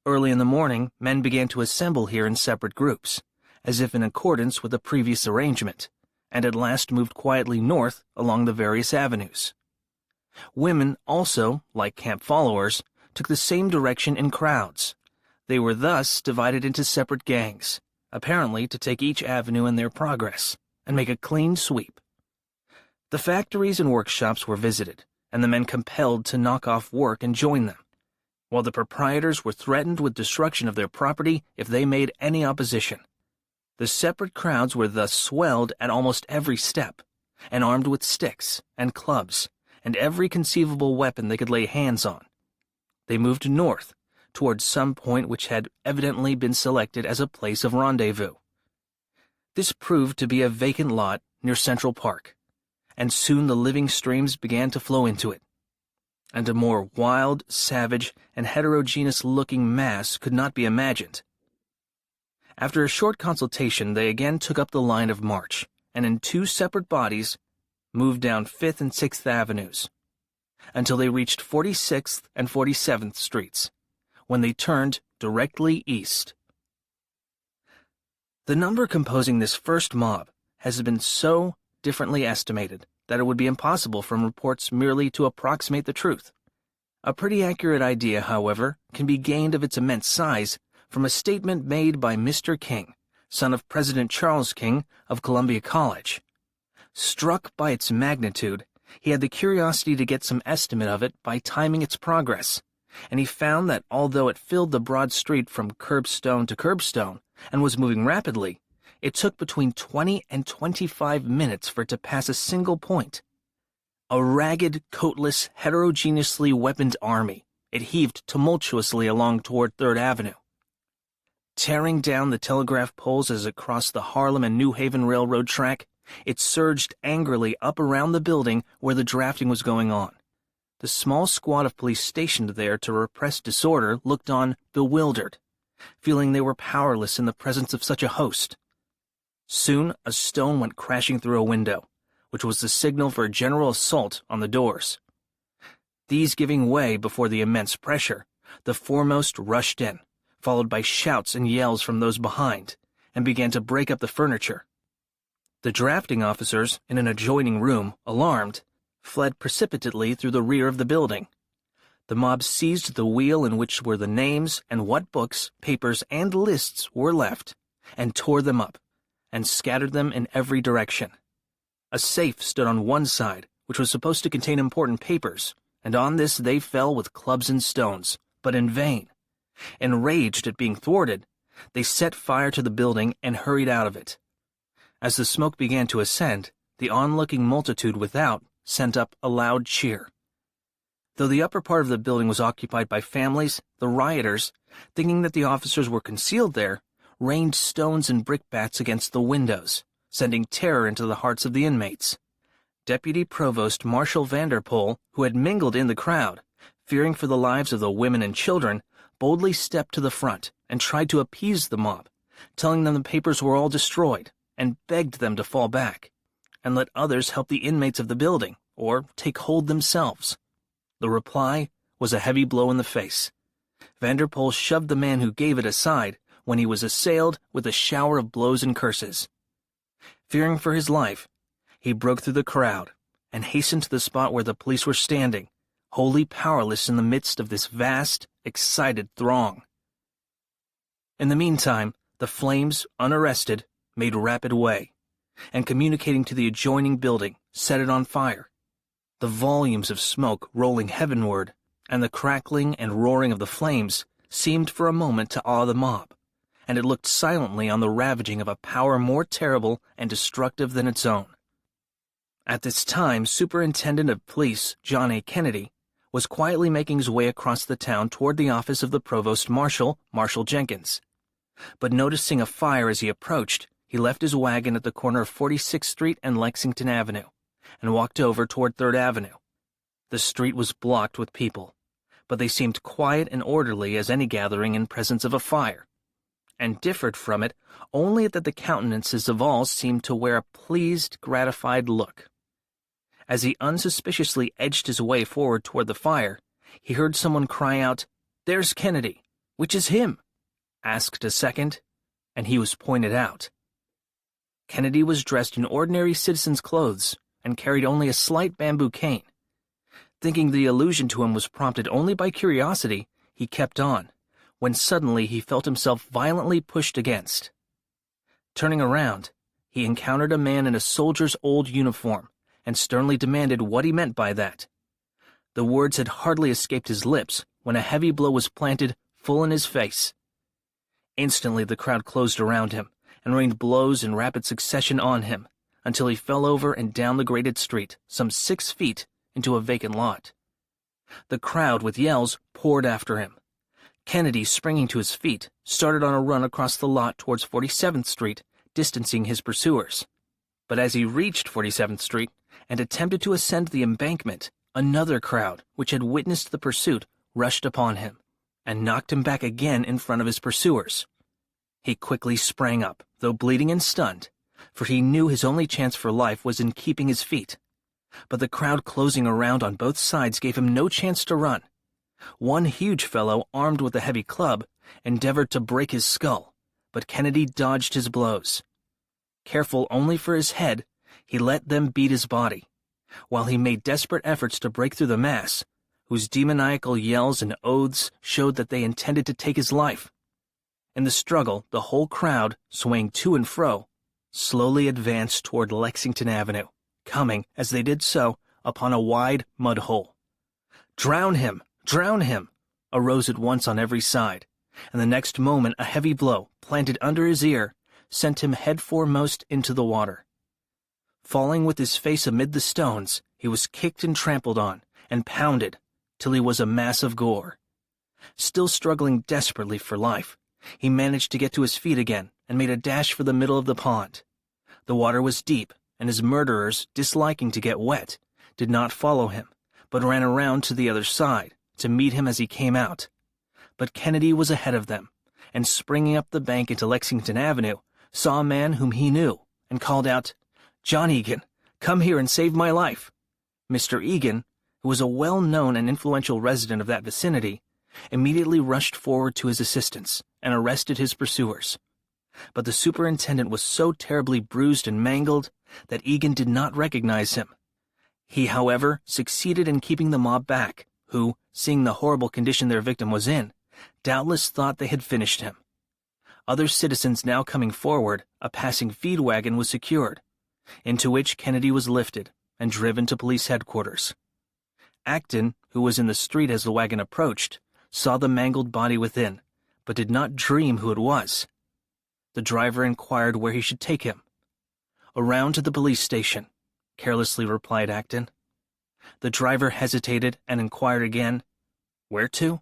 Early in the morning, men began to assemble here in separate groups, as if in accordance with a previous arrangement, and at last moved quietly north along the various avenues. Women also, like camp followers, took the same direction in crowds. They were thus divided into separate gangs, apparently to take each avenue in their progress and make a clean sweep. The factories and workshops were visited, and the men compelled to knock off work and join them, while the proprietors were threatened with destruction of their property if they made any opposition. The separate crowds were thus swelled at almost every step, and armed with sticks and clubs and every conceivable weapon they could lay hands on. They moved north, towards some point which had evidently been selected as a place of rendezvous. This proved to be a vacant lot near Central Park, and soon the living streams began to flow into it, and a more wild, savage, and heterogeneous-looking mass could not be imagined. After a short consultation, they again took up the line of march, and in two separate bodies moved down 5th and 6th Avenues, until they reached 46th and 47th Streets, when they turned directly east. The number composing this first mob has been so differently estimated that it would be impossible from reports merely to approximate the truth. A pretty accurate idea, however, can be gained of its immense size from a statement made by Mr. King, son of President Charles King of Columbia College. Struck by its magnitude, he had the curiosity to get some estimate of it by timing its progress, and he found that although it filled the broad street from curbstone to curbstone and was moving rapidly, it took between 20 and 25 minutes for it to pass a single point. A ragged, coatless, heterogeneously weaponed army, it heaved tumultuously along toward 3rd Avenue. Tearing down the telegraph poles as it crossed the Harlem and New Haven Railroad track, it surged angrily up around the building where the drafting was going on. The small squad of police stationed there to repress disorder looked on bewildered, feeling they were powerless in the presence of such a host. Soon a stone went crashing through a window, which was the signal for a general assault on the doors. These giving way before the immense pressure, the foremost rushed in, followed by shouts and yells from those behind, and began to break up the furniture. The drafting officers, in an adjoining room, alarmed, fled precipitately through the rear of the building. The mob seized the wheel in which were the names and what books, papers, and lists were left, and tore them up, and scattered them in every direction. A safe stood on one side, which was supposed to contain important papers, and on this they fell with clubs and stones, but in vain. Enraged at being thwarted, they set fire to the building and hurried out of it. As the smoke began to ascend, the onlooking multitude without sent up a loud cheer. Though the upper part of the building was occupied by families, the rioters, thinking that the officers were concealed there, rained stones and brickbats against the windows, sending terror into the hearts of the inmates. Deputy Provost Marshal Vanderpoel, who had mingled in the crowd, fearing for the lives of the women and children, boldly stepped to the front and tried to appease the mob, telling them the papers were all destroyed, and begged them to fall back, and let others help the inmates of the building, or take hold themselves. The reply was a heavy blow in the face. Vanderpoel shoved the man who gave it aside when he was assailed with a shower of blows and curses. Fearing for his life, he broke through the crowd and hastened to the spot where the police were standing, wholly powerless in the midst of this vast, excited throng. In the meantime, the flames, unarrested, made rapid way, and communicating to the adjoining building, set it on fire. The volumes of smoke rolling heavenward, and the crackling and roaring of the flames seemed for a moment to awe the mob, and it looked silently on the ravaging of a power more terrible and destructive than its own. At this time, Superintendent of Police John A. Kennedy was quietly making his way across the town toward the office of the Provost Marshal, Marshal Jenkins. But noticing a fire as he approached, he left his wagon at the corner of 46th Street and Lexington Avenue, and walked over toward 3rd Avenue. The street was blocked with people, but they seemed quiet and orderly as any gathering in presence of a fire, and differed from it only that the countenances of all seemed to wear a pleased, gratified look. As he unsuspiciously edged his way forward toward the fire, he heard someone cry out, "There's Kennedy! Which is him?" Asked a second, and he was pointed out. Kennedy was dressed in ordinary citizen's clothes and carried only a slight bamboo cane. Thinking the allusion to him was prompted only by curiosity, he kept on, when suddenly he felt himself violently pushed against. Turning around, he encountered a man in a soldier's old uniform and sternly demanded what he meant by that. The words had hardly escaped his lips when a heavy blow was planted full in his face. Instantly the crowd closed around him and rained blows in rapid succession on him until he fell over and down the graded street some 6 feet into a vacant lot. The crowd, with yells, poured after him. Kennedy, springing to his feet, started on a run across the lot towards 47th Street, distancing his pursuers. But as he reached 47th Street and attempted to ascend the embankment, another crowd, which had witnessed the pursuit, rushed upon him and knocked him back again in front of his pursuers. He quickly sprang up, though bleeding and stunned, for he knew his only chance for life was in keeping his feet. But the crowd closing around on both sides gave him no chance to run. One huge fellow, armed with a heavy club, endeavored to break his skull, but Kennedy dodged his blows. Careful only for his head, he let them beat his body, while he made desperate efforts to break through the mass, whose demoniacal yells and oaths showed that they intended to take his life. In the struggle, the whole crowd, swaying to and fro, slowly advanced toward Lexington Avenue, coming, as they did so, upon a wide mud hole. "Drown him! Drown him!" arose at once on every side, and the next moment a heavy blow, planted under his ear, sent him head foremost into the water. Falling with his face amid the stones, he was kicked and trampled on, and pounded, till he was a mass of gore. Still struggling desperately for life, he managed to get to his feet again and made a dash for the middle of the pond. The water was deep, and his murderers, disliking to get wet, did not follow him, but ran around to the other side to meet him as he came out. But Kennedy was ahead of them, and springing up the bank into Lexington Avenue, saw a man whom he knew, and called out, "John Egan, come here and save my life." Mr. Egan, who was a well-known and influential resident of that vicinity, immediately rushed forward to his assistance and arrested his pursuers. But the superintendent was so terribly bruised and mangled that Egan did not recognize him. He, however, succeeded in keeping the mob back, who, seeing the horrible condition their victim was in, doubtless thought they had finished him. Other citizens now coming forward, a passing feed wagon was secured, into which Kennedy was lifted and driven to police headquarters. Acton, who was in the street as the wagon approached, saw the mangled body within, but did not dream who it was. The driver inquired where he should take him. "Around to the police station," carelessly replied Acton. The driver hesitated and inquired again, "Where to?"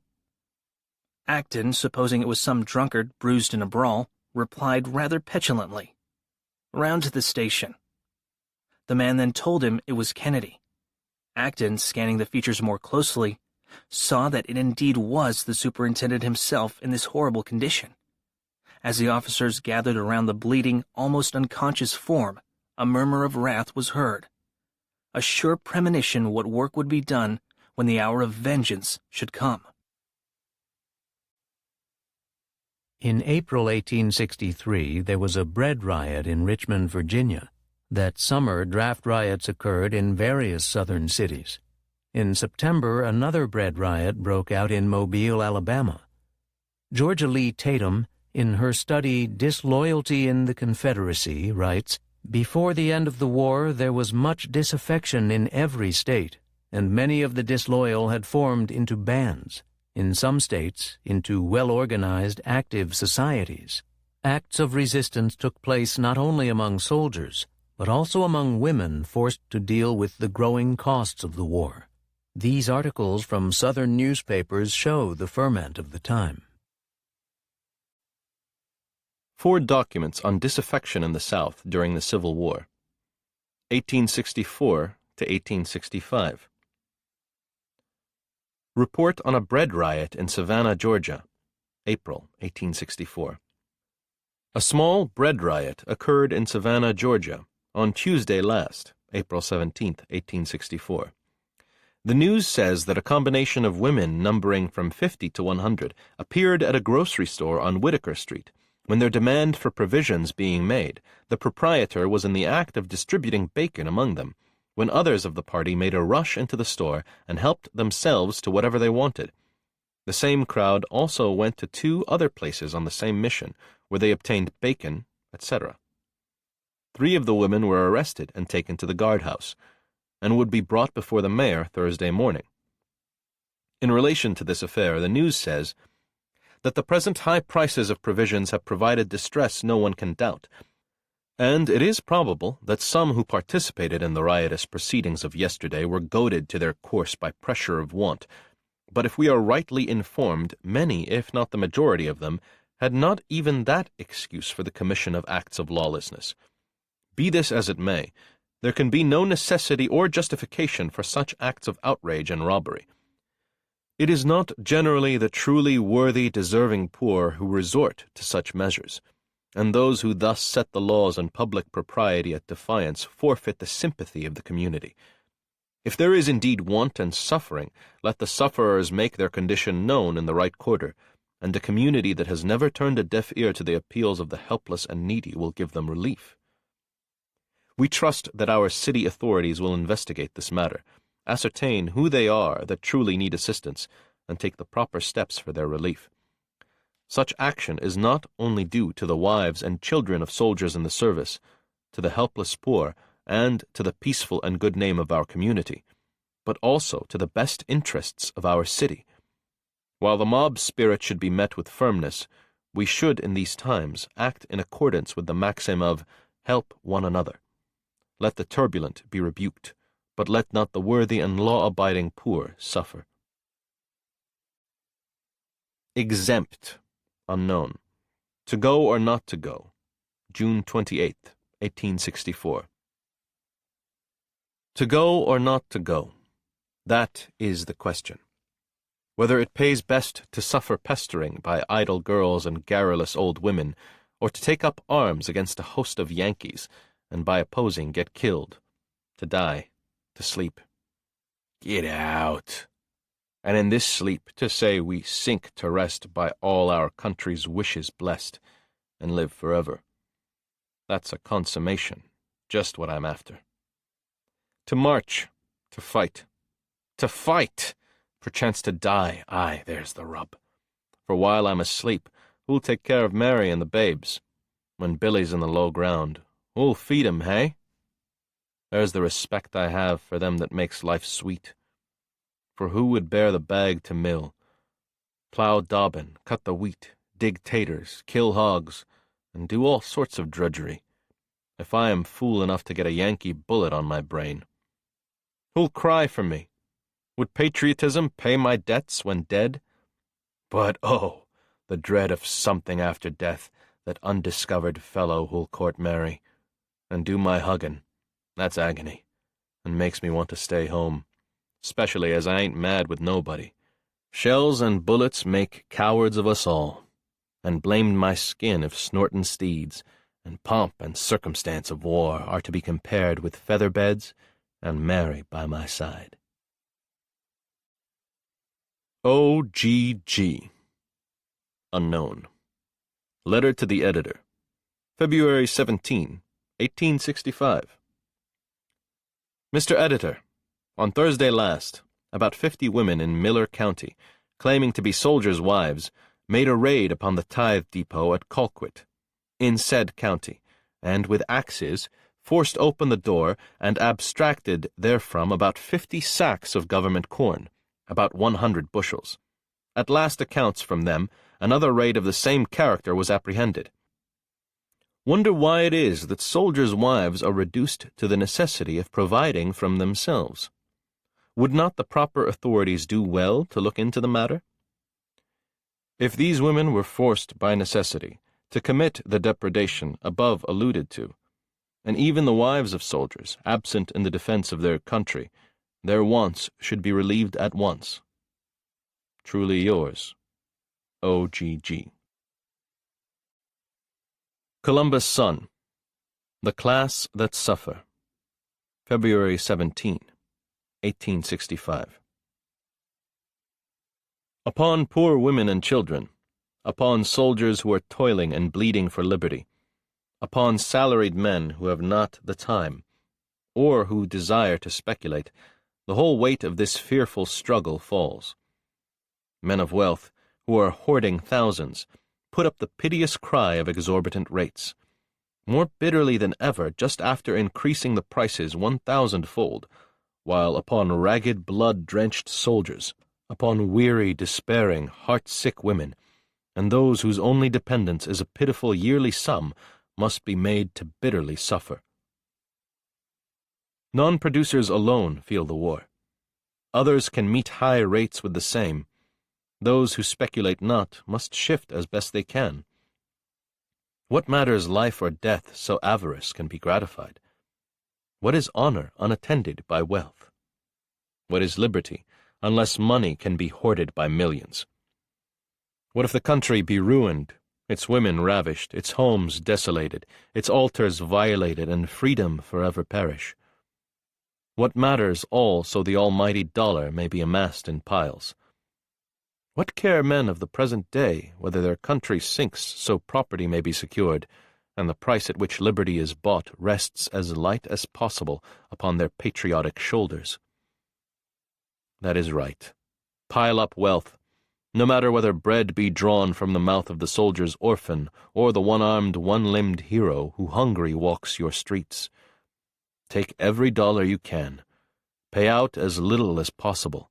Acton, supposing it was some drunkard bruised in a brawl, replied rather petulantly, "Round to the station." The man then told him it was Kennedy. Acton, scanning the features more closely, saw that it indeed was the superintendent himself in this horrible condition. As the officers gathered around the bleeding, almost unconscious form, a murmur of wrath was heard, a sure premonition what work would be done when the hour of vengeance should come. In April 1863, there was a bread riot in Richmond, Virginia. That summer, draft riots occurred in various southern cities. In September, another bread riot broke out in Mobile, Alabama. Georgia Lee Tatum, in her study Disloyalty in the Confederacy, writes, "Before the end of the war, there was much disaffection in every state, and many of the disloyal had formed into bands, in some states into well-organized, active societies. Acts of resistance took place not only among soldiers, but also among women forced to deal with the growing costs of the war. These articles from Southern newspapers show the ferment of the time." 4 documents on disaffection in the South during the Civil War. 1864 to 1865. Report on a bread riot in Savannah, Georgia, April 1864. A small bread riot occurred in Savannah, Georgia, on Tuesday last, April 17, 1864. The news says that a combination of women numbering from 50 to 100 appeared at a grocery store on Whitaker Street. When their demand for provisions being made, the proprietor was in the act of distributing bacon among them, when others of the party made a rush into the store and helped themselves to whatever they wanted. The same crowd also went to 2 other places on the same mission, where they obtained bacon, etc. 3 of the women were arrested and taken to the guardhouse, and would be brought before the mayor Thursday morning. In relation to this affair, the news says that the present high prices of provisions have provided distress no one can doubt, and it is probable that some who participated in the riotous proceedings of yesterday were goaded to their course by pressure of want. But if we are rightly informed, many, if not the majority of them, had not even that excuse for the commission of acts of lawlessness. Be this as it may, there can be no necessity or justification for such acts of outrage and robbery. It is not generally the truly worthy, deserving poor who resort to such measures, and those who thus set the laws and public propriety at defiance forfeit the sympathy of the community. If there is indeed want and suffering, let the sufferers make their condition known in the right quarter, and a community that has never turned a deaf ear to the appeals of the helpless and needy will give them relief. We trust that our city authorities will investigate this matter, ascertain who they are that truly need assistance, and take the proper steps for their relief. Such action is not only due to the wives and children of soldiers in the service, to the helpless poor, and to the peaceful and good name of our community, but also to the best interests of our city. While the mob spirit should be met with firmness, we should in these times act in accordance with the maxim of help one another. Let the turbulent be rebuked, but let not the worthy and law-abiding poor suffer. Exempt, unknown. To go or not to go. June 28, 1864. To go or not to go, that is the question. Whether it pays best to suffer pestering by idle girls and garrulous old women, or to take up arms against a host of Yankees, and by opposing get killed, to die, to sleep. Get out. And in this sleep to say we sink to rest by all our country's wishes blessed, and live forever. That's a consummation, just what I'm after. To march, to fight, perchance to die, aye, there's the rub. For while I'm asleep, who'll take care of Mary and the babes? When Billy's in the low ground, who'll feed 'em, hey? There's the respect I have for them that makes life sweet. For who would bear the bag to mill, plough daubin, cut the wheat, dig taters, kill hogs, and do all sorts of drudgery, if I am fool enough to get a Yankee bullet on my brain? Who'll cry for me? Would patriotism pay my debts when dead? But, oh, the dread of something after death, that undiscovered fellow who'll court Mary, and do my huggin', that's agony, and makes me want to stay home, especially as I ain't mad with nobody. Shells and bullets make cowards of us all, and blamed my skin if snortin' steeds, and pomp and circumstance of war are to be compared with feather beds and Mary by my side. O.G.G. Unknown. Letter to the Editor. February 17, 1865. Mr. Editor, on Thursday last, about 50 women in Miller County, claiming to be soldiers' wives, made a raid upon the tithe depot at Colquitt, in said county, and with axes forced open the door and abstracted therefrom about 50 sacks of government corn, about 100 bushels. At last accounts from them, another raid of the same character was apprehended. Wonder why it is that soldiers' wives are reduced to the necessity of providing from themselves. Would not the proper authorities do well to look into the matter? If these women were forced by necessity to commit the depredation above alluded to, and even the wives of soldiers absent in the defense of their country, their wants should be relieved at once. Truly yours, O.G.G. Columbus Sun. The Class That Suffer. February 17, 1865. Upon poor women and children, upon soldiers who are toiling and bleeding for liberty, upon salaried men who have not the time, or who desire to speculate, the whole weight of this fearful struggle falls. men of wealth, who are hoarding thousands, put up the piteous cry of exorbitant rates. More bitterly than ever just after increasing the prices 1,000-fold, while upon ragged, blood-drenched soldiers, upon weary, despairing, heart-sick women, and those whose only dependence is a pitiful yearly sum, must be made to bitterly suffer. Non-producers alone feel the war. Others can meet high rates with the same. Those who speculate not must shift as best they can. What matters life or death so avarice can be gratified? What is honor unattended by wealth? What is liberty unless money can be hoarded by millions? What if the country be ruined, its women ravished, its homes desolated, its altars violated, and freedom forever perish? What matters all so the almighty dollar may be amassed in piles? What care men of the present day whether their country sinks so property may be secured, and the price at which liberty is bought rests as light as possible upon their patriotic shoulders? That is right. Pile up wealth, no matter whether bread be drawn from the mouth of the soldier's orphan or the one-armed, one-limbed hero who hungry walks your streets. Take every dollar you can. Pay out as little as possible.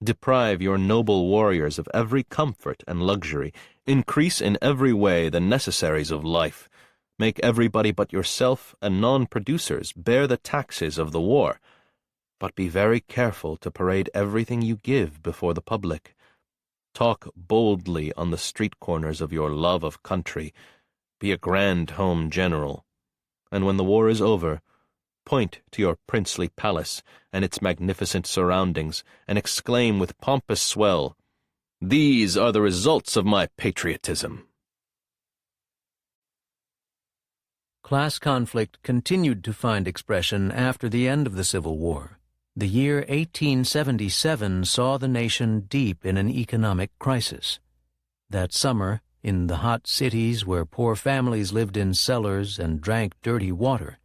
Deprive your noble warriors of every comfort and luxury. Increase in every way the necessaries of life. Make everybody but yourself and non-producers bear the taxes of the war. But be very careful to parade everything you give before the public. Talk boldly on the street corners of your love of country. Be a grand home general. And when the war is over, point to your princely palace and its magnificent surroundings, and exclaim with pompous swell, "These are the results of my patriotism." Class conflict continued to find expression after the end of the Civil War. The year 1877 saw the nation deep in an economic crisis. That summer, in the hot cities where poor families lived in cellars and drank dirty water,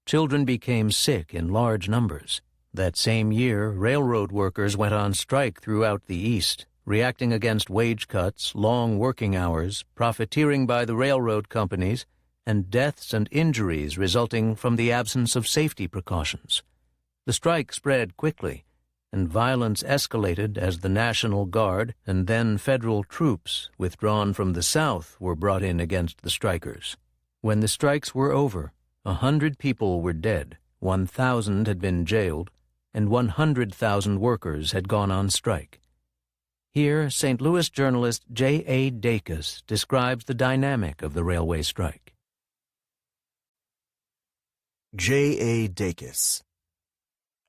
children became sick in large numbers. That same year, railroad workers went on strike throughout the East, reacting against wage cuts, long working hours, profiteering by the railroad companies, and deaths and injuries resulting from the absence of safety precautions. The strike spread quickly, and violence escalated as the National Guard and then federal troops withdrawn from the South were brought in against the strikers. When the strikes were over, 100 people were dead, 1,000 had been jailed, and 100,000 workers had gone on strike. Here, St. Louis journalist J.A. Dacus describes the dynamic of the railway strike. J.A. Dacus,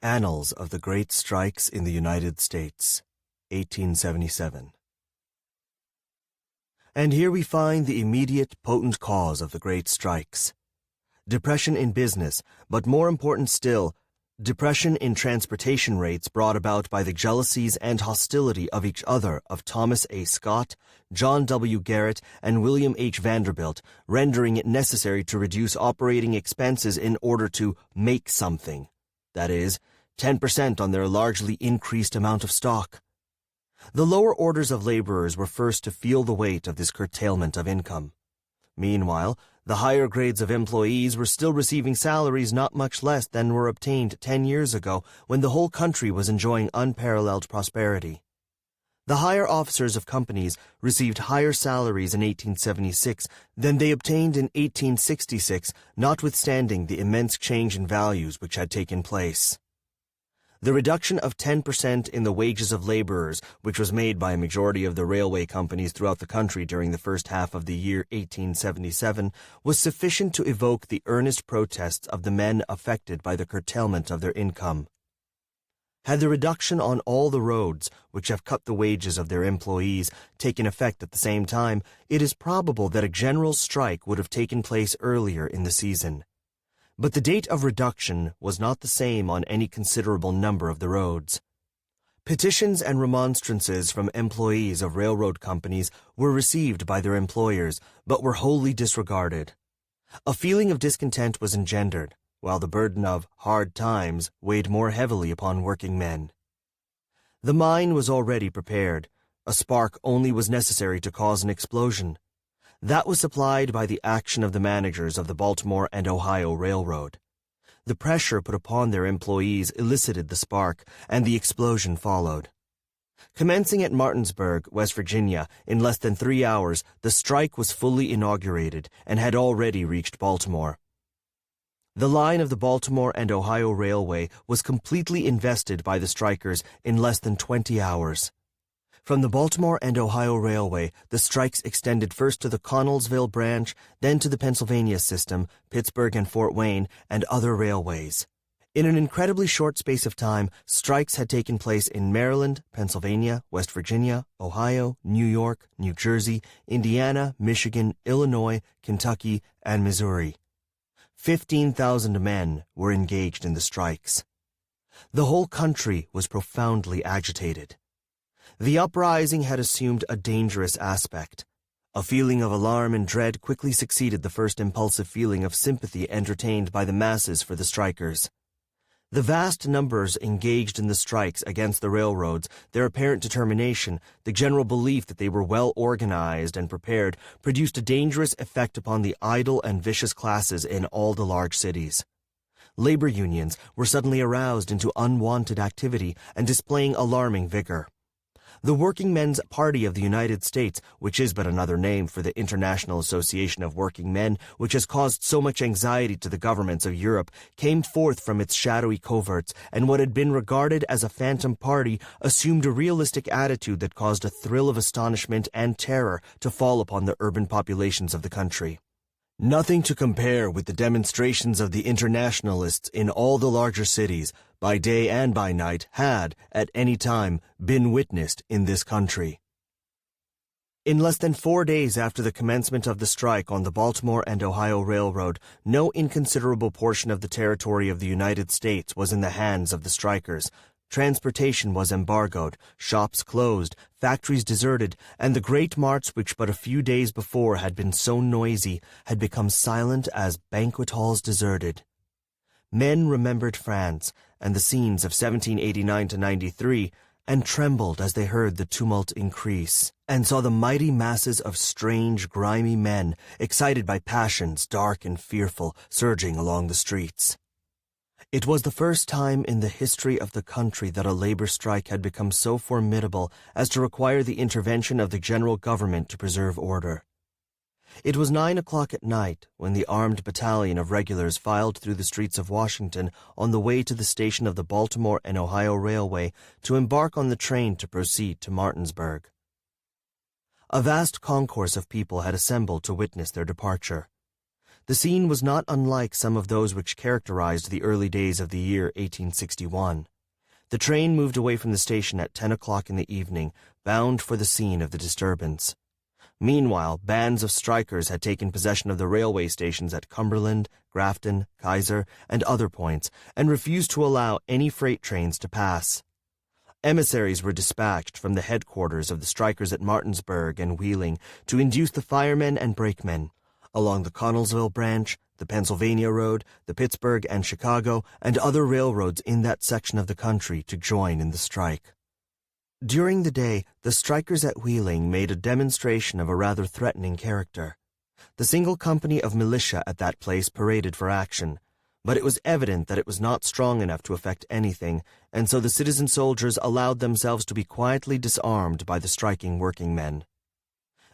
Annals of the Great Strikes in the United States, 1877. And here we find the immediate, potent cause of the great strikes. Depression in business, but more important still, depression in transportation rates brought about by the jealousies and hostility of each other of Thomas A. Scott, John W. Garrett, and William H. Vanderbilt, rendering it necessary to reduce operating expenses in order to make something. That is, 10% on their largely increased amount of stock. The lower orders of laborers were first to feel the weight of this curtailment of income. Meanwhile, the higher grades of employees were still receiving salaries not much less than were obtained 10 years ago when the whole country was enjoying unparalleled prosperity. The higher officers of companies received higher salaries in 1876 than they obtained in 1866, notwithstanding the immense change in values which had taken place. The reduction of 10% in the wages of laborers, which was made by a majority of the railway companies throughout the country during the first half of the year 1877, was sufficient to evoke the earnest protests of the men affected by the curtailment of their income. Had the reduction on all the roads, which have cut the wages of their employees, taken effect at the same time, it is probable that a general strike would have taken place earlier in the season. But the date of reduction was not the same on any considerable number of the roads. Petitions and remonstrances from employees of railroad companies were received by their employers, but were wholly disregarded. A feeling of discontent was engendered, while the burden of hard times weighed more heavily upon working men. The mine was already prepared. A spark only was necessary to cause an explosion. That was supplied by the action of the managers of the Baltimore and Ohio Railroad. The pressure put upon their employees elicited the spark, and the explosion followed. Commencing at Martinsburg, West Virginia, in less than 3 hours, the strike was fully inaugurated and had already reached Baltimore. The line of the Baltimore and Ohio Railway was completely invested by the strikers in less than 20 hours. From the Baltimore and Ohio Railway, the strikes extended first to the Connellsville branch, then to the Pennsylvania system, Pittsburgh and Fort Wayne, and other railways. In an incredibly short space of time, strikes had taken place in Maryland, Pennsylvania, West Virginia, Ohio, New York, New Jersey, Indiana, Michigan, Illinois, Kentucky, and Missouri. 15,000 men were engaged in the strikes. The whole country was profoundly agitated. The uprising had assumed a dangerous aspect. A feeling of alarm and dread quickly succeeded the first impulsive feeling of sympathy entertained by the masses for the strikers. The vast numbers engaged in the strikes against the railroads, their apparent determination, the general belief that they were well organized and prepared, produced a dangerous effect upon the idle and vicious classes in all the large cities. Labor unions were suddenly aroused into unwanted activity and displaying alarming vigor. The Working Men's Party of the United States, which is but another name for the International Association of Working Men, which has caused so much anxiety to the governments of Europe, came forth from its shadowy coverts, and what had been regarded as a phantom party assumed a realistic attitude that caused a thrill of astonishment and terror to fall upon the urban populations of the country. Nothing to compare with the demonstrations of the internationalists in all the larger cities, by day and by night, had, at any time, been witnessed in this country. In less than 4 days after the commencement of the strike on the Baltimore and Ohio Railroad, no inconsiderable portion of the territory of the United States was in the hands of the strikers. Transportation was embargoed, shops closed, factories deserted, and the great marts which but a few days before had been so noisy had become silent as banquet halls deserted. Men remembered France and the scenes of 1789 to 93, and trembled as they heard the tumult increase, and saw the mighty masses of strange, grimy men, excited by passions dark and fearful, surging along the streets. It was the first time in the history of the country that a labor strike had become so formidable as to require the intervention of the general government to preserve order. It was 9 o'clock at night when the armed battalion of regulars filed through the streets of Washington on the way to the station of the Baltimore and Ohio Railway to embark on the train to proceed to Martinsburg. A vast concourse of people had assembled to witness their departure. The scene was not unlike some of those which characterized the early days of the year 1861. The train moved away from the station at 10 o'clock in the evening, bound for the scene of the disturbance. Meanwhile, bands of strikers had taken possession of the railway stations at Cumberland, Grafton, Kaiser, and other points, and refused to allow any freight trains to pass. Emissaries were dispatched from the headquarters of the strikers at Martinsburg and Wheeling to induce the firemen and brakemen along the Connellsville branch, the Pennsylvania Road, the Pittsburgh and Chicago, and other railroads in that section of the country to join in the strike. During the day, the strikers at Wheeling made a demonstration of a rather threatening character. The single company of militia at that place paraded for action, but it was evident that it was not strong enough to effect anything, and so the citizen soldiers allowed themselves to be quietly disarmed by the striking working men.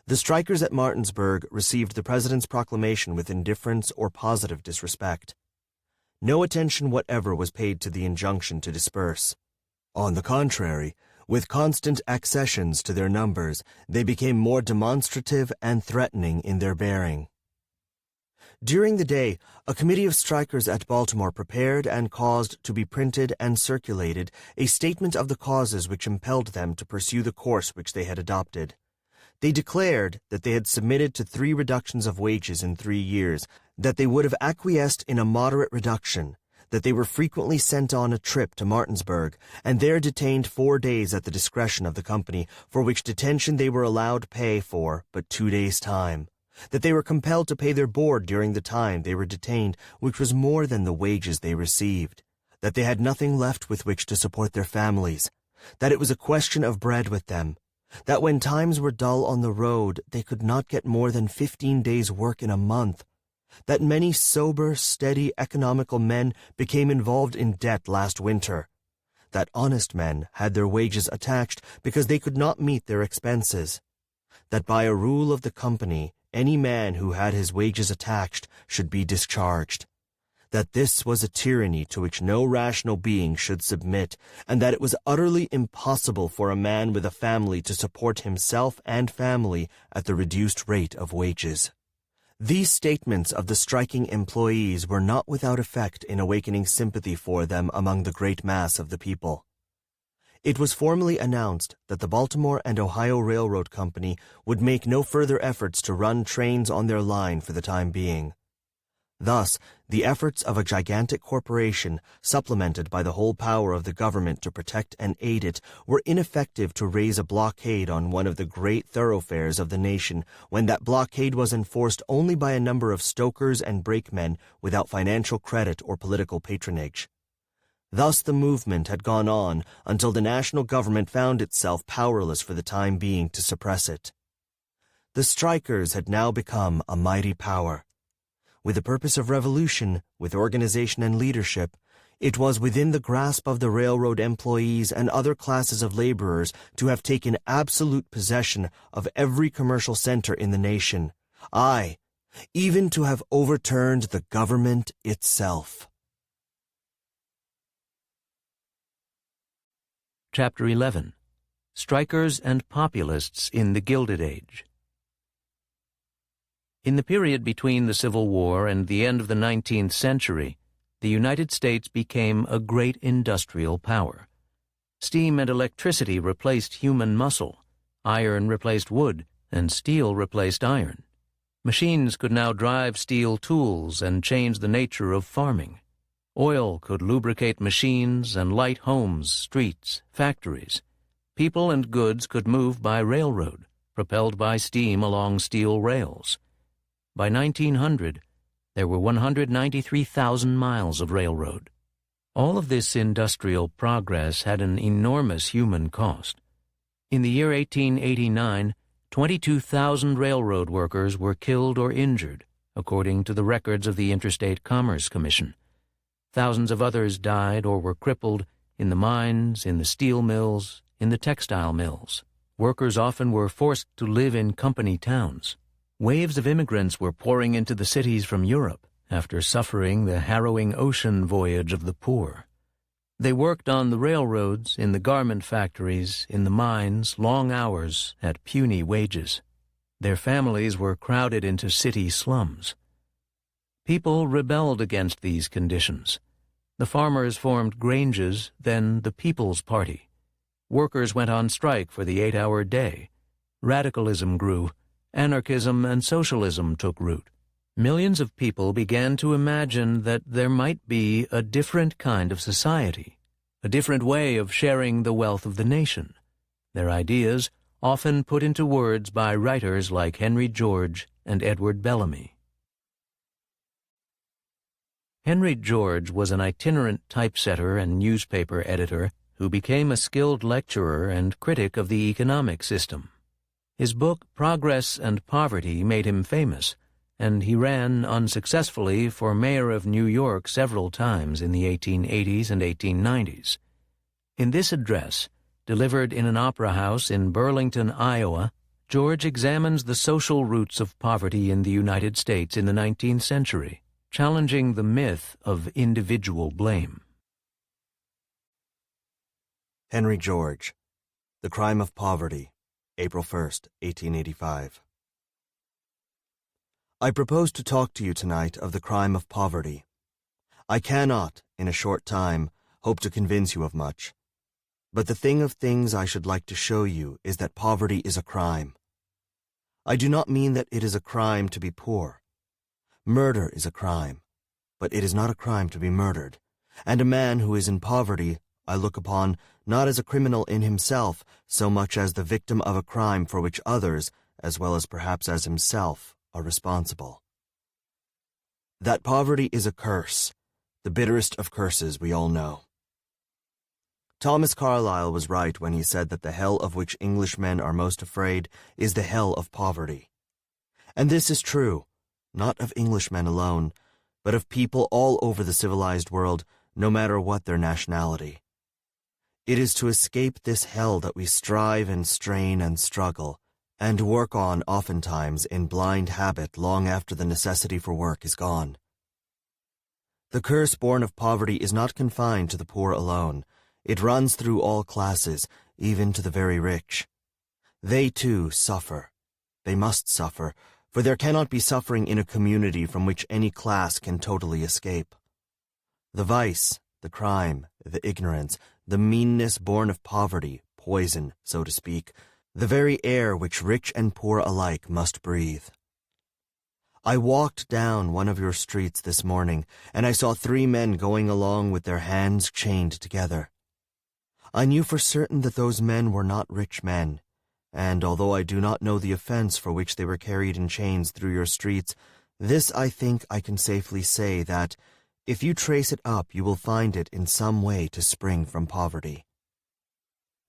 The strikers at Martinsburg received the President's proclamation with indifference or positive disrespect. No attention whatever was paid to the injunction to disperse. On the contrary, with constant accessions to their numbers, they became more demonstrative and threatening in their bearing. During the day, a committee of strikers at Baltimore prepared and caused to be printed and circulated a statement of the causes which impelled them to pursue the course which they had adopted. They declared that they had submitted to 3 reductions of wages in 3 years, that they would have acquiesced in a moderate reduction, that they were frequently sent on a trip to Martinsburg, and there detained 4 days at the discretion of the company, for which detention they were allowed pay for but 2 days' time, that they were compelled to pay their board during the time they were detained, which was more than the wages they received, that they had nothing left with which to support their families, that it was a question of bread with them, that when times were dull on the road, they could not get more than 15 days' work in a month, that many sober, steady, economical men became involved in debt last winter, that honest men had their wages attached because they could not meet their expenses, that by a rule of the company, any man who had his wages attached should be discharged, that this was a tyranny to which no rational being should submit, and that it was utterly impossible for a man with a family to support himself and family at the reduced rate of wages. These statements of the striking employees were not without effect in awakening sympathy for them among the great mass of the people. It was formally announced that the Baltimore and Ohio Railroad Company would make no further efforts to run trains on their line for the time being. Thus, the efforts of a gigantic corporation, supplemented by the whole power of the government to protect and aid it, were ineffective to raise a blockade on one of the great thoroughfares of the nation, when that blockade was enforced only by a number of stokers and brakemen without financial credit or political patronage. Thus the movement had gone on until the national government found itself powerless for the time being to suppress it. The strikers had now become a mighty power. With the purpose of revolution, with organization and leadership, it was within the grasp of the railroad employees and other classes of laborers to have taken absolute possession of every commercial center in the nation, aye, even to have overturned the government itself. Chapter 11. Strikers and Populists in the Gilded Age. In the period between the Civil War and the end of the 19th century, the United States became a great industrial power. Steam and electricity replaced human muscle, iron replaced wood, and steel replaced iron. Machines could now drive steel tools and change the nature of farming. Oil could lubricate machines and light homes, streets, factories. People and goods could move by railroad, propelled by steam along steel rails. By 1900, there were 193,000 miles of railroad. All of this industrial progress had an enormous human cost. In the year 1889, 22,000 railroad workers were killed or injured, according to the records of the Interstate Commerce Commission. Thousands of others died or were crippled in the mines, in the steel mills, in the textile mills. Workers often were forced to live in company towns. Waves of immigrants were pouring into the cities from Europe after suffering the harrowing ocean voyage of the poor. They worked on the railroads, in the garment factories, in the mines, long hours, at puny wages. Their families were crowded into city slums. People rebelled against these conditions. The farmers formed granges, then the People's Party. Workers went on strike for the 8-hour day. Radicalism grew. Anarchism and socialism took root. Millions of people began to imagine that there might be a different kind of society, a different way of sharing the wealth of the nation. Their ideas, often put into words by writers like Henry George and Edward Bellamy. Henry George was an itinerant typesetter and newspaper editor who became a skilled lecturer and critic of the economic system. His book, Progress and Poverty, made him famous, and he ran unsuccessfully for mayor of New York several times in the 1880s and 1890s. In this address, delivered in an opera house in Burlington, Iowa, George examines the social roots of poverty in the United States in the 19th century, challenging the myth of individual blame. Henry George, The Crime of Poverty, April 1st, 1885. I propose to talk to you tonight of the crime of poverty. I cannot, in a short time, hope to convince you of much. But the thing of things I should like to show you is that poverty is a crime. I do not mean that it is a crime to be poor. Murder is a crime, but it is not a crime to be murdered, and a man who is in poverty I look upon not as a criminal in himself so much as the victim of a crime for which others, as well as perhaps as himself, are responsible. That poverty is a curse, the bitterest of curses we all know. Thomas Carlyle was right when he said that the hell of which Englishmen are most afraid is the hell of poverty. And this is true, not of Englishmen alone, but of people all over the civilized world, no matter what their nationality. It is to escape this hell that we strive and strain and struggle, and work on oftentimes in blind habit long after the necessity for work is gone. The curse born of poverty is not confined to the poor alone. It runs through all classes, even to the very rich. They too suffer. They must suffer, for there cannot be suffering in a community from which any class can totally escape. The vice, the crime, the ignorance, the meanness born of poverty, poison, so to speak, the very air which rich and poor alike must breathe. I walked down one of your streets this morning, and I saw 3 men going along with their hands chained together. I knew for certain that those men were not rich men, and although I do not know the offense for which they were carried in chains through your streets, this I think I can safely say that, if you trace it up, you will find it in some way to spring from poverty.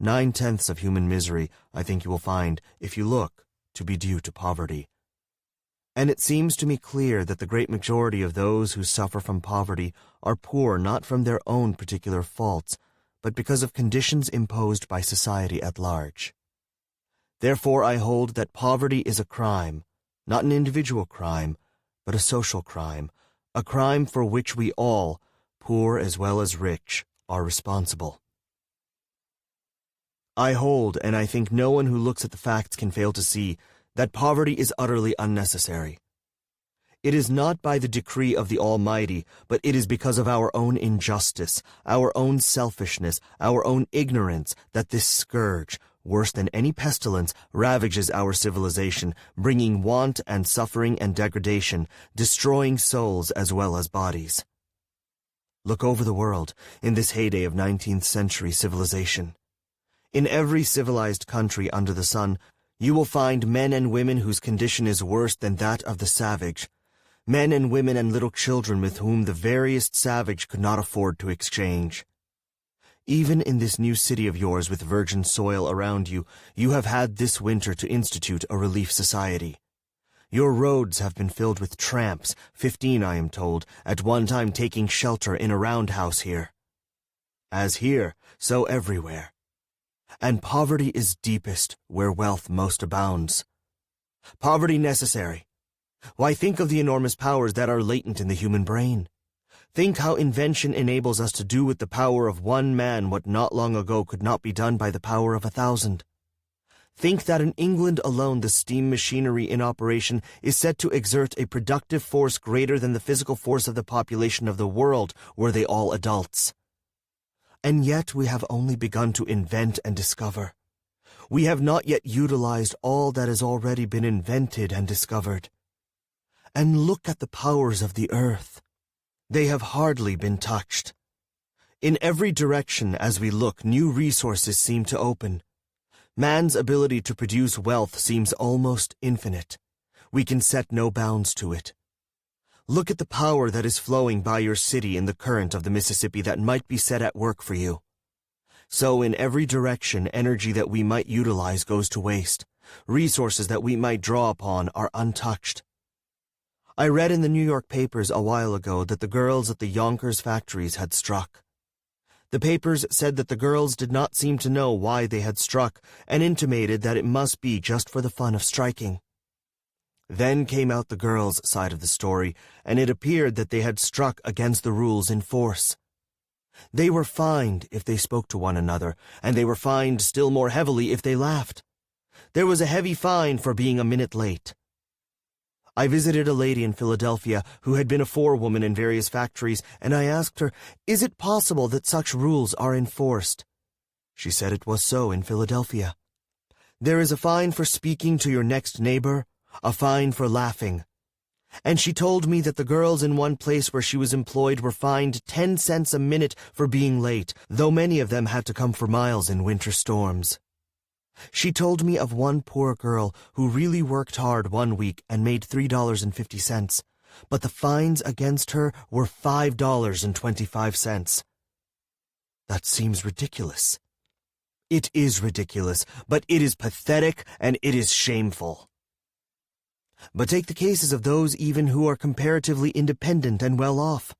9/10 of human misery, I think you will find, if you look, to be due to poverty. And it seems to me clear that the great majority of those who suffer from poverty are poor not from their own particular faults, but because of conditions imposed by society at large. Therefore I hold that poverty is a crime, not an individual crime, but a social crime, a crime for which we all, poor as well as rich, are responsible. I hold, and I think no one who looks at the facts can fail to see, that poverty is utterly unnecessary. It is not by the decree of the Almighty, but it is because of our own injustice, our own selfishness, our own ignorance, that this scourge, worse than any pestilence, ravages our civilization, bringing want and suffering and degradation, destroying souls as well as bodies. Look over the world, in this heyday of 19th century civilization. In every civilized country under the sun, you will find men and women whose condition is worse than that of the savage, men and women and little children with whom the veriest savage could not afford to exchange. Even in this new city of yours with virgin soil around you, you have had this winter to institute a relief society. Your roads have been filled with tramps, 15, I am told, at one time taking shelter in a roundhouse here. As here, so everywhere. And poverty is deepest where wealth most abounds. Poverty necessary. Why, think of the enormous powers that are latent in the human brain. Think how invention enables us to do with the power of one man what not long ago could not be done by the power of 1,000. Think that in England alone the steam machinery in operation is said to exert a productive force greater than the physical force of the population of the world were they all adults. And yet we have only begun to invent and discover. We have not yet utilized all that has already been invented and discovered. And look at the powers of the earth. They have hardly been touched. In every direction as we look, new resources seem to open. Man's ability to produce wealth seems almost infinite. We can set no bounds to it. Look at the power that is flowing by your city in the current of the Mississippi that might be set at work for you. So in every direction, energy that we might utilize goes to waste. Resources that we might draw upon are untouched. I read in the New York papers a while ago that the girls at the Yonkers factories had struck. The papers said that the girls did not seem to know why they had struck, and intimated that it must be just for the fun of striking. Then came out the girls' side of the story, and it appeared that they had struck against the rules in force. They were fined if they spoke to one another, and they were fined still more heavily if they laughed. There was a heavy fine for being a minute late. I visited a lady in Philadelphia who had been a forewoman in various factories, and I asked her, "Is it possible that such rules are enforced?" She said it was so in Philadelphia. There is a fine for speaking to your next neighbor, a fine for laughing. And she told me that the girls in one place where she was employed were fined 10 cents a minute for being late, though many of them had to come for miles in winter storms. She told me of one poor girl who really worked hard one week and made $3.50, but the fines against her were $5.25. That seems ridiculous. It is ridiculous, but it is pathetic and it is shameful. But take the cases of those even who are comparatively independent and well off.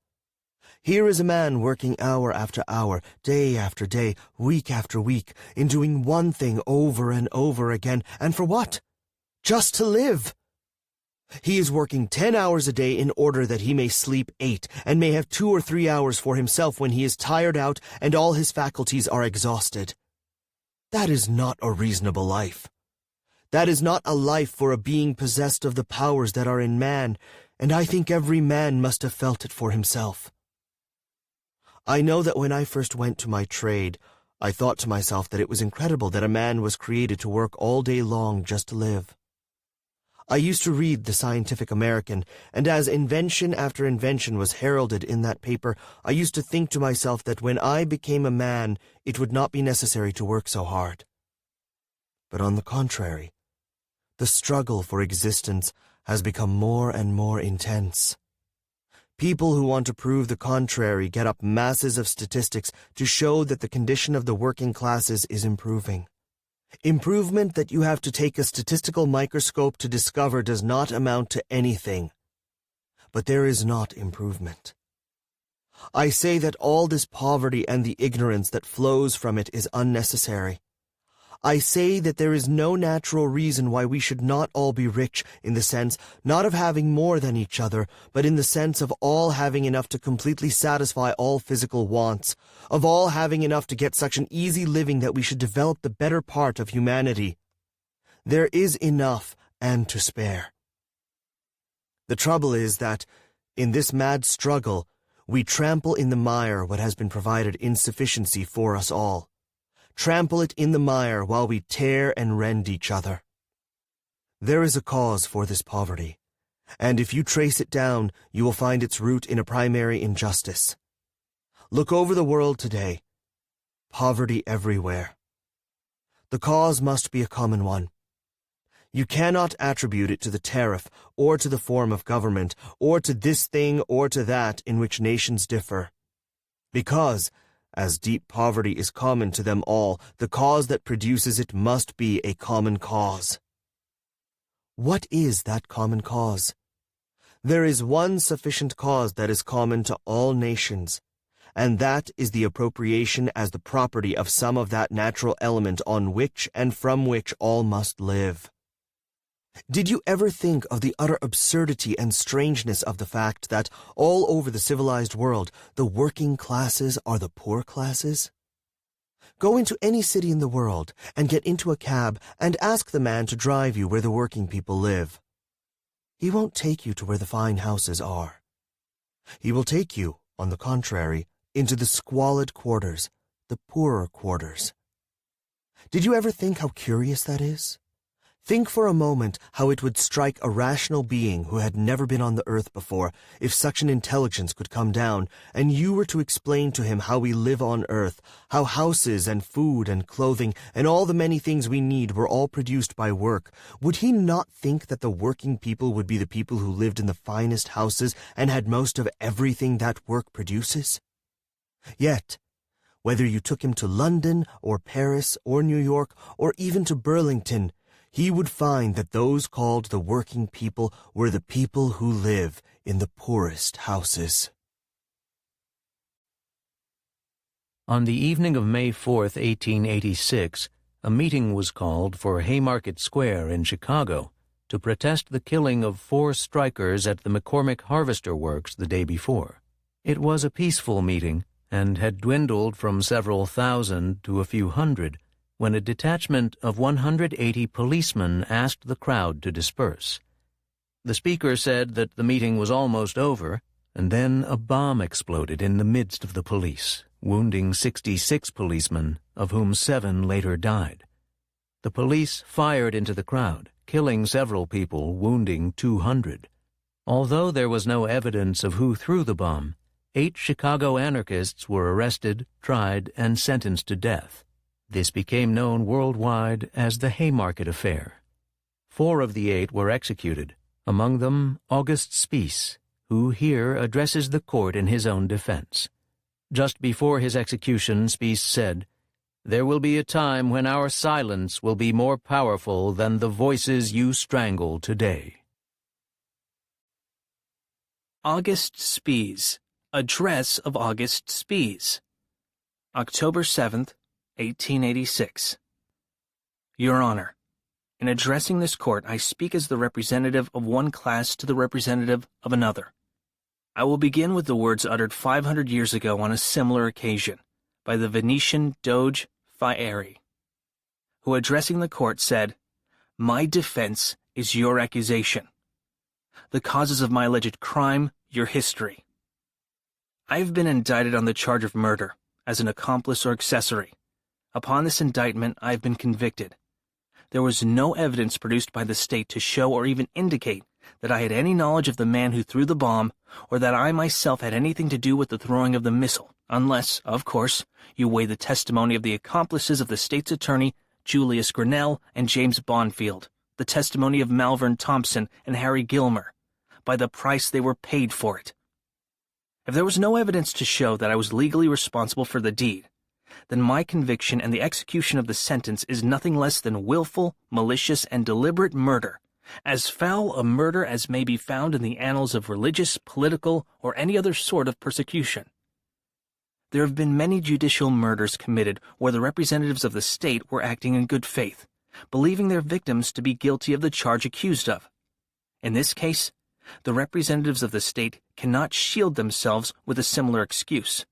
Here is a man working hour after hour, day after day, week after week, in doing one thing over and over again, and for what? Just to live. He is working 10 hours a day in order that he may sleep 8, and may have 2 or 3 hours for himself when he is tired out and all his faculties are exhausted. That is not a reasonable life. That is not a life for a being possessed of the powers that are in man, and I think every man must have felt it for himself. I know that when I first went to my trade, I thought to myself that it was incredible that a man was created to work all day long just to live. I used to read the Scientific American, and as invention after invention was heralded in that paper, I used to think to myself that when I became a man, it would not be necessary to work so hard. But on the contrary, the struggle for existence has become more and more intense. People who want to prove the contrary get up masses of statistics to show that the condition of the working classes is improving. Improvement that you have to take a statistical microscope to discover does not amount to anything. But there is not improvement. I say that all this poverty and the ignorance that flows from it is unnecessary. I say that there is no natural reason why we should not all be rich in the sense not of having more than each other, but in the sense of all having enough to completely satisfy all physical wants, of all having enough to get such an easy living that we should develop the better part of humanity. There is enough and to spare. The trouble is that, in this mad struggle, we trample in the mire what has been provided in sufficiency for us all. Trample it in the mire while we tear and rend each other. There is a cause for this poverty, and if you trace it down, you will find its root in a primary injustice. Look over the world today. Poverty everywhere. The cause must be a common one. You cannot attribute it to the tariff, or to the form of government, or to this thing or to that in which nations differ. Because, as deep poverty is common to them all, the cause that produces it must be a common cause. What is that common cause? There is one sufficient cause that is common to all nations, and that is the appropriation as the property of some of that natural element on which and from which all must live. Did you ever think of the utter absurdity and strangeness of the fact that, all over the civilized world, the working classes are the poor classes? Go into any city in the world and get into a cab and ask the man to drive you where the working people live. He won't take you to where the fine houses are. He will take you, on the contrary, into the squalid quarters, the poorer quarters. Did you ever think how curious that is? Think for a moment how it would strike a rational being who had never been on the earth before if such an intelligence could come down, and you were to explain to him how we live on earth, how houses and food and clothing and all the many things we need were all produced by work. Would he not think that the working people would be the people who lived in the finest houses and had most of everything that work produces? Yet, whether you took him to London or Paris or New York or even to Burlington, he would find that those called the working people were the people who live in the poorest houses. On the evening of May 4th, 1886, a meeting was called for Haymarket Square in Chicago to protest the killing of 4 strikers at the McCormick Harvester Works the day before. It was a peaceful meeting and had dwindled from several thousand to a few hundred, when a detachment of 180 policemen asked the crowd to disperse. The speaker said that the meeting was almost over, and then a bomb exploded in the midst of the police, wounding 66 policemen, of whom 7 later died. The police fired into the crowd, killing several people, wounding 200. Although there was no evidence of who threw the bomb, 8 Chicago anarchists were arrested, tried, and sentenced to death. This became known worldwide as the Haymarket Affair. 4 of the 8 were executed, among them August Spiess, who here addresses the court in his own defense. Just before his execution, Spies said, "There will be a time when our silence will be more powerful than the voices you strangle today." August Spies, Address of August Spies, October 7th, 1886. Your Honor, in addressing this court, I speak as the representative of one class to the representative of another. I will begin with the words uttered 500 years ago on a similar occasion by the Venetian Doge Fieri, who addressing the court said, "My defense is your accusation. The causes of my alleged crime, your history. I have been indicted on the charge of murder, as an accomplice or accessory. Upon this indictment, I have been convicted. There was no evidence produced by the state to show or even indicate that I had any knowledge of the man who threw the bomb, or that I myself had anything to do with the throwing of the missile, unless, of course, you weigh the testimony of the accomplices of the state's attorney, Julius Grinnell and James Bonfield, the testimony of Malvern Thompson and Harry Gilmer, by the price they were paid for it. If there was no evidence to show that I was legally responsible for the deed, then my conviction and the execution of the sentence is nothing less than willful, malicious, and deliberate murder, as foul a murder as may be found in the annals of religious, political, or any other sort of persecution. There have been many judicial murders committed where the representatives of the state were acting in good faith, believing their victims to be guilty of the charge accused of. In this case, the representatives of the state cannot shield themselves with a similar excuse,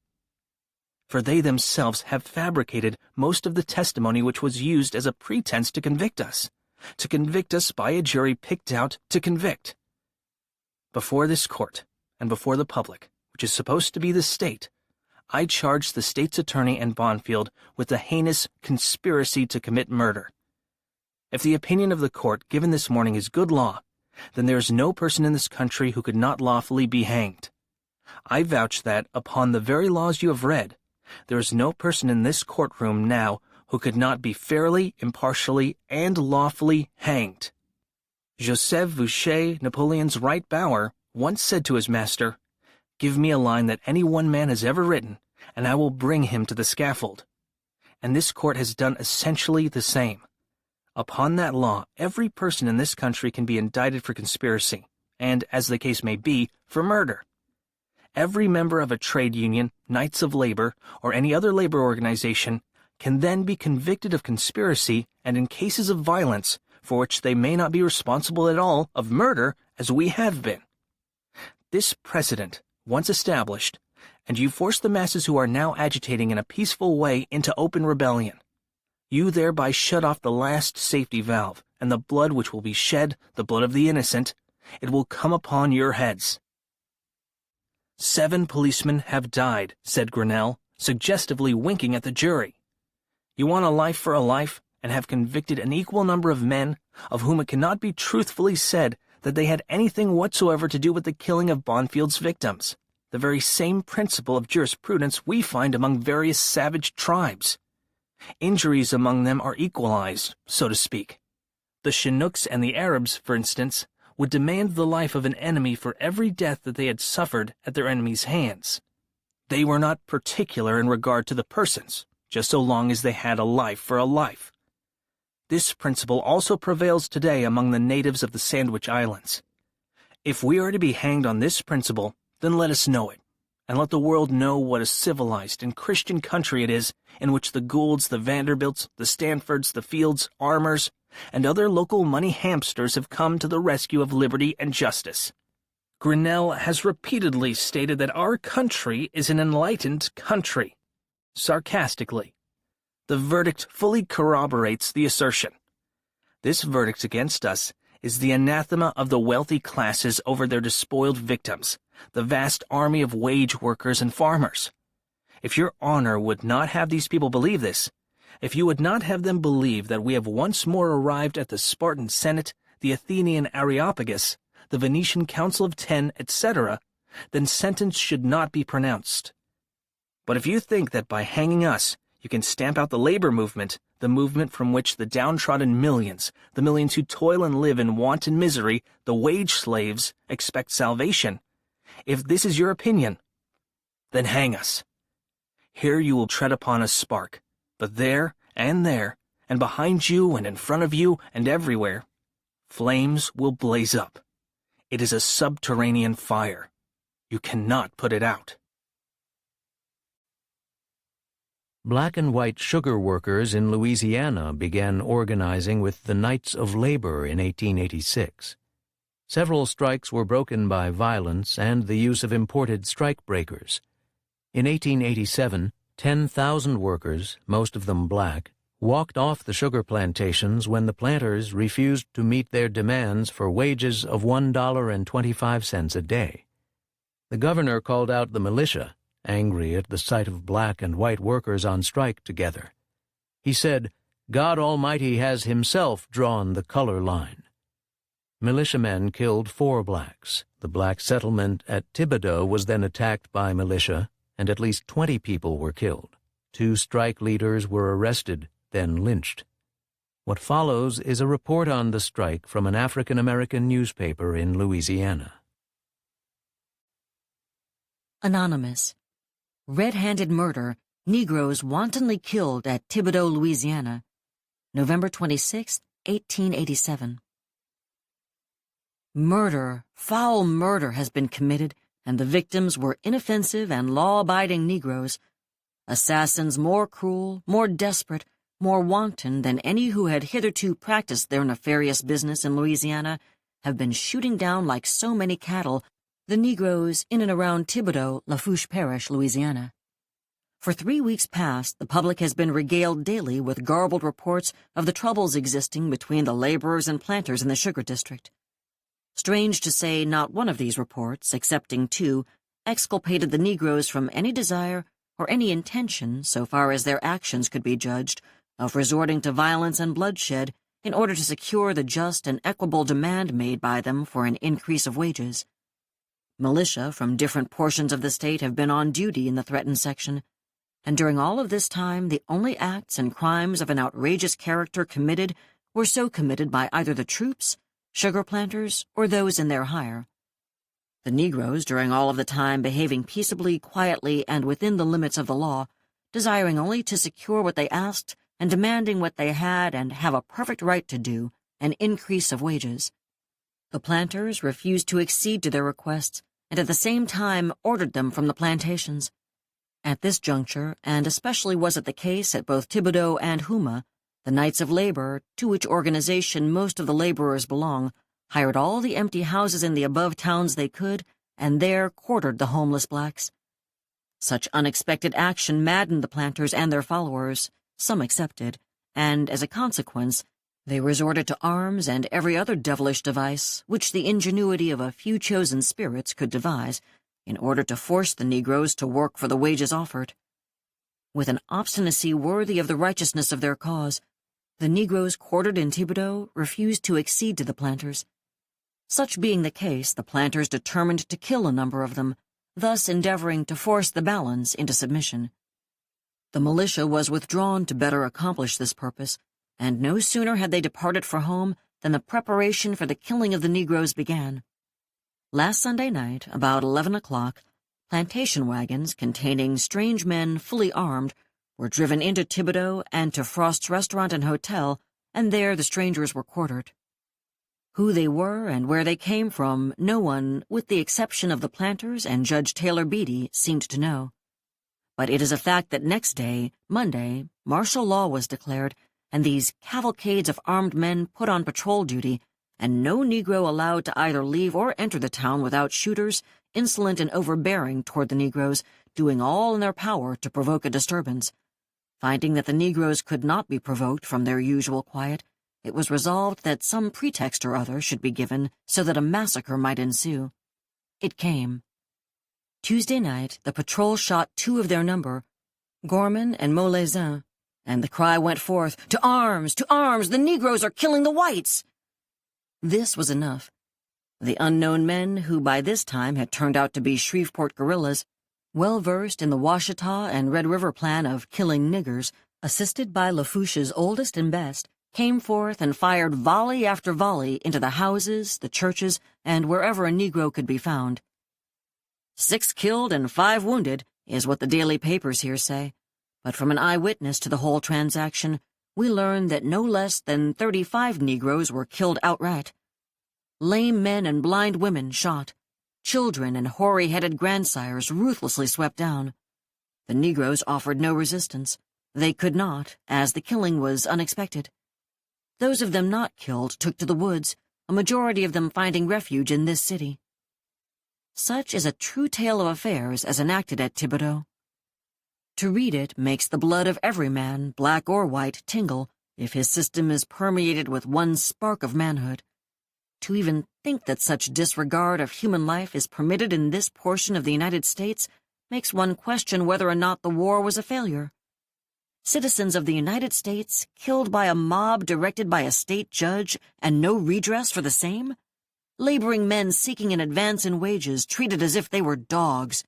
for they themselves have fabricated most of the testimony which was used as a pretense to convict us by a jury picked out to convict. Before this court, and before the public, which is supposed to be the state, I charge the state's attorney and Bonfield with the heinous conspiracy to commit murder. If the opinion of the court given this morning is good law, then there is no person in this country who could not lawfully be hanged. I vouch that, upon the very laws you have read, there is no person in this courtroom now who could not be fairly, impartially, and lawfully hanged. Joseph Fouché, Napoleon's right bower, once said to his master, "Give me a line that any one man has ever written, and I will bring him to the scaffold." And this court has done essentially the same. Upon that law, every person in this country can be indicted for conspiracy, and, as the case may be, for murder. Every member of a trade union, Knights of Labor, or any other labor organization can then be convicted of conspiracy and, in cases of violence, for which they may not be responsible at all, of murder, as we have been. This precedent, once established, and you force the masses who are now agitating in a peaceful way into open rebellion. You thereby shut off the last safety valve, and the blood which will be shed, the blood of the innocent, it will come upon your heads. 7 policemen have died, said Grinnell, suggestively winking at the jury. You want a life for a life, and have convicted an equal number of men, of whom it cannot be truthfully said that they had anything whatsoever to do with the killing of Bonfield's victims, the very same principle of jurisprudence we find among various savage tribes. Injuries among them are equalized, so to speak. The Chinooks and the Arabs, for instance, would demand the life of an enemy for every death that they had suffered at their enemy's hands. They were not particular in regard to the persons, just so long as they had a life for a life. This principle also prevails today among the natives of the Sandwich Islands. If we are to be hanged on this principle, then let us know it, and let the world know what a civilized and Christian country it is in which the Goulds, the Vanderbilts, the Stanfords, the Fields, Armours, and other local money hamsters have come to the rescue of liberty and justice. Grinnell has repeatedly stated that our country is an enlightened country. Sarcastically, the verdict fully corroborates the assertion. This verdict against us is the anathema of the wealthy classes over their despoiled victims, the vast army of wage workers and farmers. If your honor would not have these people believe this, if you would not have them believe that we have once more arrived at the Spartan Senate, the Athenian Areopagus, the Venetian Council of 10, etc., then sentence should not be pronounced. But if you think that by hanging us, you can stamp out the labor movement, the movement from which the downtrodden millions, the millions who toil and live in want and misery, the wage slaves, expect salvation, if this is your opinion, then hang us. Here you will tread upon a spark, but there, and behind you, and in front of you, and everywhere, flames will blaze up. It is a subterranean fire. You cannot put it out. Black and white sugar workers in Louisiana began organizing with the Knights of Labor in 1886. Several strikes were broken by violence and the use of imported strike breakers. In 1887, 10,000 workers, most of them black, walked off the sugar plantations when the planters refused to meet their demands for wages of $1.25 a day. The governor called out the militia, angry at the sight of black and white workers on strike together. He said, "God Almighty has himself drawn the color line." Militiamen killed 4 blacks. The black settlement at Thibodaux was then attacked by militia, and at least 20 people were killed. 2 strike leaders were arrested, then lynched. What follows is a report on the strike from an African-American newspaper in Louisiana. Anonymous. Red-handed murder. Negroes wantonly killed at Thibodaux, Louisiana. November 26, 1887. Murder, foul murder has been committed, and the victims were inoffensive and law-abiding Negroes. Assassins more cruel, more desperate, more wanton than any who had hitherto practiced their nefarious business in Louisiana have been shooting down like so many cattle the Negroes in and around Thibodaux, Lafourche Parish, Louisiana. For 3 weeks past, the public has been regaled daily with garbled reports of the troubles existing between the laborers and planters in the sugar district. Strange to say, not one of these reports, excepting 2, exculpated the Negroes from any desire or any intention, so far as their actions could be judged, of resorting to violence and bloodshed in order to secure the just and equitable demand made by them for an increase of wages. Militia from different portions of the state have been on duty in the threatened section, and during all of this time the only acts and crimes of an outrageous character committed were so committed by either the troops, sugar planters, or those in their hire. The Negroes, during all of the time, behaving peaceably, quietly, and within the limits of the law, desiring only to secure what they asked and demanding what they had and have a perfect right to do, an increase of wages. The planters refused to accede to their requests and at the same time ordered them from the plantations. At this juncture, and especially was it the case at both Thibodaux and Houma, the Knights of Labor, to which organization most of the laborers belong, hired all the empty houses in the above towns they could, and there quartered the homeless blacks. Such unexpected action maddened the planters and their followers, some excepted, and, as a consequence, they resorted to arms and every other devilish device which the ingenuity of a few chosen spirits could devise in order to force the Negroes to work for the wages offered. With an obstinacy worthy of the righteousness of their cause, the Negroes quartered in Thibodaux refused to accede to the planters. Such being the case, the planters determined to kill a number of them, thus endeavoring to force the balance into submission. The militia was withdrawn to better accomplish this purpose, and no sooner had they departed for home than the preparation for the killing of the Negroes began. Last Sunday night, about 11 o'clock, plantation wagons containing strange men fully armed were driven into Thibodaux and to Frost's restaurant and hotel, and there the strangers were quartered. Who they were and where they came from, no one, with the exception of the planters and Judge Taylor Beatty, seemed to know. But it is a fact that next day, Monday, martial law was declared, and these cavalcades of armed men put on patrol duty, and no Negro allowed to either leave or enter the town without shooters, insolent and overbearing toward the Negroes, doing all in their power to provoke a disturbance. Finding that the Negroes could not be provoked from their usual quiet, it was resolved that some pretext or other should be given so that a massacre might ensue. It came. Tuesday night, the patrol shot 2 of their number, Gorman and Molezin, and the cry went forth, to arms, the Negroes are killing the whites!" This was enough. The unknown men, who by this time had turned out to be Shreveport guerrillas, well versed in the Washita and Red River plan of killing niggers, assisted by Lafourche's oldest and best, came forth and fired volley after volley into the houses, the churches, and wherever a Negro could be found. 6 killed and 5 wounded, is what the daily papers here say, but from an eyewitness to the whole transaction, we learn that no less than 35 Negroes were killed outright. Lame men and blind women shot. Children and hoary-headed grandsires ruthlessly swept down. The Negroes offered no resistance. They could not, as the killing was unexpected. Those of them not killed took to the woods, a majority of them finding refuge in this city. Such is a true tale of affairs as enacted at Thibodaux. To read it makes the blood of every man, black or white, tingle if his system is permeated with one spark of manhood. To even think that such disregard of human life is permitted in this portion of the United States makes one question whether or not the war was a failure. Citizens of the United States killed by a mob directed by a state judge and no redress for the same? Laboring men seeking an advance in wages treated as if they were dogs.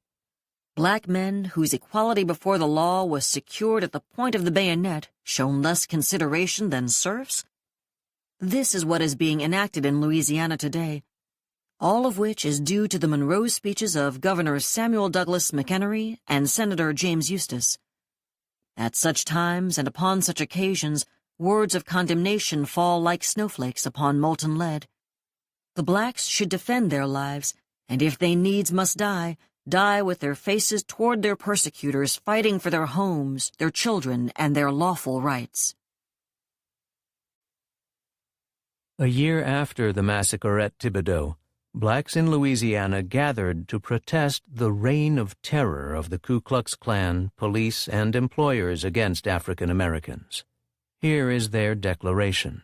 Black men whose equality before the law was secured at the point of the bayonet shown less consideration than serfs? This is what is being enacted in Louisiana today, all of which is due to the Monroe speeches of Governor Samuel Douglas McHenry and Senator James Eustis. At such times and upon such occasions, words of condemnation fall like snowflakes upon molten lead. The blacks should defend their lives, and if they needs must die with their faces toward their persecutors, fighting for their homes, their children, and their lawful rights. A year after the massacre at Thibodaux, blacks in Louisiana gathered to protest the reign of terror of the Ku Klux Klan, police, and employers against African Americans. Here is their declaration.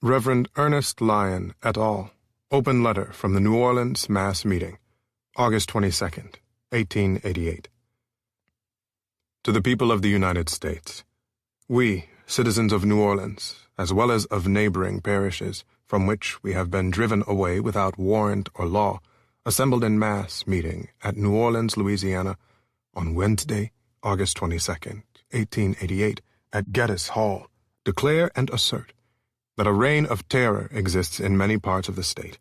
Reverend Ernest Lyon et al. Open letter from the New Orleans Mass Meeting, August 22nd, 1888. To the people of the United States, we, citizens of New Orleans, as well as of neighboring parishes, from which we have been driven away without warrant or law, assembled in mass meeting at New Orleans, Louisiana, on Wednesday, August 22nd, 1888, at Geddes Hall, declare and assert that a reign of terror exists in many parts of the state,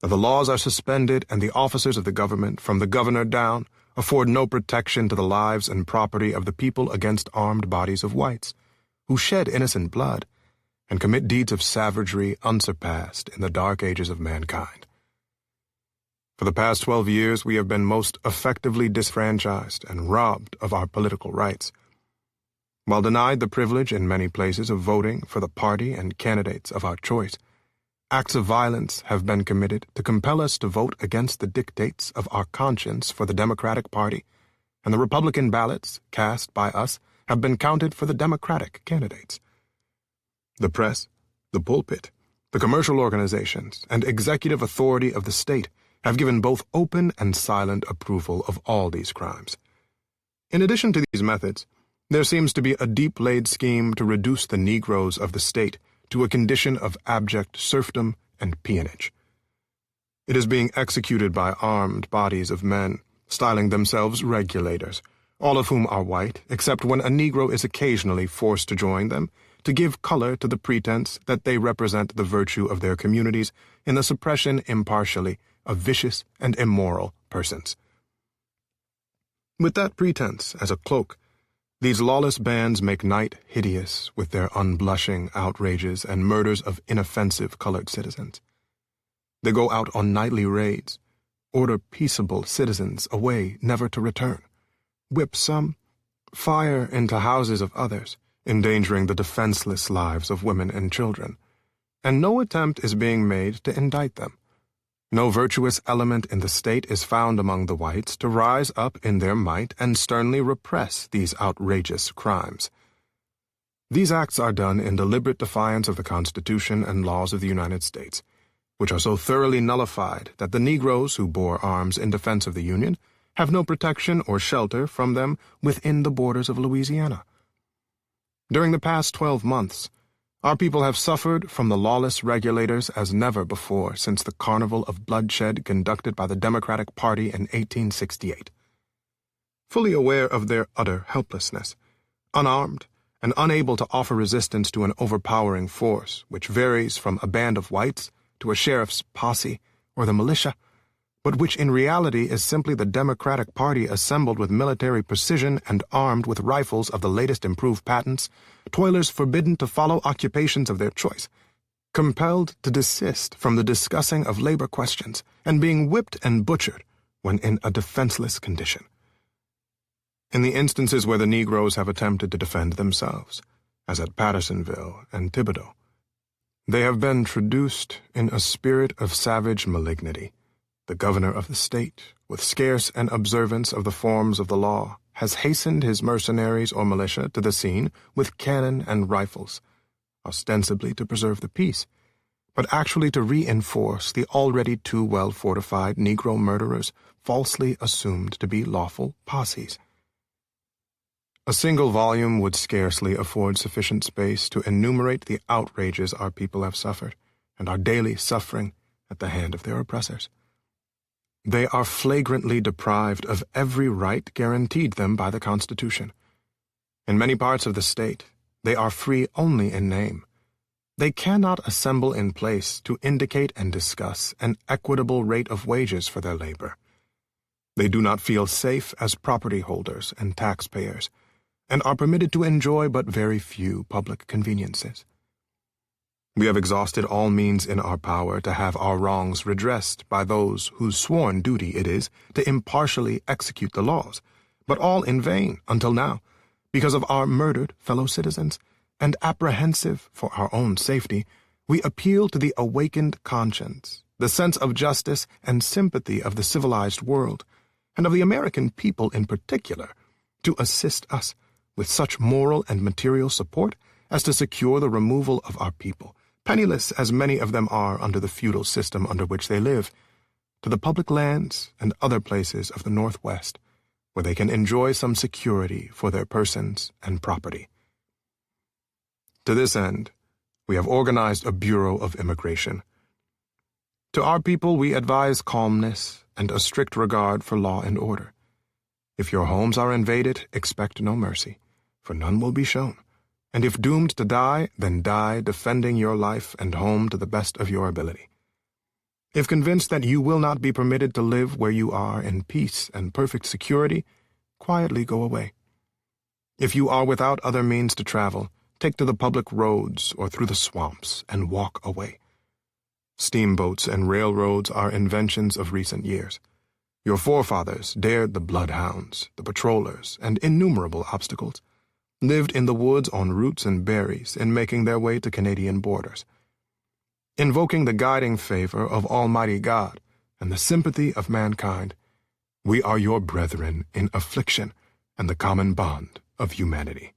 that the laws are suspended and the officers of the government, from the governor down, afford no protection to the lives and property of the people against armed bodies of whites, who shed innocent blood and commit deeds of savagery unsurpassed in the dark ages of mankind. For the past 12 years, we have been most effectively disfranchised and robbed of our political rights. While denied the privilege in many places of voting for the party and candidates of our choice, acts of violence have been committed to compel us to vote against the dictates of our conscience for the Democratic Party, and the Republican ballots cast by us have been counted for the Democratic candidates. The press, the pulpit, the commercial organizations, and executive authority of the state have given both open and silent approval of all these crimes. In addition to these methods, there seems to be a deep-laid scheme to reduce the Negroes of the state to a condition of abject serfdom and peonage. It is being executed by armed bodies of men, styling themselves regulators, all of whom are white, except when a Negro is occasionally forced to join them, to give color to the pretense that they represent the virtue of their communities in the suppression impartially of vicious and immoral persons. With that pretense as a cloak, these lawless bands make night hideous with their unblushing outrages and murders of inoffensive colored citizens. They go out on nightly raids, order peaceable citizens away never to return, whip some, fire into houses of others, endangering the defenseless lives of women and children, and no attempt is being made to indict them. No virtuous element in the state is found among the whites to rise up in their might and sternly repress these outrageous crimes. These acts are done in deliberate defiance of the Constitution and laws of the United States, which are so thoroughly nullified that the Negroes who bore arms in defense of the Union have no protection or shelter from them within the borders of Louisiana. During the past 12 months, our people have suffered from the lawless regulators as never before since the carnival of bloodshed conducted by the Democratic Party in 1868. Fully aware of their utter helplessness, unarmed and unable to offer resistance to an overpowering force which varies from a band of whites to a sheriff's posse or the militia, but which in reality is simply the Democratic Party assembled with military precision and armed with rifles of the latest improved patents, toilers forbidden to follow occupations of their choice, compelled to desist from the discussing of labor questions, and being whipped and butchered when in a defenseless condition. In the instances where the Negroes have attempted to defend themselves, as at Pattersonville and Thibodaux, they have been traduced in a spirit of savage malignity. The governor of the state, with scarce an observance of the forms of the law, has hastened his mercenaries or militia to the scene with cannon and rifles, ostensibly to preserve the peace, but actually to reinforce the already too well-fortified Negro murderers falsely assumed to be lawful posses. A single volume would scarcely afford sufficient space to enumerate the outrages our people have suffered and are daily suffering at the hand of their oppressors. They are flagrantly deprived of every right guaranteed them by the Constitution. In many parts of the state, they are free only in name. They cannot assemble in place to indicate and discuss an equitable rate of wages for their labor. They do not feel safe as property holders and taxpayers, and are permitted to enjoy but very few public conveniences. We have exhausted all means in our power to have our wrongs redressed by those whose sworn duty it is to impartially execute the laws, but all in vain until now, because of our murdered fellow citizens, and apprehensive for our own safety, we appeal to the awakened conscience, the sense of justice and sympathy of the civilized world, and of the American people in particular, to assist us with such moral and material support as to secure the removal of our people, penniless as many of them are under the feudal system under which they live, to the public lands and other places of the Northwest, where they can enjoy some security for their persons and property. To this end, we have organized a Bureau of Immigration. To our people we advise calmness and a strict regard for law and order. If your homes are invaded, expect no mercy, for none will be shown. And if doomed to die, then die defending your life and home to the best of your ability. If convinced that you will not be permitted to live where you are in peace and perfect security, quietly go away. If you are without other means to travel, take to the public roads or through the swamps and walk away. Steamboats and railroads are inventions of recent years. Your forefathers dared the bloodhounds, the patrollers, and innumerable obstacles, lived in the woods on roots and berries in making their way to Canadian borders. Invoking the guiding favor of Almighty God and the sympathy of mankind, we are your brethren in affliction and the common bond of humanity.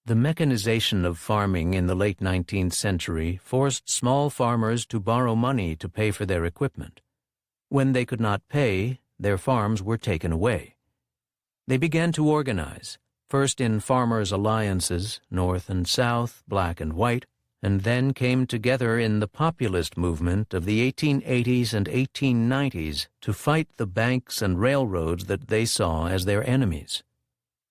The mechanization of farming in the late 19th century forced small farmers to borrow money to pay for their equipment. When they could not pay, their farms were taken away. They began to organize, first in farmers' alliances, North and South, black and white, and then came together in the populist movement of the 1880s and 1890s to fight the banks and railroads that they saw as their enemies.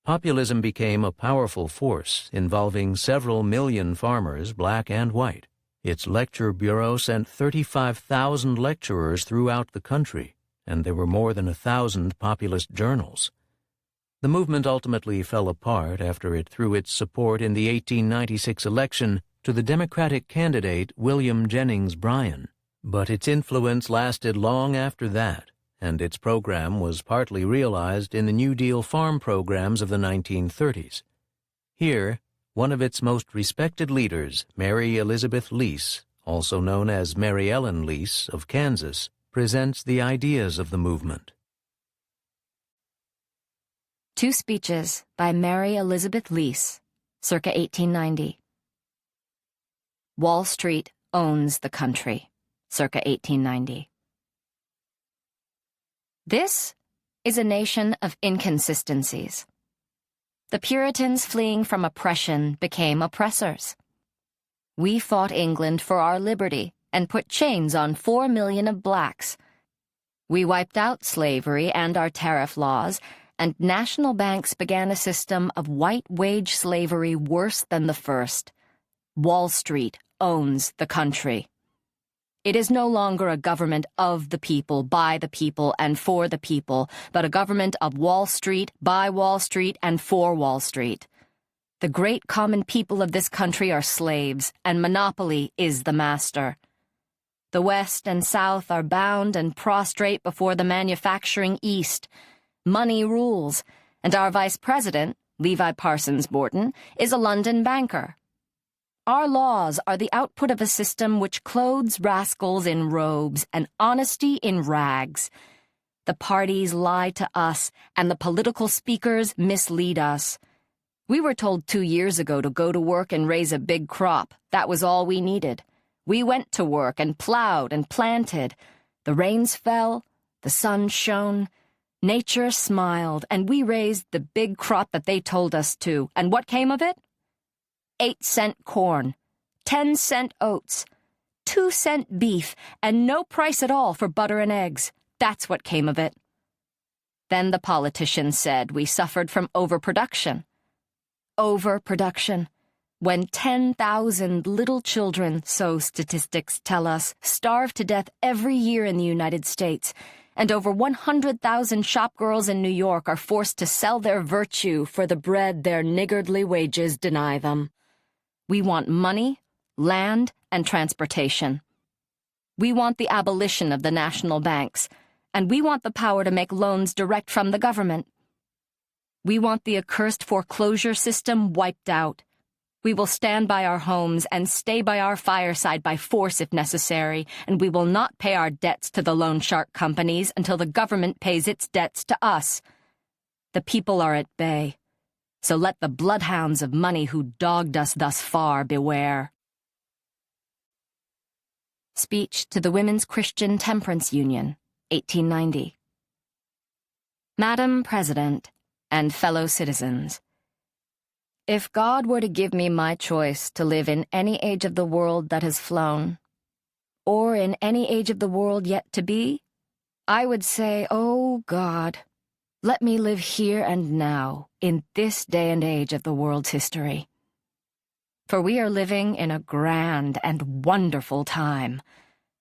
Populism became a powerful force involving several million farmers, black and white. Its lecture bureau sent 35,000 lecturers throughout the country, and there were more than 1,000 populist journals. The movement ultimately fell apart after it threw its support in the 1896 election to the Democratic candidate William Jennings Bryan, but its influence lasted long after that, and its program was partly realized in the New Deal farm programs of the 1930s. Here, one of its most respected leaders, Mary Elizabeth Lease, also known as Mary Ellen Lease of Kansas, presents the ideas of the movement. Two speeches by Mary Elizabeth Lease, circa 1890. Wall Street owns the country, circa 1890. This is a nation of inconsistencies. The Puritans fleeing from oppression became oppressors. We fought England for our liberty and put chains on 4 million of blacks. We wiped out slavery and our tariff laws, and national banks began a system of white wage slavery worse than the first. Wall Street owns the country. It is no longer a government of the people, by the people, and for the people, but a government of Wall Street, by Wall Street, and for Wall Street. The great common people of this country are slaves, and monopoly is the master. The West and South are bound and prostrate before the manufacturing East. Money rules, and our vice president, Levi Parsons Morton, is a London banker. Our laws are the output of a system which clothes rascals in robes and honesty in rags. The parties lie to us, and the political speakers mislead us. We were told 2 years ago to go to work and raise a big crop. That was all we needed. We went to work and plowed and planted. The rains fell, the sun shone, nature smiled, and we raised the big crop that they told us to. And what came of it? 8-cent corn, 10-cent oats, 2-cent beef, and no price at all for butter and eggs. That's what came of it. Then the politicians said we suffered from overproduction. Overproduction. When 10,000 little children, so statistics tell us, starve to death every year in the United States, and over 100,000 shopgirls in New York are forced to sell their virtue for the bread their niggardly wages deny them. We want money, land, and transportation. We want the abolition of the national banks, and we want the power to make loans direct from the government. We want the accursed foreclosure system wiped out. We will stand by our homes and stay by our fireside by force if necessary, and we will not pay our debts to the loan shark companies until the government pays its debts to us. The people are at bay. So let the bloodhounds of money who dogged us thus far beware. Speech to the Women's Christian Temperance Union, 1890. Madam President and fellow citizens, if God were to give me my choice to live in any age of the world that has flown, or in any age of the world yet to be, I would say, oh God, let me live here and now, in this day and age of the world's history. For we are living in a grand and wonderful time,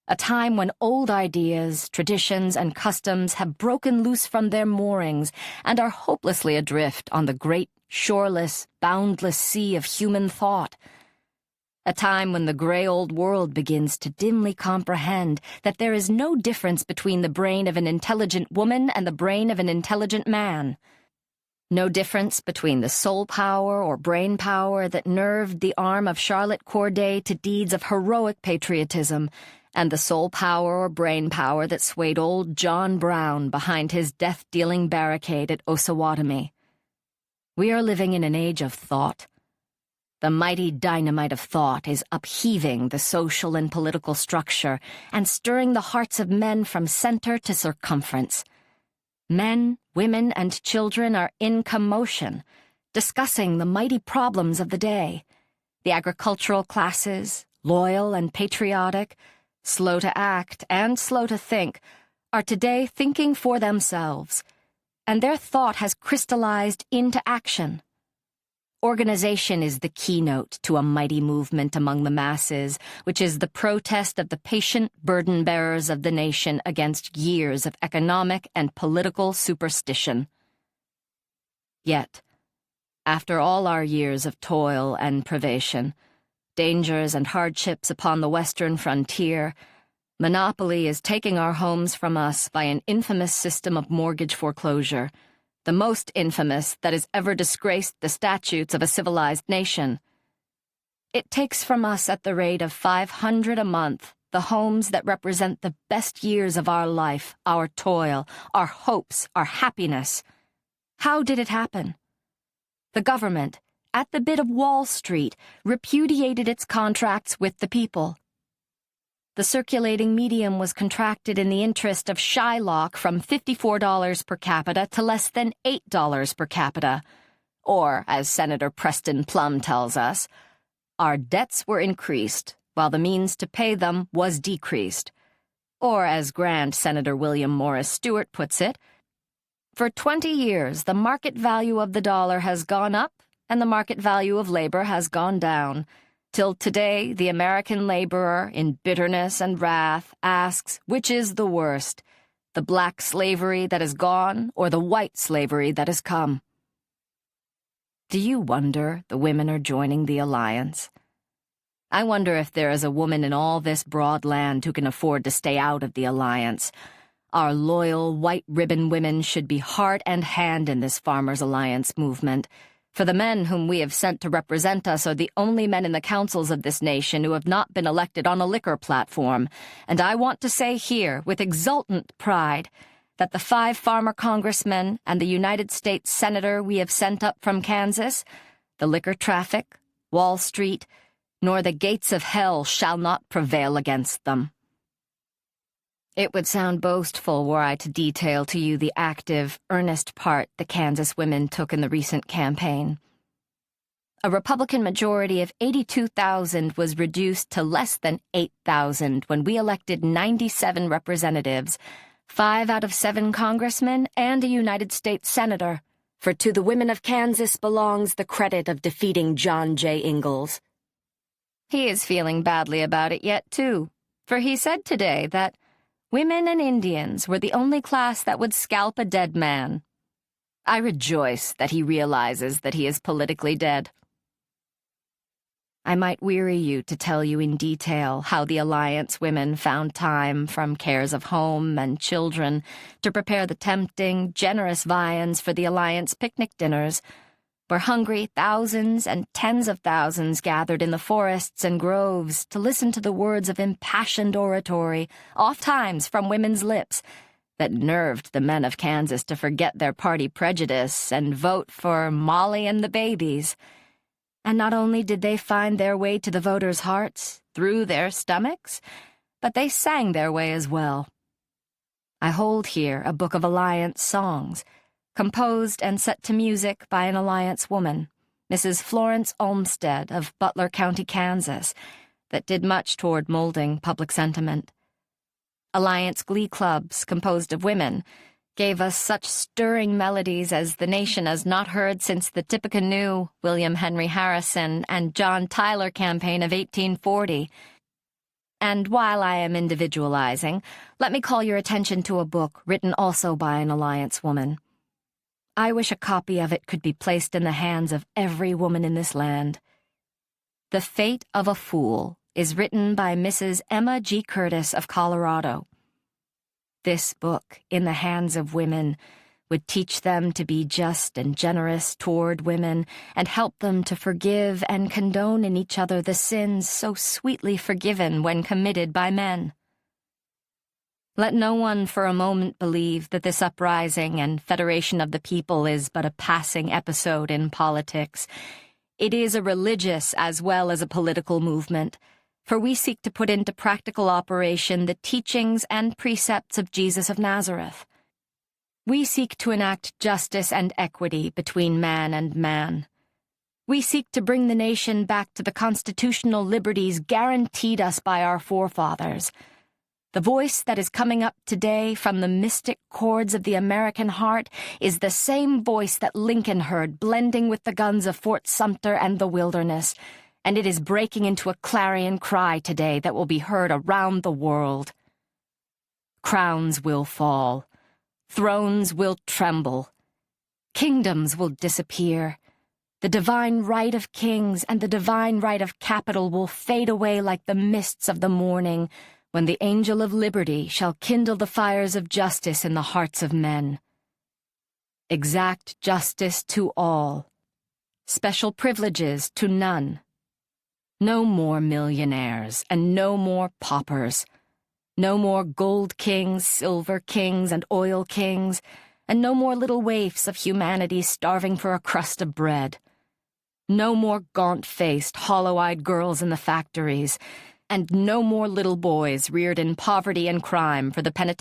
a time when old ideas, traditions, and customs have broken loose from their moorings and are hopelessly adrift on the great, shoreless, boundless sea of human thought. A time when the gray old world begins to dimly comprehend that there is no difference between the brain of an intelligent woman and the brain of an intelligent man. No difference between the soul power or brain power that nerved the arm of Charlotte Corday to deeds of heroic patriotism, and the soul power or brain power that swayed old John Brown behind his death-dealing barricade at Osawatomie. We are living in an age of thought. The mighty dynamite of thought is upheaving the social and political structure and stirring the hearts of men from center to circumference. Men, women, and children are in commotion, discussing the mighty problems of the day. The agricultural classes, loyal and patriotic, slow to act and slow to think, are today thinking for themselves, and their thought has crystallized into action. Organization is the keynote to a mighty movement among the masses, which is the protest of the patient burden-bearers of the nation against years of economic and political superstition. Yet, after all our years of toil and privation, dangers and hardships upon the western frontier, monopoly is taking our homes from us by an infamous system of mortgage foreclosure, the most infamous that has ever disgraced the statutes of a civilized nation. It takes from us at the rate of $500 a month the homes that represent the best years of our life, our toil, our hopes, our happiness. How did it happen? The government, at the bid of Wall Street, repudiated its contracts with the people. The circulating medium was contracted in the interest of Shylock from $54 per capita to less than $8 per capita. Or, as Senator Preston Plum tells us, our debts were increased, while the means to pay them was decreased. Or, as Grand Senator William Morris Stewart puts it, for 20 years the market value of the dollar has gone up and the market value of labor has gone down. Till today, the American laborer, in bitterness and wrath, asks which is the worst, the black slavery that is gone or the white slavery that has come. Do you wonder the women are joining the alliance? I wonder if there is a woman in all this broad land who can afford to stay out of the alliance. Our loyal, white-ribbon women should be heart and hand in this Farmers' Alliance movement, for the men whom we have sent to represent us are the only men in the councils of this nation who have not been elected on a liquor platform, and I want to say here, with exultant pride, that the 5 farmer congressmen and the United States senator we have sent up from Kansas, the liquor traffic, Wall Street, nor the gates of hell shall not prevail against them. It would sound boastful were I to detail to you the active, earnest part the Kansas women took in the recent campaign. A Republican majority of 82,000 was reduced to less than 8,000 when we elected 97 representatives, 5 out of 7 congressmen, and a United States senator. For to the women of Kansas belongs the credit of defeating John J. Ingalls. He is feeling badly about it yet, too, for he said today that women and Indians were the only class that would scalp a dead man. I rejoice that he realizes that he is politically dead. I might weary you to tell you in detail how the Alliance women found time from cares of home and children to prepare the tempting, generous viands for the Alliance picnic dinners, where hungry thousands and tens of thousands gathered in the forests and groves to listen to the words of impassioned oratory, oft-times from women's lips, that nerved the men of Kansas to forget their party prejudice and vote for Molly and the babies. And not only did they find their way to the voters' hearts through their stomachs, but they sang their way as well. I hold here a book of Alliance songs, composed and set to music by an Alliance woman, Mrs. Florence Olmsted of Butler County, Kansas, that did much toward molding public sentiment. Alliance glee clubs, composed of women, gave us such stirring melodies as the nation has not heard since the Tippecanoe, William Henry Harrison, and John Tyler campaign of 1840. And while I am individualizing, let me call your attention to a book written also by an Alliance woman. I wish a copy of it could be placed in the hands of every woman in this land. The Fate of a Fool is written by Mrs. Emma G. Curtis of Colorado. This book, in the hands of women, would teach them to be just and generous toward women and help them to forgive and condone in each other the sins so sweetly forgiven when committed by men. Let no one for a moment believe that this uprising and federation of the people is but a passing episode in politics. It is a religious as well as a political movement, for we seek to put into practical operation the teachings and precepts of Jesus of Nazareth. We seek to enact justice and equity between man and man. We seek to bring the nation back to the constitutional liberties guaranteed us by our forefathers. The voice that is coming up today from the mystic chords of the American heart is the same voice that Lincoln heard blending with the guns of Fort Sumter and the Wilderness, and it is breaking into a clarion cry today that will be heard around the world. Crowns will fall. Thrones will tremble. Kingdoms will disappear. The divine right of kings and the divine right of capital will fade away like the mists of the morning, when the angel of liberty shall kindle the fires of justice in the hearts of men. Exact justice to all. Special privileges to none. No more millionaires and no more paupers. No more gold kings, silver kings, and oil kings, and no more little waifs of humanity starving for a crust of bread. No more gaunt-faced, hollow-eyed girls in the factories, and no more little boys reared in poverty and crime for the penitentiary